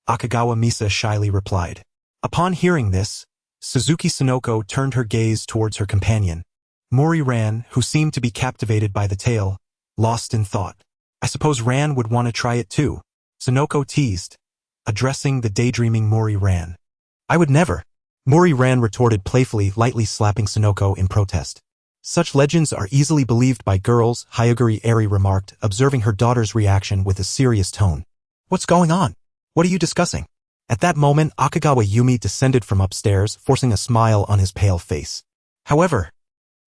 Akagawa Misa shyly replied. Upon hearing this, Suzuki Sonoko turned her gaze towards her companion. Mori Ran, who seemed to be captivated by the tale, lost in thought. I suppose Ran would want to try it too, Sonoko teased, addressing the daydreaming Mori Ran. I would never. Mori Ran retorted playfully, lightly slapping Sonoko in protest. Such legends are easily believed by girls, Hyaguri Eri remarked, observing her daughter's reaction with a serious tone. What's going on? What are you discussing? At that moment, Akagawa Yumi descended from upstairs, forcing a smile on his pale face. However,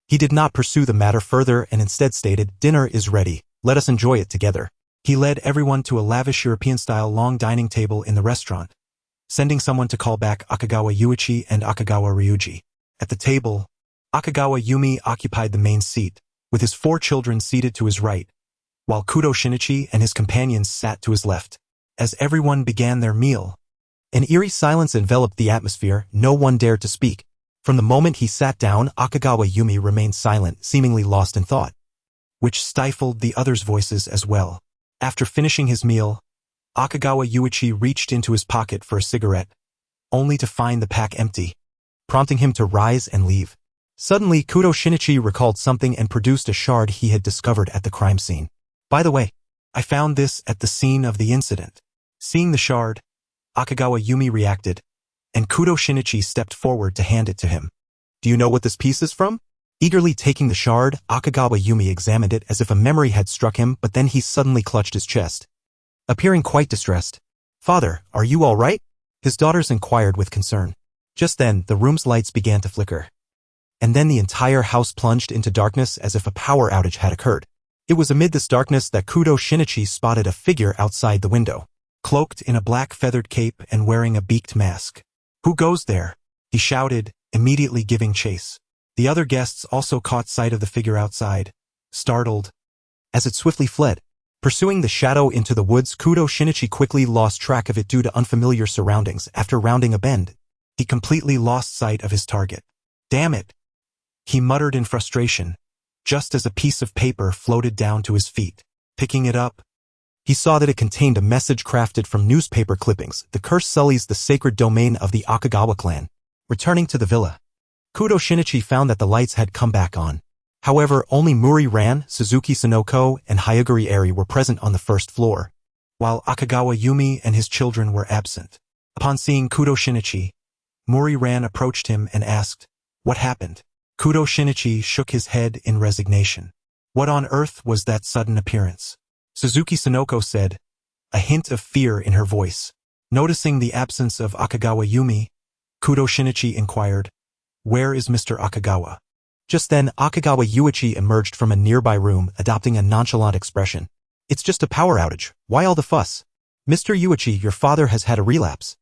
he did not pursue the matter further and instead stated, dinner is ready, let us enjoy it together. He led everyone to a lavish European-style long dining table in the restaurant, sending someone to call back Akagawa Yuichi and Akagawa Ryuji. At the table, Akagawa Yumi occupied the main seat, with his 4 children seated to his right, while Kudo Shinichi and his companions sat to his left. As everyone began their meal, an eerie silence enveloped the atmosphere, no one dared to speak. From the moment he sat down, Akagawa Yumi remained silent, seemingly lost in thought, which stifled the others' voices as well. After finishing his meal, Akagawa Yuichi reached into his pocket for a cigarette, only to find the pack empty, prompting him to rise and leave. Suddenly, Kudo Shinichi recalled something and produced a shard he had discovered at the crime scene. By the way, I found this at the scene of the incident. Seeing the shard, Akagawa Yumi reacted, and Kudo Shinichi stepped forward to hand it to him. Do you know what this piece is from? Eagerly taking the shard, Akagawa Yumi examined it as if a memory had struck him, but then he suddenly clutched his chest, appearing quite distressed. Father, are you all right? His daughters inquired with concern. Just then, the room's lights began to flicker, and then the entire house plunged into darkness as if a power outage had occurred. It was amid this darkness that Kudo Shinichi spotted a figure outside the window, cloaked in a black feathered cape and wearing a beaked mask. Who goes there? He shouted, immediately giving chase. The other guests also caught sight of the figure outside, startled, as it swiftly fled. Pursuing the shadow into the woods, Kudo Shinichi quickly lost track of it due to unfamiliar surroundings. After rounding a bend, he completely lost sight of his target. Damn it! He muttered in frustration, just as a piece of paper floated down to his feet. Picking it up, he saw that it contained a message crafted from newspaper clippings. The curse sullies the sacred domain of the Akagawa clan. Returning to the villa, Kudo Shinichi found that the lights had come back on. However, only Muri Ran, Suzuki Sonoko, and Hyaguri Eri were present on the first floor, while Akagawa Yumi and his children were absent. Upon seeing Kudo Shinichi, Muri Ran approached him and asked, "What happened?" Kudo Shinichi shook his head in resignation. What on earth was that sudden appearance? Suzuki Sonoko said, a hint of fear in her voice. Noticing the absence of Akagawa Yumi, Kudo Shinichi inquired, "Where is Mr. Akagawa?" Just then, Akagawa Yuichi emerged from a nearby room, adopting a nonchalant expression. "It's just a power outage. Why all the fuss? Mr. Yuichi, your father has had a relapse."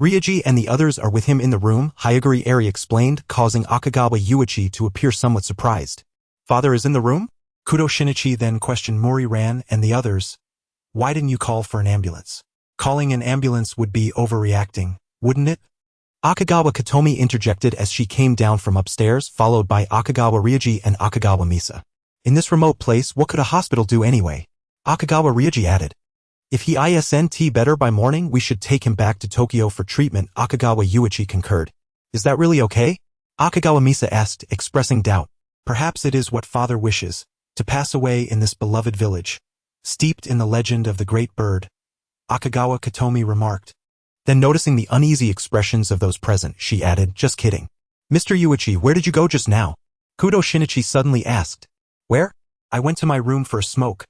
Ryuji and the others are with him in the room, Hyaguri Eri explained, causing Akagawa Yuichi to appear somewhat surprised. Father is in the room? Kudo Shinichi then questioned Mori-ran and the others. Why didn't you call for an ambulance? Calling an ambulance would be overreacting, wouldn't it? Akagawa Katomi interjected as she came down from upstairs, followed by Akagawa Ryuji and Akagawa Misa. In this remote place, what could a hospital do anyway? Akagawa Ryuji added. If he isn't better by morning, we should take him back to Tokyo for treatment, Akagawa Yuichi concurred. Is that really okay? Akagawa Misa asked, expressing doubt. Perhaps it is what father wishes, to pass away in this beloved village, steeped in the legend of the great bird, Akagawa Katomi remarked. Then noticing the uneasy expressions of those present, she added, just kidding. Mr. Yuichi, where did you go just now? Kudo Shinichi suddenly asked. Where? I went to my room for a smoke,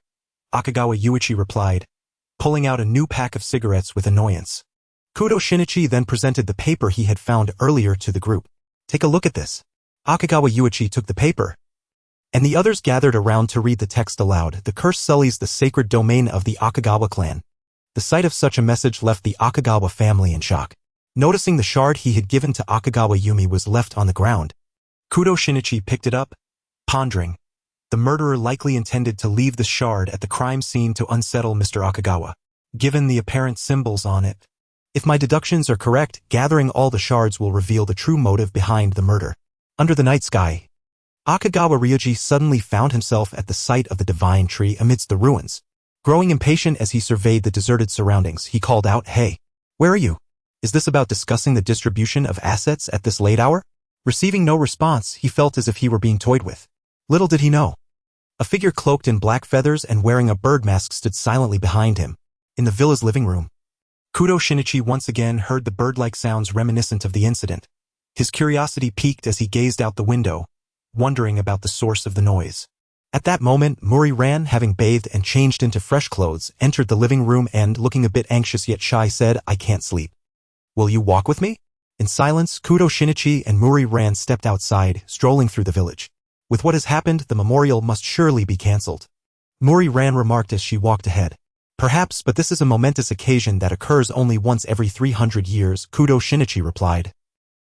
Akagawa Yuichi replied, pulling out a new pack of cigarettes with annoyance. Kudo Shinichi then presented the paper he had found earlier to the group. Take a look at this. Akagawa Yuichi took the paper, and the others gathered around to read the text aloud. The curse sullies the sacred domain of the Akagawa clan. The sight of such a message left the Akagawa family in shock. Noticing the shard he had given to Akagawa Yumi was left on the ground, Kudo Shinichi picked it up, pondering. The murderer likely intended to leave the shard at the crime scene to unsettle Mr. Akagawa, given the apparent symbols on it. If my deductions are correct, gathering all the shards will reveal the true motive behind the murder. Under the night sky, Akagawa Ryuji suddenly found himself at the site of the divine tree amidst the ruins. Growing impatient as he surveyed the deserted surroundings, he called out, Hey, where are you? Is this about discussing the distribution of assets at this late hour? Receiving no response, he felt as if he were being toyed with. Little did he know. A figure cloaked in black feathers and wearing a bird mask stood silently behind him, in the villa's living room. Kudo Shinichi once again heard the bird-like sounds reminiscent of the incident. His curiosity piqued as he gazed out the window, wondering about the source of the noise. At that moment, Mori-ran, having bathed and changed into fresh clothes, entered the living room and, looking a bit anxious yet shy, said, I can't sleep. Will you walk with me? In silence, Kudo Shinichi and Mori-ran stepped outside, strolling through the village. With what has happened, the memorial must surely be cancelled. Mori-ran remarked as she walked ahead. Perhaps, but this is a momentous occasion that occurs only once every 300 years, Kudo Shinichi replied,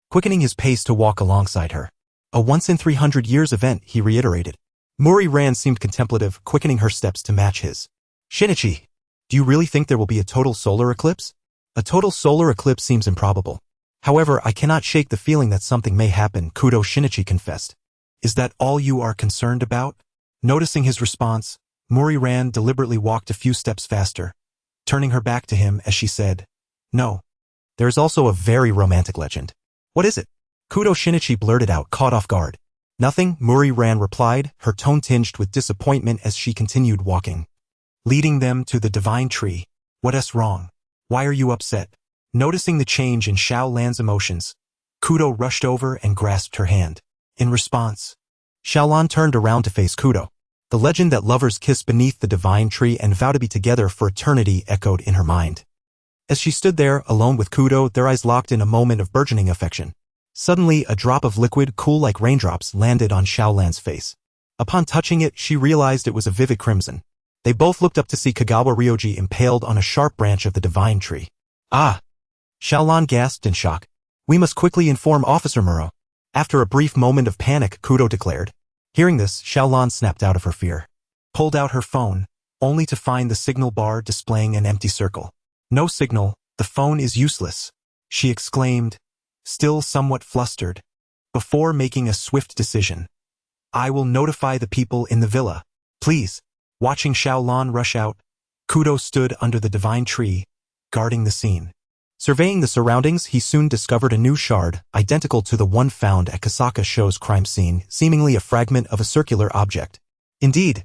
quickening his pace to walk alongside her. A once-in-300 years event, he reiterated. Mori-ran seemed contemplative, quickening her steps to match his. Shinichi, do you really think there will be a total solar eclipse? A total solar eclipse seems improbable. However, I cannot shake the feeling that something may happen, Kudo Shinichi confessed. Is that all you are concerned about? Noticing his response, Mori-ran deliberately walked a few steps faster, turning her back to him as she said, No. There is also a very romantic legend. What is it? Kudo Shinichi blurted out, caught off guard. Nothing, Mori-ran replied, her tone tinged with disappointment as she continued walking. Leading them to the divine tree. What's wrong? Why are you upset? Noticing the change in Xiao Lan's emotions, Kudo rushed over and grasped her hand. In response, Xiao Lan turned around to face Kudo. The legend that lovers kiss beneath the divine tree and vow to be together for eternity echoed in her mind. As she stood there, alone with Kudo, their eyes locked in a moment of burgeoning affection. Suddenly, a drop of liquid, cool like raindrops, landed on Xiao Lan's face. Upon touching it, she realized it was a vivid crimson. They both looked up to see Kagawa Ryoji impaled on a sharp branch of the divine tree. Ah! Xiao Lan gasped in shock. We must quickly inform Officer Muro. After a brief moment of panic, Kudo declared. Hearing this, Xiao Lan snapped out of her fear. Pulled out her phone, only to find the signal bar displaying an empty circle. No signal, the phone is useless, she exclaimed, still somewhat flustered. Before making a swift decision, I will notify the people in the villa. Please. Watching Xiao Lan rush out, Kudo stood under the divine tree, guarding the scene. Surveying the surroundings, he soon discovered a new shard, identical to the one found at Kasaka Show's crime scene, seemingly a fragment of a circular object. Indeed,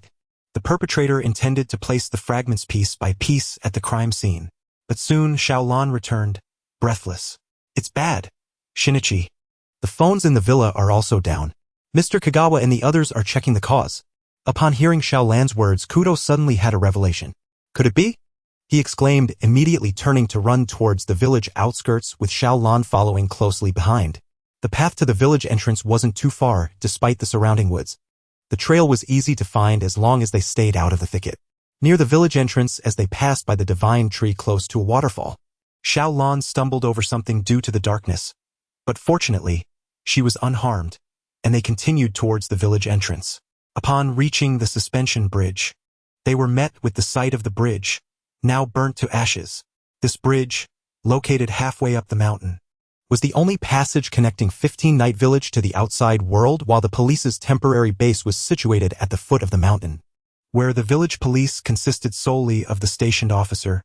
the perpetrator intended to place the fragments piece by piece at the crime scene. But soon Xiao Lan returned, breathless. It's bad. Shinichi. The phones in the villa are also down. Mr. Kagawa and the others are checking the cause. Upon hearing Xiao Lan's words, Kudo suddenly had a revelation. Could it be? He exclaimed, immediately turning to run towards the village outskirts with Xiao Lan following closely behind. The path to the village entrance wasn't too far, despite the surrounding woods. The trail was easy to find as long as they stayed out of the thicket. Near the village entrance, as they passed by the divine tree close to a waterfall, Xiao Lan stumbled over something due to the darkness, but fortunately, she was unharmed, and they continued towards the village entrance. Upon reaching the suspension bridge, they were met with the sight of the bridge, now burnt to ashes. This bridge, located halfway up the mountain, was the only passage connecting 15 Night Village to the outside world, while the police's temporary base was situated at the foot of the mountain, where the village police consisted solely of the stationed officer,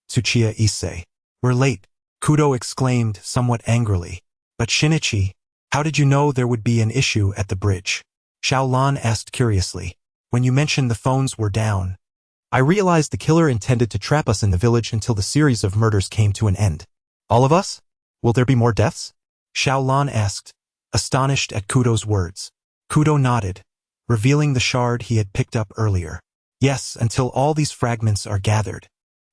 Tsuchiya Issei. "We're late," Kudo exclaimed somewhat angrily. "But Shinichi, how did you know there would be an issue at the bridge?" Xiao Lan asked curiously. "When you mentioned the phones were down, I realized the killer intended to trap us in the village until the series of murders came to an end." "All of us? Will there be more deaths?" Xiao Lan asked, astonished at Kudo's words. Kudo nodded, revealing the shard he had picked up earlier. "Yes, until all these fragments are gathered."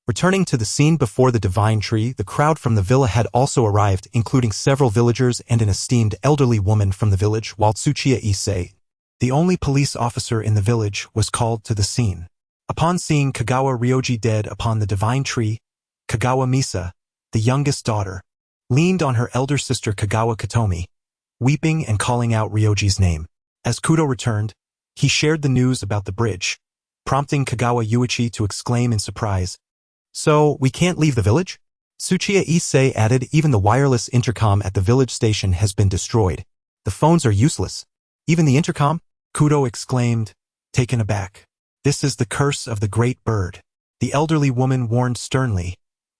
Returning to the scene before the divine tree, the crowd from the villa had also arrived, including several villagers and an esteemed elderly woman from the village, while Tsuchiya Issei, the only police officer in the village, was called to the scene. Upon seeing Kagawa Ryoji dead upon the divine tree, Kagawa Misa, the youngest daughter, leaned on her elder sister Kagawa Katomi, weeping and calling out Ryoji's name. As Kudo returned, he shared the news about the bridge, prompting Kagawa Yuichi to exclaim in surprise, "So, we can't leave the village?" Tsuchiya Issei added, "Even the wireless intercom at the village station has been destroyed. The phones are useless. Even the intercom?" Kudo exclaimed, taken aback. "This is the curse of the great bird," the elderly woman warned sternly,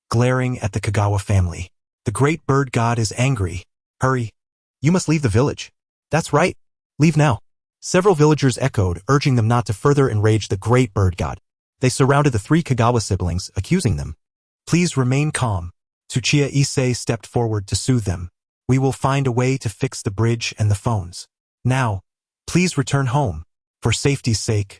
glaring at the Kagawa family. "The great bird god is angry. Hurry. You must leave the village." "That's right. Leave now." Several villagers echoed, urging them not to further enrage the great bird god. They surrounded the three Kagawa siblings, accusing them. "Please remain calm." Tsuchiya Issei stepped forward to soothe them. "We will find a way to fix the bridge and the phones. Now, please return home. For safety's sake,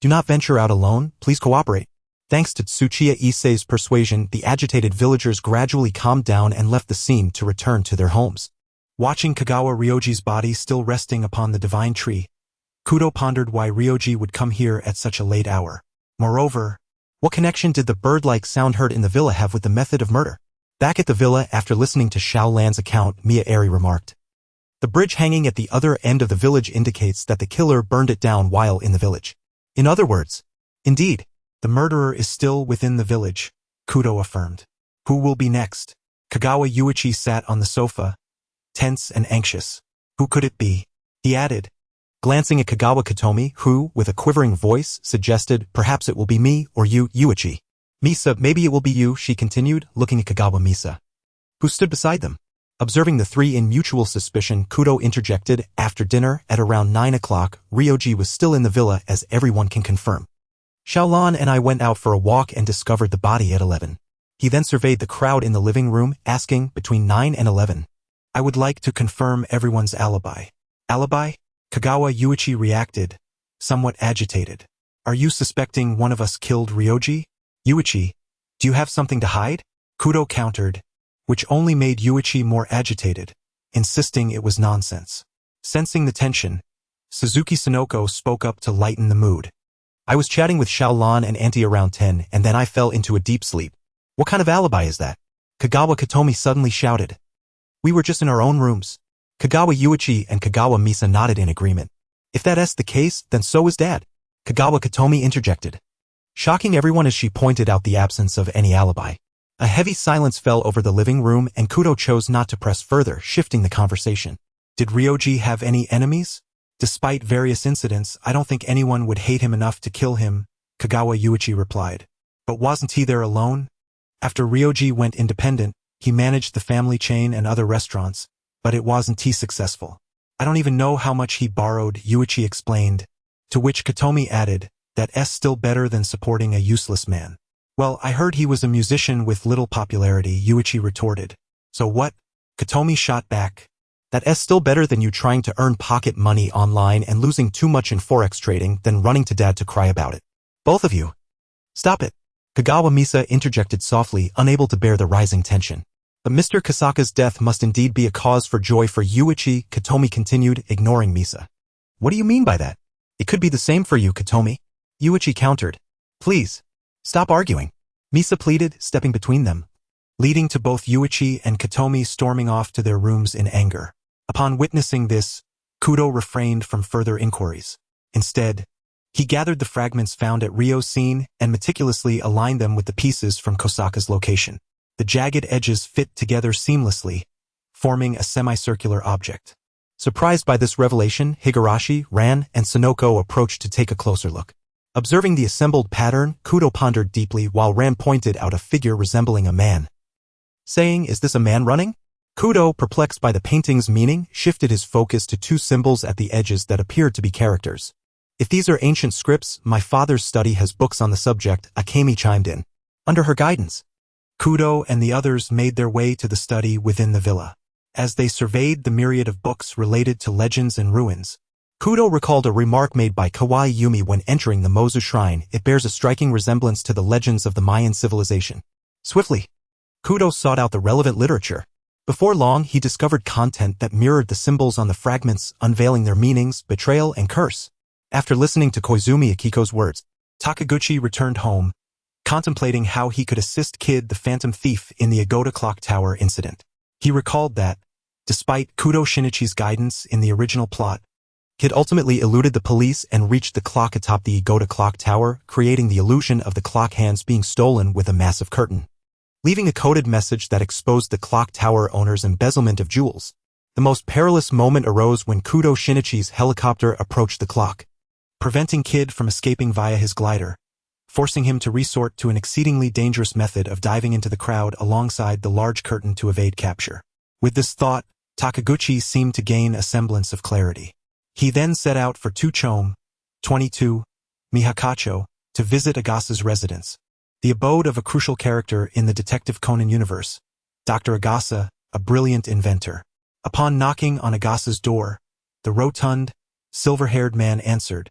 do not venture out alone, please cooperate." Thanks to Tsuchiya Issei's persuasion, the agitated villagers gradually calmed down and left the scene to return to their homes. Watching Kagawa Ryoji's body still resting upon the divine tree, Kudo pondered why Ryoji would come here at such a late hour. Moreover, what connection did the bird-like sound heard in the villa have with the method of murder? Back at the villa, after listening to Xiao Lan's account, Mia Eri remarked, "The bridge hanging at the other end of the village indicates that the killer burned it down while in the village." In other words, indeed, the murderer is still within the village, Kudo affirmed. Who will be next? Kagawa Yuichi sat on the sofa, tense and anxious. Who could it be? He added, glancing at Kagawa Katomi, who, with a quivering voice, suggested, "Perhaps it will be me, or you, Yuichi." "Misa, maybe it will be you," she continued, looking at Kagawa Misa, who stood beside them. Observing the three in mutual suspicion, Kudo interjected, "After dinner, at around 9 o'clock, Ryoji was still in the villa, as everyone can confirm. Xiao Lan and I went out for a walk and discovered the body at 11. He then surveyed the crowd in the living room, asking, between 9 and 11. I would like to confirm everyone's alibi." "Alibi?" Kagawa Yuichi reacted, somewhat agitated. "Are you suspecting one of us killed Ryoji?" "Yuichi, do you have something to hide?" Kudo countered, which only made Yuichi more agitated, insisting it was nonsense. Sensing the tension, Suzuki Sonoko spoke up to lighten the mood. "I was chatting with Xiao Lan and Auntie around 10, and then I fell into a deep sleep." "What kind of alibi is that?" Kagawa Katomi suddenly shouted. "We were just in our own rooms." Kagawa Yuichi and Kagawa Misa nodded in agreement. "If that's the case, then so is Dad," Kagawa Katomi interjected, shocking everyone as she pointed out the absence of any alibi. A heavy silence fell over the living room, and Kudo chose not to press further, shifting the conversation. "Did Ryoji have any enemies?" "Despite various incidents, I don't think anyone would hate him enough to kill him," Kagawa Yuichi replied. "But wasn't he there alone? After Ryoji went independent, he managed the family chain and other restaurants, but it wasn't he successful. I don't even know how much he borrowed," Yuichi explained, to which Katomi added, "That's still better than supporting a useless man." "Well, I heard he was a musician with little popularity," Yuichi retorted. "So what?" Katomi shot back. "That's still better than you trying to earn pocket money online and losing too much in forex trading, then running to Dad to cry about it. Both of you. Stop it." Kagawa Misa interjected softly, unable to bear the rising tension. "But Mr. Kasaka's death must indeed be a cause for joy for Yuichi," Katomi continued, ignoring Misa. "What do you mean by that?" "It could be the same for you, Katomi," Yuichi countered. "Please, stop arguing," Misa pleaded, stepping between them. leading to both Yuichi and Katomi storming off to their rooms in anger. Upon witnessing this, Kudo refrained from further inquiries. Instead, he gathered the fragments found at Ryo's scene and meticulously aligned them with the pieces from Kosaka's location. The jagged edges fit together seamlessly, forming a semicircular object. Surprised by this revelation, Higurashi, Ran, and Sonoko approached to take a closer look. Observing the assembled pattern, Kudo pondered deeply while Ran pointed out a figure resembling a man, saying, "Is this a man running?" Kudo, perplexed by the painting's meaning, shifted his focus to two symbols at the edges that appeared to be characters. "If these are ancient scripts, my father's study has books on the subject," Akemi chimed in. Under her guidance, Kudo and the others made their way to the study within the villa. As they surveyed the myriad of books related to legends and ruins, Kudo recalled a remark made by Kawaii Yumi when entering the Mozu Shrine. "It bears a striking resemblance to the legends of the Mayan civilization." Swiftly, Kudo sought out the relevant literature. Before long, he discovered content that mirrored the symbols on the fragments, unveiling their meanings, betrayal, and curse. After listening to Koizumi Akiko's words, Takaguchi returned home, contemplating how he could assist Kid the Phantom Thief in the Agoda Clock Tower incident. He recalled that, despite Kudo Shinichi's guidance in the original plot, Kid ultimately eluded the police and reached the clock atop the Agoda Clock Tower, creating the illusion of the clock hands being stolen with a massive curtain, leaving a coded message that exposed the clock tower owner's embezzlement of jewels. The most perilous moment arose when Kudo Shinichi's helicopter approached the clock, preventing Kid from escaping via his glider, forcing him to resort to an exceedingly dangerous method of diving into the crowd alongside the large curtain to evade capture. With this thought, Takaguchi seemed to gain a semblance of clarity. He then set out for Tuchome, 22, Mihakacho, to visit Agasa's residence, the abode of a crucial character in the Detective Conan universe, Dr. Agasa, a brilliant inventor. Upon knocking on Agasa's door, the rotund, silver-haired man answered,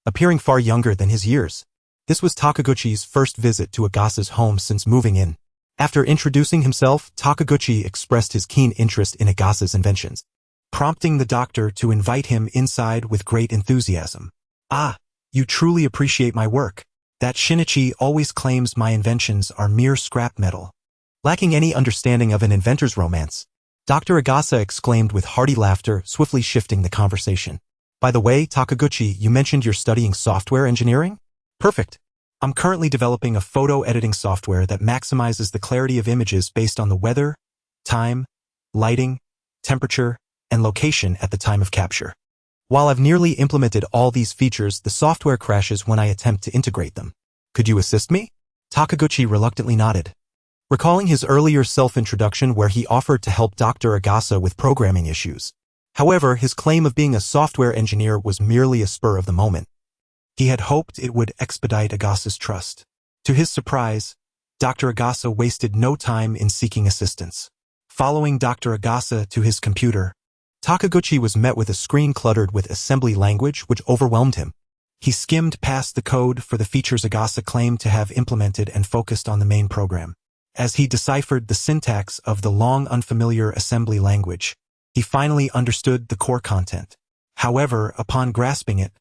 appearing far younger than his years. This was Takaguchi's first visit to Agasa's home since moving in. After introducing himself, Takaguchi expressed his keen interest in Agasa's inventions, prompting the doctor to invite him inside with great enthusiasm. "Ah, you truly appreciate my work. That Shinichi always claims my inventions are mere scrap metal." Lacking any understanding of an inventor's romance, Dr. Agasa exclaimed with hearty laughter, swiftly shifting the conversation. "By the way, Takaguchi, you mentioned you're studying software engineering? Perfect. I'm currently developing a photo editing software that maximizes the clarity of images based on the weather, time, lighting, temperature, and location at the time of capture. While I've nearly implemented all these features, the software crashes when I attempt to integrate them. Could you assist me?" Takaguchi reluctantly nodded, recalling his earlier self-introduction where he offered to help Dr. Agasa with programming issues. However, his claim of being a software engineer was merely a spur of the moment. He had hoped it would expedite Agasa's trust. To his surprise, Dr. Agasa wasted no time in seeking assistance. Following Dr. Agasa to his computer, Takaguchi was met with a screen cluttered with assembly language which overwhelmed him. He skimmed past the code for the features Agasa claimed to have implemented and focused on the main program. As he deciphered the syntax of the long unfamiliar assembly language, he finally understood the core content. However, upon grasping it,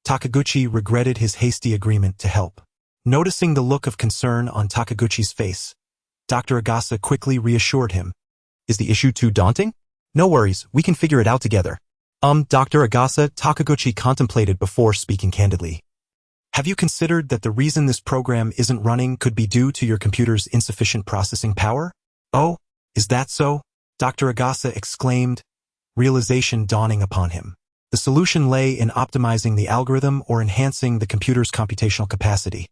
Takaguchi regretted his hasty agreement to help. Noticing the look of concern on Takaguchi's face, Dr. Agasa quickly reassured him. "Is the issue too daunting? No worries, we can figure it out together." Dr. Agasa, Takaguchi contemplated before speaking candidly. "Have you considered that the reason this program isn't running could be due to your computer's insufficient processing power?" "Oh, is that so?" Dr. Agasa exclaimed, realization dawning upon him. The solution lay in optimizing the algorithm or enhancing the computer's computational capacity,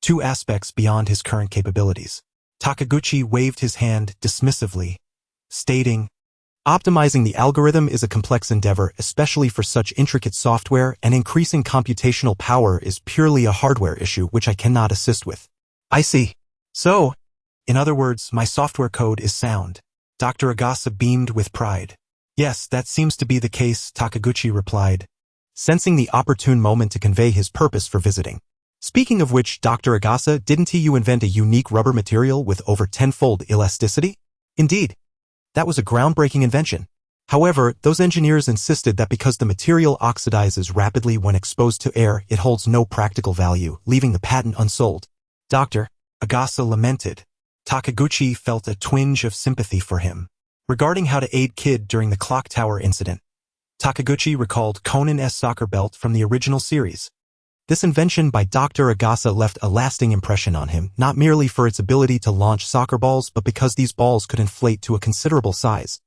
two aspects beyond his current capabilities. Takaguchi waved his hand dismissively, stating, "Optimizing the algorithm is a complex endeavor, especially for such intricate software, and increasing computational power is purely a hardware issue which I cannot assist with." "I see. So, in other words, my software code is sound." Dr. Agasa beamed with pride. "Yes, that seems to be the case," Takaguchi replied, sensing the opportune moment to convey his purpose for visiting. "Speaking of which, Dr. Agasa, didn't you invent a unique rubber material with over tenfold elasticity?" "Indeed. That was a groundbreaking invention. However, those engineers insisted that because the material oxidizes rapidly when exposed to air, it holds no practical value, leaving the patent unsold." Dr. Agasa lamented, Takaguchi felt a twinge of sympathy for him. Regarding how to aid Kid during the clock tower incident, Takaguchi recalled Conan's soccer belt from the original series. This invention by Dr. Agasa left a lasting impression on him, not merely for its ability to launch soccer balls but because these balls could inflate to a considerable size,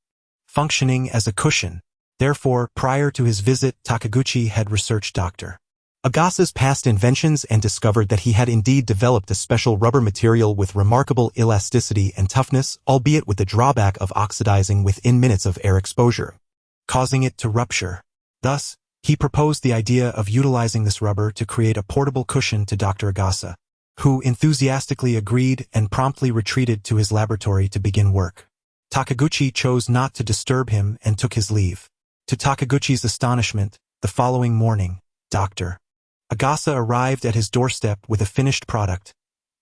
functioning as a cushion. Therefore, prior to his visit, Takaguchi had researched Dr. Agasa's past inventions and discovered that he had indeed developed a special rubber material with remarkable elasticity and toughness, albeit with the drawback of oxidizing within minutes of air exposure, causing it to rupture. Thus, he proposed the idea of utilizing this rubber to create a portable cushion to Dr. Agasa, who enthusiastically agreed and promptly retreated to his laboratory to begin work. Takaguchi chose not to disturb him and took his leave. To Takaguchi's astonishment, the following morning, Dr. Agasa arrived at his doorstep with a finished product,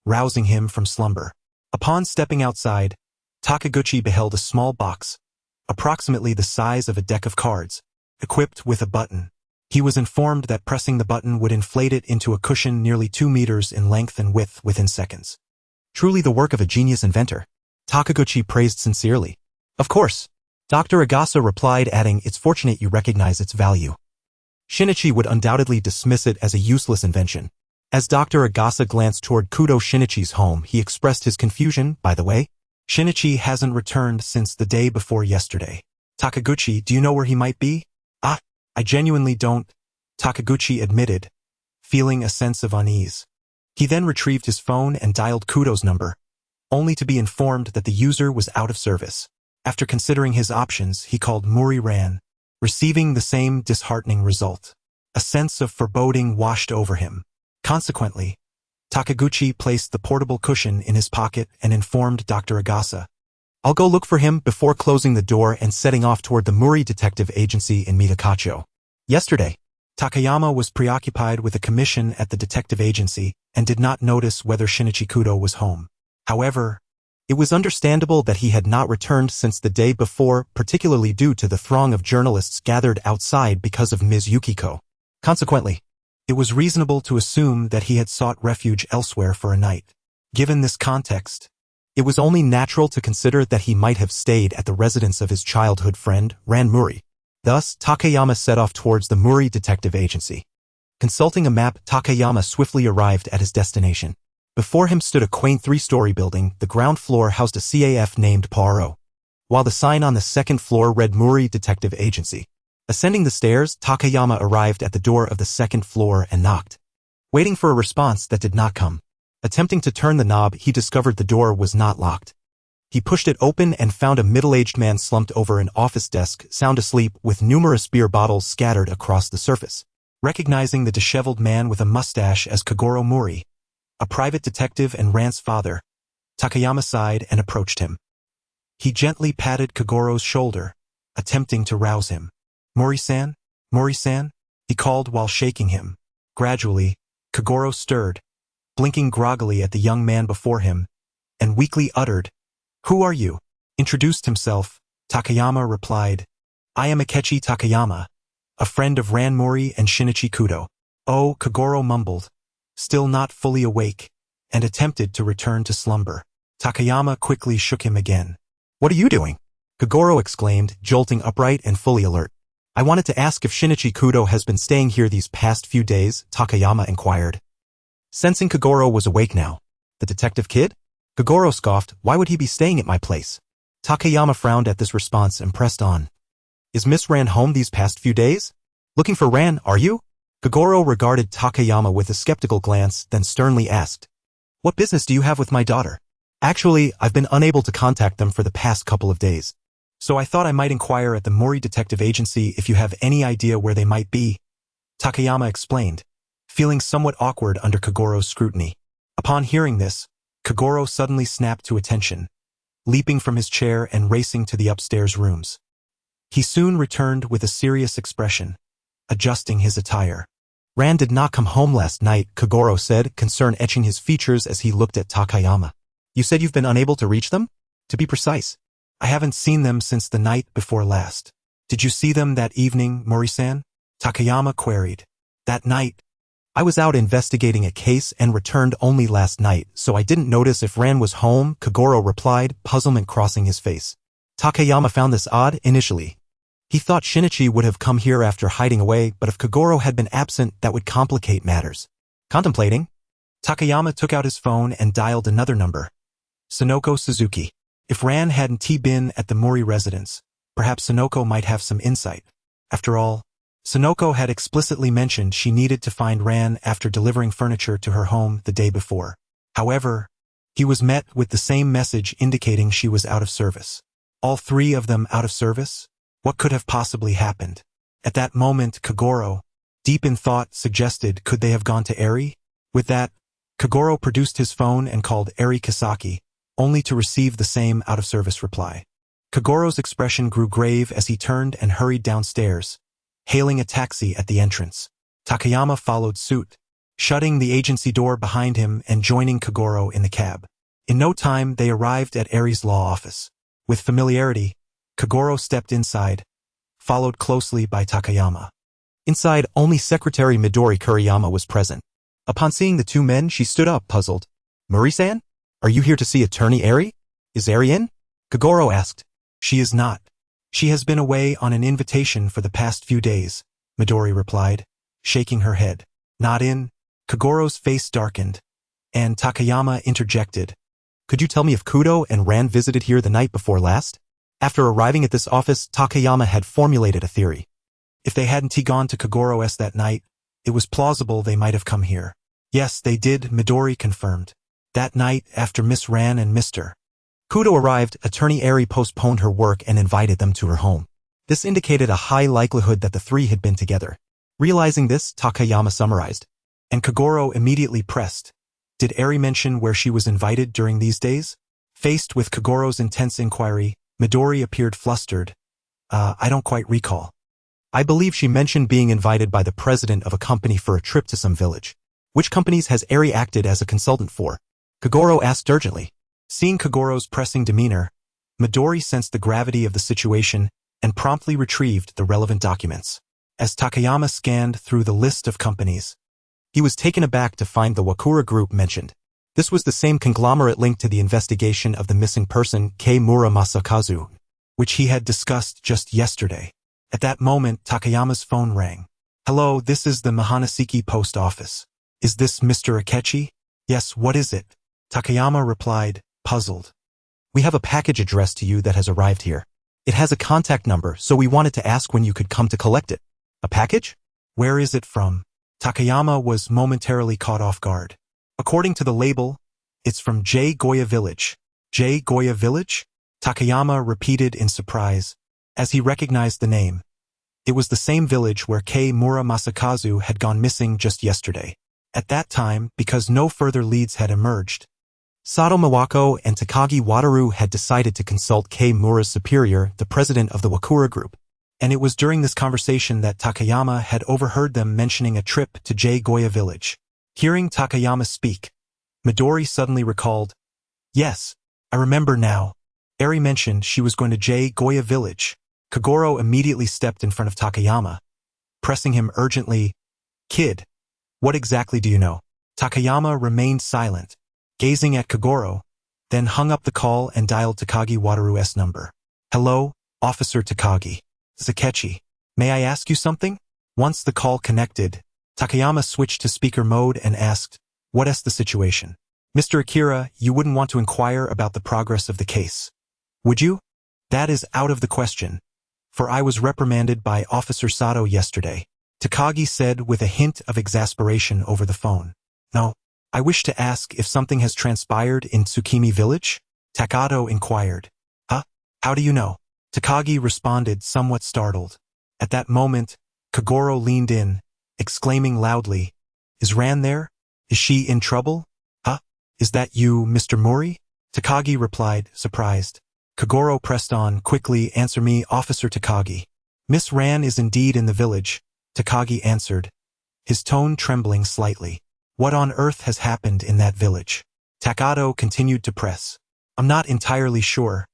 rousing him from slumber. Upon stepping outside, Takaguchi beheld a small box, approximately the size of a deck of cards, equipped with a button. He was informed that pressing the button would inflate it into a cushion nearly 2 meters in length and width within seconds. Truly the work of a genius inventor, Takaguchi praised sincerely. Of course, Dr. Agasa replied, adding, "It's fortunate you recognize its value." Shinichi would undoubtedly dismiss it as a useless invention. As Dr. Agasa glanced toward Kudo Shinichi's home, he expressed his confusion. "By the way, Shinichi hasn't returned since the day before yesterday. Takaguchi, do you know where he might be?" I genuinely don't," Takaguchi admitted, feeling a sense of unease. He then retrieved his phone and dialed Kudo's number, only to be informed that the user was out of service. After considering his options, he called Muri-ran, receiving the same disheartening result. A sense of foreboding washed over him. Consequently, Takaguchi placed the portable cushion in his pocket and informed Dr. Agasa, "I'll go look for him," before closing the door and setting off toward the Muri Detective Agency in Mitakacho. Yesterday, Takayama was preoccupied with a commission at the detective agency and did not notice whether Shinichi Kudo was home. However, it was understandable that he had not returned since the day before, particularly due to the throng of journalists gathered outside because of Ms. Yukiko. Consequently, it was reasonable to assume that he had sought refuge elsewhere for a night. Given this context, it was only natural to consider that he might have stayed at the residence of his childhood friend, Ran Muri. Thus, Takayama set off towards the Muri Detective Agency. Consulting a map, Takayama swiftly arrived at his destination. Before him stood a quaint 3-story building. The ground floor housed a CAF named Poirot, while the sign on the second floor read Muri Detective Agency. Ascending the stairs, Takayama arrived at the door of the second floor and knocked, waiting for a response that did not come. Attempting to turn the knob, he discovered the door was not locked. He pushed it open and found a middle-aged man slumped over an office desk, sound asleep, with numerous beer bottles scattered across the surface. Recognizing the disheveled man with a mustache as Kagoro Muri, a private detective and Ran's father, Takayama sighed and approached him. He gently patted Kagoro's shoulder, attempting to rouse him. "Mori-san? Mori-san?" he called while shaking him. Gradually, Kagoro stirred, blinking groggily at the young man before him, and weakly uttered, "Who are you?" Introduced himself, Takayama replied, "I am Akechi Takayama, a friend of Ran Muri and Shinichi Kudo." "Oh," Kagoro mumbled, still not fully awake, and attempted to return to slumber. Takayama quickly shook him again. "What are you doing?" Kagoro exclaimed, jolting upright and fully alert. "I wanted to ask if Shinichi Kudo has been staying here these past few days," Takayama inquired. Sensing Kagoro was awake now. "The detective kid?" Kagoro scoffed, "Why would he be staying at my place?" Takayama frowned at this response and pressed on. "Is Miss Ran home these past few days?" "Looking for Ran, are you?" Kagoro regarded Takayama with a skeptical glance, then sternly asked, "What business do you have with my daughter?" "Actually, I've been unable to contact them for the past couple of days. So I thought I might inquire at the Muri Detective Agency if you have any idea where they might be," Takayama explained, feeling somewhat awkward under Kagoro's scrutiny. Upon hearing this, Kagoro suddenly snapped to attention, leaping from his chair and racing to the upstairs rooms. He soon returned with a serious expression, adjusting his attire. "Ran did not come home last night," Kagoro said, concern etching his features as he looked at Takayama. "You said you've been unable to reach them?" "To be precise, I haven't seen them since the night before last." "Did you see them that evening, Mori-san?" Takayama queried. "That night?" I was out investigating a case and returned only last night, so I didn't notice if Ran was home, Kagoro replied, puzzlement crossing his face. Takayama found this odd initially. He thought Shinichi would have come here after hiding away, but if Kagoro had been absent, that would complicate matters. Contemplating, Takayama took out his phone and dialed another number. Sonoko Suzuki. If Ran hadn't been at the Mori residence, perhaps Sonoko might have some insight. After all, Sonoko had explicitly mentioned she needed to find Ran after delivering furniture to her home the day before. However, he was met with the same message indicating she was out of service. All three of them out of service? What could have possibly happened? At that moment, Kagoro, deep in thought, suggested could they have gone to Eri? With that, Kagoro produced his phone and called Eri Kisaki, only to receive the same out-of-service reply. Kagoro's expression grew grave as he turned and hurried downstairs, hailing a taxi at the entrance. Takayama followed suit, shutting the agency door behind him and joining Kagoro in the cab. In no time, they arrived at Eri's law office. With familiarity, Kagoro stepped inside, followed closely by Takayama. Inside, only Secretary Midori Kuriyama was present. Upon seeing the two men, she stood up, puzzled. Mori-san? Are you here to see Attorney Eri? Is Eri in? Kagoro asked. She is not. She has been away on an invitation for the past few days, Midori replied, shaking her head. Not in? Kagoro's face darkened, and Takayama interjected. Could you tell me if Kudo and Ran visited here the night before last? After arriving at this office, Takayama had formulated a theory. If they hadn't gone to Kagoro's that night, it was plausible they might have come here. Yes, they did, Midori confirmed. That night, after Miss Ran and Mr. Kudo arrived, Attorney Eri postponed her work and invited them to her home. This indicated a high likelihood that the three had been together. Realizing this, Takayama summarized. And Kagoro immediately pressed. Did Eri mention where she was invited during these days? Faced with Kagoro's intense inquiry, Midori appeared flustered. I don't quite recall. I believe she mentioned being invited by the president of a company for a trip to some village. Which companies has Eri acted as a consultant for? Kagoro asked urgently. Seeing Kagoro's pressing demeanor, Midori sensed the gravity of the situation and promptly retrieved the relevant documents. As Takayama scanned through the list of companies, he was taken aback to find the Wakura Group mentioned. This was the same conglomerate linked to the investigation of the missing person Keimura Masakazu, which he had discussed just yesterday. At that moment, Takayama's phone rang. Hello, this is the Mahanaseki post office. Is this Mr. Akechi? Yes, what is it? Takayama replied, puzzled. We have a package addressed to you that has arrived here. It has a contact number, so we wanted to ask when you could come to collect it. A package? Where is it from? Takayama was momentarily caught off guard. According to the label, it's from J. Goya Village. J. Goya Village? Takayama repeated in surprise, as he recognized the name. It was the same village where Keimura Masakazu had gone missing just yesterday. At that time, because no further leads had emerged, Sato Mawako and Takagi Wataru had decided to consult Keimura's superior, the president of the Wakura Group. And it was during this conversation that Takayama had overheard them mentioning a trip to J. Goya Village. Hearing Takayama speak, Midori suddenly recalled, Yes, I remember now. Eri mentioned she was going to J. Goya Village. Kagoro immediately stepped in front of Takayama, pressing him urgently, Kid, what exactly do you know? Takayama remained silent, gazing at Kagoro, then hung up the call and dialed Takagi Wataru's number. Hello, Officer Takagi. Zakechi. May I ask you something? Once the call connected, Takayama switched to speaker mode and asked, What's the situation? Mr. Akira, you wouldn't want to inquire about the progress of the case, would you? That is out of the question, for I was reprimanded by Officer Sato yesterday, Takagi said with a hint of exasperation over the phone. No, I wish to ask if something has transpired in Tsukimi village? Takato inquired. Huh? How do you know? Takagi responded, somewhat startled. At that moment, Kagoro leaned in, exclaiming loudly, Is Ran there? Is she in trouble? Huh? Is that you, Mr. Mori? Takagi replied, surprised. Kagoro pressed on, quickly, Answer me, Officer Takagi. Miss Ran is indeed in the village, Takagi answered, his tone trembling slightly. What on earth has happened in that village? Takato continued to press. I'm not entirely sure.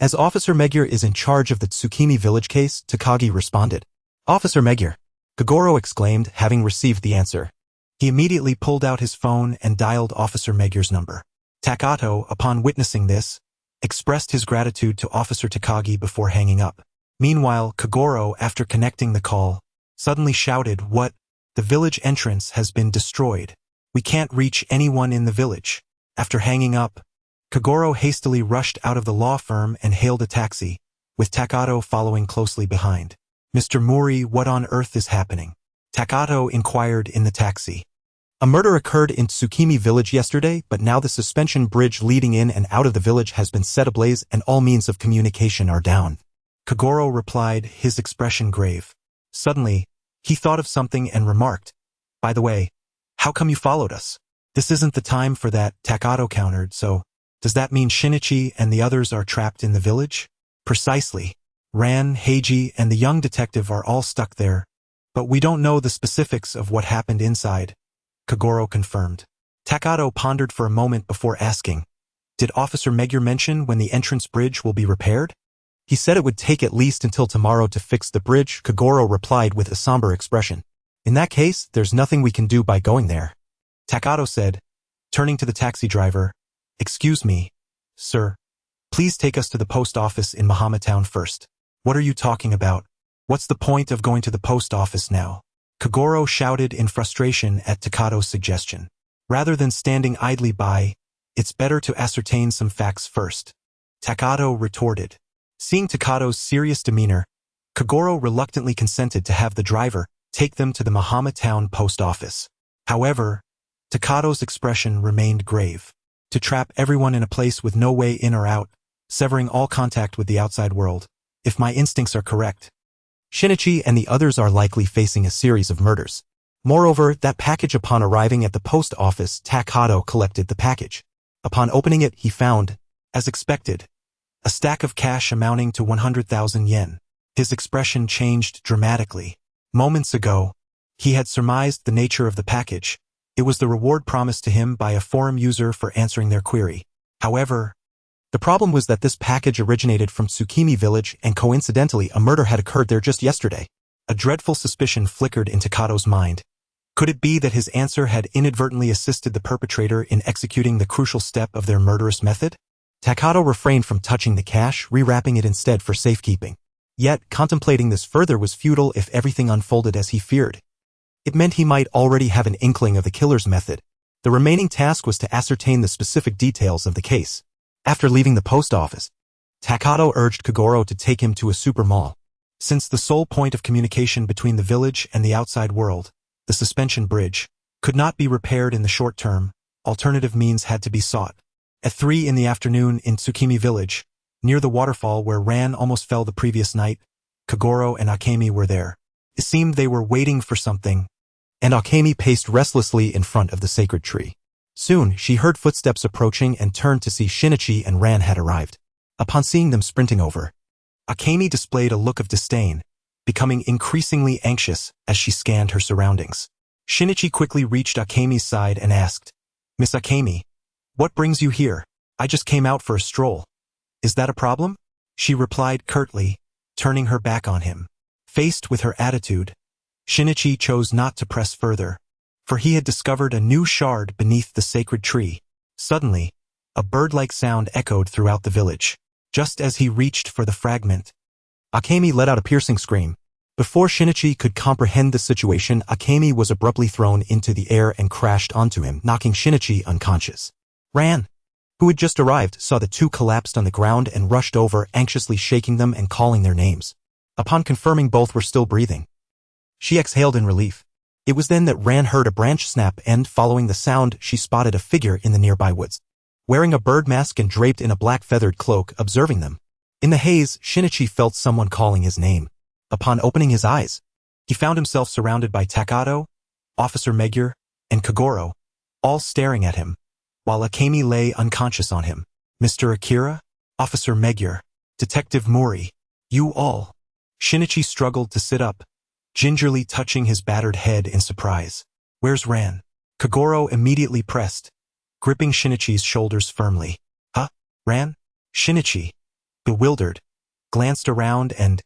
As Officer Megure is in charge of the Tsukimi village case, Takagi responded. Officer Megure, Kagoro exclaimed, having received the answer. He immediately pulled out his phone and dialed Officer Megur's number. Takato, upon witnessing this, expressed his gratitude to Officer Takagi before hanging up. Meanwhile, Kagoro, after connecting the call, suddenly shouted, "What? The village entrance has been destroyed. We can't reach anyone in the village." After hanging up, Kagoro hastily rushed out of the law firm and hailed a taxi, with Takato following closely behind. "Mr. Mori, what on earth is happening?" Takato inquired in the taxi. "A murder occurred in Tsukimi village yesterday, but now the suspension bridge leading in and out of the village has been set ablaze and all means of communication are down," Kagoro replied, his expression grave. Suddenly, he thought of something and remarked, "By the way, how come you followed us?" "This isn't the time for that," Takato countered. "So, does that mean Shinichi and the others are trapped in the village?" "Precisely. Ran, Heiji, and the young detective are all stuck there, but we don't know the specifics of what happened inside," Kagoro confirmed. Takato pondered for a moment before asking, "Did Officer Megur mention when the entrance bridge will be repaired?" "He said it would take at least until tomorrow to fix the bridge," Kagoro replied with a somber expression. "In that case, there's nothing we can do by going there," Takato said, turning to the taxi driver. "Excuse me, sir. Please take us to the post office in Mahama Town first." "What are you talking about? What's the point of going to the post office now?" Kagoro shouted in frustration at Takato's suggestion. "Rather than standing idly by, it's better to ascertain some facts first," Takato retorted. Seeing Takato's serious demeanor, Kagoro reluctantly consented to have the driver take them to the Mahama Town post office. However, Takato's expression remained grave. To trap everyone in a place with no way in or out, severing all contact with the outside world. If my instincts are correct, Shinichi and the others are likely facing a series of murders. Moreover, that package upon arriving at the post office, Takato collected the package. Upon opening it, he found, as expected, a stack of cash amounting to 100,000 yen. His expression changed dramatically. Moments ago, he had surmised the nature of the package. It was the reward promised to him by a forum user for answering their query. However, the problem was that this package originated from Tsukimi village and coincidentally a murder had occurred there just yesterday. A dreadful suspicion flickered in Takato's mind. Could it be that his answer had inadvertently assisted the perpetrator in executing the crucial step of their murderous method? Takato refrained from touching the cash, rewrapping it instead for safekeeping. Yet, contemplating this further was futile if everything unfolded as he feared. It meant he might already have an inkling of the killer's method. The remaining task was to ascertain the specific details of the case. After leaving the post office, Takato urged Kagoro to take him to a super mall. Since the sole point of communication between the village and the outside world, the suspension bridge, could not be repaired in the short term, alternative means had to be sought. At 3 in the afternoon in Tsukimi village, near the waterfall where Ran almost fell the previous night, Kagoro and Akemi were there. It seemed they were waiting for something, and Akemi paced restlessly in front of the sacred tree. Soon, she heard footsteps approaching and turned to see Shinichi and Ran had arrived. Upon seeing them sprinting over, Akemi displayed a look of disdain, becoming increasingly anxious as she scanned her surroundings. Shinichi quickly reached Akemi's side and asked, "Miss Akemi, what brings you here?" "I just came out for a stroll." "Is that a problem?" she replied curtly, turning her back on him. Faced with her attitude, Shinichi chose not to press further, for he had discovered a new shard beneath the sacred tree. Suddenly, a bird-like sound echoed throughout the village. Just as he reached for the fragment, Akemi let out a piercing scream. Before Shinichi could comprehend the situation, Akemi was abruptly thrown into the air and crashed onto him, knocking Shinichi unconscious. Ran, who had just arrived, saw the two collapsed on the ground and rushed over, anxiously shaking them and calling their names. Upon confirming both were still breathing, she exhaled in relief. It was then that Ran heard a branch snap and, following the sound, she spotted a figure in the nearby woods, wearing a bird mask and draped in a black feathered cloak, observing them. In the haze, Shinichi felt someone calling his name. Upon opening his eyes, he found himself surrounded by Takato, Officer Megur, and Kagoro, all staring at him, while Akemi lay unconscious on him. "Mr. Akira? Officer Megur, Detective Mori, you all." Shinichi struggled to sit up, gingerly touching his battered head in surprise. "Where's Ran?" Kagoro immediately pressed, gripping Shinichi's shoulders firmly. "Huh? Ran?" Shinichi, bewildered, glanced around and,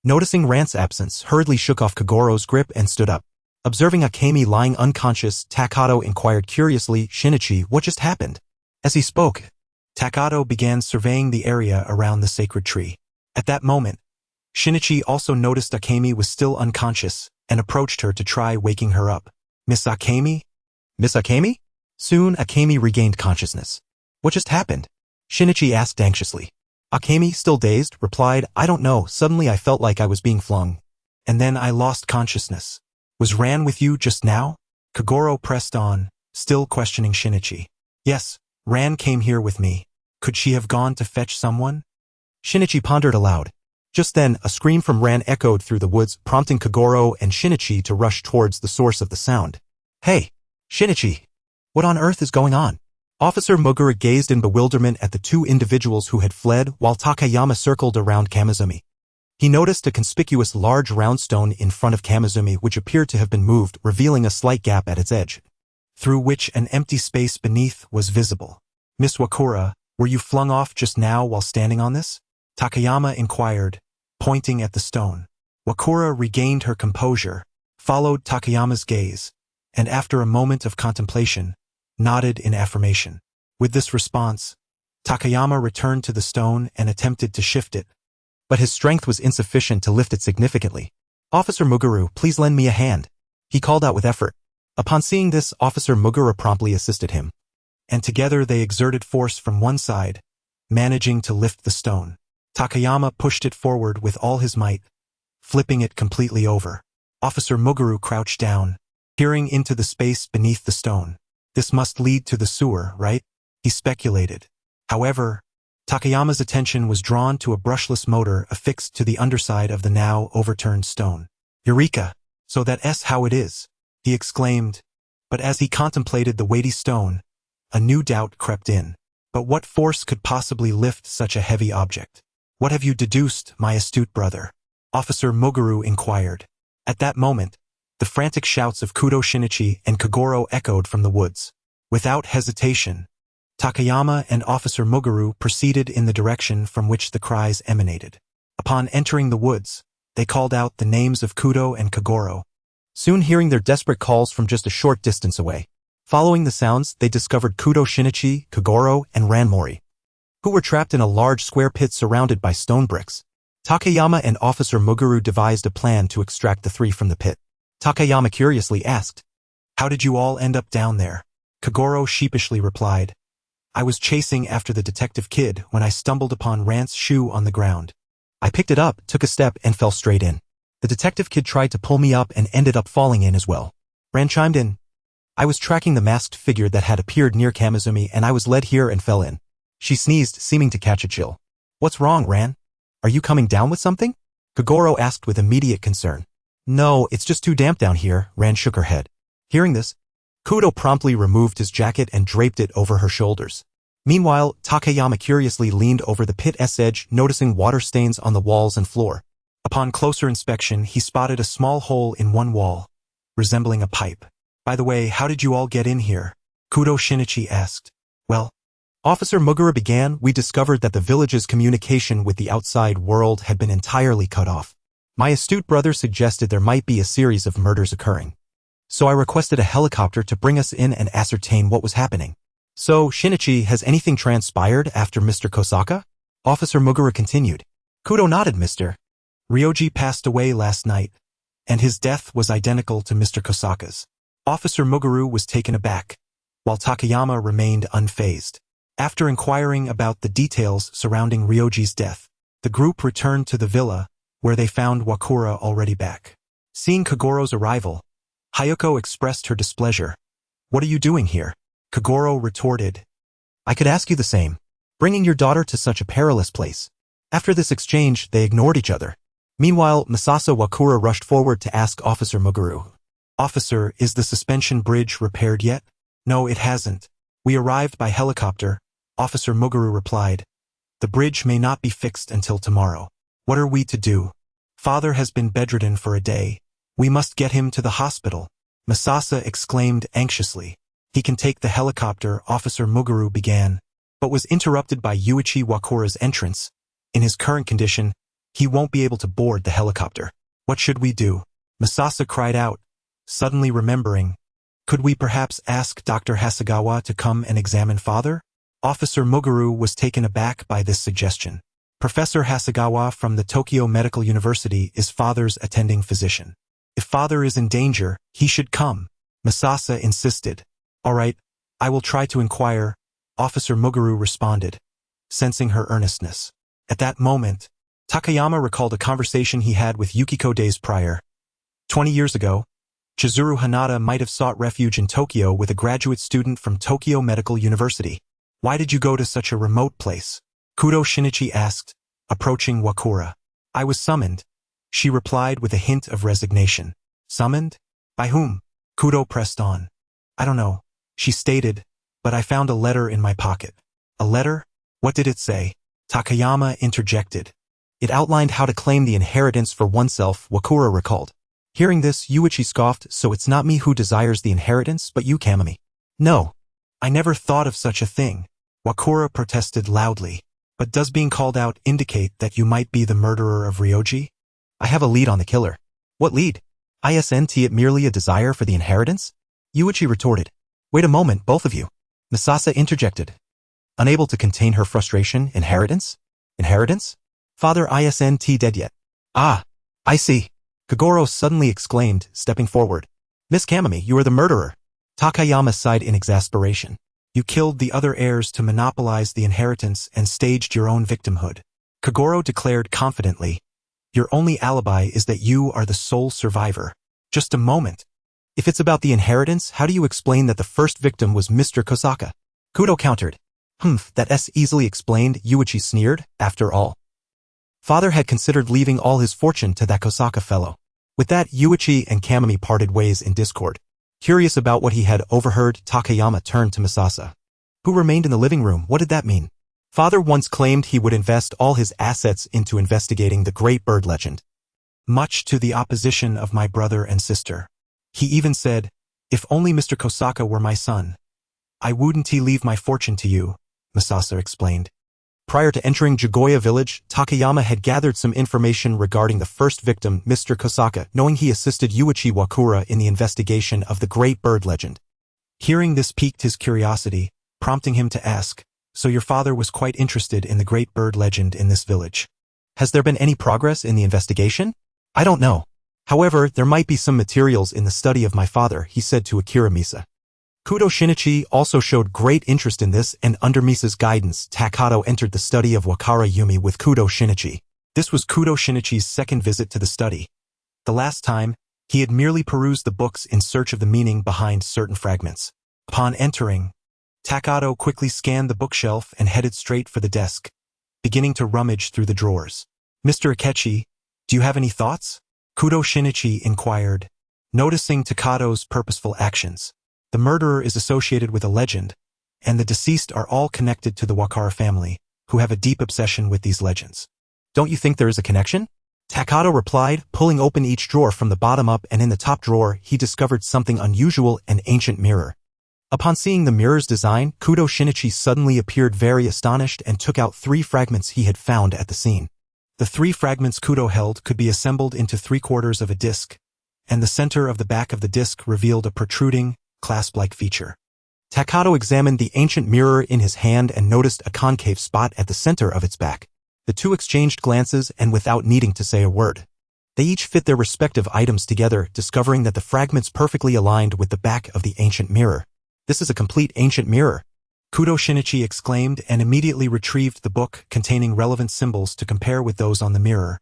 noticing Ran's absence, hurriedly shook off Kagoro's grip and stood up. Observing Akemi lying unconscious, Takato inquired curiously, "Shinichi, what just happened?" As he spoke, Takato began surveying the area around the sacred tree. At that moment, Shinichi also noticed Akemi was still unconscious and approached her to try waking her up. "Miss Akemi? Miss Akemi?" Soon, Akemi regained consciousness. "What just happened?" Shinichi asked anxiously. Akemi, still dazed, replied, "I don't know, suddenly I felt like I was being flung. And then I lost consciousness." "Was Ran with you just now?" Kagoro pressed on, still questioning Shinichi. "Yes, Ran came here with me. Could she have gone to fetch someone?" Shinichi pondered aloud. Just then, a scream from Ran echoed through the woods, prompting Kagoro and Shinichi to rush towards the source of the sound. "Hey, Shinichi! What on earth is going on?" Officer Mugura gazed in bewilderment at the two individuals who had fled while Takayama circled around Kamizumi. He noticed a conspicuous large round stone in front of Kamizumi which appeared to have been moved, revealing a slight gap at its edge, through which an empty space beneath was visible. "Miss Wakura, were you flung off just now while standing on this?" Takayama inquired, pointing at the stone. Wakura regained her composure, followed Takayama's gaze, and after a moment of contemplation, nodded in affirmation. With this response, Takayama returned to the stone and attempted to shift it, but his strength was insufficient to lift it significantly. "Officer Muguru, please lend me a hand," he called out with effort. Upon seeing this, Officer Mugura promptly assisted him, and together they exerted force from one side, managing to lift the stone. Takayama pushed it forward with all his might, flipping it completely over. Officer Muguru crouched down, peering into the space beneath the stone. "This must lead to the sewer, right?" he speculated. However, Takayama's attention was drawn to a brushless motor affixed to the underside of the now overturned stone. "Eureka! So that's how it is," he exclaimed, but as he contemplated the weighty stone, a new doubt crept in. But what force could possibly lift such a heavy object? "What have you deduced, my astute brother?" Officer Muguru inquired. At that moment, the frantic shouts of Kudo Shinichi and Kagoro echoed from the woods. Without hesitation, Takayama and Officer Muguru proceeded in the direction from which the cries emanated. Upon entering the woods, they called out the names of Kudo and Kagoro, soon hearing their desperate calls from just a short distance away. Following the sounds, they discovered Kudo Shinichi, Kagoro, and Ranmori, who were trapped in a large square pit surrounded by stone bricks. Takayama and Officer Muguru devised a plan to extract the three from the pit. Takayama curiously asked, "How did you all end up down there?" Kagoro sheepishly replied, "I was chasing after the detective kid when I stumbled upon Rant's shoe on the ground. I picked it up, took a step, and fell straight in. The detective kid tried to pull me up and ended up falling in as well." Ran chimed in, "I was tracking the masked figure that had appeared near Kamizumi and I was led here and fell in." She sneezed, seeming to catch a chill. "What's wrong, Ran? Are you coming down with something?" Kagoro asked with immediate concern. "No, it's just too damp down here," Ran shook her head. Hearing this, Kudo promptly removed his jacket and draped it over her shoulders. Meanwhile, Takayama curiously leaned over the pit's edge, noticing water stains on the walls and floor. Upon closer inspection, he spotted a small hole in one wall, resembling a pipe. "By the way, how did you all get in here?" Kudo Shinichi asked. "Well," Officer Mugura began, "we discovered that the village's communication with the outside world had been entirely cut off. My astute brother suggested there might be a series of murders occurring. So I requested a helicopter to bring us in and ascertain what was happening." "So, Shinichi, has anything transpired after Mr. Kosaka?" Officer Mugura continued. Kudo nodded. "Mr. Ryoji passed away last night, and his death was identical to Mr. Kosaka's." Officer Muguru was taken aback, while Takayama remained unfazed. After inquiring about the details surrounding Ryoji's death, the group returned to the villa, where they found Wakura already back. Seeing Kagoro's arrival, Hayako expressed her displeasure. "What are you doing here?" Kagoro retorted, "I could ask you the same. Bringing your daughter to such a perilous place." After this exchange, they ignored each other. Meanwhile, Masasa Wakura rushed forward to ask Officer Muguru, "Officer, is the suspension bridge repaired yet?" "No, it hasn't. We arrived by helicopter," Officer Muguru replied. "The bridge may not be fixed until tomorrow." "What are we to do?" "Father has been bedridden for a day. We must get him to the hospital," Masasa exclaimed anxiously. "He can take the helicopter," Officer Muguru began, but was interrupted by Yuichi Wakura's entrance. "In his current condition, he won't be able to board the helicopter." "What should we do?" Masasa cried out, Suddenly remembering, could we perhaps ask Dr. Hasegawa to come and examine Father? Officer Muguru was taken aback by this suggestion. Professor Hasegawa from the Tokyo Medical University is Father's attending physician. If Father is in danger, he should come, Masasa insisted. All right, I will try to inquire, Officer Muguru responded, sensing her earnestness. At that moment, Takayama recalled a conversation he had with Yukiko days prior. 20 years ago, Chizuru Hanada might have sought refuge in Tokyo with a graduate student from Tokyo Medical University. Why did you go to such a remote place? Kudo Shinichi asked, approaching Wakura. I was summoned, she replied with a hint of resignation. Summoned? By whom? Kudo pressed on. I don't know, she stated, but I found a letter in my pocket. A letter? What did it say? Takayama interjected. It outlined how to claim the inheritance for oneself, Wakura recalled. Hearing this, Yuichi scoffed, so it's not me who desires the inheritance, but you, Kamami. No. I never thought of such a thing. Wakura protested loudly. But does being called out indicate that you might be the murderer of Ryoji? I have a lead on the killer. What lead? Isn't it merely a desire for the inheritance? Yuichi retorted. Wait a moment, both of you. Masasa interjected. Unable to contain her frustration, inheritance? Inheritance? Father isn't dead yet. Ah, I see. Kagoro suddenly exclaimed, stepping forward. Miss Kamami, you are the murderer. Takayama sighed in exasperation. You killed the other heirs to monopolize the inheritance and staged your own victimhood. Kagoro declared confidently. Your only alibi is that you are the sole survivor. Just a moment. If it's about the inheritance, how do you explain that the first victim was Mr. Kosaka? Kudo countered. That's easily explained, Yuichi sneered, after all. Father had considered leaving all his fortune to that Kosaka fellow. With that, Yuichi and Kamami parted ways in discord. Curious about what he had overheard, Takayama turned to Masasa. Who remained in the living room? What did that mean? Father once claimed he would invest all his assets into investigating the great bird legend. Much to the opposition of my brother and sister. He even said, if only Mr. Kosaka were my son. I wouldn't leave my fortune to you, Masasa explained. Prior to entering Jugoya village, Takayama had gathered some information regarding the first victim, Mr. Kosaka, knowing he assisted Yuichi Wakura in the investigation of the great bird legend. Hearing this piqued his curiosity, prompting him to ask, so your father was quite interested in the great bird legend in this village. Has there been any progress in the investigation? I don't know. However, there might be some materials in the study of my father, he said to Akira Misa. Kudo Shinichi also showed great interest in this, and under Misa's guidance, Takato entered the study of Wakara Yumi with Kudo Shinichi. This was Kudo Shinichi's second visit to the study. The last time, he had merely perused the books in search of the meaning behind certain fragments. Upon entering, Takato quickly scanned the bookshelf and headed straight for the desk, beginning to rummage through the drawers. Mr. Akechi, do you have any thoughts? Kudo Shinichi inquired, noticing Takato's purposeful actions. The murderer is associated with a legend, and the deceased are all connected to the Wakara family, who have a deep obsession with these legends. Don't you think there is a connection? Takato replied, pulling open each drawer from the bottom up, and in the top drawer he discovered something unusual, an ancient mirror. Upon seeing the mirror's design, Kudo Shinichi suddenly appeared very astonished and took out 3 fragments he had found at the scene. The 3 fragments Kudo held could be assembled into 3/4 of a disc, and the center of the back of the disc revealed a protruding, clasp-like feature. Takato examined the ancient mirror in his hand and noticed a concave spot at the center of its back. The two exchanged glances, and without needing to say a word, they each fit their respective items together, discovering that the fragments perfectly aligned with the back of the ancient mirror. This is a complete ancient mirror, Kudo Shinichi exclaimed, and immediately retrieved the book containing relevant symbols to compare with those on the mirror,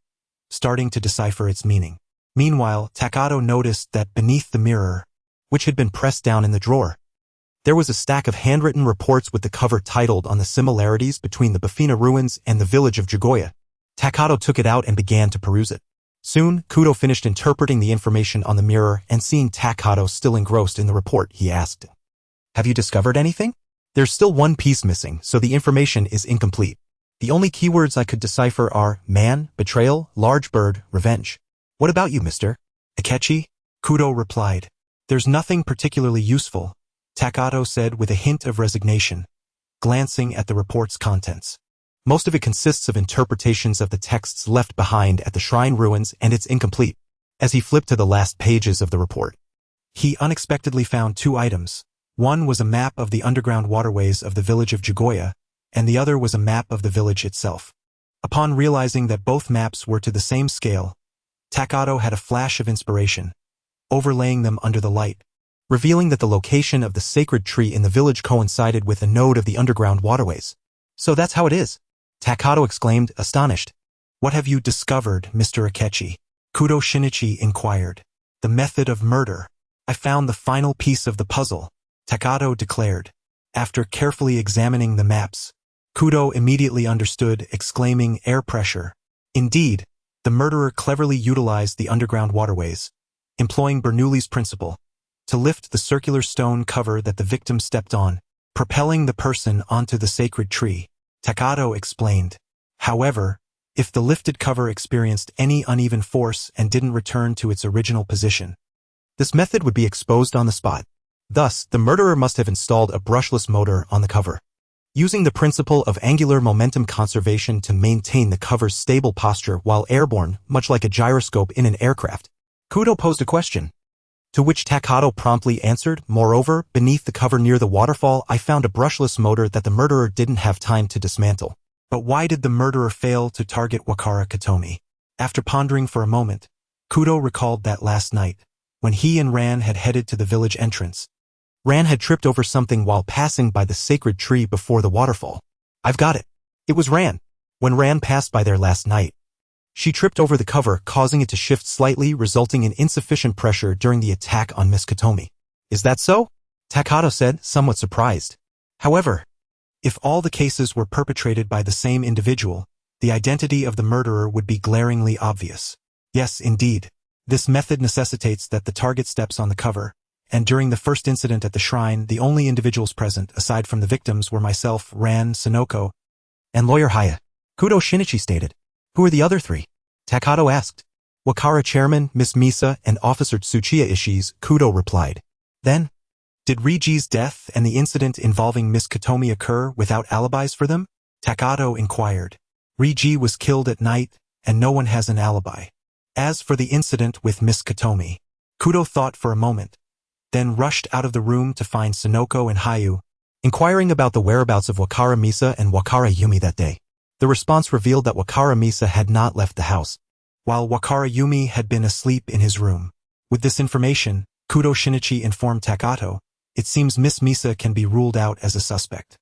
starting to decipher its meaning. Meanwhile, Takato noticed that beneath the mirror, which had been pressed down in the drawer, there was a stack of handwritten reports with the cover titled on the similarities between the Bafina ruins and the village of Jugoya. Takato took it out and began to peruse it. Soon, Kudo finished interpreting the information on the mirror, and seeing Takato still engrossed in the report, he asked, "Have you discovered anything? There's still one piece missing, so the information is incomplete. The only keywords I could decipher are man, betrayal, large bird, revenge. What about you, Mr. Akechi?" Kudo replied. "There's nothing particularly useful," Takato said with a hint of resignation, glancing at the report's contents. "Most of it consists of interpretations of the texts left behind at the shrine ruins, and it's incomplete." As he flipped to the last pages of the report, He unexpectedly found two items. One was a map of the underground waterways of the village of Jugoya, and the other was a map of the village itself. Upon realizing that both maps were to the same scale, Takato had a flash of inspiration, overlaying them under the light, revealing that the location of the sacred tree in the village coincided with a node of the underground waterways. "So that's how it is," Takato exclaimed, astonished. "What have you discovered, Mr. Akechi?" Kudo Shinichi inquired. "The method of murder. I found the final piece of the puzzle," Takato declared. After carefully examining the maps, Kudo immediately understood, exclaiming, "Air pressure." Indeed, the murderer cleverly utilized the underground waterways, employing Bernoulli's principle, to lift the circular stone cover that the victim stepped on, propelling the person onto the sacred tree. Takato explained. However, if the lifted cover experienced any uneven force and didn't return to its original position, this method would be exposed on the spot. Thus, the murderer must have installed a brushless motor on the cover, using the principle of angular momentum conservation to maintain the cover's stable posture while airborne, much like a gyroscope in an aircraft. Kudo posed a question, to which Takato promptly answered, "Moreover, beneath the cover near the waterfall, I found a brushless motor that the murderer didn't have time to dismantle." But why did the murderer fail to target Wakara Katomi? After pondering for a moment, Kudo recalled that last night, when he and Ran had headed to the village entrance, Ran had tripped over something while passing by the sacred tree before the waterfall. "I've got it. It was Ran. When Ran passed by there last night, she tripped over the cover, causing it to shift slightly, resulting in insufficient pressure during the attack on Miss Katomi." "Is that so?" Takato said, somewhat surprised. However, if all the cases were perpetrated by the same individual, the identity of the murderer would be glaringly obvious. Yes, indeed. This method necessitates that the target steps on the cover, and during the first incident at the shrine, the only individuals present, aside from the victims, were myself, Ran, Sonoko, and Lawyer Haya. Kudo Shinichi stated. "Who are the other three?" Takato asked. "Wakara Chairman, Miss Misa, and Officer Tsuchiya Ishii," Kudo replied. Then, did Riji's death and the incident involving Miss Katomi occur without alibis for them? Takato inquired. "Riji was killed at night, and no one has an alibi. As for the incident with Miss Katomi," Kudo thought for a moment, then rushed out of the room to find Sonoko and Hayu, inquiring about the whereabouts of Wakara Misa and Wakara Yumi that day. The response revealed that Wakara Misa had not left the house, while Wakara Yumi had been asleep in his room. With this information, Kudo Shinichi informed Takato, "It seems Miss Misa can be ruled out as a suspect.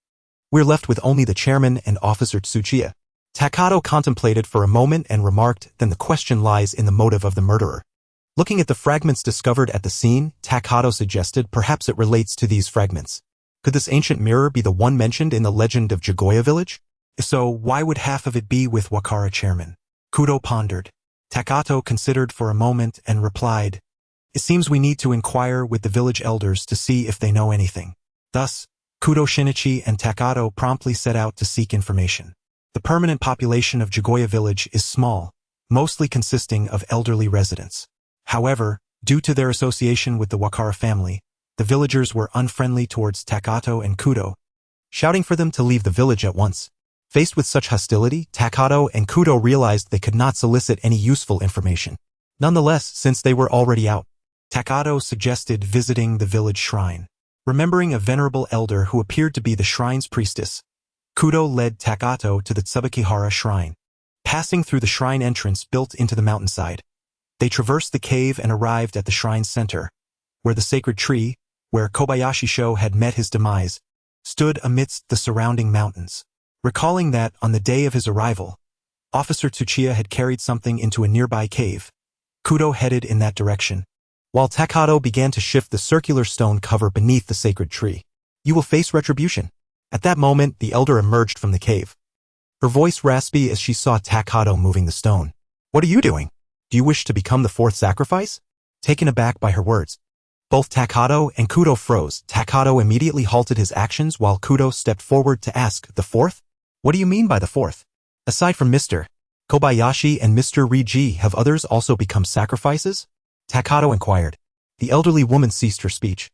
We're left with only the chairman and Officer Tsuchiya." Takato contemplated for a moment and remarked, "Then the question lies in the motive of the murderer." Looking at the fragments discovered at the scene, Takato suggested perhaps it relates to these fragments. Could this ancient mirror be the one mentioned in the legend of Jugoya village? If so, why would half of it be with Wakara Chairman? Kudo pondered. Takato considered for a moment and replied, "It seems we need to inquire with the village elders to see if they know anything." Thus, Kudo Shinichi and Takato promptly set out to seek information. The permanent population of Jugoya village is small, mostly consisting of elderly residents. However, due to their association with the Wakara family, the villagers were unfriendly towards Takato and Kudo, shouting for them to leave the village at once. Faced with such hostility, Takato and Kudo realized they could not solicit any useful information. Nonetheless, since they were already out, Takato suggested visiting the village shrine. Remembering a venerable elder who appeared to be the shrine's priestess, Kudo led Takato to the Tsubakihara shrine. Passing through the shrine entrance built into the mountainside, they traversed the cave and arrived at the shrine's center, where the sacred tree, where Kobayashi Sho had met his demise, stood amidst the surrounding mountains. Recalling that, on the day of his arrival, Officer Tsuchiya had carried something into a nearby cave, Kudo headed in that direction, while Takato began to shift the circular stone cover beneath the sacred tree. "You will face retribution." At that moment, the elder emerged from the cave, her voice raspy as she saw Takato moving the stone. "What are you doing? Do you wish to become the fourth sacrifice?" Taken aback by her words, both Takato and Kudo froze. Takato immediately halted his actions while Kudo stepped forward to ask, "The fourth? What do you mean by the fourth? Aside from Mr. Kobayashi and Mr. Riji, have others also become sacrifices?" Takato inquired. The elderly woman ceased her speech,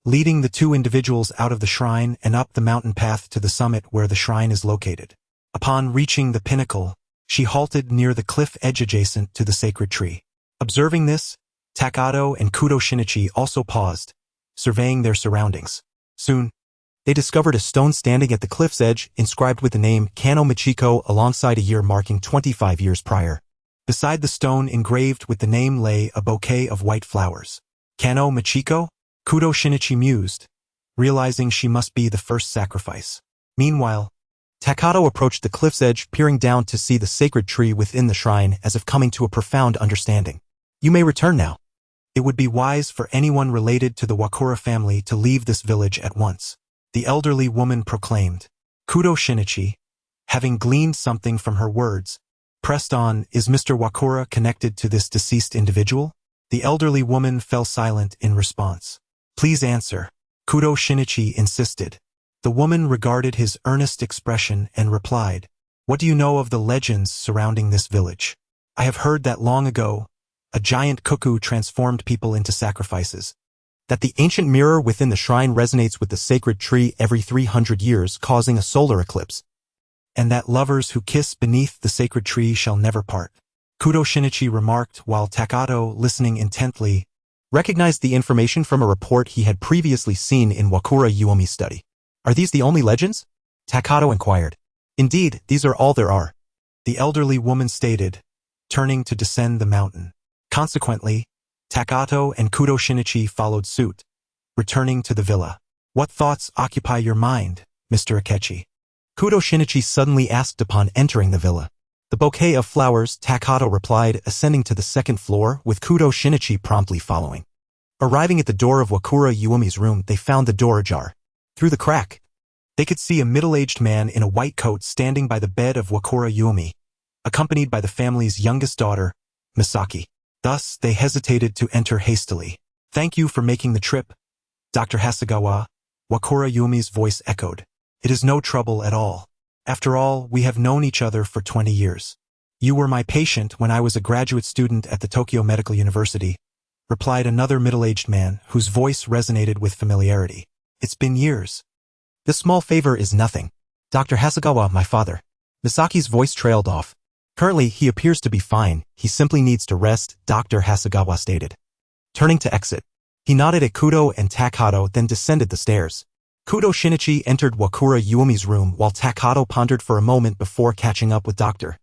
leading the two individuals out of the shrine and up the mountain path to the summit where the shrine is located. Upon reaching the pinnacle, she halted near the cliff edge adjacent to the sacred tree. Observing this, Takato and Kudo Shinichi also paused, surveying their surroundings. Soon, they discovered a stone standing at the cliff's edge, inscribed with the name Kano Michiko alongside a year marking 25 years prior. Beside the stone engraved with the name lay a bouquet of white flowers. Kano Michiko? Kudo Shinichi mused, realizing she must be the first sacrifice. Meanwhile, Takato approached the cliff's edge, peering down to see the sacred tree within the shrine as if coming to a profound understanding. You may return now. It would be wise for anyone related to the Wakura family to leave this village at once, the elderly woman proclaimed. Kudo Shinichi, having gleaned something from her words, pressed on, is Mr. Wakura connected to this deceased individual? The elderly woman fell silent in response. Please answer, Kudo Shinichi insisted. The woman regarded his earnest expression and replied, What do you know of the legends surrounding this village? I have heard that long ago, a giant cuckoo transformed people into sacrifices. That the ancient mirror within the shrine resonates with the sacred tree every 300 years, causing a solar eclipse. And that lovers who kiss beneath the sacred tree shall never part. Kudo Shinichi remarked while Takato, listening intently, recognized the information from a report he had previously seen in Wakura Yuomi's study. Are these the only legends? Takato inquired. Indeed, these are all there are, the elderly woman stated, turning to descend the mountain. Consequently, Takato and Kudo Shinichi followed suit, returning to the villa. What thoughts occupy your mind, Mr. Akechi? Kudo Shinichi suddenly asked upon entering the villa. The bouquet of flowers, Takato replied, ascending to the second floor, with Kudo Shinichi promptly following. Arriving at the door of Wakura Yuomi's room, they found the door ajar. Through the crack, they could see a middle-aged man in a white coat standing by the bed of Wakura Yuomi, accompanied by the family's youngest daughter, Misaki. Thus, they hesitated to enter hastily. Thank you for making the trip, Dr. Hasegawa, Wakura Yuomi's voice echoed. It is no trouble at all. After all, we have known each other for 20 years. You were my patient when I was a graduate student at the Tokyo Medical University, replied another middle-aged man whose voice resonated with familiarity. It's been years. This small favor is nothing. Dr. Hasegawa, my father. Misaki's voice trailed off. Currently, he appears to be fine. He simply needs to rest, Dr. Hasegawa stated. Turning to exit, he nodded at Kudo and Takato, then descended the stairs. Kudo Shinichi entered Wakura Yuomi's room while Takato pondered for a moment before catching up with Dr.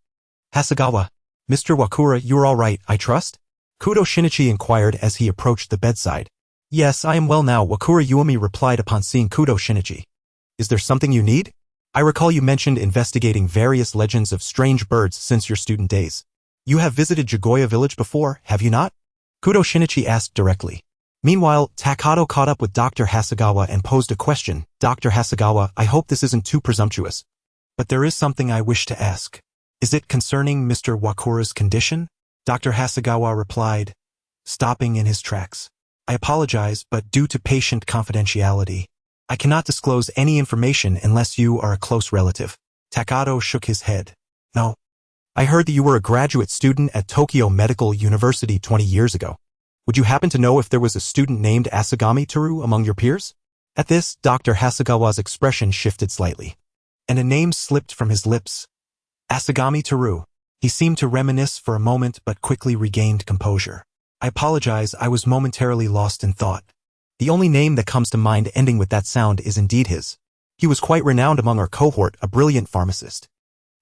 Hasegawa. Mr. Wakura, you're all right, I trust? Kudo Shinichi inquired as he approached the bedside. Yes, I am well now, Wakura Yuomi replied upon seeing Kudo Shinichi. Is there something you need? I recall you mentioned investigating various legends of strange birds since your student days. You have visited Jigoya village before, have you not? Kudo Shinichi asked directly. Meanwhile, Takato caught up with Dr. Hasegawa and posed a question. Dr. Hasegawa, I hope this isn't too presumptuous, but there is something I wish to ask. Is it concerning Mr. Wakura's condition? Dr. Hasegawa replied, stopping in his tracks. I apologize, but due to patient confidentiality, I cannot disclose any information unless you are a close relative. Takato shook his head. No. I heard that you were a graduate student at Tokyo Medical University 20 years ago. Would you happen to know if there was a student named Asagami Teru among your peers? At this, Dr. Hasegawa's expression shifted slightly, and a name slipped from his lips. Asagami Teru. He seemed to reminisce for a moment but quickly regained composure. I apologize, I was momentarily lost in thought. The only name that comes to mind ending with that sound is indeed his. He was quite renowned among our cohort, a brilliant pharmacist.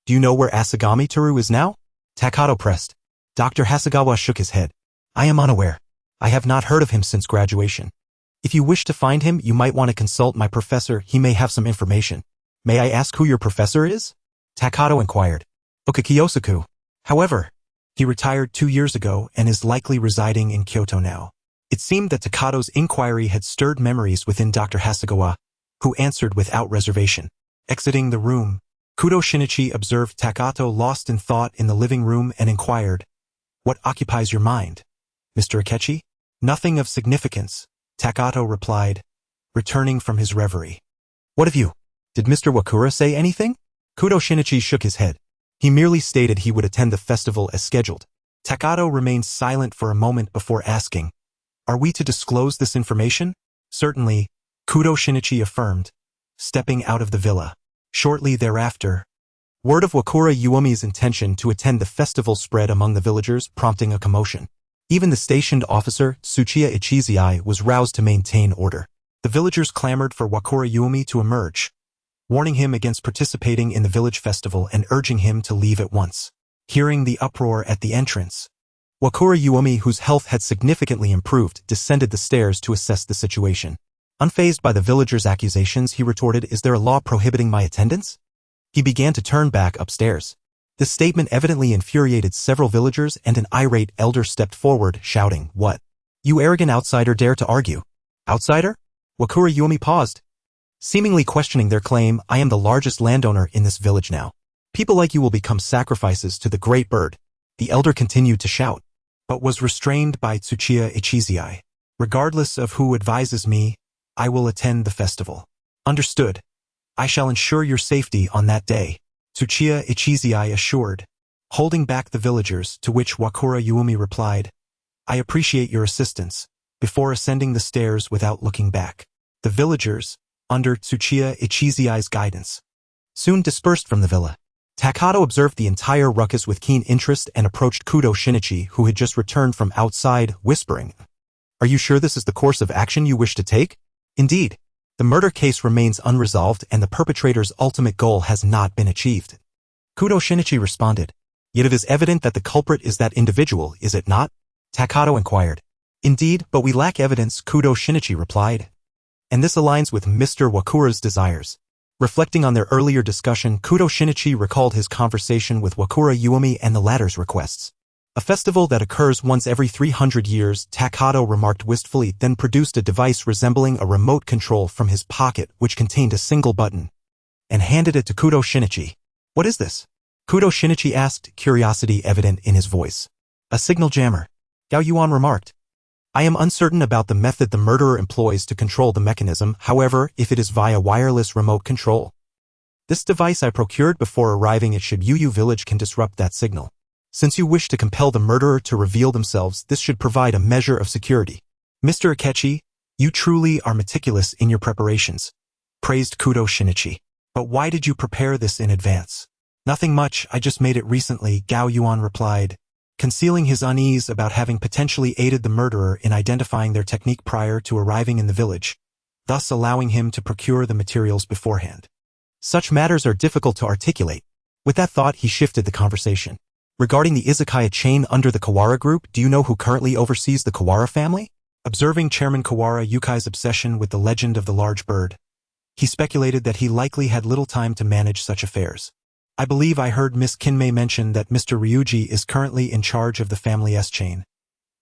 Do you know where Asagami Teru is now? Takato pressed. Dr. Hasegawa shook his head. I am unaware. I have not heard of him since graduation. If you wish to find him, you might want to consult my professor, he may have some information. May I ask who your professor is? Takato inquired. Okakiyosaku. However, he retired 2 years ago and is likely residing in Kyoto now. It seemed that Takato's inquiry had stirred memories within Dr. Hasegawa, who answered without reservation. Exiting the room, Kudo Shinichi observed Takato lost in thought in the living room and inquired, What occupies your mind, Mr. Akechi? Nothing of significance, Takato replied, returning from his reverie. What of you? Did Mr. Wakura say anything? Kudo Shinichi shook his head. He merely stated he would attend the festival as scheduled. Takato remained silent for a moment before asking, Are we to disclose this information? Certainly, Kudo Shinichi affirmed, stepping out of the villa. Shortly thereafter, word of Wakura Yuomi's intention to attend the festival spread among the villagers, prompting a commotion. Even the stationed officer, Tsuchiya Ichizai, was roused to maintain order. The villagers clamored for Wakura Yuumi to emerge, warning him against participating in the village festival and urging him to leave at once. Hearing the uproar at the entrance, Wakura Yuumi, whose health had significantly improved, descended the stairs to assess the situation. Unfazed by the villagers' accusations, he retorted, "Is there a law prohibiting my attendance?" He began to turn back upstairs. This statement evidently infuriated several villagers, and an irate elder stepped forward, shouting, "What? You arrogant outsider dare to argue? Outsider?" Wakura Yuumi paused, seemingly questioning their claim. "I am the largest landowner in this village now. People like you will become sacrifices to the great bird," the elder continued to shout, but was restrained by Tsuchiya Ichizai. "Regardless of who advises me, I will attend the festival." "Understood. I shall ensure your safety on that day," Tsuchiya Ichizai assured, holding back the villagers, to which Wakura Yuumi replied, "I appreciate your assistance," before ascending the stairs without looking back. The villagers, under Tsuchiya Ichizai's guidance, soon dispersed from the villa. Takato observed the entire ruckus with keen interest and approached Kudo Shinichi, who had just returned from outside, whispering, "Are you sure this is the course of action you wish to take?" "Indeed. The murder case remains unresolved and the perpetrator's ultimate goal has not been achieved," Kudo Shinichi responded. "Yet it is evident that the culprit is that individual, is it not?" Takato inquired. "Indeed, but we lack evidence," Kudo Shinichi replied. "And this aligns with Mr. Wakura's desires." Reflecting on their earlier discussion, Kudo Shinichi recalled his conversation with Wakura Yuumi and the latter's requests. "A festival that occurs once every 300 years, Takato remarked wistfully, then produced a device resembling a remote control from his pocket which contained a single button, and handed it to Kudo Shinichi. "What is this?" Kudo Shinichi asked, curiosity evident in his voice. "A signal jammer," Gao Yuan remarked. "I am uncertain about the method the murderer employs to control the mechanism, however, if it is via wireless remote control. This device I procured before arriving at Shibuya village can disrupt that signal. Since you wish to compel the murderer to reveal themselves, this should provide a measure of security. Mr. Akechi, you truly are meticulous in your preparations," praised Kudo Shinichi. "But why did you prepare this in advance?" "Nothing much, I just made it recently," Gao Yuan replied, concealing his unease about having potentially aided the murderer in identifying their technique prior to arriving in the village, thus allowing him to procure the materials beforehand. Such matters are difficult to articulate. With that thought, he shifted the conversation. "Regarding the izakaya chain under the Kawara group, do you know who currently oversees the Kawara family?" Observing Chairman Kawara Yukai's obsession with the legend of the large bird, he speculated that he likely had little time to manage such affairs. "I believe I heard Miss Kinmei mention that Mr. Ryuji is currently in charge of the family's chain,"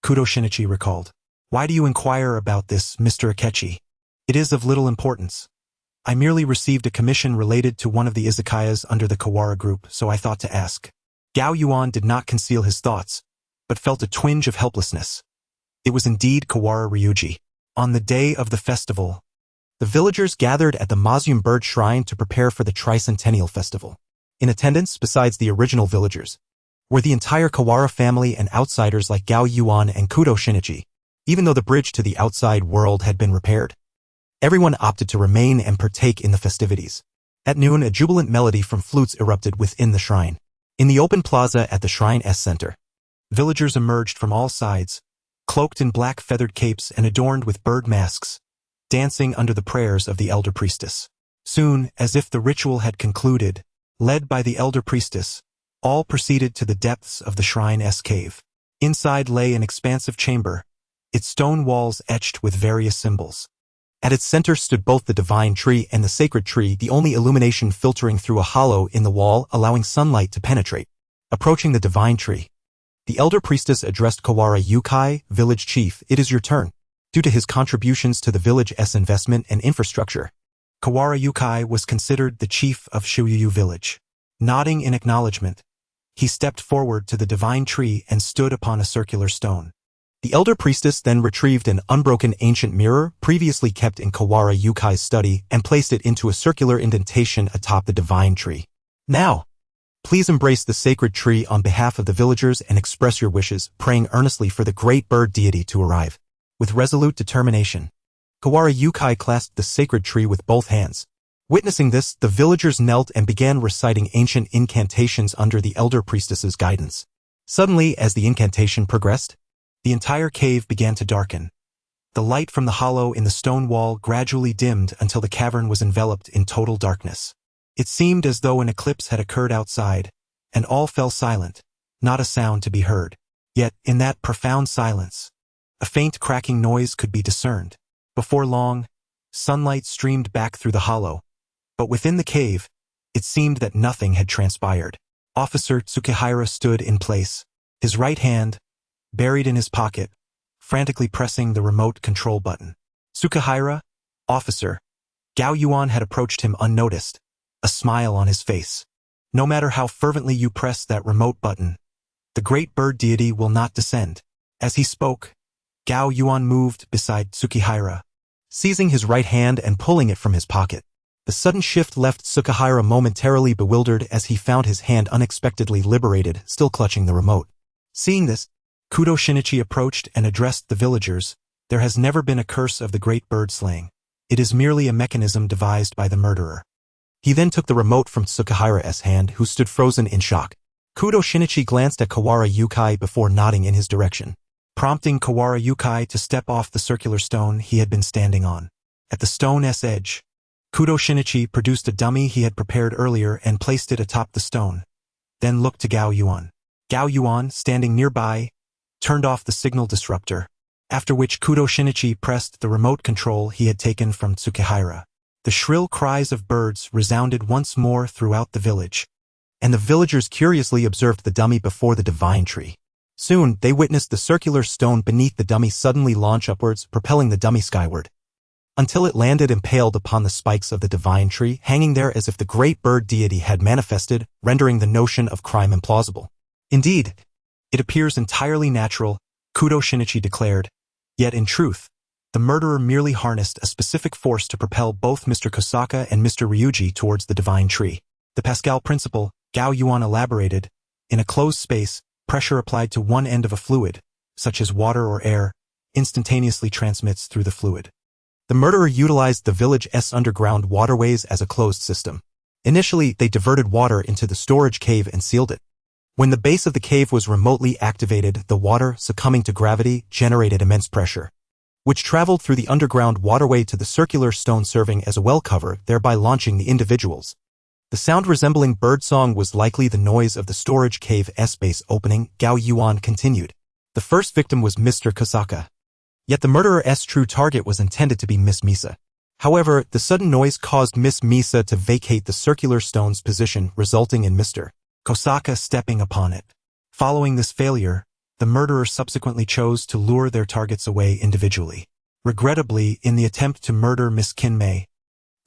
Kudo Shinichi recalled. "Why do you inquire about this, Mr. Akechi?" "It is of little importance. I merely received a commission related to one of the izakayas under the Kawara group, so I thought to ask." Gao Yuan did not conceal his thoughts, but felt a twinge of helplessness. It was indeed Kawara Ryuji. On the day of the festival, the villagers gathered at the Mazium Bird Shrine to prepare for the Tricentennial Festival. In attendance, besides the original villagers, were the entire Kawara family and outsiders like Gao Yuan and Kudo Shinichi. Even though the bridge to the outside world had been repaired, everyone opted to remain and partake in the festivities. At noon, a jubilant melody from flutes erupted within the shrine. In the open plaza at the shrine's center, villagers emerged from all sides, cloaked in black feathered capes and adorned with bird masks, dancing under the prayers of the elder priestess. Soon, as if the ritual had concluded, led by the elder priestess, all proceeded to the depths of the shrine's cave. Inside lay an expansive chamber, its stone walls etched with various symbols. At its center stood both the divine tree and the sacred tree, the only illumination filtering through a hollow in the wall, allowing sunlight to penetrate. Approaching the divine tree, the elder priestess addressed Kawara Yukai, village chief. "It is your turn." Due to his contributions to the village's investment and infrastructure, Kawara Yukai was considered the chief of Shibuya village. Nodding in acknowledgement, he stepped forward to the divine tree and stood upon a circular stone. The elder priestess then retrieved an unbroken ancient mirror previously kept in Kawara Yukai's study and placed it into a circular indentation atop the divine tree. "Now, please embrace the sacred tree on behalf of the villagers and express your wishes, praying earnestly for the great bird deity to arrive." With resolute determination, Kawara Yukai clasped the sacred tree with both hands. Witnessing this, the villagers knelt and began reciting ancient incantations under the elder priestess's guidance. Suddenly, as the incantation progressed, The entire cave began to darken. The light from the hollow in the stone wall gradually dimmed until the cavern was enveloped in total darkness. It seemed as though an eclipse had occurred outside, and all fell silent, not a sound to be heard. Yet, in that profound silence, a faint cracking noise could be discerned. Before long, sunlight streamed back through the hollow, but within the cave, it seemed that nothing had transpired. Officer Tsukihira stood in place, his right hand, buried in his pocket, frantically pressing the remote control button. Tsukihira, officer. Gao Yuan had approached him unnoticed, a smile on his face. No matter how fervently you press that remote button, the great bird deity will not descend. As he spoke, Gao Yuan moved beside Tsukihira, seizing his right hand and pulling it from his pocket. The sudden shift left Tsukihira momentarily bewildered as he found his hand unexpectedly liberated, still clutching the remote. Seeing this, Kudo Shinichi approached and addressed the villagers. There has never been a curse of the great bird slaying. It is merely a mechanism devised by the murderer. He then took the remote from Tsukihira's hand, who stood frozen in shock. Kudo Shinichi glanced at Kawara Yukai before nodding in his direction, prompting Kawara Yukai to step off the circular stone he had been standing on. At the stone's edge, Kudo Shinichi produced a dummy he had prepared earlier and placed it atop the stone, then looked to Gao Yuan. Gao Yuan, standing nearby, turned off the signal disruptor, after which Kudo Shinichi pressed the remote control he had taken from Tsukihira. The shrill cries of birds resounded once more throughout the village, and the villagers curiously observed the dummy before the divine tree. Soon, they witnessed the circular stone beneath the dummy suddenly launch upwards, propelling the dummy skyward, until it landed impaled upon the spikes of the divine tree, hanging there as if the great bird deity had manifested, rendering the notion of crime implausible. Indeed, it appears entirely natural, Kudo Shinichi declared, yet in truth, the murderer merely harnessed a specific force to propel both Mr. Kosaka and Mr. Ryuji towards the divine tree. The Pascal principle, Gao Yuan elaborated, in a closed space, pressure applied to one end of a fluid, such as water or air, instantaneously transmits through the fluid. The murderer utilized the village's underground waterways as a closed system. Initially, they diverted water into the storage cave and sealed it. When the base of the cave was remotely activated, the water, succumbing to gravity, generated immense pressure, which traveled through the underground waterway to the circular stone serving as a well cover, thereby launching the individuals. The sound resembling birdsong was likely the noise of the storage cave's base opening, Gao Yuan continued. The first victim was Mr. Kosaka. Yet the murderer's true target was intended to be Miss Misa. However, the sudden noise caused Miss Misa to vacate the circular stone's position, resulting in Mr. Kosaka stepping upon it. Following this failure, the murderer subsequently chose to lure their targets away individually. Regrettably, in the attempt to murder Miss Kinmei,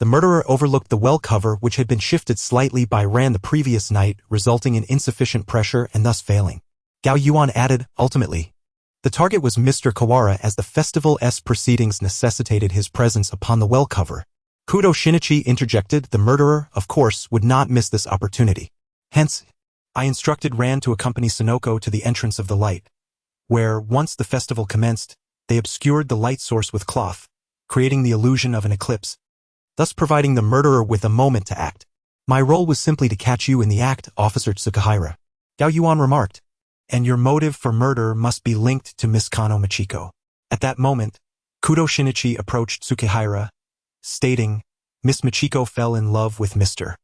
the murderer overlooked the well cover which had been shifted slightly by Ran the previous night, resulting in insufficient pressure and thus failing. Gao Yuan added, ultimately, the target was Mr. Kawara as the festival's proceedings necessitated his presence upon the well cover. Kudo Shinichi interjected, the murderer, of course, would not miss this opportunity. Hence, I instructed Ran to accompany Sonoko to the entrance of the light, where, once the festival commenced, they obscured the light source with cloth, creating the illusion of an eclipse, thus providing the murderer with a moment to act. My role was simply to catch you in the act, Officer Tsukihira. Gao Yuan remarked, and your motive for murder must be linked to Miss Kano Machiko. At that moment, Kudo Shinichi approached Tsukihira, stating, Miss Machiko fell in love with Mr.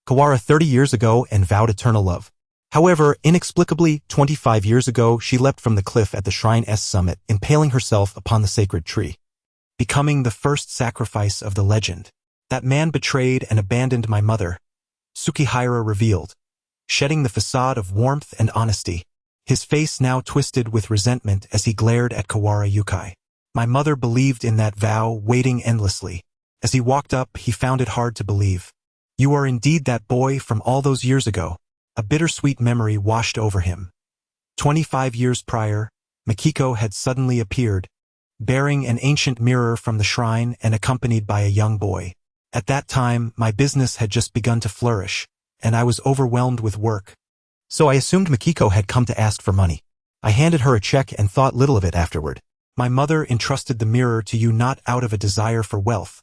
Kawara 30 years ago and vowed eternal love. However, inexplicably, 25 years ago, she leapt from the cliff at the shrine's summit, impaling herself upon the sacred tree, becoming the first sacrifice of the legend. That man betrayed and abandoned my mother, Tsukihira revealed, shedding the facade of warmth and honesty, his face now twisted with resentment as he glared at Kawara Yukai. My mother believed in that vow, waiting endlessly. As he walked up, he found it hard to believe. You are indeed that boy from all those years ago. A bittersweet memory washed over him. 25 years prior, Makiko had suddenly appeared, bearing an ancient mirror from the shrine and accompanied by a young boy. At that time, my business had just begun to flourish, and I was overwhelmed with work. So I assumed Makiko had come to ask for money. I handed her a check and thought little of it afterward. My mother entrusted the mirror to you not out of a desire for wealth,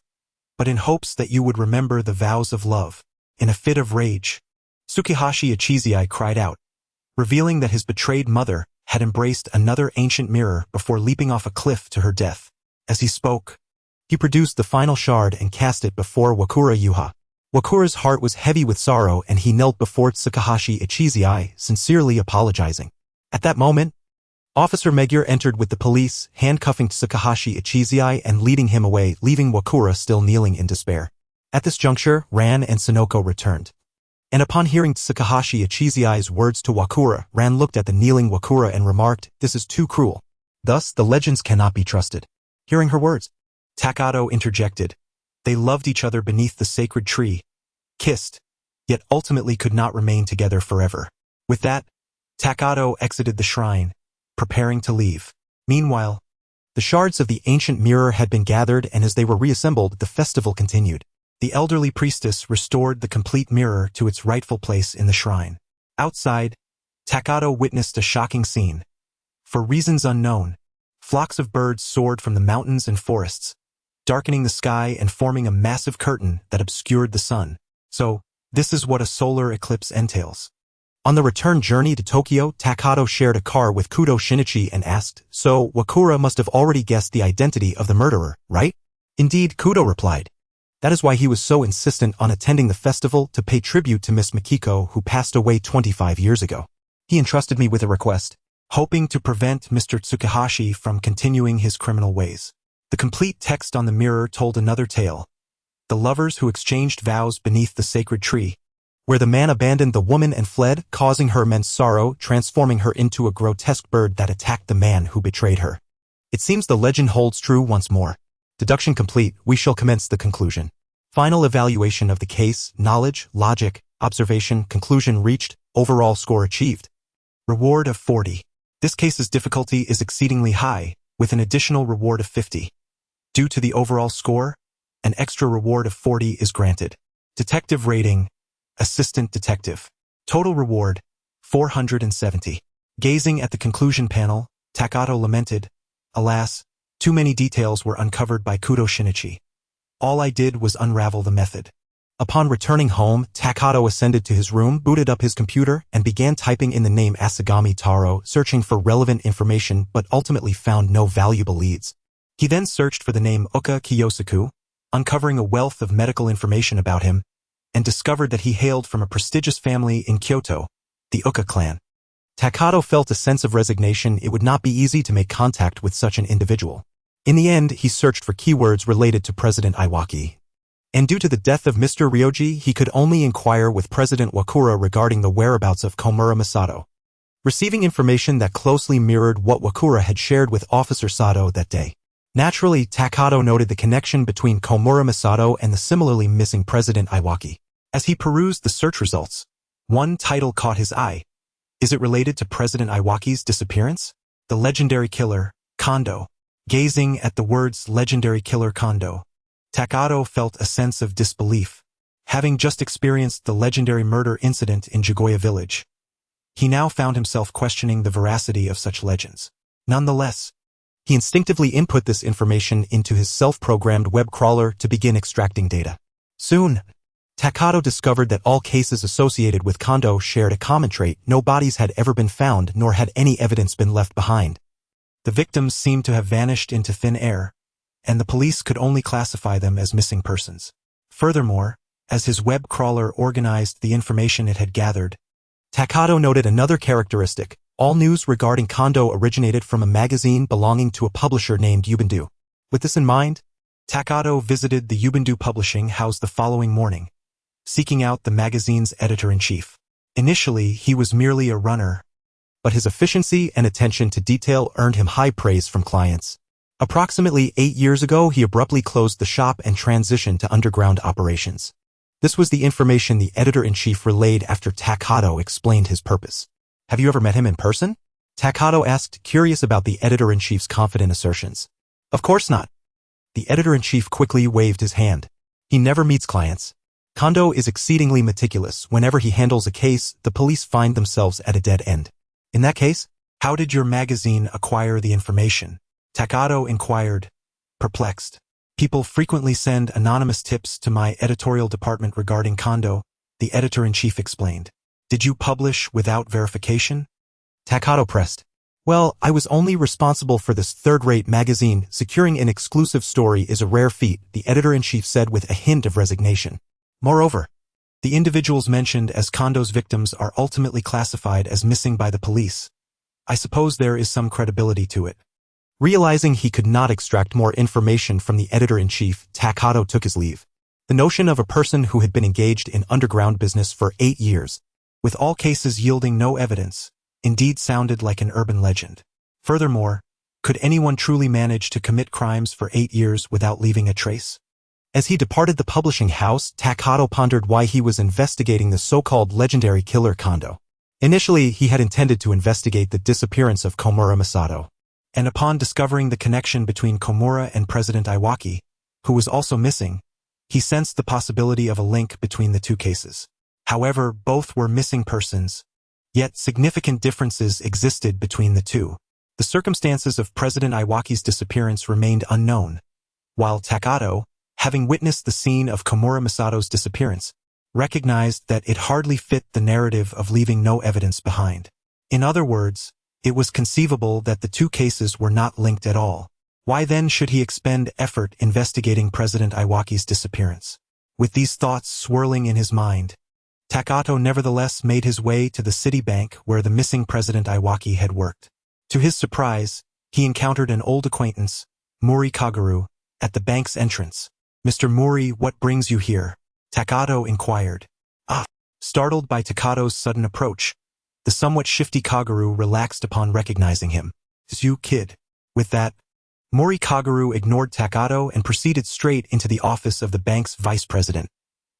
but in hopes that you would remember the vows of love. In a fit of rage, Tsukihashi Ichizai cried out, revealing that his betrayed mother had embraced another ancient mirror before leaping off a cliff to her death. As he spoke, he produced the final shard and cast it before Wakura Yuha. Wakura's heart was heavy with sorrow and he knelt before Tsukahashi Ichizai, sincerely apologizing. At that moment, Officer Megure entered with the police, handcuffing Tsukahashi Ichizai and leading him away, leaving Wakura still kneeling in despair. At this juncture, Ran and Sonoko returned. And upon hearing Tsukahashi Ichizai's words to Wakura, Ran looked at the kneeling Wakura and remarked, "This is too cruel. Thus, the legends cannot be trusted." Hearing her words, Takato interjected. They loved each other beneath the sacred tree, kissed, yet ultimately could not remain together forever. With that, Takato exited the shrine, preparing to leave. Meanwhile, the shards of the ancient mirror had been gathered, and as they were reassembled, the festival continued. The elderly priestess restored the complete mirror to its rightful place in the shrine. Outside, Takato witnessed a shocking scene. For reasons unknown, flocks of birds soared from the mountains and forests, darkening the sky and forming a massive curtain that obscured the sun. So, this is what a solar eclipse entails. On the return journey to Tokyo, Takato shared a car with Kudo Shinichi and asked, "So, Wakura must have already guessed the identity of the murderer, right?" "Indeed," Kudo replied. "That is why he was so insistent on attending the festival to pay tribute to Miss Mikiko, who passed away 25 years ago. He entrusted me with a request, hoping to prevent Mr. Tsukahashi from continuing his criminal ways." The complete text on the mirror told another tale. The lovers who exchanged vows beneath the sacred tree, where the man abandoned the woman and fled, causing her immense sorrow, transforming her into a grotesque bird that attacked the man who betrayed her. It seems the legend holds true once more. Deduction complete, we shall commence the conclusion. Final evaluation of the case, knowledge, logic, observation, conclusion reached, overall score achieved. Reward of 40. This case's difficulty is exceedingly high, with an additional reward of 50. Due to the overall score, an extra reward of 40 is granted. Detective rating, Assistant Detective. Total reward, 470. Gazing at the conclusion panel, Takato lamented, "Alas, too many details were uncovered by Kudo Shinichi. All I did was unravel the method." Upon returning home, Takato ascended to his room, booted up his computer, and began typing in the name Asagami Taro, searching for relevant information but ultimately found no valuable leads. He then searched for the name Uka Kiyosaku, uncovering a wealth of medical information about him, and discovered that he hailed from a prestigious family in Kyoto, the Uka clan. Takato felt a sense of resignation. It would not be easy to make contact with such an individual. In the end, he searched for keywords related to President Iwaki. And due to the death of Mr. Ryoji, he could only inquire with President Wakura regarding the whereabouts of Komura Masato, receiving information that closely mirrored what Wakura had shared with Officer Sato that day. Naturally, Takato noted the connection between Komura Masato and the similarly missing President Iwaki. As he perused the search results, one title caught his eye. Is it related to President Iwaki's disappearance? The legendary killer, Kondo. Gazing at the words legendary killer Kondo, Takato felt a sense of disbelief. Having just experienced the legendary murder incident in Jigoya village, he now found himself questioning the veracity of such legends. Nonetheless, he instinctively input this information into his self-programmed web crawler to begin extracting data. Soon, Takato discovered that all cases associated with Kondo shared a common trait: no bodies had ever been found, nor had any evidence been left behind. The victims seemed to have vanished into thin air, and the police could only classify them as missing persons. Furthermore, as his web crawler organized the information it had gathered, Takato noted another characteristic: all news regarding Kondo originated from a magazine belonging to a publisher named Yubendu. With this in mind, Takato visited the Yubendu publishing house the following morning, seeking out the magazine's editor-in-chief. Initially, he was merely a runner, but his efficiency and attention to detail earned him high praise from clients. Approximately 8 years ago, he abruptly closed the shop and transitioned to underground operations. This was the information the editor-in-chief relayed after Takato explained his purpose. "Have you ever met him in person?" Takato asked, curious about the editor-in-chief's confident assertions. "Of course not." The editor-in-chief quickly waved his hand. "He never meets clients. Kondo is exceedingly meticulous. Whenever he handles a case, the police find themselves at a dead end." "In that case, how did your magazine acquire the information?" Takato inquired, perplexed. "People frequently send anonymous tips to my editorial department regarding Kondo," the editor-in-chief explained. Did you publish without verification? Takato pressed. Well, I was only responsible for this third-rate magazine. Securing an exclusive story is a rare feat, the editor-in-chief said with a hint of resignation. Moreover, the individuals mentioned as Kondo's victims are ultimately classified as missing by the police. I suppose there is some credibility to it. Realizing he could not extract more information from the editor-in-chief, Takato took his leave. The notion of a person who had been engaged in underground business for 8 years, with all cases yielding no evidence, indeed sounded like an urban legend. Furthermore, could anyone truly manage to commit crimes for 8 years without leaving a trace? As he departed the publishing house, Takato pondered why he was investigating the so-called legendary killer Kondo. Initially, he had intended to investigate the disappearance of Komura Masato. And upon discovering the connection between Komura and President Iwaki, who was also missing, he sensed the possibility of a link between the two cases. However, both were missing persons, yet significant differences existed between the two. The circumstances of President Iwaki's disappearance remained unknown, while Takato, having witnessed the scene of Komura Masato's disappearance, recognized that it hardly fit the narrative of leaving no evidence behind. In other words, it was conceivable that the two cases were not linked at all. Why then should he expend effort investigating President Iwaki's disappearance? With these thoughts swirling in his mind, Takato nevertheless made his way to the city bank where the missing President Iwaki had worked. To his surprise, he encountered an old acquaintance, Mori Kaguru, at the bank's entrance. Mr. Mori, what brings you here? Takato inquired. Startled by Takato's sudden approach, the somewhat shifty Kaguru relaxed upon recognizing him. It's you, kid. With that, Mori Kaguru ignored Takato and proceeded straight into the office of the bank's vice president,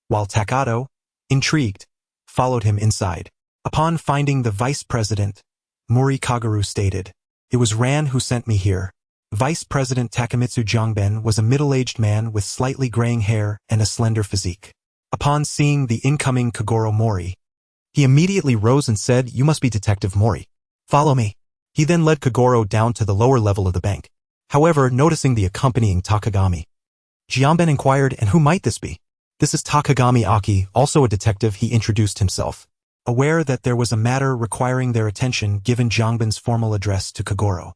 while Takato, intrigued, followed him inside. Upon finding the vice president, Mori Kaguru stated, "It was Ran who sent me here." Vice President Takemitsu Jongben was a middle-aged man with slightly graying hair and a slender physique. Upon seeing the incoming Kagoro Mori, he immediately rose and said, "You must be Detective Mori. Follow me." He then led Kagoro down to the lower level of the bank. However, noticing the accompanying Takagami, Jongben inquired, "And who might this be?" "This is Takagami Aki, also a detective," he introduced himself. Aware that there was a matter requiring their attention given Jongben's formal address to Kagoro,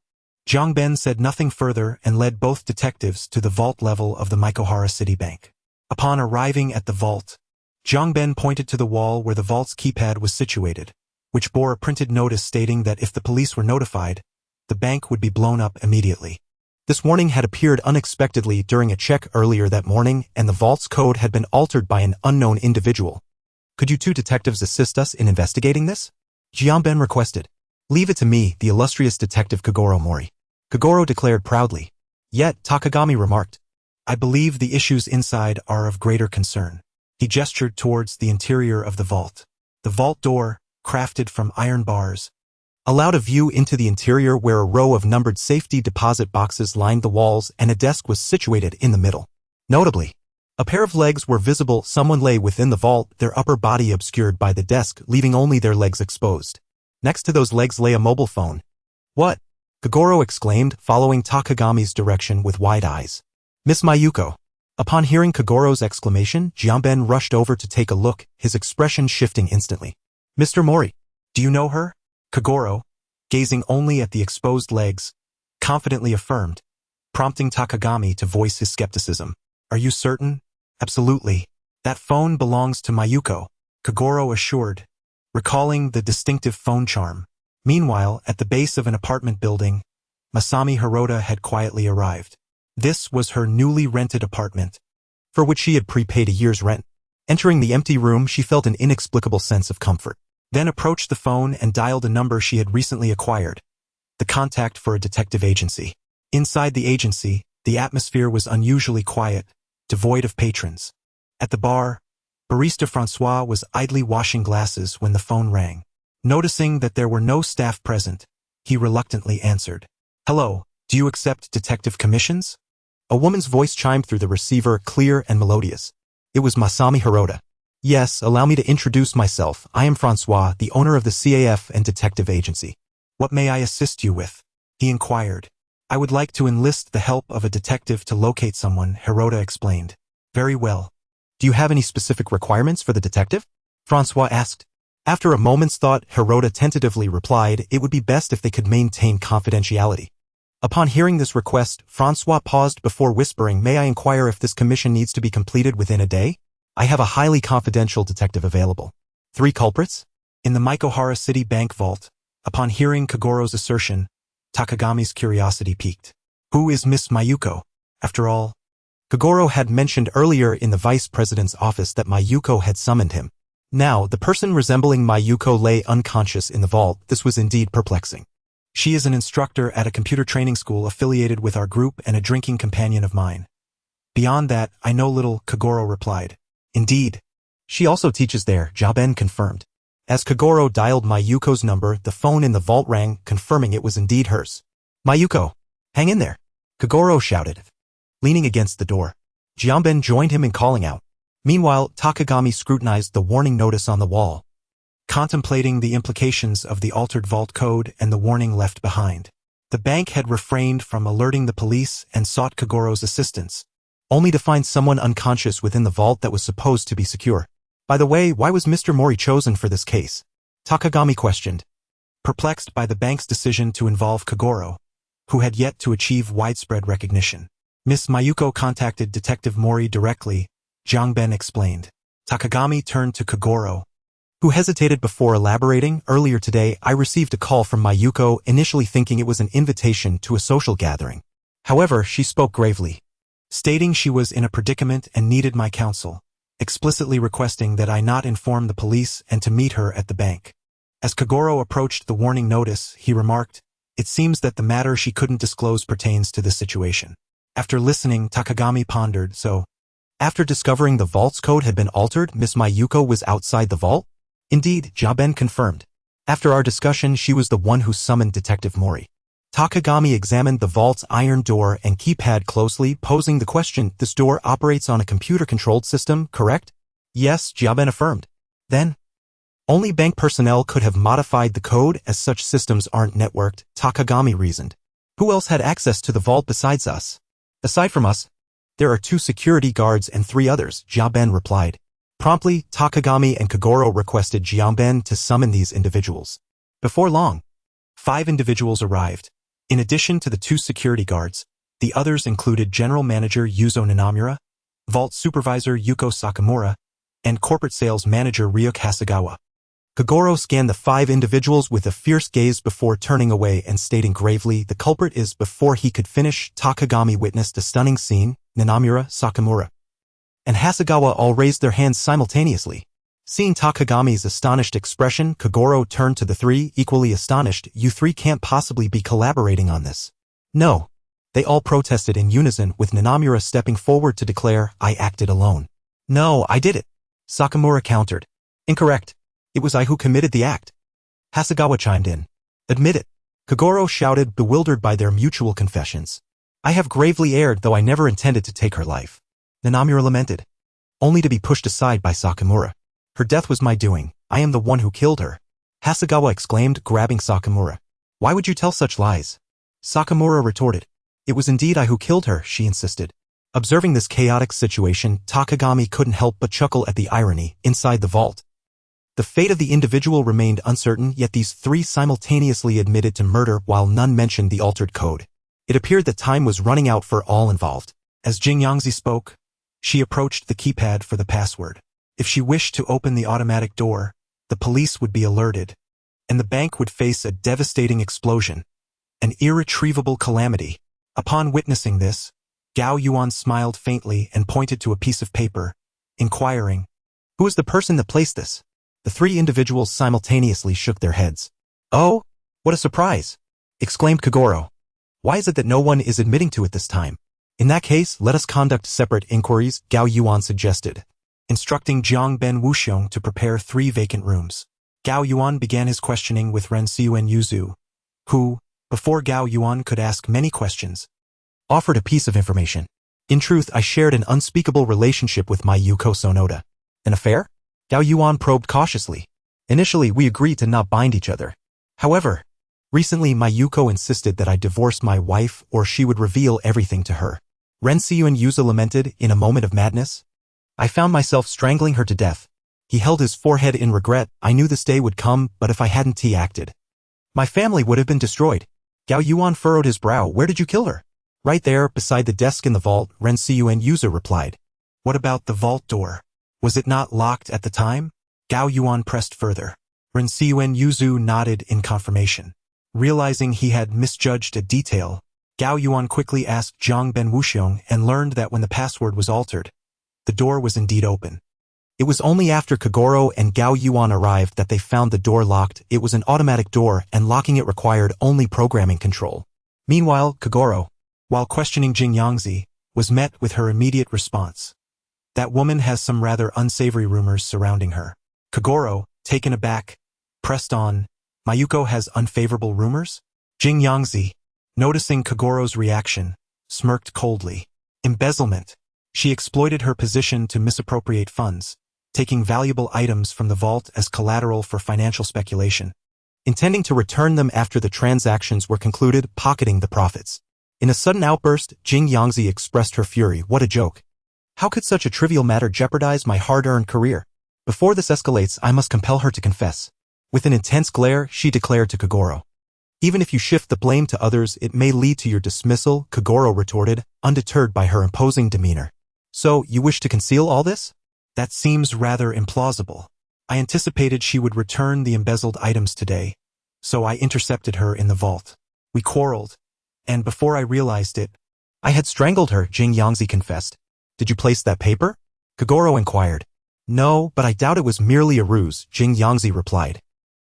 Jongben said nothing further and led both detectives to the vault level of the Mikohara City Bank. Upon arriving at the vault, Jongben pointed to the wall where the vault's keypad was situated, which bore a printed notice stating that if the police were notified, the bank would be blown up immediately. This warning had appeared unexpectedly during a check earlier that morning, and the vault's code had been altered by an unknown individual. "Could you two detectives assist us in investigating this?" Jongben requested. "Leave it to me, the illustrious detective Kagoro Mori," Kagoro declared proudly. Yet, Takagami remarked, "I believe the issues inside are of greater concern." He gestured towards the interior of the vault. The vault door, crafted from iron bars, allowed a view into the interior where a row of numbered safety deposit boxes lined the walls and a desk was situated in the middle. Notably, a pair of legs were visible. Someone lay within the vault, their upper body obscured by the desk, leaving only their legs exposed. Next to those legs lay a mobile phone. "What?" Kagoro exclaimed, following Takagami's direction with wide eyes. "Miss Mayuko." Upon hearing Kagoro's exclamation, Jongben rushed over to take a look, his expression shifting instantly. "Mr. Mori, do you know her?" Kagoro, gazing only at the exposed legs, confidently affirmed, prompting Takagami to voice his skepticism. "Are you certain?" "Absolutely. That phone belongs to Mayuko," Kagoro assured, recalling the distinctive phone charm. Meanwhile, at the base of an apartment building, Masami Hirota had quietly arrived. This was her newly rented apartment, for which she had prepaid a year's rent. Entering the empty room, she felt an inexplicable sense of comfort. Then approached the phone and dialed a number she had recently acquired, the contact for a detective agency. Inside the agency, the atmosphere was unusually quiet, devoid of patrons. At the bar, barista Francois was idly washing glasses when the phone rang. Noticing that there were no staff present, he reluctantly answered. "Hello, do you accept detective commissions?" A woman's voice chimed through the receiver, clear and melodious. It was Masami Hirota. "Yes, allow me to introduce myself. I am Francois, the owner of the CAF and detective agency." "What may I assist you with?" he inquired. "I would like to enlist the help of a detective to locate someone," Hirota explained. "Very well. Do you have any specific requirements for the detective?" Francois asked. After a moment's thought, Hirota tentatively replied it would be best if they could maintain confidentiality. Upon hearing this request, Francois paused before whispering, "May I inquire if this commission needs to be completed within a day? I have a highly confidential detective available." 3 culprits? In the Mikohara City Bank vault, upon hearing Kagoro's assertion, Takagami's curiosity piqued. Who is Miss Mayuko? After all, Kagoro had mentioned earlier in the vice president's office that Mayuko had summoned him. Now, the person resembling Mayuko lay unconscious in the vault. This was indeed perplexing. She is an instructor at a computer training school affiliated with our group and a drinking companion of mine. Beyond that, I know little, Kagoro replied. Indeed. She also teaches there, Jaben confirmed. As Kagoro dialed Mayuko's number, the phone in the vault rang, confirming it was indeed hers. Mayuko, hang in there, Kagoro shouted. Leaning against the door, Jianben joined him in calling out. Meanwhile, Takagami scrutinized the warning notice on the wall, contemplating the implications of the altered vault code and the warning left behind. The bank had refrained from alerting the police and sought Kagoro's assistance, only to find someone unconscious within the vault that was supposed to be secure. By the way, why was Mr. Mori chosen for this case? Takagami questioned, perplexed by the bank's decision to involve Kagoro, who had yet to achieve widespread recognition. Miss Mayuko contacted Detective Mori directly, Jiangben explained. Takagami turned to Kagoro, who hesitated before elaborating. Earlier today, I received a call from Mayuko, initially thinking it was an invitation to a social gathering. However, she spoke gravely, stating she was in a predicament and needed my counsel, explicitly requesting that I not inform the police and to meet her at the bank. As Kagoro approached the warning notice, he remarked, "It seems that the matter she couldn't disclose pertains to this situation." After listening, Takagami pondered, so, after discovering the vault's code had been altered, Miss Mayuko was outside the vault? Indeed, Jaben confirmed. After our discussion, she was the one who summoned Detective Mori. Takagami examined the vault's iron door and keypad closely, posing the question, this door operates on a computer-controlled system, correct? Yes, Jaben affirmed. Then, only bank personnel could have modified the code, as such systems aren't networked, Takagami reasoned. Who else had access to the vault besides us? Aside from us, there are 2 security guards and 3 others, Jaben replied. Promptly, Takagami and Kagoro requested Jianben to summon these individuals. Before long, 5 individuals arrived. In addition to the 2 security guards, the others included General Manager Yuzo Nanamura, Vault Supervisor Yuko Sakamura, and Corporate Sales Manager Ryuk Hasegawa. Kagoro scanned the 5 individuals with a fierce gaze before turning away and stating gravely, the culprit is. Before he could finish, Takagami witnessed a stunning scene. Nanamura, Sakamura, and Hasegawa all raised their hands simultaneously. Seeing Takagami's astonished expression, Kagoro turned to the 3, equally astonished. You 3 can't possibly be collaborating on this. No. They all protested in unison, with Nanamura stepping forward to declare, I acted alone. No, I did it. Sakamura countered. Incorrect. It was I who committed the act. Hasegawa chimed in. Admit it. Kagoro shouted, bewildered by their mutual confessions. I have gravely erred, though I never intended to take her life. Nanamura lamented, only to be pushed aside by Sakamura. Her death was my doing. I am the one who killed her. Hasegawa exclaimed, grabbing Sakamura. Why would you tell such lies? Sakamura retorted. It was indeed I who killed her, she insisted. Observing this chaotic situation, Takagami couldn't help but chuckle at the irony. Inside the vault, the fate of the individual remained uncertain, yet these 3 simultaneously admitted to murder while none mentioned the altered code. It appeared that time was running out for all involved. As Jing Yangzi spoke, she approached the keypad for the password. If she wished to open the automatic door, the police would be alerted, and the bank would face a devastating explosion, an irretrievable calamity. Upon witnessing this, Gao Yuan smiled faintly and pointed to a piece of paper, inquiring, who is the person that placed this? The 3 individuals simultaneously shook their heads. Oh, what a surprise! Exclaimed Kagoro. Why is it that no one is admitting to it this time? In that case, let us conduct separate inquiries, Gao Yuan suggested, instructing Jiang Ben Wuxiong to prepare 3 vacant rooms. Gao Yuan began his questioning with Ren Xiu and Yuzu, who, before Gao Yuan could ask many questions, offered a piece of information. In truth, I shared an unspeakable relationship with Mayuko Sonoda. An affair? Gao Yuan probed cautiously. Initially, we agreed to not bind each other. However, recently Mayuko insisted that I divorce my wife or she would reveal everything to her. Ren Xiu and Yuzu lamented, in a moment of madness. I found myself strangling her to death. He held his forehead in regret. I knew this day would come, but if I hadn't acted, my family would have been destroyed. Gao Yuan furrowed his brow. Where did you kill her? Right there, beside the desk in the vault, Ren Cun Yuzu replied. What about the vault door? Was it not locked at the time? Gao Yuan pressed further. Ren Cun Yuzu nodded in confirmation. Realizing he had misjudged a detail, Gao Yuan quickly asked Zhang Ben Wuxiong and learned that when the password was altered, the door was indeed open. It was only after Kogoro and Gao Yuan arrived that they found the door locked. It was an automatic door, and locking it required only programming control. Meanwhile, Kogoro, while questioning Jing Yangzi, was met with her immediate response. That woman has some rather unsavory rumors surrounding her. Kogoro, taken aback, pressed on. Mayuko has unfavorable rumors? Jing Yangzi, noticing Kogoro's reaction, smirked coldly. Embezzlement. She exploited her position to misappropriate funds, taking valuable items from the vault as collateral for financial speculation, intending to return them after the transactions were concluded, pocketing the profits. In a sudden outburst, Jing Yangzi expressed her fury. What a joke. How could such a trivial matter jeopardize my hard-earned career? Before this escalates, I must compel her to confess. With an intense glare, she declared to Kogoro. Even if you shift the blame to others, it may lead to your dismissal, Kogoro retorted, undeterred by her imposing demeanor. So, you wish to conceal all this? That seems rather implausible. I anticipated she would return the embezzled items today, so I intercepted her in the vault. We quarreled, and before I realized it, I had strangled her, Jing Yangzi confessed. Did you place that paper? Kogoro inquired. No, but I doubt it was merely a ruse, Jing Yangzi replied.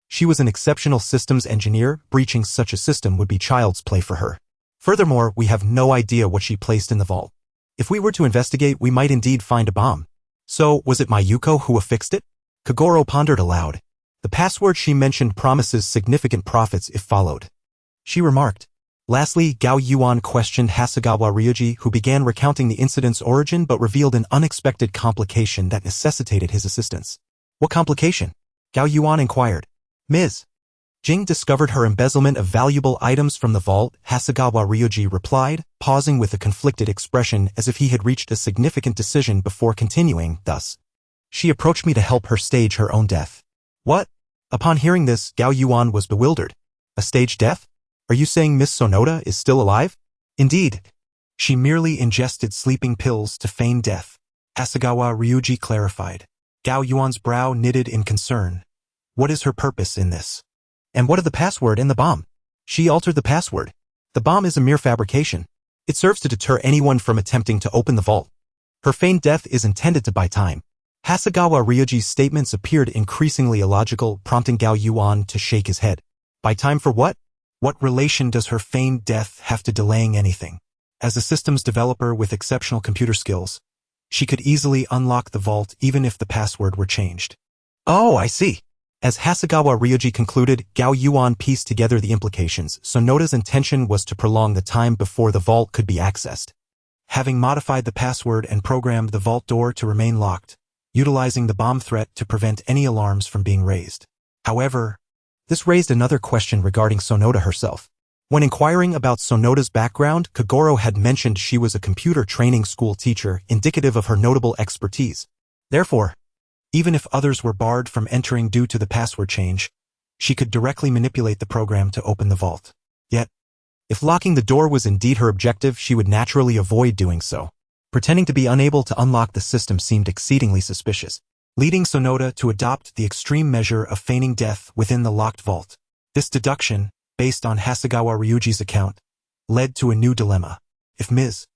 She was an exceptional systems engineer. Breaching such a system would be child's play for her. Furthermore, we have no idea what she placed in the vault. If we were to investigate, we might indeed find a bomb. So, was it Mayuko who affixed it? Kogoro pondered aloud. The password she mentioned promises significant profits if followed. She remarked. Lastly, Gao Yuan questioned Hasegawa Ryuji, who began recounting the incident's origin but revealed an unexpected complication that necessitated his assistance. What complication? Gao Yuan inquired. Ms. Jing discovered her embezzlement of valuable items from the vault, Hasegawa Ryuji replied, pausing with a conflicted expression as if he had reached a significant decision before continuing, thus. She approached me to help her stage her own death. What? Upon hearing this, Gao Yuan was bewildered. A staged death? Are you saying Miss Sonoda is still alive? Indeed. She merely ingested sleeping pills to feign death, Hasegawa Ryuji clarified. Gao Yuan's brow knitted in concern. What is her purpose in this? And what of the password and the bomb? She altered the password. The bomb is a mere fabrication. It serves to deter anyone from attempting to open the vault. Her feigned death is intended to buy time. Hasegawa Ryuji's statements appeared increasingly illogical, prompting Gao Yuan to shake his head. Buy time for what? What relation does her feigned death have to delaying anything? As a systems developer with exceptional computer skills, she could easily unlock the vault even if the password were changed. Oh, I see. As Hasegawa Ryuji concluded, Gao Yuan pieced together the implications. Sonoda's intention was to prolong the time before the vault could be accessed. Having modified the password and programmed the vault door to remain locked, utilizing the bomb threat to prevent any alarms from being raised. However, this raised another question regarding Sonoda herself. When inquiring about Sonoda's background, Kogoro had mentioned she was a computer training school teacher, indicative of her notable expertise. Therefore, even if others were barred from entering due to the password change, she could directly manipulate the program to open the vault. Yet, if locking the door was indeed her objective, she would naturally avoid doing so. Pretending to be unable to unlock the system seemed exceedingly suspicious, leading Sonoda to adopt the extreme measure of feigning death within the locked vault. This deduction, based on Hasegawa Ryuji's account, led to a new dilemma. If Ms.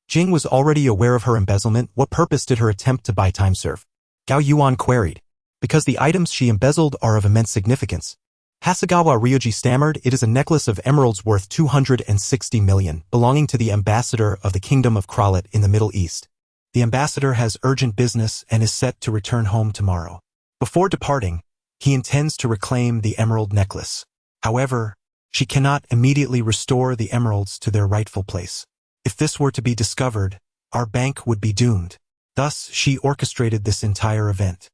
Jing was already aware of her embezzlement, what purpose did her attempt to buy time serve? Gao Yuan queried. Because the items she embezzled are of immense significance. Hasegawa Ryuji stammered. It is a necklace of emeralds worth 260 million, belonging to the ambassador of the Kingdom of Kralit in the Middle East. The ambassador has urgent business and is set to return home tomorrow. Before departing, he intends to reclaim the emerald necklace. However, she cannot immediately restore the emeralds to their rightful place. If this were to be discovered, our bank would be doomed. Thus, she orchestrated this entire event.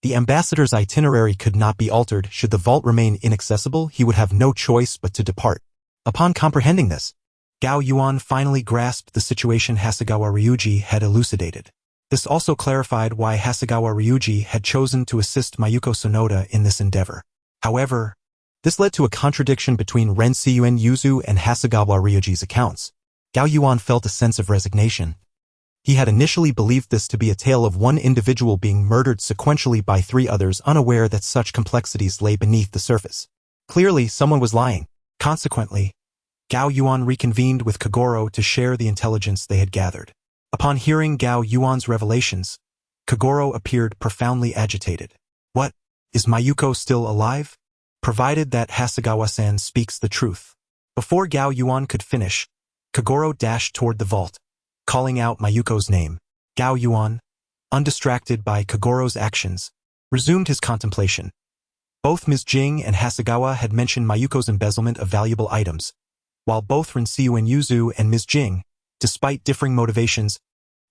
The ambassador's itinerary could not be altered. Should the vault remain inaccessible, he would have no choice but to depart. Upon comprehending this, Gao Yuan finally grasped the situation Hasegawa Ryuji had elucidated. This also clarified why Hasegawa Ryuji had chosen to assist Mayuko Sonoda in this endeavor. However, this led to a contradiction between Ren Seiyuen Yuzu and Hasegawa Ryuji's accounts. Gao Yuan felt a sense of resignation. He had initially believed this to be a tale of one individual being murdered sequentially by three others, unaware that such complexities lay beneath the surface. Clearly, someone was lying. Consequently, Gao Yuan reconvened with Kagoro to share the intelligence they had gathered. Upon hearing Gao Yuan's revelations, Kagoro appeared profoundly agitated. What? Is Mayuko still alive? Provided that Hasegawa-san speaks the truth. Before Gao Yuan could finish, Kagoro dashed toward the vault, calling out Mayuko's name. Gao Yuan, undistracted by Kagoro's actions, resumed his contemplation. Both Ms. Jing and Hasegawa had mentioned Mayuko's embezzlement of valuable items, while both Ren Seiyuen Yuzu and Ms. Jing, despite differing motivations,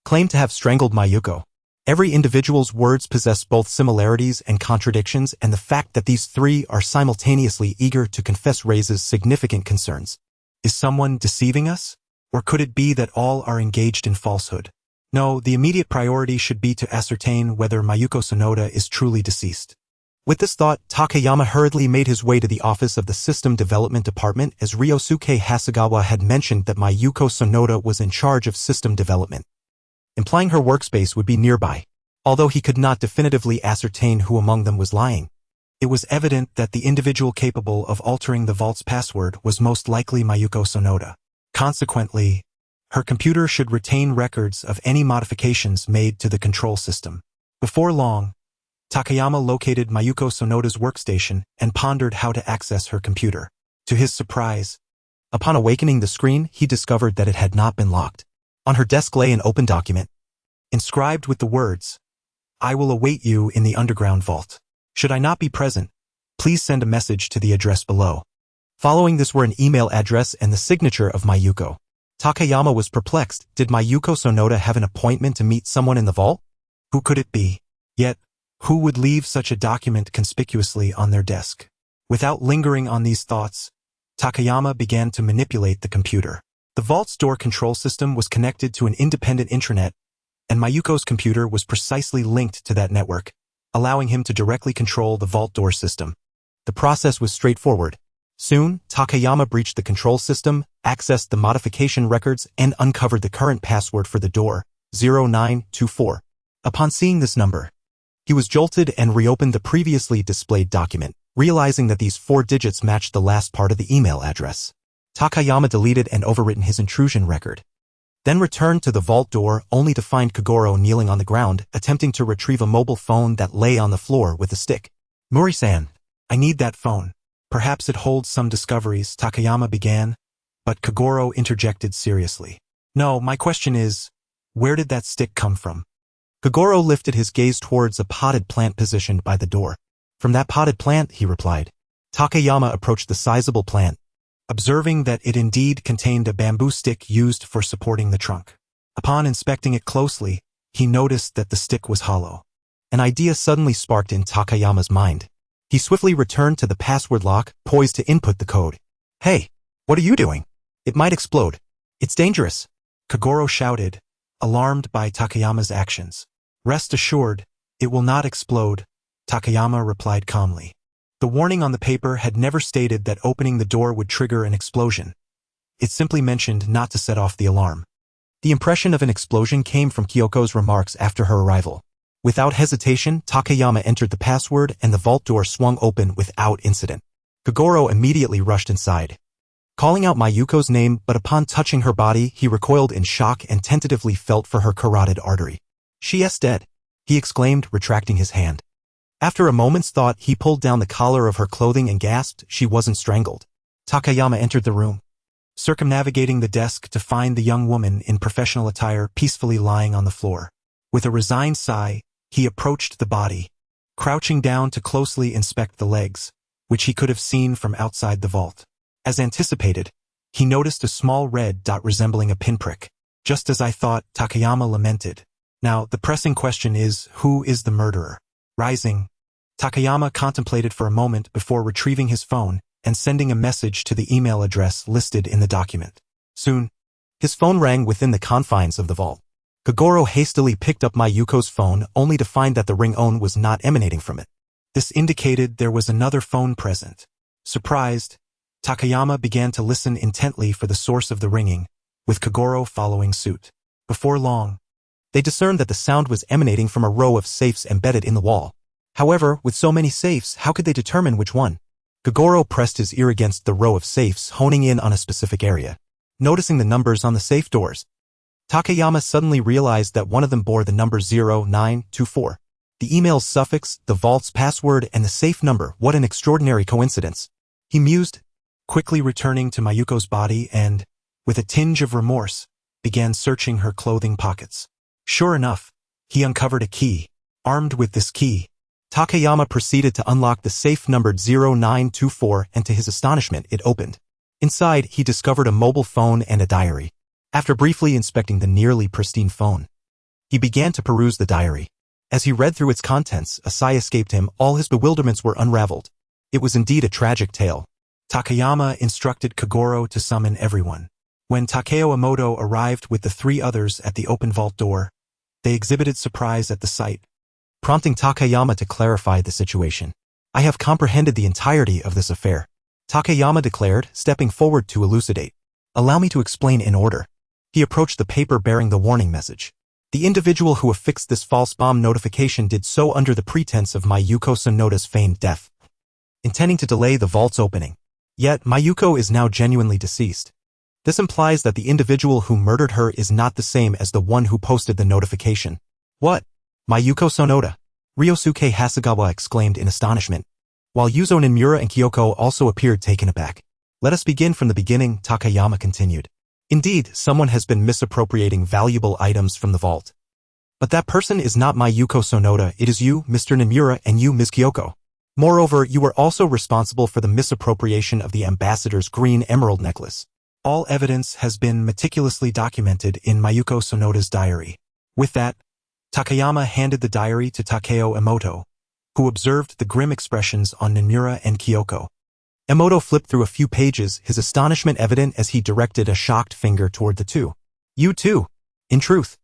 claimed to have strangled Mayuko. Every individual's words possess both similarities and contradictions, and the fact that these three are simultaneously eager to confess raises significant concerns. Is someone deceiving us? Or could it be that all are engaged in falsehood? No, the immediate priority should be to ascertain whether Mayuko Sonoda is truly deceased. With this thought, Takayama hurriedly made his way to the office of the System Development Department, as Ryosuke Hasegawa had mentioned that Mayuko Sonoda was in charge of system development, implying her workspace would be nearby. Although he could not definitively ascertain who among them was lying, it was evident that the individual capable of altering the vault's password was most likely Mayuko Sonoda. Consequently, her computer should retain records of any modifications made to the control system. Before long, Takayama located Mayuko Sonoda's workstation and pondered how to access her computer. To his surprise, upon awakening the screen, he discovered that it had not been locked. On her desk lay an open document, inscribed with the words, "I will await you in the underground vault. Should I not be present, please send a message to the address below." Following this were an email address and the signature of Mayuko. Takayama was perplexed. Did Mayuko Sonoda have an appointment to meet someone in the vault? Who could it be? Yet, who would leave such a document conspicuously on their desk? Without lingering on these thoughts, Takayama began to manipulate the computer. The vault's door control system was connected to an independent intranet, and Mayuko's computer was precisely linked to that network, allowing him to directly control the vault door system. The process was straightforward. Soon, Takayama breached the control system, accessed the modification records, and uncovered the current password for the door, 0924. Upon seeing this number, he was jolted and reopened the previously displayed document, realizing that these 4 digits matched the last part of the email address. Takayama deleted and overwritten his intrusion record, then returned to the vault door only to find Kagoro kneeling on the ground, attempting to retrieve a mobile phone that lay on the floor with a stick. "Mori-san, I need that phone. Perhaps it holds some discoveries," Takayama began, but Kagoro interjected seriously. "No, my question is, where did that stick come from?" Kagoro lifted his gaze towards a potted plant positioned by the door. "From that potted plant," he replied. Takayama approached the sizable plant, observing that it indeed contained a bamboo stick used for supporting the trunk. Upon inspecting it closely, he noticed that the stick was hollow. An idea suddenly sparked in Takayama's mind. He swiftly returned to the password lock, poised to input the code. "Hey, what are you doing? It might explode. It's dangerous," Kagoro shouted, alarmed by Takayama's actions. "Rest assured, it will not explode," Takayama replied calmly. The warning on the paper had never stated that opening the door would trigger an explosion. It simply mentioned not to set off the alarm. The impression of an explosion came from Kyoko's remarks after her arrival. Without hesitation, Takayama entered the password and the vault door swung open without incident. Kagoro immediately rushed inside, calling out Mayuko's name, but upon touching her body, he recoiled in shock and tentatively felt for her carotid artery. "She is dead," he exclaimed, retracting his hand. After a moment's thought, he pulled down the collar of her clothing and gasped, "She wasn't strangled." Takayama entered the room, circumnavigating the desk to find the young woman in professional attire peacefully lying on the floor. With a resigned sigh, he approached the body, crouching down to closely inspect the legs, which he could have seen from outside the vault. As anticipated, he noticed a small red dot resembling a pinprick. "Just as I thought," Takayama lamented. "Now, the pressing question is, who is the murderer?" Rising, Takayama contemplated for a moment before retrieving his phone and sending a message to the email address listed in the document. Soon, his phone rang within the confines of the vault. Kagoro hastily picked up Mayuko's phone only to find that the ringtone was not emanating from it. This indicated there was another phone present. Surprised, Takayama began to listen intently for the source of the ringing, with Kagoro following suit. Before long, they discerned that the sound was emanating from a row of safes embedded in the wall. However, with so many safes, how could they determine which one? Kagoro pressed his ear against the row of safes, honing in on a specific area. Noticing the numbers on the safe doors, Takayama suddenly realized that one of them bore the number 0924. The email's suffix, the vault's password, and the safe number. What an extraordinary coincidence. He mused, quickly returning to Mayuko's body and, with a tinge of remorse, began searching her clothing pockets. Sure enough, he uncovered a key. Armed with this key, Takayama proceeded to unlock the safe numbered 0924, and to his astonishment, it opened. Inside, he discovered a mobile phone and a diary. After briefly inspecting the nearly pristine phone, he began to peruse the diary. As he read through its contents, a sigh escaped him. All his bewilderments were unraveled. It was indeed a tragic tale. Takayama instructed Kagoro to summon everyone. When Takeo Emoto arrived with the three others at the open vault door, they exhibited surprise at the sight, prompting Takayama to clarify the situation. I have comprehended the entirety of this affair, Takayama declared, stepping forward to elucidate. Allow me to explain in order. He approached the paper bearing the warning message. The individual who affixed this false bomb notification did so under the pretense of Mayuko Sonoda's feigned death, intending to delay the vault's opening. Yet, Mayuko is now genuinely deceased. This implies that the individual who murdered her is not the same as the one who posted the notification. What? Mayuko Sonoda? Ryosuke Hasegawa exclaimed in astonishment, while Yuzo Nomura and Kyoko also appeared taken aback. Let us begin from the beginning, Takayama continued. Indeed, someone has been misappropriating valuable items from the vault. But that person is not Mayuko Sonoda, it is you, Mr. Nomura, and you, Ms. Kyoko. Moreover, you were also responsible for the misappropriation of the ambassador's green emerald necklace. All evidence has been meticulously documented in Mayuko Sonoda's diary. With that, Takayama handed the diary to Takeo Emoto, who observed the grim expressions on Nomura and Kyoko. Emoto flipped through a few pages, his astonishment evident as he directed a shocked finger toward the two. You too. In truth,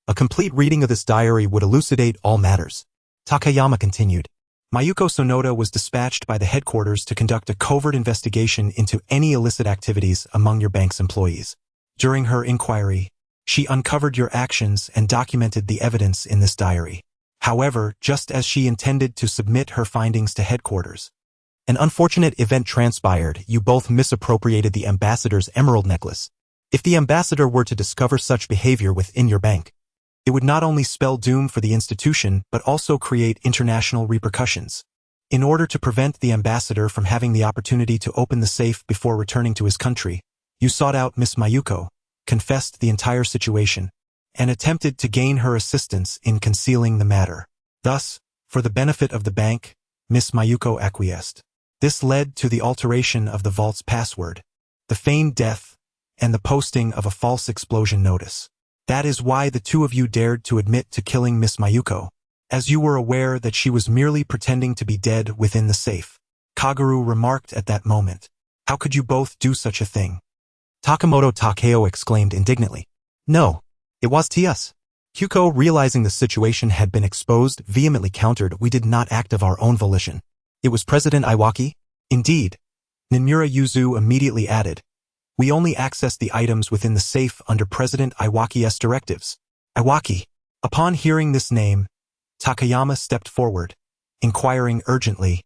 a complete reading of this diary would elucidate all matters. Takayama continued. Mayuko Sonoda was dispatched by the headquarters to conduct a covert investigation into any illicit activities among your bank's employees. During her inquiry, she uncovered your actions and documented the evidence in this diary. However, just as she intended to submit her findings to headquarters, an unfortunate event transpired. You both misappropriated the ambassador's emerald necklace. If the ambassador were to discover such behavior within your bank, it would not only spell doom for the institution but also create international repercussions. In order to prevent the ambassador from having the opportunity to open the safe before returning to his country, you sought out Miss Mayuko, confessed the entire situation, and attempted to gain her assistance in concealing the matter. Thus, for the benefit of the bank, Miss Mayuko acquiesced. This led to the alteration of the vault's password, the feigned death, and the posting of a false explosion notice. That is why the two of you dared to admit to killing Miss Mayuko, as you were aware that she was merely pretending to be dead within the safe. Kaguru remarked at that moment. How could you both do such a thing? Takamoto Takeo exclaimed indignantly. No, it was us. Kyuko, realizing the situation had been exposed, vehemently countered. We did not act of our own volition. It was President Iwaki? Indeed. Nomura Yuzu immediately added. We only accessed the items within the safe under President Iwaki's directives. Iwaki. Upon hearing this name, Takayama stepped forward, inquiring urgently.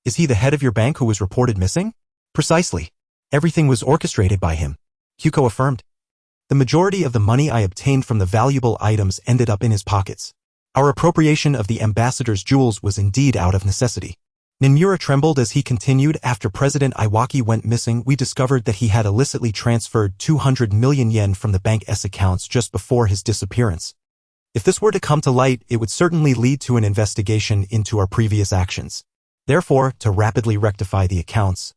Is he the head of your bank who was reported missing? Precisely. Everything was orchestrated by him, Kyuko affirmed. The majority of the money I obtained from the valuable items ended up in his pockets. Our appropriation of the ambassador's jewels was indeed out of necessity. Nomura trembled as he continued. After President Iwaki went missing, we discovered that he had illicitly transferred 200 million yen from the bank's accounts just before his disappearance. If this were to come to light, it would certainly lead to an investigation into our previous actions. Therefore, to rapidly rectify the accounts,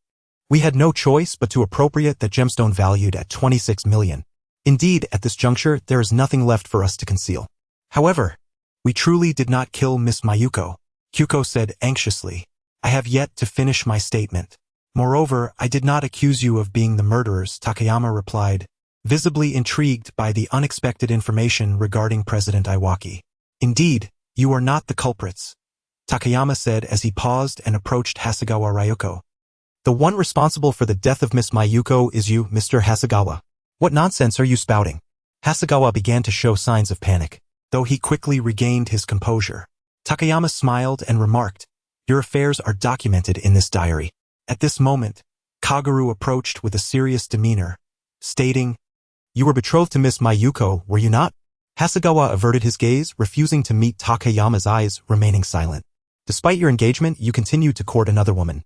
we had no choice but to appropriate that gemstone valued at 26 million. Indeed, at this juncture, there is nothing left for us to conceal. However, we truly did not kill Miss Mayuko, Kyuko said anxiously. I have yet to finish my statement. Moreover, I did not accuse you of being the murderers, Takayama replied. visibly intrigued by the unexpected information regarding President Iwaki. Indeed, you are not the culprits, Takayama said as he paused and approached Hasegawa Ryoko. The one responsible for the death of Miss Mayuko is you, Mr. Hasegawa. What nonsense are you spouting? Hasegawa began to show signs of panic, though he quickly regained his composure. Takayama smiled and remarked, your affairs are documented in this diary. At this moment, Kaguru approached with a serious demeanor, stating, you were betrothed to Miss Mayuko, were you not? Hasegawa averted his gaze, refusing to meet Takayama's eyes, remaining silent. Despite your engagement, you continue to court another woman.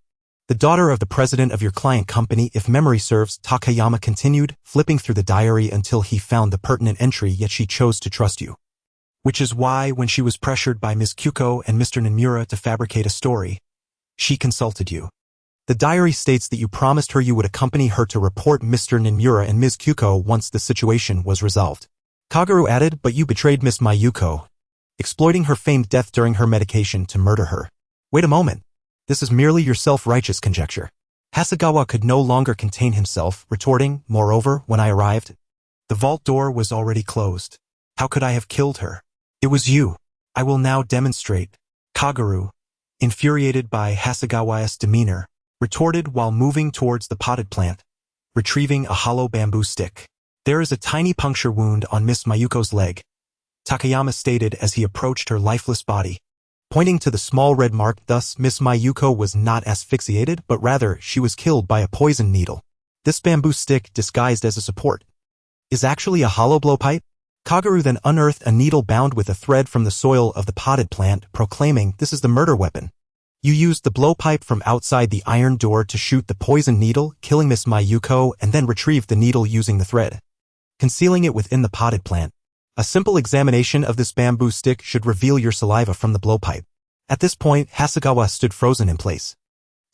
The daughter of the president of your client company, if memory serves, Takayama continued, flipping through the diary until he found the pertinent entry, yet she chose to trust you. Which is why, when she was pressured by Ms. Kyuko and Mr. Nomura to fabricate a story, she consulted you. The diary states that you promised her you would accompany her to report Mr. Nomura and Ms. Kyuko once the situation was resolved. Kaguru added, but you betrayed Miss Mayuko, exploiting her feigned death during her medication to murder her. Wait a moment. This is merely your self-righteous conjecture. Hasegawa could no longer contain himself, retorting, moreover, when I arrived, the vault door was already closed. How could I have killed her? It was you. I will now demonstrate. Kaguru, infuriated by Hasegawa's demeanor, retorted while moving towards the potted plant, retrieving a hollow bamboo stick. There is a tiny puncture wound on Miss Mayuko's leg, Takayama stated as he approached her lifeless body, pointing to the small red mark. Thus, Miss Mayuko was not asphyxiated, but rather she was killed by a poison needle. This bamboo stick, disguised as a support, is actually a hollow blowpipe. Kaguru then unearthed a needle bound with a thread from the soil of the potted plant, proclaiming, this is the murder weapon. You used the blowpipe from outside the iron door to shoot the poison needle, killing Miss Mayuko, and then retrieved the needle using the thread, concealing it within the potted plant. A simple examination of this bamboo stick should reveal your saliva from the blowpipe. At this point, Hasegawa stood frozen in place.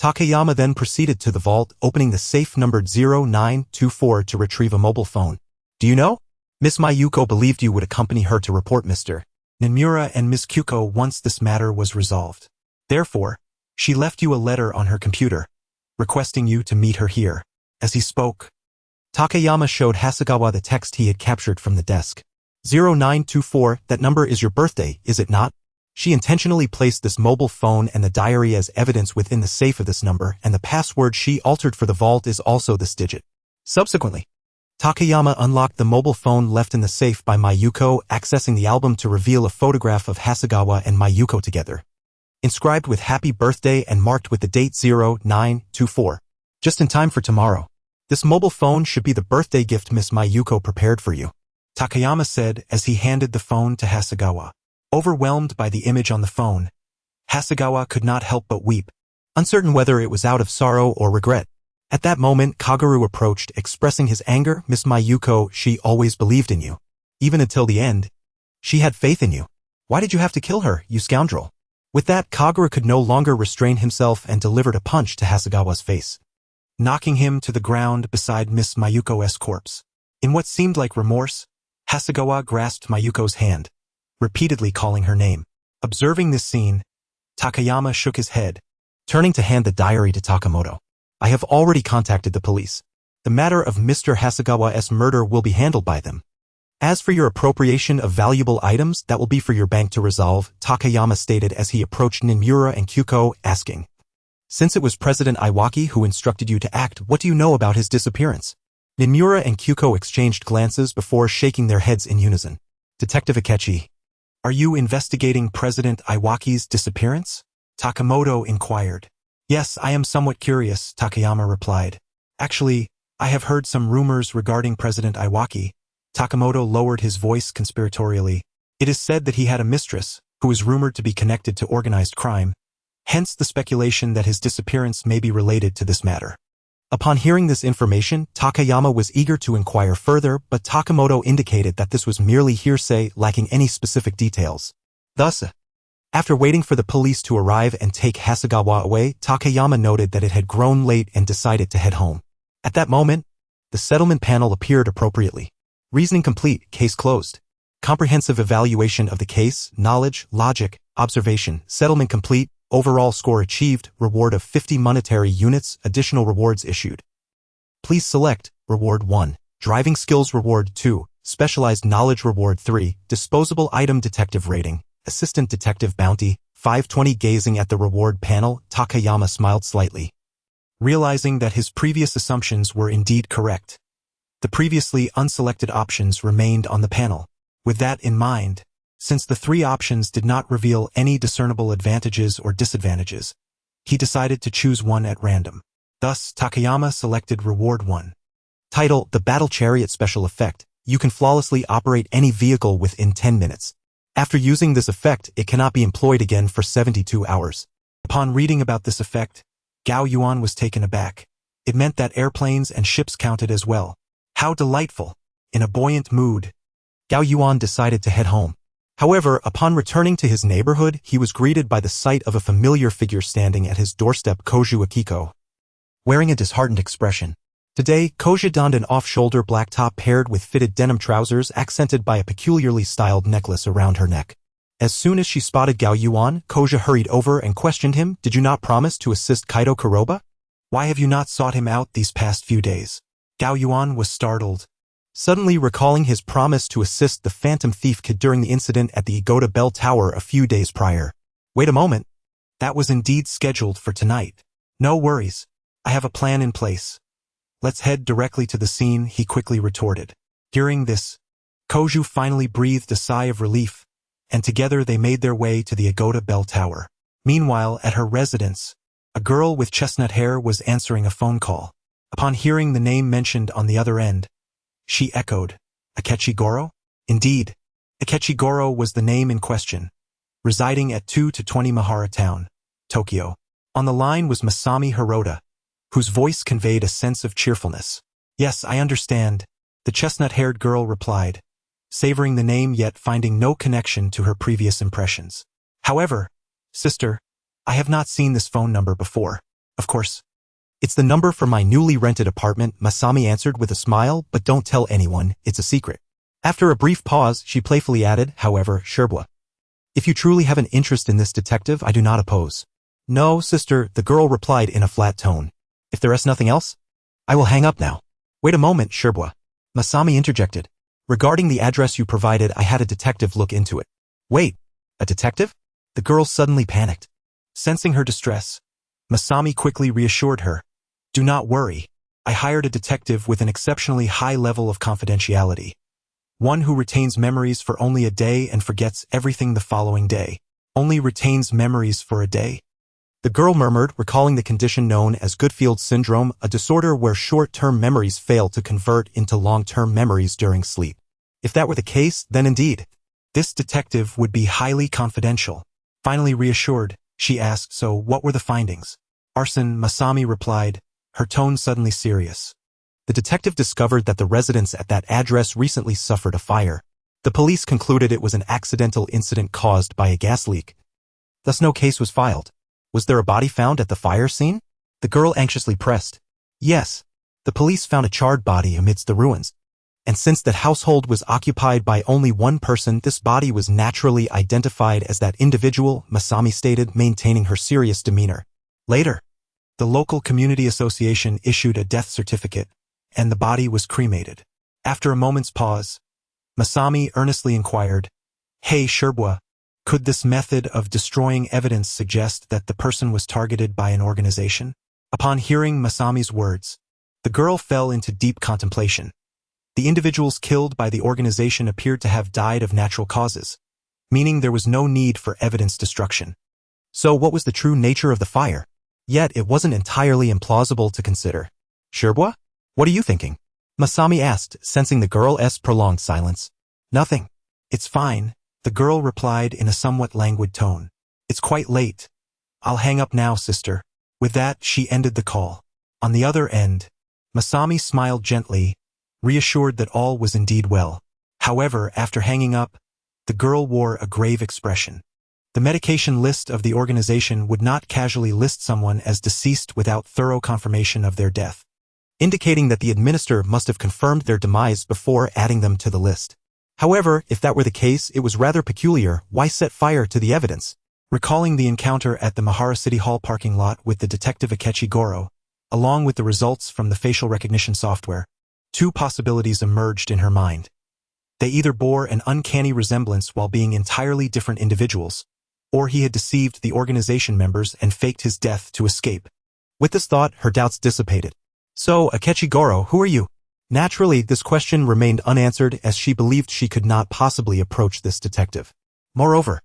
Takayama then proceeded to the vault, opening the safe numbered 0924 to retrieve a mobile phone. Do you know? Miss Mayuko believed you would accompany her to report Mr. Nomura and Miss Kyuko once this matter was resolved. Therefore, she left you a letter on her computer, requesting you to meet her here. As he spoke, Takayama showed Hasegawa the text he had captured from the desk. 0924, that number is your birthday, is it not? She intentionally placed this mobile phone and the diary as evidence within the safe of this number, and the password she altered for the vault is also this digit. Subsequently, Takayama unlocked the mobile phone left in the safe by Mayuko, accessing the album to reveal a photograph of Hasegawa and Mayuko together, inscribed with happy birthday and marked with the date 0924. Just in time for tomorrow. This mobile phone should be the birthday gift Miss Mayuko prepared for you, Takayama said as he handed the phone to Hasegawa. Overwhelmed by the image on the phone, Hasegawa could not help but weep, uncertain whether it was out of sorrow or regret. At that moment, Kaguru approached, expressing his anger. Miss Mayuko, she always believed in you. Even until the end, she had faith in you. Why did you have to kill her, you scoundrel? With that, Kaguru could no longer restrain himself and delivered a punch to Hasegawa's face, knocking him to the ground beside Miss Mayuko's corpse. In what seemed like remorse, Hasegawa grasped Mayuko's hand, repeatedly calling her name. Observing this scene, Takayama shook his head, turning to hand the diary to Takamoto. I have already contacted the police. The matter of Mr. Hasegawa's murder will be handled by them. As for your appropriation of valuable items, that will be for your bank to resolve, Takayama stated as he approached Nomura and Kyuko, asking, since it was President Iwaki who instructed you to act, what do you know about his disappearance? Nomura and Kyuko exchanged glances before shaking their heads in unison. Detective Akechi, are you investigating President Iwaki's disappearance? Takamoto inquired. Yes, I am somewhat curious, Takayama replied. Actually, I have heard some rumors regarding President Iwaki. Takamoto lowered his voice conspiratorially. It is said that he had a mistress, who is rumored to be connected to organized crime. Hence the speculation that his disappearance may be related to this matter. Upon hearing this information, Takayama was eager to inquire further, but Takamoto indicated that this was merely hearsay, lacking any specific details. Thus, after waiting for the police to arrive and take Hasegawa away, Takayama noted that it had grown late and decided to head home. At that moment, the settlement panel appeared appropriately. Reasoning complete, case closed. Comprehensive evaluation of the case, knowledge, logic, observation, settlement complete, overall score achieved, reward of 50 monetary units, additional rewards issued. Please select Reward 1. Driving Skills Reward 2, Specialized Knowledge Reward 3, Disposable Item Detective Rating, Assistant Detective Bounty, 520. Gazing at the reward panel, Takayama smiled slightly, realizing that his previous assumptions were indeed correct. The previously unselected options remained on the panel. With that in mind, since the 3 options did not reveal any discernible advantages or disadvantages, he decided to choose one at random. Thus, Takayama selected Reward 1. Title: The Battle Chariot Special Effect. You can flawlessly operate any vehicle within 10 minutes. After using this effect, it cannot be employed again for 72 hours. Upon reading about this effect, Gao Yuan was taken aback. It meant that airplanes and ships counted as well. How delightful! In a buoyant mood, Gao Yuan decided to head home. However, upon returning to his neighborhood, he was greeted by the sight of a familiar figure standing at his doorstep, Koju Akiko, wearing a disheartened expression. Today, Koja donned an off-shoulder black top paired with fitted denim trousers accented by a peculiarly styled necklace around her neck. As soon as she spotted Gao Yuan, Koja hurried over and questioned him. Did you not promise to assist Kaido Kuroba? Why have you not sought him out these past few days? Gao Yuan was startled, suddenly recalling his promise to assist the Phantom Thief Kid during the incident at the Igoda Bell Tower a few days prior. Wait a moment. That was indeed scheduled for tonight. No worries. I have a plan in place. Let's head directly to the scene, he quickly retorted. Hearing this, Koju finally breathed a sigh of relief, and together they made their way to the Igoda Bell Tower. Meanwhile, at her residence, a girl with chestnut hair was answering a phone call. Upon hearing the name mentioned on the other end, she echoed, Akechi Goro? Indeed, Akechi Goro was the name in question, residing at 2-20 Mahara Town, Tokyo. On the line was Masami Hirota, whose voice conveyed a sense of cheerfulness. Yes, I understand, the chestnut-haired girl replied, savoring the name yet finding no connection to her previous impressions. However, sister, I have not seen this phone number before. Of course. It's the number for my newly rented apartment, Masami answered with a smile, but don't tell anyone, it's a secret. After a brief pause, she playfully added, however, Shirbua, if you truly have an interest in this detective, I do not oppose. No, sister, the girl replied in a flat tone. If there is nothing else, I will hang up now. Wait a moment, Shirbua. Masami interjected. Regarding the address you provided, I had a detective look into it. Wait, a detective? The girl suddenly panicked. Sensing her distress, Masami quickly reassured her. Do not worry. I hired a detective with an exceptionally high level of confidentiality. One who retains memories for only a day and forgets everything the following day. Only retains memories for a day? The girl murmured, recalling the condition known as Goodfield syndrome, a disorder where short-term memories fail to convert into long-term memories during sleep. If that were the case, then indeed, this detective would be highly confidential. Finally reassured, she asked, so what were the findings? Arson, Masami replied, her tone suddenly serious. The detective discovered that the residents at that address recently suffered a fire. The police concluded it was an accidental incident caused by a gas leak. Thus no case was filed. Was there a body found at the fire scene? The girl anxiously pressed. Yes. The police found a charred body amidst the ruins. And since that household was occupied by only one person, this body was naturally identified as that individual, Masami stated, maintaining her serious demeanor. Later, the local community association issued a death certificate, and the body was cremated. After a moment's pause, Masami earnestly inquired, Hey, Shirbua, could this method of destroying evidence suggest that the person was targeted by an organization? Upon hearing Masami's words, the girl fell into deep contemplation. The individuals killed by the organization appeared to have died of natural causes, meaning there was no need for evidence destruction. So what was the true nature of the fire? Yet it wasn't entirely implausible to consider. Shirbua? What are you thinking? Masami asked, sensing the girl's prolonged silence. Nothing. It's fine, the girl replied in a somewhat languid tone. It's quite late. I'll hang up now, sister. With that, she ended the call. On the other end, Masami smiled gently, reassured that all was indeed well. However, after hanging up, the girl wore a grave expression. The medication list of the organization would not casually list someone as deceased without thorough confirmation of their death, indicating that the administrator must have confirmed their demise before adding them to the list. However, if that were the case, it was rather peculiar. Why set fire to the evidence? Recalling the encounter at the Mahara City Hall parking lot with the detective Akechi Goro, along with the results from the facial recognition software, Two possibilities emerged in her mind. They either bore an uncanny resemblance while being entirely different individuals, or he had deceived the organization members and faked his death to escape. With this thought, her doubts dissipated. "So, Akechi Goro, who are you?" Naturally, this question remained unanswered as she believed she could not possibly approach this detective. Moreover,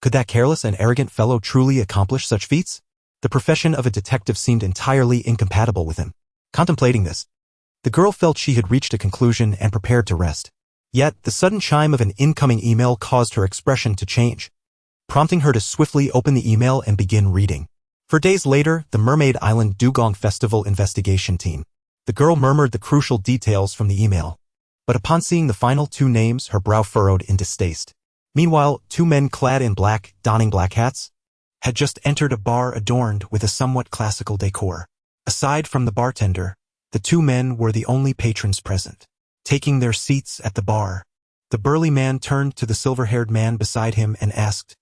could that careless and arrogant fellow truly accomplish such feats? The profession of a detective seemed entirely incompatible with him. Contemplating this, the girl felt she had reached a conclusion and prepared to rest. Yet, the sudden chime of an incoming email caused her expression to change, prompting her to swiftly open the email and begin reading. For days later, the Mermaid Island Dugong Festival investigation team. The girl murmured the crucial details from the email, but upon seeing the final two names, her brow furrowed in distaste. Meanwhile, two men clad in black, donning black hats, had just entered a bar adorned with a somewhat classical decor. Aside from the bartender, the two men were the only patrons present. Taking their seats at the bar, the burly man turned to the silver-haired man beside him and asked,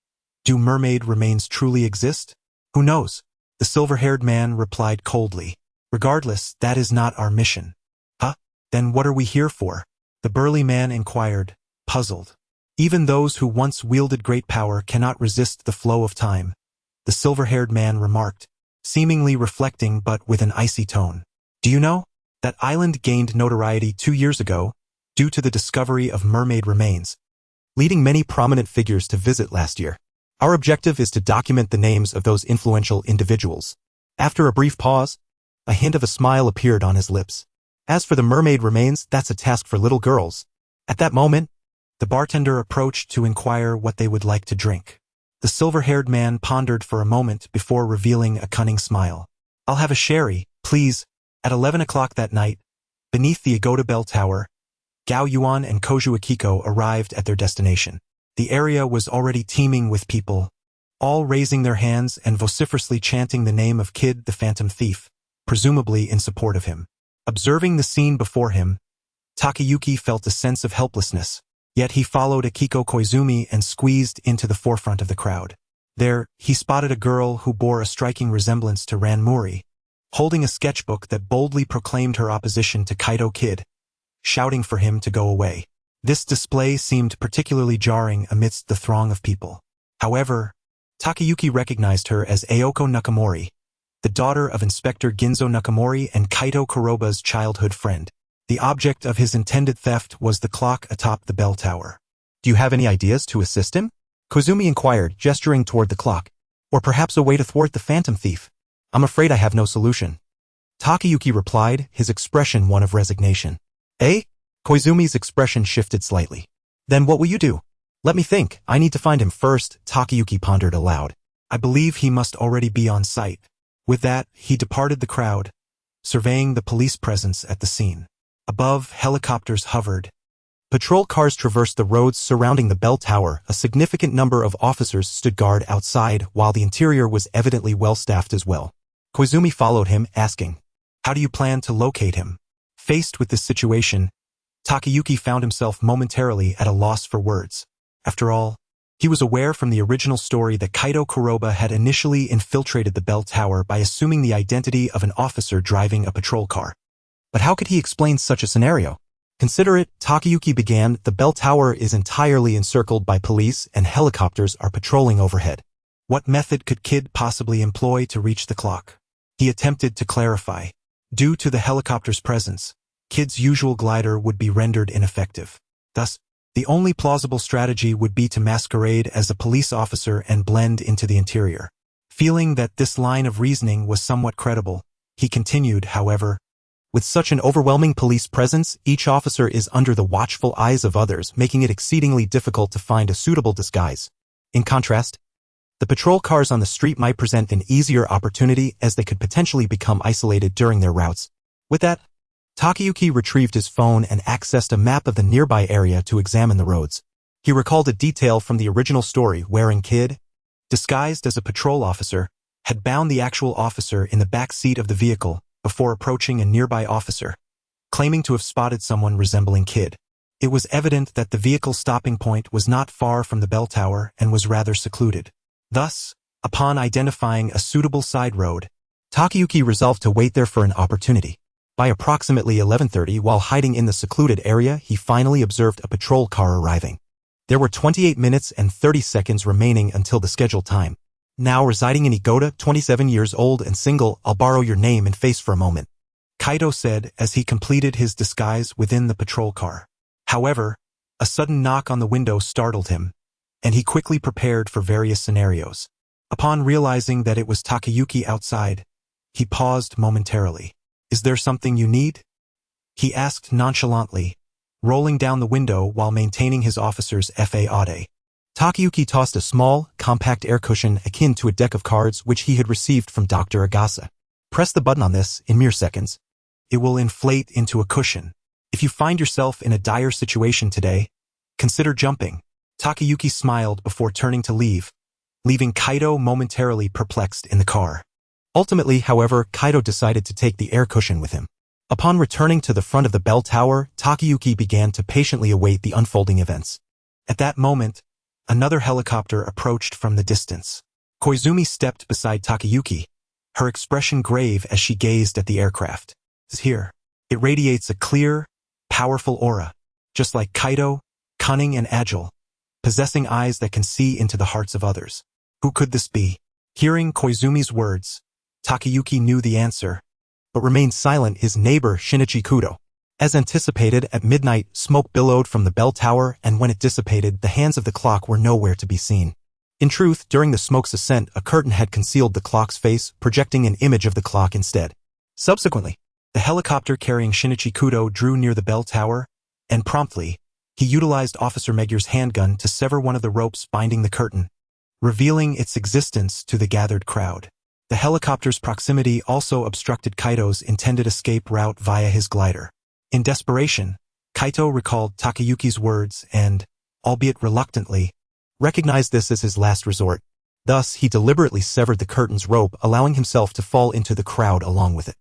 "Do mermaid remains truly exist?" "Who knows?" The silver-haired man replied coldly. "Regardless, that is not our mission." "Huh? Then what are we here for?" the burly man inquired, puzzled. "Even those who once wielded great power cannot resist the flow of time," the silver-haired man remarked, seemingly reflecting but with an icy tone. "Do you know? That island gained notoriety 2 years ago due to the discovery of mermaid remains, leading many prominent figures to visit last year. Our objective is to document the names of those influential individuals." After a brief pause, a hint of a smile appeared on his lips. "As for the mermaid remains, that's a task for little girls." At that moment, the bartender approached to inquire what they would like to drink. The silver-haired man pondered for a moment before revealing a cunning smile. "I'll have a sherry, please." At 11 o'clock that night, beneath the Agoda Bell Tower, Gao Yuan and Koju Akiko arrived at their destination. The area was already teeming with people, all raising their hands and vociferously chanting the name of Kid the Phantom Thief, presumably in support of him. Observing the scene before him, Takayuki felt a sense of helplessness, yet he followed Akiko Koizumi and squeezed into the forefront of the crowd. There, he spotted a girl who bore a striking resemblance to Ranmuri, holding a sketchbook that boldly proclaimed her opposition to Kaido Kid, shouting for him to go away. This display seemed particularly jarring amidst the throng of people. However, Takayuki recognized her as Aoko Nakamori, the daughter of Inspector Ginzo Nakamori and Kaito Kuroba's childhood friend. The object of his intended theft was the clock atop the bell tower. "Do you have any ideas to assist him?" Koizumi inquired, gesturing toward the clock. "Or perhaps a way to thwart the phantom thief?" "I'm afraid I have no solution," Takayuki replied, his expression one of resignation. "Eh?" Koizumi's expression shifted slightly. "Then what will you do?" "Let me think. I need to find him first," Takayuki pondered aloud. "I believe he must already be on site." With that, he departed the crowd, surveying the police presence at the scene. Above, helicopters hovered. Patrol cars traversed the roads surrounding the bell tower. A significant number of officers stood guard outside, while the interior was evidently well-staffed as well. Koizumi followed him, asking, "How do you plan to locate him?" Faced with this situation, Takayuki found himself momentarily at a loss for words. After all, he was aware from the original story that Kaito Kuroba had initially infiltrated the bell tower by assuming the identity of an officer driving a patrol car. But how could he explain such a scenario? "Consider it," Takayuki began, "the bell tower is entirely encircled by police and helicopters are patrolling overhead. What method could Kid possibly employ to reach the clock?" He attempted to clarify. Due to the helicopter's presence, Kid's usual glider would be rendered ineffective. Thus, the only plausible strategy would be to masquerade as a police officer and blend into the interior. Feeling that this line of reasoning was somewhat credible, he continued, however, "With such an overwhelming police presence, each officer is under the watchful eyes of others, making it exceedingly difficult to find a suitable disguise. In contrast, the patrol cars on the street might present an easier opportunity as they could potentially become isolated during their routes." With that, Takayuki retrieved his phone and accessed a map of the nearby area to examine the roads. He recalled a detail from the original story wherein Kid, disguised as a patrol officer, had bound the actual officer in the back seat of the vehicle before approaching a nearby officer, claiming to have spotted someone resembling Kid. It was evident that the vehicle's stopping point was not far from the bell tower and was rather secluded. Thus, upon identifying a suitable side road, Takayuki resolved to wait there for an opportunity. By approximately 11:30, while hiding in the secluded area, he finally observed a patrol car arriving. There were 28 minutes and 30 seconds remaining until the scheduled time. Now residing in Igoda, 27 years old and single, I'll borrow your name and face for a moment, Kaito said as he completed his disguise within the patrol car. However, a sudden knock on the window startled him, and he quickly prepared for various scenarios. Upon realizing that it was Takayuki outside, he paused momentarily. Is there something you need? He asked nonchalantly, rolling down the window while maintaining his officer's fa. Takayuki tossed a small, compact air cushion akin to a deck of cards which he had received from Dr. Agasa. Press the button on this in mere seconds. It will inflate into a cushion. If you find yourself in a dire situation today, consider jumping. Takayuki smiled before turning to leave, leaving Kaito momentarily perplexed in the car. Ultimately, however, Kaito decided to take the air cushion with him. Upon returning to the front of the bell tower, Takayuki began to patiently await the unfolding events. At that moment, another helicopter approached from the distance. Koizumi stepped beside Takayuki, her expression grave as she gazed at the aircraft. It's here. It radiates a clear, powerful aura, just like Kaito, cunning and agile, possessing eyes that can see into the hearts of others. Who could this be? Hearing Koizumi's words, Takayuki knew the answer, but remained silent. His neighbor Shinichi Kudo. As anticipated, at midnight, smoke billowed from the bell tower, and when it dissipated, the hands of the clock were nowhere to be seen. In truth, during the smoke's ascent, a curtain had concealed the clock's face, projecting an image of the clock instead. Subsequently, the helicopter carrying Shinichi Kudo drew near the bell tower, and promptly, he utilized Officer Megur's handgun to sever one of the ropes binding the curtain, revealing its existence to the gathered crowd. The helicopter's proximity also obstructed Kaito's intended escape route via his glider. In desperation, Kaito recalled Takayuki's words and, albeit reluctantly, recognized this as his last resort. Thus, he deliberately severed the curtain's rope, allowing himself to fall into the crowd along with it.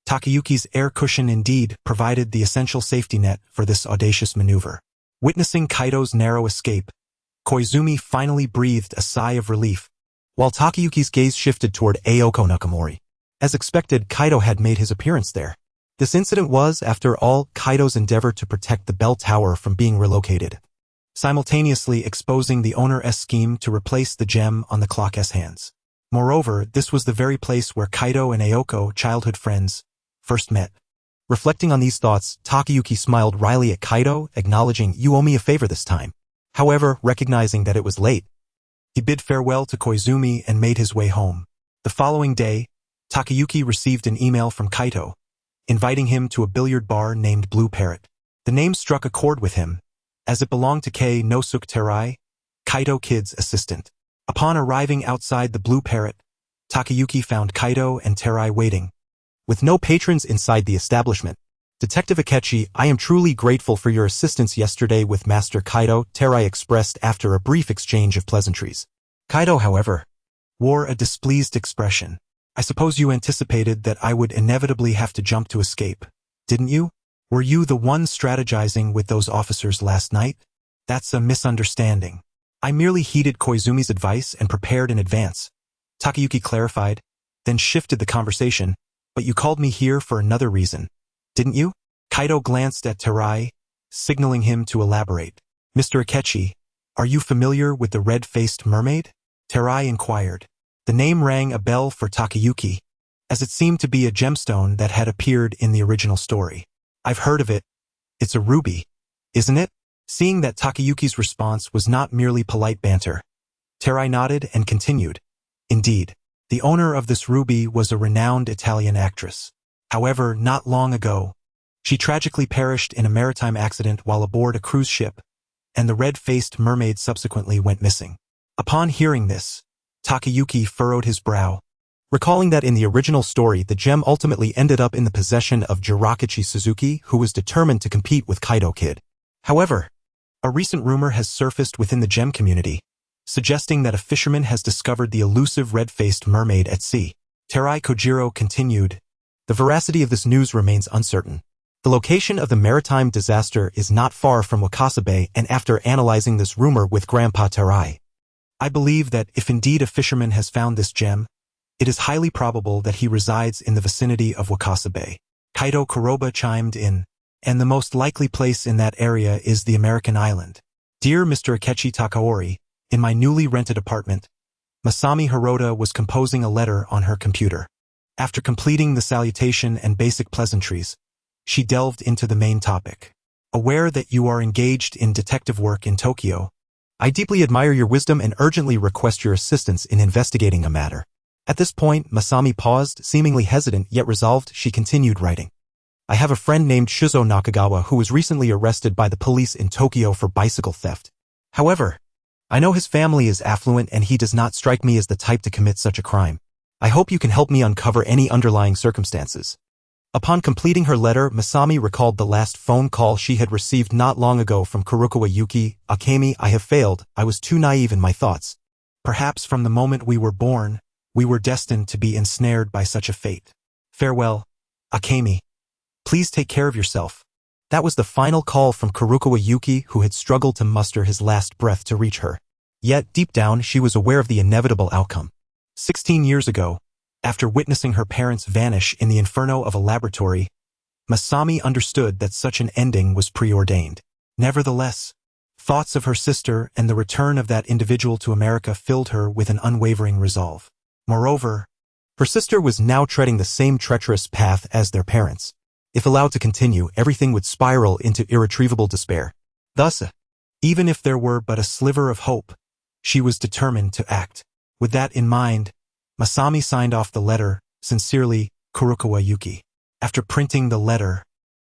Takayuki's air cushion indeed provided the essential safety net for this audacious maneuver. Witnessing Kaito's narrow escape, Koizumi finally breathed a sigh of relief, while Takayuki's gaze shifted toward Aoko Nakamori. As expected, Kaito had made his appearance there. This incident was, after all, Kaito's endeavor to protect the bell tower from being relocated, simultaneously exposing the owner's scheme to replace the gem on the clock's hands. Moreover, this was the very place where Kaito and Aoko, childhood friends, first met. Reflecting on these thoughts, Takayuki smiled wryly at Kaito, acknowledging, "You owe me a favor this time." However, recognizing that it was late, he bid farewell to Koizumi and made his way home. The following day, Takayuki received an email from Kaito, inviting him to a billiard bar named Blue Parrot. The name struck a chord with him, as it belonged to Kei Nosuke Terai, Kaito Kid's assistant. Upon arriving outside the Blue Parrot, Takayuki found Kaito and Terai waiting, with no patrons inside the establishment. "Detective Akechi, I am truly grateful for your assistance yesterday with Master Kaito," Terai expressed after a brief exchange of pleasantries. Kaito, however, wore a displeased expression. "I suppose you anticipated that I would inevitably have to jump to escape, didn't you? Were you the one strategizing with those officers last night? That's a misunderstanding. I merely heeded Koizumi's advice and prepared in advance," Takayuki clarified, then shifted the conversation. "But you called me here for another reason, didn't you?" Kaito glanced at Terai, signaling him to elaborate. "Mr. Akechi, are you familiar with the red-faced mermaid?" Terai inquired. The name rang a bell for Takayuki, as it seemed to be a gemstone that had appeared in the original story. "I've heard of it. It's a ruby, isn't it?" Seeing that Takayuki's response was not merely polite banter, Terai nodded and continued. "Indeed, the owner of this ruby was a renowned Italian actress. However, not long ago, she tragically perished in a maritime accident while aboard a cruise ship, and the red-faced mermaid subsequently went missing." Upon hearing this, Takayuki furrowed his brow, recalling that in the original story the gem ultimately ended up in the possession of Jirakichi Suzuki, who was determined to compete with Kaito Kid. However, a recent rumor has surfaced within the gem community, suggesting that a fisherman has discovered the elusive red-faced mermaid at sea. Terai Kojiro continued, "The veracity of this news remains uncertain. The location of the maritime disaster is not far from Wakasabe, and after analyzing this rumor with Grandpa Terai, I believe that if indeed a fisherman has found this gem, it is highly probable that he resides in the vicinity of Wakasabe. Kaito Kuroba chimed in. And the most likely place in that area is the American island. Dear Mr. Akechi Takaori, in my newly rented apartment, Masami Hirota was composing a letter on her computer. After completing the salutation and basic pleasantries, she delved into the main topic. Aware that you are engaged in detective work in Tokyo, I deeply admire your wisdom and urgently request your assistance in investigating a matter. At this point, Masami paused, seemingly hesitant yet resolved. She continued writing. I have a friend named Shuzo Nakagawa who was recently arrested by the police in Tokyo for bicycle theft. However, I know his family is affluent and he does not strike me as the type to commit such a crime. I hope you can help me uncover any underlying circumstances. Upon completing her letter, Masami recalled the last phone call she had received not long ago from Kurokawa Yuki. Akemi, I have failed. I was too naive in my thoughts. Perhaps from the moment we were born, we were destined to be ensnared by such a fate. Farewell, Akemi. Please take care of yourself. That was the final call from Kurokawa Yuki, who had struggled to muster his last breath to reach her. Yet, deep down, she was aware of the inevitable outcome. 16 years ago, after witnessing her parents vanish in the inferno of a laboratory, Masami understood that such an ending was preordained. Nevertheless, thoughts of her sister and the return of that individual to America filled her with an unwavering resolve. Moreover, her sister was now treading the same treacherous path as their parents. If allowed to continue, everything would spiral into irretrievable despair. Thus, even if there were but a sliver of hope, she was determined to act. With that in mind, Masami signed off the letter, sincerely, Kurokawa Yuki. After printing the letter,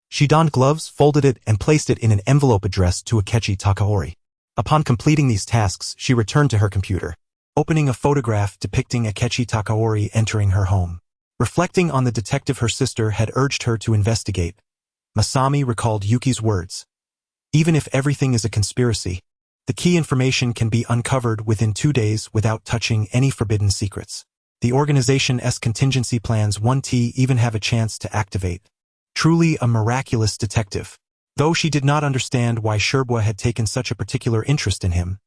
she donned gloves, folded it, and placed it in an envelope addressed to Akechi Takaori. Upon completing these tasks, she returned to her computer, opening a photograph depicting Akechi Takaori entering her home. Reflecting on the detective her sister had urged her to investigate, Masami recalled Yuki's words. Even if everything is a conspiracy, the key information can be uncovered within 2 days without touching any forbidden secrets. The organization's contingency plans 1T even have a chance to activate. Truly a miraculous detective. Though she did not understand why Shirbua had taken such a particular interest in him,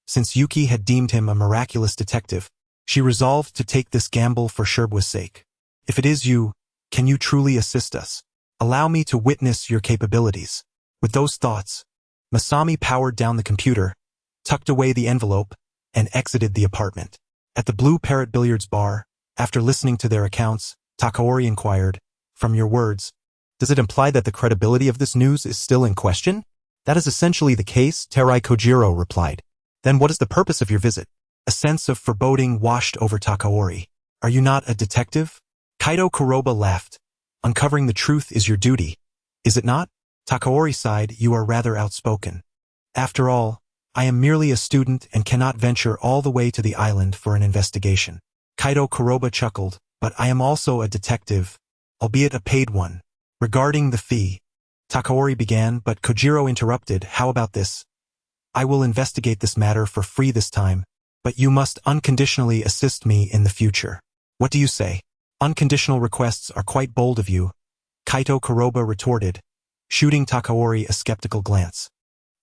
since Yuki had deemed him a miraculous detective, she resolved to take this gamble for Shirbua's sake. If it is you, can you truly assist us? Allow me to witness your capabilities. With those thoughts, Masami powered down the computer, tucked away the envelope, and exited the apartment. At the Blue Parrot Billiards Bar, after listening to their accounts, Takaori inquired, from your words, does it imply that the credibility of this news is still in question? That is essentially the case, Terai Kojiro replied. Then what is the purpose of your visit? A sense of foreboding washed over Takaori. Are you not a detective? Kaito Kuroba laughed. Uncovering the truth is your duty, is it not? Takaori sighed, you are rather outspoken. After all, I am merely a student and cannot venture all the way to the island for an investigation. Kaito Kuroba chuckled, but I am also a detective, albeit a paid one. Regarding the fee, Takaori began, but Kojiro interrupted, how about this? I will investigate this matter for free this time, but you must unconditionally assist me in the future. What do you say? Unconditional requests are quite bold of you, Kaito Kuroba retorted, shooting Takaori a skeptical glance.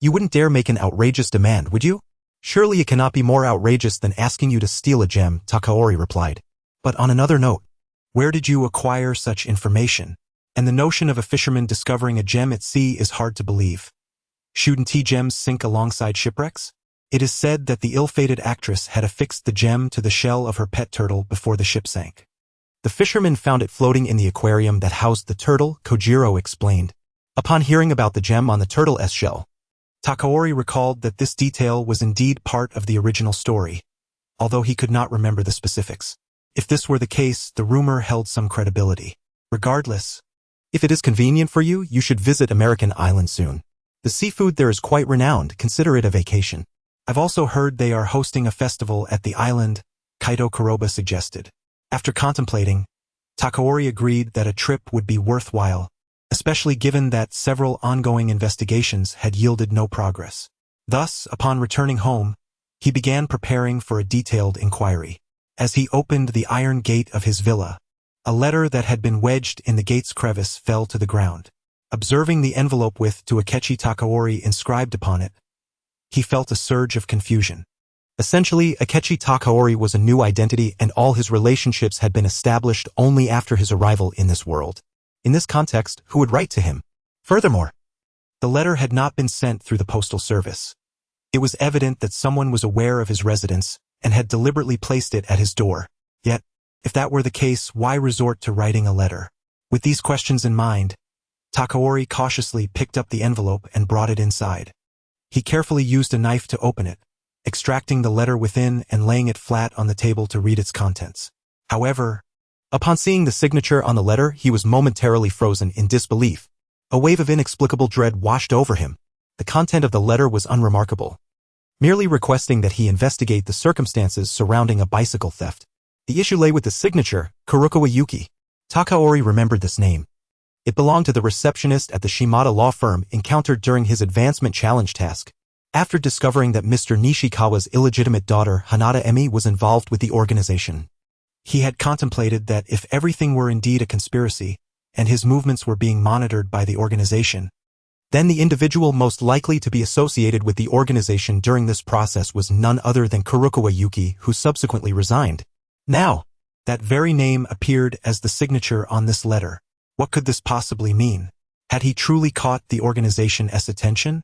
You wouldn't dare make an outrageous demand, would you? Surely it cannot be more outrageous than asking you to steal a gem, Takaori replied. But on another note, where did you acquire such information? And the notion of a fisherman discovering a gem at sea is hard to believe. Shouldn't gems sink alongside shipwrecks? It is said that the ill-fated actress had affixed the gem to the shell of her pet turtle before the ship sank. The fisherman found it floating in the aquarium that housed the turtle, Kojiro explained. Upon hearing about the gem on the turtle's shell, Takaori recalled that this detail was indeed part of the original story, although he could not remember the specifics. If this were the case, the rumor held some credibility. Regardless, if it is convenient for you, you should visit American Island soon. The seafood there is quite renowned, consider it a vacation. I've also heard they are hosting a festival at the island, Kaito Kuroba suggested. After contemplating, Takaori agreed that a trip would be worthwhile, especially given that several ongoing investigations had yielded no progress. Thus, upon returning home, he began preparing for a detailed inquiry. As he opened the iron gate of his villa, a letter that had been wedged in the gate's crevice fell to the ground. Observing the envelope with to Akechi Takaori inscribed upon it, he felt a surge of confusion. Essentially, Akechi Takaori was a new identity and all his relationships had been established only after his arrival in this world. In this context, who would write to him? Furthermore, the letter had not been sent through the postal service. It was evident that someone was aware of his residence and had deliberately placed it at his door. Yet, if that were the case, why resort to writing a letter? With these questions in mind, Takaori cautiously picked up the envelope and brought it inside. He carefully used a knife to open it, extracting the letter within and laying it flat on the table to read its contents. However, upon seeing the signature on the letter, he was momentarily frozen in disbelief. A wave of inexplicable dread washed over him. The content of the letter was unremarkable, merely requesting that he investigate the circumstances surrounding a bicycle theft. The issue lay with the signature, Kurokawa Yuki. Takaori remembered this name. It belonged to the receptionist at the Shimada law firm encountered during his advancement challenge task. After discovering that Mr. Nishikawa's illegitimate daughter, Hanada Emi, was involved with the organization, he had contemplated that if everything were indeed a conspiracy, and his movements were being monitored by the organization, then the individual most likely to be associated with the organization during this process was none other than Kurokawa Yuki, who subsequently resigned. Now, that very name appeared as the signature on this letter. What could this possibly mean? Had he truly caught the organization's attention?